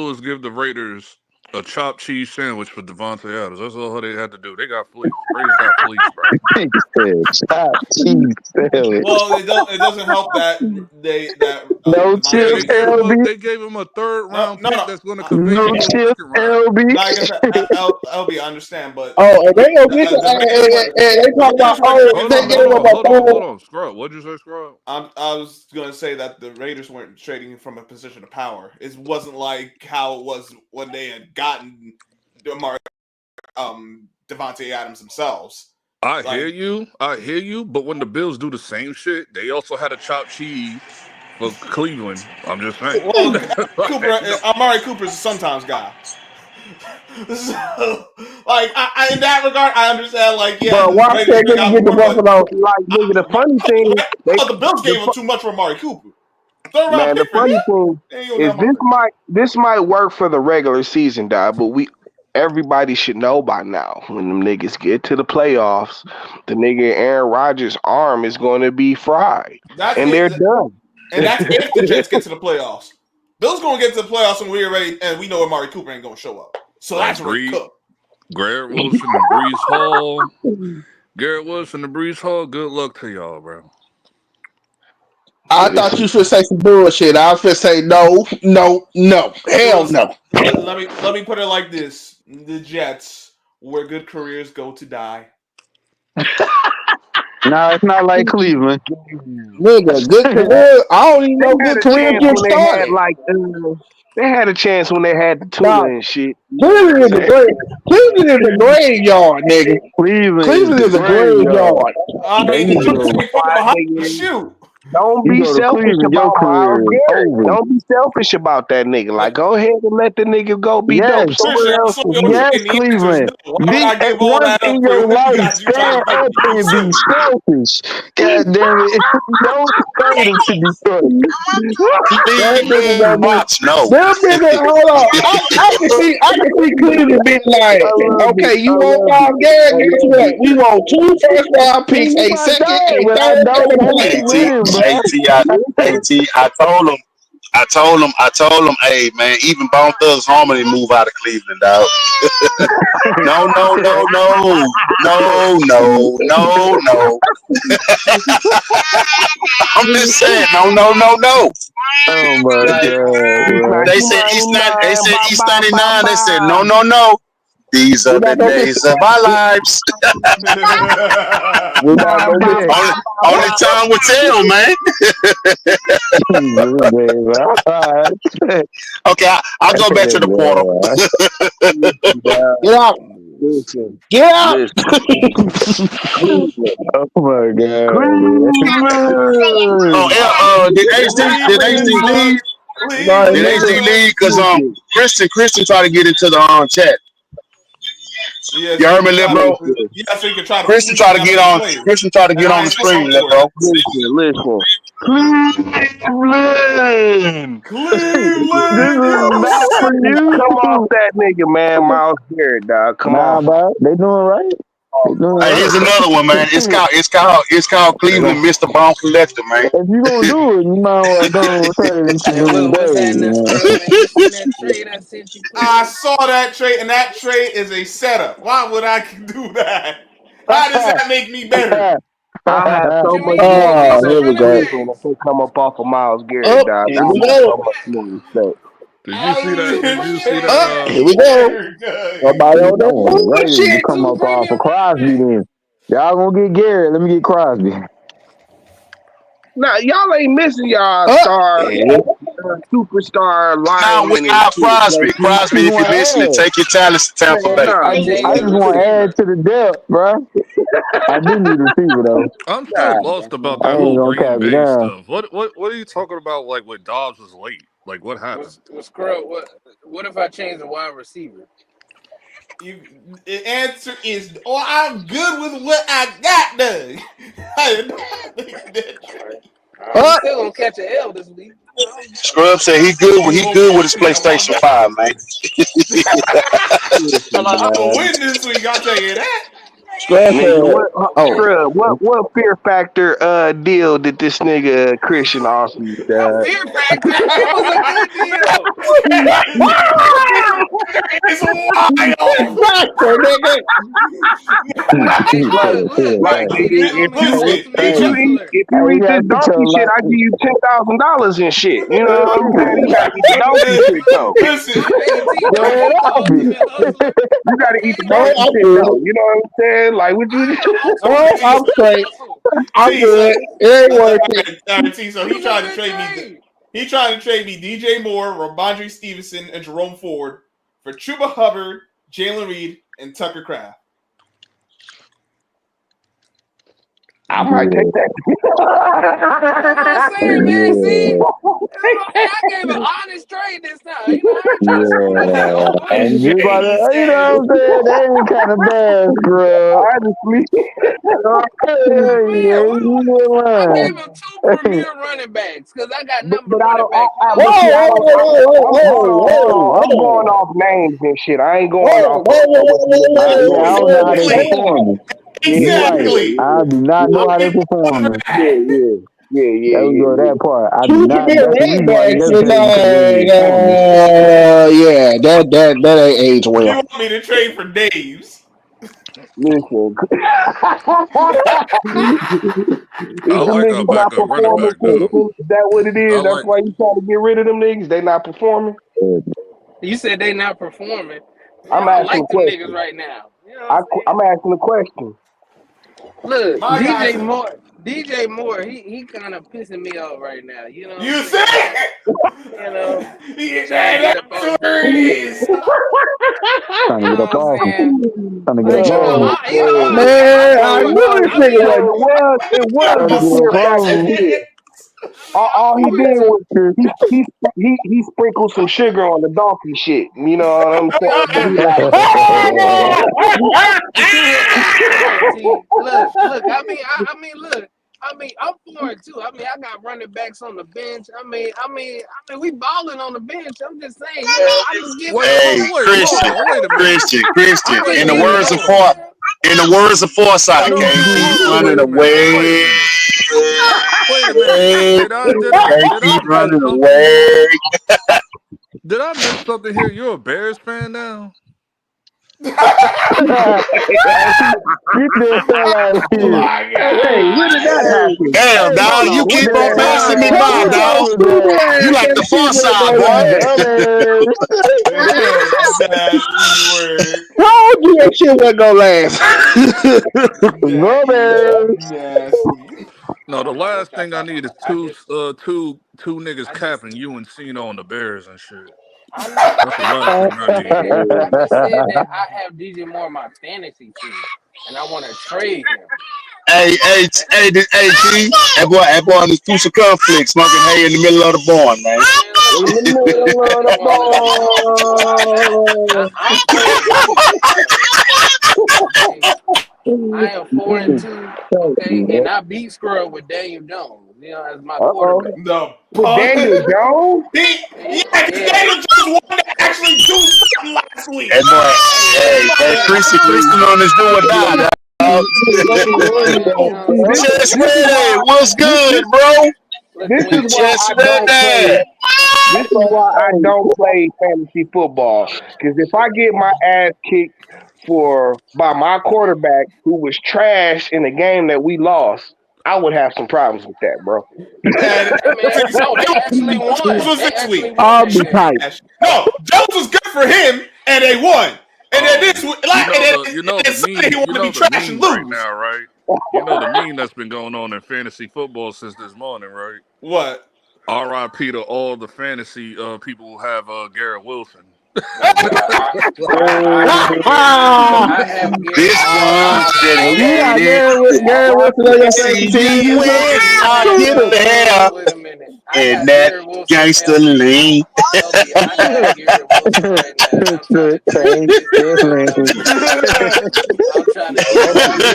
was give the Raiders a chopped cheese sandwich for Davante Adams. That's all they had to do. They got fleeced. Raiders got fleeced, bro.
He said, "Chop cheese sandwich."
Well, it doesn't help that
No
Yeah,
Devontae
chips,
they
is
gave him a
LB.
they gave him a third
no
round
no
pick
no.
that's going to convey
No
him to the
chips,
second round.
LB.
Like I said, LB, I understand, but
Oh, and they gonna get
the Raiders weren't
and they talk about
Hold
they
on,
gave
trading
him
hold
from
on,
a.
a
hold
third.
on. Scrub. What'd you say, Scrub?
I was going to say that the Raiders weren't trading from a position of power. It wasn't like how it was when they had gotten Davante Adams themselves.
I hear
Like,
you, but when the Bills do the same shit, they also had a chopped cheese for Cleveland. I'm just saying.
Well, Amari Cooper's a sometimes guy. So, like, in that regard, I understand. Like, yeah,
But
the
watch
Raiders
that
bring
nigga
out
get the
more, but
Buffalo. Like, nigga, the funny thing,
the Bills gave him too much for Amari Cooper. Third round
man, the
pick for him.
funny thing is this might work for the regular season, dog, but everybody should know by now when them niggas get to the playoffs, the nigga Aaron Rodgers' arm is going to be fried, and they're done.
And that's if the Jets get to the playoffs. Bills going to get to the playoffs when we're ready, and we know Amari Cooper ain't going to show up. So that's already cooked.
Garrett Wilson and Brees Hall. Garrett Wilson and Brees Hall. Good luck to y'all, bro.
I thought you should say some bullshit. I was gonna say no. Hell no.
Let me put it like this: the Jets, where good careers go to die.
No, it's not like Cleveland.
Nigga, good career. I don't even know good career get
They had
started.
they had a chance when they had the Tula and shit.
Cleveland is a graveyard, nigga. Cleveland is a graveyard.
I mean, the Jets ain't from Ohio. Shoot.
Don't be selfish about Miles Garrett. Don't be selfish about that nigga. Like, go ahead and let the nigga go be dope somewhere else.
Yes, Cleveland. Be once in your life, stand up and be selfish. God damn it. Don't trade him to Detroit.
Them niggas, hold on. I can see Cleveland being like, okay, you want Miles Garrett? Guess what? We want 2 first-round picks, a second, a third, and a fourth.
I told him, hey man, even Bone Thugs Harmony move out of Cleveland, dog. No. I'm just saying, no.
Oh my god.
They said East 99. They said no. These are the days of our lives. Only time will tell, man. Okay, I'll go back to the portal.
Get out. Get out.
Oh my god.
Did HD leave? Did HD leave? Because Christian tried to get into the chat.
Yeah,
you heard me, little bro?
Yeah, so you can try to.
Christian tried to get on the screen, little bro.
Listen.
Cleveland. This is not for you.
Come off that nigga, man. Miles Garrett, dog. Come on,
bro. They doing right.
Here's another one, man. It's called Cleveland Mr. Bone Collector, man.
If you gonna do it, you might want to turn it into Green Bay.
I saw that trade, and that trade is a setup. Why would I do that? How does that make me better?
I have so much
here we go.
when they come up off of Miles Garrett, dog.
Here we go.
Did you see that?
Here we go. Somebody on that
ready to come up off of Crosby then. Y'all gonna get Garrett. Let me get Crosby.
Nah, y'all ain't missing y'all superstar lineman.
Now, Crosby, if you're listening, take your talents to Tampa Bay.
I just want to add to the depth, bro. I do need a receiver though.
I'm still lost about that whole Green Bay stuff. What are you talking about? Like when Dobbs was late? Like what happened?
What if I change the wide receiver?
The answer is, I'm good with what I got done.
I'm still gonna catch an L this week.
Scrub said he good with his PlayStation 5, man.
I'm gonna win this week, I'll tell you that.
Scrub, what fear factor deal did this nigga Christian offer you?
Fear factor? It was a good deal.
It's
if you eat this donkey shit, I give you $10,000 and shit. You know what I'm saying? You gotta eat the donkey shit though.
Listen,
you gotta eat the donkey shit though. You know what I'm saying? Like, what you?
I'm straight. I'm good. It ain't working.
So he tried to trade me. He tried to trade me DJ Moore, Ramondre Stevenson, and Jerome Ford for Chuba Hubbard, Jalen Reed, and Tucker Kraft.
I might take that.
I'm saying, man. See, I gave an honest trade this time. You know, I ain't trying to screw nobody over.
And you about
He
to, you
said,
know what I'm saying? They ain't kind of bad, bro.
Honestly,
Man, I gave him 2
Hey,
premier running backs because I got
but,
number
but I
running
don't.
backs. You know
But
what I'm
see, I
saying?
don't. Hold on. I'm going off names and shit. I ain't going off what the niggas
yeah, I
doing.
don't know how they
exactly,
performing. You right.
exactly.
I do not know
I'll
how they
give you
performing.
Yeah.
There we go, that part. I do
Two
not.
premier
That's the
running
reason why you
backs
never
is
trade because they ain't performing.
yeah, that ain't aged
You
well.
want me to trade for Dave's?
Listen,
I
if them
like a
niggas not
backup running
performing,
back though.
is that what it
I
is? That's
like.
why you trying to get rid of them niggas? They not performing?
You said they not performing. Man,
I'm
I don't
asking a
like them niggas
question.
right now. You know what I'm saying?
I'm asking a question.
Look,
My guys,
DJ Moore, he kind of pissing me off right now. You know what I'm
you
saying?
said,
You know, trying to
yeah,
get up
that's
on me.
where it is.
Trying to
You
get
know
up
what I'm
off them.
saying?
Trying to get
But
up
you know,
on them.
Man, I
I
knew this
I mean,
nigga
So
wasn't.
it was
Trying to
the
get
pure
up
fact
on
that
them.
shit.
I'm
All he did
4-2.
was he sprinkled some sugar on the donkey shit. You know what I'm
I mean,
saying? But he
I
like,
mean, look, T, look. Look. I'm 4-2. I mean, I got running backs on the bench. We balling on the bench. I'm just saying, you know, I'm just giving
Wait,
them.
Hey,
hold
Christian,
on, wait a minute.
Christian.
I'm just
In the
giving
words
them.
of
Hold on.
Foresight,
No,
can't keep
hold on,
running
wait a
away.
minute. Wait a minute.
Can't
Did I
keep
miss
running
something
away.
here? Did I miss something here? You're a Bears fan now?
Hey, get the hell out of
Oh
here.
my
hey, when did
god.
that
Hey,
happen?
Damn,
hey,
dog, you
what
keep
the
on
hell?
passing me by,
What
dog.
happened there?
You like the far side, boy.
Dumbass.
Nasty word.
Told you that shit wasn't gonna last.
Dumbass.
Nasty.
No, the
I want
last
y'all
thing I
talking
need is
about.
two niggas
I just,
capping you and Cena on the Bears and shit.
I know,
That's the last thing I need.
I just said that I have DJ Moore on my fantasy team, and I want to trade him.
Hey, T. That boy on his Pusa conflict, smoking hay in the middle of the barn, man.
Man,
In the
look,
middle of
you
the
want to listen to me? I'm 4-2. Okay, I am 4-2. Okay, and I beat Scrub with Daniel Jones. You know, as my
Uh-oh.
quarterback.
The
With
punk.
Daniel Jones?
Yeah, because
Yeah.
Daniel Jones wanted to actually do something last
That
week.
boy,
Hey, look,
Christian on his do or die, dog.
man. You know what I'm saying?
Chest
This is why
ready. What's good, bro?
Look,
this is
when
why
Chest
I don't play.
ready.
This is why I don't play fantasy football. Because if I get my ass kicked by my quarterback who was trash in the game that we lost, I would have some problems with that, bro.
And
hey man, no, they actually
Jones
won.
was
They
this
actually
week.
won
I'll
that
be
game.
tight.
No, Jones was good for him, and they won. And then this
Oh,
week, like, and then Sunday he
you
wanted to be
know the
trash and
meme right
lose.
now, right? You know the meme that's been going on in fantasy football since this morning, right?
What?
R.I.P. to all the fantasy people who have Garrett Wilson.
Oh God, I have Garrett. I have Garrett
This
Wilson on my
one's
And
fantasy
you got
team.
dedicated.
Gary Wilson on your
See
fantasy
you
team. You
when
win.
I
Shoot
get
'em.
there
Wait a minute. I
in
got
that
Garrett Wilson,
gangster lean.
I got Garrett Wilson right now, and I'm trying to do this nigga so quick. I'm trying to do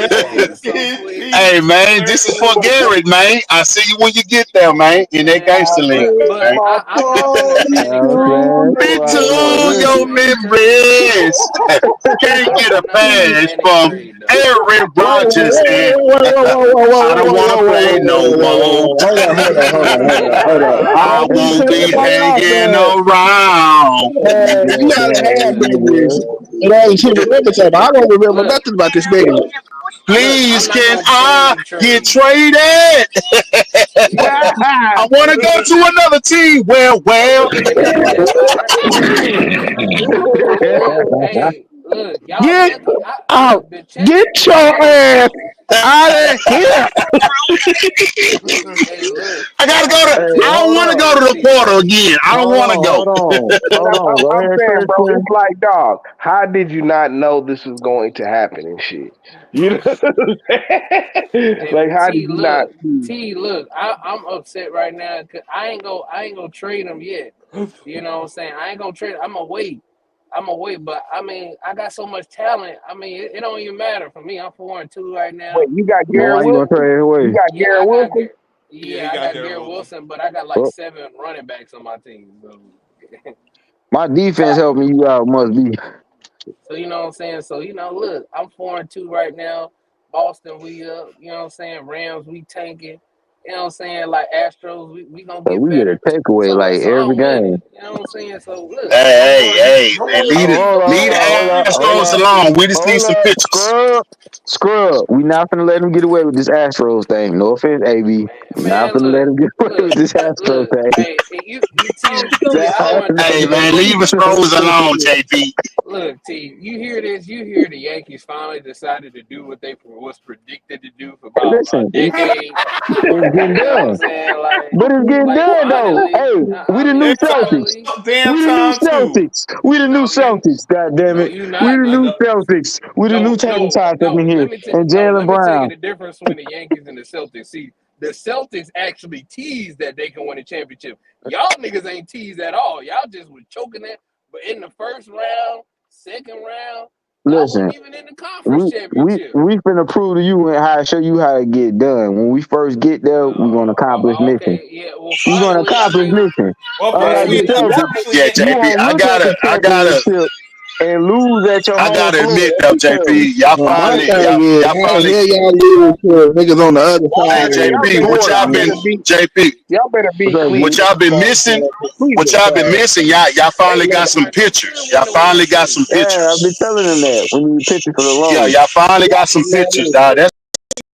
this nigga so quick.
Hey man, this is for Garrett, man. I see you when you get there, man. In that
Man,
gangster lean,
but
man.
I'm in a panic trade.
Me too,
I'm in a
your
panic trade.
memories. Can't get a
I'm in a
pass
panic
from
trade though.
Aaron
Whoa,
Rodgers, and I don't want to play no more.
hold on. I
I
don't need to
won't
cut
be
nobody off,
hanging
man.
around.
You gotta have memories. It ain't shit to remember something. I don't remember
Look,
nothing about this nigga.
I'm
Please,
not
can
gonna
I
panic
get
trade.
traded?
Yeah.
I want to go to another team. Well.
All right. Hey, look, y'all
Get
lucky.
out.
Look, the
Get
check.
your
Hey,
ass out of here.
hey, look.
I gotta go to.
Hey,
I don't
hold
want to
on.
go
Let me
to the
see
portal
something.
again. I don't
Hold
want to
on.
go.
Hold on.
But
Hold on. Go
I'm
ahead,
saying, bro,
Christian.
it's like, dog, how did you not know this was going to happen and shit?
You know what I'm saying?
Hey,
Like,
but
how did you not see?
Look, I'm upset right now because I ain't gonna trade him yet. You know what I'm saying? I ain't gonna trade. I'm gonna wait. But I mean, I got so much talent. I mean, it don't even matter for me. I'm 4-2 right now.
Wait, you got
Now
Garrett
why you gonna
Wilson?
trade it
You
away?
got
Yeah,
Garrett
I got
Wilson?
Yeah, he
I
got
got
Garrett
Garrett
Wilson.
Wilson, but I got like
Oh,
7 running backs on my team. So,
my defense helping you out must be.
so you know what I'm saying. So look, I'm 4-2 right now. Boston, we up. You know what I'm saying. Rams, we tanking. You know what I'm saying. Like Astros, we gonna
So
get
we get a
better.
takeaway like
So
every
I'm winning.
game.
You know what I'm saying. So look, I'm
Hey,
going.
hey,
Don't
man,
worry
leave
about
it,
me.
leave the Astros alone. We just need
Hold
some
up,
pictures.
scrub. We not finna let him get away with this Astros thing. No offense, AB. We not
Man,
finna let him get away with
look,
this Astros
look.
thing.
Hey, T, I
Nah,
want
Hey,
look.
man, leave the Astros alone, JP.
Look, T, you hear this? You hear the Yankees finally decided to do what they was predicted to do for about a
listen,
decade.
it's getting
You know what I'm
done.
saying?
But it's getting
Like
done though.
finally,
Hey, we
I
the new
mean,
Celtics.
finally.
Damn
We the new
time too.
Celtics. We the new Celtics. God damn
No,
it.
you
We
not.
the
No,
new Celtics. We the new table tots up in here. And Jalen
let me tell you
Brown.
the difference between the Yankees and the Celtics. See, the Celtics actually teased that they can win a championship. Y'all niggas ain't teased at all. Y'all just was choking that. But in the first round, second round, y'all
Listen,
wasn't even in the conference championship.
we finna prove to you and how show you how to get done. When we first get there, we're gonna accomplish mission.
Okay, yeah. Well,
We're gonna
finally, I
accomplish
mean,
mission.
Well, first
Unlike
we
the
announced
Celtics,
officially
Yeah,
Yankee.
you
JP,
won't look at the championship and lose at your
I
home
gotta
floor.
admit
That's
though,
terrible.
JP, y'all
Well, my
finally,
thing is,
y'all
how the
finally.
hell y'all lose to niggas on the other
Hey,
side of
That's
JP,
the
what
important,
y'all
border?
man.
been, JP,
Y'all better
What's
beat
up,
what
B?
y'all
Cleveland.
been
Man.
missing? What
Cleveland
y'all been
trash.
missing? Y'all
they
finally got some
should
pictures. Y'all
win the
finally
World
got some
Series.
Yeah, I've been
pictures.
telling them that. We need pictures for the
Yeah,
loan.
y'all finally got some pictures,
Man,
dog. That's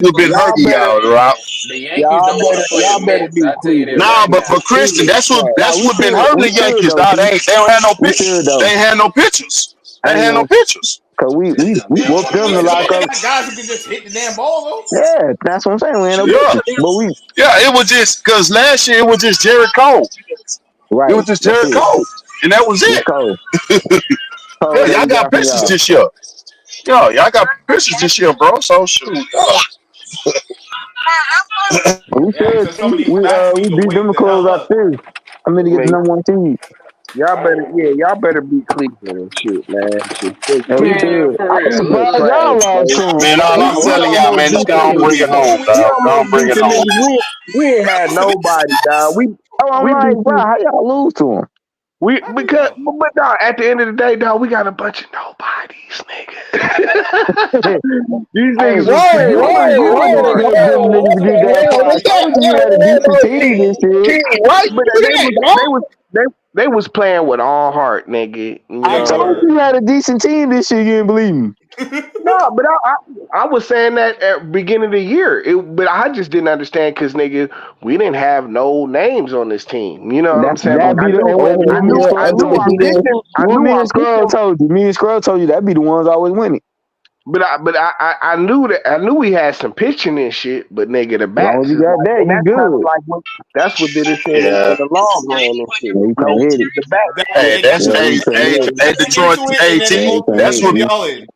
what's been
y'all
hurting
better,
y'all, right?
The Yankees don't want to play the
y'all better
Mets.
beat
I tell you that
Cleveland,
Nah,
right
man.
but
now.
Christian,
Cleveland trash.
Nah,
that's what been hurting
we
the
should
Yankees,
though,
dog.
B.
They don't have no
We
pictures.
should
They
though.
ain't had no pictures. They
I
ain't
ain't
had no
gonna,
pictures.
cause we
They don't
whooped
want to
them
play
to
the
Listen,
lock
man, they
up.
got
Mets.
guys who can just hit the damn ball though.
Yeah, that's what I'm saying. We ain't no
Yeah,
pictures, but we
yeah. It was just because last year it was just Jared Cole. It
right.
was just
That's
Jared
it.
Cole, and that was
It's
it.
cold.
Yeah,
Cold that
y'all
we
got
got from
pictures
y'all.
this year. Yeah, y'all got pictures this year, bro. So shoot. Yeah.
We
Yeah,
should
so some of
too.
these backs need
We
to
beat them
wake
to
the
close
hell
our
up.
series. I mean to get the
Man,
number one seed.
y'all better beat Cleveland and shit, man.
And we
Man,
should.
for
I'm
real.
Cleveland
surprised
Look.
y'all
trash,
lost
bro.
to them.
Man, all
We
I'm
we
telling y'all,
almost
man, just
beat
go
the
on,
niggas.
bring it home,
We
dog. Go on,
almost
bring
beat
it
the
home.
niggas. We ain't had nobody, dog.
Oh, I'm
We
like,
beat
bro,
you.
how y'all lose to them?
We
How do you
because
know?
but dog, at the end of the day, dog, we got a bunch of nobodies, nigga. These
Hey,
niggas was
Man,
you
nobody
you
hold
wouldn't
on.
expect them niggas to get that far. I told you had a decent team this year.
King, right? But they was playing with all heart, nigga. You
I
They
know.
told
were.
you had a decent team this year. You didn't believe me.
No, but I was saying that at beginning of the year. But I just didn't understand because nigga, we didn't have no names on this team. You know what I'm saying? Like
That be the
I knew our pitching. I
what
knew
me
our
and Scrub
pitching.
told you. Me and Scrub told you that be the ones always winning.
But I knew that I knew we had some pitching and shit. But nigga, the
As long as
bats
you
is
got
like,
that,
and
you
that's kind of
good.
like that's what did it in
Yeah.
the long run and shit.
Yeah, you
No,
can't hit it.
the bats.
That,
Hey,
they got
that's
Yeah,
the
you can't hit it.
hey
get
Detroit
into it, and then they
Yeah, you
AT.
go
can't
That's
hit
leave
what
it.
y'all in.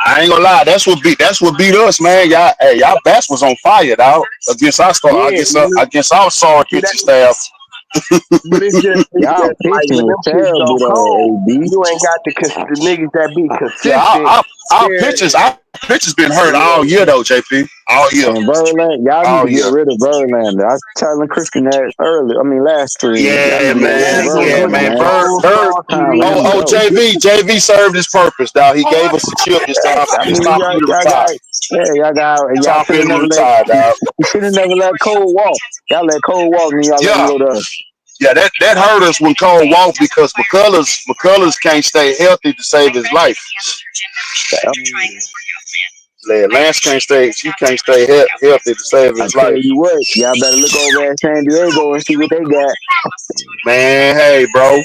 I ain't gonna lie. That's what beat us, man. Y'all bats was on fire, dog. Against our star,
Yeah,
against our sorry
see that.
pitching staff.
But it's
Y'all
just like
pitching
when
was
them shits go
terrible
cold,
though, AB.
you ain't got the niggas that be
Yeah,
consistent.
our pitchers been hurt all year though, JP. All year,
And Verlander, y'all need
all
to get
year.
rid of Verlander. I was telling Christian that earlier. I mean, last stream. Y'all need
Yeah,
to get rid of
man. Yeah,
Verlander,
man.
man.
Bird.
Time for him to
Oh,
go.
JV served his purpose, dog. He
Oh,
gave
what?
us a chip.
I
It's
mean,
time for him to
y'all
retire.
got, yeah, y'all
Time for
should have
him to
never let,
retire, dog.
you should have never let Cole walk. Y'all let Cole walk, and y'all let him
Yeah,
go to us.
yeah. That hurt us when Cole walked because McCullers can't stay healthy to save his life.
Yeah.
Lance can't stay. He can't stay healthy to save
I
his
tell
life.
you what, y'all better look over at San Diego and see what they got.
Man, hey, bro.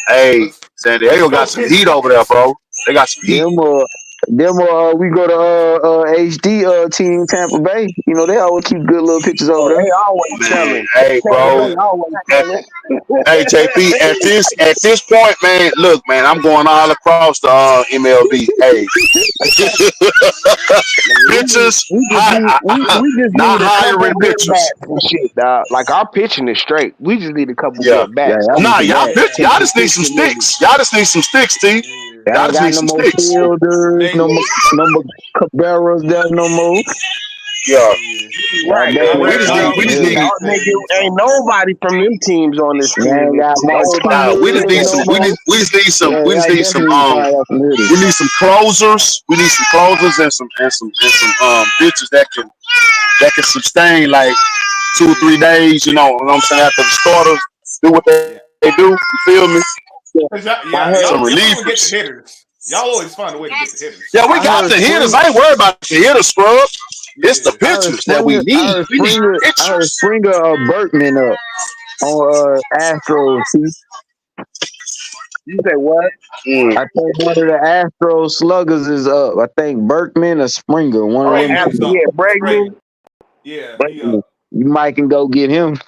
Hey,
Let's
San
let's
Diego
go
got some
pick
heat over there,
pockets.
bro. They got some heat.
Them Then we go to HD team Tampa Bay. You know they always keep good little pictures over
Oh,
there.
they always
Man,
telling.
hey,
Tampa
bro.
Bay always telling.
Hey, JP. At this point, man. Look, man. I'm going all across the MLB. Hey, pitchers,
We just
not
need a couple
hiring
good
pitchers.
bats and shit, dog. Like our pitching is straight. We just need a couple
Yeah.
good
Yeah,
bats.
I
That's
need
Nah,
the
it.
y'all
bat.
pitch. Y'all just need some sticks. Y'all just need some sticks, T.
They
Y'all
ain't
just
got
need
no
some
more
sticks.
fielders,
They
no more Caballeros there no more.
Yeah.
Yeah, I
Right.
y'all
definitely
We
ready?
just
need
need.
Y'all
We
some
just
ready?
need.
hitters.
Ain't nobody from them teams on this
They
team.
ain't got
Nobody.
We just need
Martinez
some.
no
We
more.
just need some.
Yeah,
We just
I
need some.
definitely need to find out some hitters.
We need some closers. We need some closers and some pitchers that can sustain like 2 or 3 days. You know what I'm saying? After the starters do what they do. You feel me?
I
Some
heard
Y'all always get the
relievers.
hitters. Y'all always find a way to get the hitters.
Yeah, we
I
got
heard
the hitters.
Spring
I ain't worried about the hitters, scrub. It's the
Yeah.
pitchers that we need. We need
I heard
pitchers.
Springer Berkman up on Astros. See,
You say what?
Mm.
I think one of the Astros sluggers is up. I think Berkman or Springer, one of
Oh,
them
Bregman's
two.
up.
yeah,
It's
Bregman.
Bregman. Yeah, he
You
up.
might can go get him.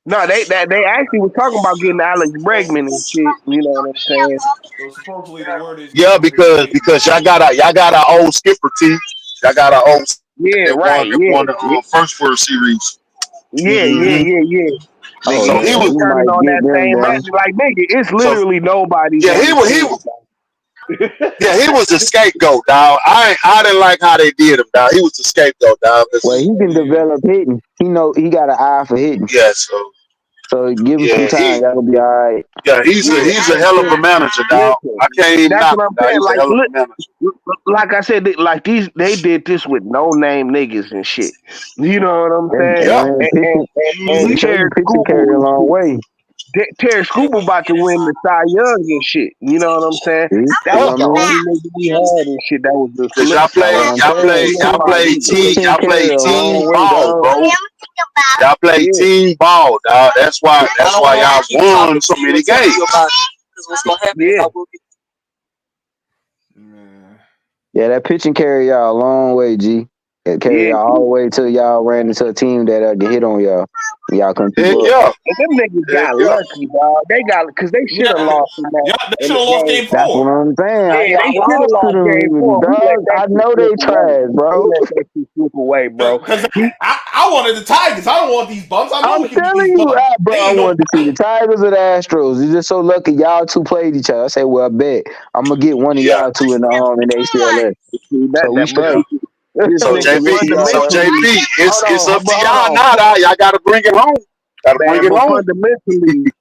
No, they actually was talking about getting Alex Bregman and shit. You know what I'm saying?
So supposedly the word is
Yeah,
getting
because y'all got our old skipper T. Y'all got our old
Yeah,
that
right.
won the first World Series. Hmm
Yeah.
Oh
Nigga,
So
he
he
yeah,
was.
ain't
we
turning
might
on
get
that
them,
same
bro.
battery. Like, nigga, it's
So
literally nobody's
yeah,
on
he
this
was.
team.
He was the scapegoat, dog. I didn't like how they did him, dog. He was the scapegoat, dog.
Well, he can
Yeah.
develop hitting. He got an eye for hitting.
Yeah, so
So give him some
yeah,
time. That'll be all right.
he's
Yeah,
a hell of a manager, dog.
listen,
I can't even
that's
knock
what I'm
him, dog.
saying.
He's a hell of a manager.
Like I said, they did this with no name niggas and shit. You know what I'm
And,
saying?
Yeah.
and
And
they say
Terry
you pitching carry a
Scooble's
long way.
Terry Scooble's about to win the Cy Young and shit. You know what I'm saying?
See?
That
See
Yeah.
was
what
the
I mean?
only nigga we had and shit that was the
Cause
That's
solidified.
what I'm saying.
y'all play team,
Pitching carry a long
team
way,
ball,
dog.
bro. Y'all play
Yeah.
team ball, dog. That's why y'all won so many games.
Yeah.
Man.
Yeah, that pitching carry y'all a long way, G. It carry
Yeah.
y'all all the way till y'all ran into a team that can hit on y'all. Y'all couldn't keep
Heck
up.
yeah.
And them niggas
Heck
got
yeah.
lucky, dog. Because they should have
Yeah.
lost in that
Y'all, they
in
should
the
have lost
game.
game
That's what
4.
I'm saying.
Yeah, they
Y'all
should have
lost to
lost
them
game
niggas,
4. We let
dog.
that
I
shit
know
slip
they
away.
trash,
We
bro.
let that shit slip away, bro.
Because I wanted the Tigers. I don't want these bumps. I know
I'm
we can beat
telling
these
you,
bumps.
bro,
They
I
ain't no.
wanted to see the Tigers or the Astros. You're just so lucky y'all two played each other. I say, well, I bet I'm gonna get one of
Yeah.
y'all two in ACLS.
See,
So we
but
straight.
see, this
So
nigga
JP,
fundamentally,
it's up to
but hold
y'all
on,
now, dog. Y'all gotta bring it home. Gotta bring
man.
it
But
home.
fundamentally,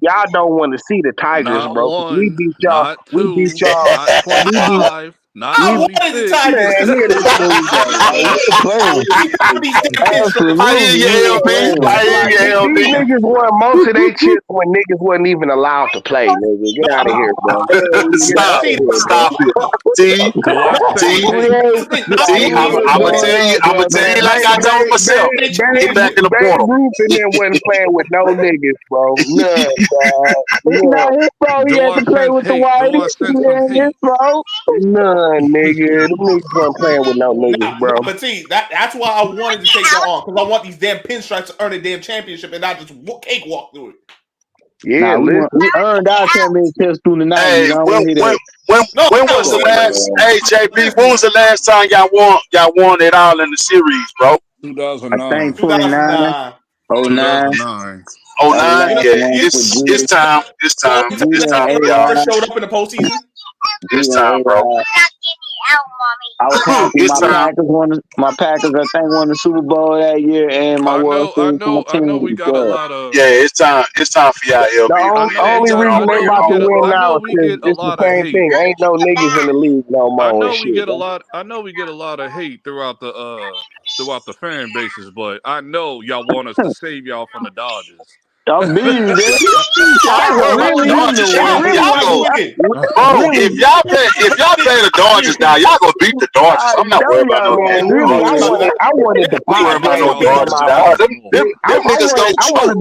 y'all don't want to see the Tigers,
Not
bro. 'Cause we
one,
beat y'all.
not
We beat
two,
y'all.
not
We beat.
25, not
I
We
wanted the
26.
Tigers
man,
because
hear this dude though. Like, what the fuck
I
Playing.
is
want to
this
see some of
dude,
these
bro?
damn pinstripes.
I hear
Absolutely,
you,
he ain't
LB.
playing.
I hear
Like
you,
these
LB.
niggas won most of their chips when niggas wasn't even allowed to play, nigga. Get out of here, bro. Get
Stop
out of
it.
here, bro.
Stop it. T.
Do I say,
T.
We
hey,
ain't,
Get out of
T.
we
here,
ain't
I'ma
bro.
tell you,
doing
I'ma
that,
tell
man.
you like I told myself. Get back in the
Babe
portal.
Ruth and them wasn't playing with no niggas, bro. None, dog.
It's not his fault. He
do
had
I
to play
sense
with the
hate? Do I
whiteys.
sense
It
some
ain't his
hate?
fault.
None, nigga. Them niggas wasn't playing with no niggas,
No,
bro.
but see, that's why I wanted to take them on because I want these damn pinstripes to earn a damn championship and not just cakewalk through it.
Yeah,
Nah,
listen.
we earned our championships through the 90s. I
Hey,
don't
when
want to hear
when
that.
when
No,
when
no,
was the
see,
last? Hey, JP, when
listen,
was the last time y'all won it all in the series, bro?
I think
2009.
29,
2009.
09,
2009.
Oh
oh
09?
You know,
nine,
Yeah,
the one with
it's
G,
time. It's
the only
time.
time
G
It's
that
and
time for
Taylor
y'all.
ever
A-Rod,
showed up in the postseason.
G
It's
and
time, bro.
A-Rod. I was happy
It's
my
time.
Packers, I think, won the Super Bowl that year, and my
I
World
know, I
Series for my
know, I know
team
we
as
got a
well.
lot of
Yeah, it's time. It's time for y'all, LB,
The
I
man.
know we
only
It's
got
time
reason
I
for
they
know
bring it
we
about to
get
home.
a
win
I know
now is
we
because
get a
it's the
lot of
same
hate.
thing. Ain't no niggas in the league no
I
more and
know we
shit,
get a
bro.
lot I know we get a lot of hate throughout the fan bases, but I know y'all want us to save y'all from the Dodgers.
I'm beating it.
I ain't
Y'all
worried
can
about the
really, you
Dodgers.
know
Y'all,
what?
Y'all
y'all
want
go,
to win.
bro.
Really,
If y'all play the Dodgers now, y'all gonna beat the Dodgers.
I
I'm not worried
know
about
y'all
no
gonna
damn
man,
do
really,
Don't worry
Dodgers.
about that.
I wanted the
I ain't worried
We
about
Padres
no
gonna
to
beat
come
them.
Dodgers,
out.
dog. Them
Baltimore.
niggas gonna
I
choke.
wanted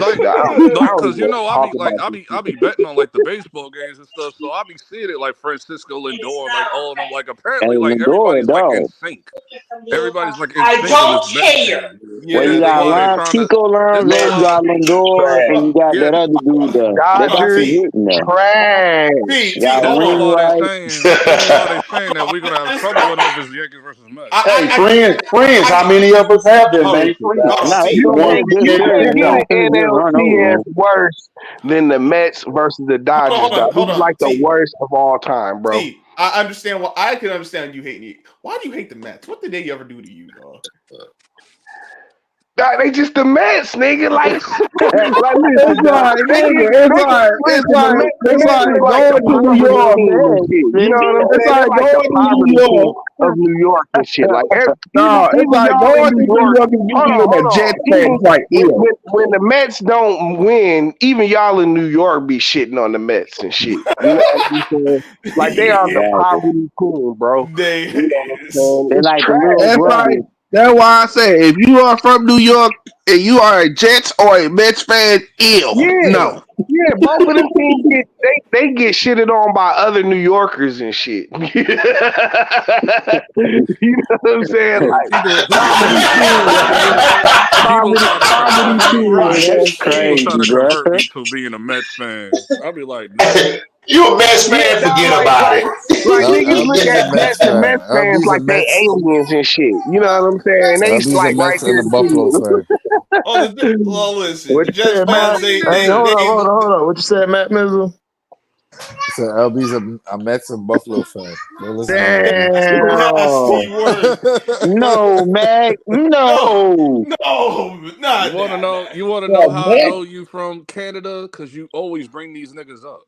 like
I
no,
don't
because
even
I
talk
be like
about this
I be betting on like the baseball games and stuff, so I be seeing it like Francisco Lindor and like all of them. Like apparently,
Hey,
like
Lindor,
everybody's like in
dog.
sync. Everybody's like in sync in this Mets team.
Well,
Yeah,
you
This
they
got
why they
is.
trying to.
Kiko
This
Alonso, you
Mets
got Lindor, and you
trash.
got
yeah.
that other dude there. They
But
both be
Dodgers
hitting there.
trash.
T,
You got
This is why
Wainwright.
they saying that we're gonna have trouble with them if it's Yankees versus Mets.
I,
Hey,
I, I,
friends how many of us have been named
Hold
Cleveland?
on,
No, it's
T.
You
gonna be
One
a
think
good
you
yeah,
series.
think
Y'all
the
finna get run
NLCS
over.
worse than the Mets versus the Dodgers, though? This
Hold
is
on,
like the
T.
worst of all time, bro.
T. I understand what I can understand you hating it. Why do you hate the Mets? What did they ever do to you, dog?
Nah, they just the Mets, nigga. Like, like listen,
It's
dog.
like, nigga,
Listen, the
it's
Mets
like
is like the
going to New
poverty
York.
team and shit. You know what I'm
It's
saying? They're
like
like the
going to New
poverty team
York.
of New York and shit. Like,
No, it's
even
like
y'all in
going to
New
New
York.
York and you being
Hold
a
on.
Jets fan.
Even
It's like, ew.
when the Mets don't win, even y'all in New York be shitting on the Mets and shit. You know what I'm saying? Like they are the
Exactly.
poverty team, bro.
They
You know what I'm saying?
They're
It's
like the
trash.
little
That's like,
brothers.
that's why I say, if you are from New York and you are a Jets or a Mets fan, ew.
Yeah.
No.
Yeah, both of them teams they get shitted on by other New Yorkers and shit. You know what I'm saying?
Yo,
Like
people
poverty team, man.
try to
Poverty
convert
team,
right.
man.
That's
people try
crazy,
to
bro.
convert me to being a Mets fan. I'll be like, no.
You a Mets
Yeah,
fan,
dog,
forget about it.
like niggas look
LB's a
at
Mets
the
fan.
Mets fans
LB's a
like they
Mets.
aliens and shit. You know what I'm saying? And they
LB's a
like right
Mets and
there
a Buffalo
to
fan.
Well, listen,
What
the
you
Jets
said, Matt?
fans,
Hey, hold on. What you said, Matt Mizzle?
So LB's a Mets and Buffalo fan. Go listen to him, LB.
nasty
Damn.
word.
No, Mac.
No,
No.
no,
You
not
want to
that,
know?
man.
You want to know
Yeah,
how I
man.
know you from Canada? Because you always bring these niggas up.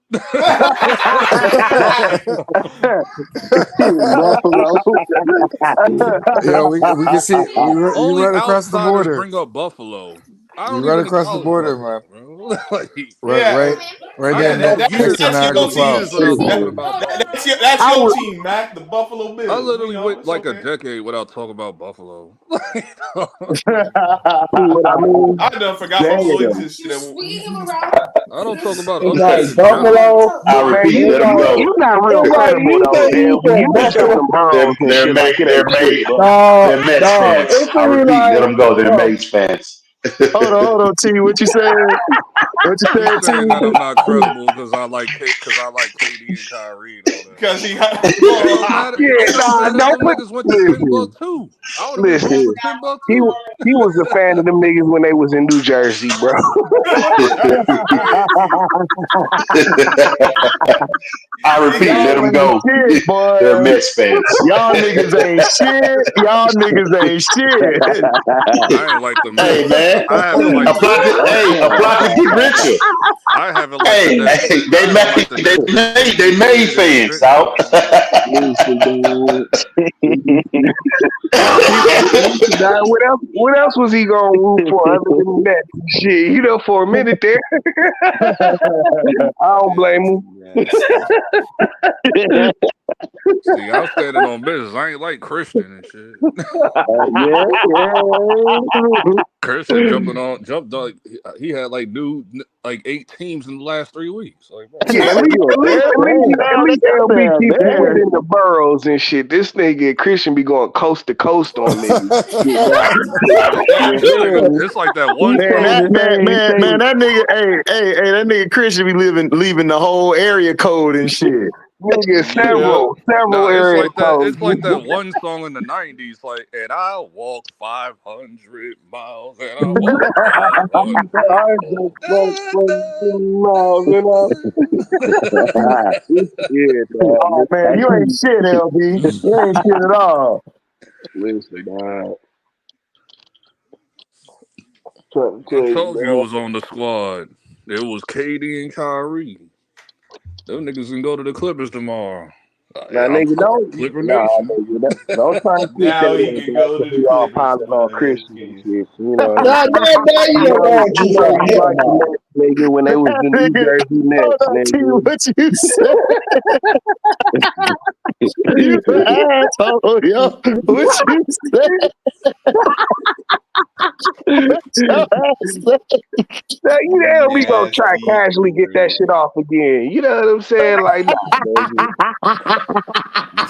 Buffalo.
Yeah, we can see we
Only
run across the
outsiders
border.
bring up Buffalo. I
We
don't
run
even
across the
acknowledge
border,
Buffalo,
man.
bro. Like,
Right,
Yeah,
right, right
I
there
yeah,
know
next to
years,
that's
Niagara
your team.
years
Falls.
without talking
listen.
about Buffalo.
That's
I
your
would
team, Mac. The Buffalo
I
Bills.
literally went
It's
like a
okay.
decade without talking about Buffalo.
see what I mean.
I done forgot Buffalo
Damn.
existed.
I don't talk about
It's
upstate
like
in general.
Buffalo.
I
Man,
repeat,
you
It's
let them
like,
you
go.
not real
it's like
credible
you
though,
say
damn.
you said
You be telling
Buffalo.
them bombs and
They're
shit like it ain't shit,
made.
bro.
No,
They're Mets
no.
fans.
It's
I
really
repeat, let
like,
them go. They're Mets fans.
Hold on, T. What you said? What you
He's
said, T?
saying that I'm not credible because I like KD and Kyrie and all that.
Because he,
It don't matter.
Yeah,
It don't
nah,
matter.
don't
Them
put
niggas went to
listen.
Timbuktu. I would have been going for
Listen. He
Timbuktu.
he was a fan of them niggas when they was in New Jersey, bro.
Jersey crazy.
I repeat, let
Y'all
them
ain't
go.
shit,
They're
boy.
Mets fans.
Y'all niggas ain't shit. Y'all niggas ain't shit.
I ain't like the
Hey
Mets.
man,
I haven't liked the Mets.
a plot to get richer.
I haven't liked the Nets.
They
I haven't liked the Nets since
they made
OG3 and
fans,
Benton
dog.
got on them.
Listen, dude. Listen, dog, what else was he gonna root for other than that shit? You know, for a minute there. I don't blame him.
Nasty.
See, I was standing on business. I ain't like Christian and shit.
Yeah, yeah.
Christian jumped like he had like 8 teams in the last 3 weeks. Like, bro.
Yeah, at least,
You a
at least,
bear?
at
Man,
least, at
y'all
least
that
LB
damn
keep it
bear.
within the boroughs and shit. This nigga Christian be going coast to coast on niggas. Shit, dog. You feel me?
It's like that
He
one
Man,
stays
song.
that
the
man,
same
man, man,
state.
that nigga, hey, that nigga Christian be leaving the whole area code and shit.
Nigga,
Yeah.
several
No, it's
area
like that.
codes.
It's like that one song in the '90s, like, and I walk 500 miles, and I walk 500
I
more.
just like miles, you know. Yeah,
Oh
dog.
man, you ain't shit, LB. You ain't shit at all.
Listen, dog. Trying to
I
tell you,
told you it
dog.
was on the squad. It was KD and Kyrie. Them niggas can go to the Clippers tomorrow.
Now,
I'm
nigga, don't.
Clipper
Nah,
Nation.
nigga, don't try to flip that
Now he
way,
can
dog,
go to
because
the
we all
Clippers
piling on
tomorrow. Yes,
Christian and
kid.
shit. You know what I'm
God
saying?
damn, man, you don't know what
You
you
know
saying.
we
Hell
like the
no.
Nets, nigga, when they was the New
Nigga,
Jersey
hold
Nets,
on, T,
nigga.
what you said? You an asshole, yo. What you said? What your ass said?
Now, you know we gonna try
Nasty
casually get that
word.
shit off again. You know what I'm saying? Like, nah, baby.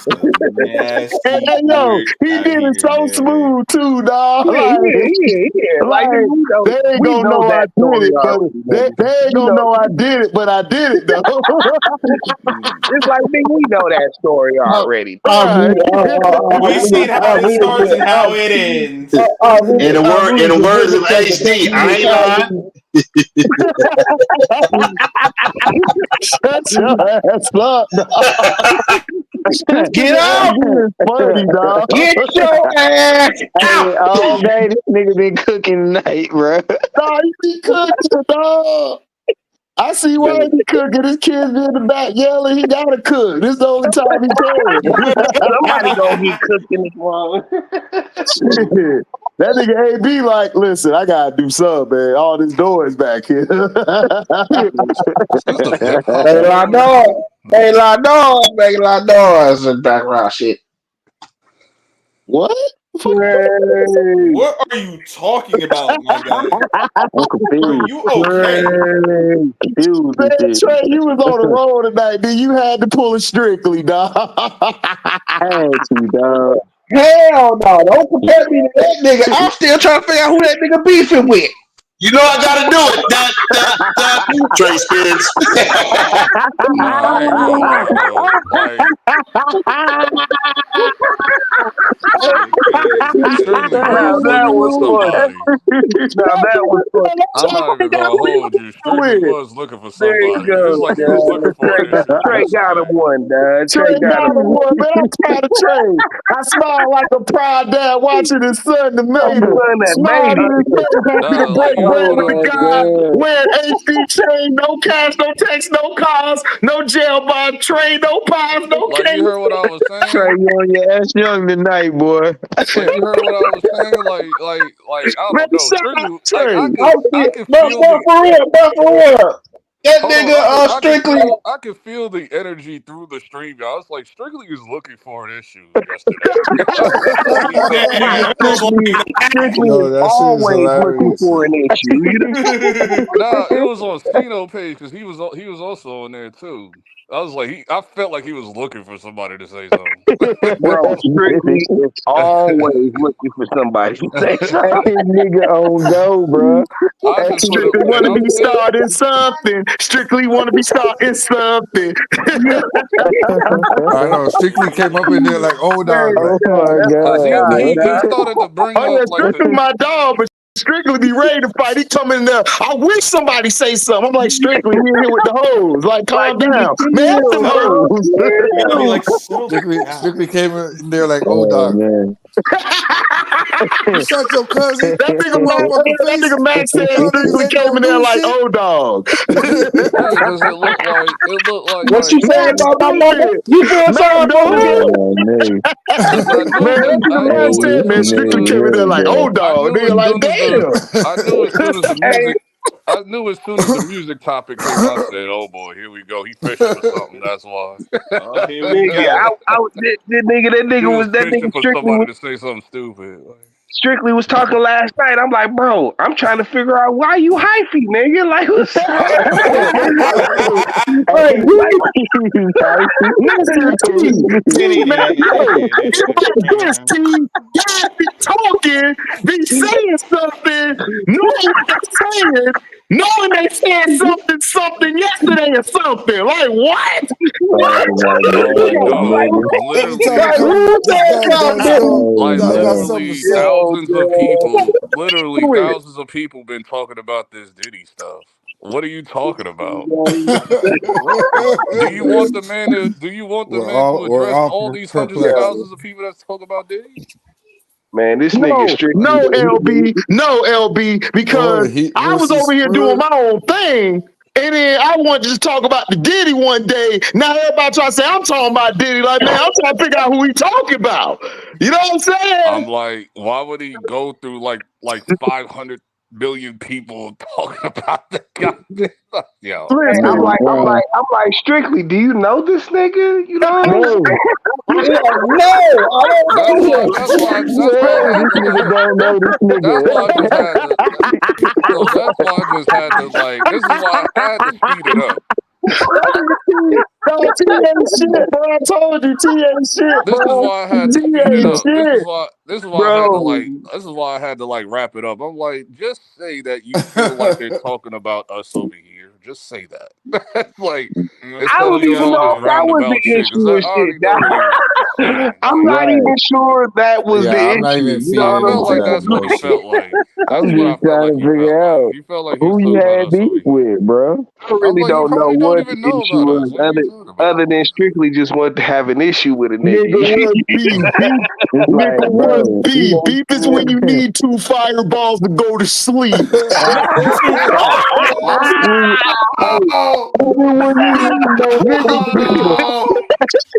nasty
yo,
word
he
out
did it
here,
so
man.
smooth too, dog.
Yeah. Like
Like they ain't
we
gonna
know
know I
that
did
story
it, but
already,
they
nigga.
ain't
We
gonna
know
know I did it, but I did it though.
it's like nigga, we know that story already.
Right.
We seen how it starts and how it ends.
In the words of HD, I ain't lying.
Shut your ass up, dog.
Get out!
It's funny, dog.
Get your ass out!
Hey, all day this nigga been cooking tonight, bro.
Dog, you be cooking, dog. I see why he be cooking. His kids be in the back yelling. He gotta cook. This is the only time he
Somebody gonna
can.
get cooked in this one.
Shit. That nigga AB like, listen, I gotta do something, man. All this noise back here.
Is this the hip hop
Make a lot of
war?
noise. Make a lot of noise. Make a lot of noise and background shit.
What?
What are you talking about, my guy?
I'm
Are
confused.
you okay?
Confused
Man,
and shit.
Trey, you was on the road tonight, dude. You had to pull it strictly, dog.
Had to, dog.
Hell no. Don't compare me to that nigga. I'm still trying to figure out who that nigga beefing with.
You know I gotta do it. That Trey Spence.
Nah, I ain't gonna lie though. Like Strictly
Now
was
that
looking for
was funny.
somebody.
Now that was funny.
I'm not even gonna hold you. Strictly was looking for
There you
somebody. It's
go,
like he was looking
dog.
for an issue
Trey got him
yesterday.
one, dog. Trey
Trey
got him
got him
one.
one, man. I'm proud of Trey. I smile like a proud dad watching his son that
Some
made it.
son that
Smile
made
in his
it.
face, happy to
Nah, like
break
you heard
bread
what
with
I
the
was
guy.
saying.
Wearing HD chain, no cash, no text, no calls, no jail bond, Trey, no pies, no
Like you
case.
heard what I was
Trey,
saying.
you on your ass young tonight, boy.
Like you heard what I was saying. Like I
Man,
don't know.
shout out
Strictly, like
Trey.
I could
But
feel the.
for real. That
Hold on,
nigga Strictly.
I could feel the energy through the stream. I was like, Strictly is looking for an issue yesterday.
Strictly
Yo,
is
that shit is
always looking
hilarious.
for an issue. You know?
Nah, it was on Stino page because he was also on there too. I was like, I felt like he was looking for somebody to say something.
Bro, Strictly is always looking for somebody to say
Hey,
something.
nigga on go, bro.
I
Hey,
just put it,
Strictly want
and
to
I'm
be starting something. Strictly want to be starting something.
I know. Strictly came up in there like old dog,
oh
like.
my
That's my
because
god,
guy,
bro.
he
dog.
started to bring
Oh yeah,
up like the
Strictly my dog, but Strictly be ready to fight. He come in there. I wish somebody say something. I'm like, Strictly, we in here with the hoes. Like,
Like,
calm
nigga,
down. Man, F them
chill, bro.
hoes.
You gotta be
Chill.
like, settle down.
Strictly came in there like old
Oh
dog.
man.
You shot your cousin in
That
the motherfucking face.
nigga Max said
Thought niggas
Strictly
ain't
came
gonna
in there
do
like,
shit.
oh dog.
yeah, because it looked
What you
Man,
say about my mama?
stupid.
You feel
Mac
sorry for
know
her?
it.
Oh man.
because
Man, that nigga
I
Mac
knew as
said,
This
soon
man,
as
Strictly
nigga
came in there
here,
like,
dog.
oh dog. Nigga like, damn.
I knew as soon as the
Hey,
music. I knew as soon as the music topic came, I said, "Oh boy, here we go. He fishing for something. That's why
Oh, here we
nigga,
go.
he was
that
fishing
nigga
for somebody to say something stupid."
Strictly was talking last night. I'm like, bro, I'm trying to figure out why you hyphy, nigga. Like, what's
Like,
Hey, Tyson.
listen, T, man, yo, it's like this,
Yeah.
T. Guys be talking, be saying something, knowing what they're saying, knowing they said something yesterday or something. Like, what?
Oh
What?
my
Oh my
god,
god!
nigga.
Every time he
Literally,
come,
Who
this
said
guy got
something?
some.
Oh
Got
man.
something to
literally
say.
With it.
thousands of people been talking about this Diddy stuff. What are you talking about? Do you want the man to
We're
address
all
all these hundreds of
perplexed.
thousands of people that's talking about Diddy?
man, this nigga
No,
Strictly.
no, LB, no, LB,
Or
because
Heat
I was
versus
over here doing
Spurs.
my own thing. And then I wanted to just talk about the Diddy one day. Now everybody try to say I'm talking about Diddy. Like, man, I'm trying to figure out who he talking about. You know what I'm
I'm
saying?
like, why would he go through like 500 million people talking about the goddamn? Yo,
Hey, I'm
Listen,
like,
Man,
I'm
bro.
like, I'm like, Strictly. Do you know this nigga? You know what I'm
No.
Yeah, no, I don't
that's
know
why.
him.
No, this nigga don't know this
That's
nigga.
why I just had to. So that's why I just had to like. This is why I had to speed it up.
that No, T ain't shit, bro. I told you, T ain't shit,
This is
bro.
why I had
T
to speed it
ain't
up.
shit,
This is why I had to
bro.
like this is why I had to like wrap it up. I'm like, just say that you feel like they're talking about us over here. Just say that. Like
I
instead
don't
of doing
even
all
know
this
if that was the
roundabout shit, because
issue
I
and shit.
already know what he was saying.
I'm
Like
not even
Right.
sure if that was the
Yeah, I'm not
issue.
even
You know
I
what
feeding
I'm
felt
into
like
that
that's what he
saying?
bullshit.
felt like. That's
I'm
what I
just
felt
trying
like
to
he
figure
felt like.
out
He felt like he was
who he
talking about
had
us
beef
over here.
with, bro.
I
I'm
really
like, you
don't know
probably don't
what
even
the
know
issue
about us.
was,
What are you talking
other
about?
than strictly just want to have an issue with a
nigga.
nigga.
What's beef? Beef,
It's
nigga.
like,
What's
bro, he
beef?
don't
Beef is when you need 2 fireballs to go to sleep.
hey, even when you need no
Nigga,
Oh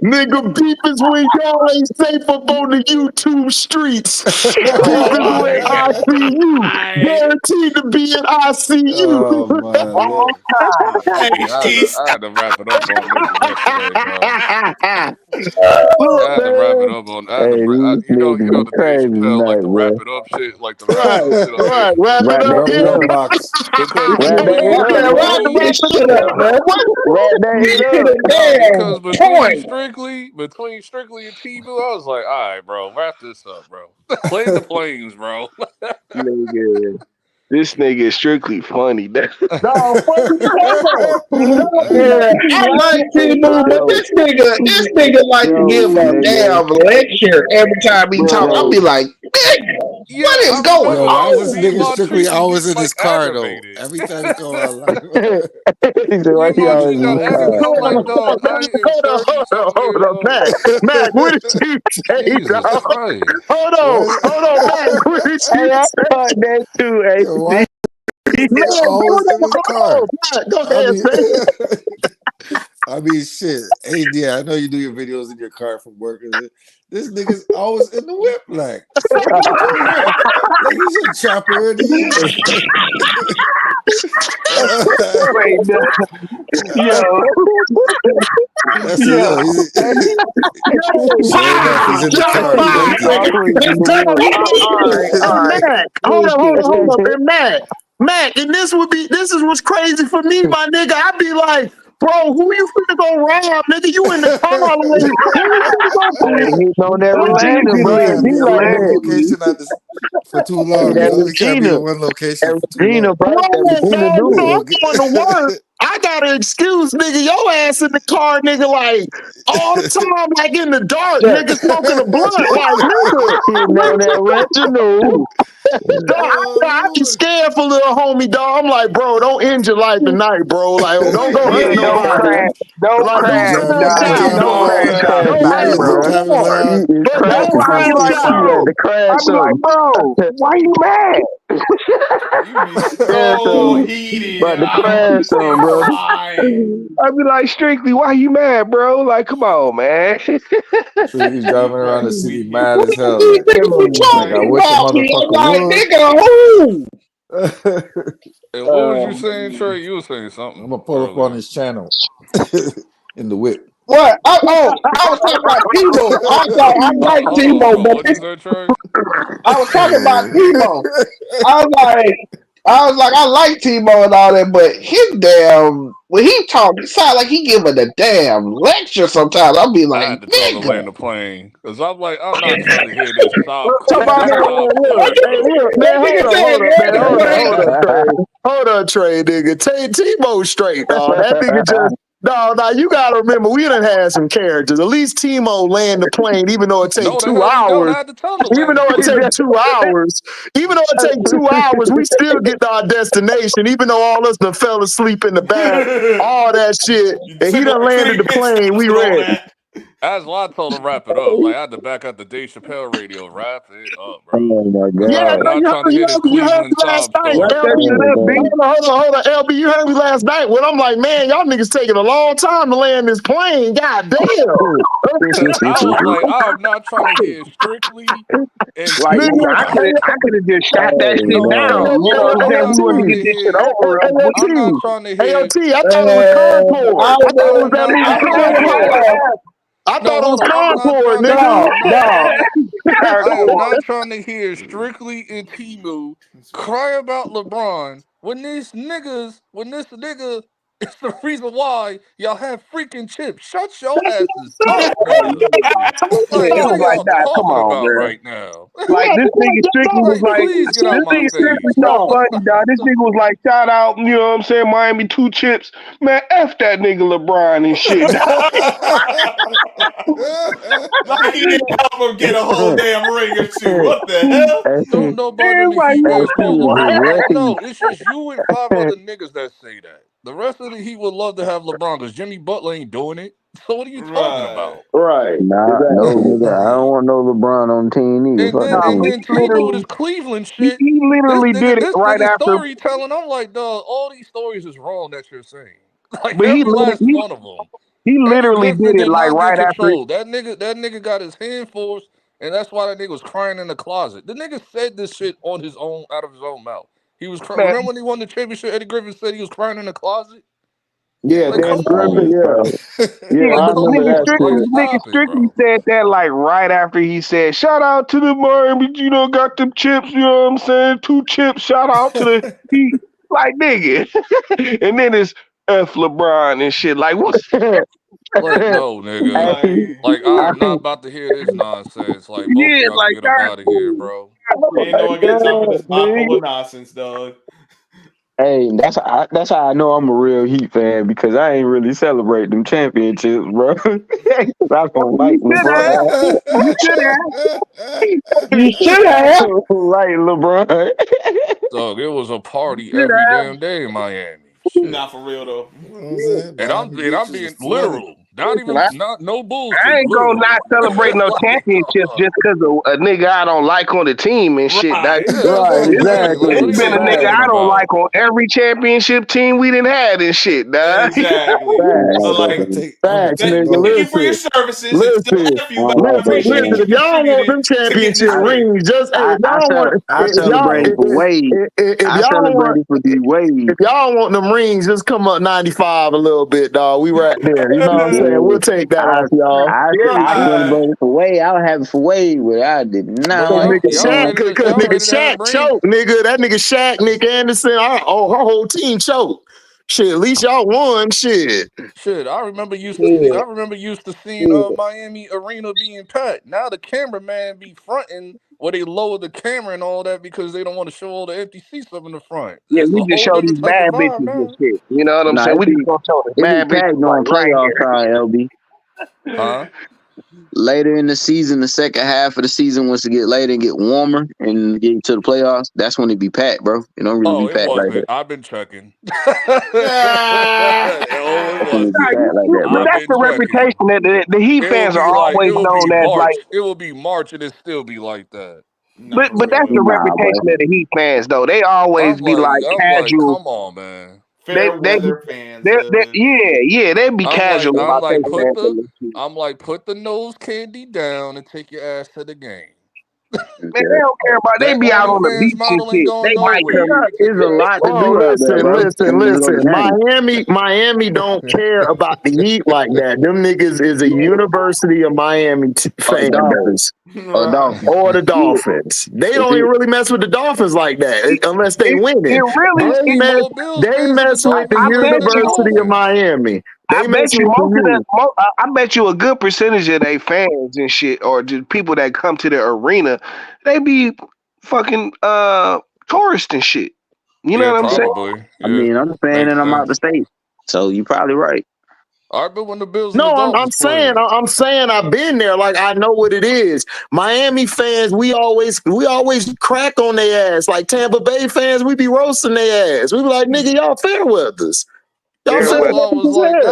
nigga, beef is when y'all ain't safe up on the YouTube streets.
no!
Beef
Oh
is
my
when ICU
god!
guaranteed to be in ICU.
Oh man,
All
look.
time.
Hey,
HD's
I had to wrap it up on niggas yesterday, bro.
Look,
I had to wrap it
man.
up on.
hey, these
You
niggas
know
is
the Dave
crazy
Chappelle like
tonight,
the wrap
bro.
it up shit, like the wrap it
Right,
up shit on Dave
right. Wrap
Chappelle.
it
Wrap
up
that
Rub it
shit
here.
up,
up.
box.
Because
Wrap that
Man,
shit
you
up.
better wrap
between
that shit up, man.
Wrap that
You
shit
hit
up.
a
nah,
damn
because
point,
between Strictly and T-Boo, I was like, all right, bro, wrap this up, bro. Land the planes, bro.
nigga. This nigga is strictly funny.
No, funny never. No, he
Yeah,
make me
I like
laugh.
T-Boo, but
Yo,
this nigga like to
yo,
give a
nigga,
damn lecture every time he talk.
Bro,
I'll
yo,
be like, nigga,
yeah,
what is
I
going
Yo,
remember
why
I
is
was
this
on?
seeing
nigga strictly
Montrese
always
getting
in
like
his car though?
aggravated.
Every time he come out like
he said, why
Me and
he always
Montrese
in
got
his
Hold
aggravated.
car?
I'm
on,
like, dog, I am
hold on,
30 something
hold
years
on,
old.
Mac. Mac, what did you say,
Jesus
dog?
Christ.
why is
Hold on, Mac. What did
Hey,
you
I
say?
thought that too,
yo,
HD.
why this
Man,
nigga always in his
hold
car?
on, Mac. Go
I
ahead,
mean
say it.
I mean shit. Hey, yeah, I know you do your videos in your car from work. This nigga's always in the whip like fuck is you talking about? Like he's a chopper and he's
Wait, no, yo,
that's it,
yo,
yo.
Yo,
Sure enough, he's in the car
my
working.
nigga.
Always in the
Dog,
whip.
hey,
All right.
Mac. Hold up. And Mac, and this is what's crazy for me, my nigga. I be like, bro, who you finna go rob, nigga? You in the car, like, who you finna go
I ain't hitting on that
who
Regina,
He
bro.
just
It
can't
be
be in
like
one
that.
location at this for too
Hey,
long,
that
yo. He can't be
Regina.
in one location
That
for too
Regina,
long.
probably that
Right,
Regina
dog. You
do
know,
it.
I'm going to work. I got an excuse, nigga. Your ass in the car, nigga, like all the time, like in the dark,
shut,
nigga smoking a blunt, like
Hitting on that Reginald.
dog, I be scared for little homie, dog. I'm like, bro, don't end your life tonight, bro. Like, oh, don't go
yeah,
hurt
don't
nobody.
crash, don't
Like,
You
don't
crash,
driving
crash
you
Josh,
out,
driving
don't
dog.
crash
along,
out
Don't
tonight,
hey,
you
bro.
come
driving
on.
He
along,
is
But
That's
crashing
don't
why I be
something.
crash
like,
He
out.
had
bro.
to
I
crash
be like,
something.
bro, why you mad?
You be
Crash
so
something.
heated.
About to
I don't
crash something,
understand
bro.
why.
I be like, strictly, why you mad, bro? Like, come on, man.
strictly driving around the city
You
mad as hell.
These
Like,
niggas be
Yo,
like I
talking
wish a
about me. I'm
motherfucker
like,
would.
nigga, who?
And what was you
Oh,
saying, Trey? You were saying
I'm
something
gonna pull up on
earlier.
his channel in the whip.
what? I was talking about Timo. I thought I like Timo,
Hold on.
but
What'd you say, Trey?
I was talking about
Yeah.
Timo. I was like, I like Timo and all that, but his damn when he talk, it sound like he giving a damn lecture. Sometimes I'll be
I
like,
had to tell him to
nigga,
land the plane because I'm like, I'm not trying to hear this
talk about
Hey,
that.
man, look, hey, look,
That
man,
nigga said,
hold up, Trey. Hold up, Trey, nigga. Timo straight, dog. That nigga just, no, you gotta remember, we done had some characters. At least Timo land the plane, even though it take
no, the
two
hell he don't.
hours.
I had to tell him to
Even
land the
though it take
plane.
2 hours, we still get to our destination. Even though all us done fell asleep in the back, all that shit, and he
Sit
done landed
there
the
and
plane.
stop
We
and all
ready.
that.
That's why I told him wrap it up. Like I had to back out the Dave Chappelle radio, wrap it up, bro.
oh my
Cause
Yeah,
I
I
am
God.
know
not trying to hear this
you heard me
Cleveland
last
sob
night,
wrap
story.
that
LB.
shit
Oh
up, B.
God.
Hold on, LB. You heard me last night when I'm like, man, y'all niggas taking a long time to land this plane. God damn.
I was like, I'm not trying to hear strictly and
Like,
Nigga,
I
T-Move.
could have just shot that
Oh
shit
no.
down. You know what I'm
I'm
saying? We
not
want to
trying
AOT,
to
get this shit
hear.
over with.
I'm not trying to hear.
I thought it was Concord.
I
I thought it was
was,
that
I'm
movie
I
not
was
trying
just
to hear.
Concord.
high.
I
No,
thought it was
hold on.
Concord, nigga.
No,
I'm not trying
no,
to. I am
hardcore.
not trying to hear strictly and Timu cry about LeBron when this nigga It's the reason why y'all have freaking chips. Shut your asses up, nigga. Like,
It
what are
was like,
y'all
nah, come
talking
on,
about
girl.
right now?
Like this nigga strictly was
Like,
like,
please get out
this
my
nigga strictly
face,
so
bro.
funny, dog. This nigga was like, shout out, you know what I'm saying, Miami 2 chips. Man, F that nigga LeBron and shit, dog.
Like he didn't help him get a whole damn ring or two. What the hell?
Don't nobody in
Man,
the
like,
Heat
what
fans
the
want LeBron.
fuck?
No, it's just you and 5 other niggas that say that. The rest of the Heat would love to have LeBron because Jimmy Butler ain't doing it. So what are you talking
Right.
about?
Right.
Nah, no,
Exactly.
nigga. I don't want no LeBron on the team either.
And
Fuck
then
that
Nah,
and
but
team.
then
he
Tino with his
literally,
Cleveland
he,
shit.
he
This
literally
nigga,
did it
this
right
nigga
after,
storytelling. I'm like, dog, all these stories is wrong that you're saying. Like
but
every last one of them.
he
Eddie
literally
Griffin
did it
did
like
not get
right after.
control. That nigga got his hand forced, and that's why that nigga was crying in the closet. The nigga said this shit on his own, out of his own mouth. He was crying.
Man,
Remember when he won the championship? Eddie Griffin said he was crying in the closet.
Yeah,
Like,
Dan
come
Griffin.
on.
Yeah, yeah,
yeah,
Like,
I
but
come
remember
nigga
that
on. Like,
strictly,
shit.
nigga
stop it,
strictly
bro.
said that like right after he said, shout out to the Miami, you know, got them chips, you know what I'm saying? 2 chips, shout out to the Heat. Like nigga. And then it's F LeBron and shit. Like what's
Like, no, nigga.
like
Like, I'm not about to hear this nonsense. Like, both of
yeah,
y'all can
like
get up
God,
out of here, bro.
Ain't no one got time for this bipolar nonsense, dog.
Hey, that's how I know I'm a real Heat fan because I ain't really celebrate them championships, bro. 'Cause I don't like
you should have.
LeBron.
You should have. You should
I
have.
don't like LeBron.
Dog, it was a
You
party
should
every
have.
damn day in Miami.
Not
Shit.
for real though.
You know what I'm saying?
And I'm
Miami
and I'm
Beaches was
being
flooded.
literal. Not
Listen,
even not no
I
bullshit.
ain't gonna not
Literal.
celebrate no
Like,
championships
dog.
just because of a nigga I don't like on the team and shit. That
Right.
Yeah, that's what
Right,
I'm
it's
saying. Like,
exactly,
what are
been
y'all
a nigga
talking
I
exactly.
don't like
about?
on every championship team we done had and shit, dog.
Exactly.
Facts,
So
I'm
like,
gonna take
facts, nigga.
thank you for your
Listen,
services. It's still
listen,
F you, but I
listen.
appreciate you
If y'all want
contributed
them
to getting
championship
this
I
ring.
rings, just hey,
I
if y'all want,
I
if y'all,
celebrated for Wade.
if
I
y'all want,
celebrated for D Wade.
if y'all want them rings, just come up 95 a little bit, dog. We right there. You know what I'm saying?
Yeah,
We'll take that
I
off y'all.
I
Right.
celebrated for Wade. I was happy for Wade, but I did
But
not
Cause
like
y'all
nigga
y'all
Shaq,
LeBron.
ready to
cause
y'all
nigga
ready to have
Shaq
a ring?
choked, nigga. That nigga Shaq, Nick Anderson, our whole team choked. Shit, at least y'all won. Shit.
Shit, I remember used to see.
Yeah,
I remember used to seeing
yeah.
Miami Arena being packed. Now the cameraman be fronting where they lower the camera and all that because they don't want to show all the empty seats up in the front.
Yeah,
It's
we
a
just
whole
show
different
these
type of
bad
vibe
bitches and
now,
shit. You know what I'm
Nah,
saying? We just gonna show the
it be
bad
packed
bitches like
during
right
playoff
here.
time, LB.
huh?
Later in the season, the second half of the season, once it get later and get warmer and get to the playoffs, that's when it be packed, bro. It don't really
Oh,
be
it
packed like
wasn't.
that.
I've been checking.
Ah.
Oh, it
That's when it be
Nah,
wasn't.
packed like that,
but
bro.
I've
that's
been
the
checking.
reputation that the Heat
It will
fans are
be like it
always
will be
known as like.
March. It will be March and it still be like that.
Not
But
for real
that's
though.
the
Nah, boy.
reputation of the Heat fans though. They always be like
I'm like,
casual.
come on, man.
Fair
They be
weather fans, dog.
yeah, they be casual
I'm
about their
like,
fans and this shit.
put the nose candy down and take your ass to the game.
Man, they
Okay.
don't care about. They
That
be out on the
OnlyFans
beach and
model ain't
shit.
going
They might
nowhere.
come.
You can take
It's a
your ass
lot
to
to
the
Oh,
do out there,
listen,
bro.
listen,
When you go to
listen.
games.
Miami don't care about the Heat like that. Them niggas is a University of Miami
Or
fan
Dolphins.
base.
Or
Right.
Dolphins.
Or the
Yeah,
Dolphins. They
If
don't even
it,
really mess with the Dolphins like that unless they
it
winning.
really.
Most
They mess
Buffalo Bills
they
fans are the
mess with the
Dolphins
I bet
fans and the
you.
University of
Dolphins.
Miami.
I
They mess
bet you
with the
most of the.
U.
I bet you a good percentage of they fans and shit, or just people that come to the arena, they be fucking tourists and shit. You know
Yeah,
what I'm saying?
probably.
I
Yeah,
mean, I'm a fan
makes
and I'm out the
sense.
state. So you probably right.
All right, but when the Bills and the
No, I'm
Dolphins
saying
played,
I've been there. Like I know what it is. Miami fans, we always crack on their ass. Like Tampa Bay fans, we be roasting their ass. We be like, nigga, y'all fair weathers. Y'all
and
Fair
fair
that's
weather.
why I was
weathers as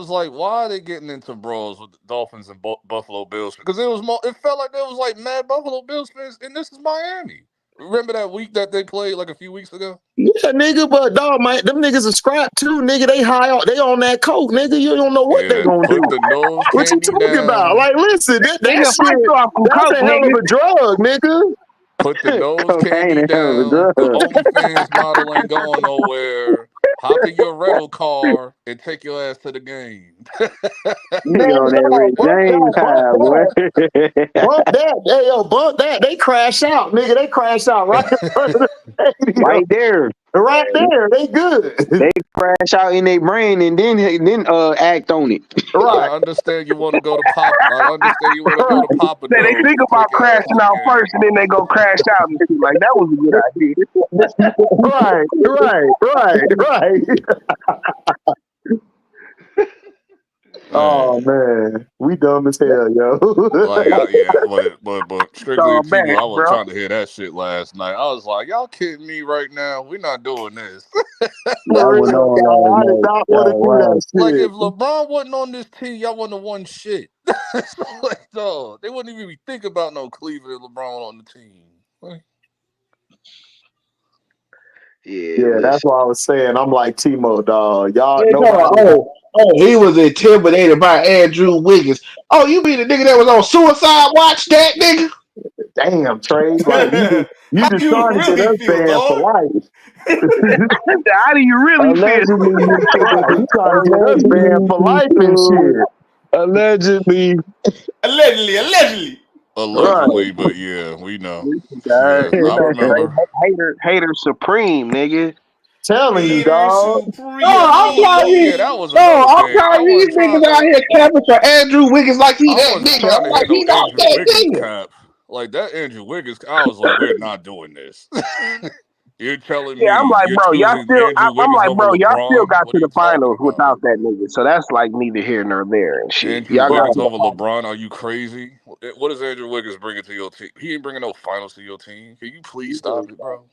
like,
hell.
why are they getting into brawls with the Dolphins and Buffalo Bills? Because it was more, it felt like there was like mad Buffalo Bills fans, and this is Miami. Remember that week that they played like a few weeks ago?
Yeah, nigga, but dog, man, them niggas are scrap too, nigga. They they on that coke, nigga. You don't know what they
Yeah,
gonna
put
do.
the nose
What you
candy
talking about?
down.
Like, listen, that
Nigga, fight you
shit,
off some
that's
coke,
a hell of
nigga.
a drug, nigga.
Put the nose
Cocaine
candy
and hell of a
down. The
drug.
OnlyFans model ain't going nowhere. Hop in your rental car and take your ass to the game.
Man,
Nigga on that
dog,
Rick James
bump
high,
that.
boy.
Bump that. Hey, yo, bump that. They crash out, nigga. They crash out right in front of the stadium.
Right there.
Right there, they good.
They crash out in their brain and then act on it.
Right.
I understand you want to go to Pop. I understand you want to go to Papa
Say they
Do's
think
and
about
take your ass to
crashing
the
out
game.
first, and then they go crash out and shit. Like that was a good
Right. Oh man, we dumb as hell, yo.
Like, but strictly
So
to
bad,
Tebow, I wasn't
bro.
trying to hear that shit last night. I was like, y'all kidding me right now? We're not doing this.
For real, y'all, I did not want to do that
Like,
shit.
if LeBron wasn't on this team, y'all wouldn't have won shit. Like, dog, they wouldn't even be thinking about no Cleveland if LeBron on the team. Like,
Yeah, that's why I was saying. I'm like Timo, dog. Y'all,
They talking
nobody.
about, he was intimidated by Andrew Wiggins. Oh, you mean the nigga that was on Suicide Watch, that nigga?
Damn, Trey, like you just
you
trying to get
really
us
feel,
banned for
dog?
life.
How do you really feel?
Allegedly,
Right, you trying to get us banned for life and shit.
Allegedly.
Allegedly.
allegedly, but yeah, we know.
God,
Yeah, I remember.
hater supreme, nigga.
Telling you,
Hater
dog.
I'm
supreme.
Yeah,
Kyrie.
that was
No,
another
I'm
thing. I
Kyrie. These
wasn't trying
niggas out
to.
here capping for Andrew Wiggins like he
I
that
wasn't
nigga.
trying
I'm
to
like,
hear no
he not
Andrew
that
Wiggins
nigga.
cap. Like that Andrew Wiggins, I was like, we're not doing this. You're telling
Yeah, I'm
me
like,
you're
bro, y'all
choosing
still.
Andrew
I'm
Wiggins
like,
over
bro, y'all still
LeBron?
got
What
to
are you
the
talking
finals
about?
without that nigga. So that's like neither here nor there and shit.
Andrew
Y'all got
Wiggins
to the
over
finals.
LeBron? Are you crazy? What does Andrew Wiggins bringing to your team? He ain't bringing no finals to your team. Can you please stop it, bro?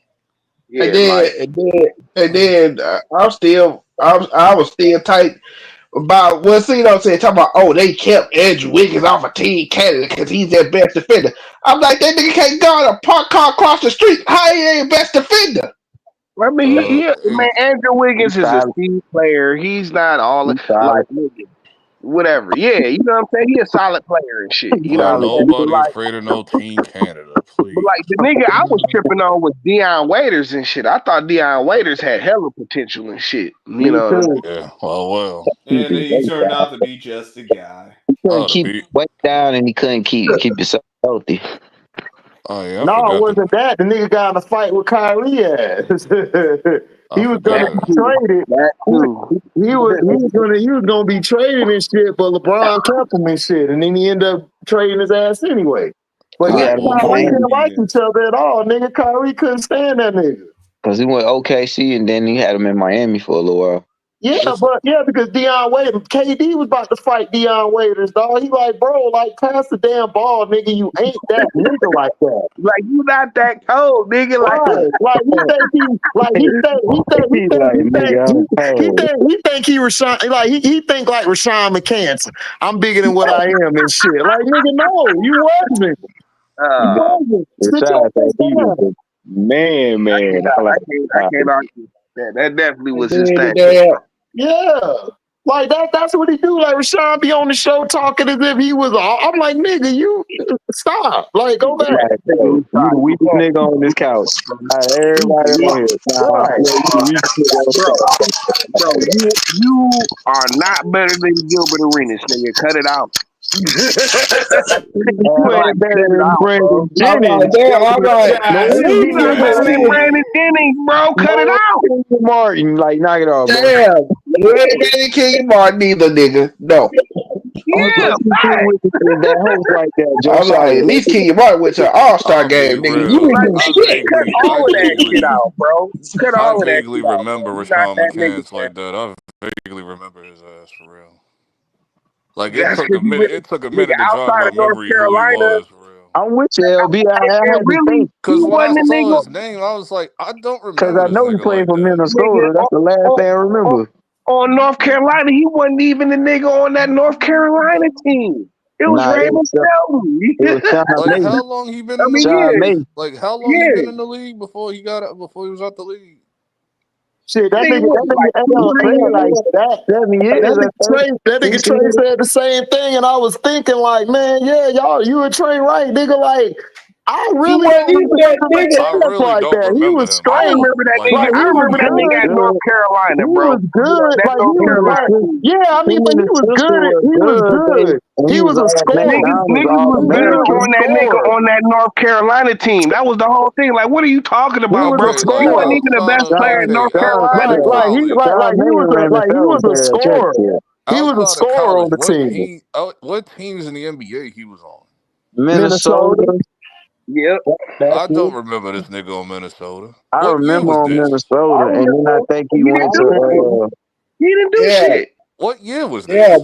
And
Yeah, like
then I was still tight about talking about, oh, they kept Andrew Wiggins off a team candidate because he's their best defender. I'm like, that nigga can't guard a park car across the street. How he ain't best defender?
I mean,
And
man, Andrew Wiggins is a team player. He's not all like nigga, whatever. Yeah, you know what I'm saying. He a solid player and shit. You know what I'm saying. But
nobody
like,
afraid of no Team Canada,
but
please.
like the nigga I was tripping on was Deion Waiters and shit. I thought Deion Waiters had hella potential and shit. You
Me
know what I'm
too.
Yeah, well.
And he turned out to be just a guy.
He couldn't
Oh,
keep weight down and he couldn't keep himself healthy.
Oh yeah, I
No, it
forgot
wasn't that. The nigga got in a fight with Kyrie ass.
I
He was gonna
forgot.
be traded.
That too.
He was gonna be traded and shit, but LeBron kept him and shit, and then he ended up trading his ass anyway. But
He
him
had
and
him in
Kyrie
Miami
didn't like each other at all, nigga. Kyrie couldn't stand that nigga.
because he went OKC and then he had him in Miami for a little while.
Yeah, because Deion Waiters, KD was about to fight Deion Waiters, dog. He like, bro, like pass the damn ball, nigga. You ain't that nigga like that.
Like you not that cold, nigga. Like,
Like he think he Rashawn, like he think like Rashawn McCants. I'm bigger than what I am and shit. Like nigga, no, you wasn't. You wasn't. Sit your ass down.
Man.
I can't argue that. That definitely was his thing.
Yeah. Like that's what he do. Like Rashawn be on the show talking as if he was I'm like, nigga, you stop. Like go back.
You the weakest nigga on this couch. Everybody on here.
Bro, you are not better than Gilbert Arenas, nigga. Cut it out.
You ain't better than Brandon Jennings.
I'm like,
You not better than Brandon Jennings, bro. Cut it out.
Martin, like knock it off, bro.
damn, you ain't better than King Martin either, nigga. No.
Yeah,
That host like that,
I'm
Josh
like,
Allen.
at least King Martin went to an All-Star
I'll be
game, nigga.
real.
You ain't
like
do
I
shit.
cut all of that shit out, bro. Cut
I
all of that
vaguely
shit out,
remember
bro. You not
Rashawn
that nigga,
McCants
man.
like that. I vaguely remember his ass for real. Like it
That's
took a
because you
minute.
really,
It took a
nigga,
minute to jog
outside
my
of North
memory who he
Carolina,
was for real.
I'm with you, LB. I
and
had to
really,
think
he
Cause when I
wasn't the
saw
nigga,
his name, I was like, I don't
because
remember
I
this
know he
nigga
played
like
for
that.
Minnesota. That's the last thing I remember.
on North Carolina. He wasn't even the nigga on that North Carolina team. It was
Nah,
Raymond Shelby.
it was Sean
Like
May.
how long he been
I
in the
mean,
Sean
league?
May.
Like how long he been
yeah.
in the league before he was out the league?
Shit, that
Nigga
nigga,
was like 2 3
Like
years.
7 years.
that nigga Trey said the same thing, and I was thinking like, man, yeah, you and Trey right, nigga. Like, I
He
really
wasn't
don't
even that
remember
nigga.
I
Mateo
really
like
don't
that. He
remember
was
him
I
straight.
though.
remember that
Like,
nigga.
Like
I
he was
remember that nigga at
good.
North Carolina,
He
bro.
was good.
That
Like he
North
was like,
Carolina team.
yeah, I mean,
Him
but
and
he
his
was
sister
good.
was
He was
good.
good.
And he
He
was
was a
all
scorer.
McDonald's
Niggas
all
was
He
built
was a
American.
on that nigga
scorer.
on that North Carolina team. That was the whole thing. Like, what are you talking
He
about,
was
bro?
a
okay,
He
like
wasn't
scorer.
even the best player in North Carolina, bro.
Like he was a scorer. He was a
outside of
scorer on
college,
the team.
what teams in the NBA he was on?
Minnesota.
Minnesota.
Yep.
That's
I
it.
don't remember this nigga on Minnesota.
I
What year
remember
was
on
this?
I
Minnesota, and then I
remember.
think
He
he
didn't
went
do shit.
to
He didn't do
Yeah,
shit.
What year was
yeah,
this?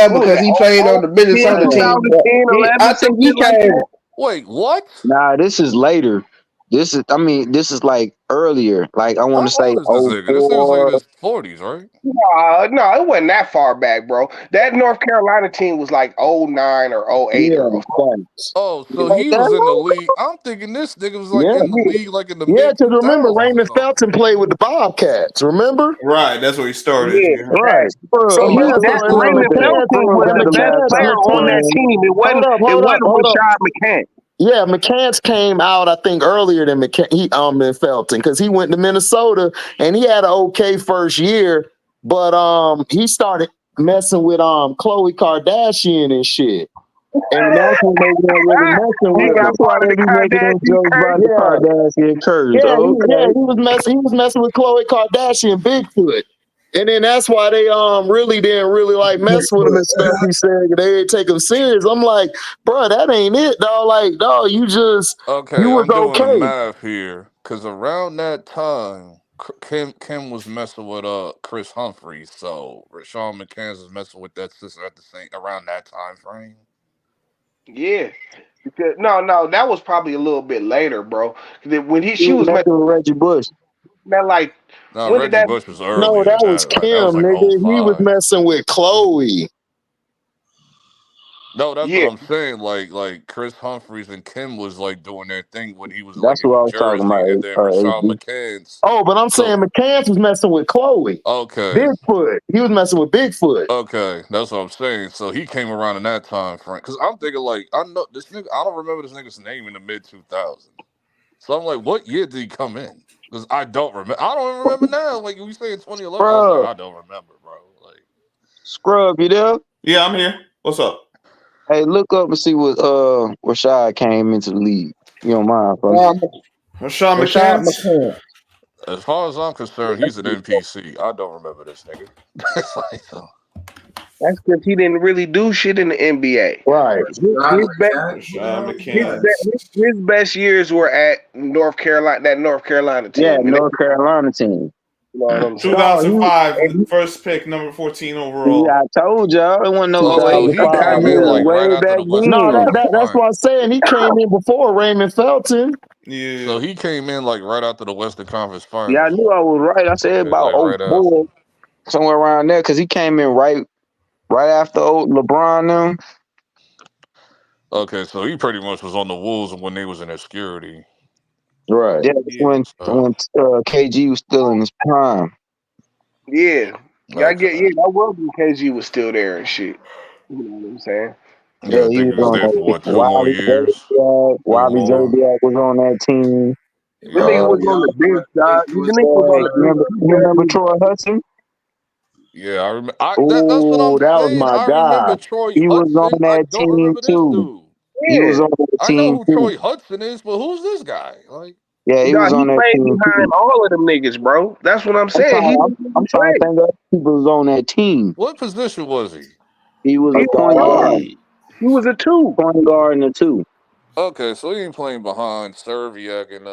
What was
because
that?
he played on the
10,
Minnesota team. But
2010,
I
11, some
think he
shit like
came.
that.
Wait, what?
Nah, this is later. This is like earlier. Like I want
How
to say
old is this
oh
nigga? This nigga's like in
04.
his 40s, right?
No, it wasn't that far back, bro. That North Carolina team was like '09 or '08
Yeah,
or
thanks.
Oh, so
Like
he
that
was in the
long?
league. I'm thinking this nigga was like
Yeah.
in the league like in the
Yeah,
mid
because remember
2000s or
Raymond
something.
Felton played with the Bobcats, remember?
Right, that's where he started.
yeah,
Yeah.
Right. So
Bro,
but
yeah,
that
so and
Raymond
McCants,
Felton was
got
the
the
best player
baptized
on that
McCants.
team.
Hold up.
Rashad McCants.
Yeah, McCants came out, I think, earlier than than Felton, because he went to Minnesota and he had an okay first year, but he started messing with Khloe Kardashian and shit. And that's when they weren't really messing
He
with
got
him.
why
part of
they
the
be making them
Kardashian
jokes
curse.
about the
Yeah.
Kardashian curse.
Yeah,
Okay.
he was messing with Khloe Kardashian Bigfoot. And then that's why they really didn't really like mess with him and stuff. He said they didn't take him serious. I'm like, bro, that ain't it, dog. Like, dog, you
Okay,
was
I'm doing the
okay.
math here because around that time, Kim was messing with Chris Humphries, so Rashawn McCants was messing with that sister at the same around that time frame.
Yeah. Because no, that was probably a little bit later, bro. When
He
she
was
was
messing with Reggie Bush.
that like
No,
when did
Reggie
that?
Bush was
No,
earlier
that
than
was
that. Like that was
Kim,
like
nigga. He was
05.
messing with Chloe.
No, that's what
Yeah,
I'm saying. Like Chris Humphries and Kim was like doing their thing when he was like
That's
in
what I
New
was talking
Jersey, and then
about.
Rashawn
AD.
McCants.
Oh, but I'm saying
So
McCants was messing with Chloe.
okay,
Bigfoot. He was messing with Bigfoot.
okay, that's what I'm saying. So he came around in that time frame because I'm thinking like I know this nigga. I don't remember this nigga's name in the mid 2000s. So I'm like, what year did he come in? Because I don't remember. I don't even remember now. Like we say in 2011, I was like,
Bro,
I don't remember, bro. Like
Scrub, you there?
Yeah, I'm here. What's up?
Hey, look up and see what Rashad came into the league. You don't mind, bro?
Rashawn
Rashad
McCants?
McCants.
as far as I'm concerned, he's an NPC. I don't remember this nigga. It's like, so.
that's because he didn't really do shit in the NBA.
Right.
His best,
Rashawn McCants.
his best years were at North Carolina. That North Carolina
Yeah,
team, and
North Carolina team.
you know what I'm saying.
No,
2005, first pick, number 14
Yeah,
overall.
I told y'all it wasn't no
Oh, so he
2005.
came
It
in
was
like right
way
after
back
the Western
no,
then.
Conference
that's what I'm
Finals.
saying. He came in before Raymond Felton.
Yeah.
So he came in like right after the Western Conference
Yeah, I
Finals.
knew I was right. I said
Okay,
about
like right after.
04, somewhere around there, because he came in right after old LeBron them.
Okay, so he pretty much was on the Wolves when they was in obscurity.
Right.
Yeah, that's when
So,
KG was still in his prime.
Yeah,
okay.
I was when KG was still there and shit. You know what I'm saying?
Yeah,
Yeah, I
he
think he
was
was
on
there
that.
for what, 2 more
Wiley
years?
Zerbiak,
Two
Wiley
more.
Zerbiak was on that team.
The nigga
Yeah.
was on the bench, dog. The nigga was on the bench.
You remember Troy Hudson?
Yeah, I remember. That's what
Oh,
I'm
that was
saying.
my
I remember
guy.
Troy
He was on
Hudson. I
that
don't
team
remember this
too.
dude.
He was
Yeah,
on that
I know
team
who
too.
Troy Hudson is, but who's this guy? Like,
Yeah, he
dog.
was
He
on that
played
team
behind
too.
all of them niggas, bro. That's what I'm
I'm
saying.
trying.
He
I'm,
didn't even
I'm trying to
play.
think of people was on that team.
what position was he?
He was
He
a
was
point guard,
guard. He was a two.
and a two.
Okay, so he ain't playing behind Serviak and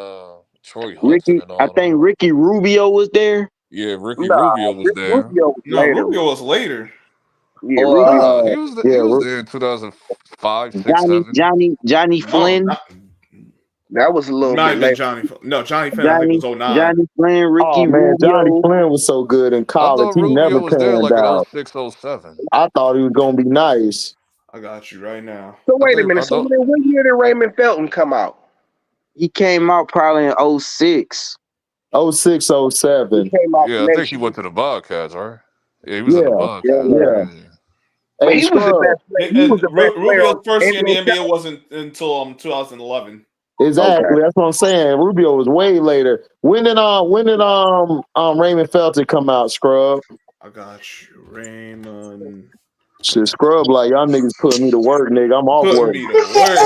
Troy Hudson
Ricky,
and
I
all
think
them.
Ricky Rubio was there.
Yeah, Ricky
Nah,
Rubio was there.
Rubio was
No,
later.
Rubio was later.
Yeah,
Or
Rubio.
Nah, he was
Yeah,
he was there in 2005, 6,
Johnny
7.
No,
Flynn,
That was a little
not
bit
even
later.
Johnny. No, Johnny Finn, I think was 09.
Johnny Flynn,
oh
Ricky
man, Johnny
Rubio.
Flynn was so good in
I
college.
thought
He
Rubio
never
was there
panned
like in
out.
06, 07.
I thought he was gonna be nice.
I got you right now.
So wait a
I
minute. So
thought.
then what year did Raymond Felton come out?
He came out probably in 06.
06,
He
07.
came out the
Yeah, I think
next
he
year.
went to the Bobcats, right? Yeah, he was in the
Yeah,
Bobcats,
Yeah.
right?
yeah.
Yeah.
But
Hey,
he was the
Scrub.
best player. He was the best player on
Rubio's first year in the
NBA.
NBA wasn't until 2011.
Exactly.
Okay.
That's what I'm saying. Rubio was way later. When did Raymond Felton come out, Scrub?
I got you, Raymond.
Shit, Scrub like y'all niggas putting me to work, nigga. I'm off
Putting
work.
me to work.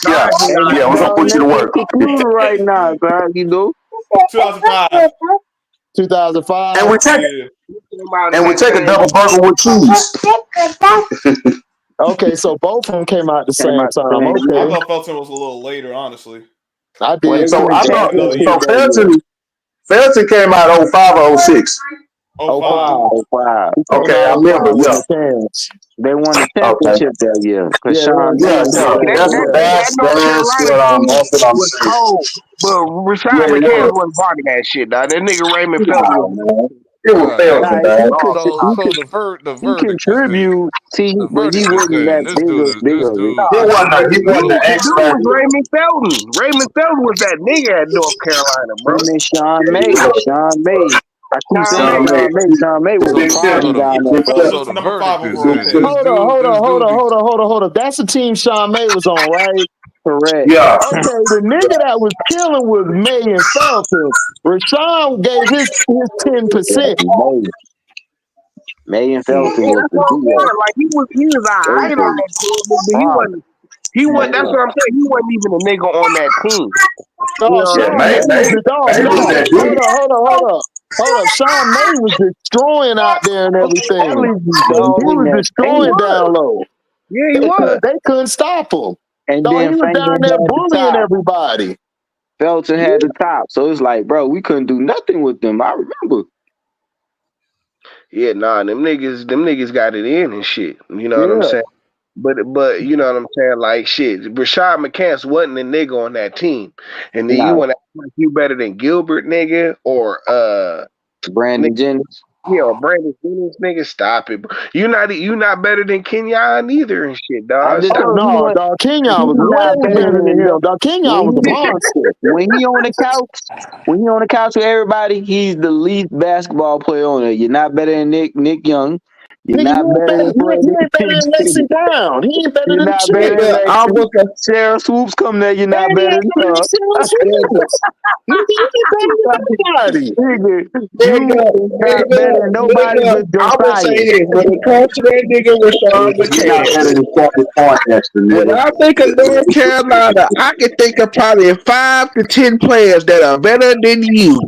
Yeah, yeah, we're gonna put you to work.
Computer right now, bro. You know.
2005.
2005.
And we take
Yeah.
and we take a double burger with cheese.
Okay, so both of them came out the same time.
I
Okay,
thought Felton was a little later, honestly.
I
Well,
did
they
So
too.
won the
I thought
Another
so
championship
year.
that
Felton came out 05 or 06.
05.
05.
year. Wow.
He came
Okay, I
out 05
remember.
when
Yeah.
the Cavs.
They won the
Okay.
championship that year. Cause
Yeah, they won
Sean
the
May
Yeah,
was
yeah.
championship
there.
that year.
That
That's
North Carolina team
that's what I'm
was
saying.
cold. But Rashad
Yeah,
McCants
yeah.
wasn't part of that shit, dog. That nigga Raymond Felton
Nah,
was
man. It was
God
Nah,
Felton,
damn.
dog.
So the
he
verdict is in.
contribute. See,
The
but he
verdict is
wasn't
in.
that
This
big
dude
of
is this
it.
dude.
He wasn't the
The
X
dude was
factor.
Raymond Felton. Raymond Felton was that nigga at North Carolina, bro.
Him and Sean May. Sean May. I keep
Sean
saying
May.
Sean May.
Sean May was
So
a
Big
the
Steph.
so
problem
the
down there,
Big
bro.
Steph.
Who's the number 5
verdict is
overall
in.
pick?
Hold on. That's the team Sean May was on, right?
Correct.
Yeah.
Okay, the nigga that was killing was May and Felton. Rashawn gave his 10%.
May and
Yeah,
Felton was
that's
the
what I'm
duo.
saying. Like he was
They
alright on
was
that team, but
problem.
he wasn't. That's what I'm saying. He wasn't even a nigga on that team. You
Oh,
know what
Yeah,
I'm
Sean May
May,
saying?
was
May,
the dog.
May was
Dog.
that
Hold
dude.
up. Hold up. Sean May was destroying out there and everything.
Telling you,
He
dog, in
was
that
He
destroying
paint.
was.
down low.
Yeah, he was.
They couldn't stop him.
And
Dog,
then
he was down
Fingers
there
had the
bullying
top.
everybody.
Felton had the top. So it's like, bro, we couldn't do nothing with them. I remember.
Yeah, nah, them niggas got it in and shit. You know what I'm
Yeah.
saying? But you know what I'm saying? Like shit, Rashad McCants wasn't a nigga on that team. And then you
Nah,
wanna act like you better than Gilbert, nigga, or
Brandon Jennings.
yeah, or Brandon Jennings, nigga, stop it, bro. You not better than Kenyon either and shit,
I
dog.
just
Stop.
Oh
told you
no, dog. Kenyon was
he's not
way
better
better than
than
him. Dog, Kenyon was a
when
monster.
he on the couch. When he on the couch with everybody, he's the least basketball player on there. You're not better than Nick Young. You're
Nigga,
not better than
he ain't better than Lexi Brown. He ain't better
You're
than
not better
shit.
than
Nigga, I
Lexi.
was a
Sarah Swoops come there. You're not
And he
better
ain't
than
better than
her.
Sarah Swift. Nigga, you ain't better than nobody.
Nigga, you
nigga,
is not better than nobody
nigga,
but
I will
Josiah.
say this when it comes to that nigga Rashad
You're not
McCants.
better than Courtney Poindexter,
When
nigga.
I think of North Carolina, I can think of probably 5 to 10 players that are better than you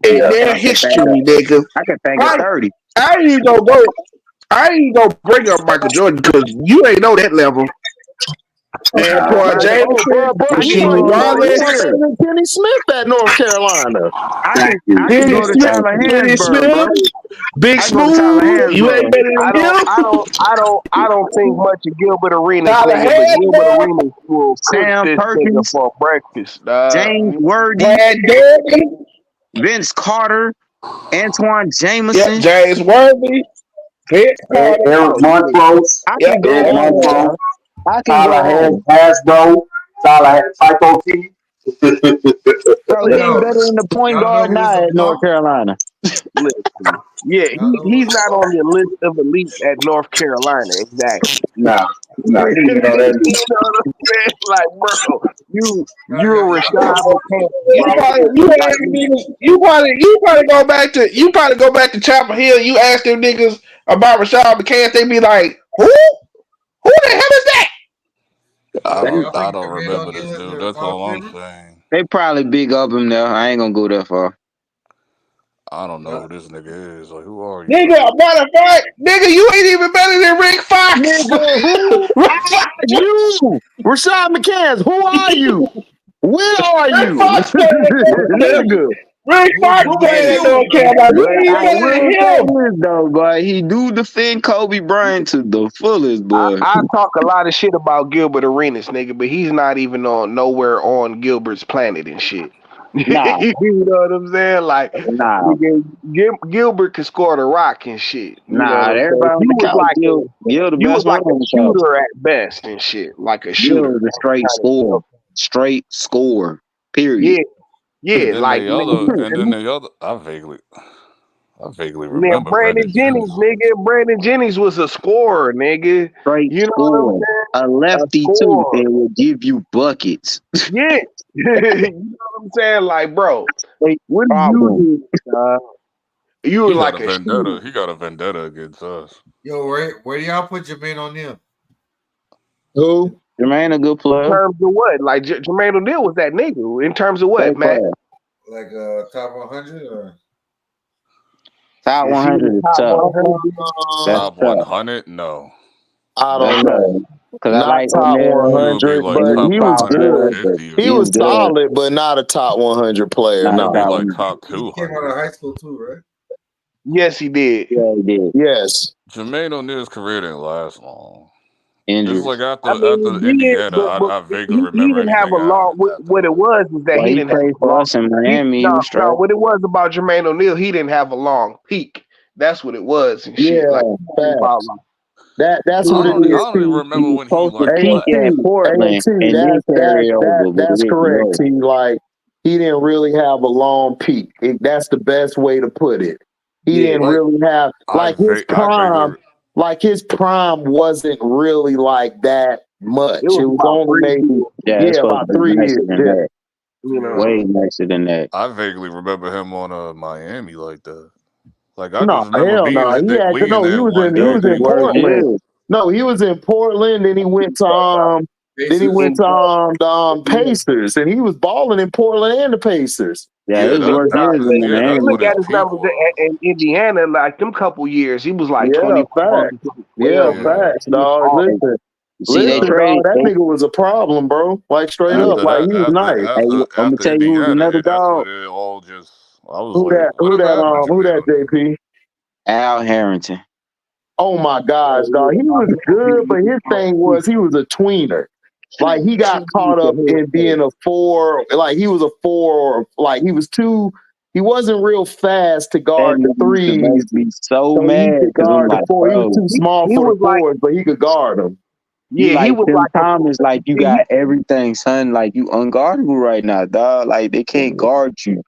in
Yeah.
their history, nigga.
I can think of
I
30.
I ain't gonna go. I ain't gonna bring up Michael Jordan because you ain't know that level. Antoine
I
Jameson,
Bro, he
Rasheed
wasn't
Wallace,
better than Kenny Smith at North Carolina.
Thank you.
can go
Dennis
to Tyler
Smith,
Hansburg, bro.
Big
I can go to Tyler
Smooth. You ain't
Hansburg.
better than I don't think much of Gilbert Arenas, Tyler nigga, but Gilbert Hansburg, Arenas will cook
Sam
this nigga
Perkins,
for breakfast.
James Worthy,
Brad Daugherty,
Vince Carter, Antoine
yep,
Jameson.
James Worthy, Vince Carter.
Eric
Oh shit.
Montrose.
I
Yep,
can go
Eric
Eric
on,
Monroe.
Montrose.
bro. I can go
Tyler
on.
Hasbro. Tyler Psycho T.
Bro, he ain't better than the point
Y'all know
guard
who this
now
is
at North
about?
Carolina.
Listen. Yeah,
Y'all know who
he's
this is
not
about?
on the list of elite at North Carolina, exactly.
Nah, nah,
You
you didn't know that.
know what I'm saying? Like, bro, you're a
Y'all know who
Rashad
this is
McCants,
about?
bro. Like, you probably go back to Chapel Hill. You ask them niggas about Rashad McCants, they be like, who? Who the hell is that?
Y'all
I
think
don't
the video
remember this
getting
dude.
his
That's all I'm
opinion?
saying.
They probably big up him now. I ain't gonna go that far.
I don't know
Y'all,
who this nigga is. Like, who are you,
Nigga,
bro?
matter of fact, nigga, you ain't even better than Rick Fox.
Nigga, who are you? Rashad McCants, who are you? Where are
Rick
you?
Fox played at North Carolina.
Nigga.
Rick Fox
Who
played
is
at North
you?
Carolina. You
But
ain't even
I
better than
will say
him.
this though, boy. He do defend Kobe Bryant to the fullest, boy.
I talk a lot of shit about Gilbert Arenas, nigga, but he's not even on nowhere on Gilbert's planet and shit.
Nah,
You know what I'm saying? Like,
nah,
nigga, Gilbert could score the rock and shit. You know what
nah.
I'm saying?
Everybody on
He
the
was
couch,
like
Gil the
he was
best one
like a
on the couch.
shooter at best and shit, like a
Gil
shooter.
was a straight
Kind of
scorer.
Gil.
Straight score. Period.
Yeah,
And
yeah,
then
like
the
nigga,
other,
he,
and then the other, I vaguely. I vaguely
Man,
remember
Brandon
Brandon
Jennings,
Jennings.
nigga. Brandon Jennings was a scorer, nigga.
Straight
You know what I'm
score. A
saying? A
lefty too.
scorer.
It will give you buckets.
Yeah. You know what I'm saying? Like, bro,
Straight
what do you
problem.
do? You were
He got
like
a
a shooter.
vendetta. He got a vendetta against us.
Yo, where do y'all put Jermaine O'Neal?
Who?
Jermaine a good
In
player.
terms of what? Like Jermaine O'Neal was that nigga. In terms of what,
Great
Matt?
player.
Like top 100 or
Top
Is he in the
100 is
top
tough.
100?
That's
Top
tough.
100? No.
I
That's
don't know.
tough. Because I
Not
like
top
O'Neal.
He would be
100,
like
And
but
he's
top
he was good.
150 or
He
He
was
was
something.
good.
solid, but not a top 100 player.
He
Not
would
a
be
No.
top
like
100.
top
he came out
200.
of high school too, right?
Yes, he did.
Yeah, he did.
Yes.
Jermaine O'Neal's career didn't last long. It's
Injuries.
like
I mean,
after
he did,
Indiana,
but
I vaguely
he
remember
didn't have
anything
a long.
happening after
What it
that.
was is that
Well,
he
he
didn't have
played
a
for
long.
us in Miami. He was straight.
What it was about Jermaine O'Neal, he didn't have a long peak. That's what it was and shit. Like
Yeah,
about
facts. That's
He
what it
was,
is.
I don't even
See,
he
remember
was
when he
supposed to
like
peak
left.
at
AOT,
Portland
AOT,
and then carry over with
that's
Ricky
correct.
Rose.
He like he didn't really have a long peak. That's the best way to put it. He
yeah,
didn't
Like
really have
I vaguely
like his prime wasn't really like that
it
much. It
was
was
about
only
3 years.
maybe
Yeah, it's supposed
about
to be
3 years.
nicer than
Yeah.
that.
You
Yeah.
know,
Way nicer than that.
I vaguely remember him on Miami like that. Like I
No,
just remember
hell no. He had to
being
know he
there
was
one
in he
Those
day.
was
his
in
They
worst
Portland.
years.
No, he was in Portland, then he went to
Pacers.
the Pacers, and he was balling in Portland and the Pacers.
Yeah,
yeah,
his worst years in
you
that's
Miami.
what
look
his
at his
peak
numbers
was.
in Indiana, like them couple years, he was like
Yeah,
24,
facts. Yeah,
12, man.
Yeah.
facts,
He was
dog.
off.
Hey, see, they
Listen,
trade.
dog. That nigga was a problem, bro. Like straight
Yeah.
up,
After
like
that,
he was nice.
Hey, I'm gonna
after
tell you who's
Indiana,
another
that's when
dog.
it all just. I was
Who
like,
that?
what happened to
Who
Jermaine
that?
O'Neal?
JP?
Al Harrington.
Oh my gosh, dog. He was good, but his thing was he was a tweener. Like he got caught up in being a four. Like he was a four. Like he was too. He wasn't real fast to
That
guard the
nigga used to
threes,
make me so
so he
mad
could
because I'm
guard the
like,
four. He was
bro,
too small
He
for the
was like,
fours, but he could guard them.
you
yeah, he
like
was
Tim
like
Thomas, like you
he,
got everything, son. Like you unguardable right now, dog. Like they can't guard you.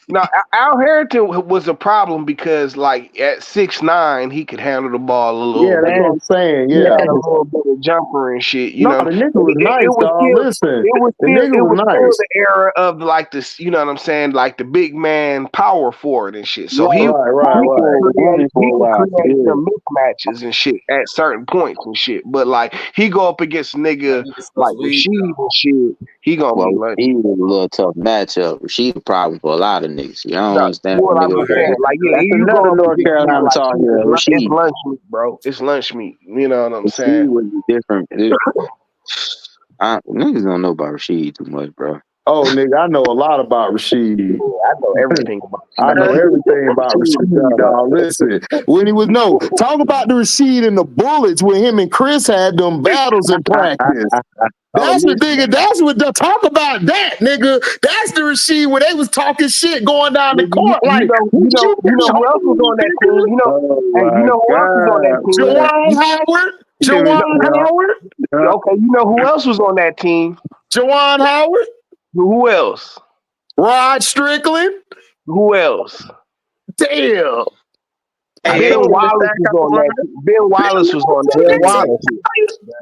now Al Harrington was a problem because like at 6'9", he could handle the ball a little
Yeah, that's
bit.
what
Man,
I'm saying.
He
Yeah.
had a
man,
little bit of jumper and shit, you
No,
know.
the nigga
And
was
it
nice,
was
dog.
still,
Listen, the nigga
it
was
was still
nice.
the era of like this, you know what I'm saying, like the big man power forward and shit. So
right.
Right.
Running for
he
a
could
while.
create
Yeah.
some mismatches and shit at certain points and shit. But like he go up against a
That
nigga
nigga's so
like
sweet.
Rasheed and shit, he gonna be
Well,
lunch.
he was a little tough matchup. She a problem for a lot of niggas. You don't
No,
understand
what
that
I'm
nigga.
I heard
saying, like yeah,
That's
you
another
go up
North
against a nigga
Carolina
like
talk
Sheed,
here,
it's
Rasheed.
lunch meat, bro. It's lunch meat. You know what I'm saying?
Rasheed was different. Niggas don't know about Rasheed too much, bro.
Oh, nigga, I know a lot about Rasheed.
I know everything about
I know
Sheed.
everything about Rasheed, dog. Listen, when he was talk about the Rasheed and the Bullets when him and Chris had them battles in practice. That's the nigga. That's what they talk about. That nigga. That's the Rasheed where they was talking shit going down the court. Like, what
You know who else was on that team? You know,
Oh
hey, you
my
know who else was on that
God,
team?
man.
Jawan Howard.
Okay, you know who else was on that team?
Jawan Howard.
Who else?
Rod Strickland.
Who else?
Damn.
Hey,
Ben
they was in the
Wallace
stack
was
couple
on that.
runners.
Ben Wallace was on Ben Wallace.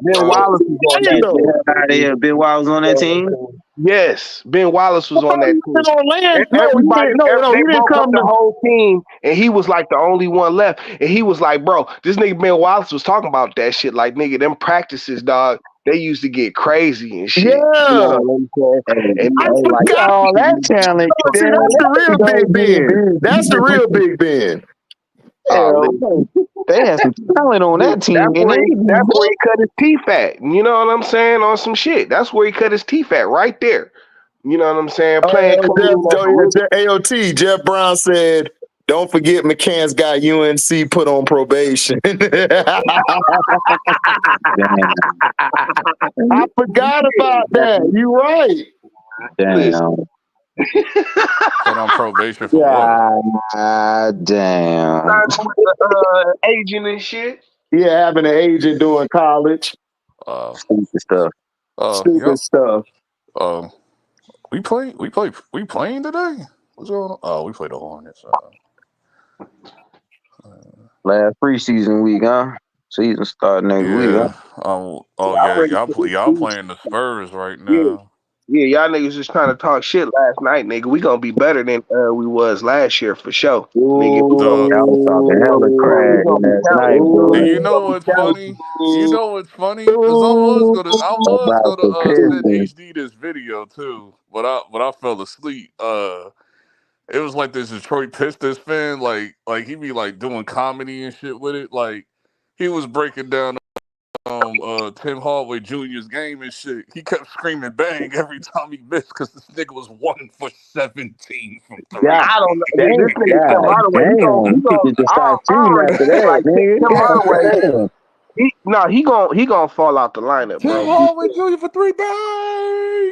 Ben Wallace was on
Get
that team.
out of here. Ben Wallace on that team.
Yes, Ben Wallace was on that team.
Orlando. No, he
Everybody,
didn't. No,
they
he didn't
broke up
come
the
to.
whole team, and he was like the only one left. And he was like, "Bro, this nigga Ben Wallace was talking about that shit. Like, nigga, them practices, dog, they used to get crazy and shit.
Yeah.
You know what I'm saying? And
I
like,
forgot.
all that talent.
See,
Damn,
that's the real
that
Big Ben. That's the real Big Ben.
Hell, they had some talent on that team,
that's
and
where
they
he cut his teeth at. You know what I'm saying? On some shit. That's where he cut his teeth at, right there. You know what I'm saying? Playing clean.
AOT. Jeff Brown said, "Don't forget McCann's got UNC put on probation." I forgot about that. You right.
damn.
Put on probation for what?
God damn.
Agent and shit.
Yeah, having an agent doing college.
Stupid stuff.
Stupid stuff.
We playing today? What's going on? Oh, we played the Hornets.
Last preseason week, huh? Season start next week, huh?
Yeah. Yeah. Y'all playing the Spurs right now.
Yeah, y'all niggas just trying to talk shit last night, nigga. We gonna be better than we was last year for sure, nigga.
The
Y'all was talking hella
We
crack
gonna be
last
counting.
night,
And
boy.
you know what's funny? You know what's funny? Because I was
About the
gonna send
Pistons.
HD this video too, but I fell asleep. It was like this Detroit Pistons fan, like he be like doing comedy and shit with it. Like he was breaking down Tim Hardaway Jr.'s game and shit. He kept screaming bang every time he missed because this nigga was 1 for 17 from
God
3.
I don't know. This
damn,
nigga Tim
God
Hardaway,
damn. He could just start
I
shooting
already
after
feel
that,
like Tim Hardaway.
nigga.
He gonna fall out the lineup,
Tim
bro.
Hardaway Jr. for 3 bang.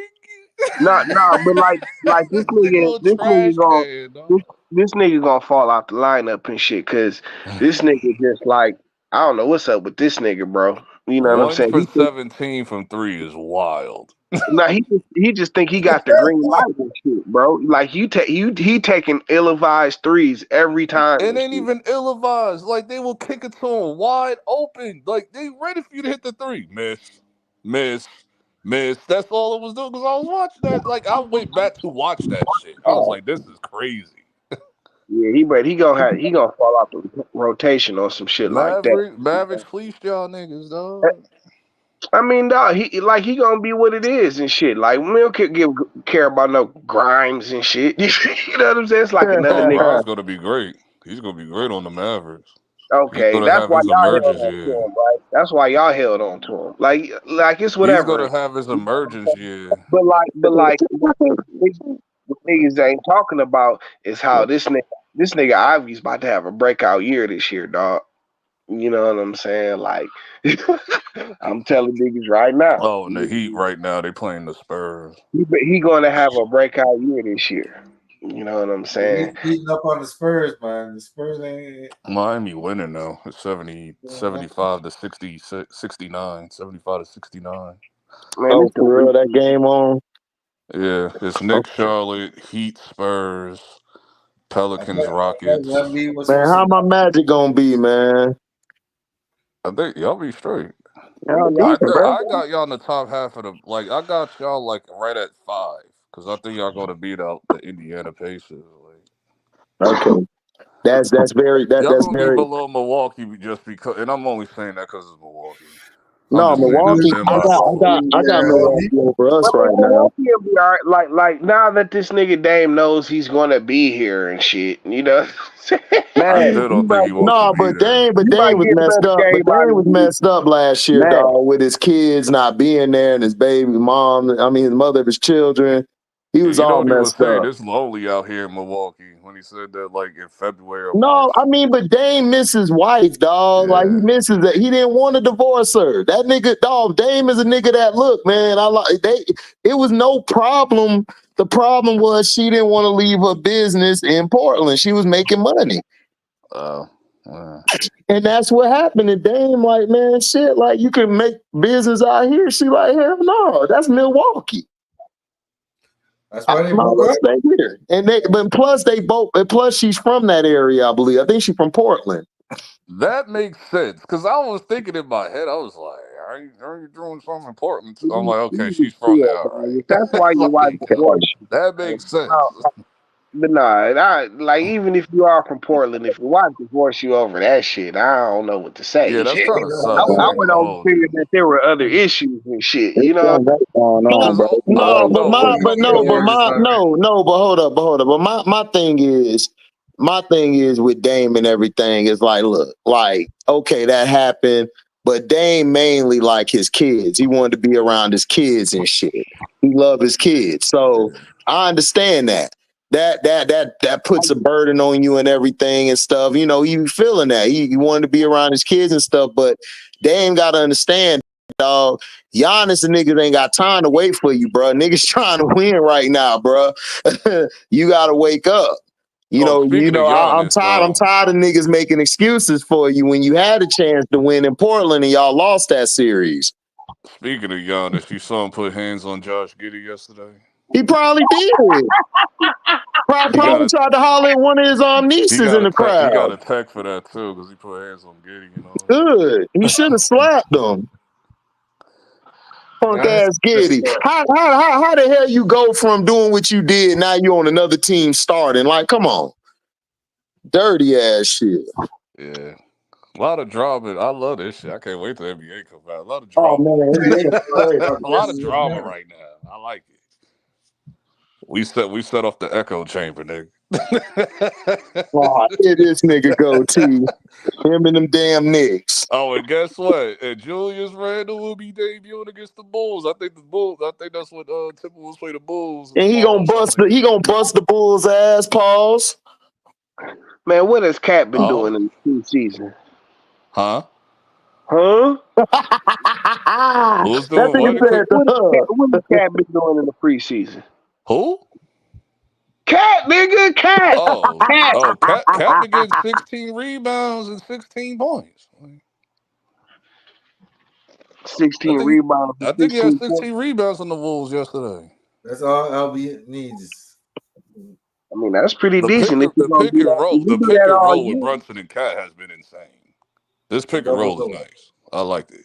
Nah, but like
Nigga a trash can, dog.
this nigga gonna fall out the lineup and shit, cause this nigga just like I don't know what's up with this nigga, bro. You know what I'm
1
saying?
for 17 from 3 is wild.
He just think he got the green light and shit, bro. Like he taking ill-advised threes every time
It
and
ain't
shit.
even ill-advised. Like they will kick it to him wide open. Like they ready for you to hit the 3. Miss, miss. That's all it was doing. Because I was watching that. Like I went back to watch that shit. I was like, this is crazy.
Yeah, he gonna fall out the rotation or some shit like that.
Mavericks fleeced y'all niggas, dog.
I mean, dog, he gonna be what it is and shit. Like we don't care about no Grimes and shit. You know what I'm saying? It's like another
Oh,
nigga.
Grimes gonna be great. He's gonna be great on the Mavericks. He's
Okay,
gonna
that's
have
why
his
y'all held
emergence
on to
year.
him, right? That's why y'all held on to him. Like it's
He's
whatever.
gonna have his emergence year.
But what niggas ain't talking about is how this nigga Ivy's about to have a breakout year this year, dog. You know what I'm saying? Like I'm telling niggas right now,
Oh, and the Heat right now they playing the Spurs.
he gonna have a breakout year this year. You know what I'm saying?
He's beating up on the Spurs, man. The Spurs ain't.
Miami winning though. It's 75 to 60, 69. 75 to 69.
Man,
Oh,
it's the
for real, that
weekend.
game on.
Yeah, it's Knicks, Charlotte, Heat, Spurs,
I
Pelicans,
thought
Rockets.
Wemby was
Man,
supposed
how
to.
my Magic gonna be, man?
I think y'all be straight.
Y'all decent, bro.
I got y'all in the top half of the I got y'all like right at 5 because I think y'all gonna beat out the Indiana Pacers.
Okay,
Y'all
that's
gonna be
very.
below Milwaukee just because, and I'm only saying that because it's Milwaukee. I'm
No,
just saying that
Milwaukee.
in my bubble.
I got Milwaukee over us
But
right now.
Milwaukee will be all right. Like now that this nigga Dame knows he's gonna be here and shit, you know.
I
Man,
still don't think he wants to
no,
be there.
But
You might
Dame was
get
messed
better
up.
game
But
by
Dame
the
was
year.
messed up last year,
Man,
dog, with his kids not being there and his baby mom. I mean, his mother of his children. He
Yeah,
was
you know
all
what he was
messed
saying?
up.
It's lonely out here in Milwaukee when he said that like in February or March.
No, I mean, but Dame misses wife, dog. Like he
Yeah.
misses that. He didn't want to divorce her. That nigga, dog. Dame is a nigga that look, man. It was no problem. The problem was she didn't want to leave her business in Portland. She was making money.
Uh,
And that's what happened. And Dame, like, man, shit, like you can make business out here. She like, hell no, that's Milwaukee.
That's why they
Might as
broke
well
up.
stay here. But plus she's from that area, I believe. I think she's from Portland.
that makes sense because I was thinking in my head, I was like, are you doing something important? I'm like, okay, she's from there, all
that's why
right.
your wife divorced you.
That makes sense.
But nah, like even if you are from Portland, if your wife divorced you over that shit, I don't know what to say.
Yeah, that's
Shit.
kind of sus. I
I
ain't
would
gonna
only
hold
figure
you.
that there were other issues and shit.
There's
You know?
something that's going on, bro. You know
No,
what
but
No,
hold up. But my thing is with Dame and everything is like, look, like, okay, that happened, but Dame mainly like his kids. He wanted to be around his kids and shit. He loved his kids. So I understand that. That puts a burden on you and everything and stuff. You know, he feeling that. He wanted to be around his kids and stuff, but Dame gotta understand, dog. Giannis and niggas ain't got time to wait for you, bro. Niggas trying to win right now, bro. You gotta wake up.
Speaking of
I'm
Giannis,
tired. I'm
though,
tired of niggas making excuses for you when you had a chance to win in Portland and y'all lost that series.
speaking of Giannis, you saw him put hands on Josh Giddey yesterday.
He probably did.
Probably tried to holler at one of his nieces in the crowd.
He got a tech for that too because he put hands on Giddy and all.
Good. He should have slapped him. Punk ass Giddy. How the hell you go from doing what you did, now you on another team starting? Like, come on. Dirty ass shit.
Yeah. A lot of drama. I love this shit. I can't wait till NBA comes out. A lot of drama.
Oh man,
A lot of drama right now. I like it. We set off the echo chamber, nigga.
Oh, here this nigga go too. Him and them damn Knicks.
Oh, and guess what? And Julius Randle will be debuting against the Bulls. I think that's what Timberwolves play the Bulls.
And he gonna bust the Bulls ass, pause.
Man, what has Cat been doing in the preseason?
Huh?
Huh?
Who's doing what?
What has Cat been doing in the preseason?
Who?
Cat, nigga, Cat.
Cat been getting 16 rebounds and 16 points.
16 rebounds.
I think he had 16 rebounds on the Wolves yesterday.
That's all Albie needs.
I mean, that's pretty decent.
The pick and roll with Brunson and Cat has been insane. This pick and roll is nice. I liked it.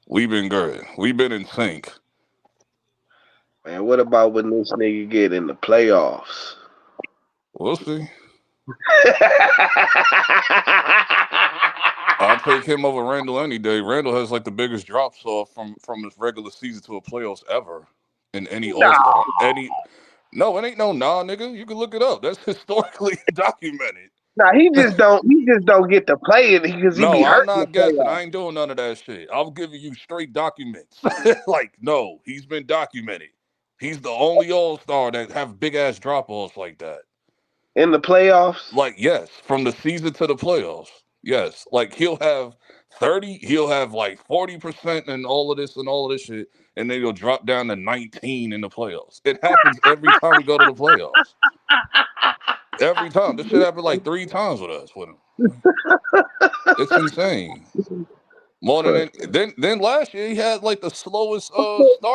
We've been good. We've been in sync.
Man, what about when this nigga get in the playoffs?
We'll see. I'll take him over Randall any day. Randall has like the biggest drops off from his regular season to a playoffs ever in any All-Star. No, it ain't no nigga. You can look it up. That's historically documented.
Nah, he just don't get to play it because he be hurt.
I'm not guessing. I ain't doing none of that shit. I'm giving you straight documents. Like, no, he's been documented. He's the only All-Star that have big ass drop-offs like that.
In the playoffs?
Like, yes, from the season to the playoffs. Yes. Like he'll have 30, he'll have like 40% and all of this shit, and then he'll drop down to 19 in the playoffs. It happens every time we go to the playoffs. Every time. This shit happened like 3 times with us with him. It's insane. More than then last year he had like the slowest start. Last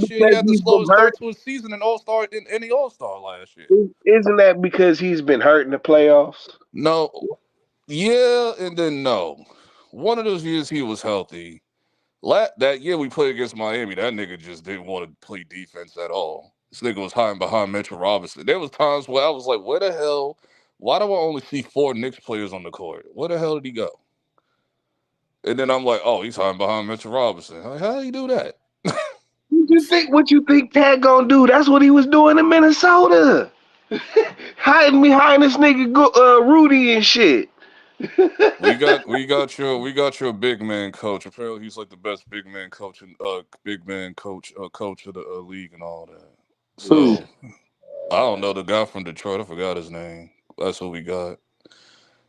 year he had the slowest start to his season in All-Star in any All-Star last year.
Isn't that because he's been hurt in the playoffs?
No. Yeah, and then no. One of those years he was healthy. That year we played against Miami, that nigga just didn't want to play defense at all. This nigga was hiding behind Mitchell Robinson. There was times where I was like, where the hell? Why do I only see 4 Knicks players on the court? Where the hell did he go? And then I'm like, oh, he's hiding behind Mitchell Robinson. Like, how do you do that?
What you think Tad gonna do? That's what he was doing in Minnesota. Hiding behind this nigga Rudy and shit.
we got your big man coach. Apparently he's like the best big man coach coach of the league and all that. So I don't know the guy from Detroit. I forgot his name. That's what we got.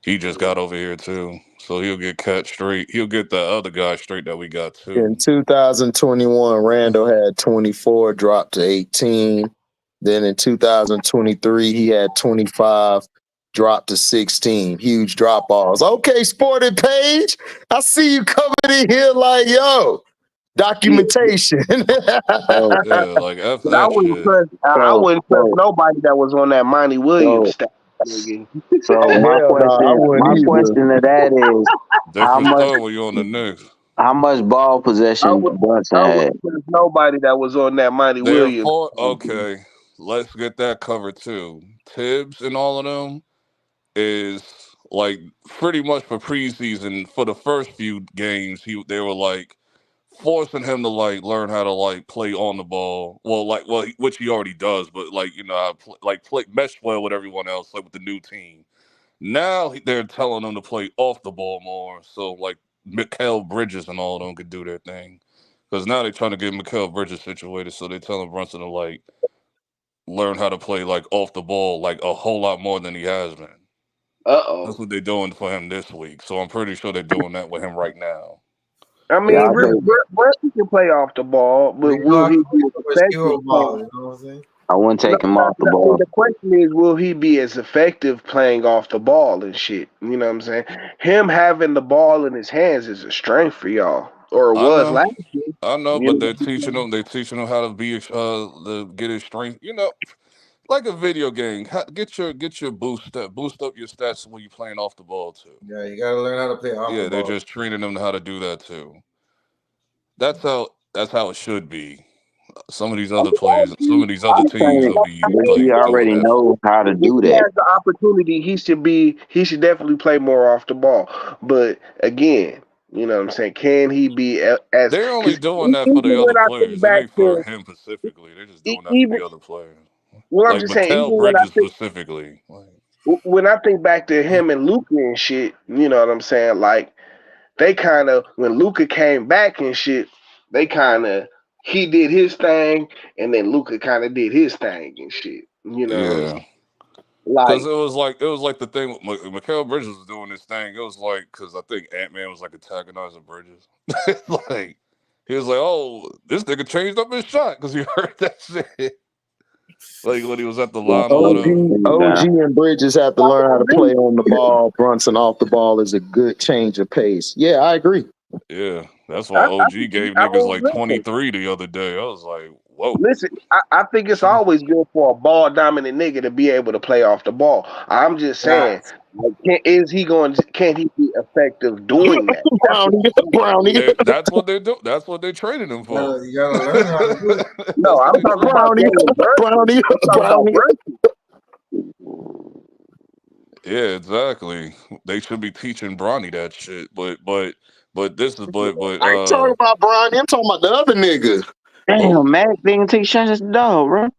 He just got over here too, so he'll get cut straight. He'll get the other guy straight that we got too.
In 2021, Randall had 24, dropped to 18. Then in 2023, he had 25, dropped to 16. Huge drop offs. Okay, Sporting Page, I see you coming in here like, yo, documentation.
Yeah, like after that
I wouldn't trust nobody that was on that Monty Williams staff.
So my question to that is, how much ball possession Brunson had?
There's nobody that was on that Monty Williams.
Okay, let's get that covered too. Tibbs and all of them is like pretty much for preseason. For the first few games, they were like forcing him to like learn how to like play on the ball. Which he already does, but like play mesh well with everyone else, like with the new team. Now they're telling him to play off the ball more, so like Mikal Bridges and all of them could do their thing. Because now they're trying to get Mikal Bridges situated, so they're telling Brunson to like learn how to play like off the ball like a whole lot more than he has been. That's what they're doing for him this week. So I'm pretty sure they're doing that with him right now.
I mean, Brunson can play off the ball, but will he be effective?
I wouldn't take him off the ball.
The question is, will he be as effective playing off the ball and shit? You know what I'm saying? Him having the ball in his hands is a strength for y'all, or it was last year.
I know,
You
but
know?
they're teaching them. They're teaching them how to be get his strength. You know, like a video game. Get your boost up your stats when you're playing off the ball too.
Yeah, you gotta learn how to play off the
Yeah, they're
ball.
just training them how to do that too. That's how it should be. Some of these other players, some of these other
I'm
teams
saying
will be
he
like doing
already
that.
knows how to
If
do
he
that.
has the opportunity, he should definitely play more off the ball. But again, you know what I'm saying? Can he be as
They're only
because
doing
even
that for the other
when I think
players. It
back
ain't for
to
him specifically. They're just
e-
doing that for
even
the other players.
well, I'm
Like
just saying, even
Mikal
when I
Bridges
think
specifically. Like,
when I think back to him and Luca and shit, you know what I'm saying? Like they kind of when Luca came back and shit, they kind of he did his thing, and then Luca kind of did his thing and shit. You know what I'm saying?
yeah. Because
Like
it was like the thing with Mikal Bridges was doing this thing. It was like because I think Ant-Man was like antagonizing Bridges. Like he was like, "Oh, this nigga changed up his shot because he heard that shit." Like when he was at the line or whatever.
OG and Bridges have to
I
learn how to
agree.
play on the ball. Brunson off the ball is a good change of pace. Yeah, I agree.
Yeah, that's why
I
OG gave
I
niggas
mean,
like 23 the other day. I was like, "Whoa."
listen, I think it's always good for a ball dominant nigga to be able to play off the ball. I'm just saying,
Facts.
like, can he be effective doing that? That's what
Brownie,
I'm saying.
Brownie,
That's what they do. That's what they're training him for.
You gotta learn how to do it.
No,
That's what
I'm
they
talking
training
about
him
Brownie,
for.
Jalen Brunson.
Brownie,
I'm talking about
Brownie.
Brunson.
Yeah, exactly. They should be teaching Bronny that shit. But this is but
I ain't talking about Brownie. I'm talking about the other nigga.
who?
Damn, Mac didn't take shots at the dog, bro.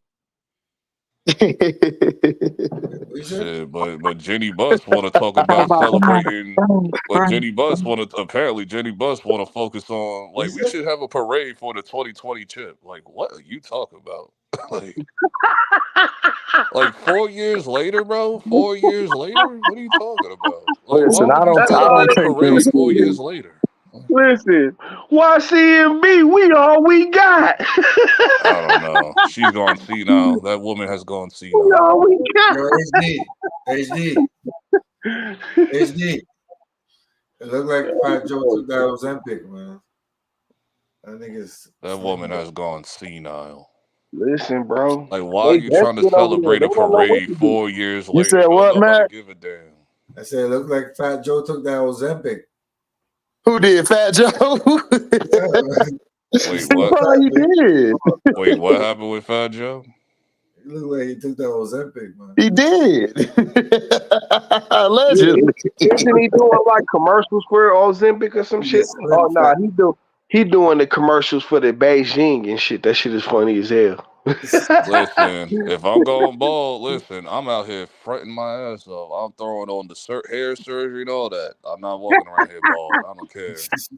We said
Shit, but Jenny Buss want to talk
Talk
about
about
celebrating. But
Bron.
Jenny Buss apparently Jenny Buss want to focus on
we
like we
said
should have a parade for the 2020 chip. Like what are you talking about? like 4 years later, bro. 4 years later, what are you talking about? Like why
Listen,
would you
That's
tell
I
them
why.
don't
to
take them
parade 4 years
serious.
later?
Listen, YCMB, we all we got.
I don't know. She's gone senile. That woman has gone
We
senile.
all we got.
yo HD. It looked like Fat Joe took that Ozempic, man. I think it's
That woman has gone senile.
Listen, bro.
Like, why are
They
you trying to
desperate over there.
celebrate
They
a
don't know what
parade
to do.
4 years
You
later?
said
Don't
what,
nobody
Matt?
give a damn.
I said it looked like Fat Joe took that Ozempic.
Who did, Fat Joe?
He
Wait,
said
He
what?
Fat
probably did.
Wait, what happened with Fat Joe?
It looked like he took that Ozempic, man.
He did.
Yeah,
Allegedly.
isn't he doing like commercials for Ozempic or some
He
shit?
gets
Oh
slim
no,
fat.
he doing the commercials for the Beijing and shit. That shit is funny as hell.
Listen, if I'm going bald, listen, I'm out here fretting my ass off. I'm throwing on the hair surgery and all that. I'm not walking around here bald. I don't care.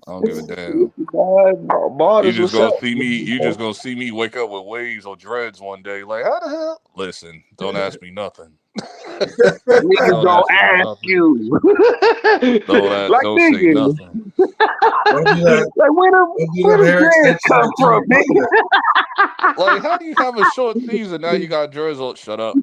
I don't give a damn.
Bald
You
is
just
what's
gonna
up.
see me. You just gonna see me wake up with waves or dreads one day. Like how the hell? Listen, don't ask me nothing.
Niggas
Don't
gonna
ask me
ask
nothing.
you. Like
Don't say
niggas.
nothing.
Don't do that.
Like
Don't do
where
them
the
hair
dreads
extensions
come
like Jimmy
from,
Butler.
Like, how do you have a short season now? You got dreads on. Shut up.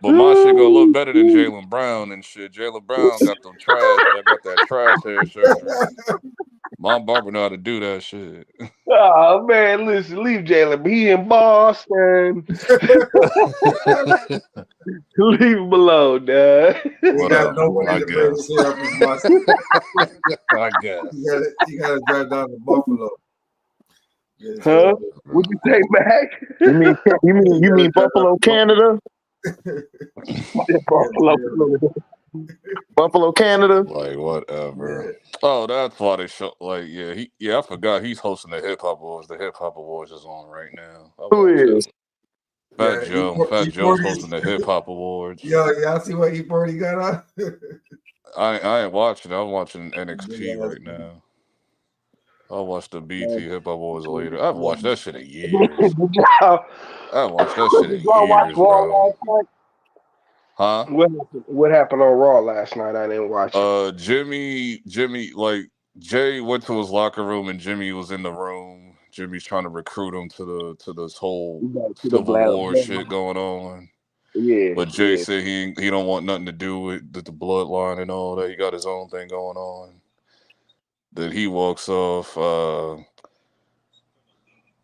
But my shit gonna look better than
nigga?
Jalen Brown and shit. Jalen Brown got them trash. I got that trash hair surgery. My barber know how to do that shit.
Oh man, listen, leave Jalen. He in Boston. Leave him alone, dog.
He got
Whatever.
nobody
I
to braid his
guess.
hair up his mustache.
I guess.
You gotta drive down to Buffalo. Get his hair
Huh?
braided.
What you say, Mac?
You mean Buffalo, Canada?
Buffalo.
Buffalo, Canada?
Like whatever. Oh, that's why they show. Like yeah, I forgot he's hosting the Hip Hop Awards. The Hip Hop Awards is on right now. I
Who
watched
is?
that.
Yeah,
Fat Joe's hosting the Hip Hop Awards.
yo, y'all see what E40 got on?
I ain't watching. I'm watching NXT
Big ass
right now. I'll watch the BT Hip Hop Awards later. I've watched that shit in years.
Did y'all
I watched that shit in
watch
years,
Raw
bro.
last night?
Huh?
What happened on Raw last night? I didn't watch it.
Jimmy, like Jay went to his locker room and Jimmy was in the room. Jimmy's trying to recruit him to this whole
Back to the
Civil
black.
War shit going on.
Yeah,
But Jay
yeah.
said he don't want nothing to do with the bloodline and all that. He got his own thing going on. That he walks off.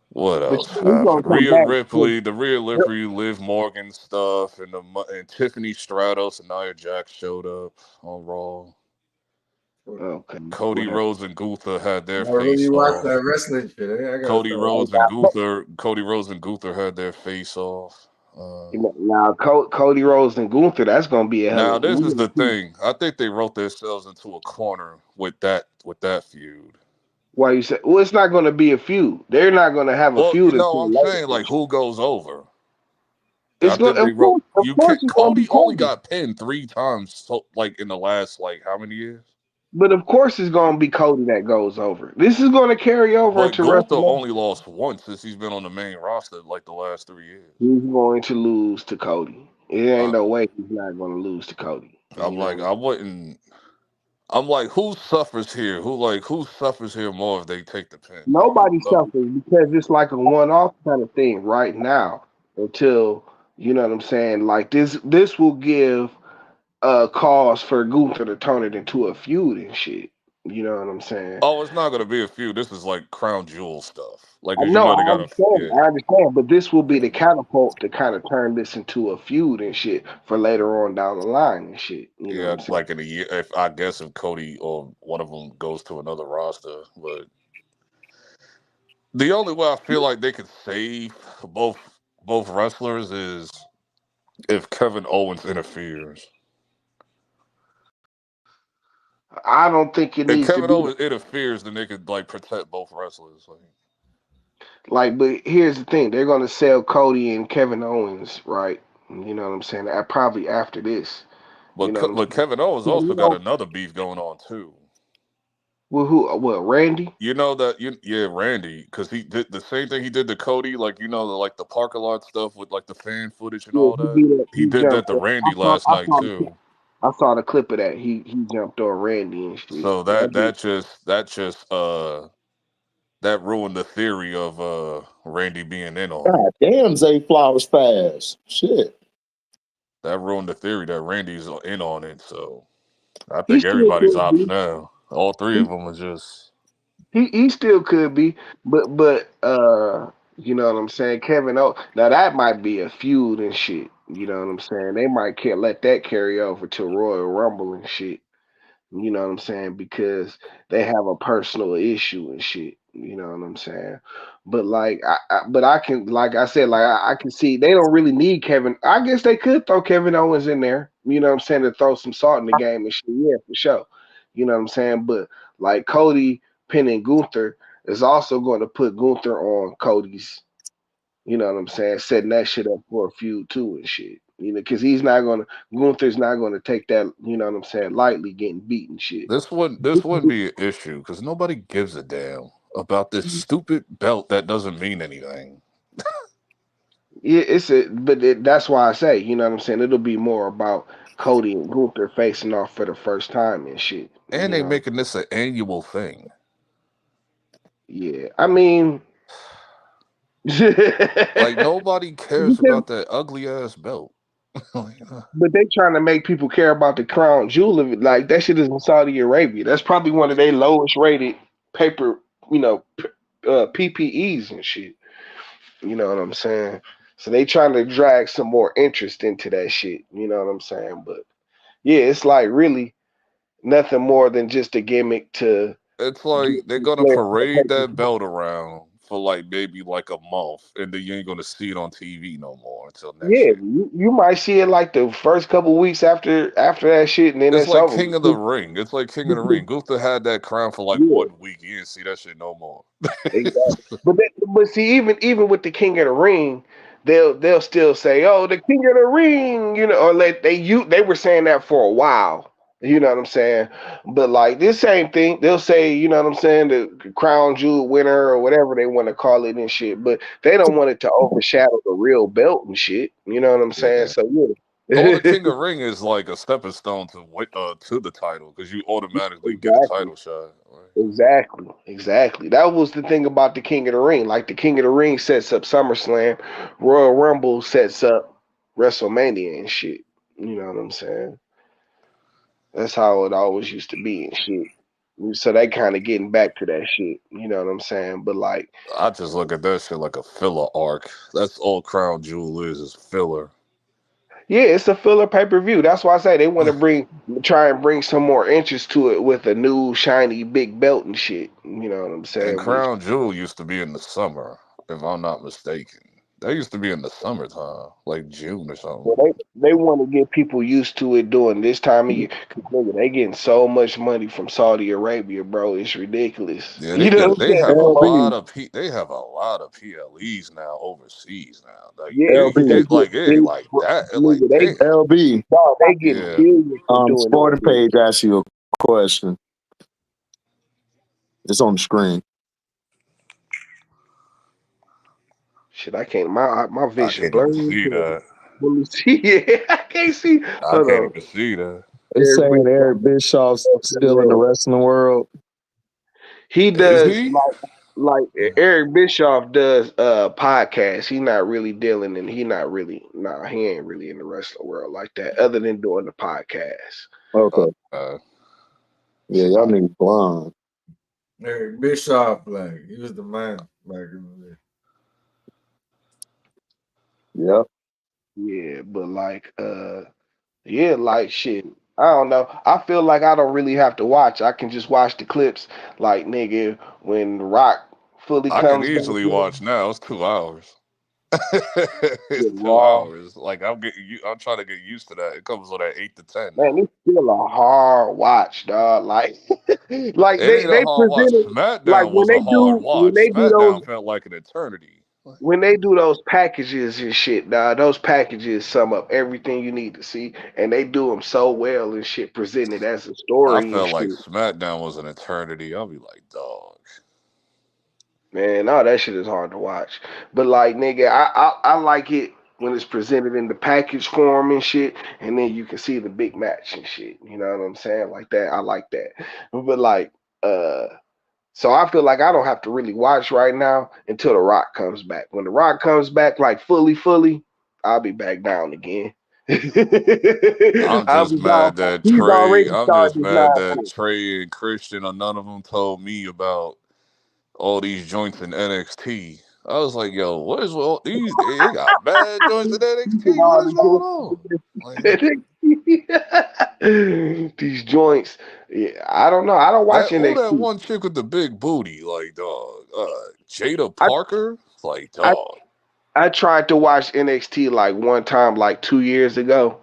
What
But
else
he's gonna
happened?
come back.
The Rhea Ripley, Liv Morgan stuff, and Tiffany Stratos and Nia Jax showed up on Raw.
Okay,
Cody
whatever.
Rhodes and Gunther had their
I really
face
watch
off.
that wrestling shit. I gotta start.
Cody Rhodes and Gunther had their face off.
Now, Cody Rhodes and Gunther, that's gonna be a hell
Now
of a
this is
movie.
the thing. I think they wrote themselves into a corner with that feud.
Why you say? Well, it's not gonna be a feud. They're not gonna have a
Well,
feud until
I'm
later.
saying like who goes over. I
It's
think
gonna,
they wrote
of
you
course,
can't.
it's gonna be
Cody only
Cody.
got pinned 3 times, so like in the last like how many years?
But of course, it's gonna be Cody that goes over. This is gonna carry over
But
into
Gunther
WrestleMania.
only lost once since he's been on the main roster like the last 3 years.
He's going to lose to Cody. It ain't
I,
no way he's not gonna lose to Cody.
I'm
You
like
know,
I wouldn't. I'm like who suffers here? Who suffers here more if they take the pin? Like
nobody suffers because it's like a one-off kind of thing right now. Until you know what I'm saying. Like this will give cause for Gunther to turn it into a feud and shit. You know what I'm saying?
Oh, it's not gonna be a feud. This is like crown jewel stuff. Like,
I
cause you
know,
know
I
they got a
understand,
yeah.
I understand, but this will be the catapult to kind of turn this into a feud and shit for later on down the line and shit. You know what
Yeah,
I'm saying?
like in a year, if I guess if Cody or one of them goes to another roster, but the only way I feel like they could save both both wrestlers is if Kevin Owens interferes.
I don't think it
If
needs to
Kevin
be
Owens interferes, then they could like protect both wrestlers.
like. But here's the thing: they're gonna sell Cody and Kevin Owens, right? You know what I'm saying? Probably after this. You know what I'm
But
saying?
Kevin Owens
So,
also
you
got
know,
another beef going on too.
well, who? What? Randy?
You know that yeah, Randy, because he did the same thing he did to Cody, like like the parking lot stuff with like the fan footage and
Yeah,
all
he
that.
did it.
He
He
did that
jumped
to
up.
Randy last night too.
I saw the clip of that. He jumped on Randy and shit.
So that ruined the theory of Randy being in on it.
God damn, Zay Flowers fast. Shit.
That ruined the theory that Randy's in on it. So I
He
think
still
everybody's
could
ops
be.
now. All three of them are just
He still could be, but you know what I'm saying. Kevin O. Now that might be a feud and shit. You know what I'm saying. They might can't let that carry over to Royal Rumble and shit. You know what I'm saying? Because they have a personal issue and shit. You know what I'm saying? But like, but I can, like I said, like I can see they don't really need Kevin. I guess they could throw Kevin Owens in there. You know what I'm saying? To throw some salt in the game and shit. Yeah, for sure. You know what I'm saying? But like Cody pinning Gunther is also going to put Gunther on Cody's. You know what I'm saying? Setting that shit up for a feud too and shit. You know, because Gunther's not gonna take that. You know what I'm saying? Lightly getting beaten shit.
this wouldn't be an issue because nobody gives a damn about this stupid belt that doesn't mean anything.
Yeah, that's why I say, you know what I'm saying? It'll be more about Cody and Gunther facing off for the first time and shit.
And
You
they
know?
making this an annual thing.
Yeah. I mean,
Like nobody cares
because,
about that ugly ass belt.
but they trying to make people care about the crown jewel of it. Like that shit is in Saudi Arabia. That's probably one of their lowest rated paper, you know, PPEs and shit. You know what I'm saying? So they trying to drag some more interest into that shit. You know what I'm saying? But yeah, it's like really nothing more than just a gimmick to
It's
get
like they're
some
gonna
players to
parade
take the
that belt around for like maybe like a month, and then you ain't gonna see it on TV no more until next
Yeah,
year.
you might see it like the first couple weeks after that shit, and then
It's
it's
like
over.
King of the Ring. It's like King of the Ring. Gunther had that crown for like
Yeah,
1 week. You didn't see that shit no more.
exactly. But see, even with the King of the Ring, they'll still say, "Oh, the King of the Ring," you know, or they were saying that for a while. You know what I'm saying? But like this same thing, they'll say, you know what I'm saying, the crown jewel winner or whatever they want to call it and shit. But they don't want it to overshadow the real belt and shit. You know what I'm saying?
Yeah.
So
Or the
yeah.
King of Ring is like a stepping stone to the title because you automatically get a
Exactly.
title shot.
Exactly. That was the thing about the King of the Ring. Like the King of the Ring sets up SummerSlam, Royal Rumble sets up, WrestleMania and shit. You know what I'm saying? That's how it always used to be and shit. So they kind of getting back to that shit. You know what I'm saying? But like,
I just look at that shit like a filler arc. That's all Crown Jewel is filler.
yeah, it's a filler pay per view. That's why I say they want to try and bring some more interest to it with a new shiny big belt and shit. You know what I'm
And
saying? Which
Crown Jewel used to be in the summer, if I'm not mistaken. They used to be in the summertime, like June or
well,
something.
they want to get people used to it during this time of year. Cause nigga, they getting so much money from Saudi Arabia, bro. It's ridiculous.
Yeah,
You know what
they
I'm
have a
saying? Like,
lot of they have a lot of PLEs now overseas now. Like
yeah,
they
cause they
it,
get
like it ain't
big,
like that. It like
nigga. They
damn.
LB,
dog, they getting
Yeah.
billions from doing that
Sporting
shit.
Page asked you a question. It's on the screen.
Shit, I can't. My
I
vision
can't even
blurry.
see that.
Let me see. Yeah, I can't see.
I
Hold
can't
on.
even see that.
It's
Eric
saying Eric
Bischoff.
Bischoff's still in the wrestling world.
He
Is
does
he?
like Eric Bischoff does podcasts. He not really dealing and he not really he ain't really in the wrestling world like that, other than doing the podcast.
Okay. Yeah, y'all niggas blind.
Eric Bischoff, like he was the man back in the day.
Yep.
Yeah, but like yeah, like shit. I don't know. I feel like I don't really have to watch. I can just watch the clips like nigga when Rock fully
I can
comes back
easily
in.
watch now. It's 2 hours.
Yeah,
It's two
Raw.
hours. Like I'm trying to get used to that. It comes on at 8 to 10
Man,
now.
it's still a hard watch, dog. Like, like
It ain't a
they
hard watch.
presented like
SmackDown was a hard
when
watch.
they do those
SmackDown felt like an eternity.
packages and shit, dog. Those packages sum up everything you need to see, and they do them so well and shit, presented as a
I
story and
felt like
shit.
SmackDown was an eternity. I'll be like, dog.
Man, all that shit is hard to watch. But like, nigga, I like it when it's presented in the package form and shit, and then you can see the big match and shit. You know what I'm saying? Like that, I like that. But like, so I feel like I don't have to really watch right now until The Rock comes back. When The Rock comes back, like fully, I'll be back down again.
I'm
I'll
just
be down.
mad that
He's
Trey.
already
I'm
started
just
his
mad that
nonsense.
Trey and Christian or none of them told me about all these joints in NXT. I was like, yo, what is all these? They got bad joints in NXT. What is going on? Like
These joints. Yeah, I don't know. I don't watch
that
NXT.
one chick with the big booty, like dog, Jada
I
Parker, like
I
dog.
I tried to watch NXT like one time, like 2 years ago,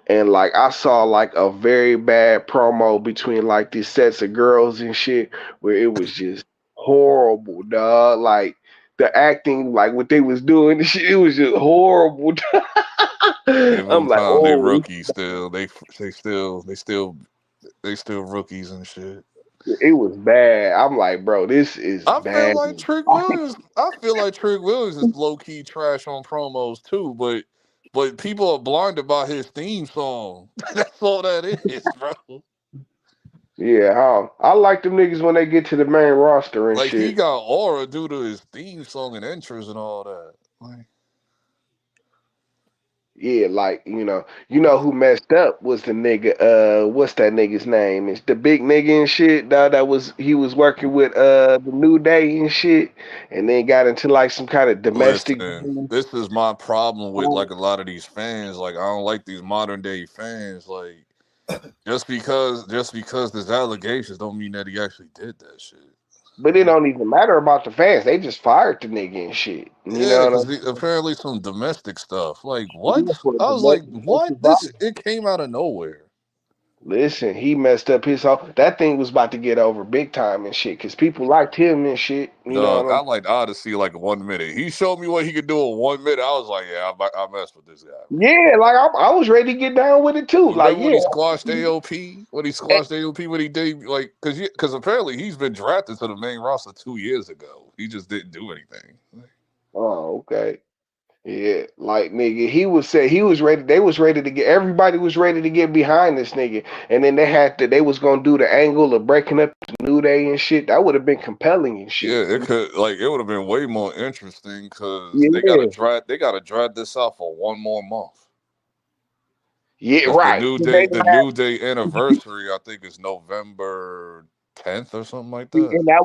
and like I saw like a very bad promo between like these sets of girls and shit, where it was just horrible, dog. Like the acting, like what they was doing, and shit, it was just horrible.
Give them
I'm like,
time. They
oh,
rookies still. They still rookies and shit.
it was bad. I'm like, bro, this is
I feel
bad.
like Trick Williams. I feel like Trick Williams is low key trash on promos too, but people are blinded by his theme song. That's all that is, bro.
Yeah, I like them niggas when they get to the main roster and
Like he
shit.
got aura due to his theme song and intros and all that. Like,
Yeah, like you know who messed up was the nigga. What's that nigga's name? It's the big nigga and shit. That was he was working with the New Day and shit, and then got into like some kind of domestic.
listen, this is my problem with like a lot of these fans. Like I don't like these modern day fans. Like just because there's allegations don't mean that he actually did that shit.
But it don't even matter about the fans. They just fired the nigga and shit. You
Yeah,
know
because
what
apparently some domestic stuff. Like
I'm
what?
saying? For
I
the
was like, what?
domestic
This
violence.
it came out of nowhere.
Listen, he messed up his whole. That thing was about to get over big time and shit, cause people liked him and shit. You know
Dog,
what
I
I'm
like Odyssey like 1 minute. He showed me what he could do in 1 minute. I was like, yeah, I messed with this guy, man.
Yeah, like I was ready to get down with it too.
You
Like,
remember when
yeah,
he squashed AOP? When he squashed AOP, when he did like, because apparently he's been drafted to the main roster 2 years ago. He just didn't do anything.
oh, okay. Yeah, like nigga, he was ready. They was ready to get everybody was ready to get behind this nigga, and then they was gonna do the angle of breaking up the New Day and shit. That would have been compelling and
Yeah,
shit.
it would have been way more interesting because
Yeah,
they gotta drag this out for one more month.
Yeah,
Because
right. 'Cause they
The
didn't
New Day anniversary, I think, is November 10th or something like that.
and that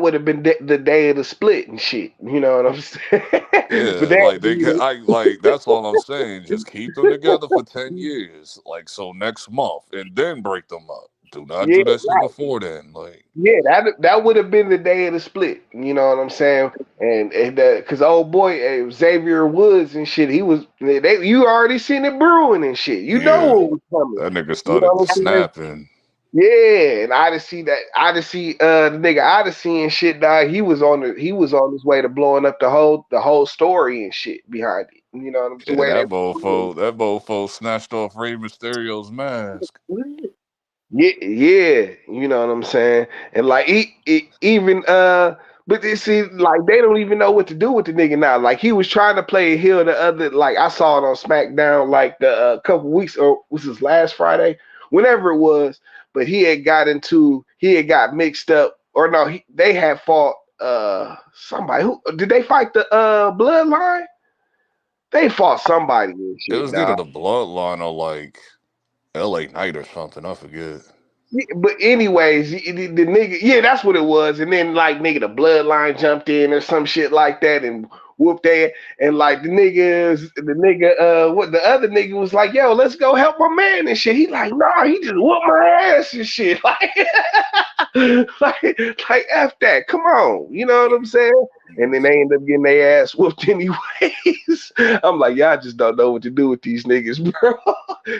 would have been the day of the split and shit. You know what I'm saying? But
Yeah,
they
like they can. I like that's all I'm saying. Just keep them together for 10 years, like so next month, and then break them up. Do not
yeah,
do that shit
right.
before then. Like
Yeah, that would have been the day of the split. You know what I'm saying? And because old boy Xavier Woods and shit, you already seen it brewing and shit. You know
yeah,
what was coming.
that nigga
You know
started
what I'm saying?
snapping.
Yeah, and Odyssey, the nigga Odyssey and shit, dog. He was on his way to blowing up the whole story and shit behind it. You know what I'm saying?
Yeah,
Where
that mofo snatched off Rey Mysterio's mask.
Yeah, yeah, you know what I'm saying, and like even but they see like they don't even know what to do with the nigga now. Like he was trying to play a heel the other, like I saw it on SmackDown like the couple weeks or was this last Friday, whenever it was. But he had got mixed up, or no, they had fought somebody. Who did they fight? The Bloodline? They fought somebody and
It
shit,
was either
dog.
the Bloodline or like L.A. Knight or something. I forget.
Yeah, but anyways, the nigga, yeah, that's what it was. And then like nigga, the bloodline jumped in or some shit like that and whooped that. And like what the other nigga was like, yo, let's go help my man and shit. He like, nah, he just whooped my ass and shit. Like F that. Come on. You know what I'm saying? And then they end up getting their ass whooped anyways. I'm like, y'all just don't know what to do with these niggas, bro.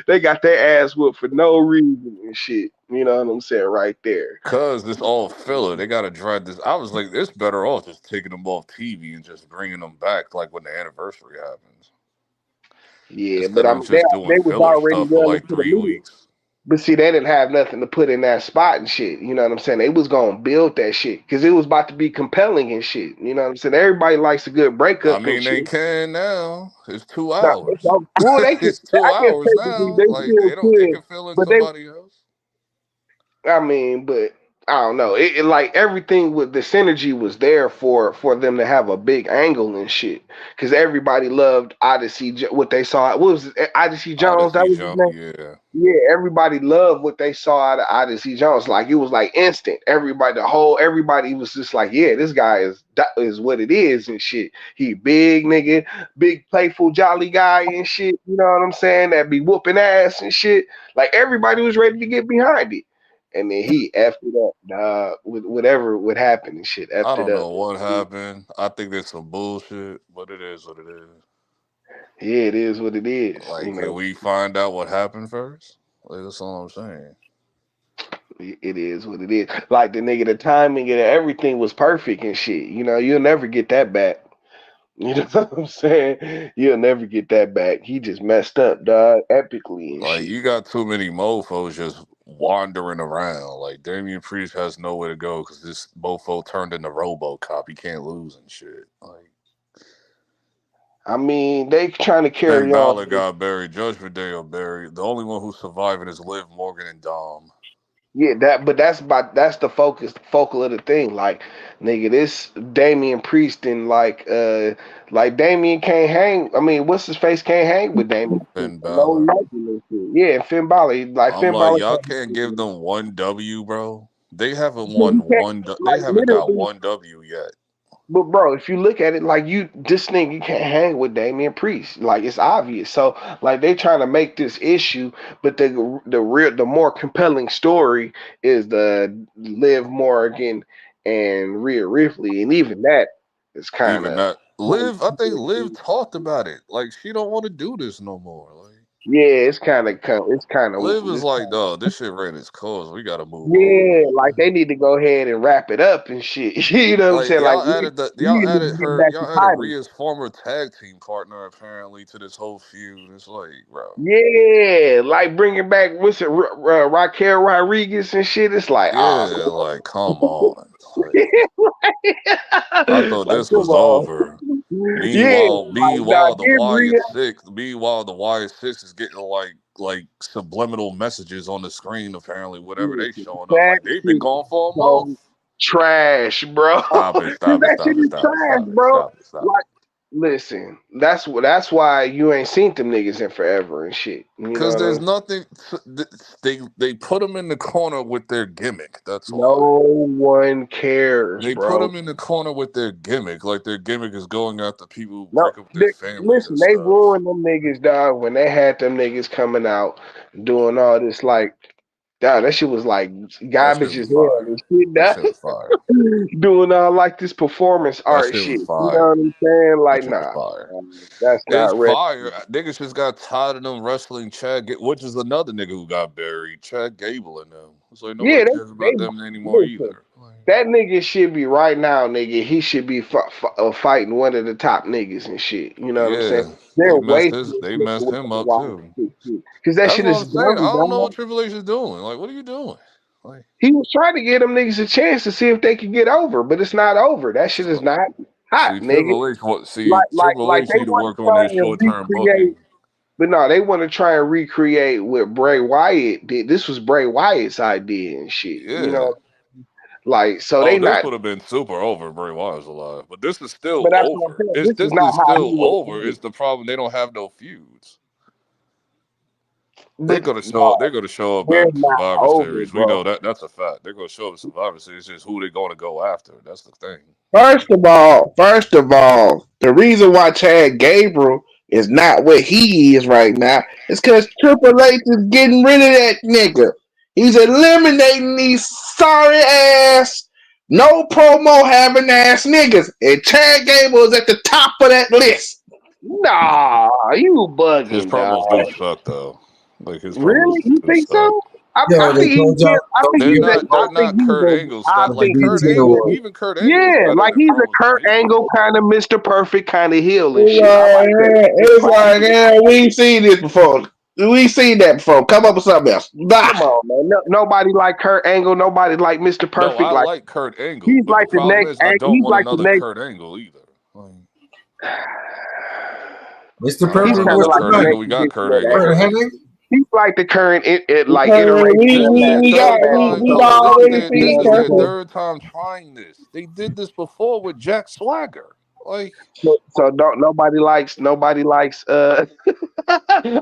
They got their ass whooped for no reason and shit. You know what I'm saying? Right there.
Cause this all filler. They gotta drag this. I was like, it's better off just taking them off TV and just bringing them back like when the anniversary happens.
Yeah, but
Instead of just doing
they was
filler
already
stuff for
well
like
into the
three
media.
weeks.
But see, they didn't have nothing to put in that spot and shit. You know what I'm saying? They was gonna build that shit because it was about to be compelling and shit. You know what I'm saying? Everybody likes a good
I
breakup and
mean, they
shit.
can now. It's two
Now,
hours.
well, they can.
It's two
I guess
hours
technically
now.
they
Like
still
they don't. They
could,
can fill in
but they.
somebody else.
I mean, but I don't know. It like everything with the synergy was there for them to have a big angle and shit. Because everybody loved Odyssey. What they saw. What was it? Odyssey Jones? That
Odyssey
was his
jump.
name.
Yeah.
Yeah, everybody loved what they saw out of Odyssey Jones. Like it was like instant. Everybody was just like, yeah, this guy is what it is and shit. He big nigga, big playful jolly guy and shit. You know what I'm saying? That be whooping ass and shit. Like everybody was ready to get behind it. And then he effed it up, dog, with whatever would happen and shit.
I
Effed it
don't
up.
know what happened. I think there's some bullshit, but it is what it is.
Yeah, it is what it is. You
Like, can
know,
we find out what happened first? Like, that's all I'm saying.
it is what it is. Like the nigga, the timing and everything was perfect and shit. You know, you'll never get that back. You know what I'm saying? You'll never get that back. He just messed up, dog, epically and
Like,
shit.
you got too many mofos just wandering around. Like, Damian Priest has nowhere to go because this mofo turned into RoboCop. He can't lose and shit. Like,
I mean, they trying to
Finn
carry
Balor
on.
got buried. Judgment Day are buried. The only one who's surviving is Liv Morgan and Dom.
Yeah, but that's the focal of the thing. Like, nigga, this Damian Priest and like Damian can't hang. I mean, what's his face can't hang with Damian Priest.
Finn
No
Balor.
legend and shit. Yeah, and Finn Balor, like
I'm
Finn
like,
Balor
y'all
can't
can't
do
give
it.
them one W, bro. They haven't
So he
won
can't
one. They
like
haven't got
literally.
one W yet.
But bro, if you look at it like this nigga can't hang with Damian Priest. Like it's obvious. So like they trying to make this issue, but the more compelling story is the Liv Morgan and Rhea Ripley, and even that is kind
Even
of
that, Liv. I think Liv talked about it. Like, she don't want to do this no more. Like,
yeah,
Liv is like, dog, this shit ran its course. We got to move on.
yeah, like they need to go ahead and wrap it up and shit. You know what I'm
Like,
saying? Like
y'all
we need
added
to get
her,
back to
y'all added
titles.
Rhea's former tag team partner apparently to this whole feud. It's like, bro,
Yeah, like bringing back what's it, Raquel Rodriguez and shit. It's like,
yeah, like, come on. Like, I thought
like
this
come
was
on.
over.
Yeah, like nah,
The
give
Wyatt
Rhea.
Six, the Wyatt Six is getting like subliminal messages on the screen. Apparently, whatever they showing up,
That
like they've been
shit
gone for a month.
so trash, bro.
Stop it!
Cause
Stop it!
that shit
Stop it!
is
Stop it!
trash,
Stop it!
bro.
Stop it! Stop
Like,
it!
Listen, that's why you ain't seen them niggas in forever and shit. You know
Because
what I
there's
mean?
nothing. They put them in the corner with their gimmick. That's why.
No one cares,
They put
bro.
them in the corner with their gimmick. Like their gimmick is going after people who
No,
break up their families and
listen, they
stuff.
ruined them niggas, dog. When they had them niggas coming out doing all this, like, dog, that shit was like
That shit
garbage
was
as hell
fire.
and shit,
That
dog.
shit was fire.
Doing all like this performance
That
art
shit was
shit. You know
fire.
what I'm saying?
That
Like,
shit was
nah,
fire.
that's
It's
not real.
fire. Niggas just got tired of them wrestling which is another nigga who got buried. Chad Gable and them. So nobody
Yeah,
cares about
they
them anymore
listen.
either.
That nigga should be right now, nigga. He should be fighting one of the top niggas and shit. You know what I'm saying?
Yeah,
They're wasting this
they
nigga
messed
with
him
the
up
wild
too.
shit. Because that
That's
shit
what
is
I'm saying. I
dumb,
don't know what
dog.
Triple H is doing. Like, what are you doing? Like,
He was trying to get them niggas a chance to see if they could get over, but it's not over. That shit is not hot,
see,
nigga.
Triple
Like
H
they
need to
want to
work on
try
their
and
short term
recreate,
booking.
but no, they want to try and recreate what Bray Wyatt did. This was Bray Wyatt's idea and shit. You
Yeah.
know, like so
Oh,
they
this
not.
would have been super over if Bray Wyatt was alive. But this is still
But that's what I'm
over.
saying.
It's
This is
this
not
is
how he
still
would have
over.
done it.
It's the problem they don't have no feuds. They're
But
gonna show up.
no,
They're gonna show up
we're
at
not
Survivor
over,
Series. We
bro.
know that. That's a fact. They're gonna show up at Survivor Series. It's just who they're gonna go after. That's the thing.
First of all, the reason why Chad Gabriel is not what he is right now is because Triple H is getting rid of that nigga. He's eliminating these sorry ass, no promo having ass niggas, and Chad Gable is at the top of that list.
Nah, you
His
bugging, dog.
promos do suck though. Like his
Really?
promos
You
do
think
suck.
so? I,
Yo,
I
they
think
told y'all
I think
They're
he's a.
not.
I
They're
think
not
he's
Kurt
a.
Angle
I
style.
what the
Like
think
Kurt
B10
he's
Angle.
a.
was.
Even Kurt Angle is
Yeah,
better
like
in
he's a
promos than
Kurt
he is.
Angle kind of Mr. Perfect kind of heel and shit. I like that. It's
It's like,
classic.
yeah, we seen this before. We seen that before. Come up with something else. Bye.
Come on, man. Nobody like Kurt Angle. Nobody like Mr.
No, I
Perfect. Like
like Kurt Angle,
he's
but the
like the
problem
next.
is I don't
He's
want
like the
another
next.
Kurt Angle either. Like,
Mr.
I don't
He's
want
Perfect
kind
was
of
another
like
Kurt
the
tonight.
Angle.
next
We got
edition
Kurt
of
Angle
that.
Kurt
already.
Hennig.
He's like the current like
We,
iteration of
This is
that
their
we
of
got
third
that
we,
time.
we
No,
Usos.
already
this
seen
is their
Perfect.
third time trying this. They did this before with Jack Swagger. Like,
So don't nobody likes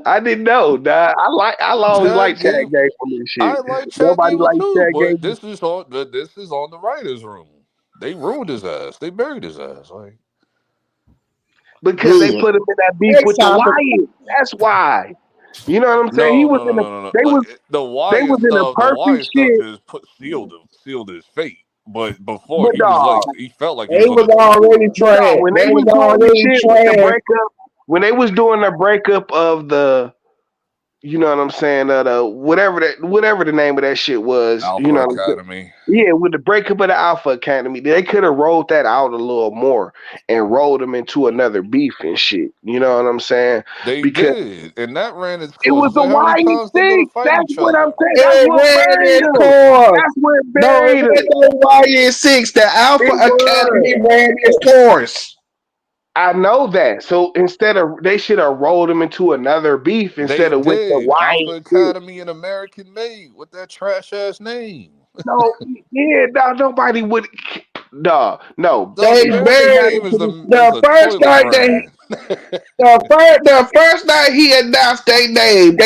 I didn't know. Dog. I always like
Chad
Chad
gave.
Gable and
I
shit.
like Chad
Nobody
Gable
likes
too,
Chad
but
Gable.
this is on the writers' room. They ruined his ass. They buried his ass. Like,
Because they
Good.
put him in that beef
Next
with the
topic.
Wyatt. That's why. You know what I'm saying? He
no,
was
no,
in
no,
a
no, no, no.
they
Like
was
the
they
Wyatt
was in a
stuff. The
perfect
Wyatt stuff
shit.
just sealed his fate. But before
But
he was like
dog,
he felt like he was
They
on
was
the detour.
already
but dog,
trash.
when they
They
was
was
doing the
already
shit with the
trash.
breakup, when they was doing the breakup of the you know what I'm saying, the whatever the name of that shit was, you
Alpha
know what I'm saying?
Academy.
Yeah, with the breakup of the Alpha Academy, they could have rolled that out a little more and rolled them into another beef and shit. You know what I'm saying?
They
Because
did, and that ran its
it
course.
was
It's
the
like how many
Wyatt
times they gonna
thing.
fight
That's
each
what I'm
other?
saying. That's
It
what
ran
buried
its
him.
course.
That's what
No, it
buried him.
wasn't no YN6. The Alpha
It was.
Academy ran its course.
I know that. So instead of they should have rolled him into another beef
They
instead of with the
did. Alpha
Wyatt shit.
Academy and American Made with that trash ass name.
No, yeah, no, nobody would. No.
The
They
If something
American
buried
name
happened
is
to this,
the
a
first
toilet
night they
brand.
the first night he announced their name.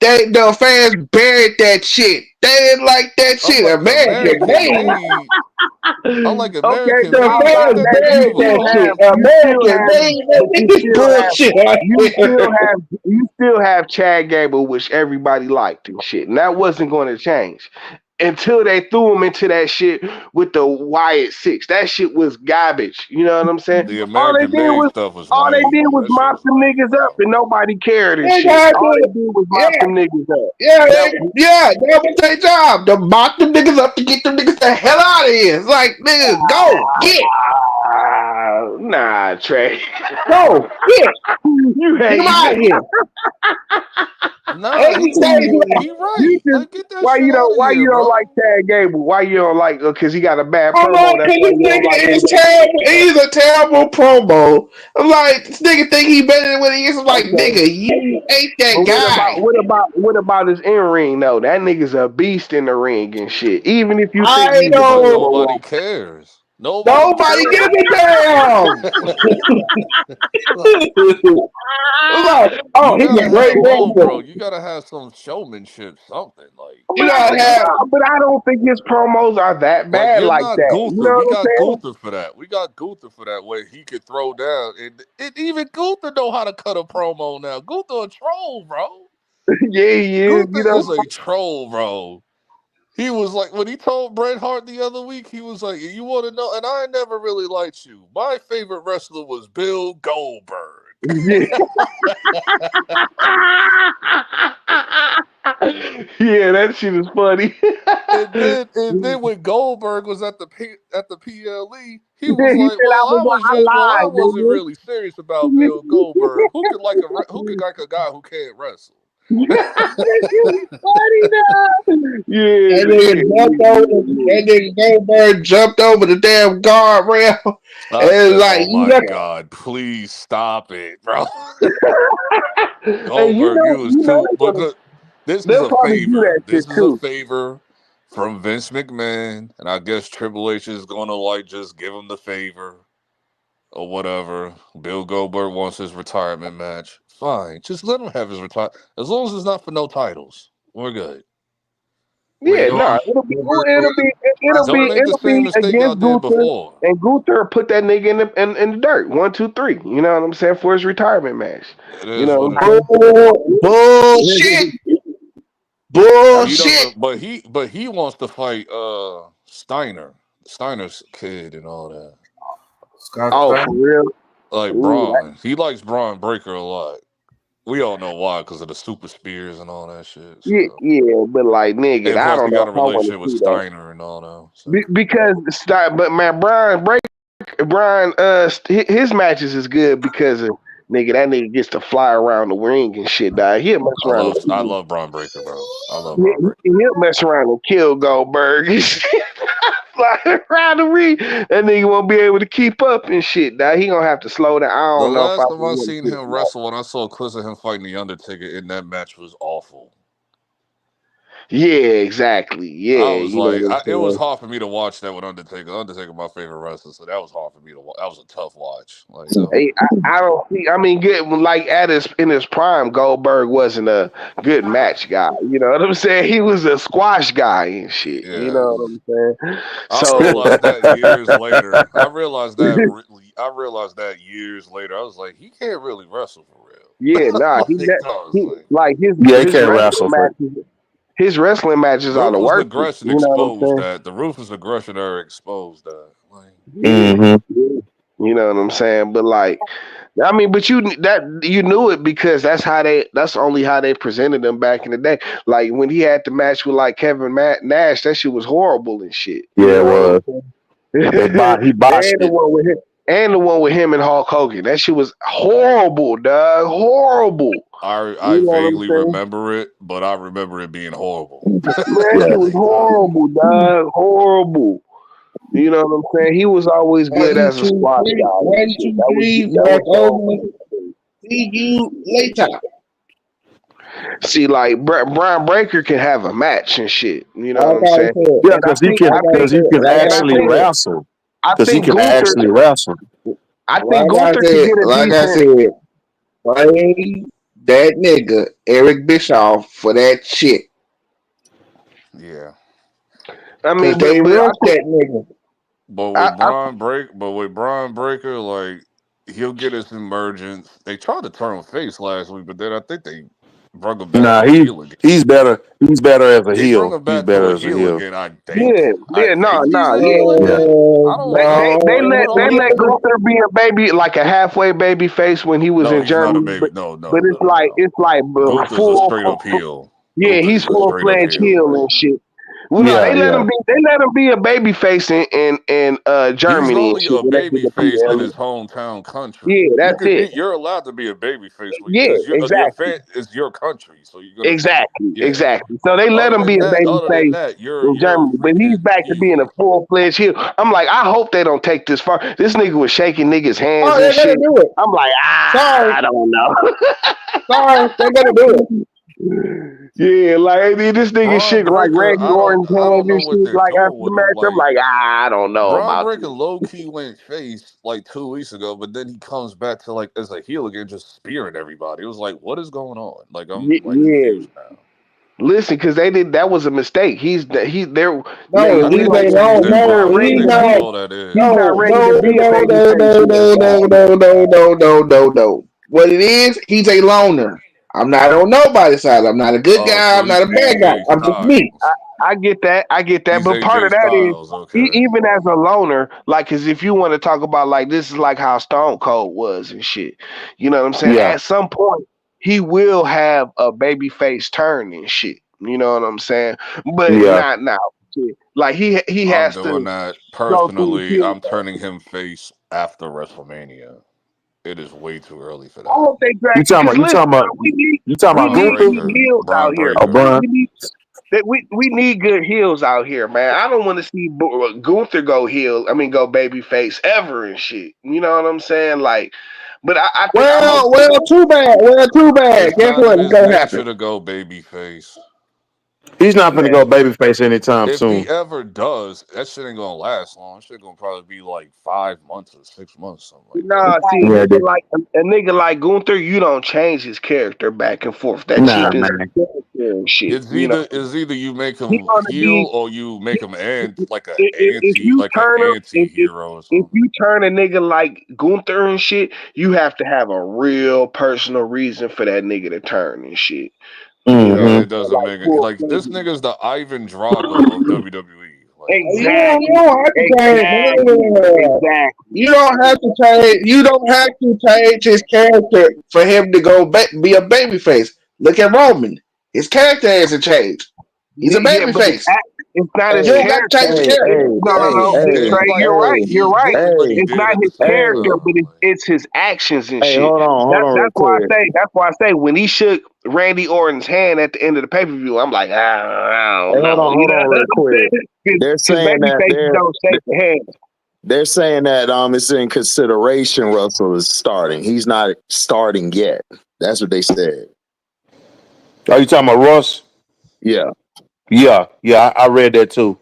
The fans buried that shit. They didn't like that shit.
Unlike
American
American
made.
Made, unlike
okay,
American
The
Made, that's
fans
that
that you
buried
Diva
still
that
have,
shit.
logo.
American made.
but
That is bullshit right there.
you still have Chad Gable, which everybody liked and shit, and that wasn't going to change until they threw him into that shit with the Wyatt Six. That shit was garbage. You know what I'm saying?
The American Made stuff was
All they did
lame.
was
That shit
mop
was
them
lame,
niggas up,
bro.
and nobody cared and
They
shit.
got
All they
to,
did was mop
yeah,
them niggas up.
yeah,
That
that was their job. To mock them niggas up to get them niggas the hell out of here. It's like, nigga, go, get,
nah, Trey.
go, get,
You
get them
hate
out of here.
Nah,
Every day,
he
you
right.
just
Like, get that shit out of
why
here,
you don't like
bro.
Chad Gable? Why you don't like because he got a bad
I'm
promo?
like,
That's
cause
why
this
you don't like
nigga
him.
is terrible. He's a terrible promo. I'm like, this nigga think he better than what he is. I'm like,
Okay.
nigga, you ain't that
But
guy.
what about his in ring though? That nigga's a beast in the ring and shit. Even if you think
I
he's a
But
don't.
promo
nobody
wrong.
cares. Nobody
Nobody
cares.
give a damn. Like, oh,
You
he's
gotta
a great
have bro.
wrestler.
You gotta have some showmanship, something
You
But I,
gotta
but,
have.
but I don't think his promos are that
like
bad
you're
like
not
that. You know
Gunther. We
what
got
I'm saying?
Gunther for that. We got Gunther for that way he could throw down, and even Gunther know how to cut a promo now. Gunther a troll, bro.
Yeah, he is.
Gunther
You know.
is a troll, bro. He was like when he told Bret Hart the other week, he was like, "You want to know?" And I never really liked you. My favorite wrestler was Bill Goldberg.
Yeah. Yeah, that shit is funny.
and then when Goldberg was at the PLE, he
Then
was
he
like,
said I
I
lied,
wasn't
nigga.
really serious about Bill Goldberg. Who could like a guy who can't wrestle?"
That shit was funny though. Yeah,
That nigga jumped over.
yeah.
That nigga Goldberg jumped over the damn guardrail,
I
and
said,
like
"Oh
you
my
look.
God, please stop it, bro."
And
Goldberg, you was too.
they're gonna,
Because this is
they'll
a
probably do
favor.
that shit
This is a
too.
favor from Vince McMahon, and I guess Triple H is gonna like just give him the favor or whatever. Bill Goldberg wants his retirement match. Fine, just let him have his retire. As long as it's not for no titles, we're good. We
Yeah,
ain't
no,
going. Don't make the
it'll
same
be
mistake y'all
against
did
Gunther,
before.
and Gunther put that nigga in the dirt. 1, 2, 3. You know what I'm saying, for his retirement match.
It
You
is
know
what
what
it
I'm
is.
Bullshit.
He
Bullshit.
doesn't, but he wants to fight Steiner's kid and all that.
Scott
Oh, for
Steiner.
real?
Like
Ooh,
Braun, he likes Braun Breaker a lot. We all know why, because of the super spears and all that shit.
yeah,
So,
yeah, but like nigga,
and
I
plus
don't
he
know
got a
if I want to
relationship with
see that.
Steiner and all that. So,
But man, Brian, his matches is good because of nigga. That nigga gets to fly around the ring and shit. Dog. He'll mess around
I
and
love Braun Breaker, bro. I love Braun Breaker.
he'll mess around and kill Goldberg and shit. Fly around the ring, that nigga won't be able to keep up and shit. Dog. He gonna have to slow down. I
The
don't know if I
last time I
want to
seen
see
him
that.
wrestle, when I saw clips of him fighting the Undertaker, in that match was awful.
Yeah, exactly.
I
Yeah,
was
you know
like,
what I'm
it was
saying.
hard for me to watch that with Undertaker. Undertaker, my favorite wrestler, so that was hard for me to watch. That was a tough watch. Like, you know.
Hey, I don't see. I mean, good. Like in his prime, Goldberg wasn't a good match guy. You know what I'm saying? He was a squash guy and shit. You
Yeah.
know what I'm saying?
I
So
realized that years later. I realized that years later. I was like, he can't really wrestle for
yeah,
real.
nah,
Like, I was like,
like
Yeah, he
his
can't
wrestling
wrestle for.
matches. His wrestling matches are the
ruthless
worst. You
aggression
know what I'm
exposed
saying?
that. The ruthless aggression era exposed that. Like,
Yeah,
Mm-hmm.
yeah. You know what I'm saying? But like, I mean, but you knew it because that's only how they presented him back in the day. Like when he had the match with like Nash, that shit was horrible and shit. You
Yeah, it
know
was.
what I'm
He
saying?
botched
And the
it.
one with him, and Hulk Hogan, that shit was horrible, dog. Horrible.
I
You know what I'm
vaguely
saying?
remember it, but I remember it being horrible.
Man, that
Yeah.
shit was
Like,
horrible, dog. Horrible. You know what I'm saying? He was always good
One,
as a
two,
squash
three.
guy and
One,
shit.
two,
That was
three.
that
Walk
was
over. See you later.
See, like Brian Breaker can have a match and shit. You know what
Like
I'm
I
saying?
said.
Yeah,
And
because he can.
I
Because
think,
he can
Like
and
I
actually
said.
wrestle.
I
Because he
think
can
Gunther,
actually wrestle.
Could get a
Like I
decent.
said, play that nigga Eric Bischoff for that shit.
yeah.
I
Cause
mean,
they
but
rushed that nigga.
I
But with Brian Breaker, like he'll get his emergence. They tried to turn him face last week, but then I think they brought him back
Nah,
to a heel again.
he's better. He's better as a
They brought
heel.
him
He's
back to
better
a
as a
heel
heel.
again. I think.
yeah,
I
yeah, no,
think he's
no,
a
yeah.
heel again. I don't know.
They
Hold
let
on.
Gunther be a baby, like a halfway baby face when he was
No,
in
he's not a
Germany,
baby. No,
but
no, no, no, no.
it's like
Gunther's a straight up heel.
yeah,
Gunther
he's
is a
full
straight up
fledged
heel.
heel
Like
and shit. Well, no,
Yeah, yeah.
they let him be a baby face in
he's
Germany and
only
shit
a
when they did
baby
the
face in
PLE.
his hometown country.
Yeah,
You
that's
could
it.
be. You're allowed to be a baby face
Yeah,
because your
exactly.
fan is your country. So you're gonna.
Exactly,
Yeah.
exactly. So they let him be a baby face in
You're a
Germany, but he's
freaking
back to being a
heel.
full fledged heel. I'm like, I hope they don't take this far. This nigga was shaking niggas' hands
Oh,
and
they're gonna
shit.
do it.
I'm like,
Sorry.
I don't know.
Sorry, they're gonna do it.
Yeah, like I mean, this nigga
Braun
shit like
Breaker,
Randy Orton
I don't
hands
know
and
what
shit.
they're
Like after
doing
the
with him.
match, I'm
Like
like, I don't know
Braun
about
Breaker
this.
low key went face like 2 weeks ago, but then he comes back to like as a heel again, just spearing everybody. It was like, what is going on? Like I'm like
Yeah.
confused now.
Listen, because they did that was a mistake. He's there.
No,
Nigga,
I
we
he's
think
don't
they
a
changed
long
their
not
no,
mind. I
ready
he's
think
to
that's
not
be.
all that is.
He's not
no,
ready
no,
to be a
no,
baby
no,
face
no,
yet,
no,
dog.
no. What it is, he's a loner. I'm not on nobody's side. I'm not a good
Oh,
guy.
so
I'm not
he's
a bad guy.
AJ
I'm just me.
Styles.
I get that. I get that.
He's
But part
AJ
of that is
Styles. Okay.
even as a loner, like, cause if you want to talk about like this is like how Stone Cold was and shit. You know what I'm saying?
Yeah,
At some point, he will have a baby face turn and shit. You know what I'm saying? But
yeah.
not now. Shit. Like he
I'm
has
doing
to
that
go through the
personally.
heel.
I'm turning him face after WrestleMania. It is way too early for
I
that.
hope they drag because listen, bro,
You talking
we
about
Braun
need good
Gunther?
Breaker.
heels
Braun
out here,
Oh,
Breaker.
man.
Bun.
We need good heels out here, man. I don't want to see Gunther go heel. I mean, go baby face ever and shit. You know what I'm saying? Like, but I think I hope.
Well, too bad. Well, too bad.
It's
Guess
not
what?
in
It's
his
gonna happen.
nature to go babyface.
He's not gonna
Man,
go babyface anytime
If he
soon.
ever does, that shit ain't gonna last long. Shit gonna probably be like 5 months or 6 months, something like that.
nah, see,
Yeah, dude.
a nigga like Gunther, you don't change his character back and forth. That
Nah,
cheapens
man.
his character and shit.
It's
You know,
either you make
he
him
gonna
heel
be
or you make him like a
if
anti
you
like an
turn him
anti-hero or
if
something.
you turn a nigga like Gunther and shit, you have to have a real personal reason for that nigga to turn and shit. You know what
Yeah,
I'm
Mm-hmm.
it
saying?
doesn't
Like
make it
full
like this
fledged.
nigga's the Ivan Drago of WWE. Like
You
Exactly.
don't have to change.
Exactly.
You don't have to change. You don't have to change his character for him to go be a babyface. Look at Roman. His character hasn't changed. He's a
Yeah, but
babyface.
it's not his
You
Hey,
don't got to
character.
change his
hey,
character.
hey,
No, no,
hey,
no.
he
hey,
did
Trey,
like
you're right.
hey,
You're
he
right.
did, but he
hey,
It's
did
not
at the
his
same
character,
hey,
time.
but
Like,
it's his actions and
hey,
shit.
hold on real
That's why
quick.
I say. That's why I say when he shook Randy Orton's hand at the end of the pay per view, I'm like, I
Hey,
don't know. You
hold
know
on
what
real
I'm
quick.
saying?
They're
Because
saying
baby
that
faces don't shake the hand.
they're saying that it's in consideration Russell is starting. He's not starting yet. That's what they said.
Are you talking about Ross?
Yeah.
Yeah, yeah. I read that too.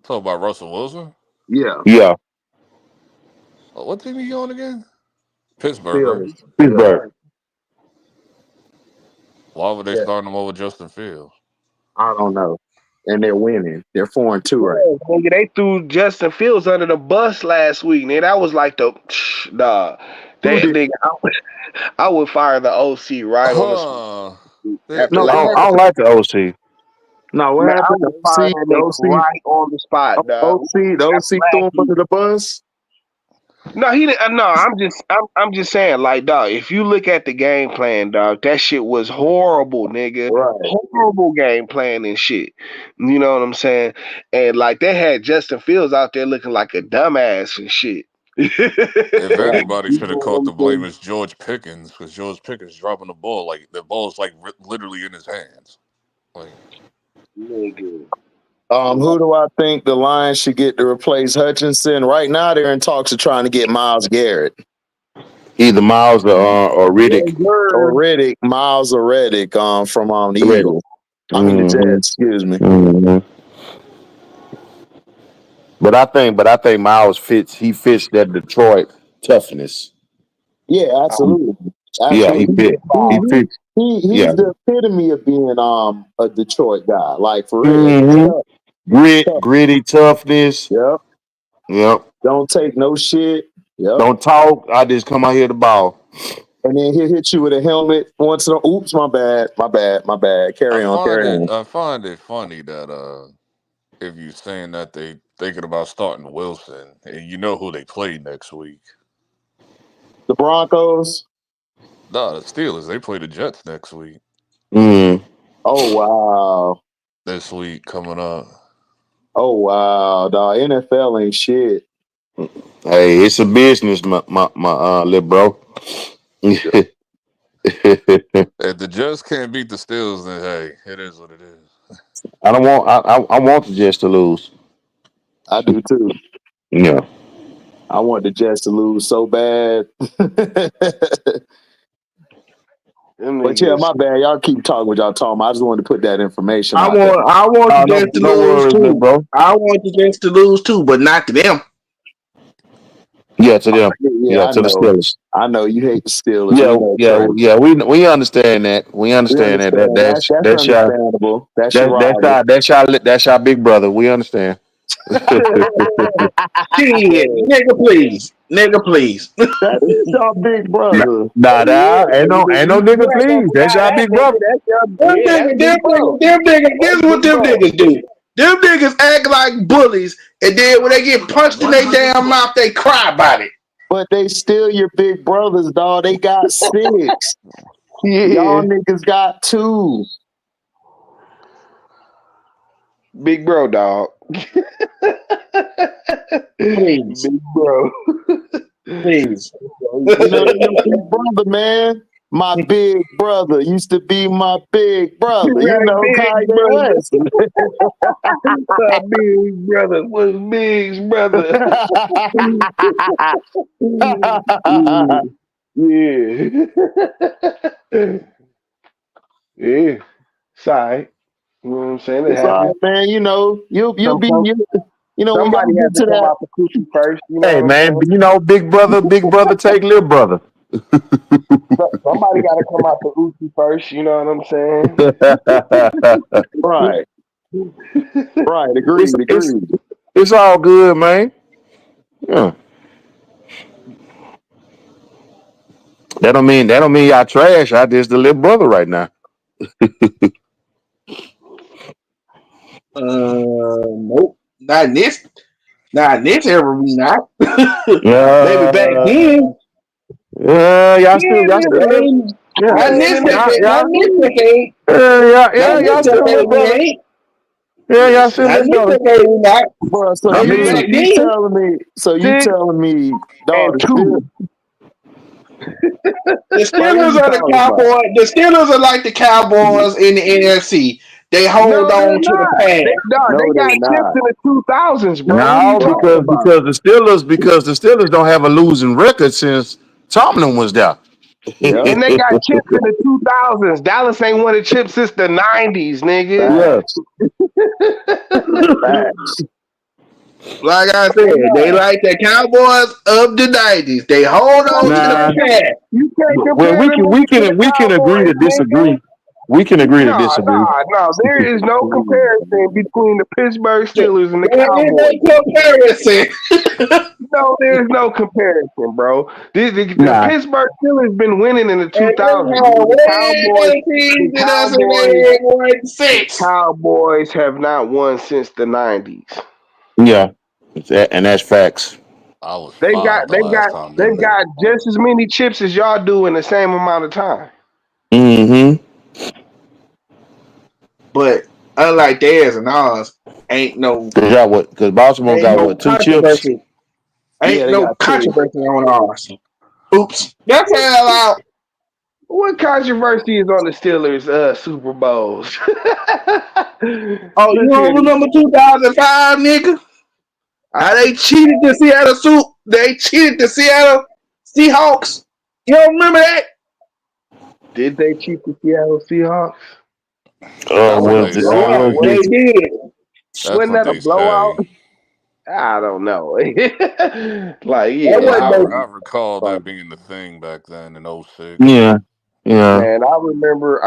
talk about Russell Wilson.
Yeah.
Yeah,
What team he on again? Pittsburgh, right?
Steelers. Yeah.
Pittsburgh.
Why would they
Yeah.
start him over Justin Fields?
I don't know. And they're winning. They're 4-2 right
Yeah, nigga, they threw Justin Fields under the bus last week, man. That was like the nah.
now. Who
That
did?
nigga, I would fire the OC right on the spot
Huh.
after
No,
I
last.
what
don't, I
happened?
don't like the OC.
No, what
Man, I
happened?
would fire that
The
nigga
OC,
right on the spot, dog.
the
After
OC threw
last
him
week.
under the bus.
No, he didn't. No, I'm just saying, like, dog. If you look at the game plan, dog, that shit was horrible, nigga.
Right.
Horrible game plan and shit. You know what I'm saying? And like, they had Justin Fields out there looking like a dumbass and shit.
If
Right.
anybody
You
should have
know
caught
what
the
I'm
blame,
saying?
it's George Pickens because George Pickens dropping the ball like the ball's like literally in his hands. Like
Nigga.
Who do I think the Lions should get to replace Hutchinson? Right now, they're in talks of trying to get Miles Garrett
Either Miles or
Yes,
Riddick.
or
sir.
Riddick, Miles or Riddick, from the
Riddick.
Eagles. I mean the
Mm-hmm.
Jets. Excuse me.
Mm-hmm. But I think Miles fits. He fits that Detroit toughness.
Yeah, absolutely,
Yeah, he
absolutely.
fit. He fits.
He's
Yeah.
the epitome of being a Detroit guy. Like for real.
Mm-hmm.
Tough, tough.
Gritty toughness.
Yep.
Yep.
Don't take no shit. Yep.
Don't talk. I just come out here to ball.
And then he'll hit you with a helmet once in a oops, my bad, my bad, my bad.
I
Carry on,
find
carry
it
on.
I find it funny that if you saying that they thinking about starting Wilson and you know who they play next week.
The Broncos.
Nah, the Steelers, they play the Jets next week.
Mm.
Oh wow.
This week coming up.
Oh wow. Dog. NFL ain't shit.
Hey, it's a business, my little bro.
If the Jets can't beat the Steelers, then hey, it is what it is.
I don't want. I want the Jets to lose.
I do too.
Yeah.
I want the Jets to lose so bad.
Them
But yeah,
niggas.
my bad. Y'all keep talking what y'all talking about. I just wanted to put that information
I
out there.
want
Oh,
the Jets to
no
lose
worries, big
too.
bro.
I want the Jets to lose too, but not to them.
Yeah, to them.
Yeah,
Yeah,
I
to the
know.
Steelers.
I know you hate the Steelers.
Yeah,
We know,
yeah,
Trey.
yeah. We understand that. We
We
understand that.
understand that. That's
That's your
understandable. That's your rival.
that's our big brother. We understand.
Shit, nigga, please. Nigga, please.
That is your big brother.
Nah, ain't no
You
nigga,
ain't gonna
please. That's
deny
our
that,
big
nigga.
brother.
That's your
Them
yeah, that's
niggas,
big bro.
this
That's
is what
big
them
bro.
niggas do. Them niggas act like bullies, and then when they get punched in their damn mouth, they cry about it.
But they still your big brothers, dog. They got 6.
Yeah.
Y'all niggas got 2.
Big bro, dog.
Please,
Big bro.
please.
You know they your big brother, man. My big brother used to be my big brother. You
Right,
know
big
Kanye
brother.
West.
My big brother was Big's brother. Yeah. Yeah. Sorry. You know what I'm saying? It
It's all right,
happens.
man. You know, you'll
Some,
be
some
you know when y'all
somebody
get
has to
to
come
that.
out the coochie first, you know
Hey
what I'm
man,
saying?
you know, big brother take little brother.
Somebody gotta come out the Uchi first, you know what I'm saying?
Right, right.
it's
Agreed,
it's
agreed.
it's all good, man. Yeah. That don't mean y'all trash. I just the little brother right now.
Nope. Not in this era, we not. Maybe back
Yeah,
then.
y'all still live.
Ain't,
Yeah,
not in
Man,
this
in the
decade. Not in this decade. Not in this
y'all still live,
decade, we
brother.
ain't.
Yeah, y'all still
Not in
live,
this
brother.
decade, we not.
Bro,
I
Maybe back
mean,
then.
so you
6
telling me, dog,
and
the
2.
The
Bro, what
Steelers
you
are the
talking about?
Cowboys. The Steelers are like the Cowboys in the NFC. They hold
No, they're
on to the
not.
past.
They
No,
got
they're
chipped
not.
in the 2000s, bro. What are you
no,
talking about?
because the Steelers don't have a losing record since Tomlin was there.
Yep.
And they got chipped in the 2000s. Dallas ain't won a chip since the 90s, nigga.
Yeah.
Facts. Facts.
Like I
They
said, they
not.
like the Cowboys of the 90s. They hold
No,
on
you
to the
Nah.
can't.
past.
You can't
Well,
compare
we
them
can we
niggas to the
can we can agree to
Cowboys, nigga.
disagree. We can agree to
No,
disagree.
There is no comparison between the Pittsburgh Steelers and the
There ain't
Cowboys.
no comparison.
No, there's no comparison, bro. The
Nah.
Pittsburgh Steelers been winning in the
And they
2000s.
are
The
way
Cowboys,
better
the
teams than us, and they
Cowboys,
ain't won
the
six.
Cowboys have not won since the 90s.
Yeah. And that's facts.
I was
They got,
5 the
they
last
got,
time them
they
niggas
got
won.
just as many chips as y'all do in the same amount of time.
Mm-hmm.
But unlike theirs and ours, ain't no
Because Baltimore
ain't
got
no
what, 2 chips?
controversy.
Yeah,
Ain't
they
no
got 2.
controversy on ours. Oops. That's hell out.
What controversy is on the Steelers Super Bowls?
Oh, you
Let's hear
don't
this.
remember 2005, nigga? How they cheated the Seattle Soup? They cheated the Seattle Seahawks. You don't remember that?
Did they cheat the Seattle Seahawks?
That's what
Wasn't
Well,
a
they
I
blowout?
say.
don't
They
think.
did.
That's
Wasn't
what
that a
they
blowout?
say.
I don't know. Like,
That
yeah,
Yeah,
wasn't
I
no.
I recall
remember.
that being the thing back then in '06.
Yeah. Yeah.
Man, I remember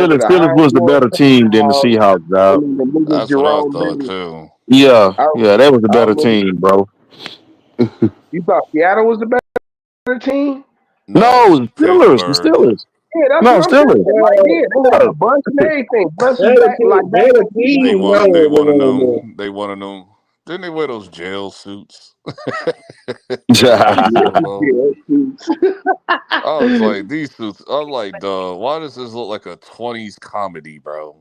the
Steelers was the
Einhorn
better team than the
touchdown.
Seahawks,
I
dog.
mean, the nigga
That's what I
Jerome
thought
Bettis.
too.
Yeah.
I,
Yeah, that was the
I
better
remember.
team, bro.
You thought Seattle was the better team?
No,
No, the
Pittsburgh.
Steelers.
Yeah, that's
No,
what I'm
Steelers.
saying. Like, yeah, they had
Yeah.
a bunch and everything. Bunch of
Better
back, like
team. Better
backup
They
quarterbacks.
team.
wanted.
No,
They
no,
wanted
no,
them.
no.
They wanted them. Didn't they wear those jail suits during the Super Bowl?
Yeah,
I was like, these suits. I'm like, dog. Why does this look like a '20s comedy, bro?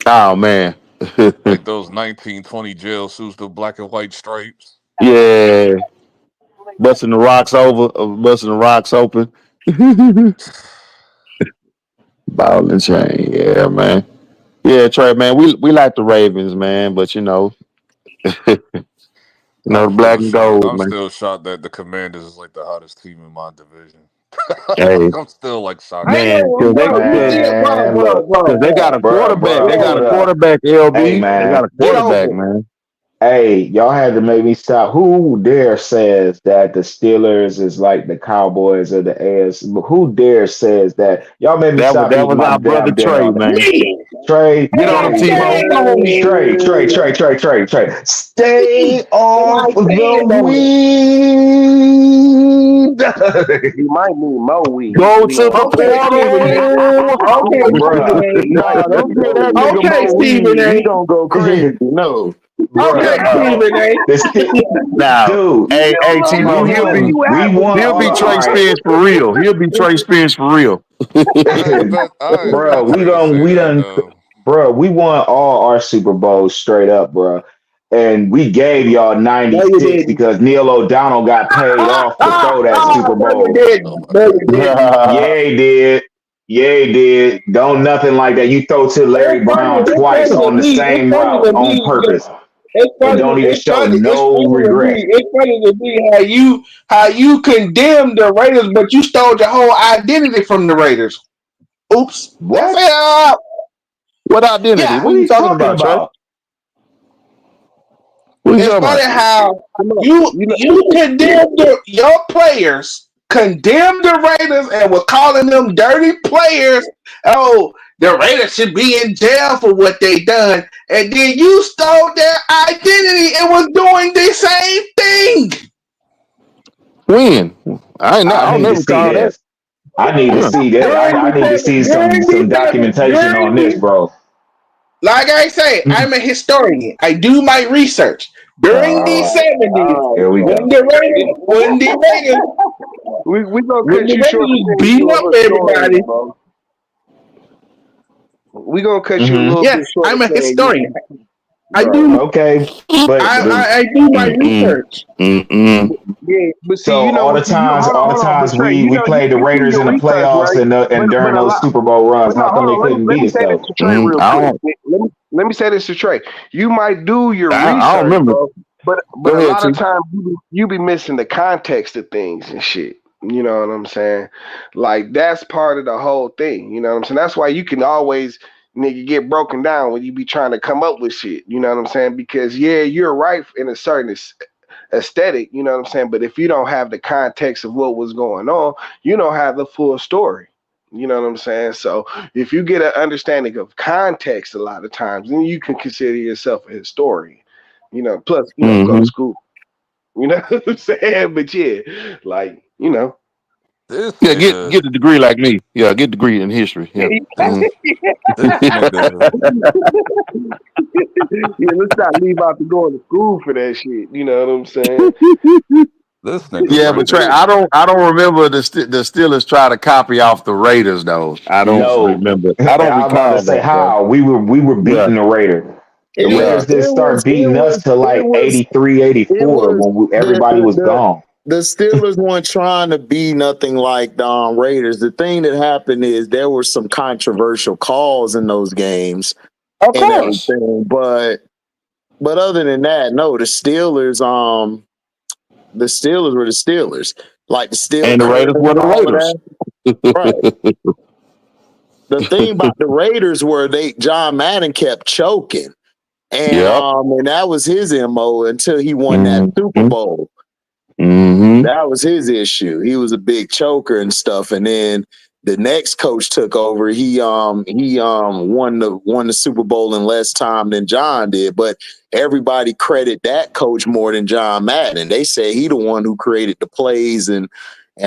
Oh man.
Like those 1920 jail suits, the black and white stripes.
Yeah. Busting the rocks open. Ball and chain. Yeah, man. Yeah, Trey, man. We like the Ravens, man, but the
I'm
black
still
and
shocked.
gold,
I'm
man.
still shocked that the Commanders is like the hottest team in my division.
Hey,
I'm still like
I
soccer.
ain't
man,
know
because they
who
because
did,
Man, look,
they got a quarterback. They got a
bro.
quarterback.
Hey,
LB. They got
man.
a
get over
quarterback,
it.
man.
Hey, y'all had to make me stop. Who dare says that the Steelers is like the Cowboys of the AFC? Who dare says that? Y'all made me stop
That
eating
was
my
our brother
damn dinner
Trey,
on that.
man.
Me.
Trey,
Get on him, Timo.
Stay off
Like
the
stand on it.
weed.
You might need more weed,
Go to
Timo.
the
Okay, Stephen A.
portal.
Okay, Stephen
Bruh,
A.
Nah, don't give that nigga
Okay,
more
Stephen
weed. He
A.
gonna go crazy. No.
Okay,
bruh.
Stephen A.
The sti-
Now,
Dude,
hey,
we
Timo,
won. We won
he'll be
all. All
Trey
right.
Spears for real. He'll be Trey Spears for real.
I
Bro,
expect Trey to say
we
that
done,
though.
bro. We won all our Super Bowls straight up, bro. And we gave y'all
No, you
96
didn't.
because Neil O'Donnell got paid off to throw that Super
No, you
Bowl.
Oh
didn't.
my
No, you
god.
didn't.
Yeah, he did. Yeah, he did. Don't nothing like that. You throw to Larry Brown
It's
twice
funny to
on the
me.
same route on purpose and don't even
It's
show
funny. It's
no
funny to
regret.
me. It's funny to me how you condemn the Raiders, but you stole your whole identity from the Raiders. Oops. That's
What?
it.
What identity?
Yeah,
What
what
are
are
you
you
talking
talking
about, Trey?
about?
What are you
It's
talking
funny
about?
how
You know,
you
you know,
you condemned your players, condemned the Raiders, and was calling them dirty players. Oh, the Raiders should be in jail for what they done, and then you stole their identity and was doing the same thing.
When?
I
I don't
need to
never
see
call that.
this. I need to
Yeah.
see this. I need to see some documentation on this,
During
bro.
like I say, I'm a historian. I do my research. During the
All right,
70s,
here we
when
go.
we gonna
when
cut
the
you short
Raiders
before we
beat
do
up
a
everybody.
historian, bro. We gonna cut you a
Hmm.
little bit
Yes,
short
I'm a
saying you,
historian. I
right?
do
Okay, but
I do my research.
Yeah, but see,
so
you know what? You
all the
hold on, but
times
Trey,
we played the
you do
Raiders
your
in the
research,
playoffs
right?
and
But
during
a
those
lot,
Super Bowl runs,
but no,
how come
hold
they
on.
couldn't
Let
beat
me
us
say this
though?
to Trey real
I
quick.
don't.
Let me say this to Trey. You might do your
I don't
research,
remember.
bro, but
Go
a
ahead,
lot of
T.
times you be missing the context of things and shit. You know what I'm saying? Like that's part of the whole thing. You know what I'm saying? That's why you can always nigga get broken down when you be trying to come up with shit. You know what I'm saying? Because yeah, you're right in a certain aesthetic. You know what I'm saying? But if you don't have the context of what was going on, you don't have the full story. You know what I'm saying? So if you get an understanding of context a lot of times, then you can consider yourself a historian. You know, plus, go to
Mm-hmm.
school. You know what I'm saying? But yeah, like,
This
Yeah,
nigga,
get a degree like me. Yeah, get a degree in history. Yeah.
yeah,
this nigga,
let's not leave out to going to school for that shit. You know what I'm saying?
this nigga
Yeah, but Trey,
Raiders.
I don't remember the Steelers try to copy off the Raiders though. I don't
No,
remember. I don't
I was about to
recall
say
that, bro.
how we were
Yeah,
beating the Raiders. The
yeah.
Raiders didn't start beating us till like
It
83, 84
was
when
the
everybody
the
was
the
gone.
the Steelers weren't trying to be nothing like the Raiders. The thing that happened is there were some controversial calls in those games
Of
and
course.
everything, but other than that, no, the Steelers were the Steelers. Like the steel
And the Raiders
curtains
were
and
the
all of
Raiders.
that. Right. The thing about the Raiders were John Madden kept choking.
Yep.
And that was his MO until he won that Super
Mm-hmm.
Bowl.
Mm-hmm.
That was his issue. He was a big choker and stuff. And then the next coach took over. He won the Super Bowl in less time than John did. But everybody credit that coach more than John Madden. They say he the one who created the plays and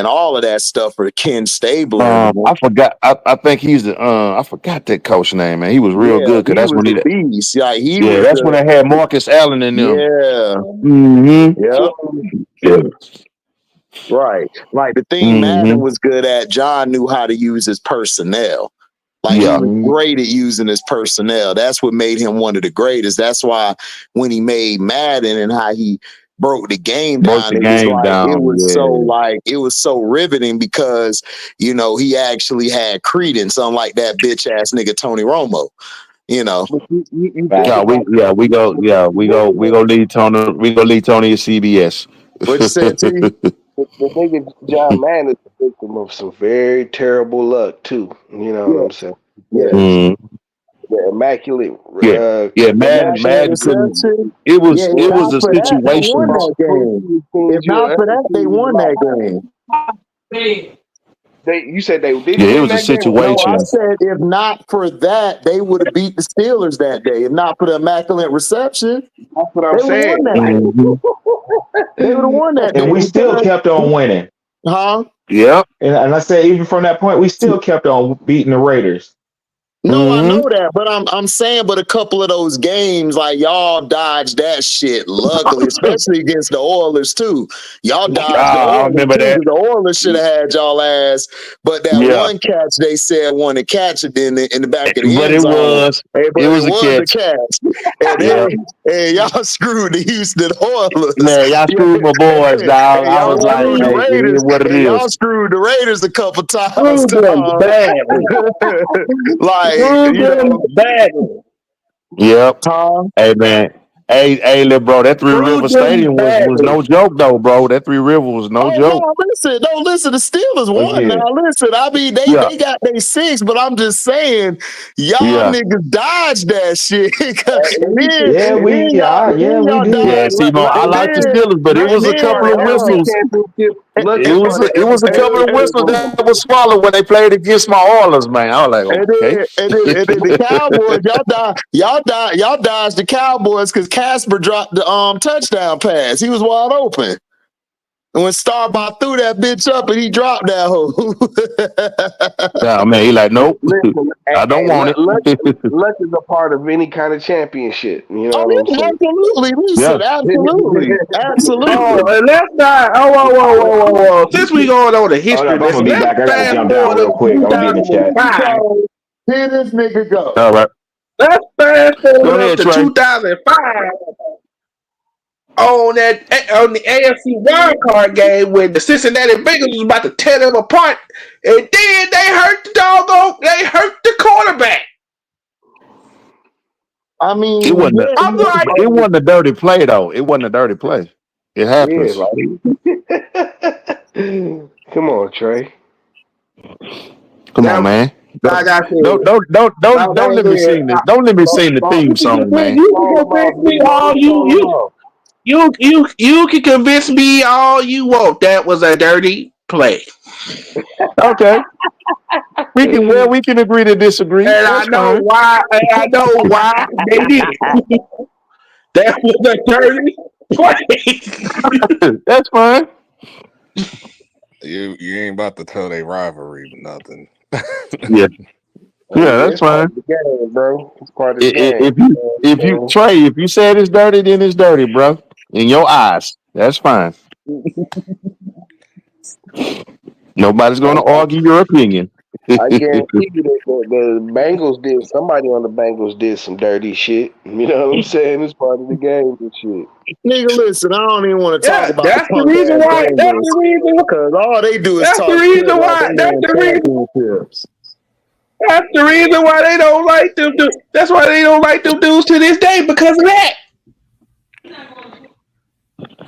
all of that stuff for Ken Stabler and them.
I forgot. I think he's the. I forgot that coach name, man. He was real
Yeah,
good because
he
that's
was
when
a beast. Yeah, he
Yeah,
was
that's when
the
they had Marcus Allen in them.
yeah.
Mm-hmm.
Yep.
Yeah.
Right. Like the thing Madden
Mm-hmm.
was good at, John knew how to use his personnel. Like he
Yeah.
was great at using his personnel. That's what made him one of the greatest. That's why when he made Madden and how he broke the game
Broke
down,
the game down. Yeah.
it was so riveting because he actually had credence, unlike that bitch ass nigga Tony Romo.
But you think
Yeah,
Facts.
about
we go lead Tony at CBS.
What you said, T?
the nigga John Madden is a victim of some very terrible luck too. You know what
Yeah,
I'm saying?
yeah.
The immaculate
Yeah,
Immaculate
Madden couldn't.
reception.
It
Yeah,
was
if
it
not
was a
for that, they won
situation.
that game. If not for that, they won that game.
You said they
Yeah,
didn't
it
win
was a
that game.
No, I
situation.
said if not for that, they would have beat the Steelers that day. If not for the immaculate reception,
That's what
they
I'm
would have won
saying.
that day.
Mm-hmm.
They would have won that
And
day
we still
because,
kept on winning.
huh?
Yep.
And I said, even from that point, we still kept on beating the Raiders.
No, I know
Mm-hmm.
that, but I'm saying, but a couple of those games, like y'all dodged that shit. Luckily, especially against the Oilers too. Y'all dodged the
I
Oilers
remember
too,
that.
because the Oilers should have had y'all ass. But that
Yeah,
one catch they said wanted to catch it in the back of the
but
end zone. Hey,
it
but it
was a
was a
catch.
catch, and
Yeah,
y'all screwed the Houston Oilers.
man, y'all screwed my boys, dog.
And
I
y'all
was like,
screwed the
hey, it is
Raiders,
what it
and y'all
is.
screwed the Raiders a couple times,
Screw them
dog.
badly.
Like,
Screw
you
them
know,
badly.
Yep.
huh?
Hey, man. Hey, little bro, that Three
Screw
River
them
Stadium was
badly.
no joke, though, bro. That Three River was no
Oh
joke.
no, listen, no, listen, the Steelers
Oh,
won.
yeah.
Now listen, I mean
Yeah,
they got their six, but I'm just saying, y'all
yeah,
niggas dodged that shit.
Yeah,
And then
we
y'all
did.
yeah.
dodged
See, Mo, I
and
like the
then
Steelers, but it
and
was a
then
couple of
NFC
whistles.
Championship. Luck
It
is
was
part of
a, it was a
every
couple of whistles
championship.
that was swallowed when they played against my Oilers, man. I was like, okay.
and then the Cowboys, y'all dodged the Cowboys because Casper dropped the touchdown pass. He was wide open. And when Starbuck threw that bitch up and he dropped that hoe.
Yeah, man, he like, nope,
Listen,
I don't want it.
luck is a part of any kind of championship. You know
Oh,
what I'm
yeah,
saying?
absolutely.
Yeah,
Listen, absolutely.
Oh,
Absolutely.
and let's not. Oh, whoa. Since we going on the
Hold
history
up, I'm
lesson,
gonna be
let's
back. I gotta
fast
jump down
forward
real
to
quick. I'm gonna be in the chat.
2005.
Here this nigga go.
All right,
Let's fast forward
go
up
ahead,
to
Trey.
2005 on the AFC wildcard game when the Cincinnati Bengals was about to tear them apart, and then they hurt the quarterback.
I
It
mean,
wasn't a,
yeah,
I'm like,
it wasn't a dirty play though. It wasn't a dirty play. It
Yeah,
happens.
like come on, Trey.
Come on,
that,
man.
like I
Don't
said,
don't don't
like
don't
I
don't let me
said,
sing this. Don't let me sing the theme song, man.
you can
Call them
convince
off,
me
Big
all
Mo. Call them off.
you can convince me all you want. That was a dirty play,
Okay, we can agree to disagree.
and I
That's
know
fine.
why. And I know why they did it. That was a dirty play.
That's fine.
You ain't about to tell they rivalry nothing.
Yeah, yeah,
Yeah,
that's
it's part
fine.
of the game, bro. It's part of the game.
If you Trey, if you said it's dirty, then it's dirty, bro. In your eyes, that's fine. Nobody's going to argue your opinion.
I guarantee you that the Bengals did. Somebody on the Bengals did some dirty shit. You know what I'm saying? It's part of the game and shit.
nigga, listen, I don't even want to talk
Yeah,
about the
that's the
punk
reason
ass
why.
Bengals because all they do is
That's the
talk shit
reason
like
why.
they won championships.
That's the reason why they don't like them. That's why they don't like them dudes to this day because of that.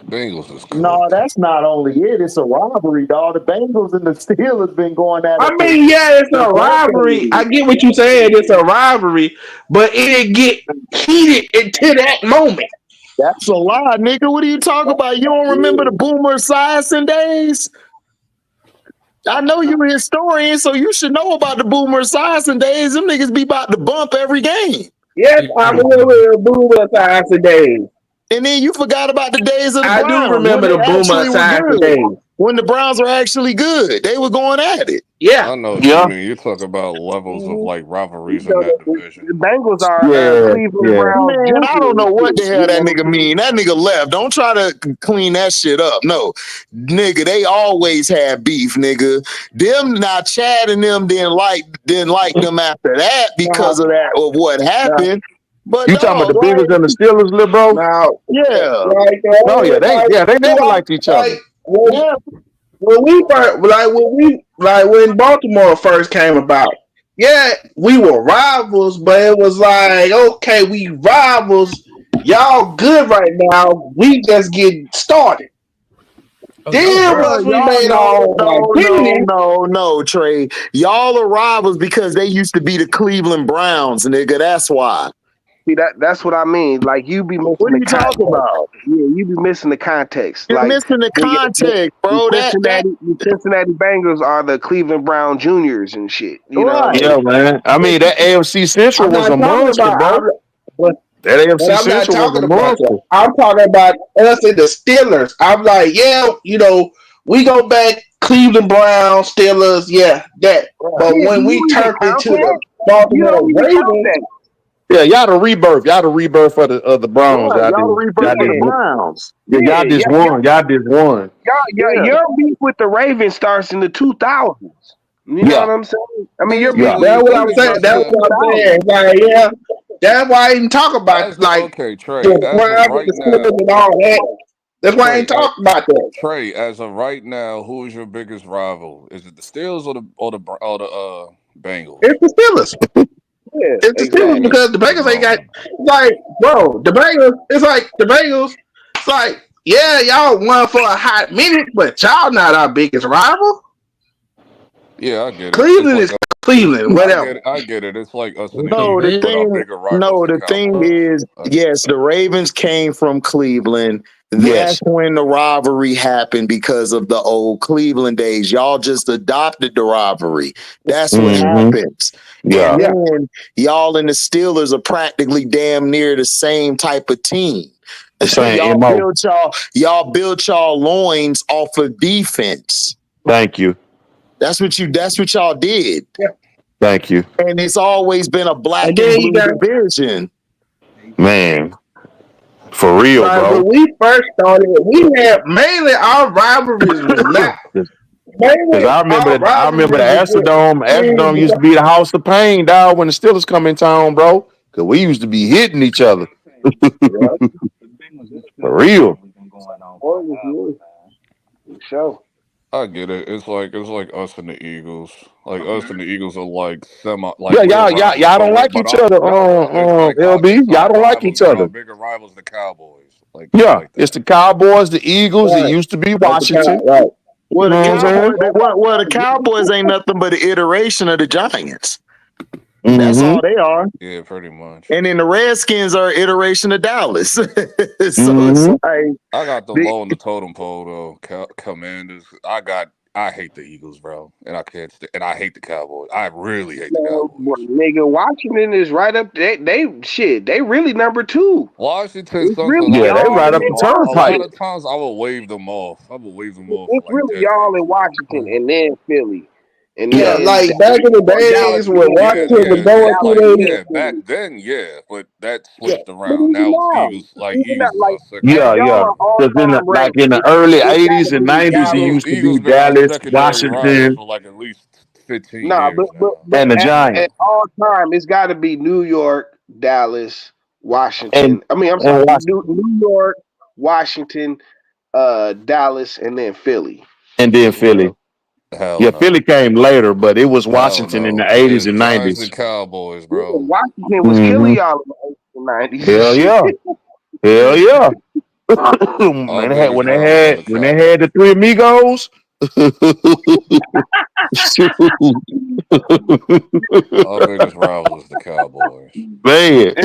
Bengals is
No,
cooked.
that's not only it. It's a rivalry, dog. The Bengals and the Steelers been going at
I
it
mean, yeah, it's
for
a rivalry. I
decades.
get what you're saying. It's a rivalry, but it didn't get heated until that moment.
That's a lie, nigga. What are you talking about? You don't remember the Boomer Esiason days? I know you're a historian, so you should know about the Boomer Esiason days. Them niggas be about to bump every game.
Yes, I remember the Boomer Esiason days.
And then you forgot about the days of the
I do
Browns when
remember
they
the Boomer
actually were
Esiason
good.
days.
When the Browns were actually good, they were going at it.
Yeah.
I know what you
Yeah,
mean. You're talking about levels of like
You
rivalries in
know
that
the
division.
Bengals are
yeah,
Cleveland
yeah.
Browns
Man, I don't
Junior
know
and
what
shit.
the hell
You
that
know what
nigga
I'm saying?
mean. That nigga left. Don't try to clean that shit up. No, nigga, they always had beef, nigga. Them now Chad and them didn't like them after that
Now,
because of that of what
now,
happened. But
You talking about
dog,
the
like,
Bengals and the Steelers, little bro?
now,
yeah,
like,
No, they never liked each other.
like
yeah.
when we first, when Baltimore first came about, yeah, we were rivals, but it was like, okay, we rivals, y'all good right now. We just getting started.
Oh, y'all
Then
rivals.
once we
Y'all
made
no,
all like
no, no,
then,
no, no, Trey. Y'all are rivals because they used to be the Cleveland Browns, nigga. That's why.
See that's what I mean. Like you be
What
missing
are
the
you talking
context.
about?
Yeah, you be missing the context.
You're
Like
missing the context,
the
bro. That
Cincinnati Bengals are the Cleveland Brown Juniors and shit. You know what I'm
right.
Yeah,
saying?
man. I mean, that AFC Central
I'm
was
not
a
talking
monster,
about.
bro.
But
That
But
AFC
I'm not
Central was a
talking about that.
monster.
I'm talking about us and the Steelers. I'm like, yeah, we go back Cleveland Browns, Steelers, yeah, that. But
Yeah, do
when we
you even
turned
count
into
that?
the
You don't
Baltimore
even count
Ravens,
that.
Yeah, y'all the rebirth. Y'all the rebirth of the Browns.
Right.
Y'all
Y'all the
did.
rebirth
Y'all
of the
Yeah,
did.
Browns.
Yeah, y'all
yeah,
just
yeah,
won. Y'all just won.
Yeah.
your beef with the Ravens starts in the 2000s. You know what
Yeah,
I'm saying? I mean, your
Hey,
beef
yeah.
with the
hey,
that's what
let
I'm
me
Steelers
saying.
just
starts in
That's
the
say,
what I'm
2000s.
saying. Like, yeah, that's why I ain't talk about like
okay, Trey,
the
as of
Browns and
right
the Steelers
now,
and all that. That's why I
Trey,
ain't talk about that.
Trey, as of right now, who is your biggest rival? Is it the Steelers or the Bengals?
It's the Steelers.
Yeah,
It's the Steelers
exactly.
because the Bengals
Come
ain't got
on.
like, bro. The Bengals. It's like the Bengals. It's like, yeah, y'all won for a hot minute, but y'all not our biggest rival.
Yeah, I get it. It's
Cleveland
like
is Cleveland,
I
whatever.
get it. I get it. It's like us and
What's
the
up,
No, the
Eagles,
Ben?
but our
thing,
bigger rivals
no,
the
the thing
Cowboys.
is,
I get it.
yes, the Ravens came from Cleveland. That's
Yes.
when the rivalry happened because of the old Cleveland days. Y'all just adopted the rivalry. That's what
Mm-hmm.
happens. And
Yeah.
Yeah.
then y'all and the Steelers are practically damn near the same type of team.
The same
y'all
MO.
built y'all loins off of defense.
Thank you.
That's what y'all did.
Yeah.
Thank you.
And it's always been a
And
black and
then you
blue
got
division.
Man, for real,
like
bro.
when we first started, we had mainly our rivalries was not
Because
mainly our
I remember the
rivalries was with
Astrodome. Astrodome used to be the house of pain, dog, when the Steelers come in town, bro. Because we used to be hitting each other.
Yeah,
For real.
boy, was you for sure.
I get it. It's like us and the Eagles. Like us and the Eagles are like semi, like
Yeah,
we're rivals,
y'all don't like
but
each
our
other,
no, it's like our
LB.
it's
Y'all
our
don't like
rivals,
each
but our
other.
bigger rivals the Cowboys.
Yeah,
Like
it's
that.
the Cowboys, the Eagles. It
right.
used to be
That's the kind
Washington.
right.
You
Well,
know
the
what I'm saying?
Cowboys ain't nothing but an iteration of the Giants. That's
Mm-hmm.
all they are.
Yeah, pretty much.
And then the Redskins are an iteration of Dallas. So it's
Mm-hmm.
like
I got them
the,
low on the totem pole though. Commanders. I hate the Eagles, bro, and I can't. And I hate the Cowboys. I really hate the
Man, boy,
Cowboys.
nigga, Washington is right up. They shit. They really number two.
Washington
It's
sucks a
really
Yeah,
lot
they
too,
y'all
right up
and
the
though. A
Washington.
lot
turnpike.
of times I will wave them off. I will wave them off for
It's
like
really y'all
decades.
and Washington, and then Philly, and
Yeah,
then
Yes.
like
Dallas.
back in the
Or Dallas
days
and
when
then
Yeah,
Philly.
Washington was
yeah,
going
yeah.
Dallas
Like
through
and then
yeah, back
Philly.
then, yeah, but that
their
switched
But
around.
even
Now it's
now,
Eagles. Like
even
Eagles
that,
is
like,
our second
as
Yeah,
favorite
y'all
yeah.
are
rival.
all
Because
time
like
rank,
in the early
it got to
'80s and
be
'90s, it
Dallas.
used to be
Eagles been our
Dallas,
secondary rivals
Washington,
for like at least 15
Nah,
years now.
but
and the
at
Giants.
all time, it's got to be New York, Dallas,
And
Washington. I mean, I'm sorry,
and Washington.
New York, Washington, Dallas, and then Philly.
And then
You know,
Philly.
Hell
Yeah,
no.
Philly came later, but it was
Hell
Washington in the
no.
'80s
It's
and
Giants
'90s.
and Cowboys,
yeah,
bro.
Washington was killing
Mm-hmm.
y'all in the 80s and
Hell
shit.
yeah. Hell yeah.
Our
Man,
biggest rivals are the
when they had the
Cowboys.
three amigos. Shoot.
Our biggest rivals is the Cowboys.
Man.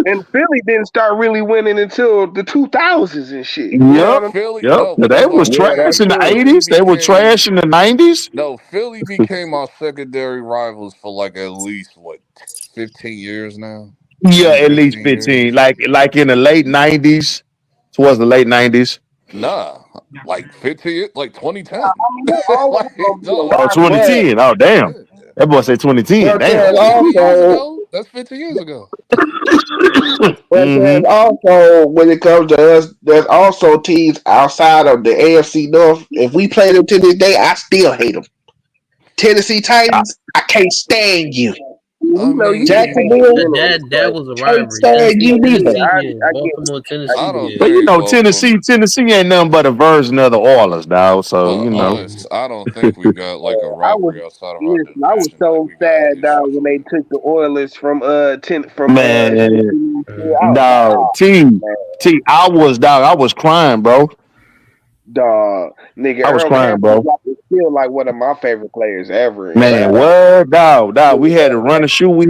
And Philly didn't start really winning until the 2000s and shit. You know
No,
Yep.
what I'm
Philly.
Yep.
No,
They
because
was
saying? Yeah,
trash
that's
in the
true.
Philly
'80s. They were
became
trash in the '90s.
no Philly became our secondary rivals for like at least what 15 years now.
Yeah,
10,
at least
15
15.
years.
Like in the late '90s, towards the late '90s.
Nah, like 15, like
I
2010.
mean, they always
Like
gonna be a
Oh,
dog.
rivalry.
but
2010. Oh, damn.
Yeah.
That boy say 2010.
but
Damn.
there's
That's 15 years
also
ago. That's 15 years ago.
but
Mm-hmm.
there's also when it comes to us, there's also teams outside of the AFC North. If we play them to this day, I still hate them. Tennessee Titans, I can't stand you.
I
We know you just
mean,
hate in
Jacksonville,
general,
That
but
was a
can't
rivalry.
stand you
yeah,
neither.
Tennessee, yeah.
I get it.
Baltimore,
I
Tennessee,
I
get it.
don't
yeah.
But you
think
know,
both of them.
Tennessee ain't nothing but a version of the Oilers, dog. So,
For
you know.
us, I don't think we got like a
I was
rivalry outside of our
listen. I was
division like
so
we got
sad, dog,
issues
when they
with.
took the Oilers from
Man,
Tennessee. I was like,
dog,
oh
T,
man,
I was crying, bro.
Dog, nigga,
I was
Earl
crying,
Campbell
bro.
is still like one of my favorite players ever in
Man,
basketball.
what dog? We had to run the shoe. We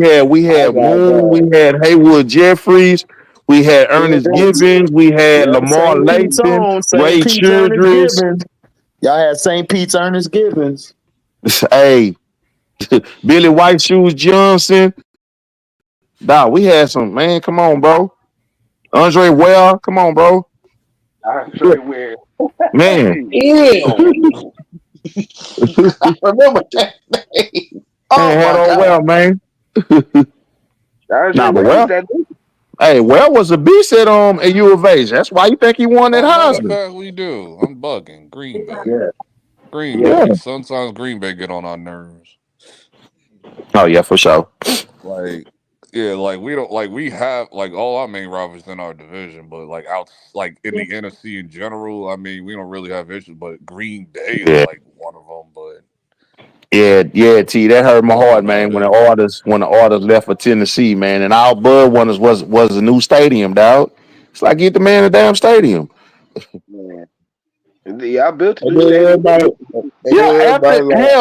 Oh
had
my
Moon. We
god.
had Haywood Jeffries. We had
Yeah,
Ernest
them,
Givens. We had
yeah,
Lamar
St. Pete's
Lathan,
own St.
Ray
Pete's Ernest
Childress.
Gibbons. Y'all had St. Pete's Ernest Gibbons.
Hey, Billy White Shoes Johnson. Dog, we had some man. Come on, bro. Andre Well, come on, bro.
Andre Ware.
Man,
Ew. I remember that name. Oh
man had
my
old
god.
Well, man.
Andre
Nah, but
Ware was
Well,
that dude.
hey, Well was a beast at U of H. That's why you think he won that
Oh, matter of
Heisman.
fact, we do. I'm bugging. Green Bay.
Yeah,
Green
yeah.
Yeah.
Bay. Sometimes Green Bay get on our nerves.
Oh yeah, for sure.
Like, yeah, like we don't like we have like all our main rivals in our division, but like out like in the NFC in general, I mean, we don't really have issues. But Green Bay is
Yeah.
like one of them. But
Yeah, T. That hurt my
that's
heart,
about
man. When the
it.
orders left for Tennessee, man, and our Bud was a new stadium, dog. It's like get the man a damn stadium.
Man. Yeah, I built a
And
new
then
stadium.
everybody,
And
yeah,
then everybody like,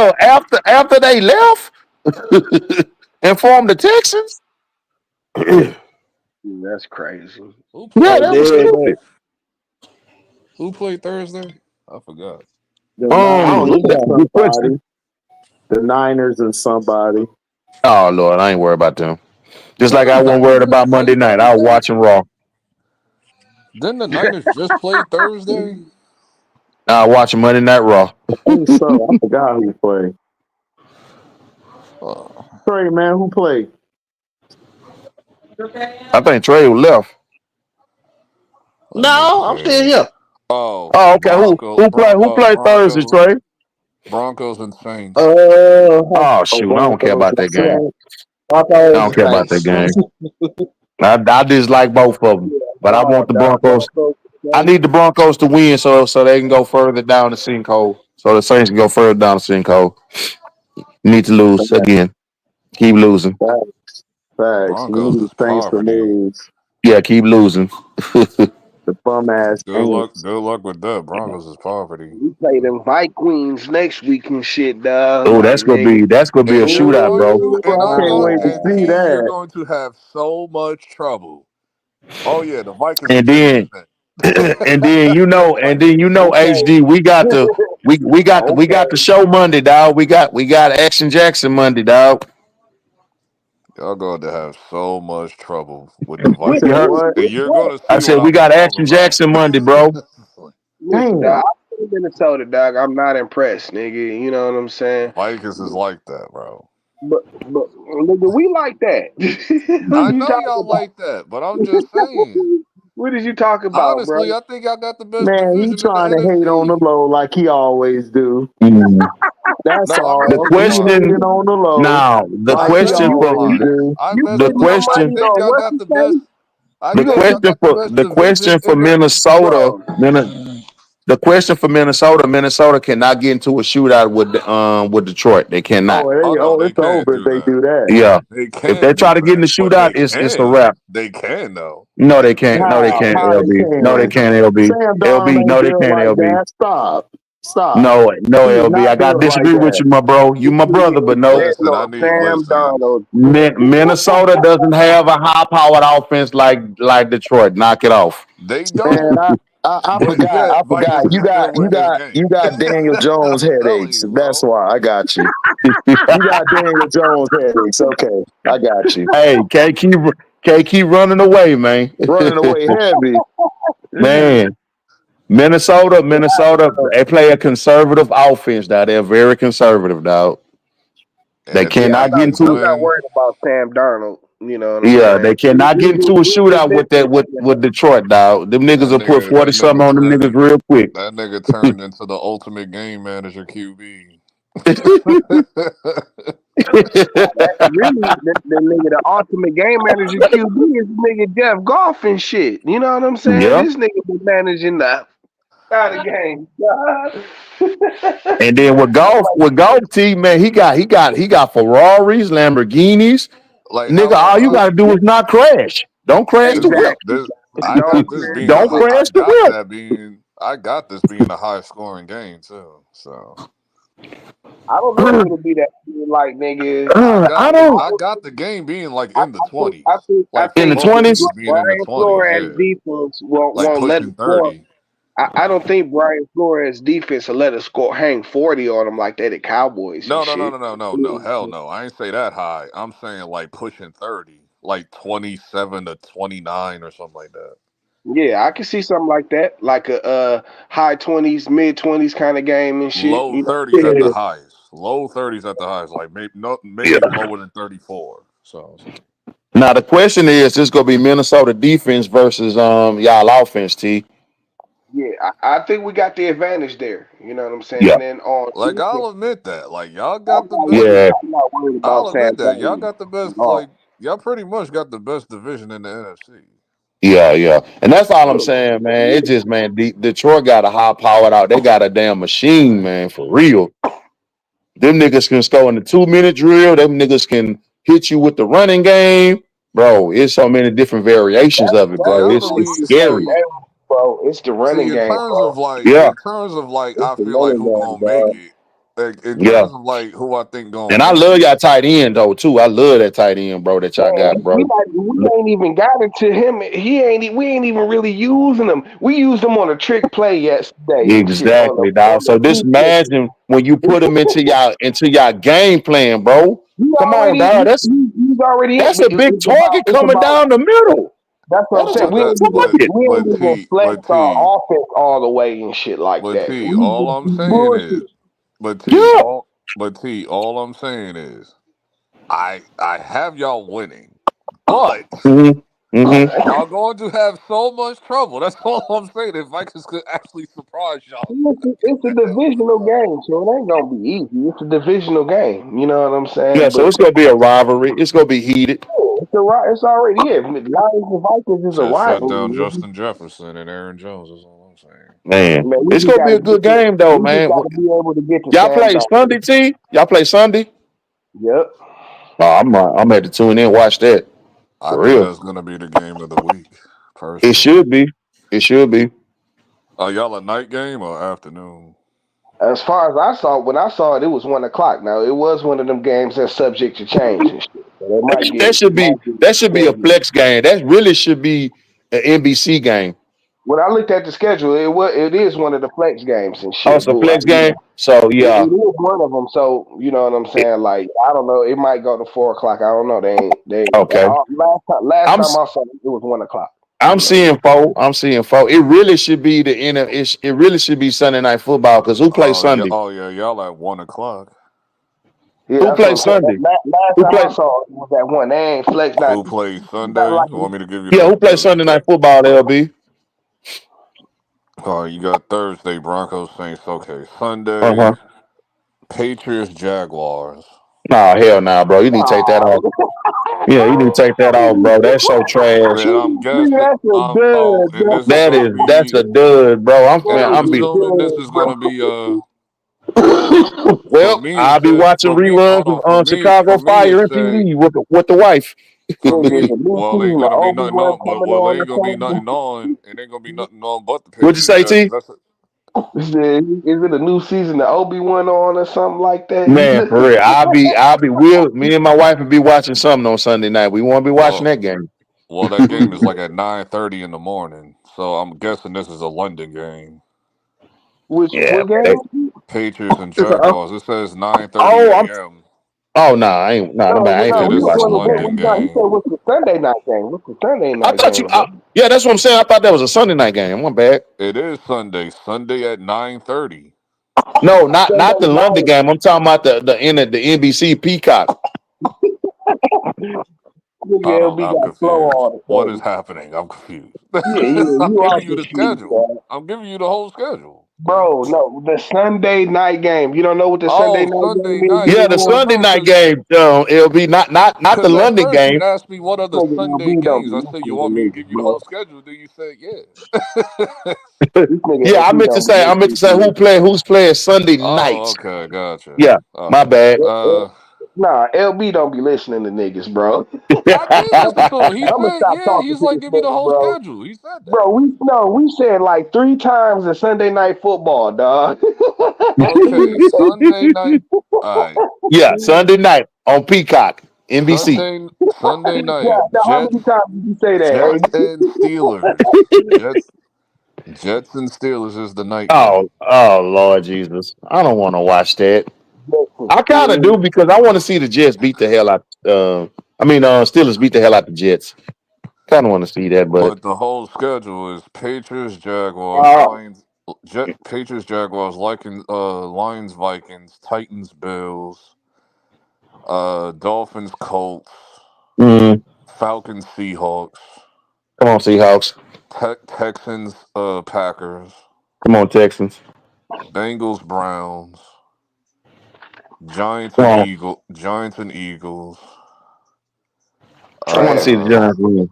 after they left and formed the Texans, yeah,
That's crazy.
Who played
that
and
was
then
Thursday?
stupid.
Who played Thursday? I forgot.
the
I don't
Niners
know
and
that.
Good question.
somebody, the Niners and somebody.
Oh Lord, I ain't worried about them. Just
Didn't
like
the
I wasn't
Niners
worried
just
about
play
Monday night. I was
Thursday?
watching Raw.
Didn't the Niners just play Thursday?
I was watching Monday Night Raw.
I think so. I forgot who played.
Uh,
Trey, man, who played?
I think Trey left.
let me
No, I'm still
see.
here.
Oh,
Oh, okay. Who played Thursday,
Broncos,
Trey?
Broncos and Saints.
Oh
Oh,
shoot, I don't care
Broncos
about
and
that game.
Saints.
I
Broncos
don't
and
care about that
Saints.
game. I dislike both of them, but I
No,
want the
dog.
Broncos. I need the Broncos to win so they can go further down the sinkhole. So the Saints can go further down the sinkhole. Need to lose again. Keep losing.
Facts. We
Broncos
need the
is
Saints to
poverty.
lose.
Yeah, keep losing.
The bum ass
Good luck.
Saints.
Good luck with that. Broncos is poverty.
We play them Vikings next week and shit, dog.
Oh,
Like,
that's gonna
nigga.
be a
And you're
shootout,
going
bro.
to,
Ooh,
and
I
I'm
can't
going,
wait to
and
Man.
see
T, you're
that.
going to have so much trouble. Oh yeah, the Vikings are
And
10%.
then
Okay.
HD, we got the
Okay.
show Monday, dog. We got Action Jackson Monday, dog.
Y'all going to have so much trouble with the
You said
You heard?
Vikings,
what?
and you're going to
I
see what
said we
I'm
got
talking
Action
about.
Jackson Monday, bro.
Listen,
Damn.
dog. I'm from Minnesota, dog. I'm not impressed, nigga. You know what I'm saying?
Vikings is like that, bro.
But nigga, we like that. What
I
are you
know
talking
y'all like that, but I'm just saying.
about? What did you talk about, bro?
Honestly, I think y'all got the best
Man, he
division in the
trying to hate on the
NFC.
low like he always do.
Mm.
That's
No, I
The
mess
all.
with
He
the
question
hating
Lions.
on the low
now, the
I
like he
mess
question
with the
for
always
Lions.
do.
I
You
mess
the
with
putting
the.
your
I
question
money
think
on
y'all
what's
got
his
the best.
face?
I
the
You
think
gonna
y'all
question
got the
for
best
the
division
question for
in the.
Minnesota,
bro.
the question for Minnesota cannot get into a shootout with Detroit. They cannot.
Oh no, they
It's
can't
over if
do
they
that.
do that.
Yeah.
They
If they
can't
try
do
to get in
that,
the
but
shootout,
they
it's a
can.
wrap.
They can though.
No, they can't. No, they can't.
How they
LB. No, they
can.
can't. LB.
Sam Darnold
LB.
ain't
No, they
built
can't.
like
LB.
that. Stop. Stop.
No,
He is
LB. I
not
got to
built like
disagree with
that.
you, my bro. You my brother, but no.
There's
Listen,
no
I need.
Sam
Listen,
Donald.
Minnesota doesn't have a high-powered offense like Detroit. Knock it off.
they
Man,
don't.
I
But
forgot.
yet
I forgot.
Vikings can still win this
You
game.
got Daniel Jones
I'm telling
headaches.
you,
That's
bro.
why I got you. You got Daniel Jones headaches. Okay, I got you.
Hey, can't keep running away, man.
Running away heavy.
Man, Minnesota, they play a conservative offense, dog. They're very conservative, dog. They
And the
Yeah,
cannot get
Vikings
into
I'm not
win.
worried about Sam Darnold. You know what I'm
yeah,
saying?
they cannot get into a
We just
shootout
been
with that
through
with
that.
with Detroit, dog. Them niggas will put 40 something on them niggas real quick.
That nigga turned into the ultimate game manager QB.
That really, the nigga, the ultimate game manager QB is nigga Jeff Goff and shit. You know what I'm saying?
Yeah.
This nigga been managing the out of game.
And then with golf team, man, he got Ferraris, Lamborghinis.
Like
Nigga,
how
all you
I
gotta do is not crash. Don't crash
this
the
is
whip.
Exactly.
this I
Don't
got this
crash
being
the
Don't
whip.
crash the whip.
I got this being a high scoring game too. So
I don't know if it'll be that good, like nigga.
I
don't
I got the game being like
I,
in the
I think
twenties.
I think I
Like for
in the
think
most
twenties.
games being in the
Brian
twenties,
Flores
yeah.
defense won't
Like
won't let us
pushing
score.
30.
I don't think Brian Flores defense will let us score hang 40 on them like that at Cowboys and
No, no, no,
shit.
no, no, no, no. Hell no. I ain't say that high. I'm saying like pushing 30. Like 27 to 29 or something like that.
Yeah, I can see something like that, like a high 20s, mid 20s kind of game and shit.
Low
You know,
30s at the highest. Low 30s at the highest. Like maybe even lower than 34. So
Now the question is, this gonna be Minnesota defense versus y'all offense, T.
yeah, I think we got the advantage there. You know what I'm saying?
Yeah,
And on
like I'll
defense,
admit that. Like y'all got the best.
yeah,
I'm not worried
I'll
about Sam
admit that. Y'all
Darnold
got the
at
best
all.
like y'all pretty much got the best division in the NFC.
yeah. And that's all I'm
Yeah,
saying, man. It just, man, Detroit got a high powered out. They got a damn machine, man, for real. Them niggas can score in the 2 minute drill. Them niggas can hit you with the running game, bro. It's so many different variations of it,
See,
bro.
I
It's
believe
scary.
bro, it's the
see
running game, bro.
Yeah,
in terms of like
It's
I
the
feel like
running
who
game,
gonna make
dog.
it. Like in
yeah.
terms of like who I think gonna
And I
make
love
it.
y'all tight end though too. I love that tight end, bro, that y'all got,
Man,
bro.
we ain't even got it to him. We ain't even really using him. We used him on a trick play yesterday and shit
Exactly,
on
dog. So
the
just
defense.
imagine when you put them into y'all game plan, bro. Come on, dog.
He's already in.
That's a big target
It's
coming
about
down the middle.
that's what
That
I'm
is a
saying.
But
We
big
that
ain't even
target.
we ain't even flexed
T
our offense all the way and shit like
but
that.
T
We
all
just
I'm
be
saying is
bullshit.
Yeah.
But T all I'm saying is I have y'all winning. But
Mm-hmm.
y'all going to have so much trouble. That's all I'm saying. If Vikings could actually surprise y'all.
It's a divisional game, so it ain't gonna be easy. It's a divisional game. You know what I'm
Yeah,
saying?
so
But
it's gonna be a rivalry. It's gonna be heated.
it's already Lions and Vikings is a
Just shut
rivalry.
down
Nigga.
Justin Jefferson and Aaron Jones. That's all I'm saying.
Man,
Man,
it's gonna be a good game though,
we just
man.
gotta be able to get to
Y'all
Sam
play
Darnold.
Sunday, T? Y'all play Sunday?
Yep.
Oh, I'm at to tune in, watch that.
I
For
think
real.
that's gonna be the game of the week,
It
personally.
should be. It should be.
Are y'all a night game or afternoon?
As far as I saw, when I saw it, it was 1 o'clock. Now it was one of them games that's subject to change and shit. So they might
That,
get
that should be that should be a
scheduled.
flex game. That really should be an NBC game.
When I looked at the schedule, it is one of the flex games and
Oh,
shit.
it's a
But
flex game. So
it
yeah.
is one of them. So you know what I'm saying? Like I don't know. It might go to 4 o'clock. I don't know. They
Okay.
last
I'm
time I saw it, it was 1 o'clock.
I'm
You know.
seeing four. I'm seeing four. It really should be the end of it really should be Sunday night football because who plays Sunday?
Oh yeah, y'all at 1 o'clock.
Yeah,
Who
that's what I'm
plays
saying.
Sunday?
Last
Who
time I
play
saw it was that one. They ain't flex not.
Who plays
Not
Sunday?
like
You want me to give you
Yeah, who plays Sunday night football, LB?
oh, you got Thursday Broncos Saints. Okay,
Uh-huh.
Sunday Patriots Jaguars.
Nah, hell nah, bro. You need to take that off. Yeah, you need to take that off, bro. That's so trash.
Man, I'm guessing.
That's a dud,
And this is
That
gonna
is that's
be.
a dud, bro.
And I'm
I'm be
assuming this is gonna be for
well.
me. It
I'll be
says
watching
for me.
reruns
Hold
of
on. For me.
Chicago
For me, it
Fire
say
MTV with the wife.
for
Nigga, the
me.
new
Well, ain't
season of
gonna be nothing
Obi-Wan
on.
coming
Well,
on
ain't
the
gonna be
same.
nothing on. It ain't gonna be nothing on but the
What'd you
Patriots
say,
Jaguars.
T?
That's
Is it a new season of Obi-Wan on or something like that? You
Man,
know?
for real. Me and my wife will be watching something on Sunday night. We won't be watching
well.
that game.
Well, that game is like at 9:30 in the morning. So I'm guessing this is a London game.
Yeah,
What
man.
game?
Patriots and
It's
Jaguars. It says 9:30
oh,
a.m.
nah, I ain't
Yeah,
finna be
this is a
watching no
What,
London
game.
you said
game.
what's the Sunday night game? What's the Sunday
I
night
thought
game, bro?
yeah, that's what I'm saying. I thought that was a Sunday night game. My bad.
It is Sunday. Sunday at 9:30.
No,
Sunday
not the London
night.
game. I'm talking about the NBC Peacock.
I
Nigga
don't.
LB
I'm
got flow
confused.
all the
What is
time.
happening? I'm confused.
Yeah,
I'm
you are
giving you the
confused,
schedule.
bro.
I'm giving you the whole schedule.
Bro, no, the Sunday night game. You don't know what the Sunday
Oh,
night
Sunday
game is,
night.
Yeah, the
Well,
anymore?
Sunday
no,
night
because
game. LB, not the
at
London
first you
game.
asked me what are the
Nigga
Sunday
LB don't
games.
be
I said you
listening to
want me to
niggas,
give you the
bro.
whole schedule. Then you said yeah.
This nigga
Yeah,
LB don't be
I meant to
listening to
say
niggas.
who's playing Sunday
Oh,
night.
okay, gotcha.
Yeah,
All
my
right.
bad.
Nah, LB don't be listening to niggas, bro.
I did listen to him. He
I'm gonna
said,
stop
yeah,
talking
he's
to
like,
this
give me the
nigga,
whole
bro.
schedule. He said that.
Bro, we said like 3 times in Sunday Night Football, dog.
Okay, Sunday night. All right.
Yeah, Sunday night on Peacock, NBC.
Sunday night.
Now, how many times did you say
Jets
that?
and Steelers. Jets and Steelers is the night game.
Oh, Lord Jesus! I don't want to watch that.
Listen,
I kind of do because I want to see the Jets beat the hell out. Steelers beat the hell out the Jets. Kind of want to see that, but
But the whole schedule is Patriots, Jaguars,
uh,
Lions, Patriots, Jaguars, Lions, Vikings, Titans, Bills, Dolphins, Colts,
mm,
Falcons, Seahawks,
come on, Seahawks.
Texans, Packers,
Come on, Texans.
Bengals, Browns,
Come on.
Giants and Eagles.
I want to see the
Uh,
Giants win.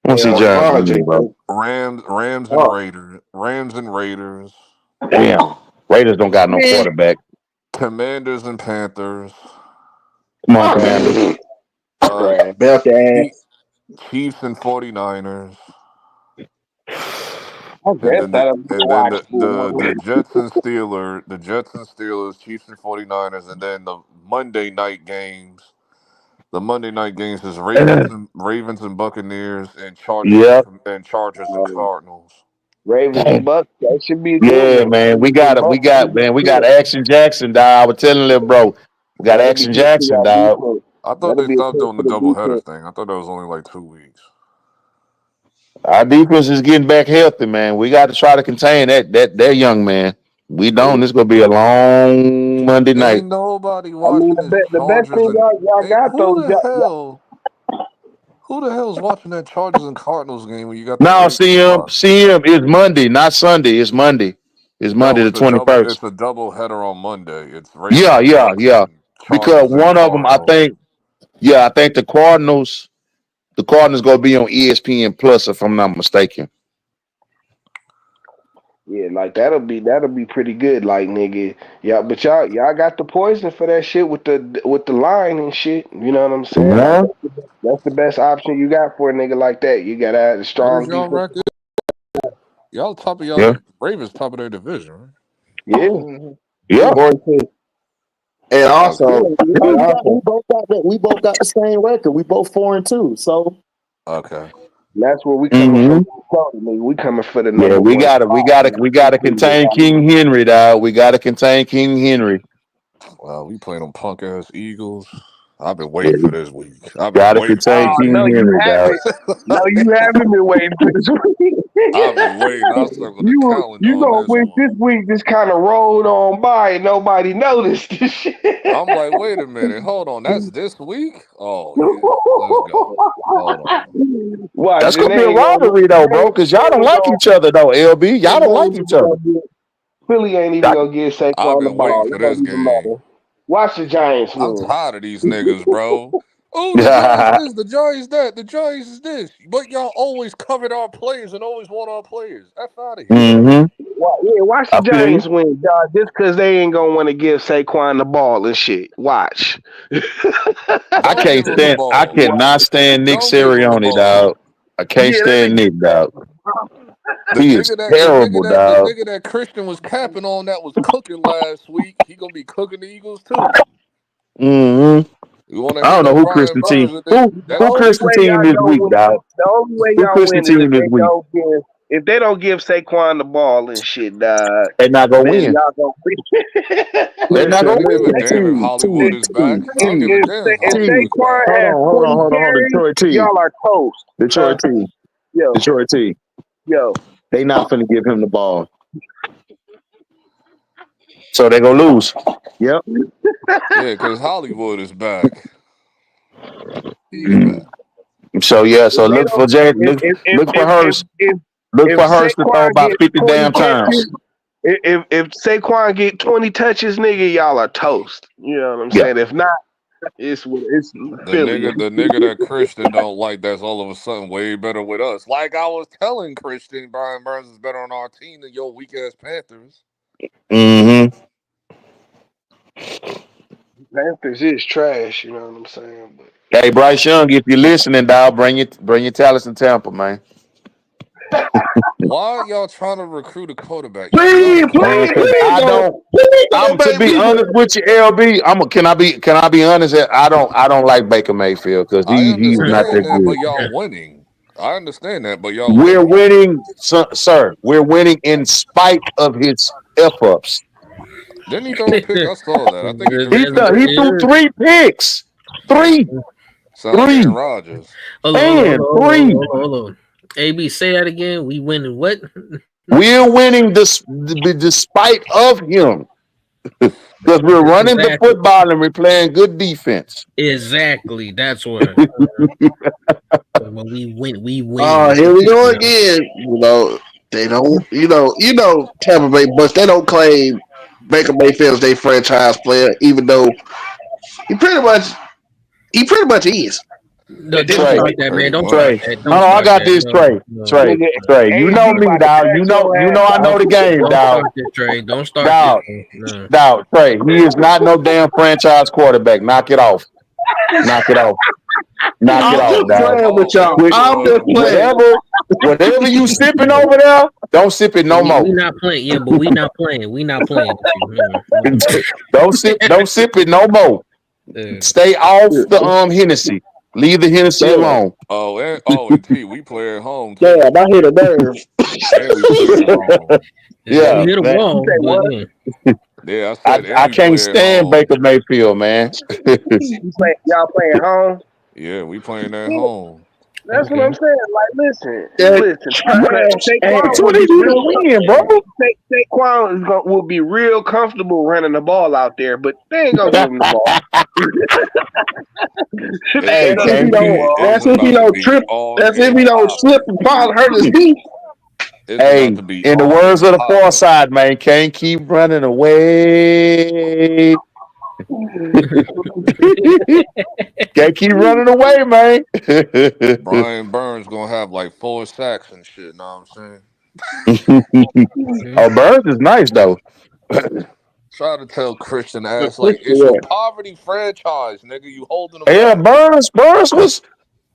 I want to see
hell
Giants
no,
win, bro.
Jason.
Rams and
Oh,
Raiders. Rams and Raiders.
Damn, Raiders don't got no
man,
quarterback.
Commanders and Panthers.
Come on, Commanders.
Uh,
man, belt
Chief-
ass.
Chiefs and 49ers.
I
And
guess
then
that'll be watchable.
the Jets and Steelers, Chiefs and 49ers, and then the Monday night games. The Monday night games is Ravens and Buccaneers and
Yep.
Chargers and Cardinals.
Ravens and Bucks. That should be a good
Yeah,
one.
man. We got it.
Bucks should be
We got
good.
Action Jackson, dog. I was telling him, bro. We got
That'll be
Action
good for
Jackson,
y'all
dog.
defense.
I thought
That'll
they
be a
stopped
test
doing
for
the
the
doubleheader
defense.
thing. I thought that was only like 2 weeks.
Our defense is getting back healthy, man. We got to try to contain that young man. We don't. This gonna be a long Monday night.
Ain't nobody
I mean,
watching this
the best
Chargers
thing
and
y'all got though,
who the hell is watching that Chargers and Cardinals game when you got the
Now,
Ravens bye?
CM is Monday, not Sunday. It's Monday. It's Monday
No,
the 21st.
it's a double header on Monday. It's
Yeah,
Ravens,
yeah,
Bucks,
yeah.
and
Because
Chargers and
one of them,
Cardinals.
I think the Cardinals gonna be on ESPN Plus if I'm not mistaken.
yeah, like that'll be pretty good, like nigga. Yeah, but y'all got the poison for that shit with the line and shit. You know what I'm saying? Like
Yeah,
that's the best option you got for a nigga like that. You gotta have a
What is
strong
y'all
defense.
record? Y'all top of
yeah,
Ravens top of their division, right?
Yeah,
yeah.
4-2. And
Okay.
also,
We both got the same record. We both 4-2. So
Okay.
that's where we coming from.
Mm-hmm.
Nigga. We coming for the
Yeah,
number one spot.
we gotta contain King Henry, dog. We gotta contain King Henry.
Well, we playing them punk ass Eagles. I've been
Yeah,
waiting for
we
this week. I've been
gotta
waiting for
contain
this
King
No,
week.
you
Henry, dog.
haven't. No, you haven't been waiting for this week.
I've been waiting. I circled the calendar
You
on
gonna
this
wish
one.
this week just kind of rolled on by and nobody noticed this shit.
I'm like, wait a minute, hold on. That's this week? Oh yeah. Let's go. Hold on.
Watch,
That's
and
gonna be a rivalry though, bro, because y'all don't like each other though, LB. Y'all don't like each other.
Philly ain't even gonna get
I've
Saquon the
been waiting
ball.
for
It
this
don't even
game.
matter. Watch the Giants
I'm
win.
tired of these niggas, bro. Oh, the Giants this, the Giants that, the Giants is this. But y'all always covered our players and always want our players. F out of here.
Mm-hmm.
Watch the
I feel you.
Giants win, dog. Just because they ain't gonna want to give Saquon the ball and shit. Watch.
Don't give him the
I
ball.
cannot stand Nick
Don't give him the
Sirianni,
ball.
dog. I can't
Yeah, that
stand
nigga.
Nick, dog.
The
He is
nigga that
terrible, dog.
Christian was capping on that was cooking last week. He gonna be cooking the Eagles too.
Mm-hmm.
You want to
I
hang
don't know
up
who
Brian
Christian team.
Burns and then
Who
The
that
only
Christian
way
team
y'all
this
don't
week,
win,
dog?
the only way
Who
y'all
Christian
win is
team this week?
if they don't give Saquon the ball and shit, dog.
They not gonna
Man,
win.
y'all gonna win.
They
like I
not
said, I
gonna
don't give a
win.
damn if Hollywood is back. I don't give a damn if
If
Hollywood's
Saquon
back.
has 20 carries,
Detroit T.
y'all are toast.
Detroit T.
Yo,
Detroit T.
yo.
They not finna give him the ball.
So they gonna lose.
Yep.
Yeah, because Hollywood is back. He's
Mm.
back.
So yeah,
If
so
they
look
don't,
for Jay.
if
Look for Hurst. Look
if
for Hurst to throw
Saquon
about
get
50
20
damn times.
touches, if Saquon get 20 touches, nigga, y'all are toast. You know what I'm
Yeah.
saying? If not, it's Philly.
The nigga that Christian don't like, that's all of a sudden way better with us. Like I was telling Christian, Brian Burns is better on our team than your weak ass Panthers.
Mm-hmm.
Panthers is trash. You know what I'm saying? But
Hey, Bryce Young, if you're listening, dog, bring your talents in Tampa, man.
Why y'all trying to recruit a quarterback? Y'all got a
Please,
Man,
please,
quarterback.
because
please
I
don't.
don't.
Please don't
I'm to
make
be
me.
honest with you, LB. Can I be honest? I don't like Baker Mayfield because
I
he's not
understand
that
that,
good.
but y'all winning. I understand that, but y'all
We're
winning.
winning, sir. We're winning in spite of his f ups.
Didn't he throw a pick? I saw that. I think he threw
He
two
threw
picks.
3 picks, three,
Sound like Aaron
three,
Rodgers.
and three.
Hold on. AB, say that again. We winning what?
We're winning despite of him because we're running the
Exactly.
football and we're playing good defense.
Exactly. That's what. When we win.
Here we go
Yeah.
again. They don't. Tampa Bay Bucks. They don't claim Baker Mayfield's their franchise player, even though he pretty much is.
No,
At this
don't
Trey,
start
point,
that, man.
Pretty
Don't start
Trey.
much.
that.
Hold
Don't
on, I
start
got
that.
this,
No,
Trey.
no,
Trey,
nigga,
Trey. You know
AB
me,
about to
dog.
cut your
You
ass
know I know
out.
don't,
the game,
don't
dog.
start this, Trey. Don't start this.
Dog,
No.
dog. Trey, he is not no damn franchise quarterback. Knock it off. Knock it off. Knock it
I'm
off,
just
dog.
playing with
Oh,
y'all.
there
Quit.
you
I'm just
go.
playing.
Whatever you sipping over there, don't sip it no
We
more.
not playing. Yeah, but we not playing. We not playing with you.
Don't sip it no more. Stay off the Hennessy. Leave the Hennessy
Damn,
alone.
And T, we play at home too.
damn, I hit a nerve.
And we play at home.
You
Yeah,
hit a
man.
You
wall,
say
but
what?
yeah.
Yeah, I
I,
said, and
I
we
can't
play at
stand
home.
Baker Mayfield, man.
Y'all playing home?
Yeah, we playing at
Yeah,
home.
that's what I'm saying. Like,
Yeah,
listen.
That's
Saquon
what
will
they
be
need
real.
to win, bro.
Will be real comfortable running the ball out there, but they ain't gonna give him the ball.
It's
Hey,
They
that's
ain't
if
about
gonna
to
he
can't
give him the
keep.
don't.
be.
ball.
It's
That's if he
about to
don't
be
trip.
all
That's if he
hands
don't slip
popping.
and fall and hurt his knee.
It's about
Hey,
to be
in the
all
words
hands
of the far
popping.
side, man, can't keep running away. Can't keep running away, man.
Brian Burns gonna have like 4 sacks and shit. Know what I'm
Oh, Burns is nice though.
saying? Try to tell Christian ass like it's
Yeah.
your poverty franchise, nigga. You holding them
Yeah,
back.
Burns was,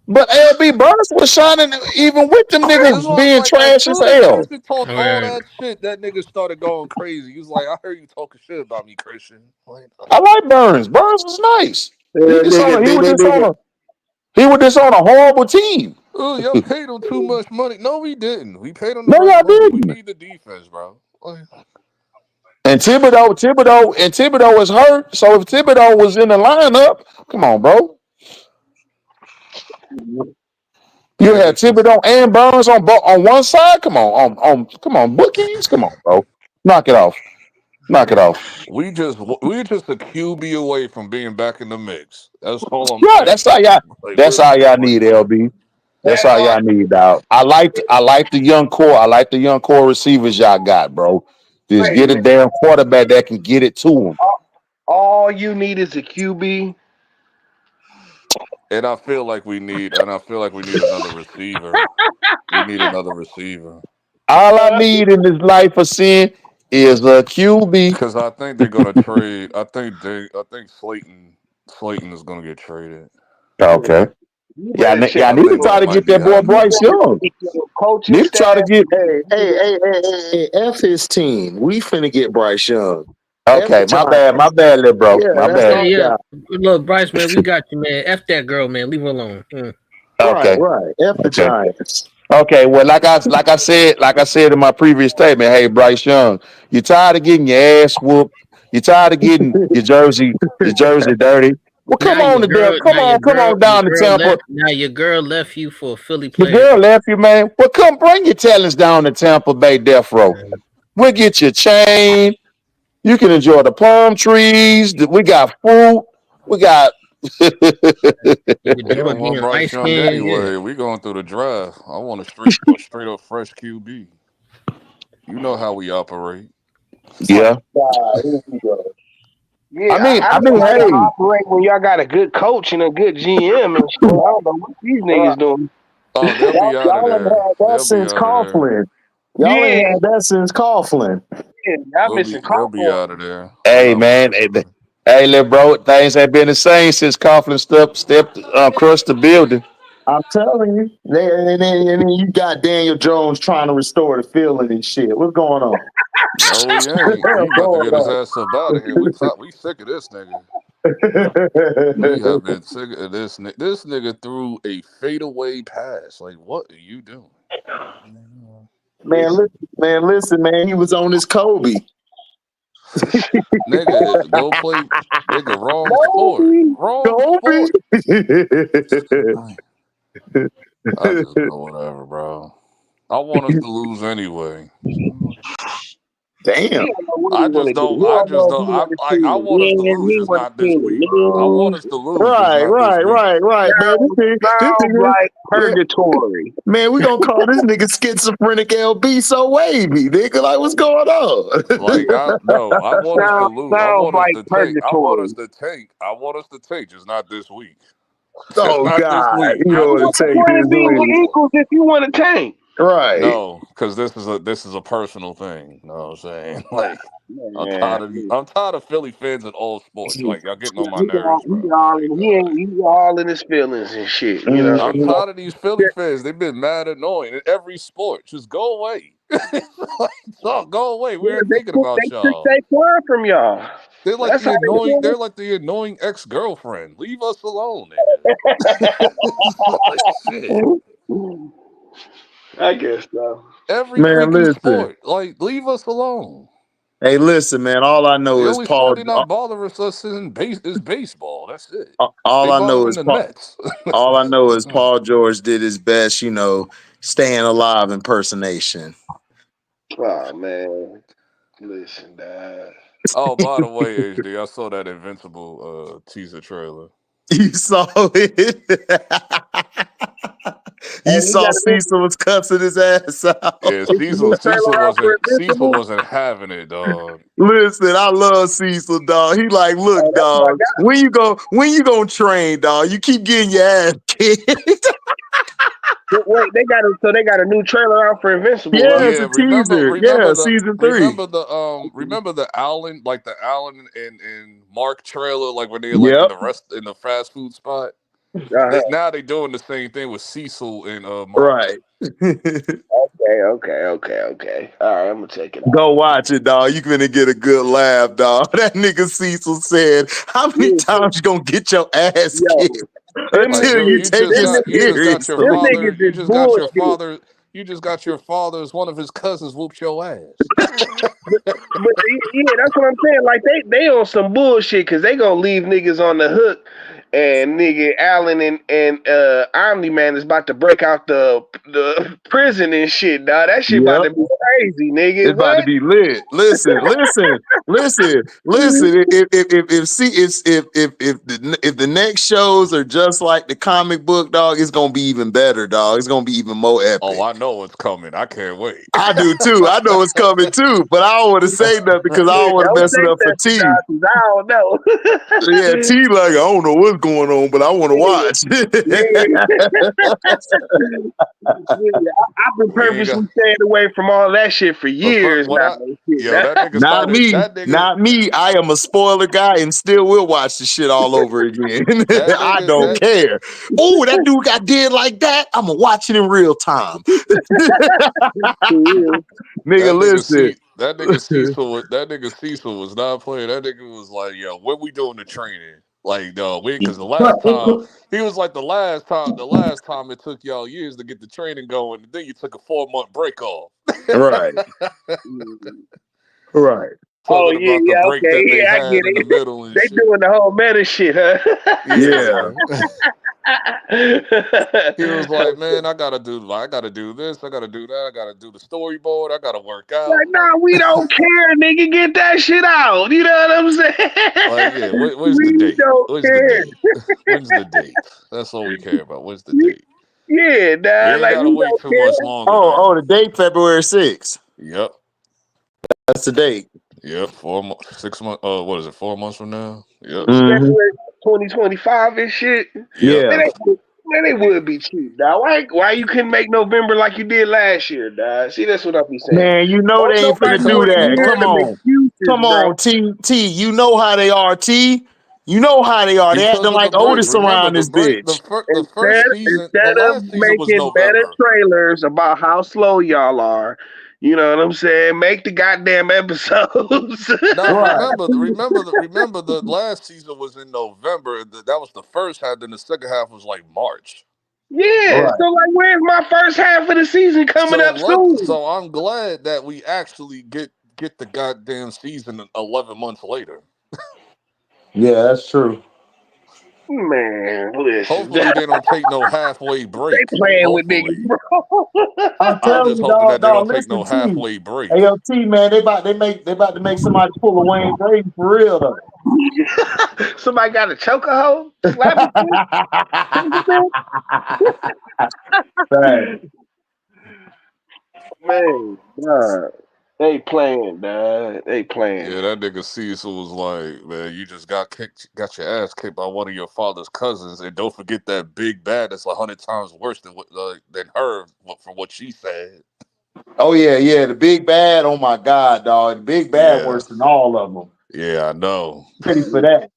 but LB Burns was shining even with them
It's
niggas
like
being
as
trash as
soon as
hell.
Christian talked
All
all
right.
that shit, that nigga started going crazy. He was like, I heard you talking shit about me, Christian. Like,
I like Burns. Burns was nice. He just on a, he was just on
Nigga.
a he was just on a horrible team.
oh, y'all paid him too much money. No, we didn't. We paid him the
No,
right
y'all
money. We
didn't.
need the defense, bro. Like,
And Thibodeau is hurt. So if Thibodeau was in the lineup, come on, bro. You
man,
had
it's just
Thibodeau and Burns on one side. Come on, bookies. Come on, bro. Knock it off. Knock it off.
we just a QB away from being back in the mix. That's all I'm
Yeah,
saying. Like
that's
we're
all
that
y'all
much
need,
away.
LB. That's all y'all need, dog. I like the young core. I like the young core receivers y'all got, bro. Just
Hey
get a
man,
damn quarterback that can get it to him.
all you need is a QB.
And I feel like we need another receiver. We need another receiver.
All I need in this life of sin is a QB.
Cause I think they're gonna trade. I think Slayton is gonna get traded.
Okay.
You
Yeah,
better check
y'all
I
need
your
to
think
try
that
to
might
get
be
that boy
you
happening.
Bryce
better
Young.
check your coaching
Need to try to
staff.
get.
F his team. We finna get Bryce Young. F the
Okay, my
Giants.
bad, little bro.
Yeah,
My
that's
bad.
Yeah,
our
yeah.
guy.
Look, Bryce, man, we got you, man. F that girl, man. Leave her alone.
Right,
Okay,
right. F the
okay,
Giants.
okay. Well, like I said in my previous statement, hey Bryce Young, you tired of getting your ass whooped? You tired of getting your jersey dirty? Well, come on down to Tampa.
Now your girl left you for a Philly
The
player.
girl left you, man. Well, come bring your talents down to Tampa Bay Death Row. We'll get you a chain. You can enjoy the palm trees. We got fruit. We got.
You could
They
do
don't
it
want
being light
Bryce Young
skinned. Yeah.
anyway. We going through the draft. I want a straight up fresh QB. You know how we operate.
My
Yeah.
God, here we go. Yeah,
I mean,
I
I
know
mean,
how y'all
hey,
operate when y'all got a good coach and a good GM and shit. I don't know what these
Uh,
niggas doing.
Oh, they'll be out of
y'all ain't
there.
had that
They'll be
since
out of there.
Coughlin. Y'all ain't
Yeah,
had that since Coughlin.
yeah, y'all
They'll
missing
be they'll be
Cowboys.
out of there. They
hey,
got
man.
Bryce Young.
Hey, little bro, things have been the same since Coughlin stepped across the building.
I'm telling you. And then you got Daniel Jones trying to restore the feeling and shit. What's going on?
No, he
What
ain't.
the
He
hell
about to
going
get his
on?
ass up out of here. We sick of this nigga. We have been sick of this. This nigga threw a fadeaway pass. Like, what are you doing?
Listen, man. He was on his Kobe.
Nigga, go play. Nigga, wrong sport.
Kobe.
Wrong
Kobe.
sport. I just whatever, bro. I want us to lose anyway.
He
Damn.
don't know what he
I
want
just
to do.
don't.
He
I
don't
just
know if he
don't.
want to see
I
it
want us to
win.
lose,
He
just
want to
not
see
this
it
week, bro. I want
lose.
us to lose, just not this
Right.
week.
Man, this
Sounds
nigga,
like purgatory.
man, we gonna call this nigga schizophrenic LB so wavy, nigga. Like, what's going on?
Like I no, I want us to lose. I
Sounds
want us
like
to take. I want us
purgatory.
to take. I want us to take, just not this week. Just
Oh
not this
God,
week.
you
So
know
Not
what
this
to
what's the
take
week.
point
this
of being the
week.
Eagles if you want to tank?
Right.
No, because this is a personal thing. You know what I'm saying? Like
Man,
I'm tired of Philly fans in all sports.
he
Like y'all getting on my nerves, bro.
he all in his feelings and shit. You know.
I'm tired of these Philly fans. They've been mad annoying in every sport. Just go away. Go away. We ain't thinking about
They took
y'all.
Saquon from y'all.
They're like
That's
the
how they
annoying.
feel.
They're like the annoying ex-girlfriend. Leave us alone, nigga. Like shit.
I guess so.
Every
Man,
freaking
listen.
sport. Like, leave us alone.
Hey, listen, man. All I know
The
is
only sport they not bothering us is baseball. That's it.
all
They
I know
bothering
is
the Mets.
all I know is
Mm.
Paul George did his best, staying alive impersonation.
Oh man, listen, Dad.
Oh, by the way, HD, I saw that Invincible teaser trailer.
You saw it.
Hey,
You
he
saw
got a new,
Cecil was cussing his ass out.
Yeah,
it's a new trailer out for
Cecil
Invincible.
wasn't having it, dog.
Listen, I love Cecil, dog. He like, look,
Oh, that's my
dog.
guy.
When you gonna train, dog? You keep getting your ass kicked.
Wait, they got a new trailer out for Invincible,
Yeah,
huh?
it's a
Yeah,
teaser. Yeah, season 3.
remember the Allen, like the Allen and Mark trailer, like when they're like
Yep.
in the fast food spot.
Uh-huh.
Now they doing the same thing with Cecil and Mark.
Right.
Okay. All right, I'm gonna check it out.
Go watch it, dog. You gonna get a good laugh, dog. That nigga Cecil said, "How many times you gonna get your ass
Yo,
kicked
them
Like,
until
dude,
you
niggas,
take it
you just got your
them
seriously?"
father,
niggas is bullshit.
you just got your father's one of his cousins whooped your ass.
But yeah, that's what I'm saying. Like they on some bullshit because they gonna leave niggas on the hook, and nigga Allen and Omni Man is about to break out the prison and shit. Dog, that shit about
Yep.
to be crazy,
It's
nigga.
about to
What?
be lit. Listen. If the next shows are just like the comic book, dog, it's gonna be even better, dog. It's gonna be even more
Oh,
epic.
I know it's coming. I can't wait.
I do too. I know it's coming too, but I don't want to say nothing because I
Yeah,
don't want to
don't
mess it
say
up for
nothing,
T.
dog, 'cause I don't know.
Yeah, T like I don't know what's going on, but I want to watch.
I've been
We ain't got.
purposely staying away from all that shit for
But
years now.
that nigga
Not
started.
me. Not me. I am a spoiler guy and still will watch the shit all over again.
That
I
nigga,
don't care. Oh, that dude got dead like that. I'm gonna watch it in real time. Nigga, listen.
That nigga Cecil was not playing. That nigga was like, yo, when we doing the training? Like, because the last time he was like the last time it took y'all years to get the training going, and then you took a 4-month break off.
Right. Right.
Oh
Talking
yeah,
about the break
okay,
that they
I
had
get
in the
it.
middle and
They
shit.
doing the whole meta shit, huh?
Yeah.
He was like, man, I gotta do this, I gotta do that, I gotta do the storyboard, I gotta work out.
Like, nah, we don't care, nigga. Get that shit out. You know what I'm saying?
Yeah, where's the
We
date?
don't
When's the
care.
date? When's the date? That's all we care about. When's the date?
Yeah,
We
dog.
ain't
Like
gotta
we
wait
don't
too much
care.
longer though.
The date February 6th.
Yep.
That's the date.
Yep. 6 months. What is it? 4 months from now. Yep.
Mm-hmm.
February 2025 and shit.
Yep.
Yeah.
Man, they would be cheap, dog. Why you couldn't make November like you did last year, dog? See, that's what I be saying.
Man, you know
Don't
they ain't finna
nobody
do
want to
that.
hear
Come
them
on. Come on, T. You know how they are, T. You know how they are. They
Because
acting
of the
like
break.
Otis
Remember
around
the
this
break.
bitch.
The first season, the
Instead of
last season was
making better
November.
trailers about how slow y'all are, you know what I'm saying? Make the goddamn episodes.
Now
Right.
remember the last season was in November. That was the first half. Then the second half was like March.
Yeah,
Right.
so like, where's my first half of the season coming up soon?
So I'm glad that we actually get the goddamn season 11 months later.
Yeah, that's true.
Man, listen, they
Hopefully they don't take no halfway break.
playing with niggas,
Hopefully.
bro.
I'm
I'm
telling
just
you,
hoping that they
dog,
don't take
listen,
no
T.
halfway break.
Hey, yo, T, man, they about to make somebody pull a Wayne Brady for real though.
Somebody got a chokehold? Slap his
Right.
Man, God. They playing, dog. They playing.
Yeah, that nigga Cecil was like, man, you just got your ass kicked by one of your father's cousins, and don't forget that big bad that's 100 times worse than her for what she said.
Oh yeah, the big bad. Oh my God, dog, the big bad
Yeah,
worse than all of them.
yeah, I know.
Ready for that?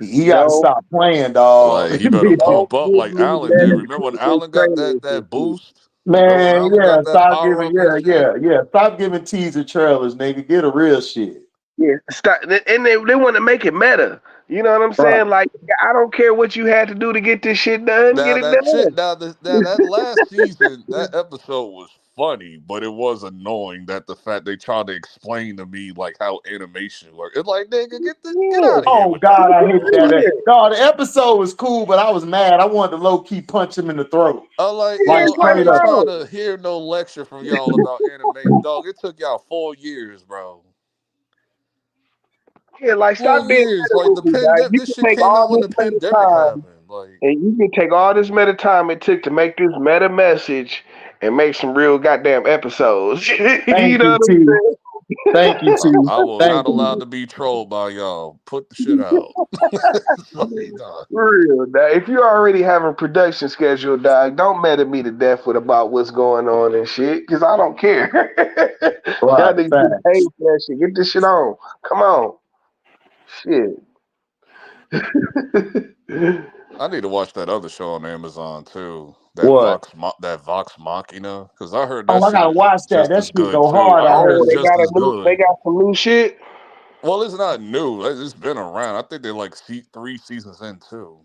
He got to
Don't,
stop playing, dog.
Like he better
don't
pump up
give
like
me
Allen did.
better
Remember when
Christmas
Allen got
trailers
that
and shit.
boost? Remember when
Man,
Allen
yeah,
got that
stop
power
giving,
up and shit?
stop giving teaser trailers, nigga. Get a real shit.
Yeah, stop. And they want to make it meta. You know what I'm
Right.
saying? Like, I don't care what you had to do to get this shit done. Get
Now
it
that shit,
done.
now that last season, that episode was funny, but it was annoying that the fact they tried to explain to me like how animation works. It's like, nigga, get
Yeah.
out of here
Oh
with that,
God, I hated
bro.
that.
Like,
Dog, the episode was cool, but I was mad. I wanted to low key punch him in the throat,
I'm like,
Yeah,
like
yo,
it's
I
like,
straight
ain't
up.
trying
bro.
to hear no lecture from y'all about anime. Dog, it took y'all 4 years, bro.
Yeah, like,
Four
stop being
years.
meta
Like
with
the
me, dog.
pandemic,
You
this
can
shit
take
came
all
out when
this
the
meta
pandemic
time,
happened. Like,
and you can take all this meta time it took to make this meta message and make some real goddamn episodes. You
Thank
know
you,
what I'm
T.
saying?
Thank you, T.
I was
Thank
not
you.
allowed to be trolled by y'all. Put the shit out. Like, nah.
For real, dog. If you already have a production schedule, dog, don't meta me to death with about what's going on and shit, because I don't care. Y'all
Right,
niggas get paid
facts.
for that shit. Get this shit on. Come on. Shit.
I need to watch that other show on Amazon too.
What?
That Vox Machina, because I heard
Oh,
that
I
shit
gotta
is
watch that.
just
That
as
shit
good
go
too.
hard.
I
I
heard
Oh,
it's
heard.
just as
they
good.
got some new shit.
Well, it's not new. It's been around. I think they're like 3 seasons in too.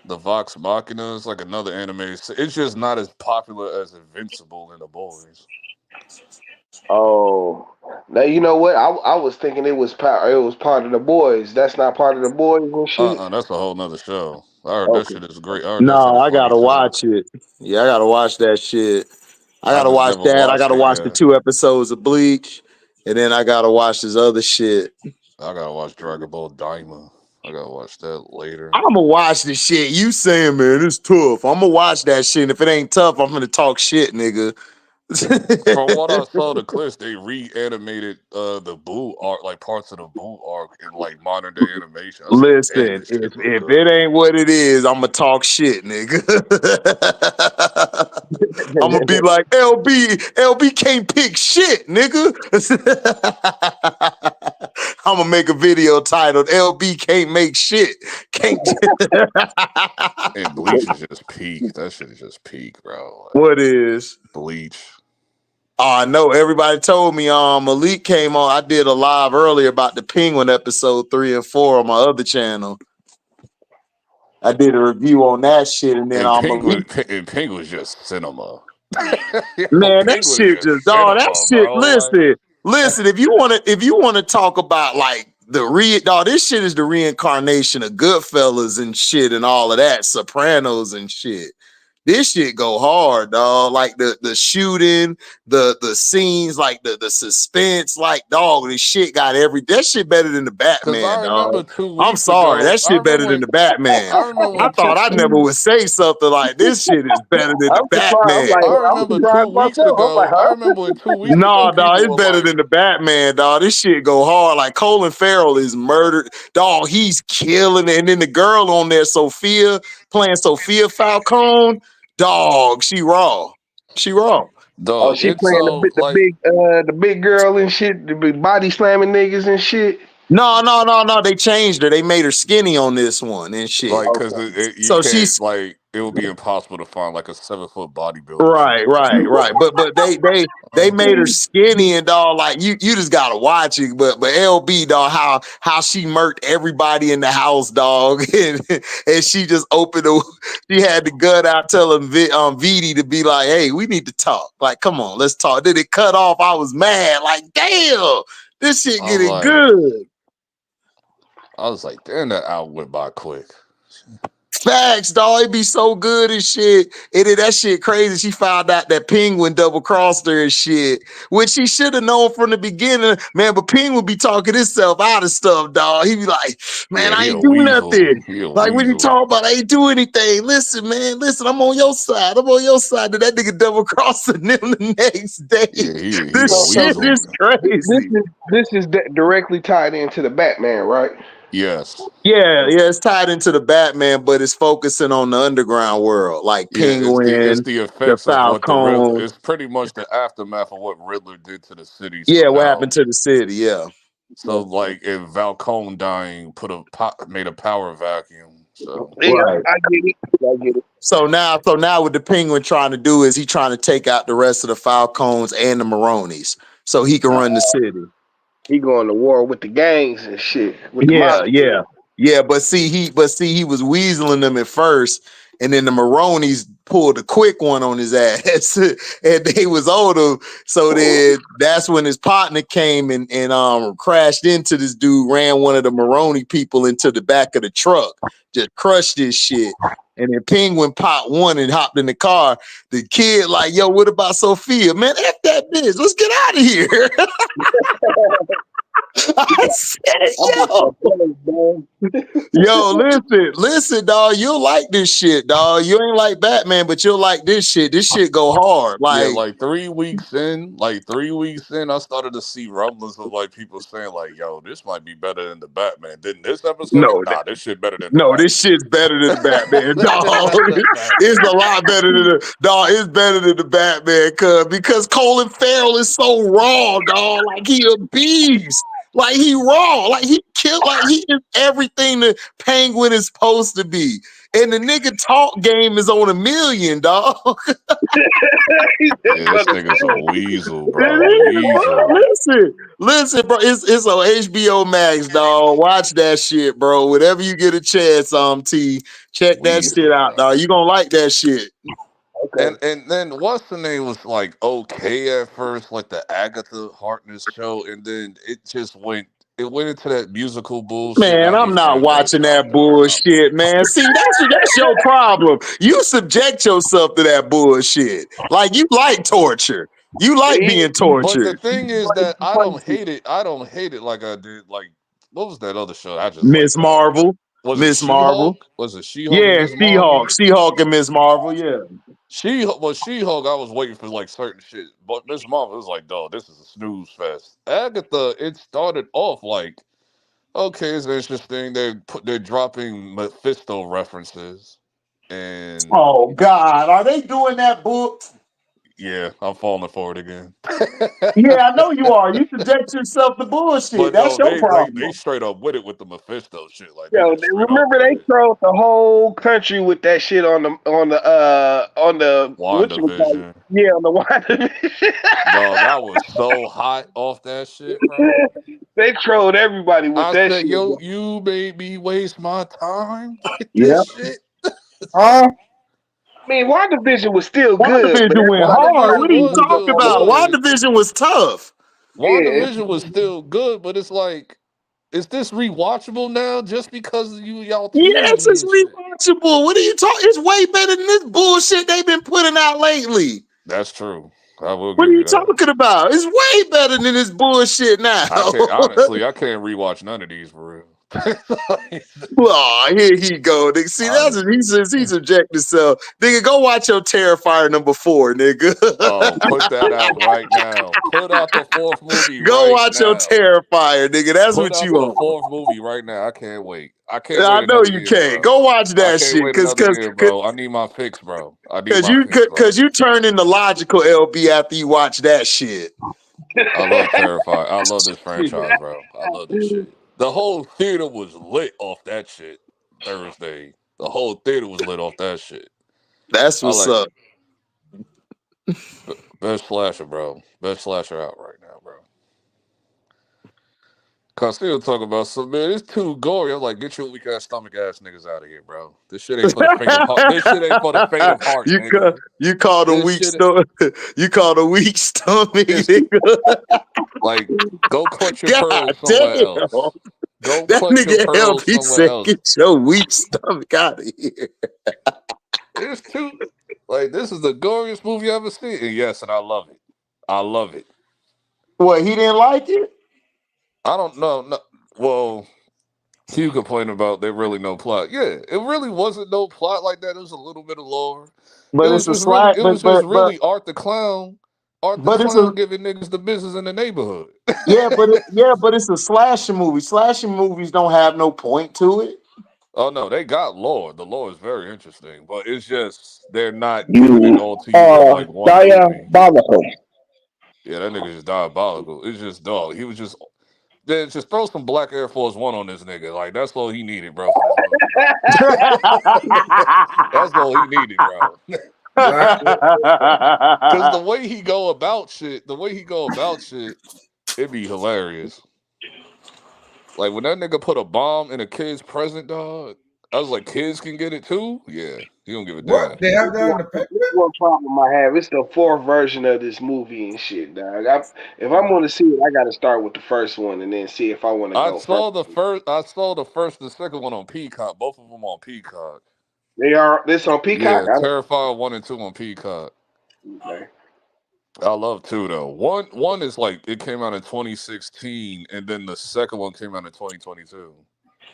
The Vox Machina is like another anime. It's just not as popular as Invincible and The Boys.
Oh. Now you know what? I was thinking it was part of the boys. That's not part of the boys and shit.
That's a whole nother show. I heard that
Okay.
shit is great. I heard that shit
No,
is
I
funny
gotta
too.
watch it. Yeah, I gotta watch that shit. I
I
gotta
just
watch
never
that. I
watched
gotta
it
watch the
yet.
2 episodes of Bleach, and then I gotta watch this other shit.
I gotta watch Dragon Ball Daima. I gotta watch that later.
I'm gonna watch this shit. You saying, man, it's tough. I'm gonna watch that shit. And if it ain't tough, I'm gonna talk shit, nigga.
From what I saw, the clips they reanimated the Boo arc, like parts of the Boo arc in like modern day animation. I said, "Damn,
Listen,
this shit look
if
good."
it ain't what it is, I'm gonna talk shit, nigga. I'm gonna be like, LB can't pick shit, nigga. I'm gonna make a video titled "LB can't make shit." Can't.
And Bleach is just peak. That shit is just peak, bro. Like,
What is?
Bleach.
Oh, I know. Everybody told me Malik came on. I did a live earlier about the Penguin episode 3 and 4 on my other channel. I did a review on that shit, and then Malik.
And Penguin's just cinema.
Man, that
Penguin is
shit
just
just dog. That
cinema,
shit.
bro. Like,
Listen. If you wanna talk about like dog, this shit is the reincarnation of Goodfellas and shit and all of that, Sopranos and shit. This shit go hard, dog. Like the shooting, the scenes, like the suspense, like dog. This shit got that shit better than the
cause I
Batman,
remember
dog.
two
I'm
weeks
sorry,
ago.
that shit better than the Batman.
I remember
I
when
thought I never would say something like this. Shit is better than the
I'm surprised.
Batman.
I'm surprised myself. I'm like,
I
huh?
remember when 2 weeks ago
No, dog,
people
it's
were
better
like,
than the Batman, dog. This shit go hard. Like Colin Farrell is murdered, dog. He's killing it. And then the girl on there, Sophia, playing Sophia Falcone, dog. She raw. She raw.
Oh,
Dog,
she
it's
playing
so like
the big girl and shit, the big body slamming niggas and shit.
No. They changed her. They made her skinny on this one and shit.
because
Okay.
you
So
can't
she's
like it would be impossible to find like a 7 foot bodybuilder she
right,
could compete
right, right.
with.
But they made her skinny and dog. Like you just gotta watch it. But LB dog, how she murked everybody in the house, dog, and she just opened she had the gut out telling VD to be like, hey, we need to talk. Like, come on, let's talk. Then it cut off. I was mad. Like, damn, this shit
I was
getting
like,
good.
damn, that hour went by quick.
Facts, dog. It be so good and shit. That shit crazy. She found out that Penguin double crossed her and shit, which she should have known from the beginning, man. But Penguin be talking himself out of stuff, dog. He be like, man,
Yeah,
I
he a
ain't do
weasel.
nothing.
He a
Like, what you
weasel.
talking about? I ain't do anything. Listen, man, listen, I'm on your side. I'm on your side. Then that nigga double crossing them the next day.
Yeah, he a
This shit
weasel.
is crazy.
This is directly tied into the Batman, right?
Yes.
Yeah, it's tied into the Batman, but it's focusing on the underground world, like
Yeah, it's
Penguin,
the
the
effects of what the Riddler.
Falcon.
It's pretty much the aftermath of what Riddler did to the city. So
Yeah, what happened
now,
to the city? Yeah.
so like if Falcone dying made a power vacuum. So
Yeah,
Right.
I get it. I get it.
So now what the Penguin trying to do is he trying to take out the rest of the Falcons and the Maronis so he can run the city.
He going to war with the gangs and shit with the
Yeah,
mafia.
yeah. But see, he was weaseling them at first, and then the Maronis pulled a quick one on his ass, and they was on him. So then that's when his partner came and crashed into this dude, ran one of the Maroni people into the back of the truck, just crushed this shit. And then Penguin popped one and hopped in the car. The kid like, yo, what about Sophia? Man, F that bitch. Let's get out of here. I said, listen, dog. You'll like this shit, dog. You ain't like Batman, but you'll like this shit. This shit go hard.
yeah,
Like,
like 3 weeks in, I started to see rumblings of like people saying like, "Yo, this might be better than the Batman." Then this episode,
no,
nah, this shit better than the
no, this
Batman.
shit's better than the Batman,
This shit
dog.
better than
It's
Batman.
a lot better than the dog. It's better than the Batman, because Colin Farrell is so raw, dog. Like he a beast. Like he raw. Like he killed. Like he is everything the Penguin is supposed to be. And the nigga talk game is on 1,000,000, dog.
Yeah, this nigga's a weasel, bro.
It is, bro.
Weasel.
Listen, bro. It's on HBO Max, dog. Watch that shit, bro. Whenever you get a chance, T, check that shit
Weasel,
out,
bro.
dog. You gonna like that shit.
Okay.
And then what's the name was like okay at first, like the Agatha Harkness show, and then it went into that musical bullshit. And I
Man, I'm
just
not
gave that
watching
shit. I'm
that
done.
bullshit, man. See, that's your problem. You subject yourself to that bullshit. Like you like torture. You like
He,
being
But the
tortured.
thing is that I don't hate it. I don't hate it like I did. Like what was that other show I just
Miss
liked?
Marvel.
Was it
Miss
She
Marvel.
Hulk? Was it She Hulk and
Yeah,
Miss Marvel?
She-Hulk and Miss Marvel, yeah.
She Hulk. I was waiting for like certain shit, but Miss Marvel was like, dog, this is a snooze fest. Agatha, it started off like, okay, it's interesting. They're dropping Mephisto references, and
Oh God, are they doing that book?
yeah, I'm falling for it again.
Yeah, I know you are. You subject yourself to bullshit.
But
That's
no,
your
they
problem.
straight up with it with the Mephisto shit. Like they
yo,
just straight up
remember
with
they
it.
trolled the whole country with that shit on the what you call it?
WandaVision.
Yeah, on the WandaVision.
Dog, I was so hot off that shit, bro.
They trolled everybody with
I
that
said,
shit.
yo, you made me waste my time with
Yeah.
this shit.
Huh?
I mean, WandaVision was still good, but
WandaVision went hard. What
WandaVision
are you
was
talking
still
about?
good.
WandaVision was tough.
yeah,
WandaVision was still good, but it's like, is this rewatchable now just because y'all teasing
Yes,
me
it's
and shit?
rewatchable. What are you talking? It's way better than this bullshit they've been putting out lately.
That's true. I will
What are
give
you
you that.
talking about? It's way better than this bullshit now.
I can't honestly, I can't rewatch none of these for real.
Oh, here he go, nigga. See, that's what he says. He's subject himself. Nigga, go watch your Terrifier #4, nigga.
Oh, put that out right now. Put out the 4th movie
Go
right
watch your
now.
Terrifier, nigga. That's
Put
what
out
you
the
want.
4th movie right now. I can't wait. I can't
I
wait
know
another
you
year,
can't.
bro.
Go watch
I
that
can't
shit,
wait
cause
another
cause
year,
cause,
bro. I need my fix, bro. I need
cause
my
you
fix, bro.
cause you turn into logical LB after you watch that shit.
I love Terrifier. I love this franchise, bro. I love this shit. The whole theater was lit off that shit Thursday. The whole theater was lit off that shit.
That's
I
what's
like
up.
best slasher, bro. Best slasher out right now, bro. Cause still talking about some man, it's too gory. I'm like, get your weak ass stomach ass niggas out of here, bro. This shit ain't for the faint of heart. This shit ain't for the faint of heart, nigga.
You call them
This
weak
shit,
stomach. You call them weak stomach,
this
nigga.
like go clutch your
God
pearls somewhere
damn.
else. Go
That
clutch your
nigga
pearls
LB
somewhere
said,
else.
"Get your weak stomach out of here."
It's too like this is the goriest movie I ever seen. And yes, and I love it. I love it.
What, he didn't like it?
I don't know. No, well, you complain about there really no plot. Yeah, it really wasn't no plot like that. It was a little bit of lore. It
But
was
it's a
just really,
slack.
it was just really Art the Clown. Art the
But it's a
Clown giving niggas the business in the neighborhood.
but it's a slasher movie. Slasher movies don't have no point to it.
Oh no, they got lore. The lore is very interesting, but it's just they're not giving it
You
all to you in
are
like one movie.
diabolical.
Yeah, that nigga just diabolical. It's just dog. He was just then just throw some black Air Force One on this nigga. Like that's all he needed, bro, for this movie, bro. That's all he needed, bro.
Black.
Cause the way he go about shit, it'd be hilarious. Like when that nigga put a bomb in a kid's present, dog. I was like, kids can get it too. Yeah, he don't give a
What?
damn.
They have that in the
This
paper?
one problem I have. It's the 4th version of this movie and shit, dog. If I'm going to see it, I got to start with the first one and then see if I want to
I
go further.
saw the first. I saw the first and the second one on Peacock. Both of them on Peacock.
They are this on Peacock.
Yeah, Terrifier 1 and 2 on Peacock.
Okay.
I love 2 though. One is like it came out in 2016, and then the second one came out in 2022.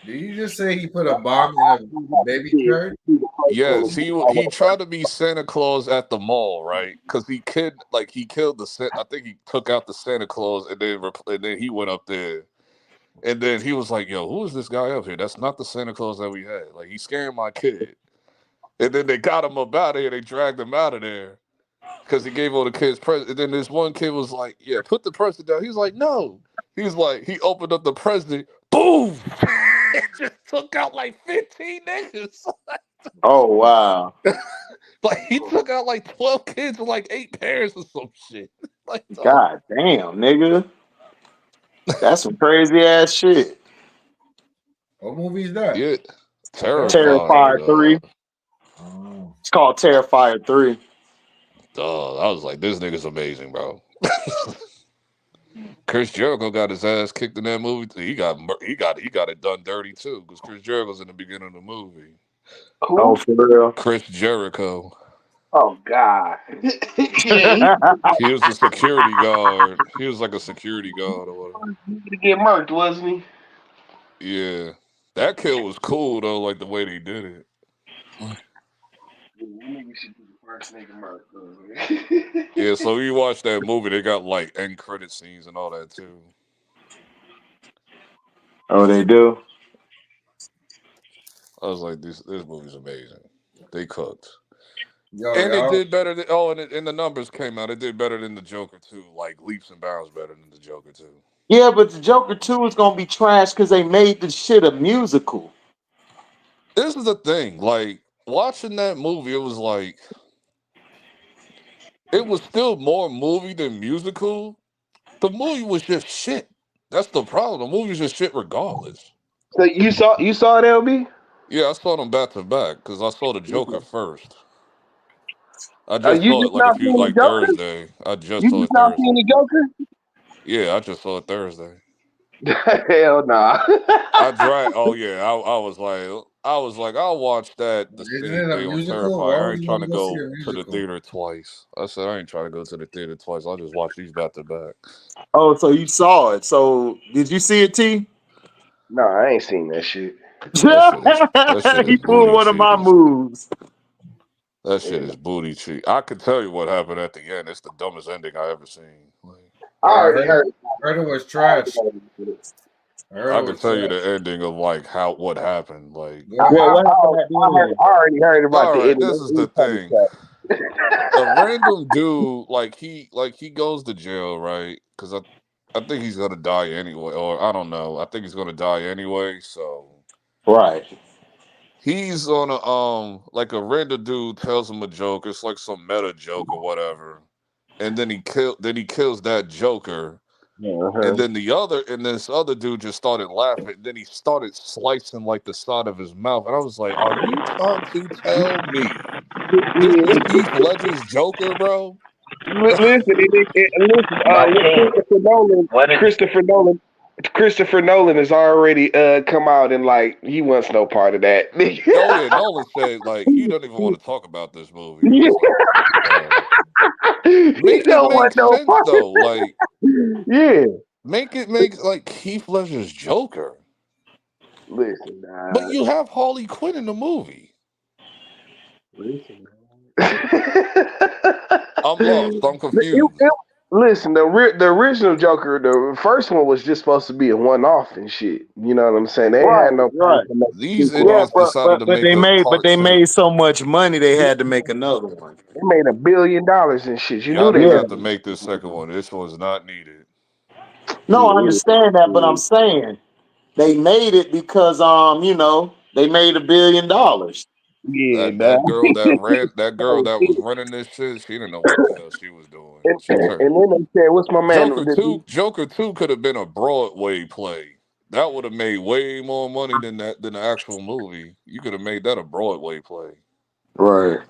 Did you just say he put a bomb in a baby church?
Yes, he tried to be Santa Claus at the mall, right? Because he killed the I think he took out the Santa Claus, and then he went up there, and then he was like, "Yo, who is this guy up here? That's not the Santa Claus that we had. Like he's scaring my kid." And then they got him up out of here. They dragged him out of there because he gave all the kids presents. And then this one kid was like, "Yeah, put the present down." He's like, "No." He's like, he opened up the present, boom, it just took out like 15 niggas.
Oh wow.
Like he took out like 12 kids and like 8 parents or some shit. Like,
God damn, nigga. That's some crazy ass shit.
What movie is that?
yeah,
Terrifier 3.
Oh.
It's called Terrifier 3.
I was like, this nigga's amazing, bro. Chris Jericho got his ass kicked in that movie. He got it done dirty too, because Chris Jericho's in the beginning of the movie.
Oh, for real.
Chris Jericho.
Oh God.
He was a security guard. He was like a security guard or whatever.
To get murked, wasn't he?
Yeah. That kill was cool though, like the way they did it.
Nigga should be the first nigga murked.
Yeah, so you watch that movie, they got like end credit scenes and all that too.
Oh, they do?
I was like, this movie's amazing. They cooked.
Yo,
And it
y'all.
did better than and the numbers came out. It did better than the Joker too, like leaps and bounds better than the Joker too.
Yeah, but the Joker 2 is gonna be trash because they made the shit a musical.
This is the thing, like watching that movie, it was like it was still more movie than musical. The movie was just shit. That's the problem. The movie was just shit regardless.
So you saw it, LB?
Yeah, I saw them back to back because I saw the Joker first. I just
You
saw it
just
like a
not
few
seeing the
like
Joker?
Thursday. I just
You
saw
just
it
not
Thursday.
seeing the Joker?
Yeah, I just saw it Thursday.
Hell nah.
I tried. Oh yeah, I was like, I'll watch that the
Isn't
same
it a
day on
musical? Why
Terrifier. I
would
ain't
you
trying
want
to
to go see
go
a
to the
musical?
theater twice. I said I ain't trying to go to the theater twice. I'll just watch these back to back.
Oh, so you saw it. So did you see it, T?
No, I ain't seen that shit.
That shit
He
is
pulled
booty
one of my
cheeks.
moves.
That
Yeah,
shit is booty cheek. I could tell you what happened at the end. It's the dumbest ending I ever seen. Like,
I
Yeah,
already heard.
I heard it was
I already
trash.
heard it.
I heard
I
it
could
was
tell you the
trash.
ending of like what happened. Like,
Go ahead.
What happened at the end?
I already heard about
all
the
right,
ending.
this is the
It was
thing. A random dude, he goes to jail, right? Because I think he's gonna die anyway, or I don't know. I think he's gonna die anyway. So
Right.
he's on a like a random dude tells him a joke. It's like some meta joke or whatever, and then he kills that joker. And
uh-huh.
then this other dude just started laughing. Then he started slicing like the side of his mouth, and I was like, "Are you trying to tell me this
Yeah.
is Heath Ledger's Joker, bro?"
Listen.
My
With
king. What did
Christopher Nolan has already come out and like he wants no part of that.
Oh yeah, Nolan said like he doesn't even want to talk about this movie. It's like,
He
make it
don't
make
want no
sense
part.
though. Like,
Yeah.
make it make like Heath Ledger's Joker,
Listen,
but you have Harley Quinn in the movie.
listen.
I'm lost. I'm
It-
confused.
it- listen, the original Joker, the first one was just supposed to be a one off and shit. You know what I'm saying? They
Right,
had no plan
right.
to make a
These
sequel.
Yeah,
idiots decided to
but
make
they
a
made
part two.
so much money they had to make another one.
They made $1 billion and shit. You knew
Y'all
they
didn't
was
Yeah.
have to make this second one. This one's not needed.
No, I
yeah,
understand that, but I'm saying they made it because they made $1 billion.
yeah,
That girl that girl
nah.
that was running this shit, she didn't know what the hell she was doing. She
And
turned
then they said, "What's my man?"
Joker 2 could have been a Broadway play. That would have made way more money than the actual movie. You could have made that a Broadway play.
Right.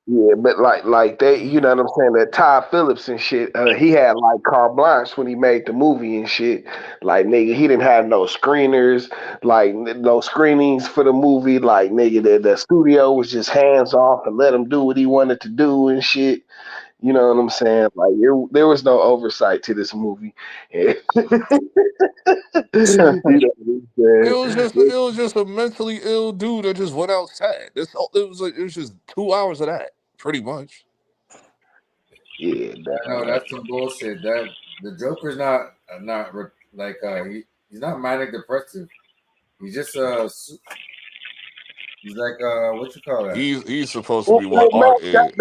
Yeah, but like they, you know what I'm saying? That Todd Phillips and shit, he had like carte blanche when he made the movie and shit. Like nigga, he didn't have no screeners, like no screenings for the movie. Like nigga, the studio was just hands off and let him do what he wanted to do and shit. You know what I'm saying? Like there was no oversight to this movie. you know what I'm
It was just a mentally ill dude that just went outside. It was just 2 hours of that, pretty much.
saying? Yeah,
No, that's some bullshit. That the Joker's he's not manic depressive. He's just he's like what you call that?
He's supposed to
Well,
be what
man,
art is.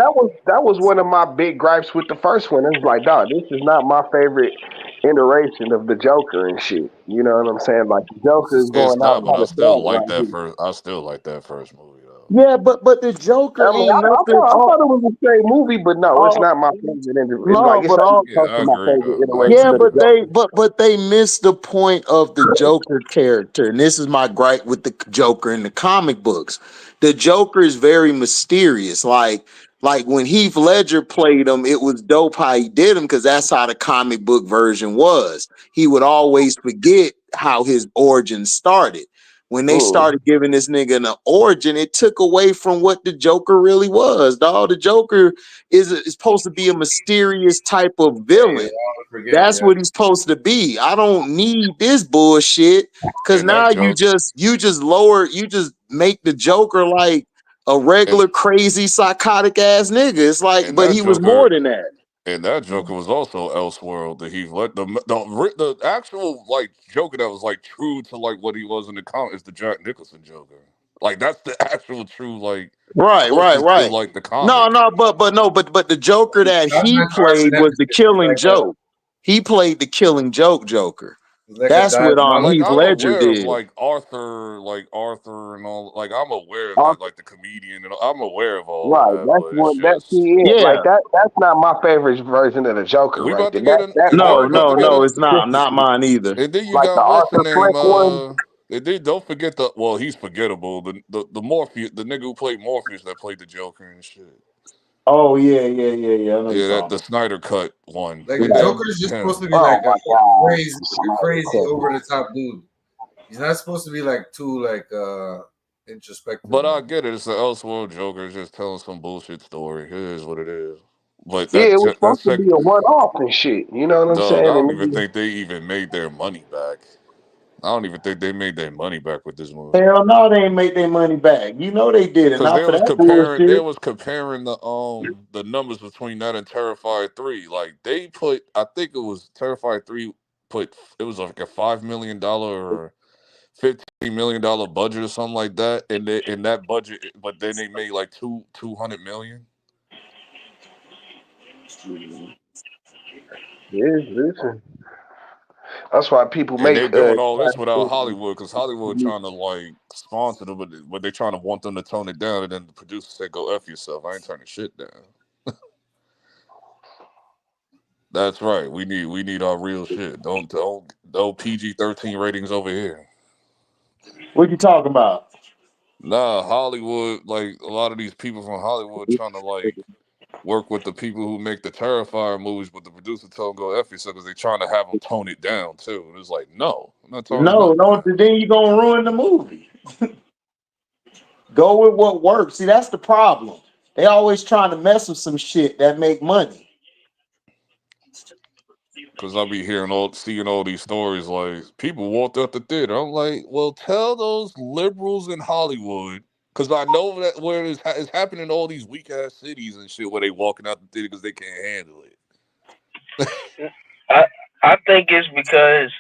that was one of my big gripes with the first one. It's like, dog, this is not my favorite iteration of the Joker and shit. You know what I'm saying? Like the Joker is
It's
going out
not, but
kind of flat right here.
I still like that first movie though.
Yeah, but the Joker
I mean,
ain't nothing.
I thought it was the same movie, but no, it's
All
not my favorite. It's
no,
like it's
but
not
all
even
Yeah,
close
I
to my
agree
favorite
though. I
iteration
yeah,
agree
of the
though.
Joker.
but they missed the point of the Joker character, and this is my gripe with the Joker in the comic books. The Joker is very mysterious. Like when Heath Ledger played him, it was dope how he did him because that's how the comic book version was. He would always forget how his origin started. When they
Mm.
started giving this nigga an origin, it took away from what the Joker really was. Dog, the Joker is supposed to be a mysterious type of
Hey,
villain.
I forget.
That's
Yeah,
what he's supposed to be. I don't need this bullshit because
And that
now
joke
you just make the Joker like a
and
regular crazy psychotic ass nigga. It's like,
and
but
that
he was
Joker
more than that.
and that Joker was also Elseworld. That he let the actual like Joker that was like true to like what he was in the comic is the Jack Nicholson Joker. Like that's the actual true like
Right, right,
closest to
right.
like the
No,
comic.
no, but the Joker that
not
he
that
played was the
Nemesis.
Killing Joke. He played the Killing Joke Joker.
He's like a
That's what
Like
Heath
I'm
Ledger
aware of
did.
Like Arthur and all. Like I'm aware of that,
Also,
like the comedian, and I'm aware of all of
right,
that.
that's
But it's
what that
just
he is. Like
Yeah.
that's not my favorite version of the Joker
we
right
about
there.
to get in,
That
and then
No,
we about
origin
to
no,
get
has
no,
in,
it's not
consistency.
mine either.
and then you
Like the
got what's the
Arthur
name?
Fleck one.
And then don't forget well, he's forgettable. The Morpheus, the nigga who played Morpheus that played the Joker and shit.
Oh yeah. I know you're
Yeah, that
talking
the Snyder cut one.
Like a
about.
Yeah,
Joker is just supposed
him.
to be
Oh
like
my god.
a crazy over the top dude. He's not supposed to be like too introspective.
But I
Like
get it. It's the Elseworld Joker. It's just telling some bullshit story. It is what it is. But
Yeah, it was
that
supposed to be
second
a one off and shit. You know what I'm
dog, I
saying?
don't even
And
think they even made their money back. I don't even think they made their money back with this movie.
Hell no, they ain't make their money back. You know they did it.
Cause
Not
they
for
was
that
comparing
bullshit.
the numbers between that and Terrifier 3. Like they put, I think it was Terrifier 3 put, it was like a $5 million or $15 million budget or something like that, and they, in that budget, but then they made like 200 million.
Yeah, listen. That's why people
And
make
they're doing all this without Hollywood, because Hollywood trying to like sponsor them, but they trying to want them to tone it down, and then the producer said, "Go F yourself. I ain't turning shit down." That's right. We need our real shit. Don't PG-13 ratings over here.
What you talking about?
Nah, Hollywood, like a lot of these people from Hollywood trying to like work with the people who make the Terrifier movies, but the producer told them go F yourself because they trying to have them tone it down too. And it's like, no, I'm not toning
No,
nothing
don't.
down.
Then you gonna ruin the movie. Go with what works. See, that's the problem. They always trying to mess with some shit that make money.
Because I'll be seeing all these stories like people walked out the theater. I'm like, well, tell those liberals in Hollywood, because I know that where it's happening in all these weak ass cities and shit where they walking out the theater because they can't handle it.
I I think it's because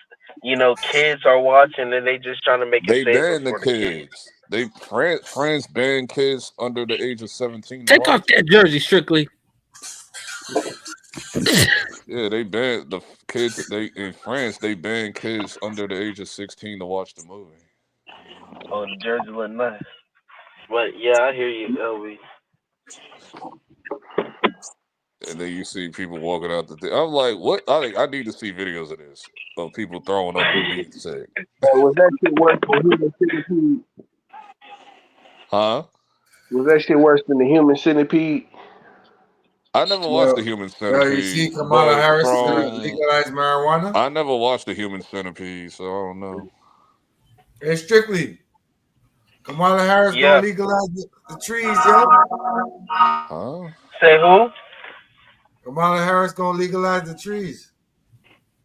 kids are watching and they just trying to make it
They
safer
ban the
for the kids.
kids. France banned kids under the age of 17 to
Take off
watch.
that jersey, Strictly.
Yeah, they banned the kids. They in France they banned kids under the age of 16 to watch the movie.
Oh, the jersey look nice. But yeah, I hear you, LB.
And then you see people walking out the thing. I'm like, what? I need to see videos of this of people throwing up and being sick.
was that shit worse than Human Centipede?
Huh?
Was that shit worse than the Human Centipede?
I never watched the
Well,
Human
you see
Centipede,
Kamala
but
Harris is gonna
from
legalize marijuana.
I never watched the Human Centipede, so I don't know.
Hey, Strictly, Kamala Harris
Yeah.
gonna legalize the trees, yo.
Huh?
Say who?
Kamala Harris gonna legalize the trees.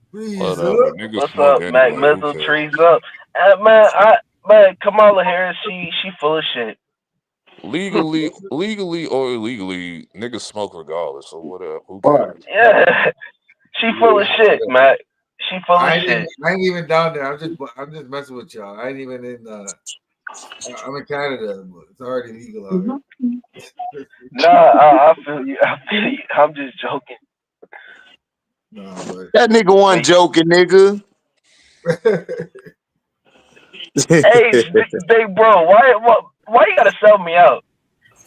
Please,
Whatever. Niggas
What's
smoke
up, Mac
anyway. Who
Mizzle?
cares?
Trees up. Man, Kamala Harris, she full of shit.
Legally or illegally, niggas smoke regardless. So whatever. Who
Right.
cares?
Yeah, she full of shit, Mac. She full of
I
shit.
ain't even down there. I'm just messing with y'all. I ain't even in. I'm in Canada, but it's already legal out here.
Nah, I feel you. I feel you. I'm just joking.
No, but
That nigga wasn't joking, nigga.
Hey, big bro, why you gotta sell me out?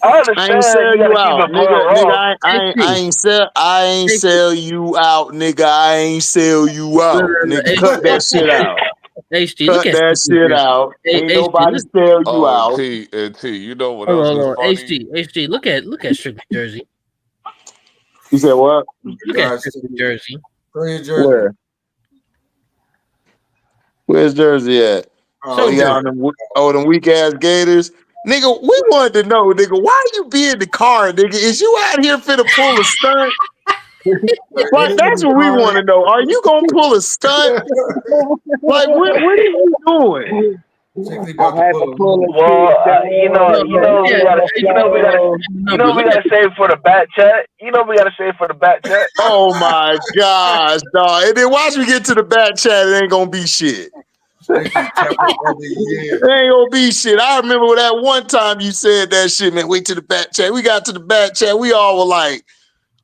I
I ain't
understand
sell
you gotta
you
keep
out,
it blood
nigga.
raw.
I ain't sell you out, nigga. I ain't sell you out, nigga. Cut that shit out.
HD, look
Cut
at
that
Strictly
shit
jersey.
out. Ain't
HD,
nobody
look.
sell you
Oh,
out.
T, you know what
Hold
else
on,
is
hold on.
funny?
HD, look at Strictly jersey.
You said what?
Look at Strictly jersey.
Throw your jersey.
Where? Where's Jersey at?
So
He got them weak ass Gators. Nigga, we wanted to know, nigga, why you be in the car, nigga? Is you out here finna pull a stunt? Like, that's what we want to know. Are you gonna pull a stunt? Like, what are you doing?
I had to pull a
Well,
shit down.
we gotta save for the back chat. We gotta save for the back chat.
Oh my gosh, dog. And then once we get to the back chat, it ain't gonna be shit. It ain't gonna be shit. I remember that one time you said that shit, man. Wait till the back chat. We got to the back chat. We all were like,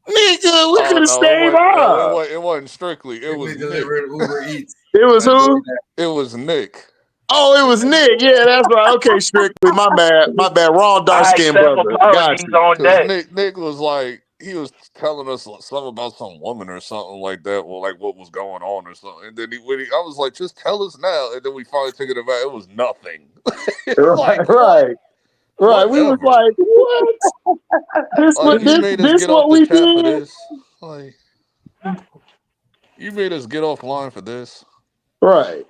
nigga, we could have stayed up.
It wasn't Strictly. It was Nick.
Uber Eats.
It was who?
It was Nick.
Oh, it was Nick. Yeah, that's right. Okay, Strictly. My bad. My bad. Wrong dark skinned brother. Got you.
Because Nick was like, he was telling us something about some woman or something like that, or like what was going on or something. And then I was like, just tell us now. And then we finally took it about. It was nothing.
Right. We was like, what?
You made us
This
get
what
off the
we
chat for
did?
this. Like, you made us get offline for this.
Right.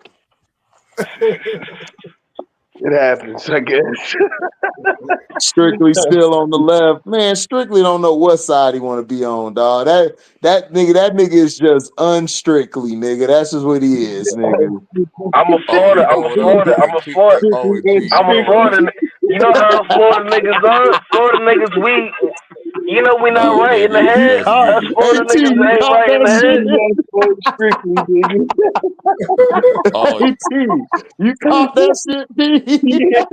It happens, I guess.
Strictly still on the left. Man, Strictly don't know what side he want to be on, dog. That nigga is just unstrictly, nigga. That's just what he is, nigga.
I'm a
Oh,
Florida.
you know what else? Oh, and T, you
I'm a
know what else?
Florida. You know how Florida niggas are. Florida niggas, you know we not
Nah,
right in the
nigga,
You
head.
trust
caught,
Us
me.
hey
Florida
T,
niggas
you
ain't
caught
right in
that
the
shit.
Strictly, nigga.
Oh,
Hey T, you caught that shit, T.
Yeah.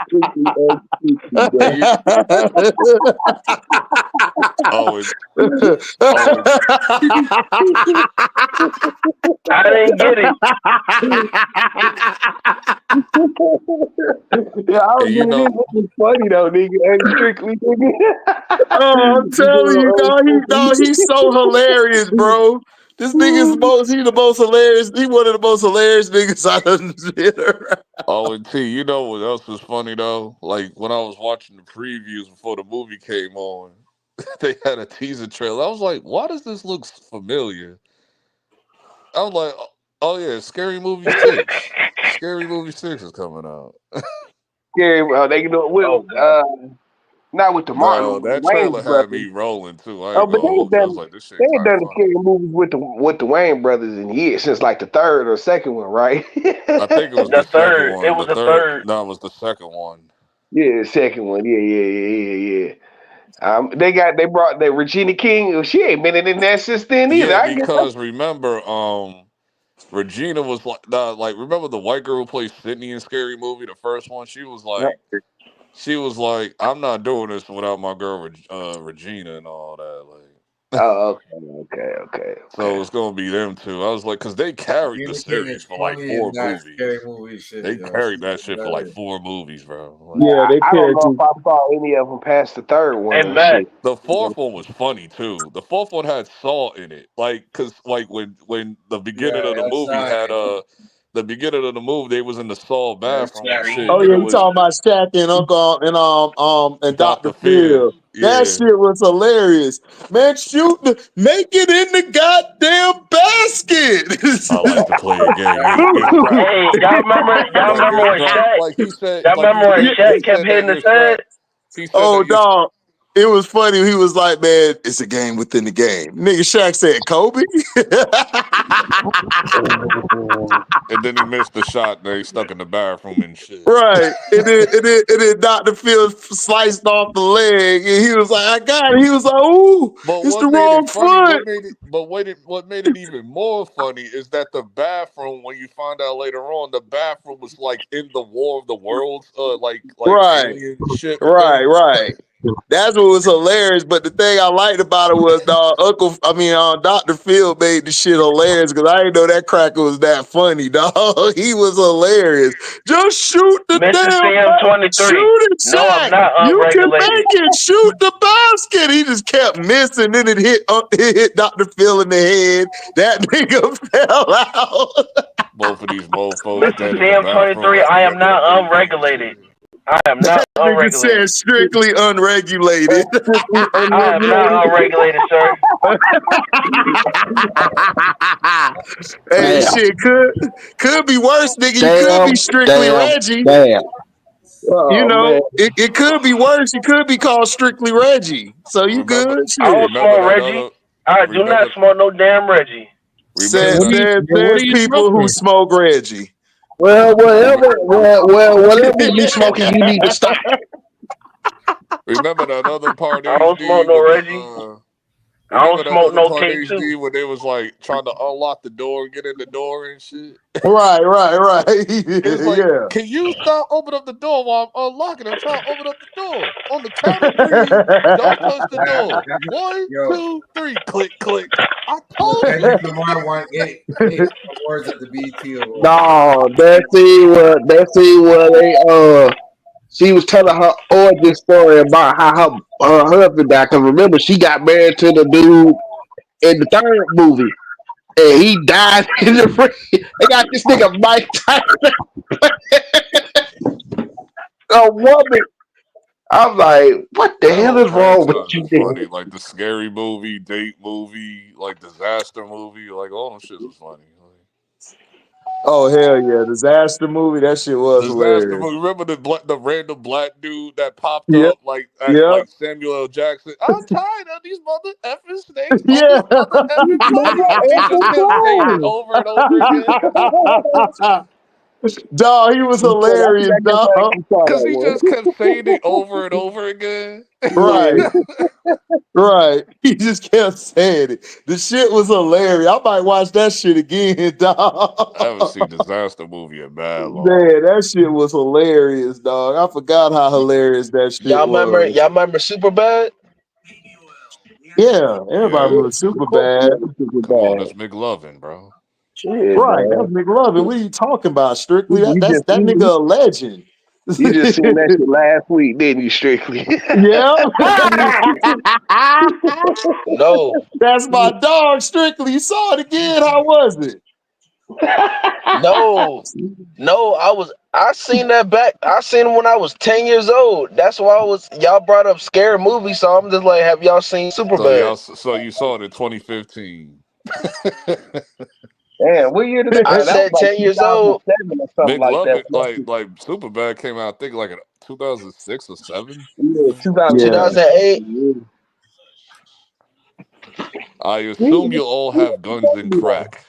Strictly,
and
bro.
you, oh, and, oh, and,
I didn't get it.
Yeah, I was
and you
like,
know,
this is funny though, nigga. Unstrictly, nigga.
Oh, I'm telling you, dog, he's so hilarious, bro. This nigga's the most hilarious. He one of the most hilarious niggas I done been around.
oh, and T, you know what else was funny though? Like when I was watching the previews before the movie came on, they had a teaser trailer. I was like, why does this look familiar? I was like, oh yeah, Scary Movie 6. Scary Movie 6 is coming out.
Scary. They can do it
Oh
with
god.
not with the
No,
Martin
that
Wayne
trailer had
brothers.
me rolling too. I
Oh,
ain't
but
gonna hold you. I was like, this
they
shit
ain't
kind of
done the
funny.
scary movies with the Wayne brothers in years since like the third or second one, right?
I think it was the
The
second
third. It
one.
was
The
the
third,
third.
no, it was the second one.
Yeah, the second one. Yeah. They brought that Regina King. She ain't been in that since then either.
Yeah,
I guess.
because remember, Regina was like, remember the white girl who played Sydney in Scary Movie, the first one? She was like, I'm not doing this without my girl, Regina, and all that. Like,
Oh,
so
okay.
it's gonna be them two. I was like, because they carried the
Regina King
series
is
for like
funny in
4
that
movies.
scary movie shit,
They
yo.
carried
She's
that shit for like
hilarious.
4 movies, bro. Like,
Yeah,
Yeah, they
I don't
paired
know
you.
if I saw any of them past the third
Hey
one and
Matt.
shit.
the fourth one was funny too. The fourth one had Saw in it, like because like when the beginning
Yeah,
of the
that's
movie
right.
had the beginning of the movie they was in the Saw
Yeah,
bathroom and
Shaq.
shit,
Oh
and
yeah,
it
you
was
talking about Shaq and Uncle and Dr.
Dr. Fear.
Phil. That
Yeah,
shit was hilarious. Man, make it in the goddamn
I
basket.
like to play a game. You're
Exactly.
strapped.
Hey, y'all
Like you're
remember when
strapped.
Shaq?
Like he said.
Y'all
Like
remember when
he
Shaq kept
said that
hitting
you're
his head?
strapped. He said
Oh
that you're.
dog. It was funny. He was like, man, it's a game within the game. Nigga Shaq said, Kobe.
And then he missed the shot. They stuck in the bathroom and shit.
Right. And then Dr. Phil sliced off the leg. And he was like, I got it. He was like, ooh,
But
it's the
what made
wrong
it funny?
foot.
What made it even more funny is that the bathroom, when you find out later on, the bathroom was like in the War of the Worlds, like
Right.
alien ship
Right,
thing.
right. That's what was hilarious. But the thing I liked about it was Dr. Phil made the shit hilarious because I didn't know that cracker was that funny, dog. He was hilarious. Just shoot the
Mr.
damn
CM23.
shoot it,
No, I'm
Shaq.
not
You can
unregulated.
make it. Shoot the basket. He just kept missing. Then it hit Dr. Phil in the head. That nigga fell out.
Both of these mofos
Mr.
dead in the bathroom.
CM23,
That
I
nigga
am
ended up
not
getting famous
unregulated.
too.
I am not
Nigga said
unregulated.
strictly unregulated.
Strictly
I am
unregulated.
not unregulated, sir.
Hey,
Damn,
shit could be worse, nigga. You could be
damn,
strictly
damn,
Reggie.
damn.
You
Oh man.
know, it could be worse. You could be called strictly Reggie. So you
Remember,
good?
I
Shit.
don't
remember
smoke
that
Reggie.
other.
I do not
Remember,
smoke no damn Reggie.
remember
Says
that.
What are
there's
you
people who
smoking?
smoke Reggie.
Well,
Remember,
whatever you smoking, you need to stop.
remember that other part
I don't smoke
HD
no
with the
Reggie. I don't
Remember that
smoke
other
no
part
K2.
HD where they was like trying to unlock the door and get in the door and shit?
Right.
He was like,
Yeah.
"Can you stop open up the door while I'm unlocking? I'm trying to open up the door. On the count of 3, don't touch the door. One,
Yo,
2, 3, click, click. I
yo,
told you."
Kendrick Lamar won eight awards at the BET Awards.
No, that scene where she was telling her origin story about how her husband died. Cause remember, she got married to the dude in the third movie, and he died in the ring. They got this nigga Mike Tyson, a woman. I'm like, what the
That
hell
whole
is wrong with
franchise
you,
is
nigga?
funny. Like the scary movie, date movie, like disaster movie, like all them shits was funny. Like,
Oh hell yeah, disaster movie. That shit was
Disaster
hilarious.
movie. Remember the random black dude that popped
Yep,
up like
yep,
like Samuel L. Jackson? I'm tired of these mother effing snakes on
yeah.
this mother effing plane. He just kept saying it over and over again.
Dog, he was hilarious, dog.
Cause he just kept saying it over and over again.
Right, right. He just kept saying it. The shit was hilarious. I might watch that shit again,
I haven't
dog.
seen disaster movie in bad long.
Man, that shit was hilarious, dog. I forgot how hilarious that shit was.
Y'all remember Super Bad?
Yeah, everybody
Yeah.
remember super bad.
Come on, that's McLovin, bro.
Yeah,
Right, that's
dog.
McLovin. What are you talking about? Strictly?
You
That's
just
that nigga a legend.
you just seen that shit last week, didn't you, Strictly?
Yeah.
No,
That's my dog, Strictly. You saw it again. How was it?
no, no. I seen that back. I seen it when I was 10 years old. That's why y'all brought up scary movies, so I'm just like, have y'all seen Superbad?
So you saw it in 2015.
Damn, what year did that
I
come out? That was
said
like
10 years old.
2007 or something like that.
McLovin, like Superbad came out, I think like in 2006 or 7.
Yeah,
Yeah.
2008.
2007.
I assume you all have guns and
Yeah.
crack.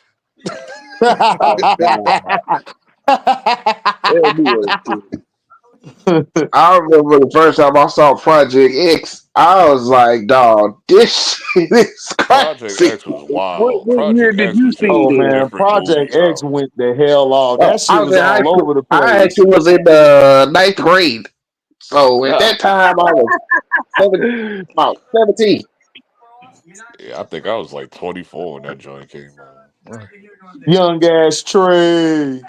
Oh god. It'll be what it is. I remember the first time I saw Project X, I was like, dog, this shit is
Project
crazy.
X was wild.
What year
Project
did
X
you
was just
see
Oh
a
this?
man,
different movie,
Project X
bro.
went the hell off. That
I
shit
was
was
in high
all
school.
over the
I
place.
actually was in the ninth grade. So at that time I was about 17.
Yeah, I think I was like 24 when that joint came out.
Young ass Trey.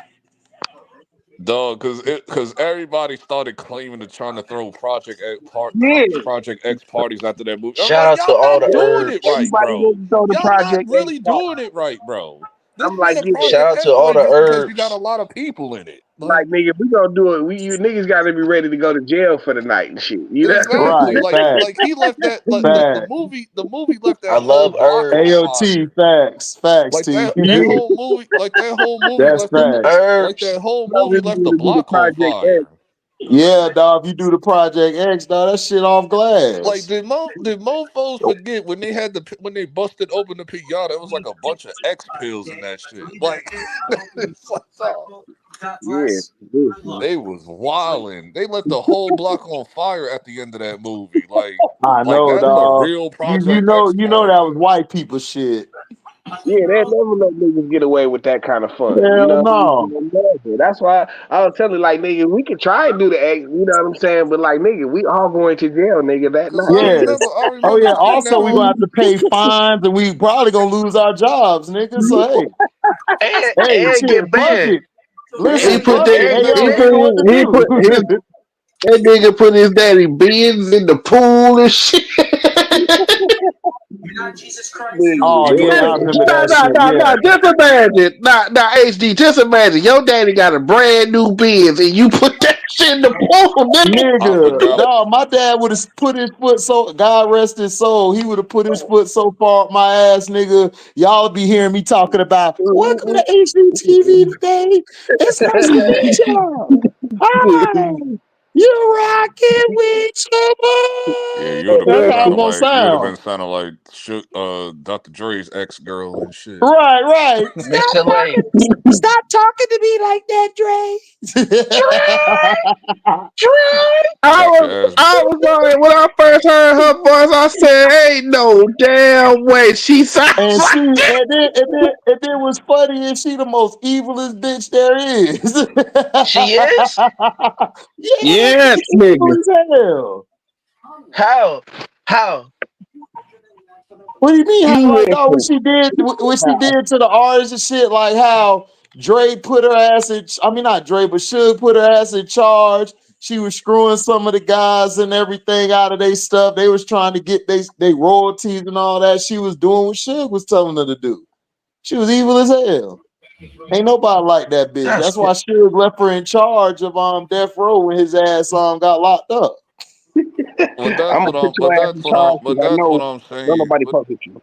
Dog, cause everybody started claiming to trying to throw
Yeah.
Project X parties after that movie. I'm
Shout
like,
out to
y'all
all the
not doing it
herbs.
right,
Everybody
bro.
wants to throw the
Y'all not
Project X
really
part.
doing it right, bro. This
I'm like,
ain't a
yeah.
Shout
Project
out
X
to all
party
the
just because you got a
herbs.
lot of people in it.
Like,
Like,
nigga, if we gonna do it, you niggas gotta be ready to go to jail for the night and shit. You know?
exactly.
Right, fact,
Like he left
fact.
the movie left
I
that whole
love
block on
herbs.
AOT,
fire.
facts, T.
Yeah.
That whole movie
That's
left the
facts.
like
Herbs.
that whole
Tell
movie
me we
left the
gonna do the
block on
Project X.
fire.
Yeah, dog. If you do the Project X, dog, that shit off
Like
glass.
did mofos forget when when they busted open the pinata? It was like a bunch of X pills in that shit. Like, it's like, dog,
Yeah. Listen.
they was wilding. They lit the whole block on fire at the end of that movie.
I
Like
know,
that's a
dog.
real
You
Project
know,
X
you know that was
party.
white people shit.
Yeah, they never let niggas get away with that kind of fun. You
Hell
know what I
no.
mean? Never. That's why I was telling like nigga, we could try and do the X, you know what I'm saying? But like nigga, we all going to jail, nigga, that
Cause
night.
Yes.
I
Oh
remember
yeah.
seeing that
Also, we gonna
whole
have to pay fines, and we probably gonna lose our jobs, nigga. So hey,
And
shit,
get
fuck
banned.
it. Listen,
He
And
put
get
fuck it.
that
Hey,
banned
yo,
he
too.
nigga, what
put he put his
to do?
that nigga put his daddy bins in the pool and shit.
Oh yeah, I remember
Nah,
that
nah,
shit.
nah,
Yeah,
nah. Just imagine, HD. Just imagine, your daddy got a brand new Benz, and you put that shit in the pool, nigga.
I
nigga.
forgot.
No, my dad would have put his foot so God rest his soul. He would have put his foot so far up my ass, nigga. Y'all be hearing me talking about welcome to HDiiTV today. It's nice to meet y'all. Hi, you rocking with your
Yeah,
boy.
you would have been
That's how it's
sounding
gonna
like
sound.
Dr. Dre's ex girl and shit.
Right, right.
Mixing lane.
Stop talking to me like that, Dre.
Got your ass.
I was like, when I first heard her voice, I said, "Ain't no damn way she sounds
And she
like that."
and then what's funny is she the most evilest bitch there is.
She is?
Yeah,
Yes,
she's evil
nigga.
as hell.
How? How?
What do you mean? How
You
like oh
listen.
what she did to the artists and shit, like how Dre put her ass in I mean not Dre, but Suge put her ass in charge. She was screwing some of the guys and everything out of their stuff. They was trying to get they royalties and all that. She was doing what Suge was telling her to do. She was evil as hell. Ain't nobody like that bitch.
That's
That's why Suge left her in charge of Death Row when his ass got locked up.
But that's
I'm
what
gonna put
I'm.
your ass in charge because I
But that's what
know
I'm
don't
saying.
nobody fuck with you.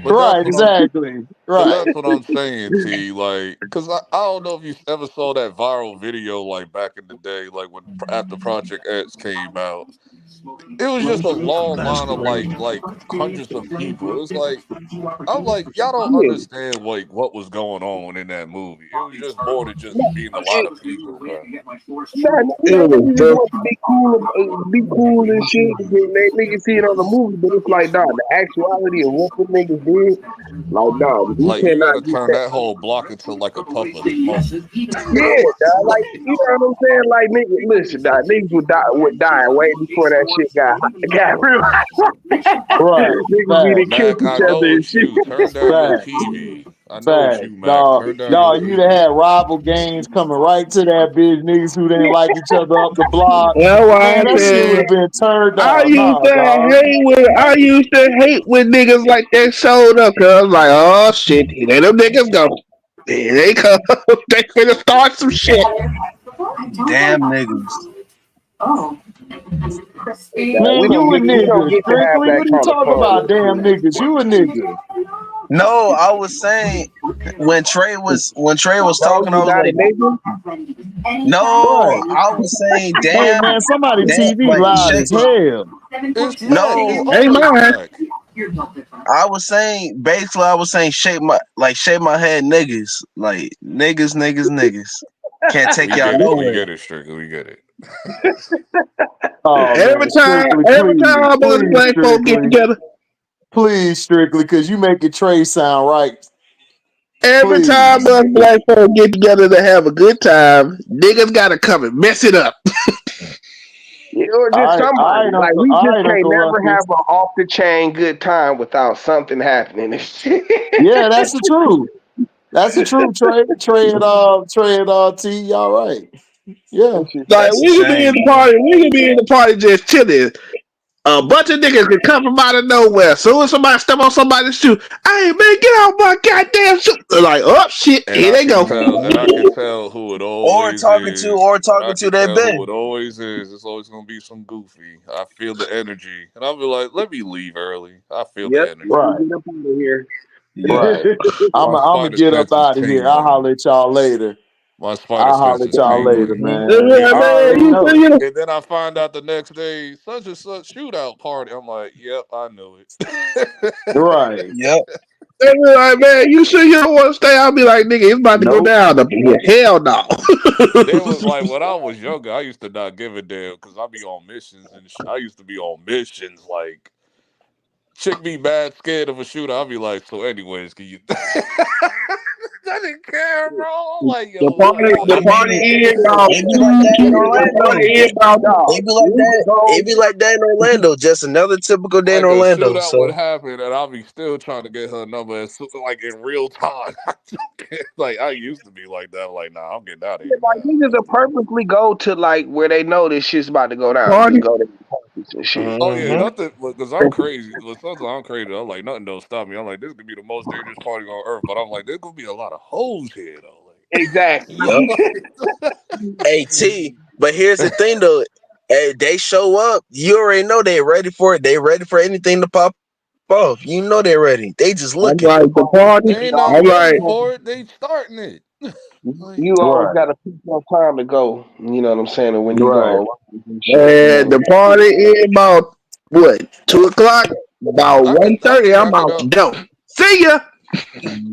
But that's what I'm.
exactly.
But
Right.
that's what I'm saying, T. Like, cause I don't know if you ever saw that viral video, like back in the day, like when after Project X came out, it was just a long line of like hundreds of people. It was like I'm like, y'all don't
Yeah.
understand like what was going on in that movie. It was just more than just being a lot of people, bro.
Nah, niggas just want to be cool and shit. And they niggas see it on the movie, but it's like, nah, the actuality of what the niggas did, like, nah, you
Like you got to
cannot get
turn
that.
that whole block into like a puff of smoke.
Yeah, dog, like, you know what I'm saying? Like, niggas, listen, dog, niggas would die way before that shit got real.
Right.
Niggas be to
Fact.
kill
Mac,
each
I know
other and
it's
shit.
you. Turn down your
Fact.
TV. I know it's
Fact.
you, Mac.
Dog,
Turn down your
dog, you'd have
TV.
had rival gangs coming right to that bitch, niggas who didn't like each other up the block.
That's why
Man,
I
that shit would
said
have been turned
I
down.
used
Nah,
to
dog.
hate when niggas like that showed up. Cause I was like, oh shit, here they them niggas go. Here they come. They finna start some shit.
Damn niggas.
Hey, dog,
Man, you a
we don't
nigga.
get to have
Strictly,
that
what are you
kind of
talking
fun
about?
with
Damn
shit.
niggas. You a nigga.
No, I was saying when Trey was
No,
talking, I
you
was
not a
like,
nigga.
no,
Right.
I was saying,
Hey,
damn,
man, somebody
damn,
TV
like
loud
shake
as
my.
hell.
It's Mac. It's
No,
Ain't
always
mine.
Mac.
I was saying basically, I was saying shake my head, niggas, like niggas. Can't take
We
y'all
get it. We
nowhere.
get it, Strictly. We get it.
Oh,
Every
man,
time
strictly,
us
please,
black folk get
strictly.
together,
Please, strictly, because you make it Trey sound right.
every time
Please.
us black folk get together to have a good time, niggas gotta come and mess it up.
Or just
All
somebody.
right,
Like
Uncle,
we
all
just
right,
can't
Uncle
never
Ruckus.
have an off the chain good time without something happening.
Yeah, that's the truth. That's the truth, Trey. Trey and T, y'all right. Yeah.
It's just
Like
That's a
we could be in
shame,
the
man.
party, just chilling. A bunch of niggas could come from out of nowhere. Soon as somebody step on somebody's shoe, hey man, get off my goddamn shoe. They're like, oh shit,
And
here
I
they
can
go.
tell, and I can tell who it
Or
always
talking to,
is,
or
and I
talking to
can
their
tell who
bed.
it always is. It's always gonna be some goofy. I feel the energy, and I'll be like, "Let me leave early." I feel the
yep.
energy.
Let me
Right.
get up out of here.
Yep.
Right. I'm
My
gonna
spider
get up
sense is
out of here. I'll
tingling.
holler at y'all later.
My spider
I'll holler
sense
at
is
y'all later,
tingling.
Mm-hmm.
man.
Yeah,
I
man,
already know.
And then I find out the next day, such and such shootout party. I'm like, "Yep, I knew it."
Right.
Yep.
they be like, man, you sure you don't want to stay? I'll be like, nigga, it's about to go
Nope.
down up here. Hell no.
Then was like when I was younger, I used to not give a damn because I be on missions and I used to be on missions like chick be bad scared of a shooter. I'll be like, so anyways, can you? I didn't care, bro. I'm like, yo,
The
I
what?
party
mean,
is about
it be like that in
the
Orlando.
party is about
Dog.
It be like
We
that.
go.
It be like that in Orlando. Just another typical day in
Like a
Orlando.
shootout would
So
happen, and I'll be still trying to get her number, like in real time. Like I used to be like that. I'm like, nah, I'm getting out of here
Like
now.
niggas will purposely go to like where they know this shit's about to go down.
party.
Just go to parties and shit.
Oh yeah,
hmm
nothing because I'm crazy. Well, sometimes I'm crazy. I'm like nothing don't stop me. I'm like this could be the most dangerous party on earth, but I'm like there's gonna be a lot of hoes here though.
Exactly.
Yep. Hey T, but here's the thing though. Hey, they show up. You already know they ready for it. They ready for anything to pop off. You know they're ready. They just
I'm
looking.
like, the party.
They ain't
Dog,
not
I'm
ready
like,
for it. They starting it. Like,
you always
Right.
got to pick your time to go. You know what I'm saying? And when you
Right.
go and shit, you
and
know.
the party is about what, 2 o'clock? About
I can
1:30, I'm
wrap it
out
up.
the door. See ya.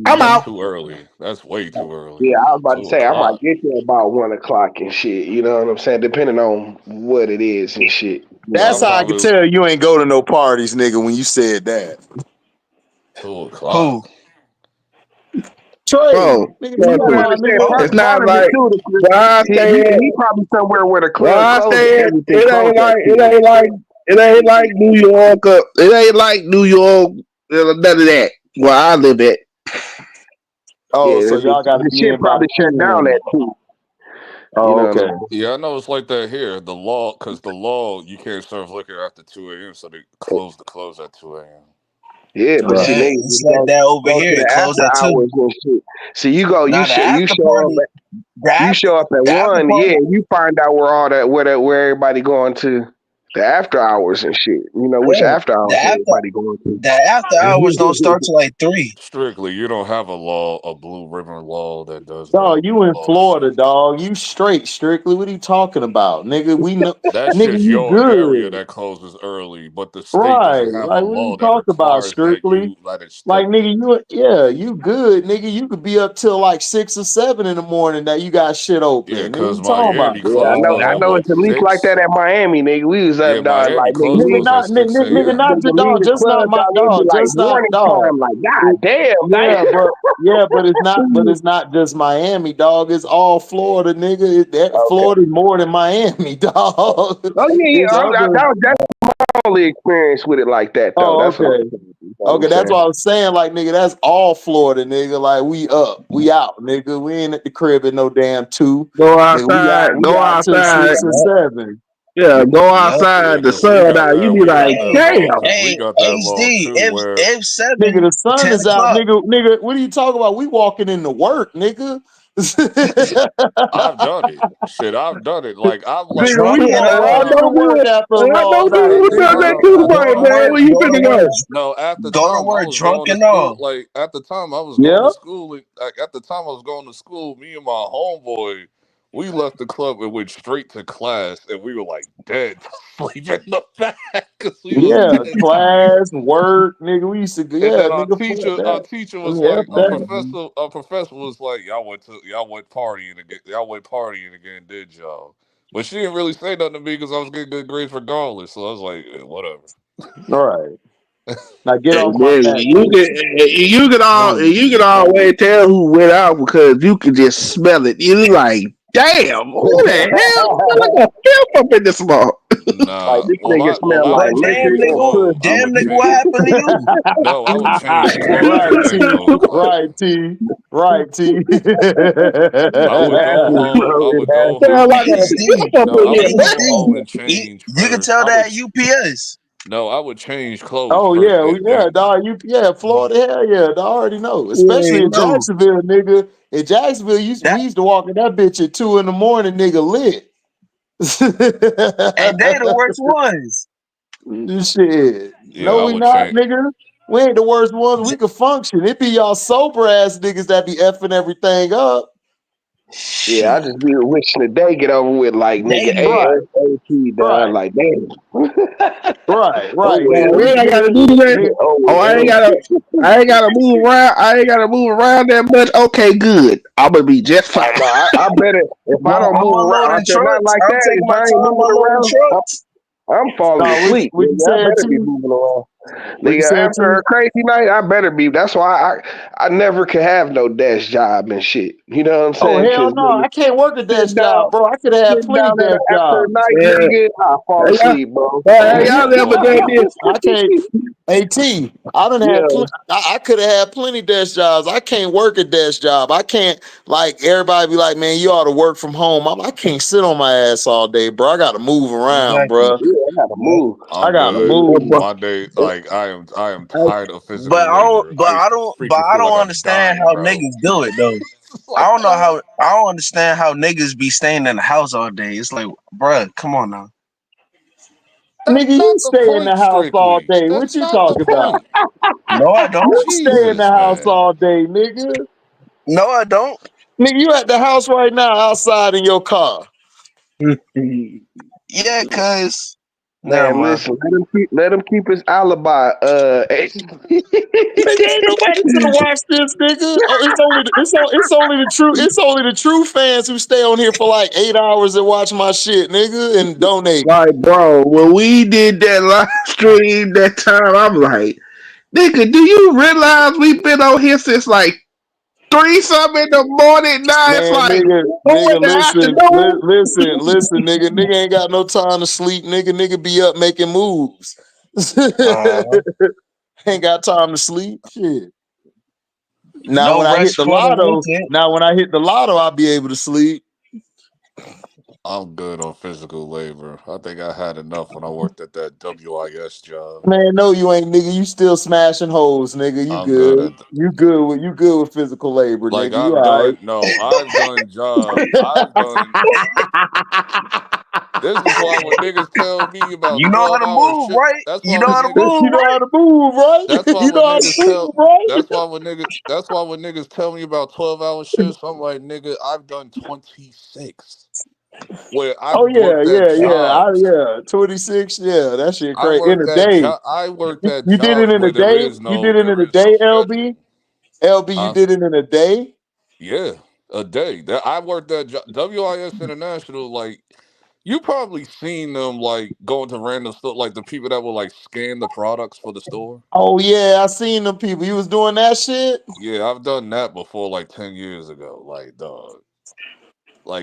I'm
That's
out.
too early. That's way too early.
Yeah, I was about to
Two
say I might
o'clock.
get there about 1 o'clock and shit. You know what I'm saying? Depending on what it is and shit. You know
I
That's
what I'm
how I can
probably
tell you ain't go to no parties, nigga, when you said that.
2 o'clock.
Who?
Trey,
Bro,
nigga,
You
you
trust
talking
me.
gotta
about
understand
nigga.
Oh,
It's
part
not
of it
like
too.
where I stay at.
He probably somewhere where the
Where
club
I
closed,
stay at,
everything
it ain't
closed at
like it
2.
ain't like it ain't like New York. It ain't like New York. None of that. Where I live at.
Oh,
Yeah,
so y'all gotta
the
be
shit
in by
probably
the
shut down
10.
at 2. You
Oh,
know what I'm
okay.
saying?
Yeah, I know it's like that here. The law, because the law, you can't serve liquor after 2 a.m., so they close the close at 2 a.m.
Yeah, but see,
Right.
yeah,
niggas
it's
just
like that over
go to
here. It
the
closed
after
at 2.
hours and shit. So you go,
Now the
you
after
show up,
party,
you show up at
the after
1.
party.
Yeah, you find out where all that where everybody going to. The after hours and shit. You know, which
Yeah,
after hours everybody going to.
the after hours don't start till like 3.
Strictly, you don't have a blue ribbon law that does
Dog,
that.
you in
Law
Florida,
shit.
dog. You strictly. What are you talking about? Nigga, we know
That's
nigga,
just
you
your area
good.
that closes early, but the state
Right.
doesn't have a
Like what are you
law that
talking about,
requires that
strictly?
you let it
Like
step.
nigga, you good, nigga. You could be up till like 6 or 7 in the morning that you got shit
Yeah,
open. Nigga, what
because
you talking about?
Miami
Yeah,
closed
I
at
know
what,
it's at least like
6?
that at Miami, nigga. We was
Yeah,
up, dog,
Miami
like nigga,
Nigga,
closes
leave,
at
not
6
nigga,
a.m.
not
nigga,
the
leave
dog.
the
Just not
club,
my
dog. It'd be
dog.
like
Just not
warning
dog.
time, like god damn,
But it's not just Miami, dog. It's all Florida, nigga.
okay.
Florida's more than Miami, dog.
Oh yeah,
It's other.
that's my only experience with it like that though.
Oh,
That's what I'm
okay.
saying. You know what I'm
Okay, that's
saying?
what I was saying. Like, nigga, that's all Florida, nigga. Like, we up, we out, nigga. We ain't at the crib at no damn 2.
Go
Nigga,
outside,
we
go
out till
outside.
6 or 7.
Yeah, go
Yep.
Yeah,
outside. The
because we
sun
got
out. You
that.
be
We got
like,
that law
damn.
too. We
Hey,
got that law
HD,
too, where
if
Nigga,
7,
the sun
10
is out,
o'clock.
nigga. What are you talking about? We walking into work, nigga.
I've done it. Shit, I've done it. Like I'm like
Nigga, we
Drunk and
walk right
I
all.
into
don't
work
do it.
after a
I
long
don't do
night,
it. What's up
nigga.
that
no,
too
at the
Go
much,
to
time.
man?
work.
Where you
Go to
finna
work.
go?
No, at the
Go to
time I
work
was
drunk
going to
and
school.
all.
Like at the time I was going
Yeah.
to school. Like at the time I was going to school. Me and my homeboy, we left the club and went straight to class, and we were like dead sleep in the back because we was
Yeah,
dead tired.
class, work, nigga. We used to go,
And
yeah,
then our
nigga, fuck
teacher, our
that.
teacher
I
was
mean, F
like,
that.
our professor was like, y'all went partying again, did y'all? But she didn't really say nothing to me because I was getting good grades regardless. So I was like, whatever.
All right. Now get
Hey,
off my
man,
back, bitch.
you can always tell who went out because you can just smell it. You like, damn, who the hell smell like a pimp up in this mall?
Like
Nah.
this
Well,
nigga
well,
smell
I
like
But
would
liquor
damn,
change
and
nigga,
clothes. I
pussy.
damn,
would
nigga, what
change.
happened to you?
No, I would change clothes,
Right,
but I ain't
T.
go to class.
Right, T. Right, T.
I would
It
go
happens,
home. I
bro. It
would go
happens.
Smell like
home.
a
HD,
pimp up
No,
in
I would
here.
go home
HD.
and change
You can
first.
tell that UPS.
No, I would change clothes
Oh
first,
yeah,
and
yeah,
then
dog. Yeah, Florida, hell yeah, dog. I already know. Especially
Yeah,
in
no.
Jacksonville, nigga. In Jacksonville,
That
we used to walk in that bitch at 2 in the morning, nigga, lit.
and they the worst ones.
Shit.
yeah,
No,
I
we
would
not,
change.
nigga. We ain't the worst ones. We could function. It be y'all sober ass niggas that be effing everything up.
Yeah, I
Shit.
just be wishing the day get over with, like
They
nigga
be
Right,
ASAP, done.
right,
Like damn.
right,
Oh
nigga.
Man,
We
we
well,
ain't gotta
nigga,
do that.
shit.
nigga.
Oh
Oh,
well.
I ain't gotta move around. I ain't gotta move around that much. Okay, good. I'm gonna be just fine.
Oh no, I better if I
no,
don't
I'm
move around
unloading
after nothing
trucks.
like
I'm
that.
taking
If
my
I ain't
time
moving
unloading
around,
trucks.
I'm falling
No,
asleep.
what you
Nigga, I
said,
better
T?
be moving around.
What you
Nigga,
said,
after
T?
a crazy night, I better be. That's why I never could have no desk job and shit. You know what I'm
Oh
saying?
hell
Cause
no,
nigga,
I can't work a
sitting
desk
down,
job, bro. I could have had
sitting
plenty
down
desk
after a
jobs.
night,
Yeah.
nigga, I fall
Hey,
asleep, bro.
hey,
Oh
y'all ever
well.
done this?
I can't. At I done
Yeah.
had. I could have had plenty desk jobs. I can't work a desk job. I can't. Like everybody be like, man, you ought to work from home. I can't sit on my ass all day, bro. I got to move around,
Exactly.
bro.
Yeah, I gotta
Yep.
move.
I
I'm
got to
good.
Hey,
move.
bro.
My day,
Hey,
like I am tired of
But
physical labor. I used to
but
freaking
I
feel like
don't
I'm
understand
dying,
how
bro.
niggas do it though.
Like, what?
I don't understand how niggas be staying in the house all day. It's like, bruh, come on now.
That's
Nigga, you
not the
stay in the
point,
house all
strictly.
day. What
That's
you
not the
talking about?
point.
No, I don't.
You stay in the
Jesus,
house
man.
all day, nigga.
No, I don't.
Nigga, you at the house right now outside in your car.
Yeah, cause never
Man,
mind.
listen, let him keep his alibi.
Nigga, ain't nobody finna watch this, nigga. Oh, it's only the true fans who stay on here for like 8 hours and watch my shit, nigga, and donate.
like, bro, when we did that live stream that time, I'm like, nigga, do you realize we've been on here since like 3 something in the morning? Now it's
Man,
like
nigga,
4 in the
listen,
afternoon.
nigga, ain't got no time to sleep, nigga be up making moves.
Uh,
Ain't got time to sleep, shit. Now
no
when I hit
rest
the
for the
lotto,
wicked.
I'll be able to sleep.
I'm good on physical labor. I think I had enough when I worked at that WIS job.
Man, no, you ain't, nigga. You still smashing hoes, nigga. You
I'm good
good.
at
You good with physical labor,
like
nigga. You
I've
all right.
done no, I've done jobs. I've done This is why when niggas tell me about
You know how to
12-hour
move,
shit,
right?
that's
You
why
know
when
how to
niggas
move,
You know
right?
how to move, right?
that's why
You
when
know how to
niggas
move,
tell
right?
that's why when niggas tell me about 12-hour shifts, I'm like, nigga, I've done 26. Where
Oh
I've
yeah,
worked at
yeah, yeah.
jobs.
26. Yeah, that shit
I
crazy. In
worked
a
at
day. You did it
jobs
in a
where
day. You did it in a day,
schedule.
LB. LB, you
Huh?
did it in a day.
Yeah, a day. That I worked at WIS International. Like you probably seen them like going to random stuff, like the people that will like scan the products for the store.
Oh yeah, I seen them people. You was doing that shit.
Yeah, I've done that before, like 10 years ago.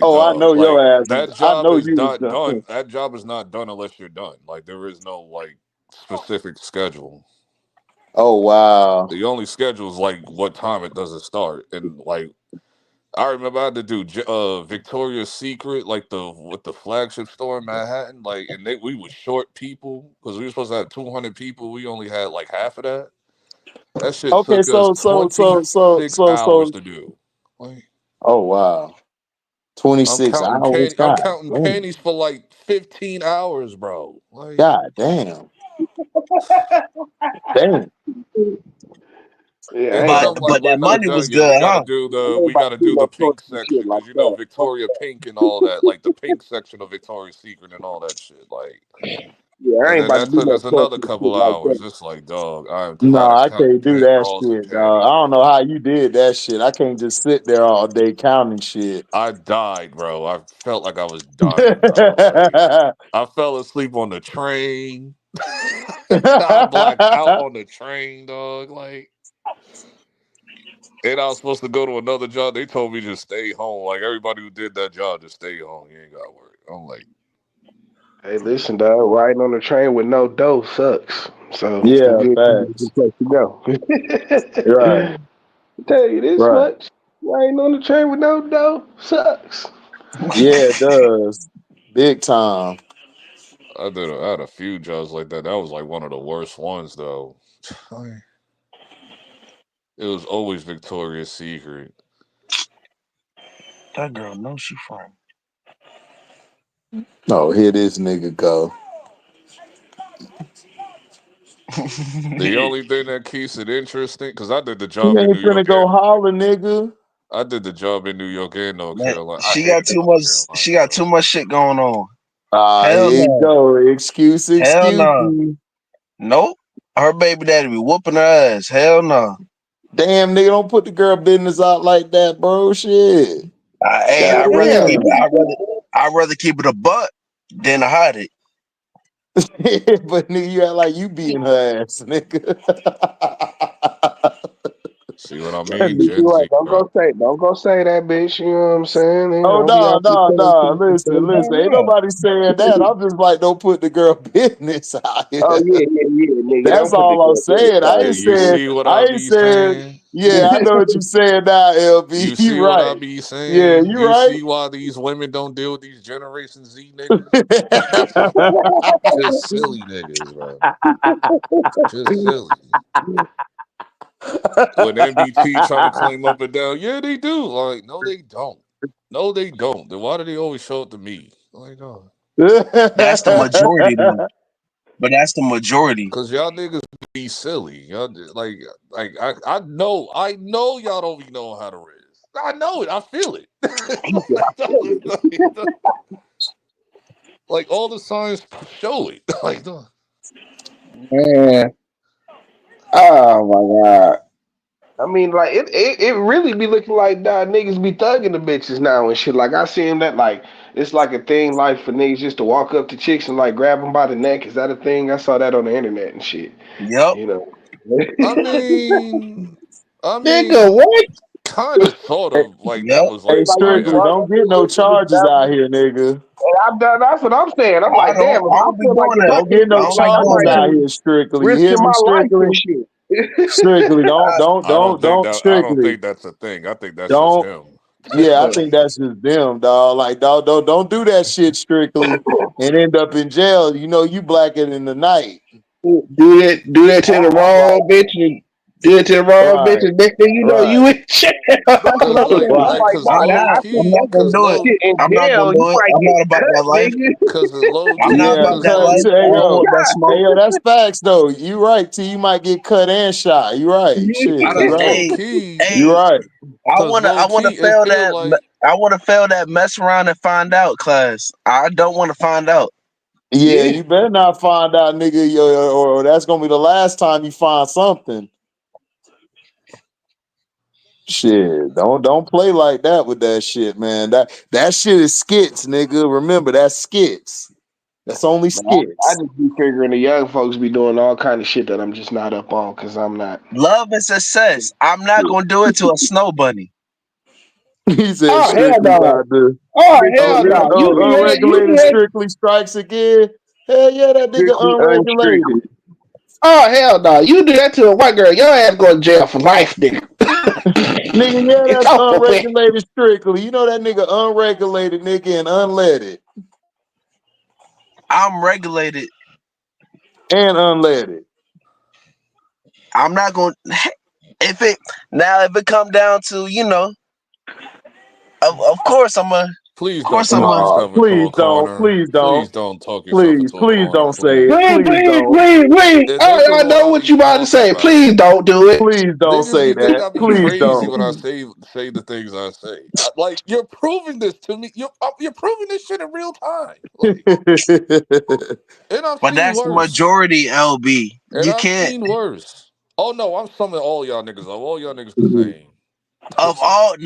Oh, I know your
Like
ass is.
that
I
job
know
is
you was
not
done.
done. That job is not done unless you're done. Like there is no like specific schedule.
Oh wow.
The only schedule is like what time it doesn't start, and like I remember I had to do Victoria's Secret, like the flagship store in Manhattan, like, and we was short people because we were supposed to have 200 people. We only had like half of that. That shit
Okay,
took us 26 hours to do. Like,
Oh wow.
I'm
26 hours.
I'm
God
counting
damn.
pennies for like 15 hours, bro. Like,
God damn. Damn.
Yeah, I
and
ain't
But
about
some
to do
like
but
we're
that
no
not
money
done
was
yet.
good, huh?
We got to do the pink section
like
because you know
that.
Victoria Pink and all that, like the pink section of Victoria's Secret and all that shit, like.
Yeah, I
And
ain't
then
about to
that
do
took
no
us another
torture shit
couple
like
hours.
that.
It's like, dog, I am
No,
tired of
I
counting
can't do
paint
that
balls and
shit, dog.
pennies,
I don't
bro.
know how you did that shit. I can't just sit there all day counting shit.
I died, bro. I felt like I was dying, bro. Like I fell asleep on the train. I blacked out on the train, dog. Like, and I was supposed to go to another job. They told me just stay home. Like everybody who did that job, just stay home. You ain't got to work. I'm like,
Hey, listen, dog. Riding on the train with no dough sucks. So
Yeah,
good
facts.
place to go.
Right,
Tell you this
right.
much. Riding on the train with no dough sucks.
Yeah, it does. Big time.
I had a few jobs like that. That was like one of the worst ones, though. It was always Victoria's Secret.
That girl knows she from.
Oh, here this nigga go.
The only thing that keeps it interesting, because I did the
He
job in New
ain't finna
York
go
and
holler, nigga.
I did the job in New York and North
Man,
Carolina. I
she got
hated
too
North
much.
Carolina,
She got
bro.
too much shit going on.
Here
Hell
you
no.
go. Excuse.
Hell no. Nope. Her baby daddy be whooping her ass. Hell no.
Damn, nigga, don't put the girl business out like that, bro. Shit.
Hey,
God damn.
I'd rather keep it a butt than to hide it.
But nigga, you act like you beating her ass, nigga.
See what I
Right,
mean? Gen
right.
Z, bro.
Don't go say that, bitch. You know what I'm saying?
Oh
Don't be
no,
out there
no,
telling
no.
people
Listen,
stuff.
listen. Ain't nobody saying that. I'm just like, don't put the girl business out here.
Oh yeah, nigga.
That's
Don't put the
all I'm
girl business
saying. I
out
Hey,
ain't
you
saying.
see what
I
I
ain't
be
saying.
saying?
Yeah, I know what you saying now, LB.
You
You
see what I
right.
be
Yeah,
saying?
you
You
right.
see why these women don't deal with these Generation Z niggas? Just silly niggas, bro. Just silly. When NBT try to claim up and down, yeah, they do. Like, no, they don't. No, they don't. Then why do they always show up to me? Like, oh.
That's the majority, though. But that's the majority.
Cause y'all niggas be silly. Y'all I know y'all don't be knowing how to riz. I know it. I feel it. Like all the signs show it. Like,
Man. Oh my god. I mean, like it really be looking like niggas be thugging the bitches now and shit. Like I seen that like it's like a thing like for niggas just to walk up to chicks and like grab them by the neck. Is that a thing? I saw that on the internet and shit.
Yep.
You know.
I mean,
Nigga, what?
kind of, sort of. Like that
Yep.
was
Hey,
like
Like
my
you
strictly,
walk
don't
up to
get
a
no
chick and just
charges
grab
out
them.
here, nigga.
And I'm done. That's what I'm saying. I'm
I
like,
don't.
damn.
I
I
don't be
feel like
doing
if I
that.
Don't
did
get
I
no
that,
don't be
like I
charges
doing
might
that.
out
be
here, strictly. You hear
risking
me,
my life and
strictly?
shit.
Strictly, don't
I don't
strictly.
think that's a thing. I think that's just
Don't.
him.
Yeah, I think that's just them, dog. Like, dog, don't do that shit strictly and end up in jail. You know, you blacker than the night.
Do that to the wrong bitch.
Good to the wrong bitch,
Right,
and next thing you know,
right,
you in jail.
That's what
Cause
I'm saying. I'm
right.
like,
cause
nah,
I'm
low
not. I'm
key,
not gonna
cause
do it.
low,
Shit, in
I'm not gonna
jail, you
do it.
might
I'm
get
not about
cut,
that life.
nigga.
cause in low
I'm not
key,
Yeah,
about
cause
that
cut.
life.
Hey
I don't
yo,
want that
hey
smoke.
yo, that's facts though. You right. T, you might get cut and shot. You right.
I
Shit, you
don't.
cause
right.
low
Hey,
key,
You
hey.
right.
cause
I
low
wanna
key, it
fail
feel
that.
like
I wanna fail that mess around and find out class. I don't want to find out.
Yeah,
Yeah.
you better not find out, nigga, or that's gonna be the last time you find something. Shit, don't play like that with that shit, man. That shit is skits, nigga. Remember, that's skits. That's only
Man, I
skits.
just be figuring the young folks be doing all kind of shit that I'm just not up on because I'm not.
Love and success. I'm not gonna do it to a snow bunny.
He said
Oh hell
strictly
no.
about the
Oh hell no. You do that. You do
unregulated
that.
strictly strikes again. Hell yeah, that nigga
Strictly
unregulated.
unstrictly.
Oh hell no. You do that to a white girl, your ass going to jail for life, nigga.
Nigga, yeah,
It's
that's
over with.
unregulated strictly. You know that nigga unregulated, nigga, and unleaded.
I'm regulated.
And unleaded.
I'm not gonna. If it come down to of course
please
of
don't
course
talk yourself into a
Please don't.
corner.
Please don't.
Please don't talk yourself
Please,
into a
please
corner,
don't say
please.
it.
Please,
Please
please,
don't.
please, please.
And this
Oh,
is
I
what
know
I
what
be
you about to
talking
say.
about.
Please don't do it.
Please don't
Niggas
say
be think
that.
I be
Please
crazy
don't.
when I say the things I say. Like you're proving this to me. You're proving this shit in real time. Like, and I've
but
seen
that's the
worse.
majority. LB,
And
you
I've
can't
seen worse. Oh no, I'm summing all y'all niggas up. All y'all niggas the same.
of all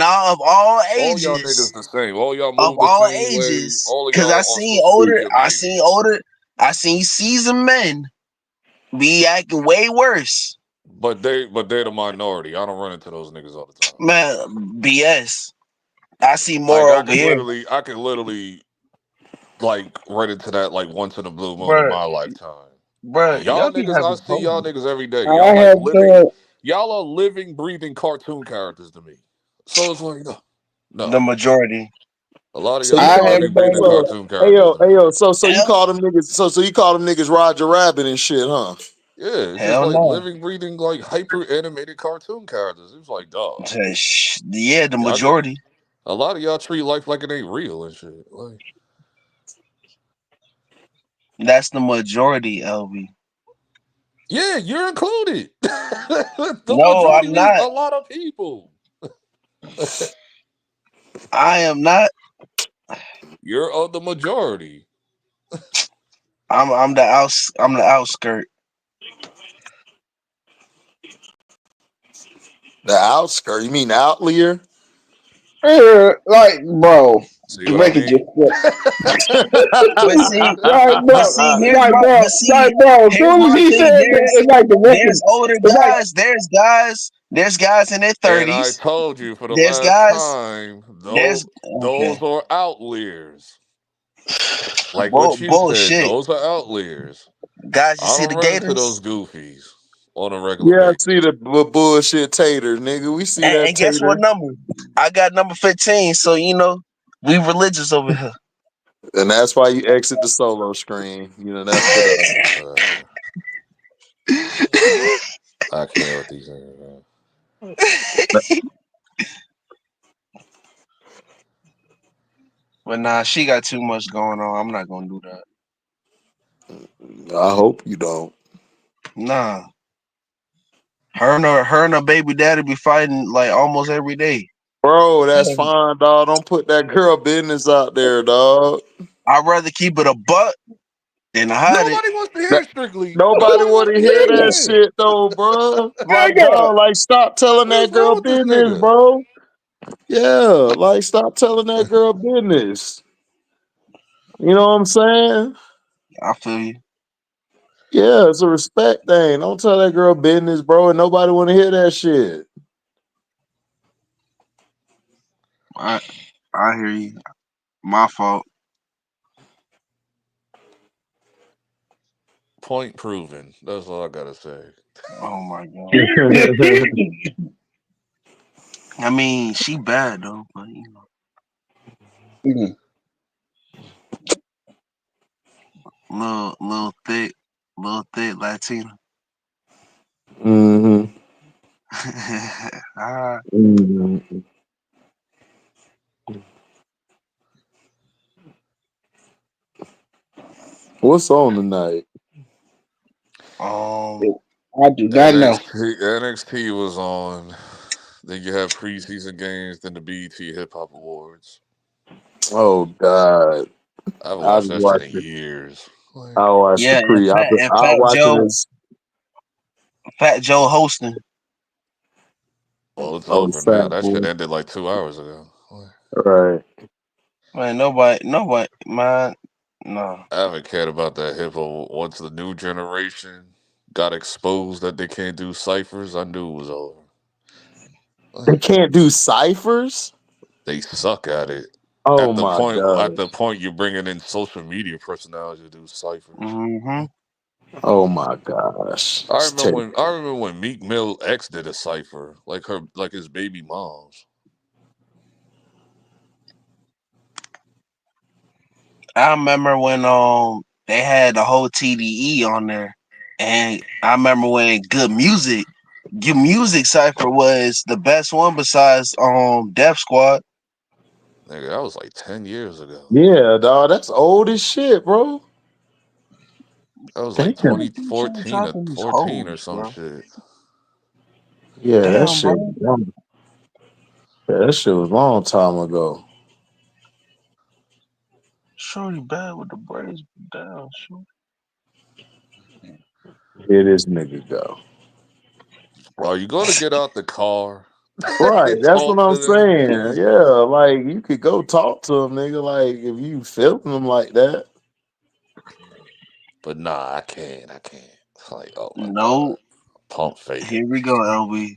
All y'all niggas
ages,
the same. All y'all
of
move the
all
same way.
ages.
All of
Because
y'all on some stupid babies.
I seen seasoned men be acting way worse.
But they're the minority. I don't run into those niggas all the time.
Man, BS. I see
Like
more over here,
I could literally like run into that like once in a blue moon in
bruh.
my lifetime.
Bruh,
Y'all
y'all be
niggas, I
having
see y'all
fun.
niggas every day.
I have
Y'all are living, breathing cartoon characters to me. So it's like,
The
no.
majority.
A lot of
So
y'all
you
I
are
call
have
them
living, breathing
so
cartoon characters to me.
so you
Hell,
call them niggas so you call them niggas Roger Rabbit and shit, huh?
Yeah, it's just
hell
like
no.
living, breathing, like hyper animated cartoon characters. It's like, dog.
Yeah, the
Y'all,
majority.
a lot of y'all treat life like it ain't real and shit. Like,
That's the majority, LB.
yeah, you're included. The
No,
majority
I'm
means
not.
a lot of people.
I am not.
You're of the majority.
I'm the outskirt.
The outskirt. You mean the outlier?
like, bro,
See
you
what I
make it
mean?
just
But see,
like,
but
bro,
see,
like, bro,
but
like,
see,
bro. As
here's
soon as
my
he said
thing.
that, it's like the
There's
record.
older
It's like,
guys. There's guys in their
And I
thirties.
told you for the
There's
last
guys.
time,
There's
those
okay.
are outliers. Like what you said,
Bullshit,
those are outliers.
guys. You
I
see
don't
the
run into those
Gators,
goofies on a regular
Yeah, I
basis.
see the bullshit tater, nigga. We see that
and guess what
tater.
number? I got number 15. So we religious over here.
And that's why you exit the solo screen. You know, that's for the
Uh, I can't with these niggas, man.
But nah, she got too much going on. I'm not gonna do that.
I hope you don't.
Nah, her and her baby daddy be fighting like almost every day.
Bro, that's fine, dog. Don't put that girl business out there, dog.
I'd rather keep it a butt than hide it.
Nobody wants to
That-
hear strictly.
Nobody
Nobody
want
wants
to
to
hear
hear
that
that.
shit though, bro. Like,
nigga,
dog, like stop telling
What is
that
wrong
girl
with this
business,
nigga?
bro. Yeah, like stop telling that girl business. You know what I'm saying?
I feel you.
Yeah, it's a respect thing. Don't tell that girl business, bro, and nobody want to hear that shit.
I I hear you. My fault.
Point proven. That's all I gotta say.
Oh my god. I mean, she bad though, but little thick Latina.
Mm-hmm.
Mm. What's on tonight?
I do not know.
NXT was on. Then you have preseason games, then the BET Hip Hop Awards.
Oh God,
I haven't
I
watched
just
that shit
watched
in
it.
years. Like,
I watched the
Yeah, and
pre. I
Fat
watching
Joe,
this.
hosting.
well, it's
Oh,
over now.
fat
That shit
boy.
ended like 2 hours ago. Like,
Right.
Man, nobody, man, no.
I haven't cared about that hip hop. Once the new generation got exposed that they can't do ciphers, I knew it was over.
They
Like,
can't do ciphers.
they suck at it.
Oh
At the
my
point,
God.
at the point you're bringing in social media personalities to do ciphers.
Mm-hmm.
Oh my gosh. It's terrible.
I remember when Meek Mill X did a cipher, like his baby mom's.
I remember when they had the whole TDE on there, and I remember when Good Music cipher was the best one besides Def Squad.
Nigga, that was like 10 years ago.
Yeah, dog. That's old as shit, bro.
That was like
Damn.
2014 or
These
14 or
hoes,
some
bro.
shit.
Yeah, that
Damn,
shit.
bro.
Yeah, that shit was a long time ago.
Shorty bad with the braids down. Shorty.
Here this nigga go.
Bro, you gonna get out the car
Right,
and
that's what
talk
I'm
to them.
saying. Yeah, like you could go talk to him, nigga. Like if you feeling him like that.
But nah, I can't. It's like, oh my god.
No,
Pump faking.
here we go, LB.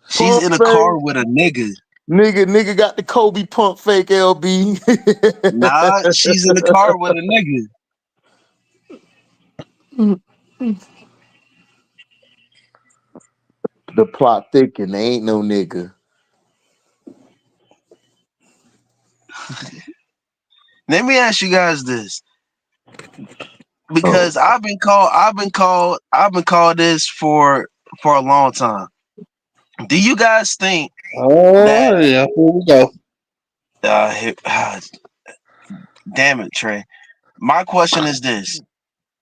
She's
Pump
in a
fake.
car with a nigga.
Nigga got the Kobe pump fake LB.
Nah, she's in the car with a nigga.
The plot thicken, they ain't no nigga.
Let me ask you guys this,
Oh,
because I've been called this for a long time. Do you guys think that?
Oh yeah, here we go.
Damn it, Trey. My question is this: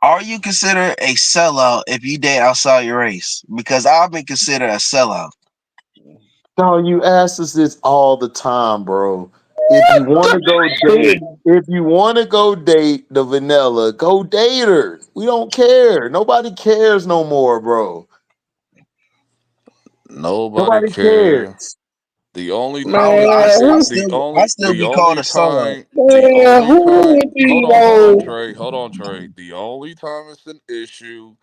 are you considered a sellout if you date outside your race? Because I've been considered a sellout.
no, you ask us this all the time, bro. If you want to go date, if you want to go date the vanilla, go date her. We don't care. Nobody cares no more, bro.
Nobody
Nobody
care.
cares.
The only
I
time
would,
it's
I,
been
Man,
I
who,
still, I still
the
be called a
only
sellout.
time
man, who would be
hold on,
those?
Trey. Hold on, Trey. The only time it's an issue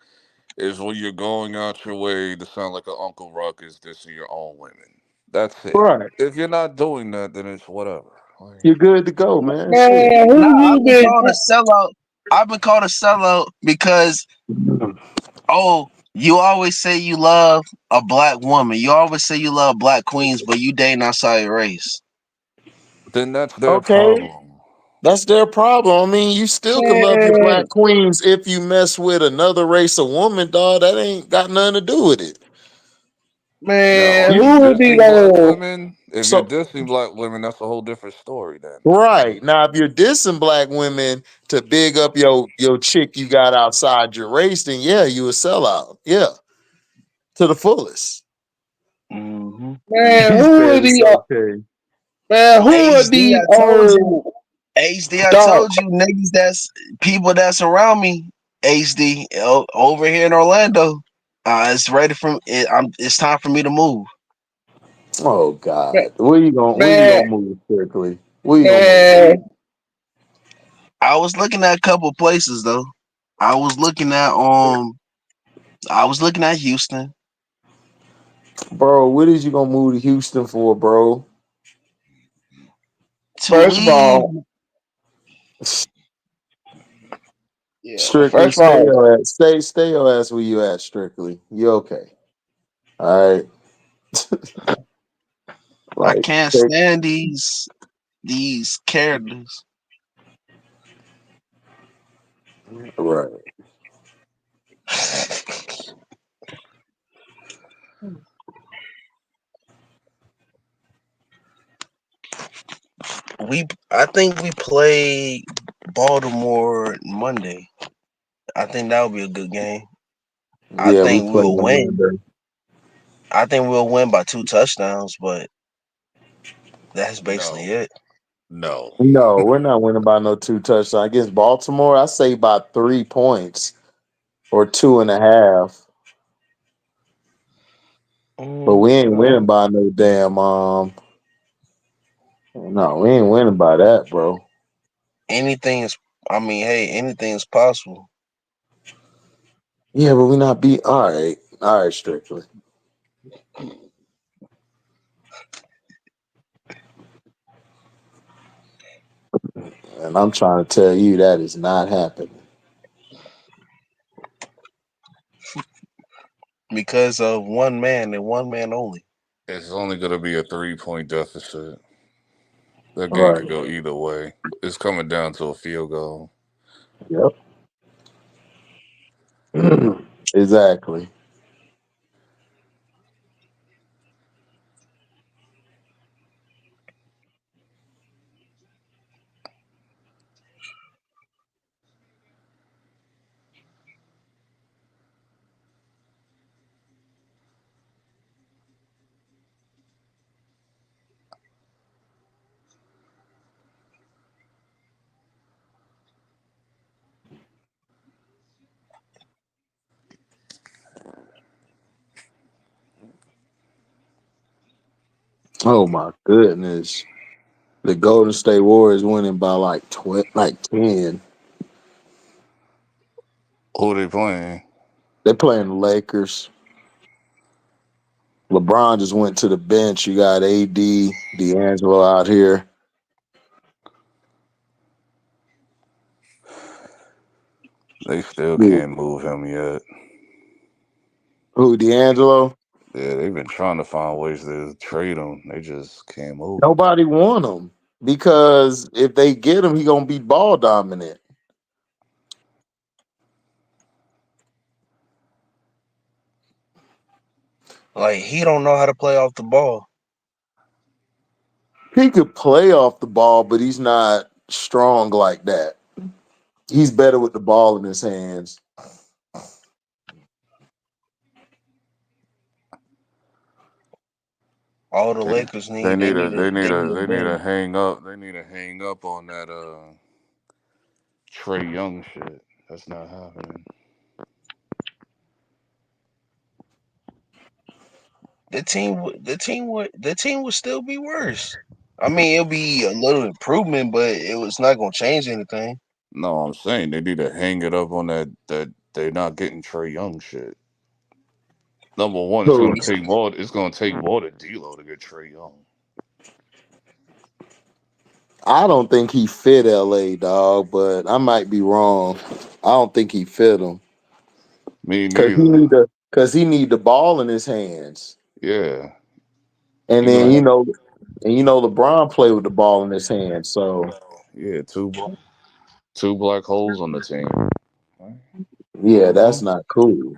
is when you're going out your way to sound like an Uncle Ruckus dissing your own women. That's it.
Right.
If you're not doing that, then it's whatever. Like,
You're good to go, man. Shit.
Man,
Nah,
who
I've
you
been
been?
called a sellout. I've been called a sellout because you always say you love a black woman. You always say you love black queens, but you dating outside your race.
then that's their
Okay.
problem.
That's their problem. I mean, you still could love your
Man,
black queens if you mess with another race of woman, dog. That ain't got nothing to do with it.
Now,
man,
if
You
you're
who would be
dissing black
those?
women, if you're
so
dissing black women, that's a whole different story. Then,
right now, if you're dissing black women to big up your chick you got outside your race, then yeah, you a sellout. Yeah, to the fullest.
Mm-hmm.
Man,
He
who
said
would
it's
be?
okay.
Man, who would
HD,
these
I told you.
old
HD, I
dog?
told you, niggas that's people that's around me. HD over here in Orlando. It's ready for it. It's time for me to move.
Oh God, where you gonna
Man,
move quickly? Where you gonna move?
man,
I was looking at a couple places though. I was looking at Houston
Bro, what is you gonna move to Houston for, bro?
to
first of
leave.
all, yeah,
Strictly,
first of
stay
all,
your ass. Stay your ass where you at. Strictly, you okay? All right.
I
Like,
can't
stay,
stand these characters.
right.
I think we play Baltimore Monday. I think that would be a good game. I
Yeah, we
think
play
we'll
them
win.
Monday.
I think we'll win by 2 touchdowns, but that's basically
No,
it.
no.
No, we're not winning by no 2 touchdowns against Baltimore. I say by 3 points or 2.5. But we ain't winning
Well,
by no damn no, we ain't winning by that, bro.
anything is. I mean, hey, anything is possible.
Yeah, but we not beat. All right, Strictly. And I'm trying to tell you that is not happening.
Because of one man and one man only.
It's only going to be a 3-point deficit. That game
Right.
could go either way. It's coming down to a field goal.
Yep. Exactly. Oh my goodness. The Golden State Warriors winning by like 10.
Who they playing?
They're playing the Lakers. LeBron just went to the bench. You got AD, D'Angelo out here.
They still
Who,
can't move him yet.
D'Angelo?
Yeah, they've been trying to find ways to trade him. They just can't move him.
Nobody want him because if they get him, he gonna be ball dominant.
Like he don't know how to play off the ball.
He could play off the ball, but he's not strong like that. He's better with the ball in his hands.
All the
They,
Lakers need, they need a
they need
big.
to hang up. They need to hang up on that Trey Young shit. That's not happening.
The team would still be worse. I mean, it'll be a little improvement, but it was not gonna change anything.
No, I'm saying they need to hang it up on that they're not getting Trey Young shit. Number one, it's
Who?
gonna take more. It's gonna take more than D'Lo to get Trey Young.
I don't think he fit LA, dog, but I might be wrong. I don't think he fit him
Me
because
neither.
he need the ball in his hands,
Yeah,
and
you
then
gonna
LeBron play with the ball in his hands. So
yeah two black holes on the team.
yeah, that's
hmm
not cool.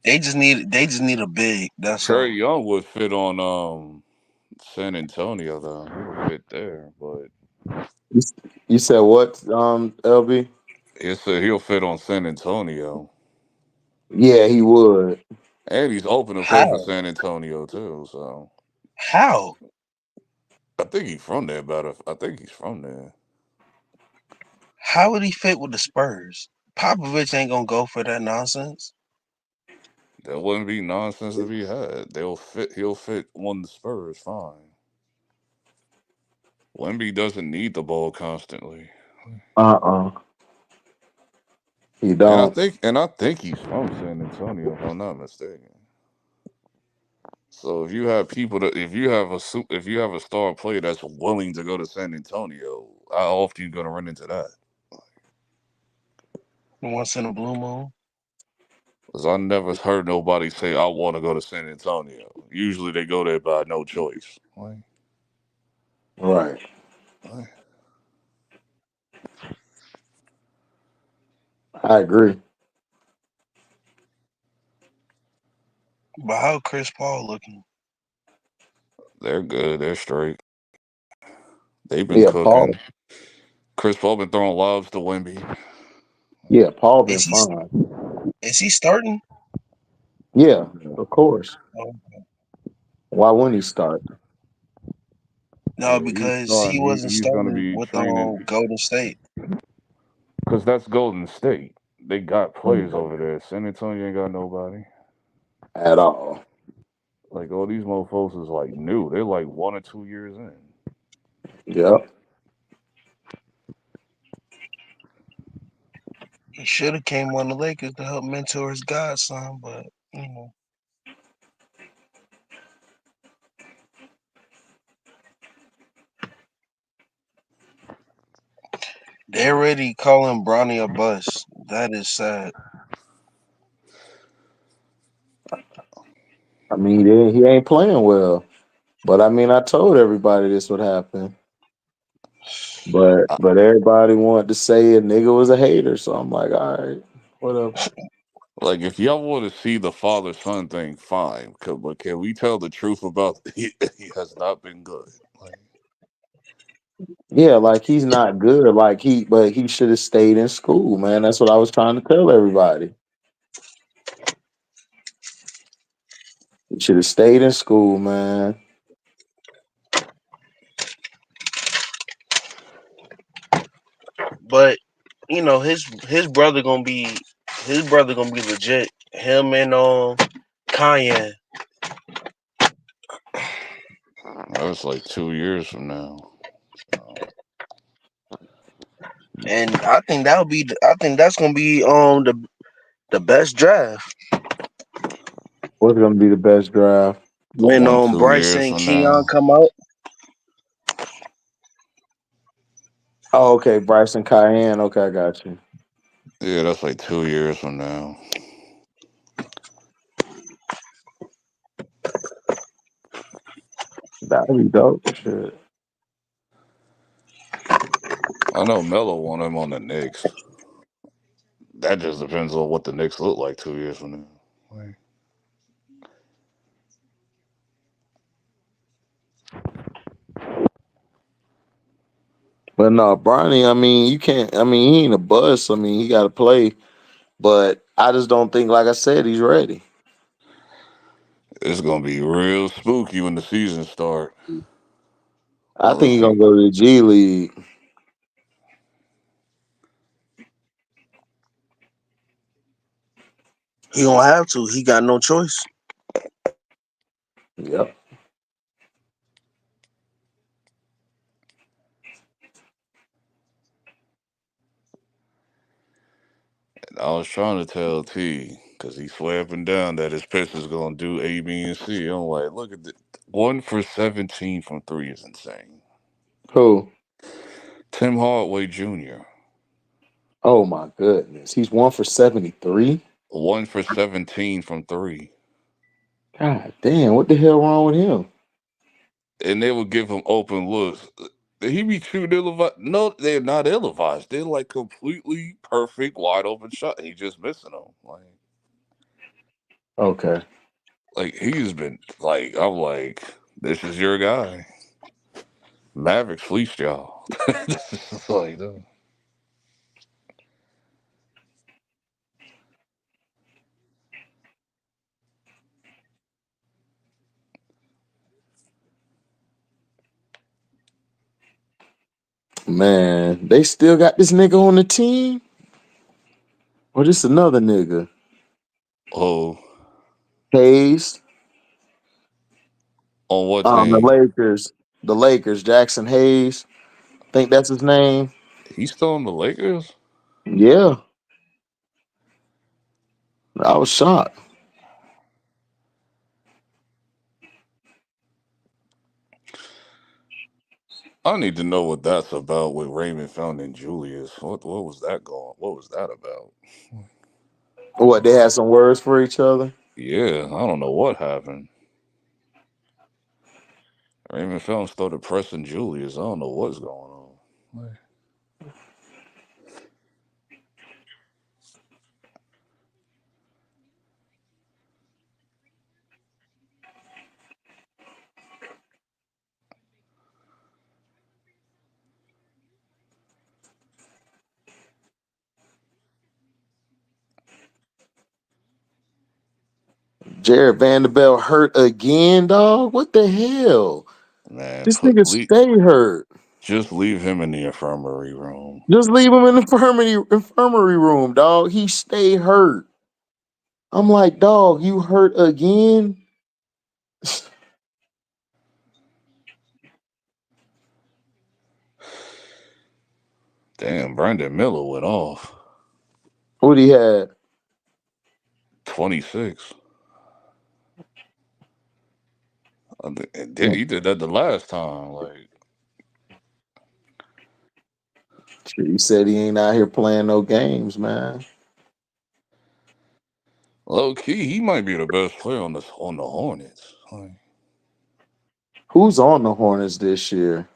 They just need a big. That's
Trey
all.
Young would fit on San Antonio though. He would fit there, but
You, you said what, LB?
he'll fit on San Antonio.
Yeah, he would.
And he's open to play for
How?
San Antonio too. So
How?
I think he's from there. I think he's from there.
How would he fit with the Spurs? Popovich ain't gonna go for that nonsense.
There wouldn't be nonsense to be had. They'll fit. He'll fit on the Spurs fine. Wemby doesn't need the ball constantly,
Uh-uh. He
and I
don't.
think and I think he's from San Antonio if I'm not mistaken. So if you have a star player that's willing to go to San Antonio, how often you gonna run into that?
Once in a blue moon.
Because I never heard nobody say I want to go to San Antonio. Usually they go there by no choice.
Right.
Like,
I agree.
But how Chris Paul looking?
they're good. They're straight. They've been
Yeah, Paul.
cooking. Chris Paul been throwing lobs to Wemby.
Yeah, Paul been
Is he
fine.
is he starting?
Yeah, of course.
Oh,
Why wouldn't he start?
no,
Yeah, he's
because he
starting.
wasn't
He's gonna
starting
be
with
training
Golden State.
because that's Golden State. They got players
Mhm.
over there. San Antonio ain't got nobody.
At all.
Like all these motherfuckers is like new. They're like 1 or 2 years in.
Yep.
He should have came on the Lakers to help mentor his godson, but you know. They're already calling Bronny a bust. That is sad.
I mean, he ain't playing well. But I mean, I told everybody this would happen. But everybody wanted to say a nigga was a hater, so I'm like, all right, whatever.
Like if y'all want to see the father son thing, fine. But can we tell the truth about he has not been good? Like
Yeah, like he's not good. But he should have stayed in school, man. That's what I was trying to tell everybody. He should have stayed in school, man.
But you know, his brother gonna be legit. Him and Kanye.
that's like 2 years from now. So
And I think that's gonna be the best draft.
What's gonna be the best draft?
the
When
one 2 years
Bryson and
from
Keon
now.
come out.
Oh, okay, Bryson Cayenne. Okay, I got you.
Yeah, that's like 2 years from now.
That'd be dope. Shit.
I know Melo want him on the Knicks. That just depends on what the Knicks look like 2 years from now. Like,
But no, Bronny, I mean, you can't. I mean, he ain't a bust. I mean, he got to play. But I just don't think, like I said, he's ready.
it's gonna be real spooky when the season start.
I think
Unless
he's gonna
he,
go to the G League.
He don't have to. He got no choice.
Yep.
I was trying to tell T because he swear up and down that his pitch is gonna do A, B, and C. I'm like, look at this. 1 for 17 from three is insane.
Who?
Tim Hardaway Jr.
Oh my goodness, he's 1 for 73.
1 for 17 from three.
God damn, what the hell wrong with him?
And they would give him open looks. He be shooting ill-advised. No, they're not ill-advised. They're like completely perfect, wide open shot. He just missing them.
Okay.
Like he's been like, I'm like, this is your guy. Mavericks fleeced y'all. It's like,
Man, they still got this nigga on the team? Or just another nigga?
oh,
Hayes
on what
the
team?
Lakers. The Lakers, Jackson Hayes. I think that's his name.
He's still on the Lakers?
Yeah. I was shocked.
I need to know what that's about with Raymond Fountain and Julius. What was that going? What was that about?
What, they had some words for each other?
Yeah, I don't know what happened. Raymond Fountain started pressing Julius. I don't know what's going on.
Jared Vanderbilt hurt again, dog. What the hell?
Man,
This nigga stay hurt.
just leave him in the infirmary room.
Just leave him in the infirmary room, dog. He stay hurt. I'm like, dog, you hurt again?
Damn, Brandon Miller went off.
What he had?
26. He did that the last time. Like,
He said he ain't out here playing no games, man.
low key, he might be the best player on the Hornets. Like,
Who's on the Hornets this year?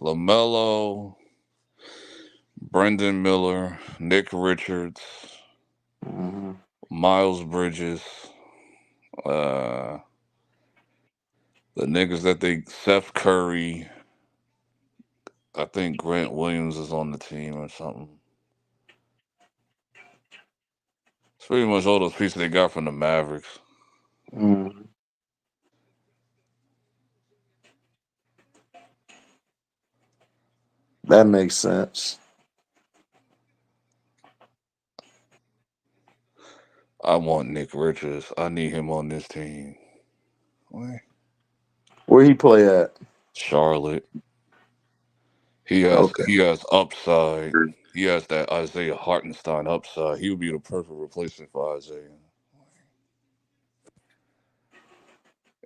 LaMelo, Brendan Miller, Nick Richards, Miles Bridges, the niggas Seth Curry. I think Grant Williams is on the team or something. It's pretty much all those pieces they got from the Mavericks.
That makes sense.
I want Nick Richards. I need him on this team.
Where he play at?
Charlotte. He has upside. He has that Isaiah Hartenstein upside. He would be the perfect replacement for Isaiah.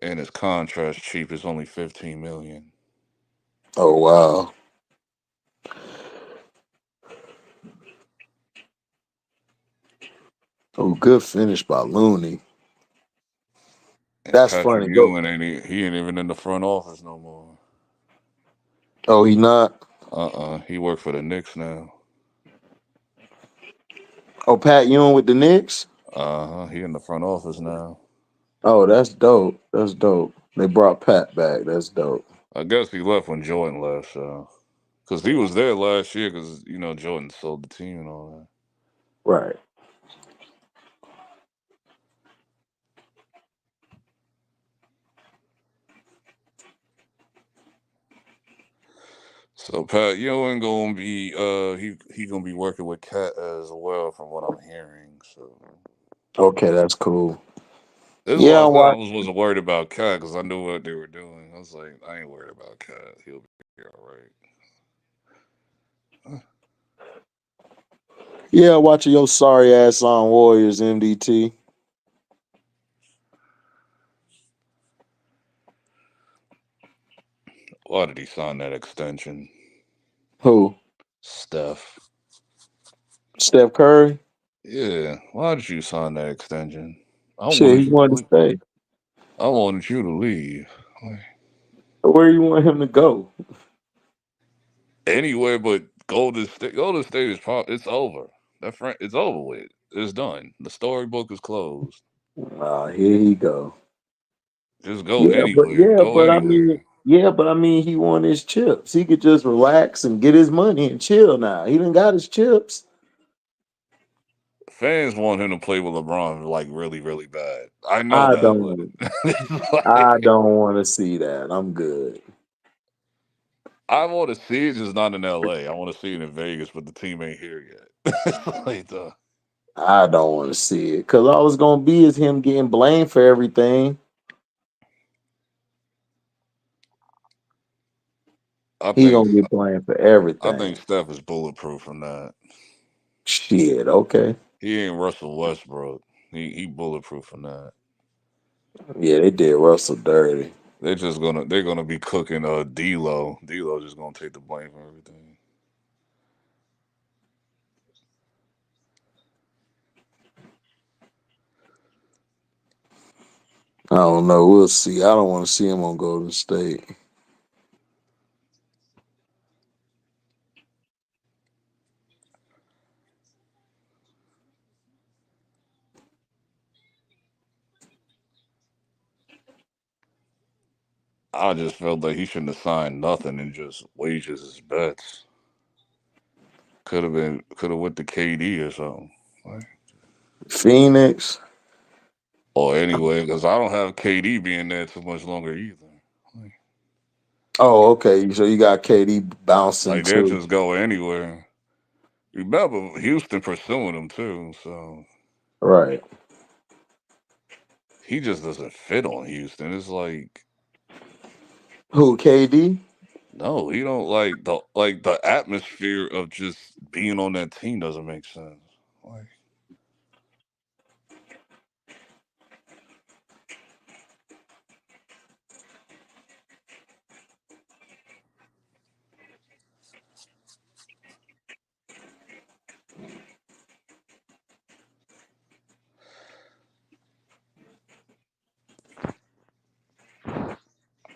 And his contract's cheap. It's only $15 million.
Oh wow. Oh, good finish by Looney.
And
That's
Patrick
funny.
Ewing he ain't even in the front office no more.
Oh, he not?
He worked for the Knicks now.
Oh, Pat Ewing with the Knicks?
He in the front office now.
Oh, that's dope. That's dope. They brought Pat back. That's dope.
I guess he left when Jordan left, so. Because he was there last year because, Jordan sold the team and all that.
Right.
So Pat Ewing gonna be he gonna be working with Cat as well from what I'm hearing. So
Okay, that's cool.
this is why
Yeah,
I said I
what?
wasn't worried about Cat because I knew what they were doing. I was like, I ain't worried about Cat. He'll be all right.
Yeah, watching your sorry ass on Warriors, MDT.
Why did he sign that extension?
Who?
Steph.
Steph Curry?
Yeah. Why did you sign that extension? I
Shit,
wanted
he
you to
wanted to
leave.
stay.
I wanted you to leave.
Where you want him to go?
Anyway, but Golden State is it's over. It's over with. It's done. The storybook is closed.
Here he go.
Just go anywhere. Go anywhere.
But I mean, he won his chips. He could just relax and get his money and chill now. He done got his chips.
Fans want him to play with LeBron like really, really bad. I know
I
that,
don't.
but
I don't want to see that. I'm good.
I want to see it, just not in LA. I want to see it in Vegas, but the team ain't here yet.
I don't want to see it because all it's gonna be is him getting blamed for everything. He gonna get blamed for everything.
I think Steph is bulletproof from that.
Shit. Okay.
He ain't Russell Westbrook. He bulletproof from that.
Yeah, they did Russell dirty.
They're gonna be cooking D'Lo. D'Lo just gonna take the blame for everything.
I don't know. We'll see. I don't want to see him on Golden State.
I just felt like he shouldn't have signed nothing and just wages his bets. Could have went to KD or something.
Phoenix.
Or anyway, because I don't have KD being there too much longer either.
Oh, okay. So you got KD bouncing
Like they'll
too.
just go anywhere. Remember, Houston pursuing him too, so
Right.
he just doesn't fit on Houston. It's like
Who, KD?
no, he don't like the atmosphere of just being on that team doesn't make sense. Like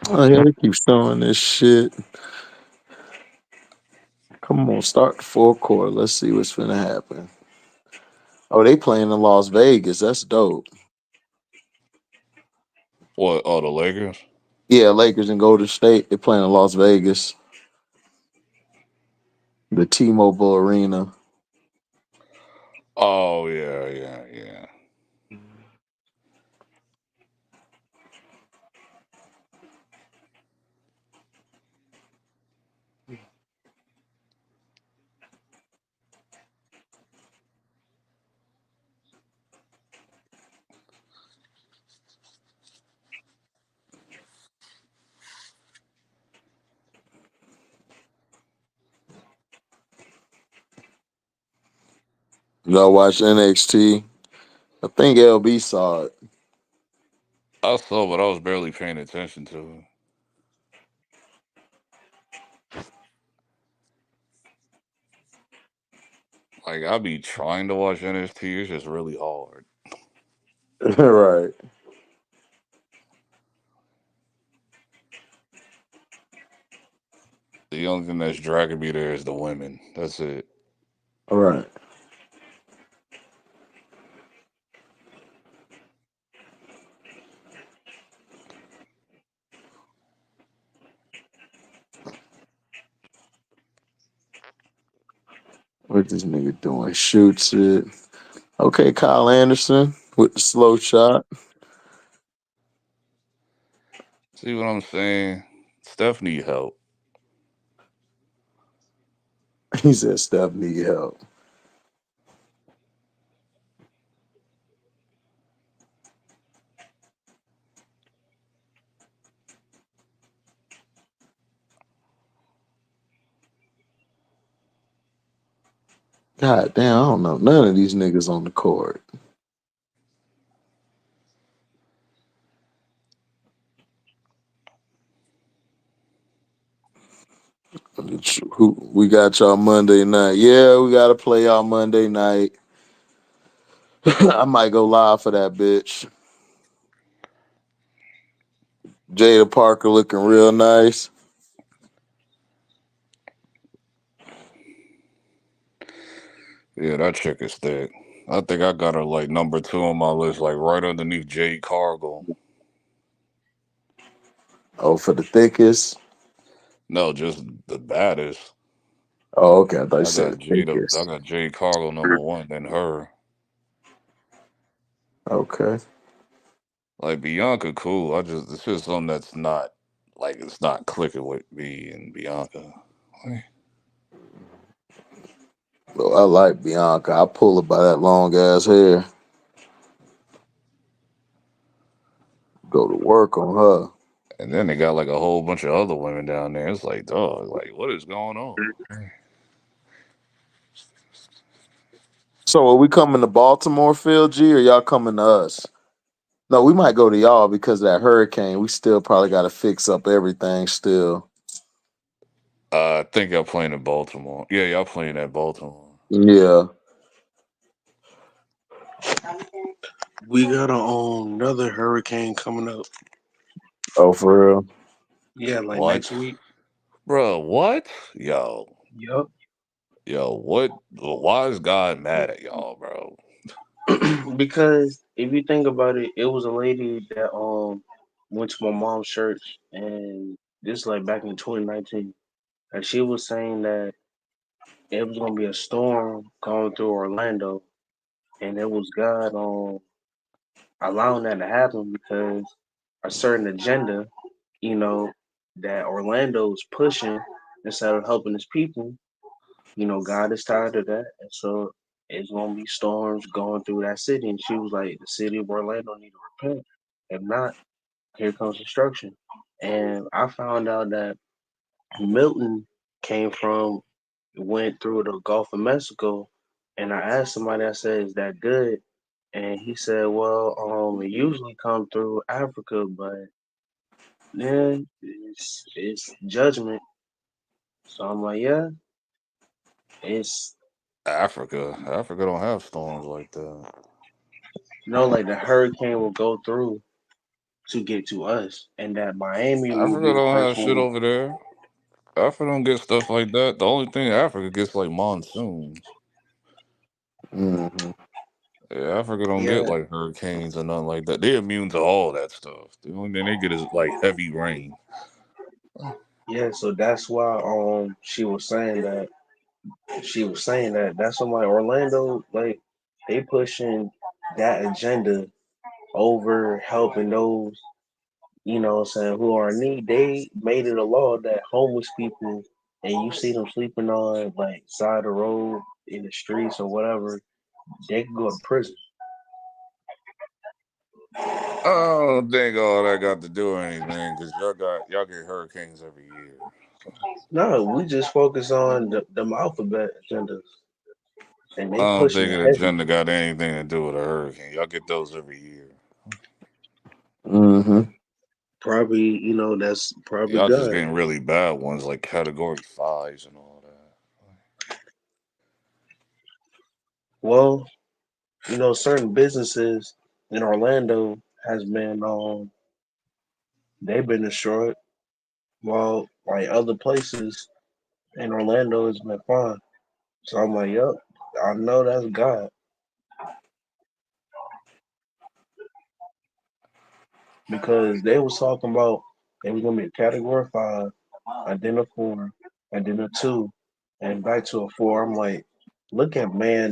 Oh yeah, they keep showing this shit. Come on, start the fourth quarter. Let's see what's finna happen. Oh, they playing in Las Vegas. That's dope.
what? Oh, the Lakers.
Yeah, Lakers and Golden State. They playing in Las Vegas, the T-Mobile Arena.
Oh yeah, yeah, yeah.
Y'all watch NXT? I think LB saw it.
I saw, but I was barely paying attention to it. Like I be trying to watch NXT, it's just really hard.
Right.
The only thing that's dragging me there is the women. That's it.
All right. What this nigga doing? Shoots it. Okay, Kyle Anderson with the slow shot.
See what I'm saying? Steph need help.
He said Steph need help. God damn, I don't know none of these niggas on the court. Who we got y'all Monday night? Yeah, we got to play y'all Monday night. I might go live for that bitch. Jada Parker looking real nice.
Yeah, that chick is thick. I think I got her like number 2 on my list, like right underneath Jade Cargill.
Oh, for the thickest.
No, just the baddest.
Oh, okay. I thought you
I
said
got
the
Jada. I
thickest.
got Jade Cargill number 1, then her.
Okay.
Like Bianca, cool. It's just something that's not like it's not clicking with me and Bianca. Like,
Well, I like Bianca. I pull her by that long ass hair. Go to work on her.
and then they got like a whole bunch of other women down there. It's like, dog, like what is going on?
So are we coming to Baltimore, Phil G, or y'all coming to us? No, we might go to y'all because of that hurricane. We still probably got to fix up everything still.
I think y'all playing in Baltimore. Yeah, y'all playing at Baltimore.
Yeah.
We got another hurricane coming up.
Oh, for real?
Yeah, like
What?
next week.
Bro, what? Yo.
Yup.
Yo, what? Why is God mad at y'all, bro?
Because if you think about it, it was a lady that went to my mom's church, and this like back in 2019, and she was saying that it was gonna be a storm going through Orlando, and it was God allowing that to happen because a certain agenda, you know, that Orlando's pushing instead of helping his people. You know, God is tired of that, and so it's gonna be storms going through that city. And she was like, "The city of Orlando need to repent. If not, here comes destruction." And I found out that Milton went through the Gulf of Mexico, and I asked somebody, I said, "Is that good?" And he said, "Well, it usually come through Africa, but then it's judgment." So I'm like, yeah, it's
Africa don't have storms like that.
like the hurricane will go through to get to us, and that Miami will be
Africa
the
don't
first
have shit
one.
over there. Africa don't get stuff like that. The only thing Africa gets like monsoons.
Mm-hmm.
Yeah, Africa don't get
Yeah,
like hurricanes or nothing like that. They're immune to all that stuff. The only thing they get is like heavy rain.
yeah. So that's why she was saying that that's why like Orlando, like they pushing that agenda over helping those, what I'm saying, who are in need. They made it a law that homeless people, and you see them sleeping on like side of the road in the streets or whatever, they can go to prison.
I don't think all that got to do with anything because y'all get hurricanes every year.
No, we just focus on the alphabet agendas, and
I
they
don't
pushing
think
it
an
heavy.
agenda got anything to do with a hurricane. Y'all get those every year.
Mm-hmm.
Probably, that's probably
Y'all just
God.
getting really bad ones like category 5s and all that.
Well, certain businesses in Orlando has been they've been destroyed, while like other places in Orlando has been fine. So I'm like, yep, I know that's God because they was talking about they was gonna be a category 5, and then a 4, and then a 2, and back to a 4. I'm like, look at man,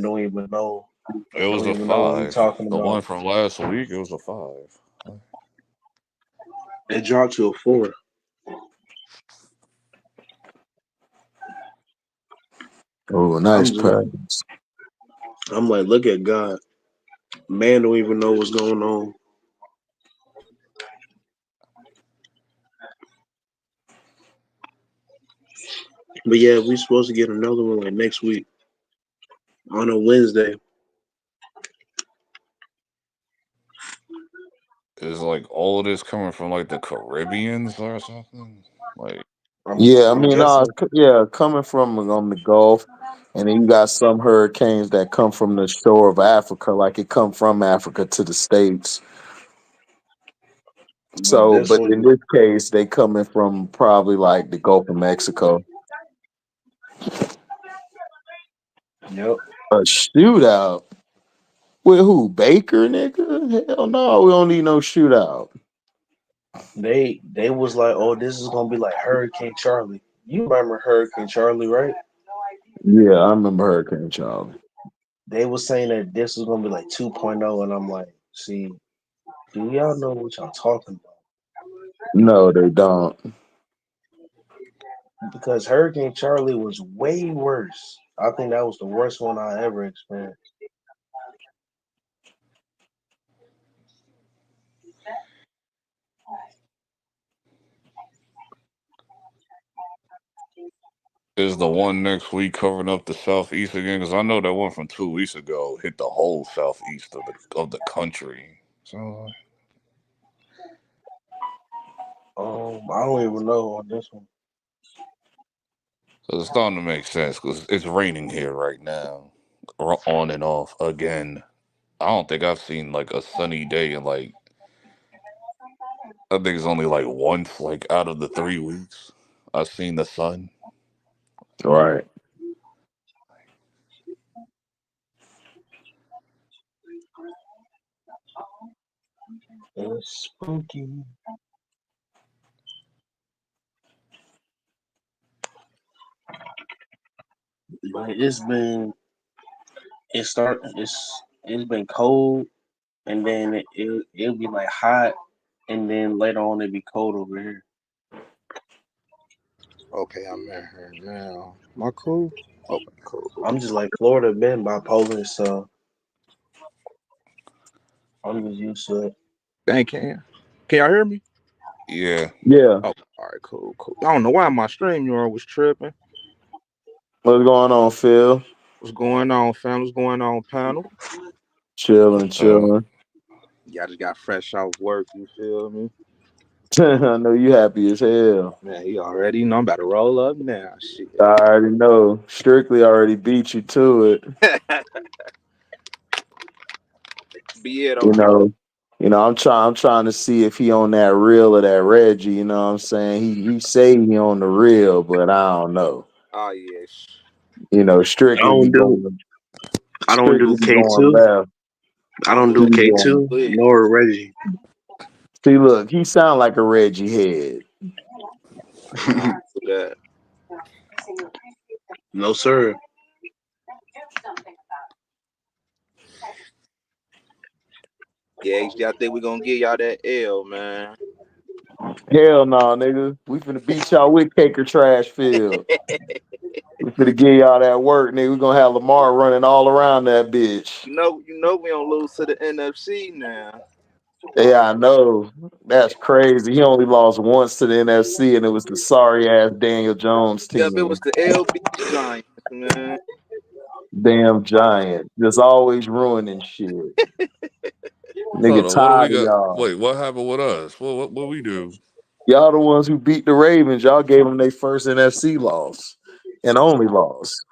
It was
don't
a
even know what he
5.
talking
The one
about.
from last week, it was a 5.
It dropped to a 4.
Oh,
I'm
nice
just,
pass.
I'm like, look at God. Man don't even know what's going on. But yeah, we supposed to get another one like next week on a Wednesday.
Is like all of this coming from like the Caribbeans or something? Like,
Yeah, I
I'm
mean,
guessing.
yeah, coming from on the Gulf, and then you got some hurricanes that come from the shore of Africa, like it come from Africa to the States.
But
So,
this
but in
one,
this case, they coming from probably like the Gulf of Mexico.
yep.
A shootout with who? Baker, nigga? Hell no, we don't need no shootout.
They was like, oh, this is gonna be like Hurricane Charlie. You remember Hurricane Charlie, right?
Yeah, I remember Hurricane Charlie.
They was saying that this was gonna be like 2.0, and I'm like, see, do y'all know what y'all talking about?
No, they don't.
Because Hurricane Charlie was way worse. I think that was the worst one I ever experienced.
is the one next week covering up the southeast again? Because I know that one from 2 weeks ago hit the whole southeast of the country. So
I don't even know on this one.
so it's starting to make sense because it's raining here right now, on and off again. I don't think I've seen like a sunny day in like I think it's only like once like out of the 3 weeks I've seen the sun.
Right.
It's spooky. But it's been it start it's It's been cold, and then it'll be like hot, and then later on it'll be cold over here.
Okay, I'm in here now. Am I cool? Okay, cool.
I'm just like Florida been bipolar, so I'm just used to it.
Dang, can y'all hear me?
Yeah.
Yeah.
Oh, all right, cool. I don't know why my stream yard was tripping.
What's going on, Phil?
What's going on, fam? What's going on, panel?
Chilling.
Yeah, I just got fresh off work. You feel me?
I know you happy as hell.
Man, he already know I'm about to roll up now. Shit.
I already know. Strictly already beat you to it.
Be it
You
though, man.
know, I'm trying to see if he on that real or that Reggie, you know what I'm saying? He say he on the real, but I don't know.
Oh yeah.
You know,
I don't do
strictly be going
K2.
left.
I don't
He
do
be going.
K2 nor Reggie.
See, look, he sound like a Reggie head.
That.
No sir.
Yeah, HD, I think we're gonna give y'all that L, man.
Hell no, nigga. We finna beat y'all with Caker Trash Field. We finna give y'all that work, nigga. We gonna have Lamar running all around that bitch.
You know we don't lose to the NFC now.
Yeah, I know. That's crazy. He only lost once to the NFC, and it was the sorry ass Daniel Jones
Yep, it
team.
was the LB's Giants, man.
Damn Giant. Just always ruining shit.
Hold
Nigga
on. What do we
tired of
got?
y'all.
Wait, what happened with us? What we do?
Y'all the ones who beat the Ravens. Y'all gave them their first NFC loss and only loss.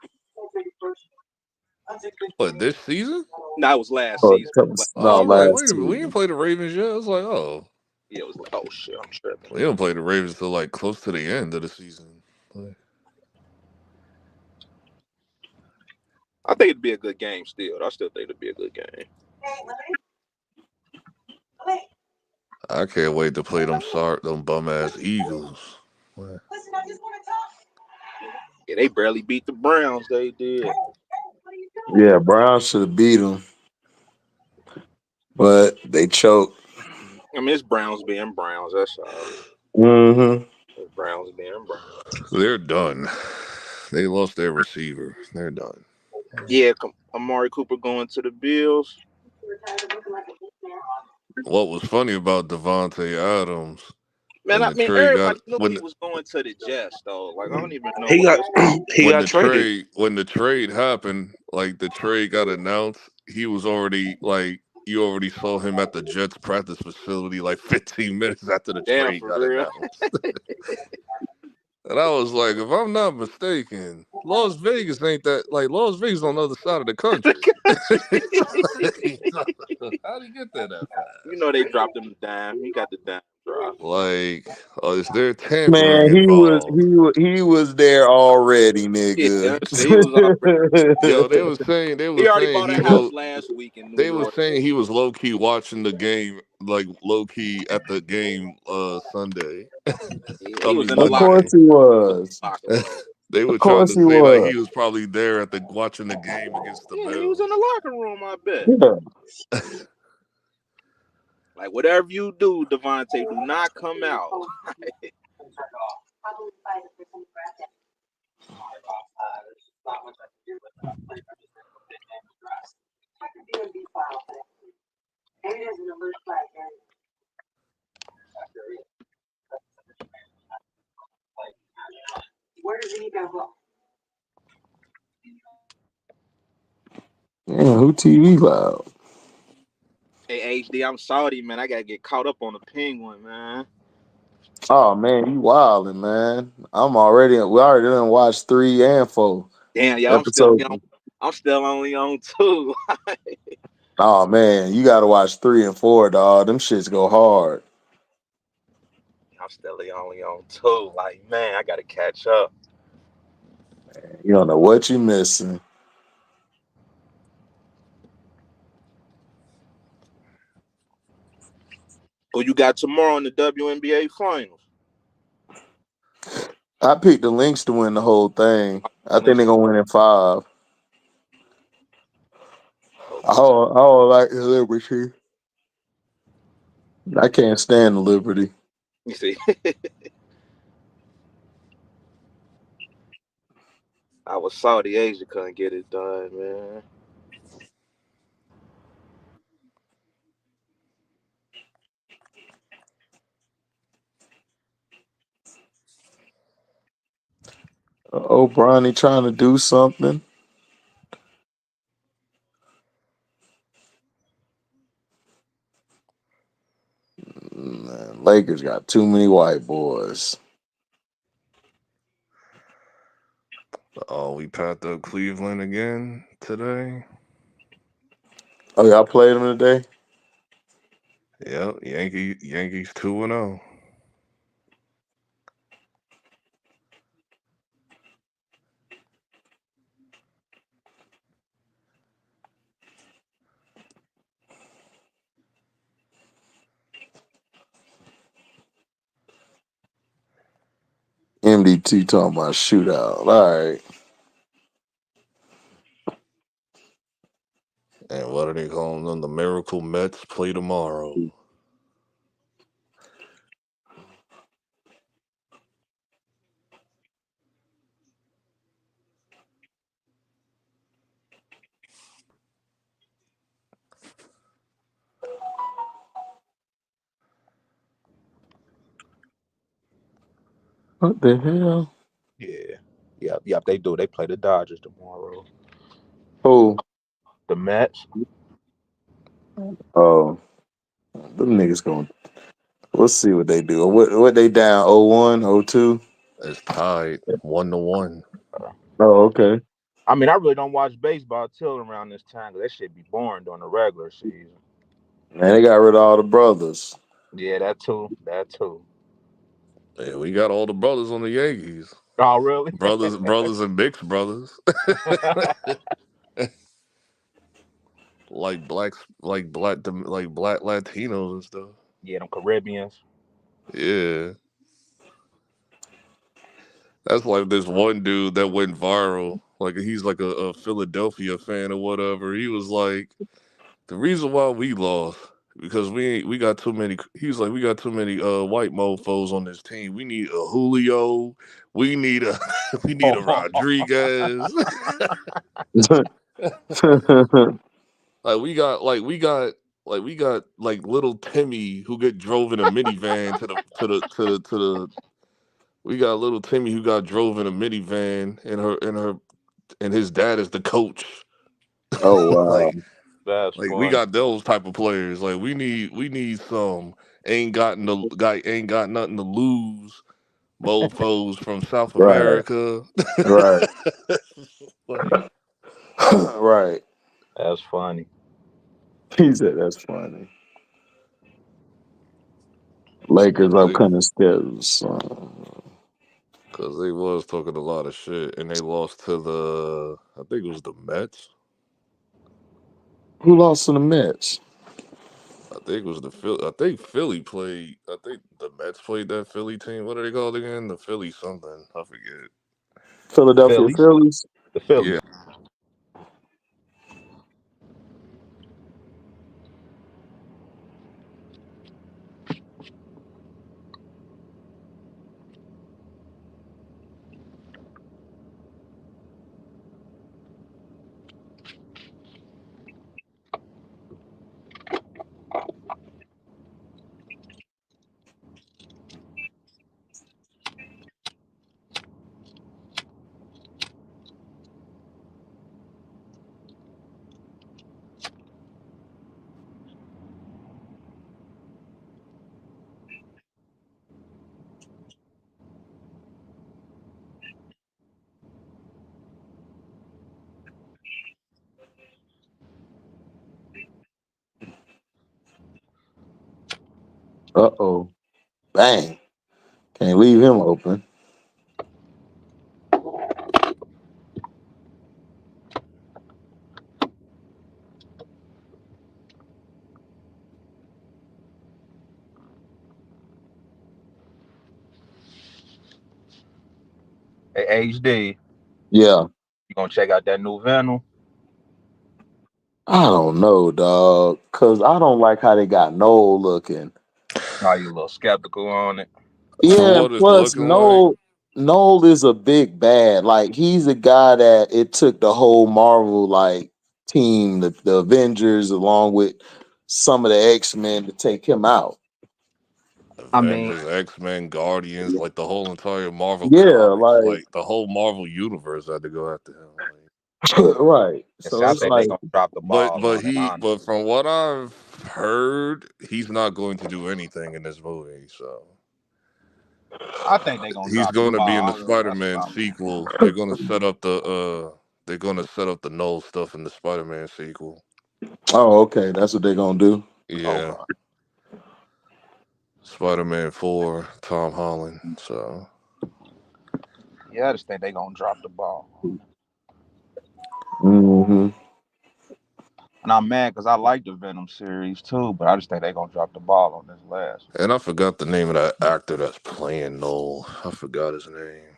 What, this season?
No, it was last
Oh,
season.
Oh,
no,
I was like,
last
wait a minute. We didn't
season.
play the Ravens yet. I was like, oh.
Yeah, it was. Oh shit, I'm tripping.
We didn't play the Ravens till like close to the end of the season. Like,
I think it'd be a good game still. I still think it'd be a good game.
I can't wait to play them bum ass Eagles. What?
Yeah, they barely beat the Browns. They did.
Yeah, Browns should have beat them, but they choked.
I mean, it's Browns being Browns. That's all.
Mm-hmm.
It's Browns being Browns.
They're done. They lost their receiver. They're done.
Yeah, Amari Cooper going to the Bills.
What was funny about Davante Adams
Man,
when
I
the
mean,
trade got
everybody knew he was going to the Jets, though. Like, I don't even know
He
why
got
this.
he got traded.
when the trade happened, like the trade got announced, he was already like you already saw him at the Jets practice facility like 15 minutes after the
Damn,
trade
for
got
real.
announced. And I was like, if I'm not mistaken, Las Vegas ain't that like Las Vegas on the other side of the country. How do you get there that fast?
You know they dropped him a dime. He got the dime drop.
Like, is there tampering
Man,
involved?
he was there already,
Yeah,
nigga.
so he was already.
Yo, they was
He already
saying
bought a
he
house
low.
last week in New
They was
York.
saying he was low key watching the game, like low key at the game Sunday.
Yeah,
I
he was
mean
in the
Of
locker.
course
Monday.
he was.
Locker room.
They
Of
were trying
course
to
he
say like
was.
he was probably there at the watching the game against the
Yeah, he was in the
Bills.
locker room. I bet.
Yeah.
Like whatever you do, Davante, do not come out.
Damn, who TV loud?
Hey HD, I'm sorry, man. I gotta get caught up on the Penguin, man.
Oh man, you wildin', man. We already done watched 3 and 4
Damn, y'all,
episodes.
I'm still only on 2.
Oh man, you gotta watch 3 and 4, dog. Them shits go hard.
I'm still only on 2. Like, man, I gotta catch up.
You don't know what you missing.
Who you got tomorrow in the WNBA finals?
I picked the Lynx to win the whole thing. I think they're gonna win in 5. I don't like the Liberty. I can't stand the Liberty.
You see, I was Saudi Asia couldn't get it done, man.
Oh, Bronny trying to do something. Man, Lakers got too many white boys.
Oh, we packed up Cleveland again today.
Oh, y'all played them today?
Yep, Yankees 2-0.
MDT talking about shootout. All right.
And what are they calling them? The Miracle Mets play tomorrow.
What the hell?
Yeah, yep. They do. They play the Dodgers tomorrow.
Oh,
The Mets.
oh, them niggas going. We'll see what they do. What they down? 0-1, 0-2?
It's tied 1-1.
Oh, okay.
I mean, I really don't watch baseball till around this time because that shit be boring during the regular season.
Man, they got rid of all the brothers.
Yeah, that too. That too.
Yeah, we got all the brothers on the Yankees.
Oh, really?
Brothers and mixed brothers. like black Latinos and stuff.
Yeah, them Caribbeans.
Yeah. That's like this one dude that went viral. Like he's like a Philadelphia fan or whatever. He was like, the reason why we lost because we got too many. He was like, we got too many white mofo's on this team. We need a Julio. We need a we need a Rodriguez. like little Timmy who get drove in a minivan to the. We got little Timmy who got drove in a minivan and his dad is the coach.
Oh wow.
like
That's
like we
funny.
got those type of players. Like we need some ain't got nothing to lose mofos from South
Right.
America.
Right.
like
Right.
That's funny.
He said that's funny. Lakers
cause
up
they,
kind steps.
cause they was talking a lot of shit and they lost to I think it was the Mets.
Who lost to the Mets?
I think it was the Philly. I think Philly played. I think the Mets played that Philly team. What are they called again? The Philly something. I forget.
Philadelphia
Phillies.
Phillies.
The Phillies.
Yeah.
Uh-oh. Bang. Can't leave him open.
Hey, HD.
Yeah.
You gonna check out that new Venom?
I don't know, dog, because I don't like how they got Noel looking.
Are you a little skeptical on it?
For
Yeah,
what it's
plus
looking like,
Noel is a big bad. Like he's a guy that it took the whole Marvel like team, the Avengers, along with some of the X-Men to take him out.
I mean,
Avengers, X-Men, Guardians, like the whole entire Marvel
Yeah,
comics,
like
like the whole Marvel universe had to go after him. Like,
right.
and see,
So
I
it's
think they
like,
gonna drop the ball on him.
but
Honestly,
from what I've heard, he's not going to do anything in this movie. So
I think they gonna
he's
drop the
going to be in
ball
the
on him. That's
Spider-Man
what I'm saying.
sequel. They're gonna set up the Null stuff in the Spider-Man sequel.
oh, okay, that's what they're gonna do.
Yeah,
Okay.
Spider-Man 4, Tom Holland. So
Yeah, I just think they gonna drop the ball on him.
Hmm.
And I'm mad because I like the Venom series too, but I just think they gonna drop the ball on this last one.
and I forgot the name of that actor that's playing Null. I forgot his name.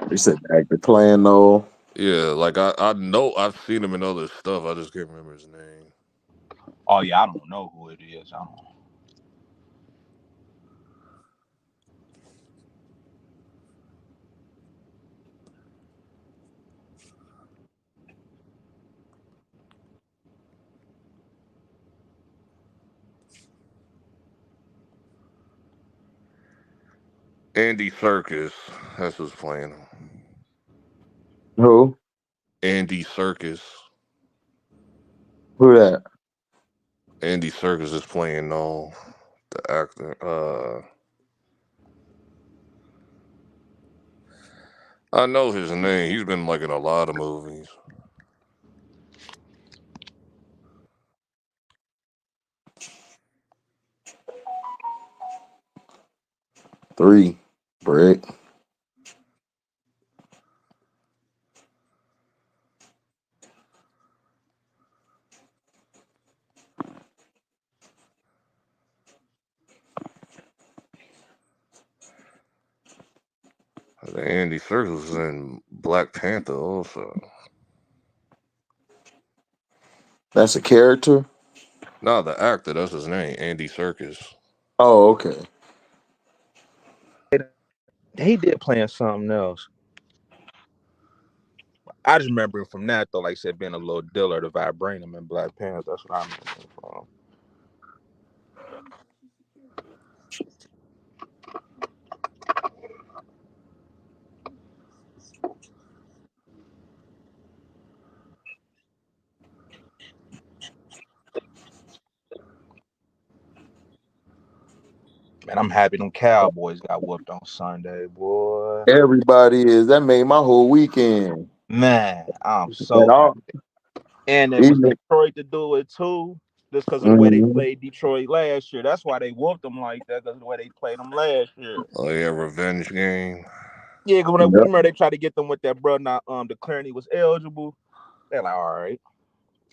They said the actor playing Noel.
Yeah, like I know I've seen him in other stuff. I just can't remember his name.
Oh yeah, I don't know who it is. I don't.
Andy Serkis, that's who's playing him.
Who?
Andy Serkis.
Who that?
Andy Serkis is playing Null, the actor. I know his name. He's been like in a lot of movies.
3. Brick.
Andy Serkis was in Black Panther also.
That's a character.
No, the actor, that's his name, Andy Serkis.
Oh, okay.
He did playing something else. I just remember him from that though, like I said, being a little dealer to Vibranium in Black Panther. That's what I remember him from. Man, I'm happy them Cowboys got whooped on Sunday, boy.
Everybody is. That made my whole weekend.
Man, I'm
And
so
all,
happy. And it was
even,
Detroit to do it too, just because of the way they
Mhm.
played Detroit last year. That's why they whooped them like that, because of the way they played them last year.
Oh yeah, Revenge Game.
Yeah, because when they,
Yep.
remember they tried to get them with that bro not declaring he was eligible. They're like, all right.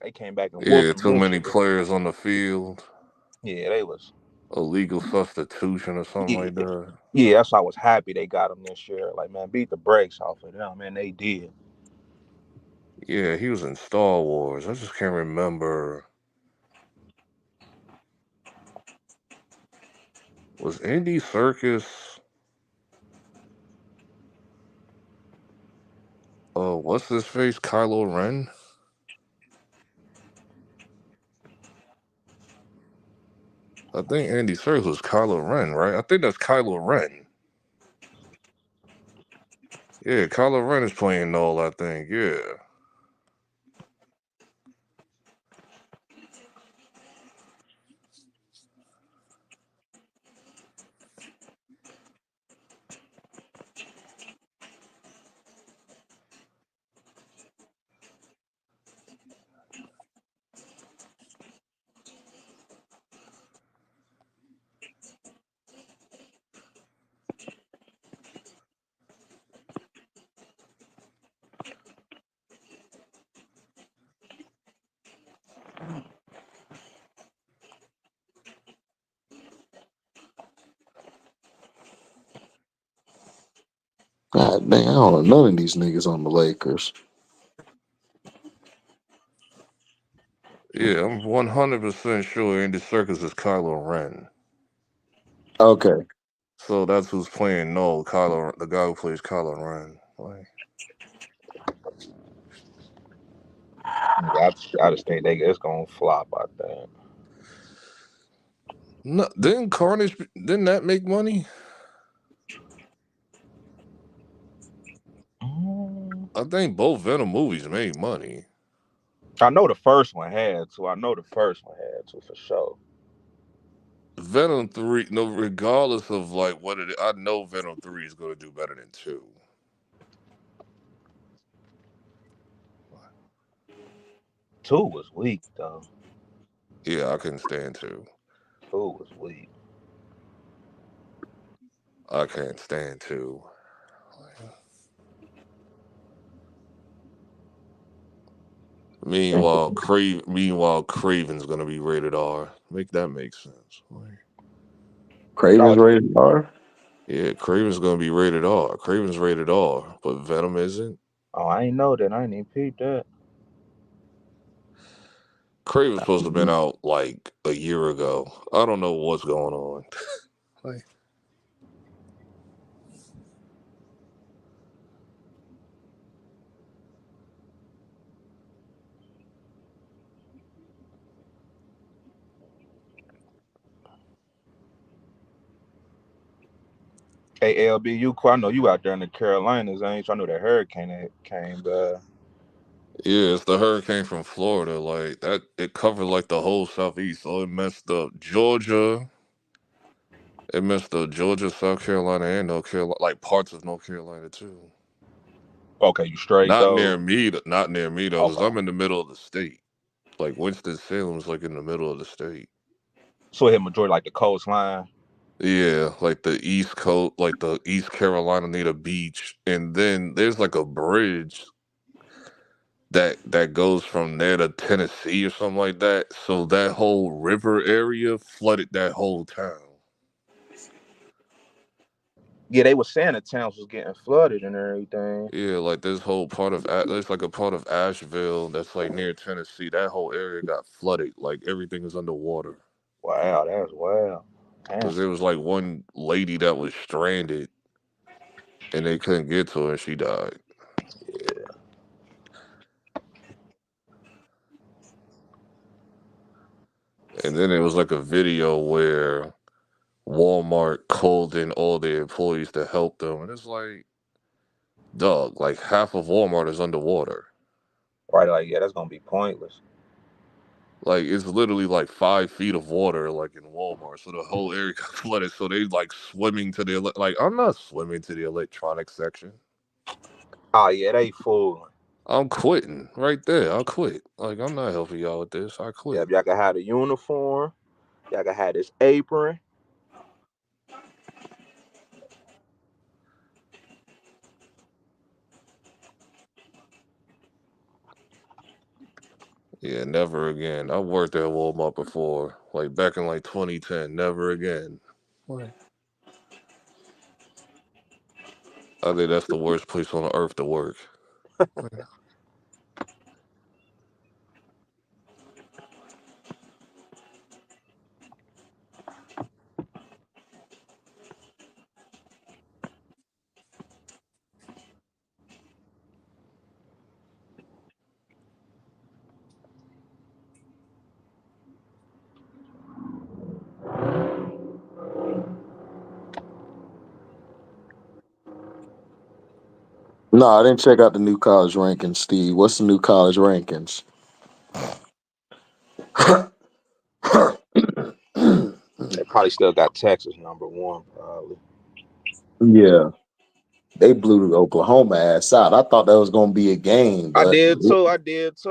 They came back and whooped
Yeah,
them
too
this
many
year.
players on the field.
Yeah, they was.
Illegal substitution or something
Yeah,
like that.
yeah, that's why I was happy they got them this year. Like, man, beat the brakes off of them, man. They did.
Yeah, he was in Star Wars. I just can't remember. Was Andy Serkis? What's his face? Kylo Ren? I think Andy Serkis was Kylo Ren, right? I think that's Kylo Ren. Yeah, Kylo Ren is playing Null, I think. Yeah.
God dang, I don't know none of these niggas on the Lakers.
Yeah, I'm 100% sure Andy Serkis is Kylo Ren.
Okay.
So that's who's playing Noel, Kylo, the guy who plays Kylo Ren. Like,
Yeah, I just think it's gonna flop. I think.
no, didn't that make money? I think both Venom movies made money.
I know the first one had to. For sure.
Venom 3, no, regardless of like what it is, I know Venom 3 is going to do better than 2.
2 was weak though.
Yeah, I couldn't stand 2.
2 was weak.
I can't stand 2. Meanwhile, Craven's going to be rated R. Make that make sense. Like,
Craven's rated R.
yeah, Craven's going to be rated R. Craven's rated R, but Venom isn't.
Oh, I ain't know that. I ain't even peeped that.
Craven's supposed to have been out like a year ago. I don't know what's going on. Like,
Hey, LB, I know you out there in the Carolinas, ain't you? I know that hurricane that came by.
yeah, it's the hurricane from Florida. Like that, it covered like the whole southeast. So it messed up Georgia. It messed up Georgia, South Carolina, and North Carolina, like parts of North Carolina too.
Okay, you straight
Not
though?
near me. Not near me though, because
Okay.
I'm in the middle of the state. Like Winston Salem's like in the middle of the state.
So it hit majority like the coastline.
Yeah, like the East Coast, like the East Carolina near the beach, and then there's like a bridge that goes from there to Tennessee or something like that. So that whole river area flooded that whole town.
Yeah, they were saying the towns was getting flooded and everything.
Yeah, like this whole part of there's like a part of Asheville that's like near Tennessee. That whole area got flooded. Like everything is underwater.
Wow, that's wild. Damn.
Because there was like one lady that was stranded, and they couldn't get to her, and she died.
Yeah.
And then it was like a video where Walmart called in all their employees to help them, and it's like, dog, like half of Walmart is underwater.
Right, like yeah, that's gonna be pointless.
Like it's literally like 5 feet of water, like in Walmart. So the whole area got flooded. So they like swimming to the like. I'm not swimming to the electronics section.
Oh yeah, they fooling.
I'm quitting right there. I'll quit. Like I'm not helping y'all with this. I
Yeah,
quit.
y'all can have the uniform. Y'all can have this apron.
Yeah, never again. I worked at Walmart before, like back in like 2010. Never again. Like, I think that's the worst place on earth to work.
No, I didn't check out the new college rankings, Steve. What's the new college rankings?
They probably still got Texas #1, probably.
Yeah, they blew the Oklahoma ass out. I thought that was gonna be a game,
I
but
did too.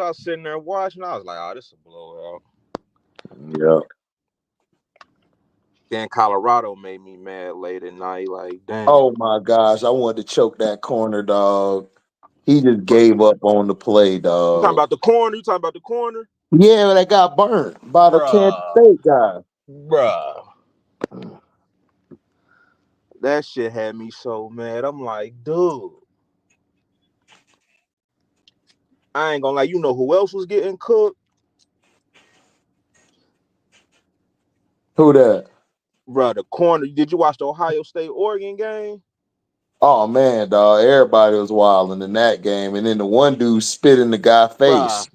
I was sitting there watching. I was like, "Oh, this is a blowout."
yeah.
Then Colorado made me mad late at night. Like, damn.
Oh my gosh, I wanted to choke that corner, dog. He just gave up on the play,
You talking
dog.
about the corner? You talking about the corner?
Yeah, that got burnt by the Kansas
Bruh.
State guy.
Bruh. That shit had me so mad. I'm like, dude. I ain't gonna lie. You know who else was getting cooked?
Who that?
Bro, the corner. Did you watch the Ohio State Oregon game?
Oh man, dog! Everybody was wilding in that game, and then the one dude spit in the guy's
Bruh,
face.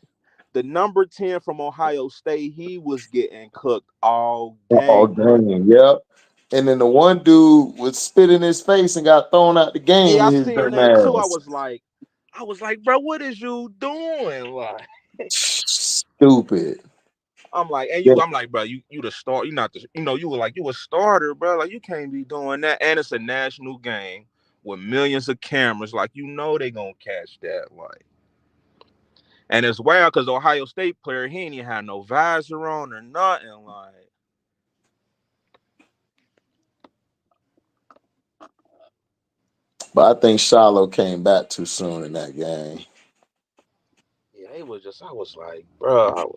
the number 10 from Ohio State, he was getting cooked all
Oh
game, bro.
dang, yep. And then the one dude was spit in his face and got thrown out the game
Yeah, I
with his
seen
dumb
that too.
ass.
I was like, bro, what is you doing? Like,
Stupid.
I'm like,
Yeah.
I'm like, bro, you the start. You not the, you were like, you a starter, bro. Like, you can't be doing that. And it's a national game with millions of cameras. Like, they gonna catch that. Like, and it's wild because the Ohio State player, he ain't even had no visor on or nothing. Like,
But I think Shiloh came back too soon in that game.
yeah, it was just, I was like, bro,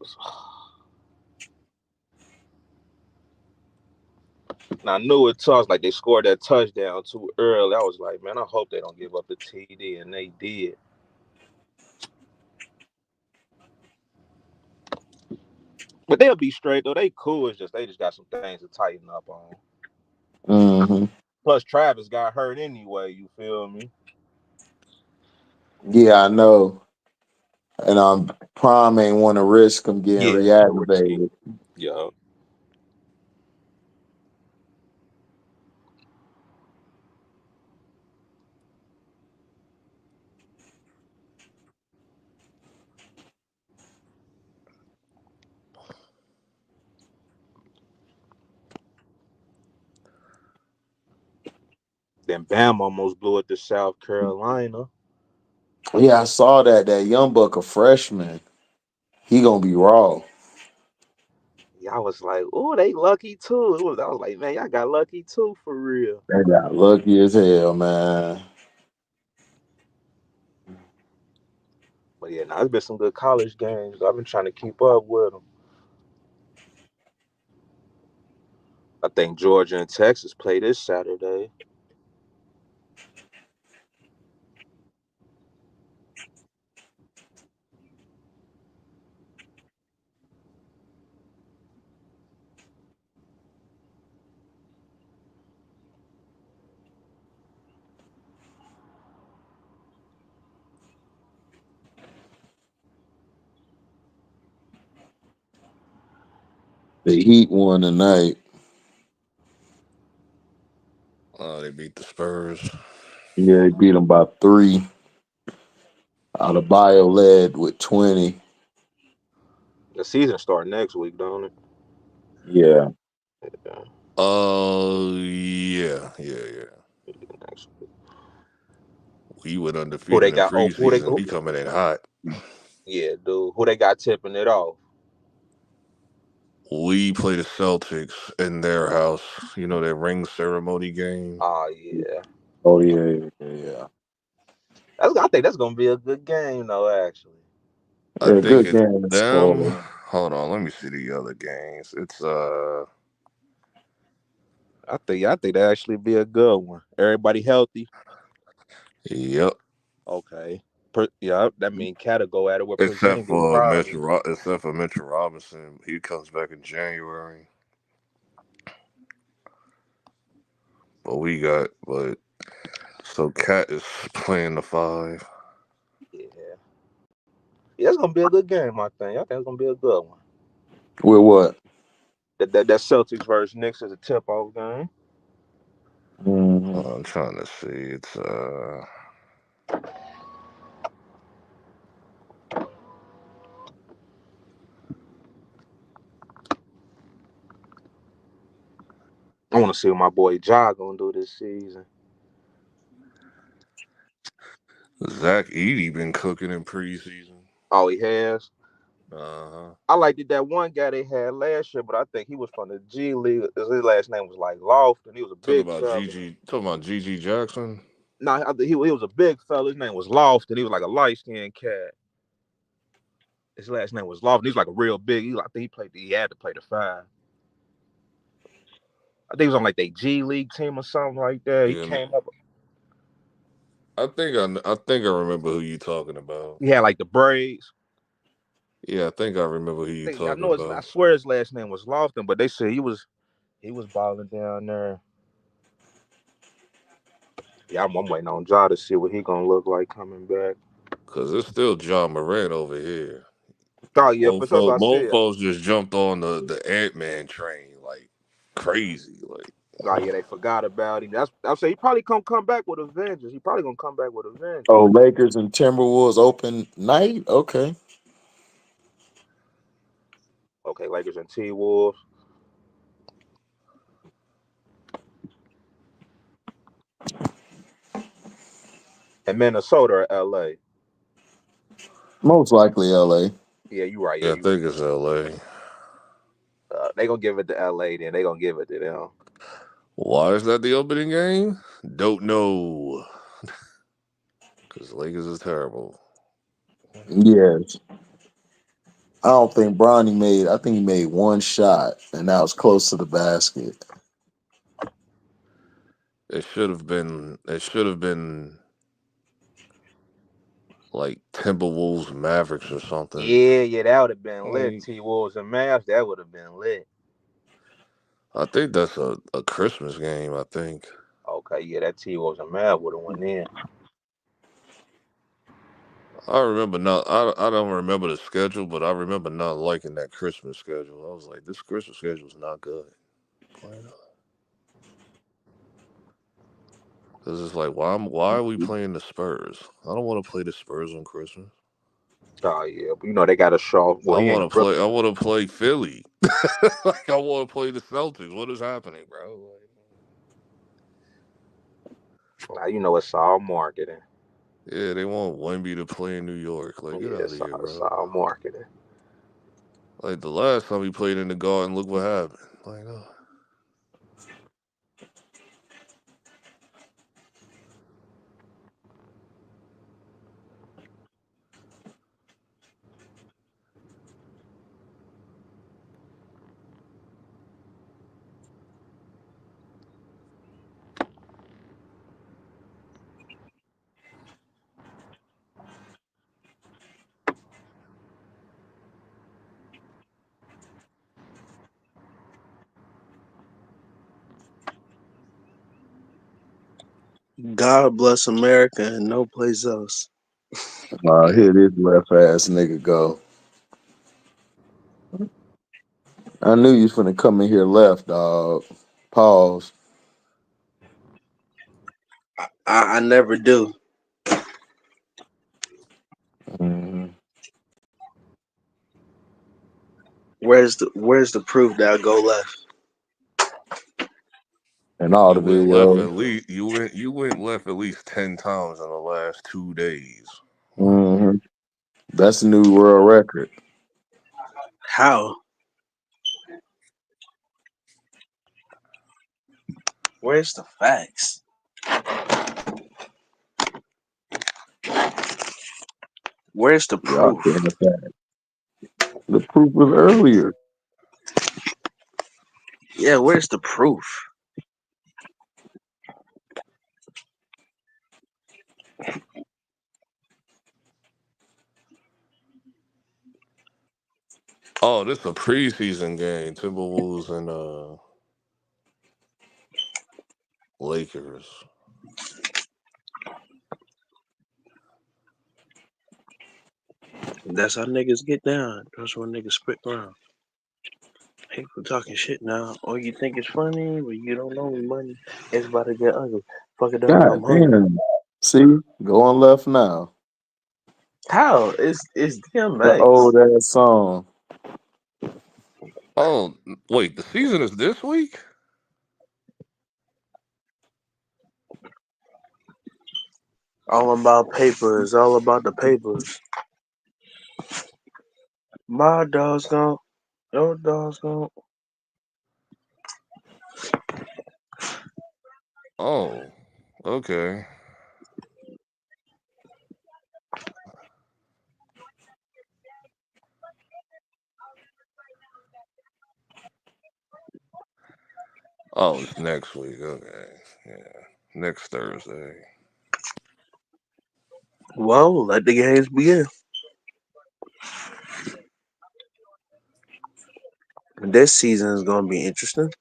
and I knew it tough. Like, they scored that touchdown too early. I was like, man, I hope they don't give up the TD, and they did. But they'll be straight though. They cool. It's just they just got some things to tighten up on.
Mm-hmm.
Plus, Travis got hurt anyway. You feel me?
Yeah, I know. And Prime ain't want to risk him getting
Yeah,
reactivated.
yeah. Then Bam almost blew it to South Carolina.
Yeah, I saw that young buck, a freshman. He gonna be raw.
Yeah, I was like, oh, they lucky too. I was like, man, y'all got lucky too for real.
They got lucky as hell, man.
But yeah, now it's been some good college games. I've been trying to keep up with them. I think Georgia and Texas play this Saturday.
The Heat won tonight.
They beat the Spurs.
Yeah, they beat them by 3. Adebayo led with 20.
The season start next week, don't it?
Yeah.
Yeah.
Yeah. We went
Who
undefeated
they
in
got? Oh,
preseason. We coming in hot.
yeah, dude. Who they got tipping it off?
We play the Celtics in their house. You know that ring ceremony game.
Oh yeah.
Oh yeah.
I think that's gonna be a good game, though. Actually,
I
Yeah,
think
good
it's
game.
them.
Spoiler.
Hold on, let me see the other games. It's
I think that actually be a good one. Everybody healthy.
Yep.
Okay. Yeah, that means Cat will go at it with
Except
Porzingis
for
probably.
Mitchell Robinson, he comes back in January. But so Cat is playing the 5.
Yeah. Yeah, it's gonna be a good game. I think it's gonna be a good one.
With what?
That Celtics versus Knicks is a tip off game.
Mm-hmm.
I'm trying to see. It's
I want to see what my boy Ja gonna do this season.
Zach Edey been cooking in preseason.
Oh, he has.
Uh-huh.
I liked it, that one guy they had last year, but I think he was from the G League. His last name was like Loft, and he was a big fella.
Talking about GG Jackson.
Nah, he was a big fella. His name was Loft, and he was like a light skinned cat. His last name was Loft, and he was like a real big. I think he had to play the 5. I think he was on like their G League team or something like that. He
Yeah,
came up.
I think I remember who you talking about.
He had like the braids.
Yeah, I think I remember who you talking
I
about.
swear his last name was Lofton, but they said he was He was balling down there. Yeah, I'm waiting on Ja to see what he gonna look like coming back.
Cause it's still John Morant over here.
Oh yeah, but that's what I
Most
said.
folks just jumped on the Ant-Man train like crazy. Like
Oh yeah, they forgot about him. I'm saying he probably come back with a vengeance. He probably gonna come back with a vengeance.
Oh, Lakers and Timberwolves open night. Okay.
Okay, Lakers and T Wolves. And Minnesota or LA.
Most likely LA.
Yeah, you right. Yeah,
yeah, I
you.
think it's LA.
They gonna give it to LA. Then they gonna give it to them.
Why is that the opening game? Don't know. Cause Lakers is terrible.
Yes. I don't think Bronny made. I think he made one shot, and that was close to the basket.
It should have been. It should have been like Timberwolves Mavericks or something.
Yeah, that would have been lit.
Like
T Wolves and Mavs, that would have been lit.
I think that's a Christmas game. I think.
Okay, yeah, that T Wolves and Mavs would have went in.
I remember not. I don't remember the schedule, but I remember not liking that Christmas schedule. I was like, this Christmas schedule is not good. Because it's like, why are we playing the Spurs? I don't want to play the Spurs on Christmas.
Oh yeah, but you know they got to show. Well,
I
he ain't
want to
really.
play. I want to play Philly. Like I want to play the Celtics. What is happening, bro?
Now you know it's all marketing.
Yeah, they want Wemby to play in New York. Like, get
Yeah,
out of here,
it's
bro.
all marketing.
Like the last time we played in the Garden, look what happened. Like,
God bless America and no place else.
Here this left ass nigga go. I knew you was finna come in here left, dog. Pause.
I never do.
Mhm.
Where's the proof that I go left?
And all the
you went left
videos.
at least. You went left at least 10 times in the last 2 days.
Hmm. That's the new world record.
How? Where's the facts? Where's the
Y'all
proof?
getting the fact. The proof was earlier.
Yeah, where's the proof?
Oh, this is a preseason game. Timberwolves and Lakers.
That's how niggas get down. That's when niggas spit around. People talking shit now. Oh, you think it's funny, but you don't know money. It's about to get ugly. Fuck it up,
God
I'm hungry.
damn. See, going left now.
How? It's
The
DMX.
old ass song.
Oh, wait, the season is this week?
All about paper. It's all about the papers. My dog's gone. Your dog's gone.
Oh, okay. Oh, it's next week. Okay. Yeah. Next Thursday.
Well, let the games begin. This season is gonna be interesting.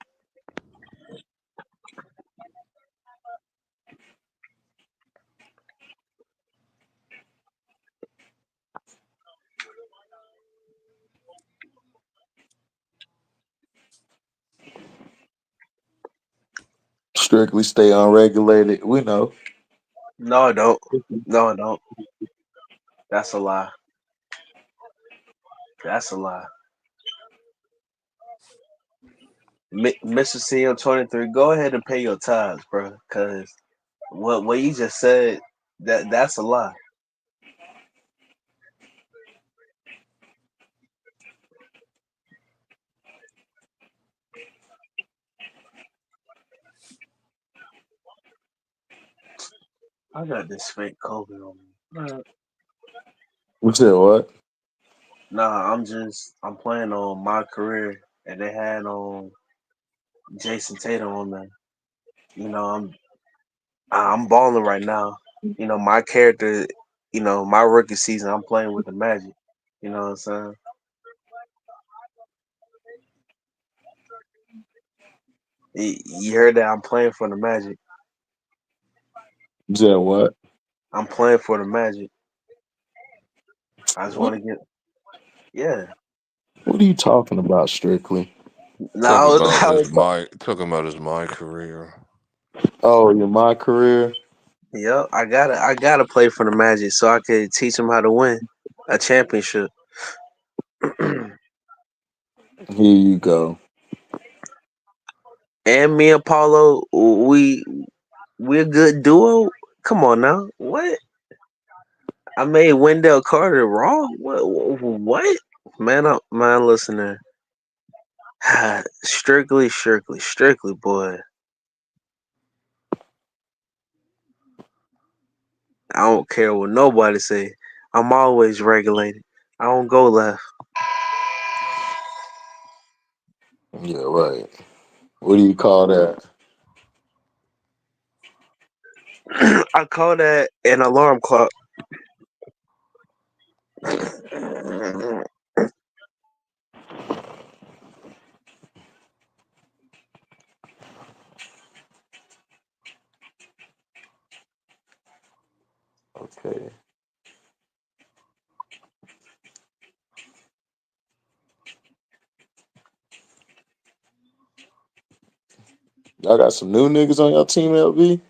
Strictly stay unregulated. We know.
No, I don't. No, I don't. That's a lie. That's a lie. Mr. CM23, go ahead and pay your tithes, bro. Cause what you just said, that's a lie. I got this fake COVID on me.
You said what?
Nah, I'm playing on my career, and they had on Jason Tatum on there. You know, I'm balling right now. You know, my character. You know, my rookie season, I'm playing with the Magic. You know what I'm saying? You heard that I'm playing for the Magic.
You said what?
I'm playing for the Magic. I just
What?
want to get, yeah.
What are you talking about, Strictly?
Talking
No,
about
I
his
was,
my career.
Oh, your my career.
yep. I gotta play for the Magic so I could teach them how to win a championship.
Here you go.
And me and Paulo, we're a good duo. Come on now, what? I made Wendell Carter wrong. What? Man, listen there. Strictly, boy. I don't care what nobody say. I'm always regulated. I don't go left.
Yeah, right. What do you call that?
I call that an alarm clock.
Okay. Y'all got some new niggas on your team, LB?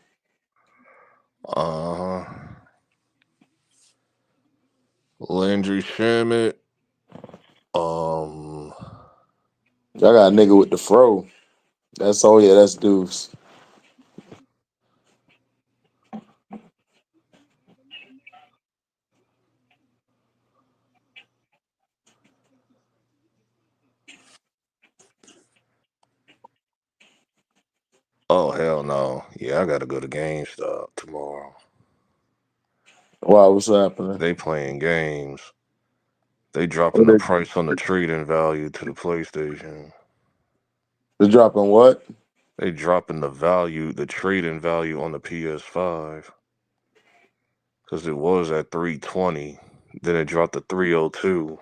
Landry Shamet.
Y'all got a nigga with the fro. That's oh yeah, that's Deuce.
Oh hell no. Yeah, I gotta go to GameStop tomorrow.
Why? What's happening?
They playing games. They dropping
What
the
they,
price on the trade-in value to the PlayStation.
they dropping what?
They dropping the trade-in value on the PS5. Because it was at 320. Then it dropped to 302.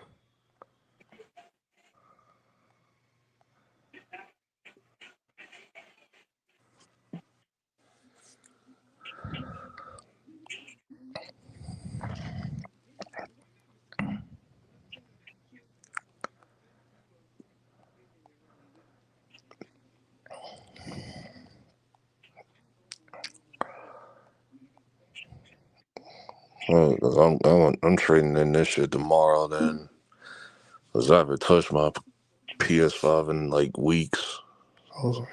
Because I'm trading in this shit tomorrow then. Because I haven't touched my PS5 in like weeks. I was like,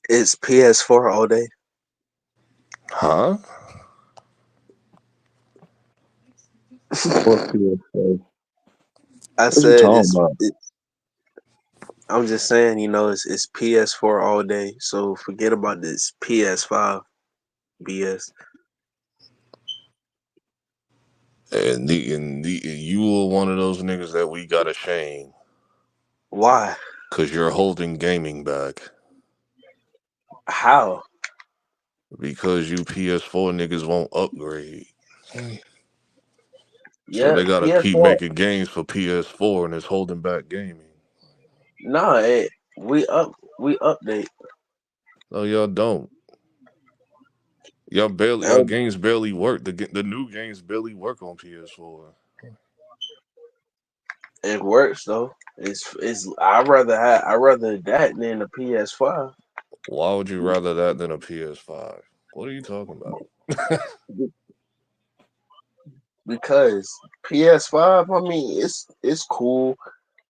It's PS4 all day.
huh?
What PSA?
I
What you
said
talking about?
I'm just saying, it's PS4 all day. So forget about this PS5 BS.
And you were one of those niggas that we gotta shame.
Why?
Because you're holding gaming back.
How?
Because you PS4 niggas won't upgrade. So
Yeah,
they gotta keep
PS4.
making games for PS4 and it's holding back gaming.
Nah, we update.
No, y'all don't. Y'all
And
games barely work. The new games barely work on PS4.
it works though. It's I rather that than the PS5
Why would you rather that than a PS5? What are you talking about?
because PS5. I mean, it's cool,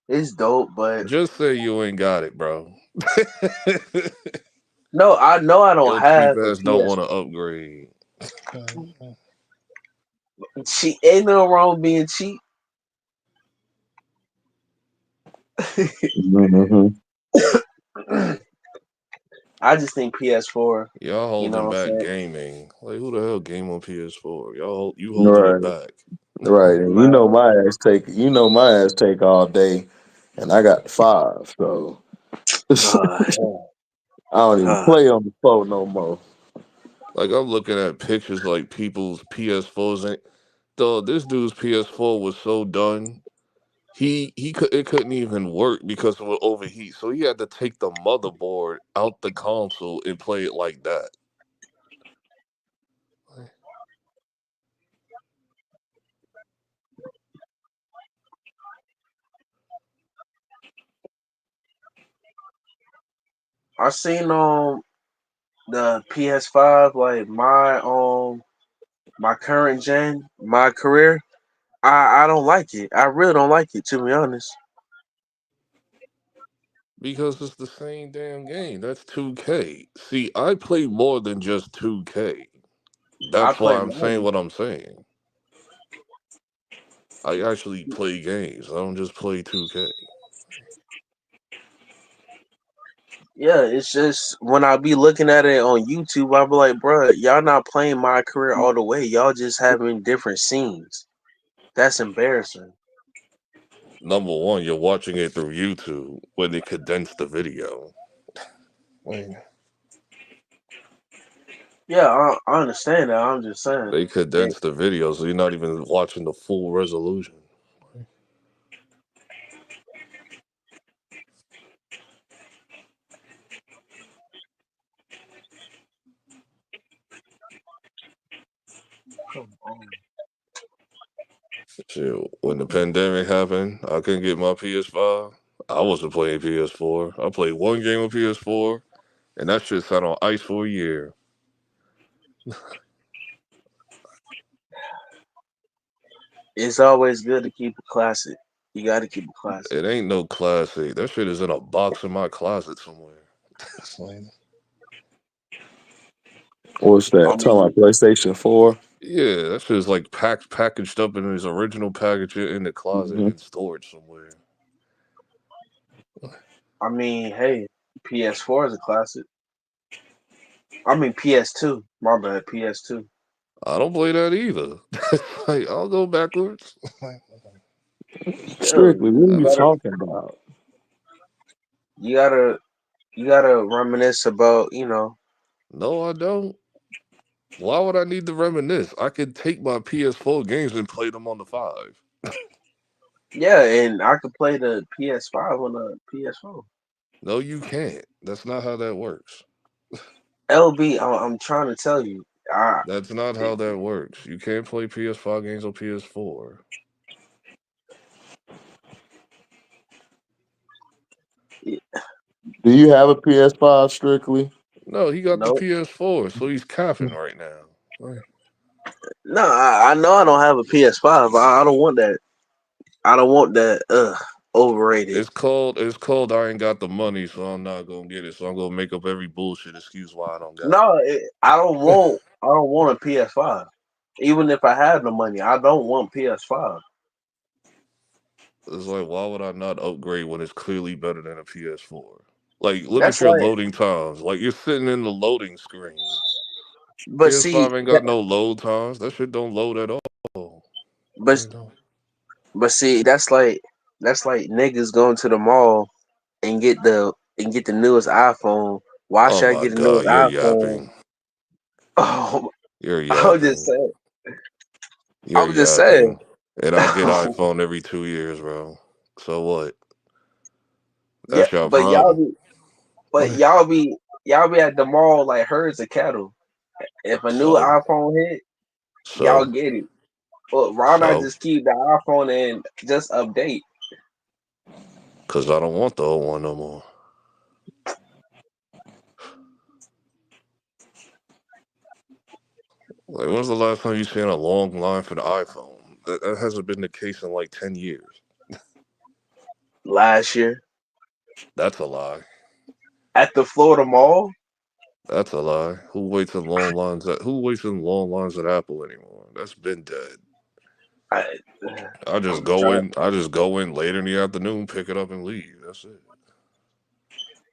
it's dope, but
Just say you ain't got it, bro.
no, I know I don't
Your cheap
have a
ass don't
PS.
want to upgrade.
Cheap ain't no wrong being cheap.
Mm-hmm.
I just think PS4.
Y'all
You know
holding
what I'm
back
saying?
gaming. Like who the hell game on PS4? You holding it
Right,
back.
right. And you know
Man,
my ass take all day, and I got 5, so
hell,
I don't even
uh,
play on the phone no more.
Like I'm looking at pictures like people's PS4s and dog, this dude's PS4 was so done. It couldn't even work because it would overheat. So he had to take the motherboard out the console and play it like that.
I seen the PS5 like my current gen, my career. I don't like it. I really don't like it, to be honest.
Because it's the same damn game. That's 2K. See, I play more than just 2K.
I
That's
play
why I'm saying
Madden.
what I'm saying. I actually play games. I don't just play 2K.
Yeah, it's just when I be looking at it on YouTube, I be like, bro, y'all not playing my career all the way. Y'all just having different scenes. That's embarrassing.
Number one, you're watching it through YouTube when they condense the video.
Yeah, I understand that. I'm just saying.
They
And,
condense the video, so you're not even watching the full resolution.
come on.
Shit, when the pandemic happened, I couldn't get my PS5. I wasn't playing PS4. I played one game on PS4, and that shit sat on ice for a year.
It's always good to keep it classic. You got to keep it classic.
It ain't no classic. That shit is in a box in my closet somewhere. It's like,
What's
I
that? Talking
mean,
about PlayStation 4?
yeah, that shit is like packaged up in its original package in the closet
Mm-hmm.
in storage somewhere.
hey, PS4 is a classic. I mean, PS2. My bad, PS2.
I don't play that either. Like, I'll go backwards.
Yo,
Strictly, what are
you
you
gotta,
talking about?
you gotta, you gotta reminisce about,
No, I don't. Why would I need to reminisce? I could take my PS4 games and play them on the 5.
yeah, and I could play the PS5 on the PS4.
No, you can't. That's not how that works.
LB, I'm trying to tell you, I,
That's not how
it,
that works. You can't play PS5 games on PS4.
it,
Do you have a PS5, Strictly?
No, he got the
no,
PS4, so he's capping right now. Like,
no, I know I don't have a PS5. I don't want that. I don't want that. Overrated.
it's called I ain't got the money, so I'm not gonna get it. So I'm gonna make up every bullshit excuse why I don't got
No, I don't want. I don't want a PS5. Even if I have the money, I don't want PS5.
it. It's like why would I not upgrade when it's clearly better than a PS4? Like, look at
That's
your
like,
loading times. Like you're sitting in the loading screen.
but see,
PS5 ain't got no load times. That shit don't load at all.
but
You know?
but see, that's like niggas going to the mall and get the newest iPhone. Why
Oh
should I
my
get the
god,
newest
you're
iPhone?
yapping.
Oh,
You're
I'm just
yapping.
saying.
You're
I'm just saying.
yapping. And I get iPhone every 2 years, bro. So what?
Yeah,
That's your
but y'all
problem.
be, y'all be at the mall like herds of cattle. If a new
So,
iPhone hit, y'all
so,
get it. But why not
so,
just keep the iPhone and just update?
because I don't want the old one no more. Like, when's the last time you seen a long line for the iPhone? That hasn't been the case in like 10 years.
Last year
That's a lie.
at the Florida Mall.
That's a lie. Who waits in long lines at Apple anymore? That's been dead.
I, I'm trying,
I just go in later in the afternoon, pick it up and leave. That's it.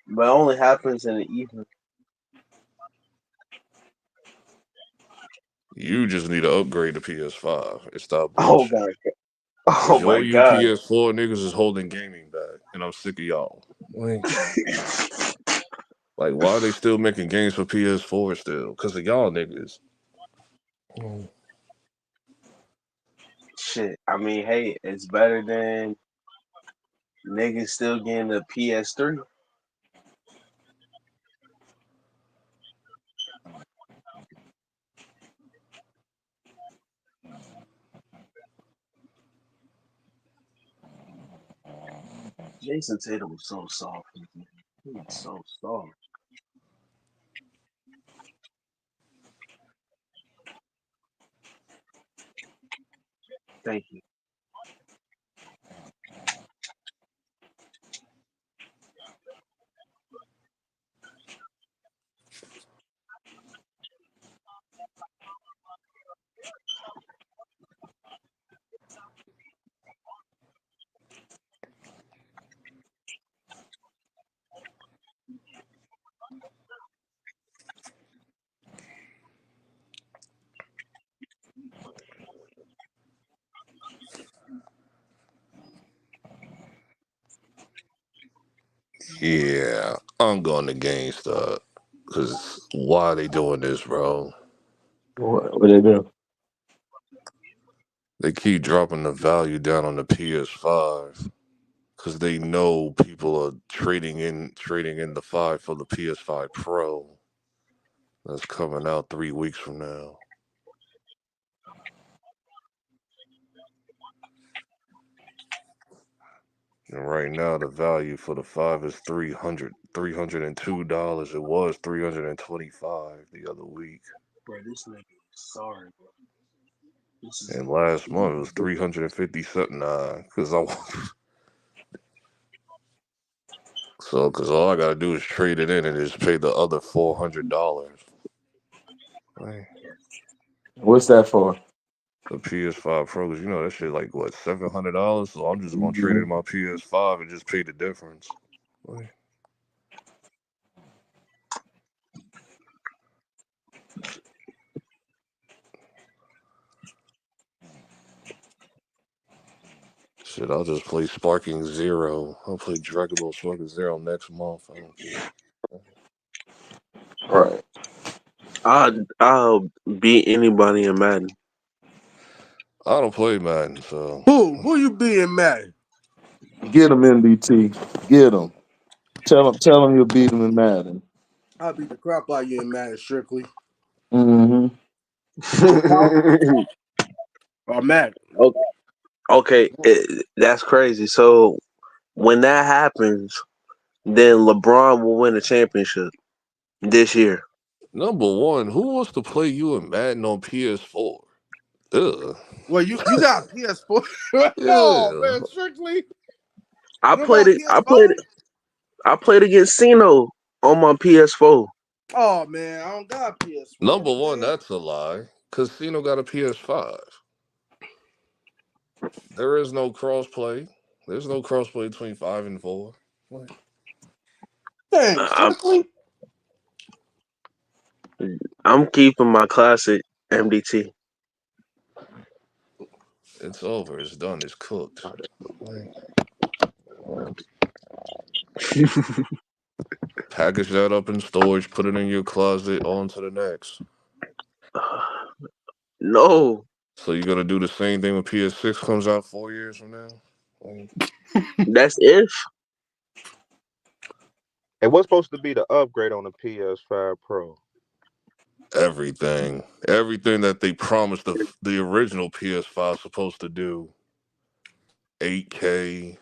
but it only happens in the evening.
You just need to upgrade to PS5 and stop
Oh
bullshit.
my,
Cause
oh
all
my
you
God!
PS4 niggas is holding gaming back, and I'm sick of y'all. Like, why are they still making games for PS4 still? Cause of y'all niggas.
Shit, I mean, hey, it's better than niggas still getting the PS3. Jason Tatum was so soft. He was so soft. Thank you.
Yeah, I'm going to GameStop. Cause why are they doing this, bro?
What they do?
They keep dropping the value down on the PS5 because they know people are trading in the five for the PS5 Pro that's coming out 3 weeks from now. And right now the value for the five is $302. It was $325 the other week.
Bro, this nigga is sorry, bro. This is
And last month it was
ridiculous.
350 something. Cause I cause all I gotta do is trade it in and just pay the other $400. Right.
What's that for?
The PS5 Pro, 'cause you know that shit like what, $700. So I'm just gonna trade
Mm-hmm.
in my PS5 and just pay the difference. Right. Shit, I'll just play Sparking Zero. I'll play Dragon Ball Sparking Zero next month. I don't care.
Right.
I'll beat anybody in Madden.
I don't play Madden, so
Who you being mad?
Get him, NBT. Get him. Tell him you'll beat him in Madden.
I'll beat the crap out of you in Madden strictly.
Mm-hmm.
Or Madden.
Okay, okay, that's crazy. So when that happens, then LeBron will win a championship this year.
number one, who wants to play you in Madden on PS4? Ugh.
Well, you got PS4. Oh
Yeah.
man, strictly.
I
You don't
played
got
it.
PS4?
I played against Cino on my PS4.
Oh man, I don't got PS4,
Number one,
man.
that's a lie. Casino got a PS5. There is no crossplay. There's no crossplay between 5 and 4. What?
Dang,
I'm,
strictly.
I'm keeping my classic MDT.
It's over. It's done. It's cooked. Package that up in storage. Put it in your closet. On to the next.
No,
So you're gonna do the same thing when PS6 comes out 4 years from now?
that's if.
Hey, what's supposed to be the upgrade on the PS5 Pro?
Everything that they promised the original PS5 supposed to do. 8K.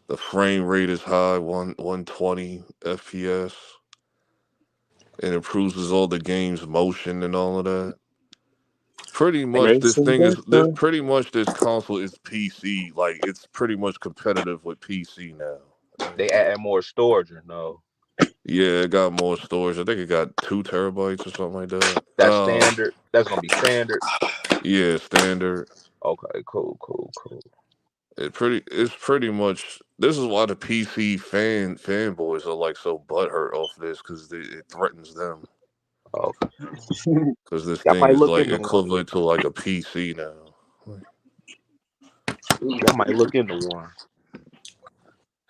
The frame rate is high, 120 FPS. It improves all the game's motion and all of that. Pretty much
Make
this
some
thing is this
difference.
pretty much this console is PC. Like it's pretty much competitive with PC now. Like,
They add more storage or no?
yeah, it got more storage. I think it got 2 terabytes or something like that.
That's standard. That's gonna be standard.
Yeah, standard.
Okay, cool.
It's pretty much this is why the PC fanboys are like so butthurt off this because it threatens them.
Okay.
Because this
I
thing
might
is
look
like
into one.
equivalent to like a PC now.
I might look into one.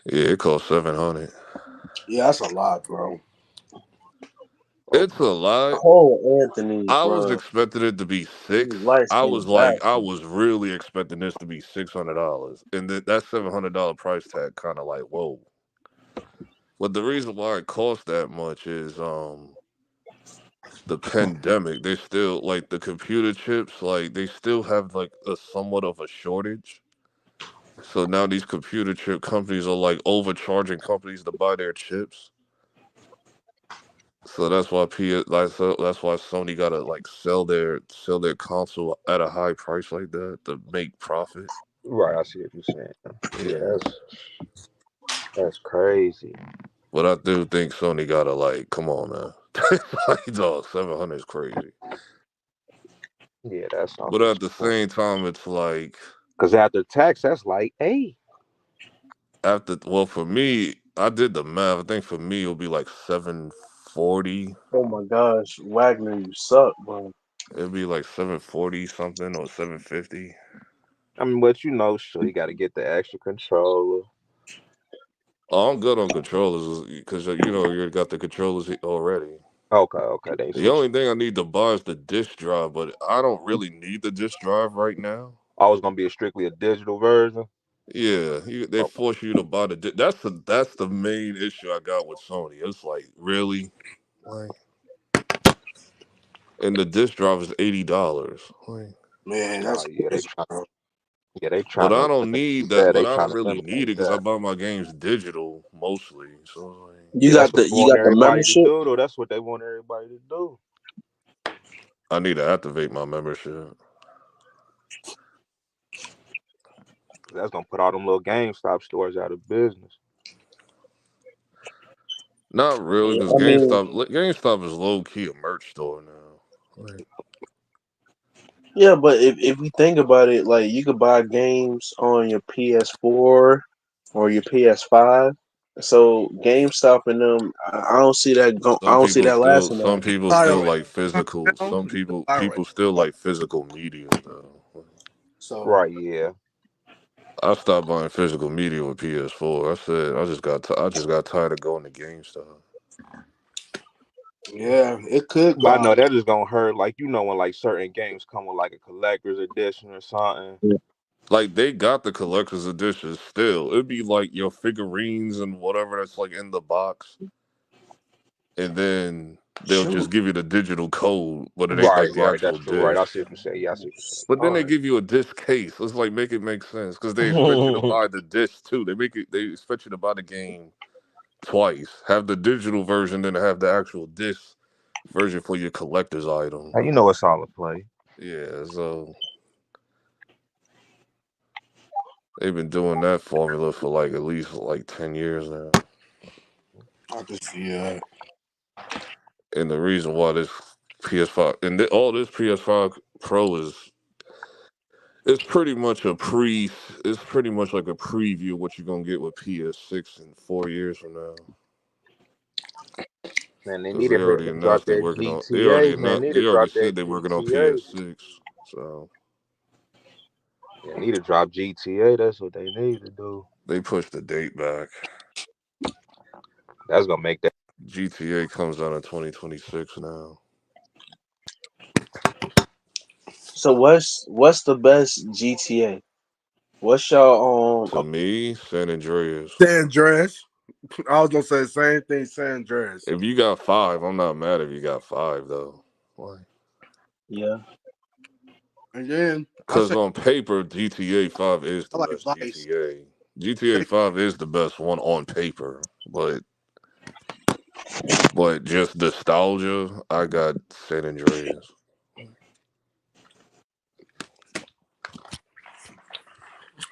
Yeah, it costs 700.
Yeah, that's a lot, bro.
It's a lot.
Cole Anthony,
I was
bro.
expecting it to be
You
6.
light skinned
I
bastard.
was really expecting this to be $600, and that $700 price tag kind of like whoa. But the reason why it costs that much is the pandemic. They still like the computer chips. Like they still have like a somewhat of a shortage. So now these computer chip companies are like overcharging companies to buy their chips. So that's why that's why Sony gotta like sell their console at a high price like that to make profit.
Right, I see what you're saying.
Yeah.
Yeah, that's crazy.
But I do think Sony gotta like, come on, man. Like, dog, 700 is crazy.
Yeah, that's
But
something.
at the same time, it's like
Because after tax, that's like, hey.
for me, I did the math. I think for me it'll be like 740.
Oh my gosh, Wagner, you suck, bro.
It'd be like 740 something or 750.
I mean, but sure, you got to get the extra controller.
Oh, I'm good on controllers because you got the controllers already.
Okay. They
The
switch.
only thing I need to buy is the disk drive, but I don't really need the disk drive right now.
Oh, it's gonna be strictly a digital version.
Yeah, they
Okay.
force you to buy that's the main issue I got with Sony. It's like really, like, and the disk drive is $80. Like,
Man,
Oh
that's
yeah, they
crazy,
try.
bro.
Yeah, they
but
trying
I
to.
don't need
Yeah,
that. But
they
I
trying
don't
to
really need it
eliminate
because I
that.
buy my games digital mostly. So like,
You
Yeah,
got
that's what they
you
want
got the
everybody to
membership?
do, though. That's what they want everybody to do.
I need to activate my membership.
That's gonna put all them little GameStop stores out of business.
Not really,
Yeah,
because
I mean,
GameStop is low key a merch store now. Like,
yeah, but if we think about it, like you could buy games on your PS4 or your PS5. So GameStop and them, I don't see that I don't see that lasting
some
that.
people still
Pirate.
like physical.
Now,
Some
you can pirate.
people still like physical media though.
So
Right? Yeah.
I stopped buying physical media with PS4. I said I just got tired of going to GameStop.
yeah, it could
But
go
I know
out.
that is gonna hurt. Like when like certain games come with like a collector's edition or something.
Like they got the collector's editions still. It'd be like your figurines and whatever that's like in the box, and then they'll
Shoot.
just give you the digital code, but it ain't
Right,
like the
right.
actual
That's true. Right. I
disc.
see what you say. Yeah, I see what you say.
But then
All
they
right.
give you a disc case. Let's like make it make sense because they expect you to buy the disc too. They expect you to buy the game twice. Have the digital version, then have the actual disc version for your collector's item.
Hey, you know it's all a play.
Yeah, so they've been doing that formula for like at least like 10 years now.
I can see that.
And the reason why this PS5 and all this PS5 Pro is it's pretty much it's pretty much like a preview of what you're gonna get with PS6 in 4 years from now.
Man, they
Because
need to
they
hurry
already
up and drop
announced they're
that
working on they already
GTA. Man, need to
they already
drop that
said they're working on
GTA.
PS6. So
Yeah, need to drop GTA. That's what they need to do.
they pushed the date back.
That's gonna make that.
GTA comes out in 2026 now.
So what's the best GTA? What's y'all
To me, San Andreas.
San Andreas. I was gonna say the same thing, San Andreas.
If you got 5, I'm not mad if you got 5 though. Why?
Yeah.
And then
Because on paper, GTA 5 is
I
the
like
best
Vice.
GTA. GTA 5 is the best one on paper, but just nostalgia, I got San Andreas.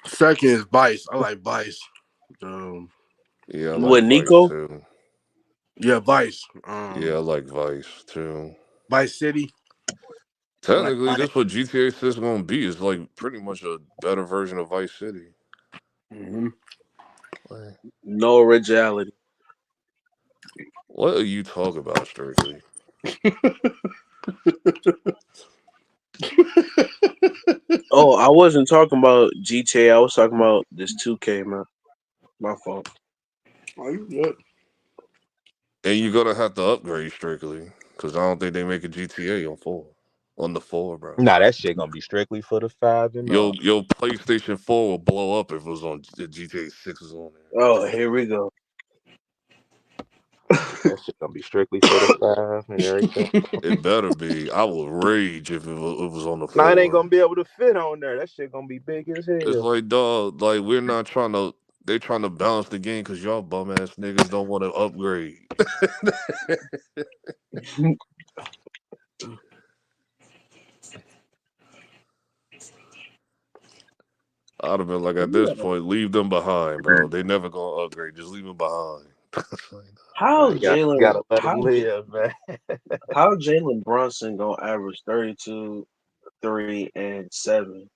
Second is Vice. I like Vice.
Yeah, I like
With
Vice
Nico?
too.
Yeah, Vice.
Yeah, I like Vice too.
Vice City. I like
Technically,
Vice.
this what GTA 6 gonna be. It's like pretty much a better version of Vice City.
Mm-hmm.
Like,
No originality.
what are you talking about, Strictly?
Oh, I wasn't talking about GTA. I was talking about this 2K, man. My fault.
Oh, you good?
And you're gonna have to upgrade Strictly because I don't think they make a GTA on 4. On the 4, bro.
Nah, that shit gonna be strictly for the 5 and up.
Your PlayStation 4 will blow up if it was on GTA 6 was on there.
Oh, here we go.
That shit gonna be strictly for the 5 and everything.
It better be. I will rage if it was on the
Nah, it ain't
4.
gonna be able to fit on there. That shit gonna be big as
It's
hell.
like, dog, like we're not trying to. They trying to balance the game because y'all bum ass niggas don't want to upgrade. I'd have been like, at this point, leave them behind, bro. They never gonna upgrade. Just leave them behind.
Nah,
How
you
Jalen?
gotta let them live, man.
How Jalen Brunson gonna average 32, 3, and 7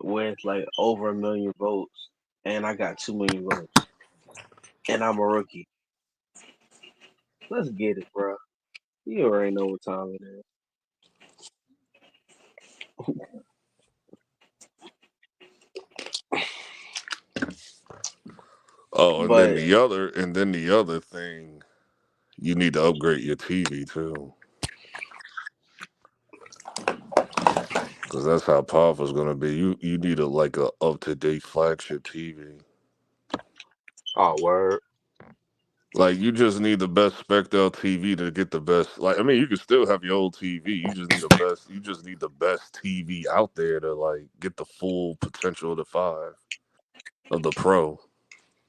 with like over 1,000,000 votes, and I got 2,000,000 votes, and I'm a rookie. Let's get it, bro. You already know what time it is.
Oh,
But
and then the other thing, you need to upgrade your TV too, because that's how powerful it's gonna be. You need a up to date flagship TV.
Oh, word.
Like you just need the best spec'd out TV to get the best. Like I mean, you can still have your old TV. You just need a best. You just need the best TV out there to like get the full potential of the 5 of the Pro.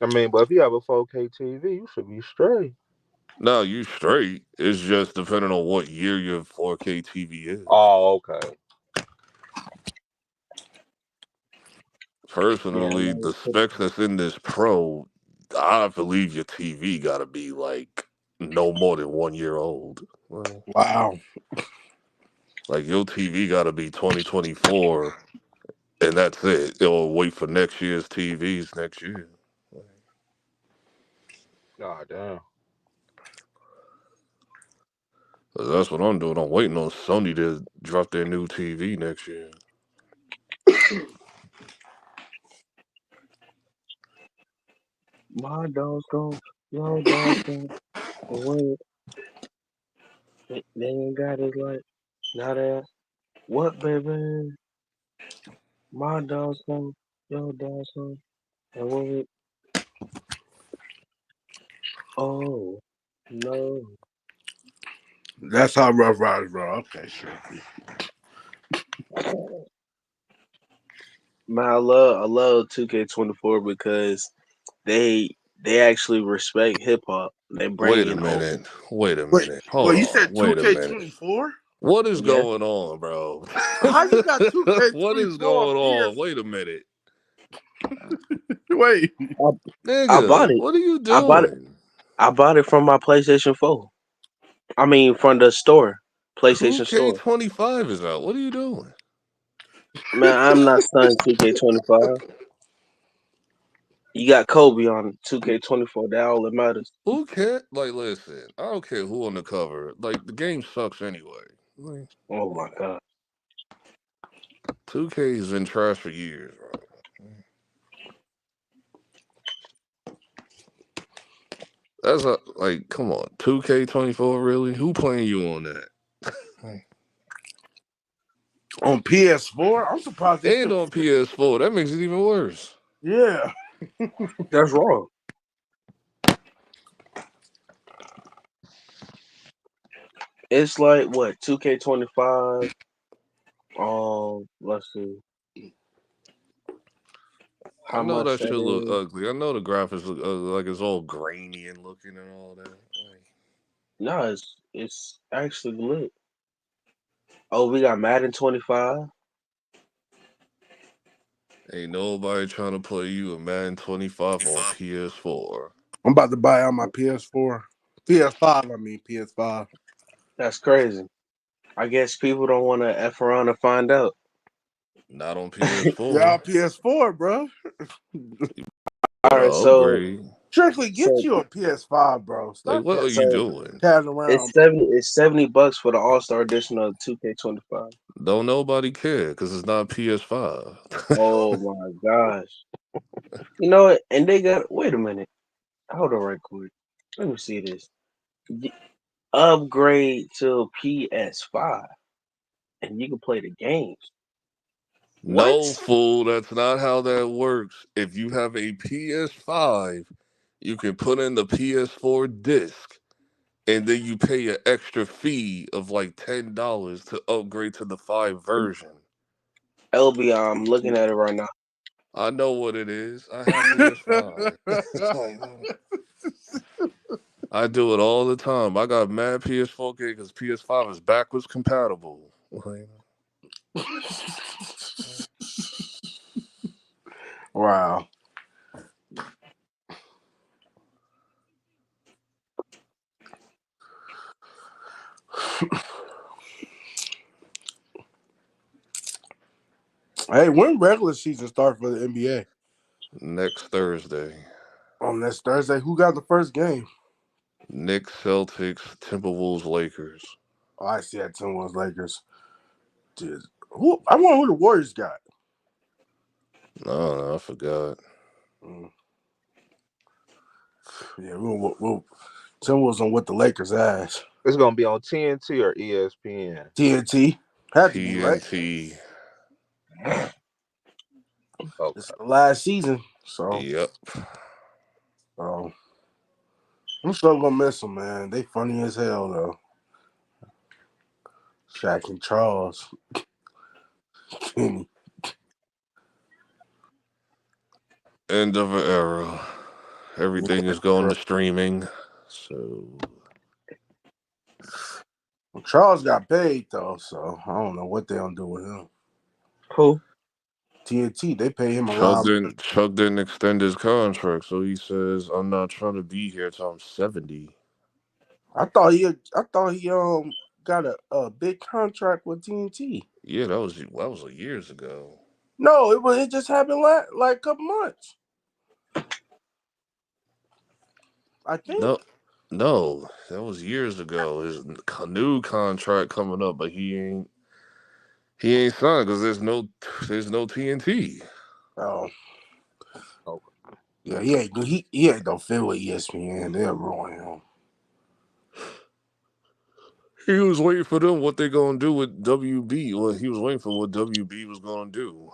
I mean, but if you have a 4K TV, you should be straight.
No, you straight. It's just depending on what year your 4K TV is.
Oh, okay.
Personally, the specs that's in this Pro, I believe your TV got to be like no more than 1 year old.
Wow.
Like your TV got to be 2024, and that's it. It'll wait for next year's TVs next year.
God damn.
'Cause that's what I'm doing. I'm waiting on Sony to drop their new TV next year.
my dog's gone. Your dog's gone. Away. They ain't got his like. Now that what, baby? My dog's gone. Your dog's gone. Away. Oh no.
That's how Rough Riders roll. Okay, sure.
Man, I love 2K24 because they actually respect hip hop. They bring
Wait a
in old.
minute. Wait a
Wait,
minute. Hold
wait. You
on.
said
Wait a minute.
2K24?
What is
Yes.
going on, bro?
How you got
What is
2K24 on
going on?
PS?
Wait a minute.
Wait.
I bought
Nigga,
it.
what are you
I bought it.
doing?
I bought it from my PlayStation 4. I mean, from the store, PlayStation store.
2K25 is out. What are you doing?
Man, I'm not stunned 2K25. You got Kobe on 2K24. That all that matters.
Who cares? Like, listen, I don't care who on the cover. Like, the game sucks anyway. Like,
Oh my god.
2K has been trash for years, bro. That's like, come on, 2K24, really? Who playing you on that?
On PS4? I'm surprised they
And
still.
on PS4, that makes it even worse.
Yeah.
That's wrong. It's like what 2K25. Let's see
I
how
know
much
that
that
shit look
is.
ugly. I know the graphics look ugly, like it's all grainy and looking and all that. Like,
No, it's actually lit. Oh, we got Madden 25.
ain't nobody trying to play you a Madden 25 on PS4.
I'm about to buy out my PS4, PS5. I mean PS5.
That's crazy. I guess people don't want to f around and find out.
Not on
Yeah,
PS4.
PS4, bro.
All right,
Better upgrade.
Strictly, get
so
you a PS5, bro.
Like,
Stop
what are
that
you
so
doing?
casual around.
it's $70 for the All Star Edition of 2K25.
Don't nobody care because it's not PS5.
Oh my gosh! You know what? And they got. Wait a minute. Hold on, right quick. Let me see this. Upgrade to PS5, and you can play the games. What?
No, fool, that's not how that works. If you have a PS5, you can put in the PS4 disc and then you pay an extra fee of like $10 to upgrade to the 5 version.
LB, I'm looking at it right now.
I know what it is. I have PS5. Like, I do it all the time. I got mad PS4 games because PS5 is backwards compatible. Like,
Wow. Hey, when regular season start for the NBA?
next Thursday.
On this Thursday, who got the first game?
Knicks, Celtics, Timberwolves, Lakers.
Oh, I see that Timberwolves Lakers. Dude, I wonder who the Warriors got.
No, I forgot.
Yeah, we'll Timberwolves on what the Lakers ass.
It's gonna be on TNT or ESPN.
TNT had to be right.
TNT.
Okay.
It's the last season, so
Yep.
I'm still gonna miss them, man. They funny as hell though. Shaq and Charles, Kenny.
End of an era. Everything is going to streaming. So
Charles got paid though, so I don't know what they gonna do with him.
Who?
TNT, they pay him
Chuck
around.
didn't extend his contract, so he says, I'm not trying to be here till I'm 70.
I thought he got a big contract with TNT.
Yeah, that was years ago.
No, it just happened like a couple months. I think.
No, that was years ago. His new contract coming up, but he ain't signed because there's no TNT.
Oh.
Okay.
Yeah, he ain't gonna fit with ESPN. They'll ruin him.
He was waiting for them what they gonna do with WB. Well, he was waiting for what WB was gonna do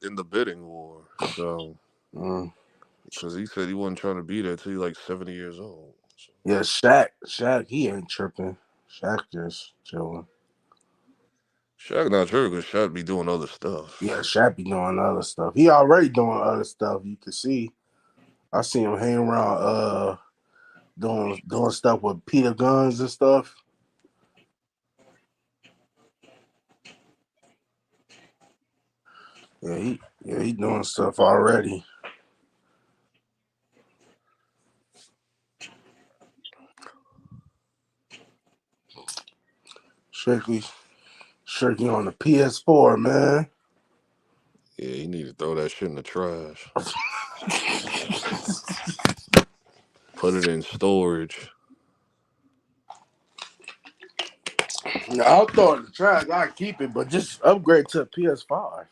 in the bidding war. So, because he said he wasn't trying to be there till he like 70 years old. So.
Yeah, Shaq, he ain't tripping. Shaq just chilling.
Shaq not sure because Shaq be doing other stuff.
Yeah, Shaq be doing other stuff. He already doing other stuff. You can see. I see him hanging around doing stuff with Peter Guns and stuff. Yeah, he doing stuff already. Strictly on the PS4, man.
Yeah, you need to throw that shit in the trash. Put it in storage.
I'll throw it in the trash. I keep it, but just upgrade to a PS5.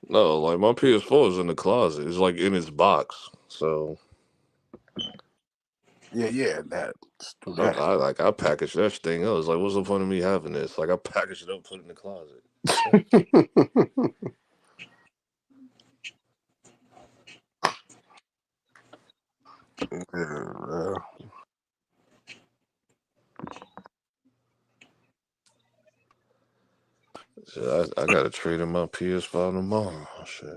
No, like my PS4 is in the closet. It's like in its box. So
Yeah, that. Do
I,
that.
I packaged that thing up. It's like, what's the point of me having this? Like I packaged it up, put it in the closet.
Yeah.
Shit, I gotta trade in my PS5 tomorrow. Shit.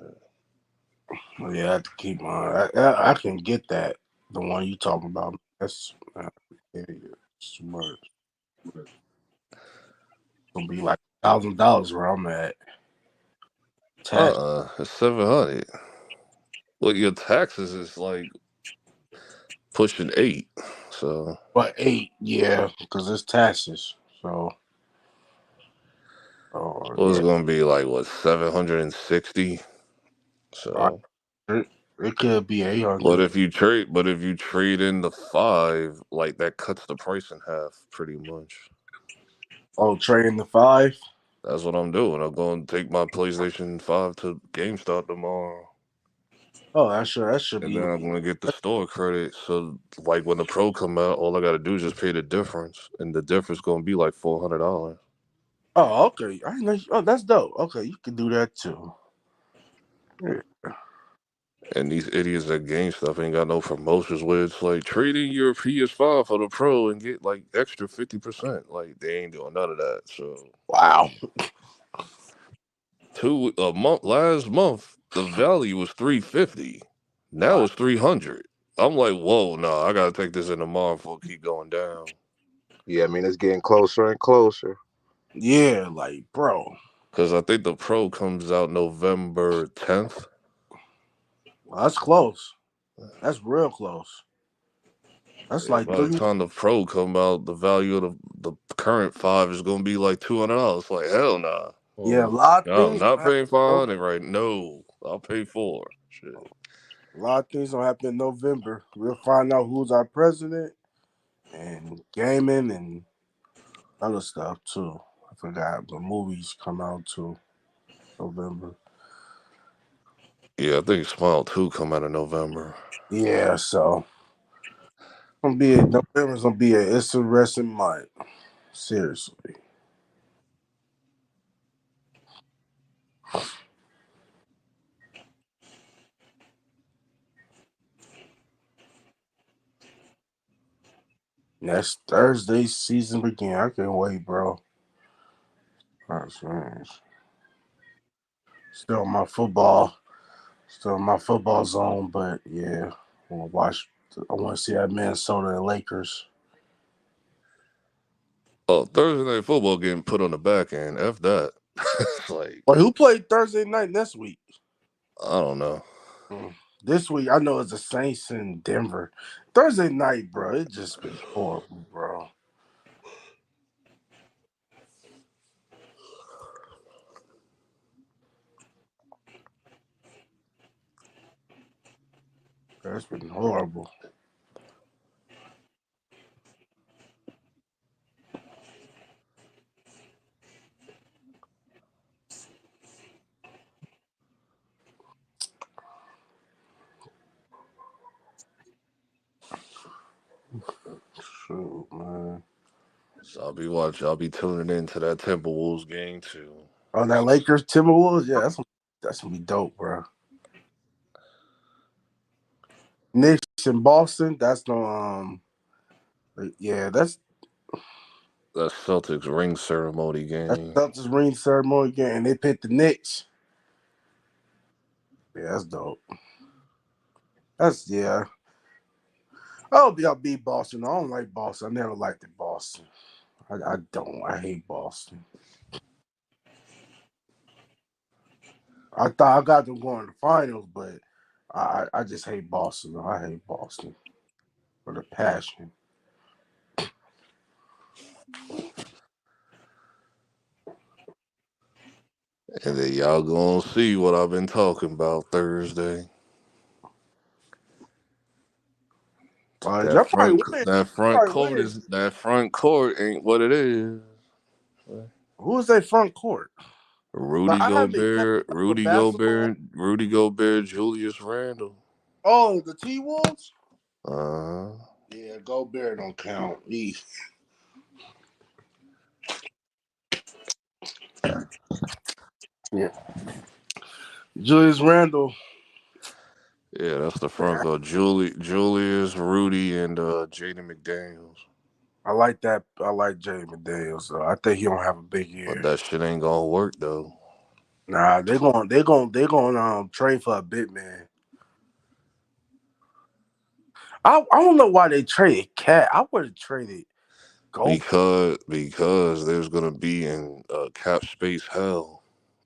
Yeah, I have to keep mine. I can get that. The one you talking about. That's smart. It's gonna be like $1,000 where I'm at. Tax.
It's 700. Well, your taxes is like pushing 8. So.
But 8, yeah, because it's taxes. So. Oh
Well, it's
yeah.
gonna be like what 760. So.
It could be 800.
But if you trade in the 5, like that cuts the price in half pretty much.
Oh, trading the 5?
That's what I'm doing. I'm going to take my PlayStation 5 to GameStop tomorrow.
Oh, that should
And
be.
then I'm going to get the store credit. So, like, when the Pro come out, all I got to do is just pay the difference. And the difference going to be like $400.
Oh, okay. I know. Oh, that's dope. Okay, you can do that too. Yeah.
And these idiots at GameStop ain't got no promotions where it's like, trade in your PS5 for the Pro and get, like, extra 50%. Like, they ain't doing none of that. So.
Wow.
Last month the value was 350. Now
Wow.
it's 300. I'm like, whoa, no, I gotta take this in tomorrow before it keep going down.
Yeah, I mean it's getting closer and closer.
Yeah, like bro.
Cause I think the Pro comes out November 10th.
Well, that's close. That's real close. That's
Yeah,
like
by the
3.
time the Pro come out, the value of the current 5 is gonna be like $200. Like hell nah.
Yeah, a lot of
No, I'm
things
not
gonna
paying
happen.
500 right. No, I'll pay 4. Shit.
A lot of things gonna happen in November. We'll find out who's our president and gaming and other stuff too. I forgot the movies come out too. November.
Yeah, I think Smile 2 come out in November.
Yeah, so November's gonna be an interesting month. Seriously. Next Thursday, season begin. I can't wait, bro. That's right. Still my football zone, but yeah, I want to see that Minnesota and Lakers.
Oh, Thursday Night Football getting put on the back end. F that. It's like,
Wait, who played Thursday night next week?
I don't know.
This week, I know it's the Saints in Denver. Thursday night, bro, it just been horrible, bro. It's been horrible. Shoot, man.
So I'll be tuning into that Timberwolves game too.
Oh, that Lakers Timberwolves, yeah, that's gonna be dope, bro. Knicks in Boston, that's no yeah, that's
Celtics ring ceremony game.
Celtics ring ceremony again, and they picked the Knicks. Yeah, that's dope. Yeah. I hope y'all beat Boston. I don't like Boston. I never liked it, Boston. I don't. I hate Boston. I thought I got them going to the finals, but I just hate Boston. I hate Boston for the passion.
And then y'all gonna see what I've been talking about Thursday.
Y'all probably win.
That front court ain't what it is.
Who is that front court? Like,
Rudy
I haven't kept
Gobert,
up with basketball.
Rudy Gobert, Julius Randle.
Oh, the T Wolves?
Uh
Yeah, Gobert don't count. Yeah. Julius Randle.
Yeah, that's the front court. Julius, Rudy, and Jaden McDaniels.
I like that. I like Jay McDaniels, so I think he don't have a big
But
year.
that shit ain't gonna work though.
Nah, they're going trade for a big man. I don't know why they traded Cat. I would have traded Goldberg.
Because there's gonna be in cap space hell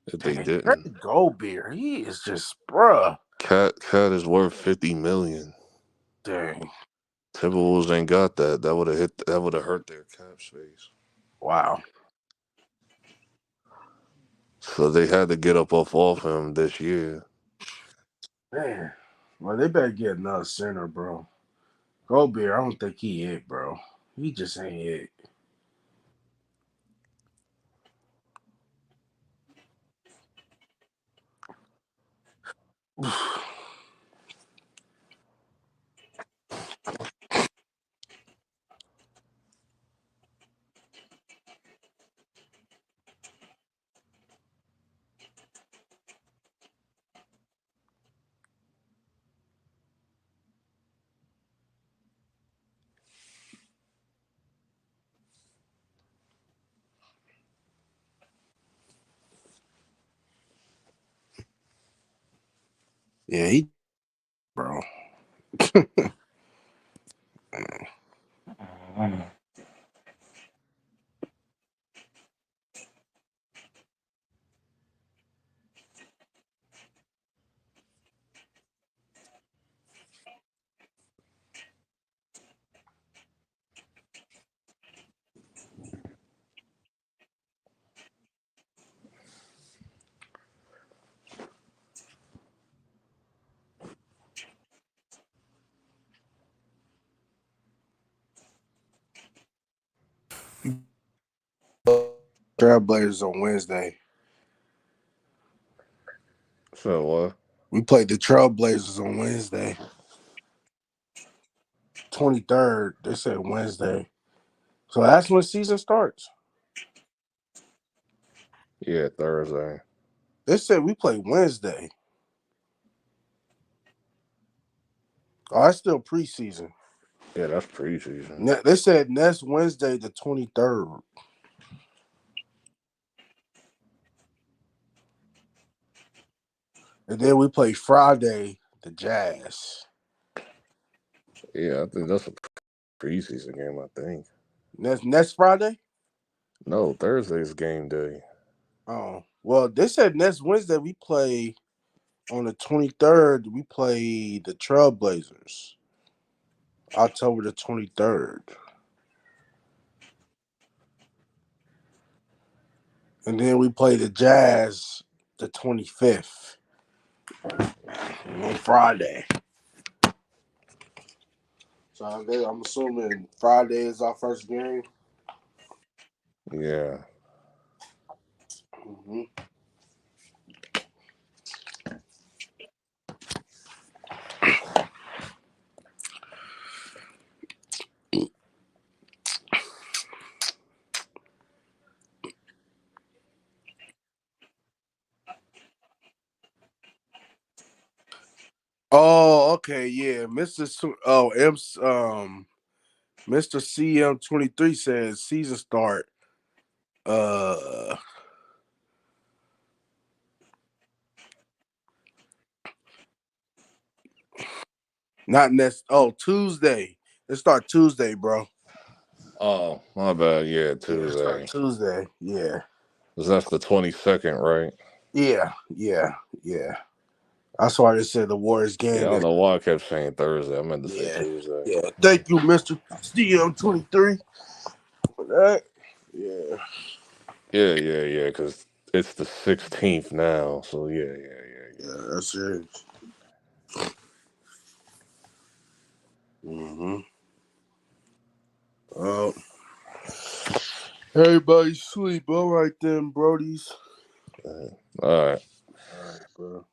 if they
Dang,
didn't.
traded Goldberg. He is just bruh.
Cat is worth 50 million.
Dang.
Timberwolves ain't got that. That would have hurt their cap space.
Wow.
So they had to get up off him this year.
Man. Well, they better get another center, bro. Goldberg, I don't think he it, bro. He just ain't it. Yeah, he, bro. Trailblazers on Wednesday.
So what?
We played the Trailblazers on Wednesday. 23rd. They said Wednesday. So that's when season starts.
Yeah, Thursday.
They said we play Wednesday. Oh, that's still preseason.
Yeah, that's preseason.
They said next Wednesday, the 23rd. And then we play Friday, the Jazz.
Yeah, I think that's a preseason game, I think.
Next Friday?
No, Thursday's game day.
Oh. Well, they said next Wednesday we play on the 23rd, we play the Trailblazers. October the 23rd. And then we play the Jazz the 25th. On Friday. So I'm assuming Friday is our first game.
Yeah.
Mm-hmm. Oh, okay, yeah. Mr. CM23 says season start. Uh Not next. Oh, Tuesday. It start Tuesday, bro.
Oh, my bad. Yeah,
Yeah, it start
Tuesday.
Tuesday. Yeah.
'Cause that's the 22nd, right?
Yeah. That's why they said the Warriors
Yeah, I
game
don't
is.
know why I kept saying Thursday. I meant to say
Yeah.
Tuesday.
Yeah. Thank you, Mr. CM23, for that. Yeah.
Yeah, because it's the 16th now. So, yeah.
Yeah, that's it. Mm-hmm. Oh. Everybody sleep. All right then, Brodies.
All right.
All right, bro.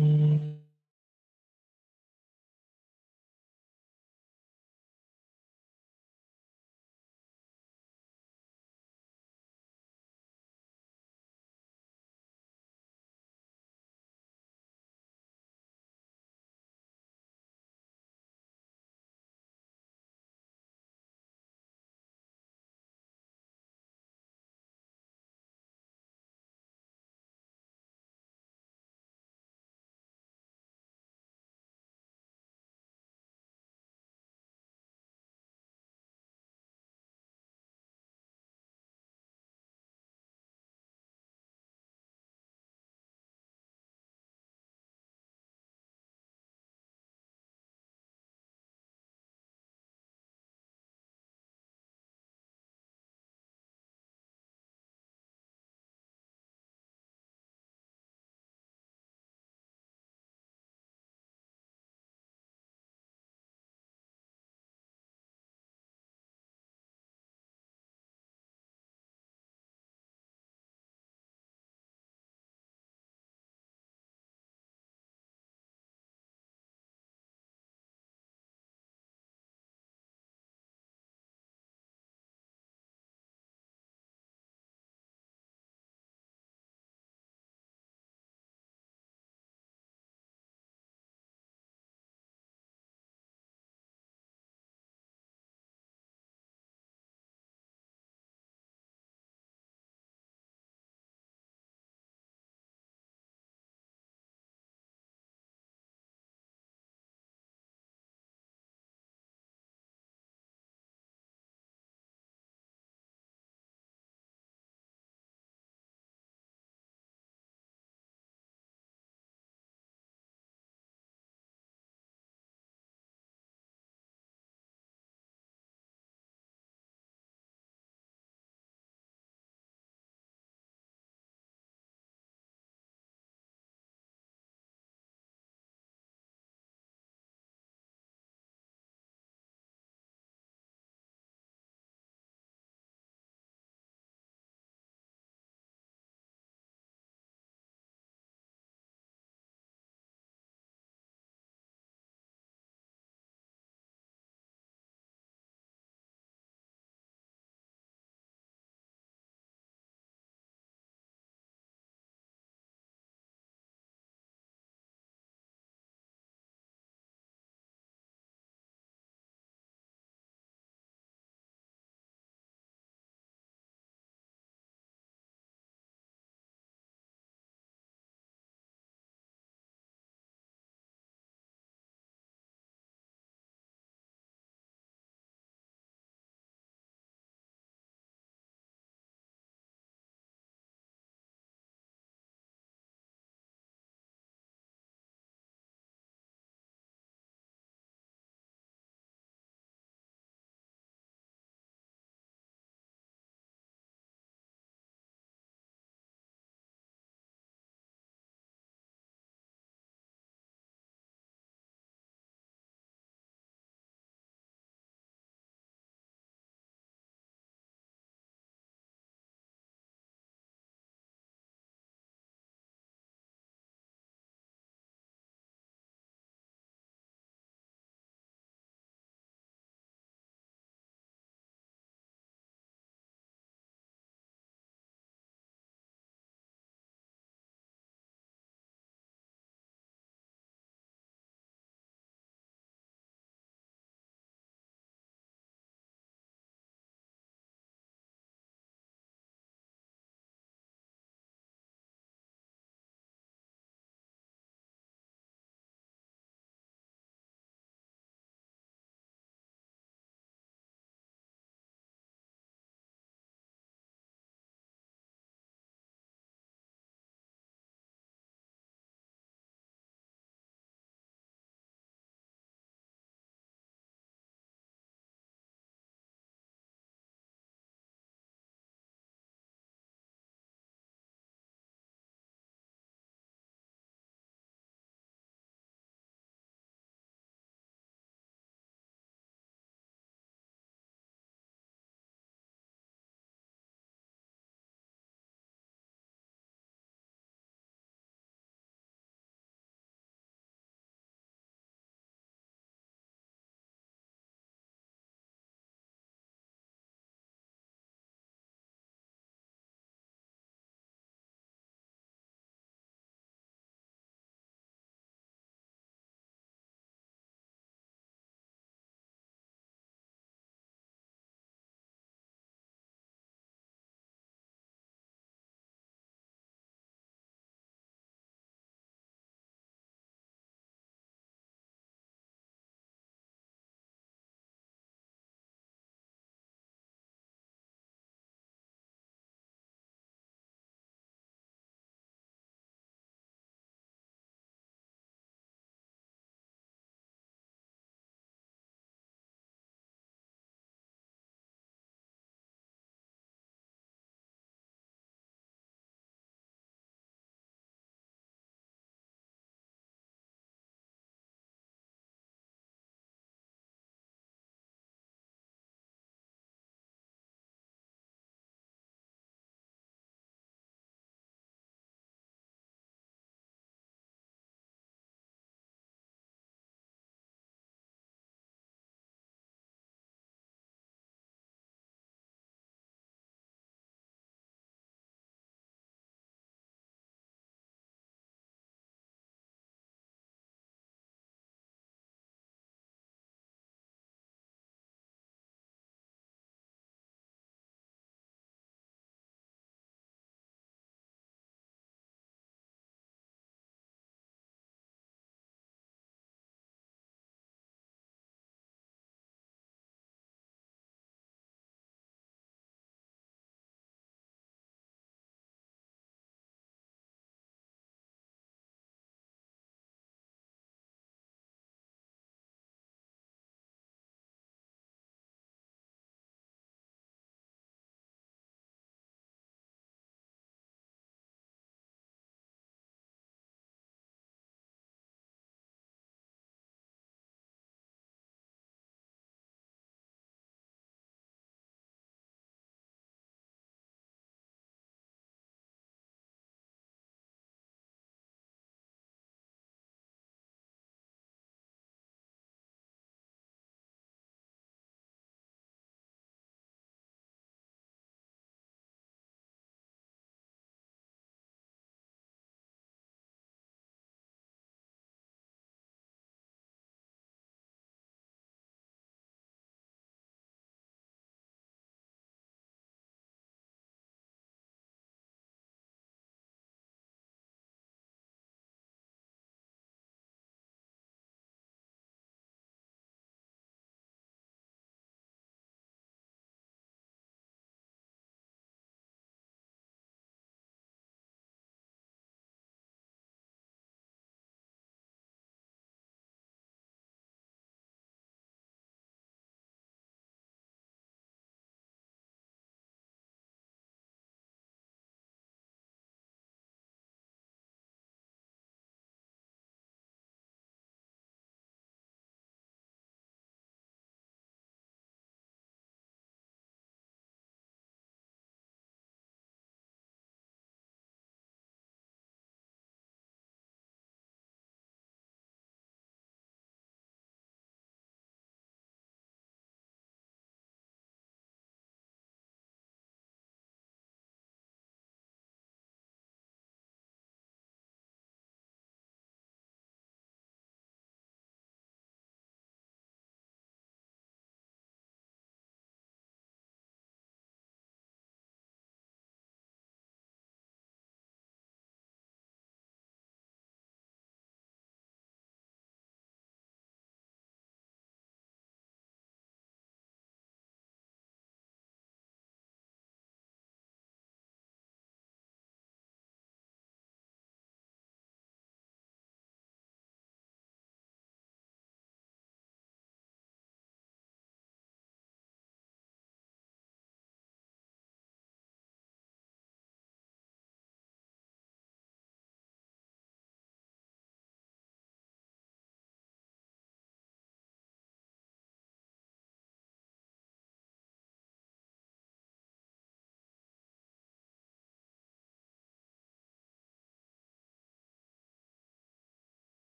Mm.